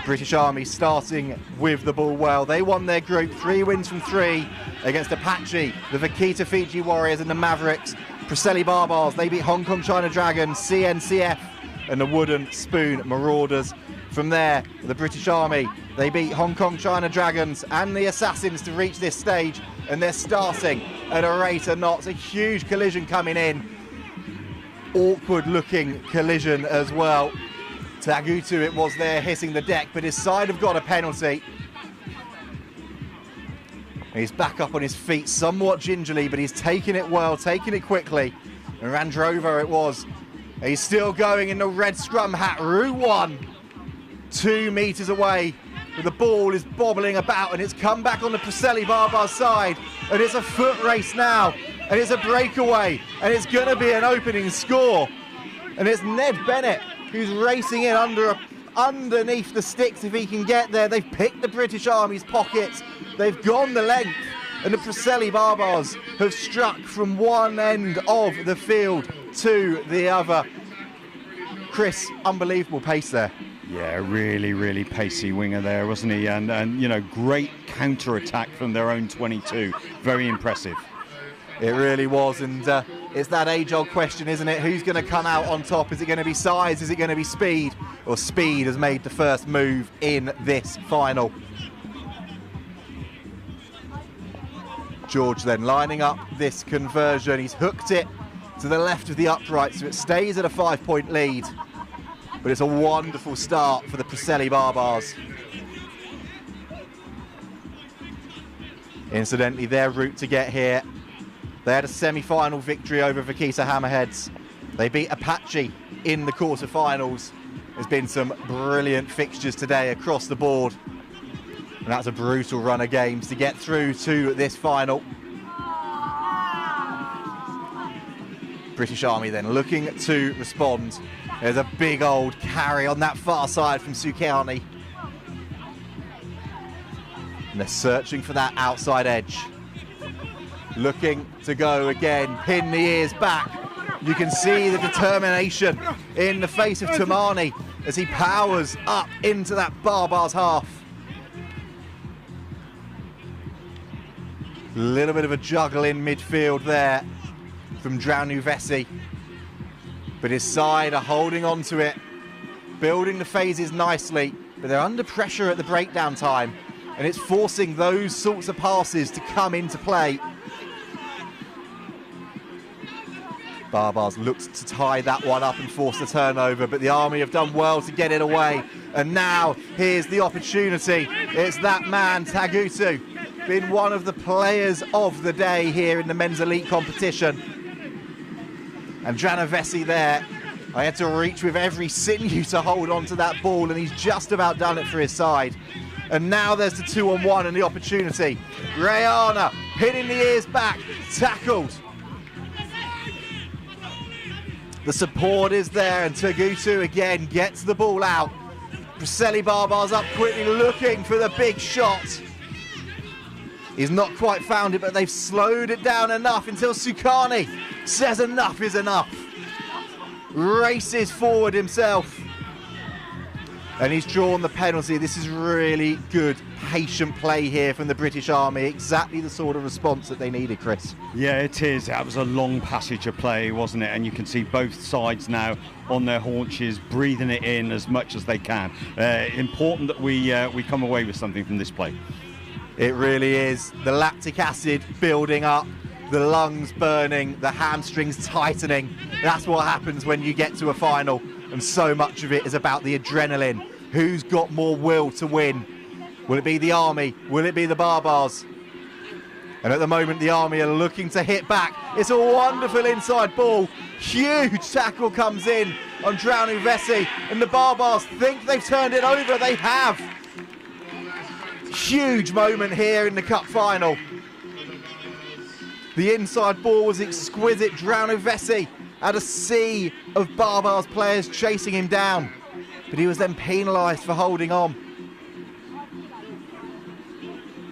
British Army starting with the ball well. They won their group, 3 wins from 3 against Apache, the Vaquita Fiji Warriors and the Mavericks. Preseli Barbars, they beat Hong Kong China Dragons, CNCF and the Wooden Spoon Marauders. From there, the British Army, they beat Hong Kong China Dragons and the Assassins to reach this stage, and they're starting at a rate of knots. A huge collision coming in. Awkward looking collision as well. Tagutu it was there hitting the deck, but his side have got a penalty. He's back up on his feet somewhat gingerly, but he's taking it well, taking it quickly. And Randrover it was. He's still going in the red scrum hat. Route 1, 2 metres away. But the ball is bobbling about, and it's come back on the Preseli Barbars side. And it's a foot race now. And it's a breakaway. And it's going to be an opening score. And it's Ned Bennett who's racing in underneath the sticks if he can get there. They've picked the British Army's pockets. They've gone the length, and the Preseli Barbars have struck from one end of the field to the other. Chris, unbelievable pace there. Yeah, really, really pacey winger there, wasn't he? And you know, great counter-attack from their own 22. Very impressive. It really was, and it's that age-old question, isn't it? Who's going to come out on top? Is it going to be size? Is it going to be speed? Or speed has made the first move in this final. George then lining up this conversion. He's hooked it to the left of the upright, so it stays at a 5-point lead. But it's a wonderful start for the Preseli Barbars. Incidentally, their route to get here, they had a semi-final victory over Vaquita Hammerheads. They beat Apache in the quarter-finals. There's been some brilliant fixtures today across the board. And that's a brutal run of games to get through to this final. British Army then looking to respond. There's a big old carry on that far side from Sukiani. And they're searching for that outside edge. Looking to go again, pin the ears back. You can see the determination in the face of Tamani as he powers up into that Barbars half. A little bit of a juggle in midfield there from Drownu Vessi. But his side are holding on to it, building the phases nicely, but they're under pressure at the breakdown time, and it's forcing those sorts of passes to come into play. Barbars looked to tie that one up and force the turnover, but the Army have done well to get it away. And now here's the opportunity. It's that man, Tagutu, been one of the players of the day here in the men's elite competition. And Dranovesi there, I had to reach with every sinew to hold on to that ball, and he's just about done it for his side. And now there's the 2-on-1 and the opportunity. Rayana hitting the ears back, tackled. The support is there, and Tagutu again gets the ball out. Preseli Barbars up quickly, looking for the big shot. He's not quite found it, but they've slowed it down enough until Sukani says enough is enough. Races forward himself. And he's drawn the penalty. This is really good, patient play here from the British Army. Exactly the sort of response that they needed, Chris. Yeah, it is. That was a long passage of play, wasn't it? And you can see both sides now on their haunches, breathing it in as much as they can. Important that we come away with something from this play. It really is. The lactic acid building up, the lungs burning, the hamstrings tightening. That's what happens when you get to a final. And so much of it is about the adrenaline. Who's got more will to win? Will it be the Army? Will it be the Barbars? And at the moment, the Army are looking to hit back. It's a wonderful inside ball. Huge tackle comes in on Dranovesi. And the Barbars think they've turned it over. They have. Huge moment here in the cup final. The inside ball was exquisite. Dranovesi had a sea of Barbars players chasing him down, but he was then penalised for holding on.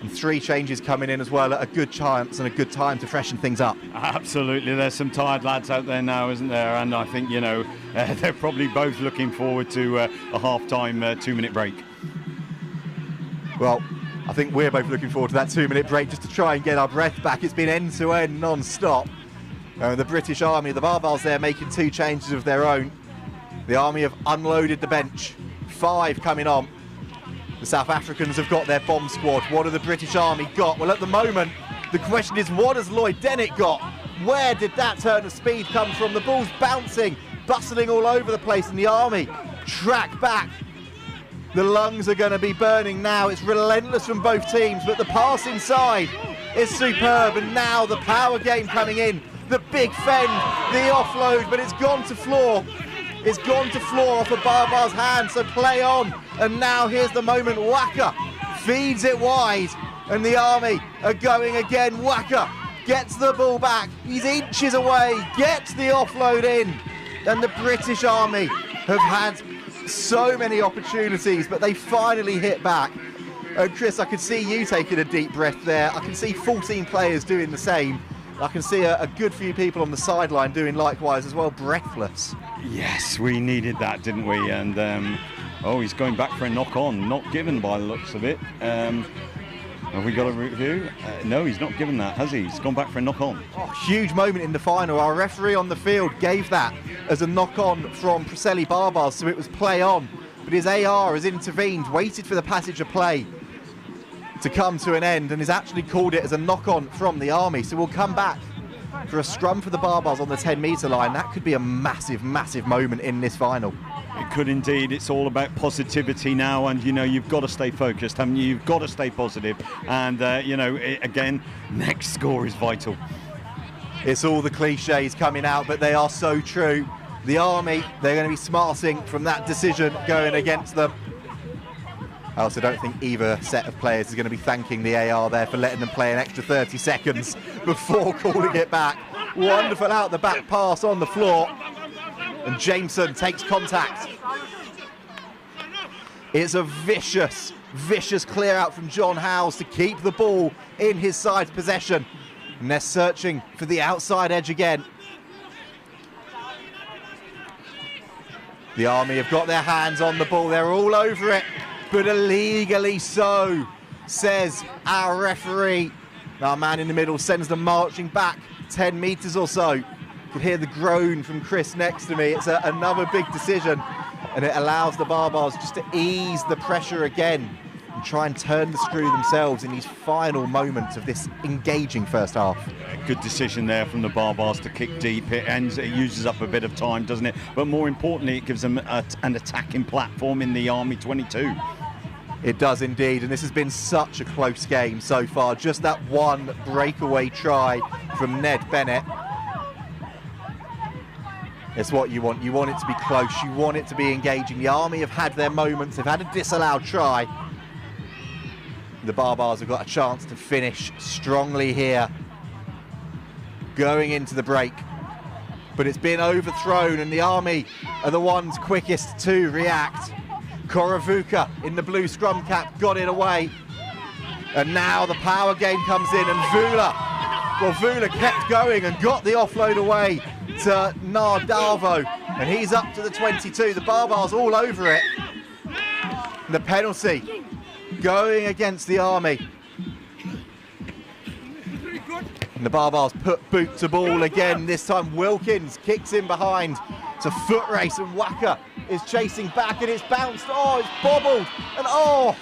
And 3 changes coming in as well at a good chance and a good time to freshen things up. Absolutely, there's some tired lads out there now, isn't there? And I think, you know, they're probably both looking forward to a half-time 2-minute break. Well, I think we're both looking forward to that 2-minute break just to try and get our breath back. It's been end-to-end, non-stop. The British Army, the Barbars there making 2 changes of their own. The Army have unloaded the bench. 5 coming on. The South Africans have got their bomb squad. What have the British Army got? Well, at the moment, the question is, what has Lloyd Dennett got? Where did that turn of speed come from? The ball's bouncing, bustling all over the place, and the Army track back. The lungs are going to be burning now. It's relentless from both teams, but the pass inside is superb, and now the power game coming in. The big fend, the offload, but it's gone to floor. It's gone to floor off of Barbar's hand, so play on. And now here's the moment. Waka feeds it wide, and the Army are going again. Waka gets the ball back. He's inches away, gets the offload in. And the British Army have had so many opportunities, but they finally hit back. And Chris, I could see you taking a deep breath there. I can see 14 players doing the same. I can see a good few people on the sideline doing likewise as well, breathless. Yes, we needed that, didn't we? And oh, he's going back for a knock-on, not given by the looks of it. Have we got a review? No, he's not given that, has he? He's gone back for a knock-on. Oh, huge moment in the final. Our referee on the field gave that as a knock-on from Preseli Barbars, so it was play on. But his AR has intervened, waited for the passage of play to come to an end, and has actually called it as a knock-on from the Army. So we'll come back for a scrum for the Barbars on the 10-metre line. That could be a massive, massive moment in this final. It could indeed. It's all about positivity now, and you know, you've got to stay focused, haven't you? You've got to stay positive, and you know, again, next score is vital. It's all the cliches coming out, but they are so true. The Army, they're going to be smarting from that decision going against them. I also don't think either set of players is going to be thanking the AR there for letting them play an extra 30 seconds before calling it back. Wonderful out the back pass on the floor. And Jameson takes contact. It's a vicious, vicious clear out from John Howes to keep the ball in his side's possession. And they're searching for the outside edge again. The Army have got their hands on the ball. They're all over it, but illegally so, says our referee. Our man in the middle sends them marching back 10 metres or so. You can hear the groan from Chris next to me. It's another big decision, and it allows the Barbars just to ease the pressure again and try and turn the screw themselves in these final moments of this engaging first half. Good decision there from the Barbars to kick deep. It uses up a bit of time, doesn't it? But more importantly, it gives them an attacking platform in the Army 22. It does indeed, and this has been such a close game so far. Just that one breakaway try from Ned Bennett. It's what you want. You want it to be close. You want it to be engaging. The Army have had their moments. They've had a disallowed try. The Barbars have got a chance to finish strongly here, going into the break. But it's been overthrown, and the Army are the ones quickest to react. Koravuka in the blue scrum cap got it away. And now the power game comes in, and Vula kept going and got the offload away to Nardavo, and he's up to the 22. The Barbars all over it. And the penalty going against the Army. And the Barbars put boot to ball again. This time Wilkins kicks in behind. It's a foot race, and Waka is chasing back, and it's bounced. Oh, it's bobbled, and oh,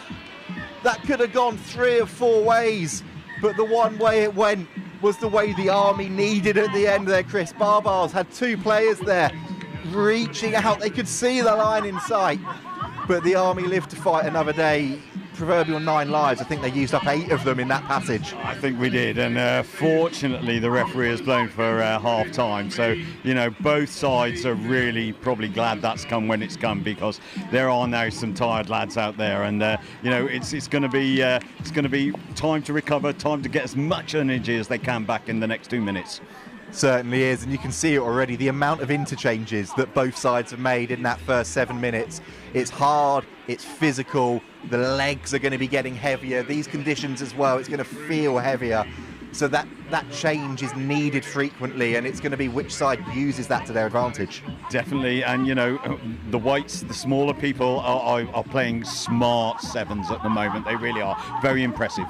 that could have gone 3 or 4 ways, but the one way it went was the way the Army needed at the end there, Chris. Barbars had 2 players there reaching out. They could see the line in sight, but the Army lived to fight another day. Proverbial 9 lives. I think they used up 8 of them in that passage. I think we did, and fortunately the referee has blown for half time, so you know both sides are really probably glad that's come when it's come, because there are now some tired lads out there, and you know it's going to be time to recover, time to get as much energy as they can back in the next 2 minutes. Certainly is, and you can see it already, the amount of interchanges that both sides have made in that first 7 minutes. It's hard, it's physical, the legs are going to be getting heavier, these conditions as well, it's going to feel heavier. So that change is needed frequently, and it's going to be which side uses that to their advantage. Definitely, and you know, the whites, the smaller people are playing smart sevens at the moment. They really are. Very impressive.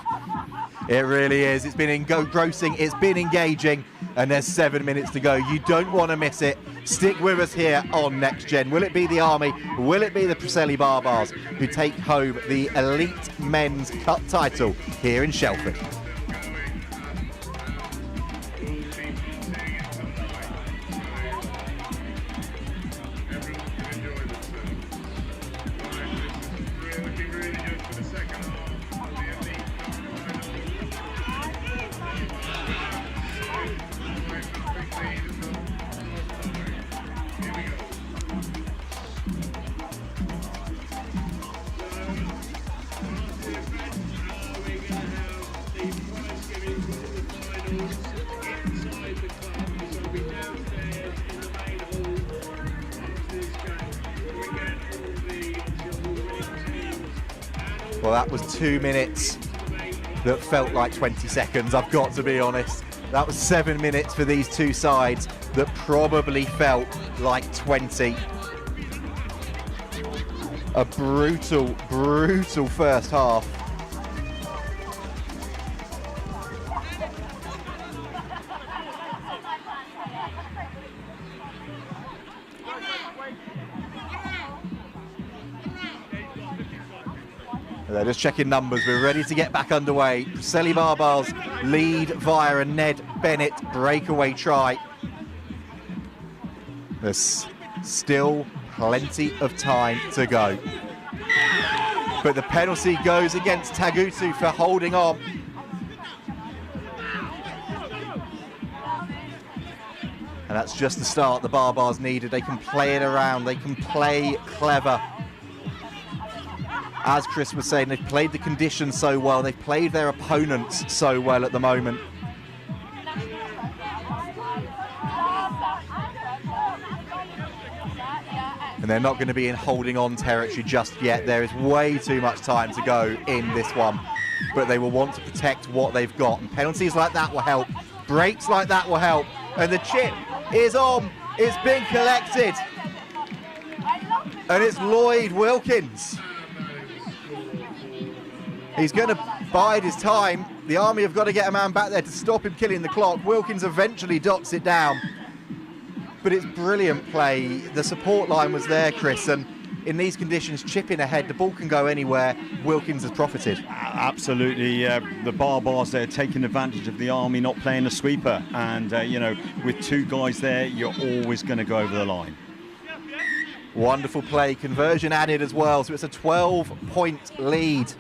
It really is. It's been engrossing, it's been engaging, and there's 7 minutes to go. You don't want to miss it. Stick with us here on Next Gen. Will it be the Army? Will it be the Preseli Barbars who take home the Elite Men's Cup title here in Shelford? Well, that was 2 minutes that felt like 20 seconds, I've got to be honest. That was 7 minutes for these two sides that probably felt like 20. A brutal, brutal first half. They're just checking numbers. We're ready to get back underway. Preseli Barbars lead via a Ned Bennett breakaway try. There's still plenty of time to go. But the penalty goes against Tagutu for holding on. And that's just the start the Barbars needed. They can play it around. They can play clever. As Chris was saying, they've played the conditions so well. They've played their opponents so well at the moment. And they're not going to be in holding on territory just yet. There is way too much time to go in this one. But they will want to protect what they've got. And penalties like that will help. Breaks like that will help. And the chip is on. It's been collected. And it's Lloyd Wilkins. He's going to bide his time. The Army have got to get a man back there to stop him killing the clock. Wilkins eventually dots it down. But it's brilliant play. The support line was there, Chris, and in these conditions, chipping ahead, the ball can go anywhere. Wilkins has profited. Absolutely, the Barbars there taking advantage of the Army not playing a sweeper, and you know, with 2 guys there, you're always going to go over the line. Wonderful play, conversion added as well, so it's a 12-point lead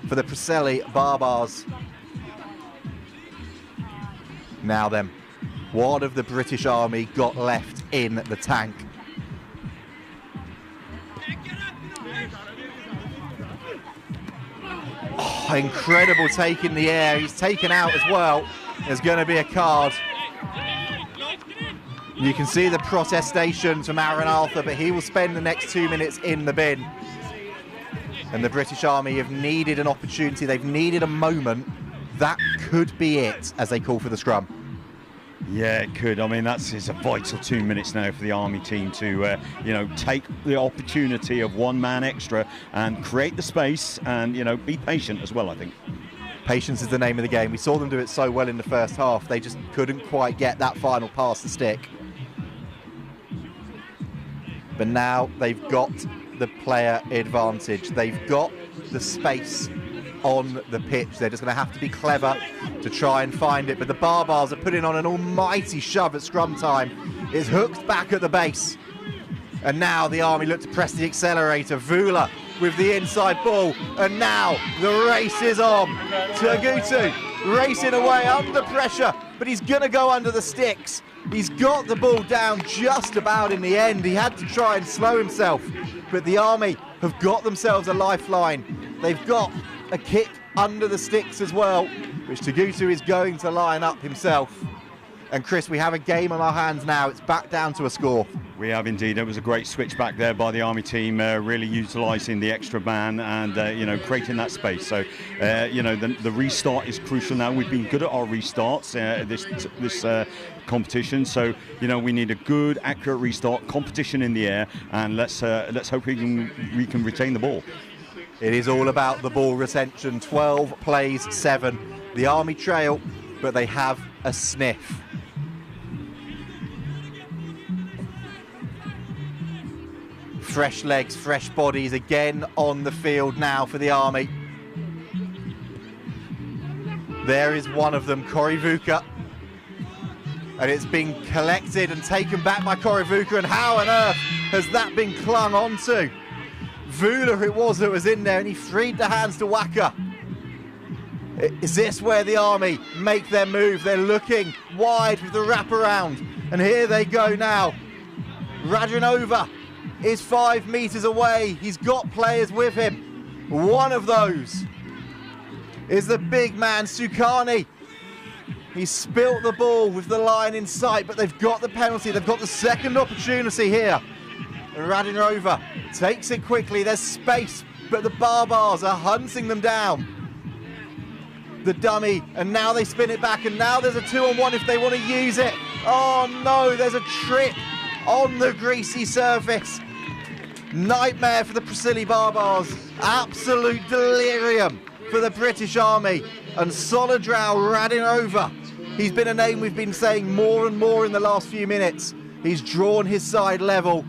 for the Preseli Barbars. Now then, what have the British Army got left in the tank? Oh, incredible take in the air. He's taken out as well. There's going to be a card. You can see the protestations from Aaron Arthur, but he will spend the next 2 minutes in the bin. And the British Army have needed an opportunity. They've needed a moment. That could be it as they call for the scrum. Yeah, it could. I mean, it's a vital 2 minutes now for the Army team to, you know, take the opportunity of 1 man extra and create the space and, you know, be patient as well, I think. Patience is the name of the game. We saw them do it so well in the first half. They just couldn't quite get that final pass to stick. But now they've got the player advantage. They've got the space on the pitch. They're just going to have to be clever to try and find it. But the Barbars are putting on an almighty shove at scrum time. It's hooked back at the base. And now the Army look to press the accelerator. Vula with the inside ball. And now the race is on. Tagutu racing away under pressure, but he's going to go under the sticks. He's got the ball down just about in the end. He had to try and slow himself, but the Army have got themselves a lifeline. They've got a kick under the sticks as well, which Tagutu is going to line up himself. And Chris, we have a game on our hands now. It's back down to a score. We have indeed. It was a great switch back there by the Army team, really utilising the extra man and, you know, creating that space. So, you know, the restart is crucial now. We've been good at our restarts this competition. So, you know, we need a good, accurate restart, competition in the air, and let's hope we can retain the ball. It is all about the ball retention. 12 plays 7. The Army trail, but they have a sniff. Fresh legs, fresh bodies again on the field now for the Army. There is one of them, Korivuka. And it's been collected and taken back by Korivuka, and how on earth has that been clung onto? Vula it was that was in there, and he freed the hands to Waka. Is this where the Army make their move? They're looking wide with the wraparound, and here they go now. Radrinova is 5 meters away. He's got players with him. One of those is the big man, Sukani. He spilt the ball with the line in sight, but they've got the penalty. They've got the second opportunity here. Radinova takes it quickly. There's space, but the Barbars are hunting them down. The dummy, and now they spin it back, and now there's a 2-on-1 if they want to use it. Oh no, there's a trip on the greasy surface. Nightmare for the Preseli Barbars. Absolute delirium for the British Army. And Solidrau Radinova, he's been a name we've been saying more and more in the last few minutes. He's drawn his side level.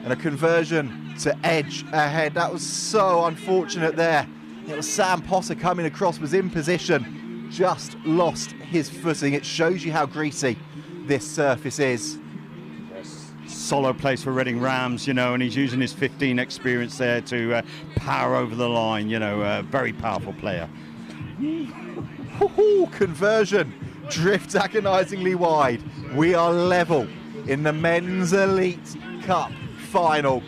And a conversion to edge ahead. That was so unfortunate there. It was Sam Potter coming across, was in position, just lost his footing. It shows you how greasy this surface is. Solid place for Reading Rams, you know, and he's using his 15 experience there to power over the line, you know, a very powerful player. Conversion drifts agonisingly wide. We are level in the Men's Elite Cup final.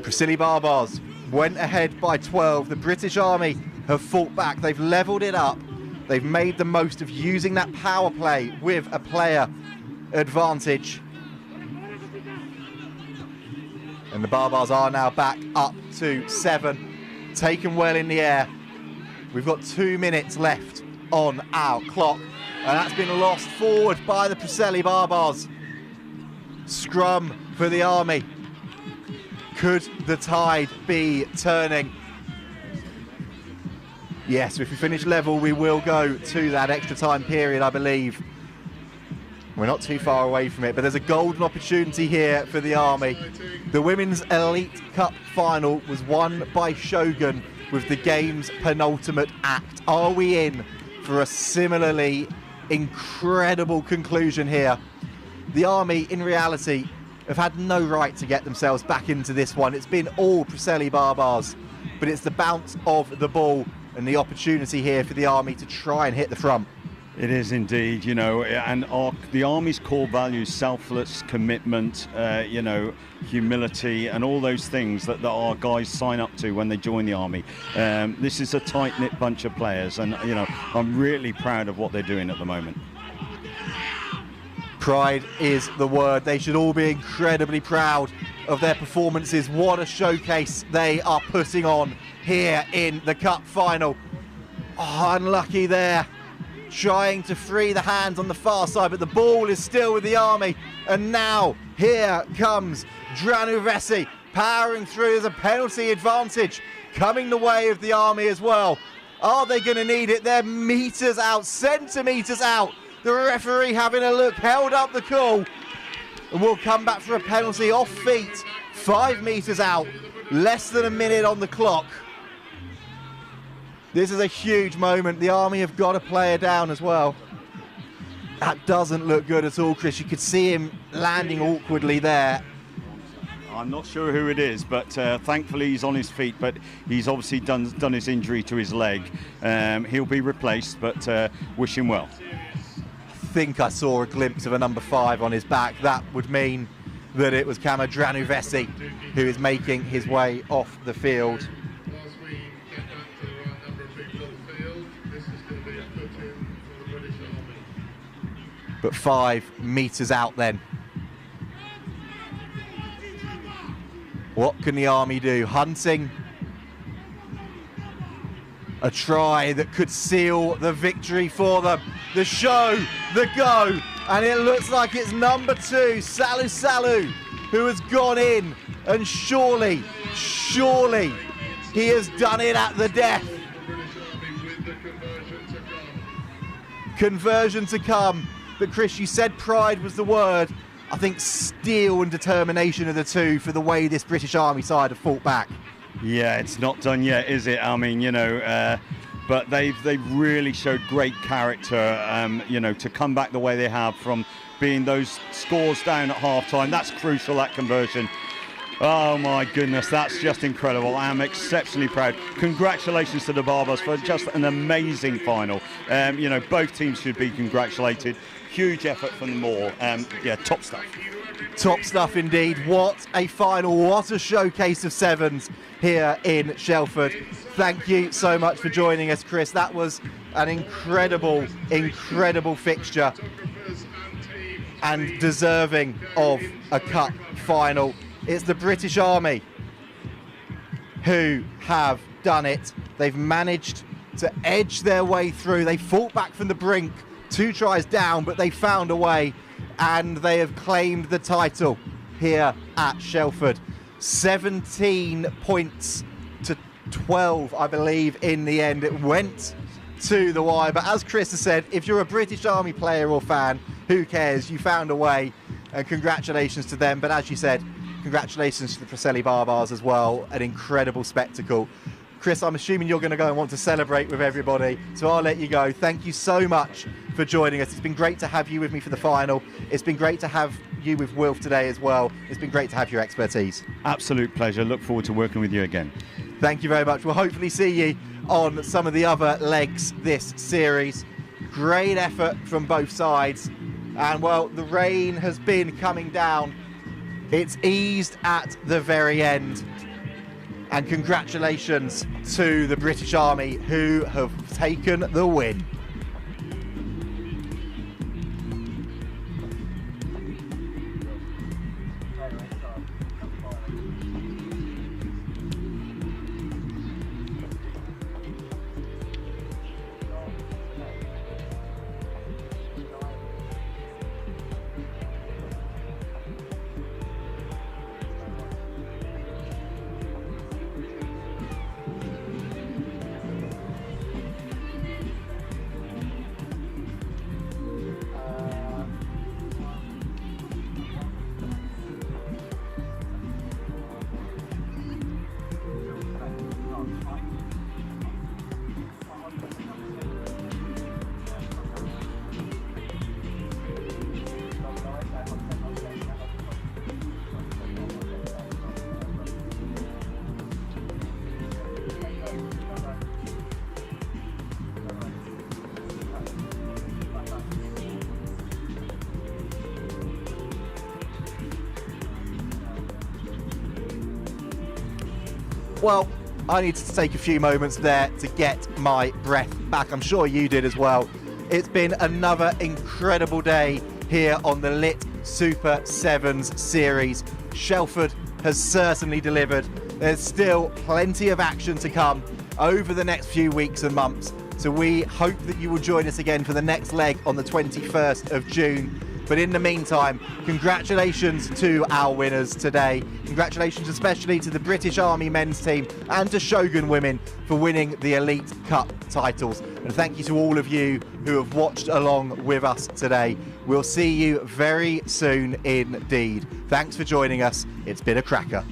Preseli Barbars went ahead by 12. The British Army have fought back. They've levelled it up. They've made the most of using that power play with a player advantage. And the Barbars are now back up to 7. Taken well in the air. We've got 2 minutes left on our clock. And that's been lost forward by the Preseli Barbars. Scrum for the Army. Could the tide be turning? Yes, if we finish level, we will go to that extra time period, I believe. We're not too far away from it, but there's a golden opportunity here for the Army. The Women's Elite Cup final was won by Shogun with the game's penultimate act. Are we in for a similarly incredible conclusion here? The Army, in reality, have had no right to get themselves back into this one. It's been all Preseli Barbars, but it's the bounce of the ball and the opportunity here for the Army to try and hit the front. It is indeed, you know, and the Army's core values, selfless commitment, you know, humility, and all those things that our guys sign up to when they join the Army. This is a tight-knit bunch of players, and, you know, I'm really proud of what they're doing at the moment. Pride is the word. They should all be incredibly proud of their performances. What a showcase they are putting on here in the Cup final. Oh, unlucky there. Trying to free the hands on the far side, but the ball is still with the Army. And now, here comes Dranuvesi powering through. There's a penalty advantage coming the way of the Army as well. Are they going to need it? They're meters out, centimeters out. The referee having a look, held up the call, and we'll come back for a penalty off feet, 5 meters out, less than a minute on the clock. This is a huge moment. The Army have got a player down as well. That doesn't look good at all, Chris. You could see him landing awkwardly there. I'm not sure who it is, but thankfully he's on his feet, but he's obviously done his injury to his leg. He'll be replaced, but wish him well. I think I saw a glimpse of a number 5 on his back. That would mean that it was Kama Dranuvesi who is making his way off the field. But 5 meters out then. What can the Army do? Hunting a try that could seal the victory for them. The show, the go, and it looks like it's number 2, Salu Salu, who has gone in, and surely he has done it at the death. Conversion to come. But Chris, you said pride was the word. I think steel and determination are the two for the way this British Army side have fought back. Yeah, it's not done yet, is it? I mean, you know, but they've really showed great character, you know, to come back the way they have from being those scores down at half-time. That's crucial, that conversion. Oh my goodness, that's just incredible. I'm exceptionally proud. Congratulations to the Barbers for just an amazing final. You know, both teams should be congratulated. Huge effort from them all. Yeah, top stuff. Top stuff indeed. What a final. What a showcase of sevens here in Shelford. Thank you so much for joining us, Chris. That was an incredible fixture and deserving of a cup final. It's the British Army who have done it. They've managed to edge their way through. They fought back from the brink, 2 tries down, but they found a way, and they have claimed the title here at Shelford. 17 points to 12, I believe, in the end. It went to the wire, but as Chris has said, if you're a British Army player or fan, who cares? You found a way, and congratulations to them. But as you said, congratulations to the Preseli Barbars as well. An incredible spectacle. Chris, I'm assuming you're going to go and want to celebrate with everybody, so I'll let you go. Thank you so much for joining us. It's been great to have you with me for the final. It's been great to have you with Wilf today as well. It's been great to have your expertise. Absolute pleasure. Look forward to working with you again. Thank you very much. We'll hopefully see you on some of the other legs this series. Great effort from both sides. And, well, the rain has been coming down. It's eased at the very end. And congratulations to the British Army who have taken the win. Well, I needed to take a few moments there to get my breath back. I'm sure you did as well. It's been another incredible day here on the Lit Super Sevens series. Shelford has certainly delivered. There's still plenty of action to come over the next few weeks and months. So we hope that you will join us again for the next leg on the 21st of June. But in the meantime, congratulations to our winners today. Congratulations especially to the British Army men's team and to Shogun women for winning the Elite Cup titles. And thank you to all of you who have watched along with us today. We'll see you very soon indeed. Thanks for joining us. It's been a cracker.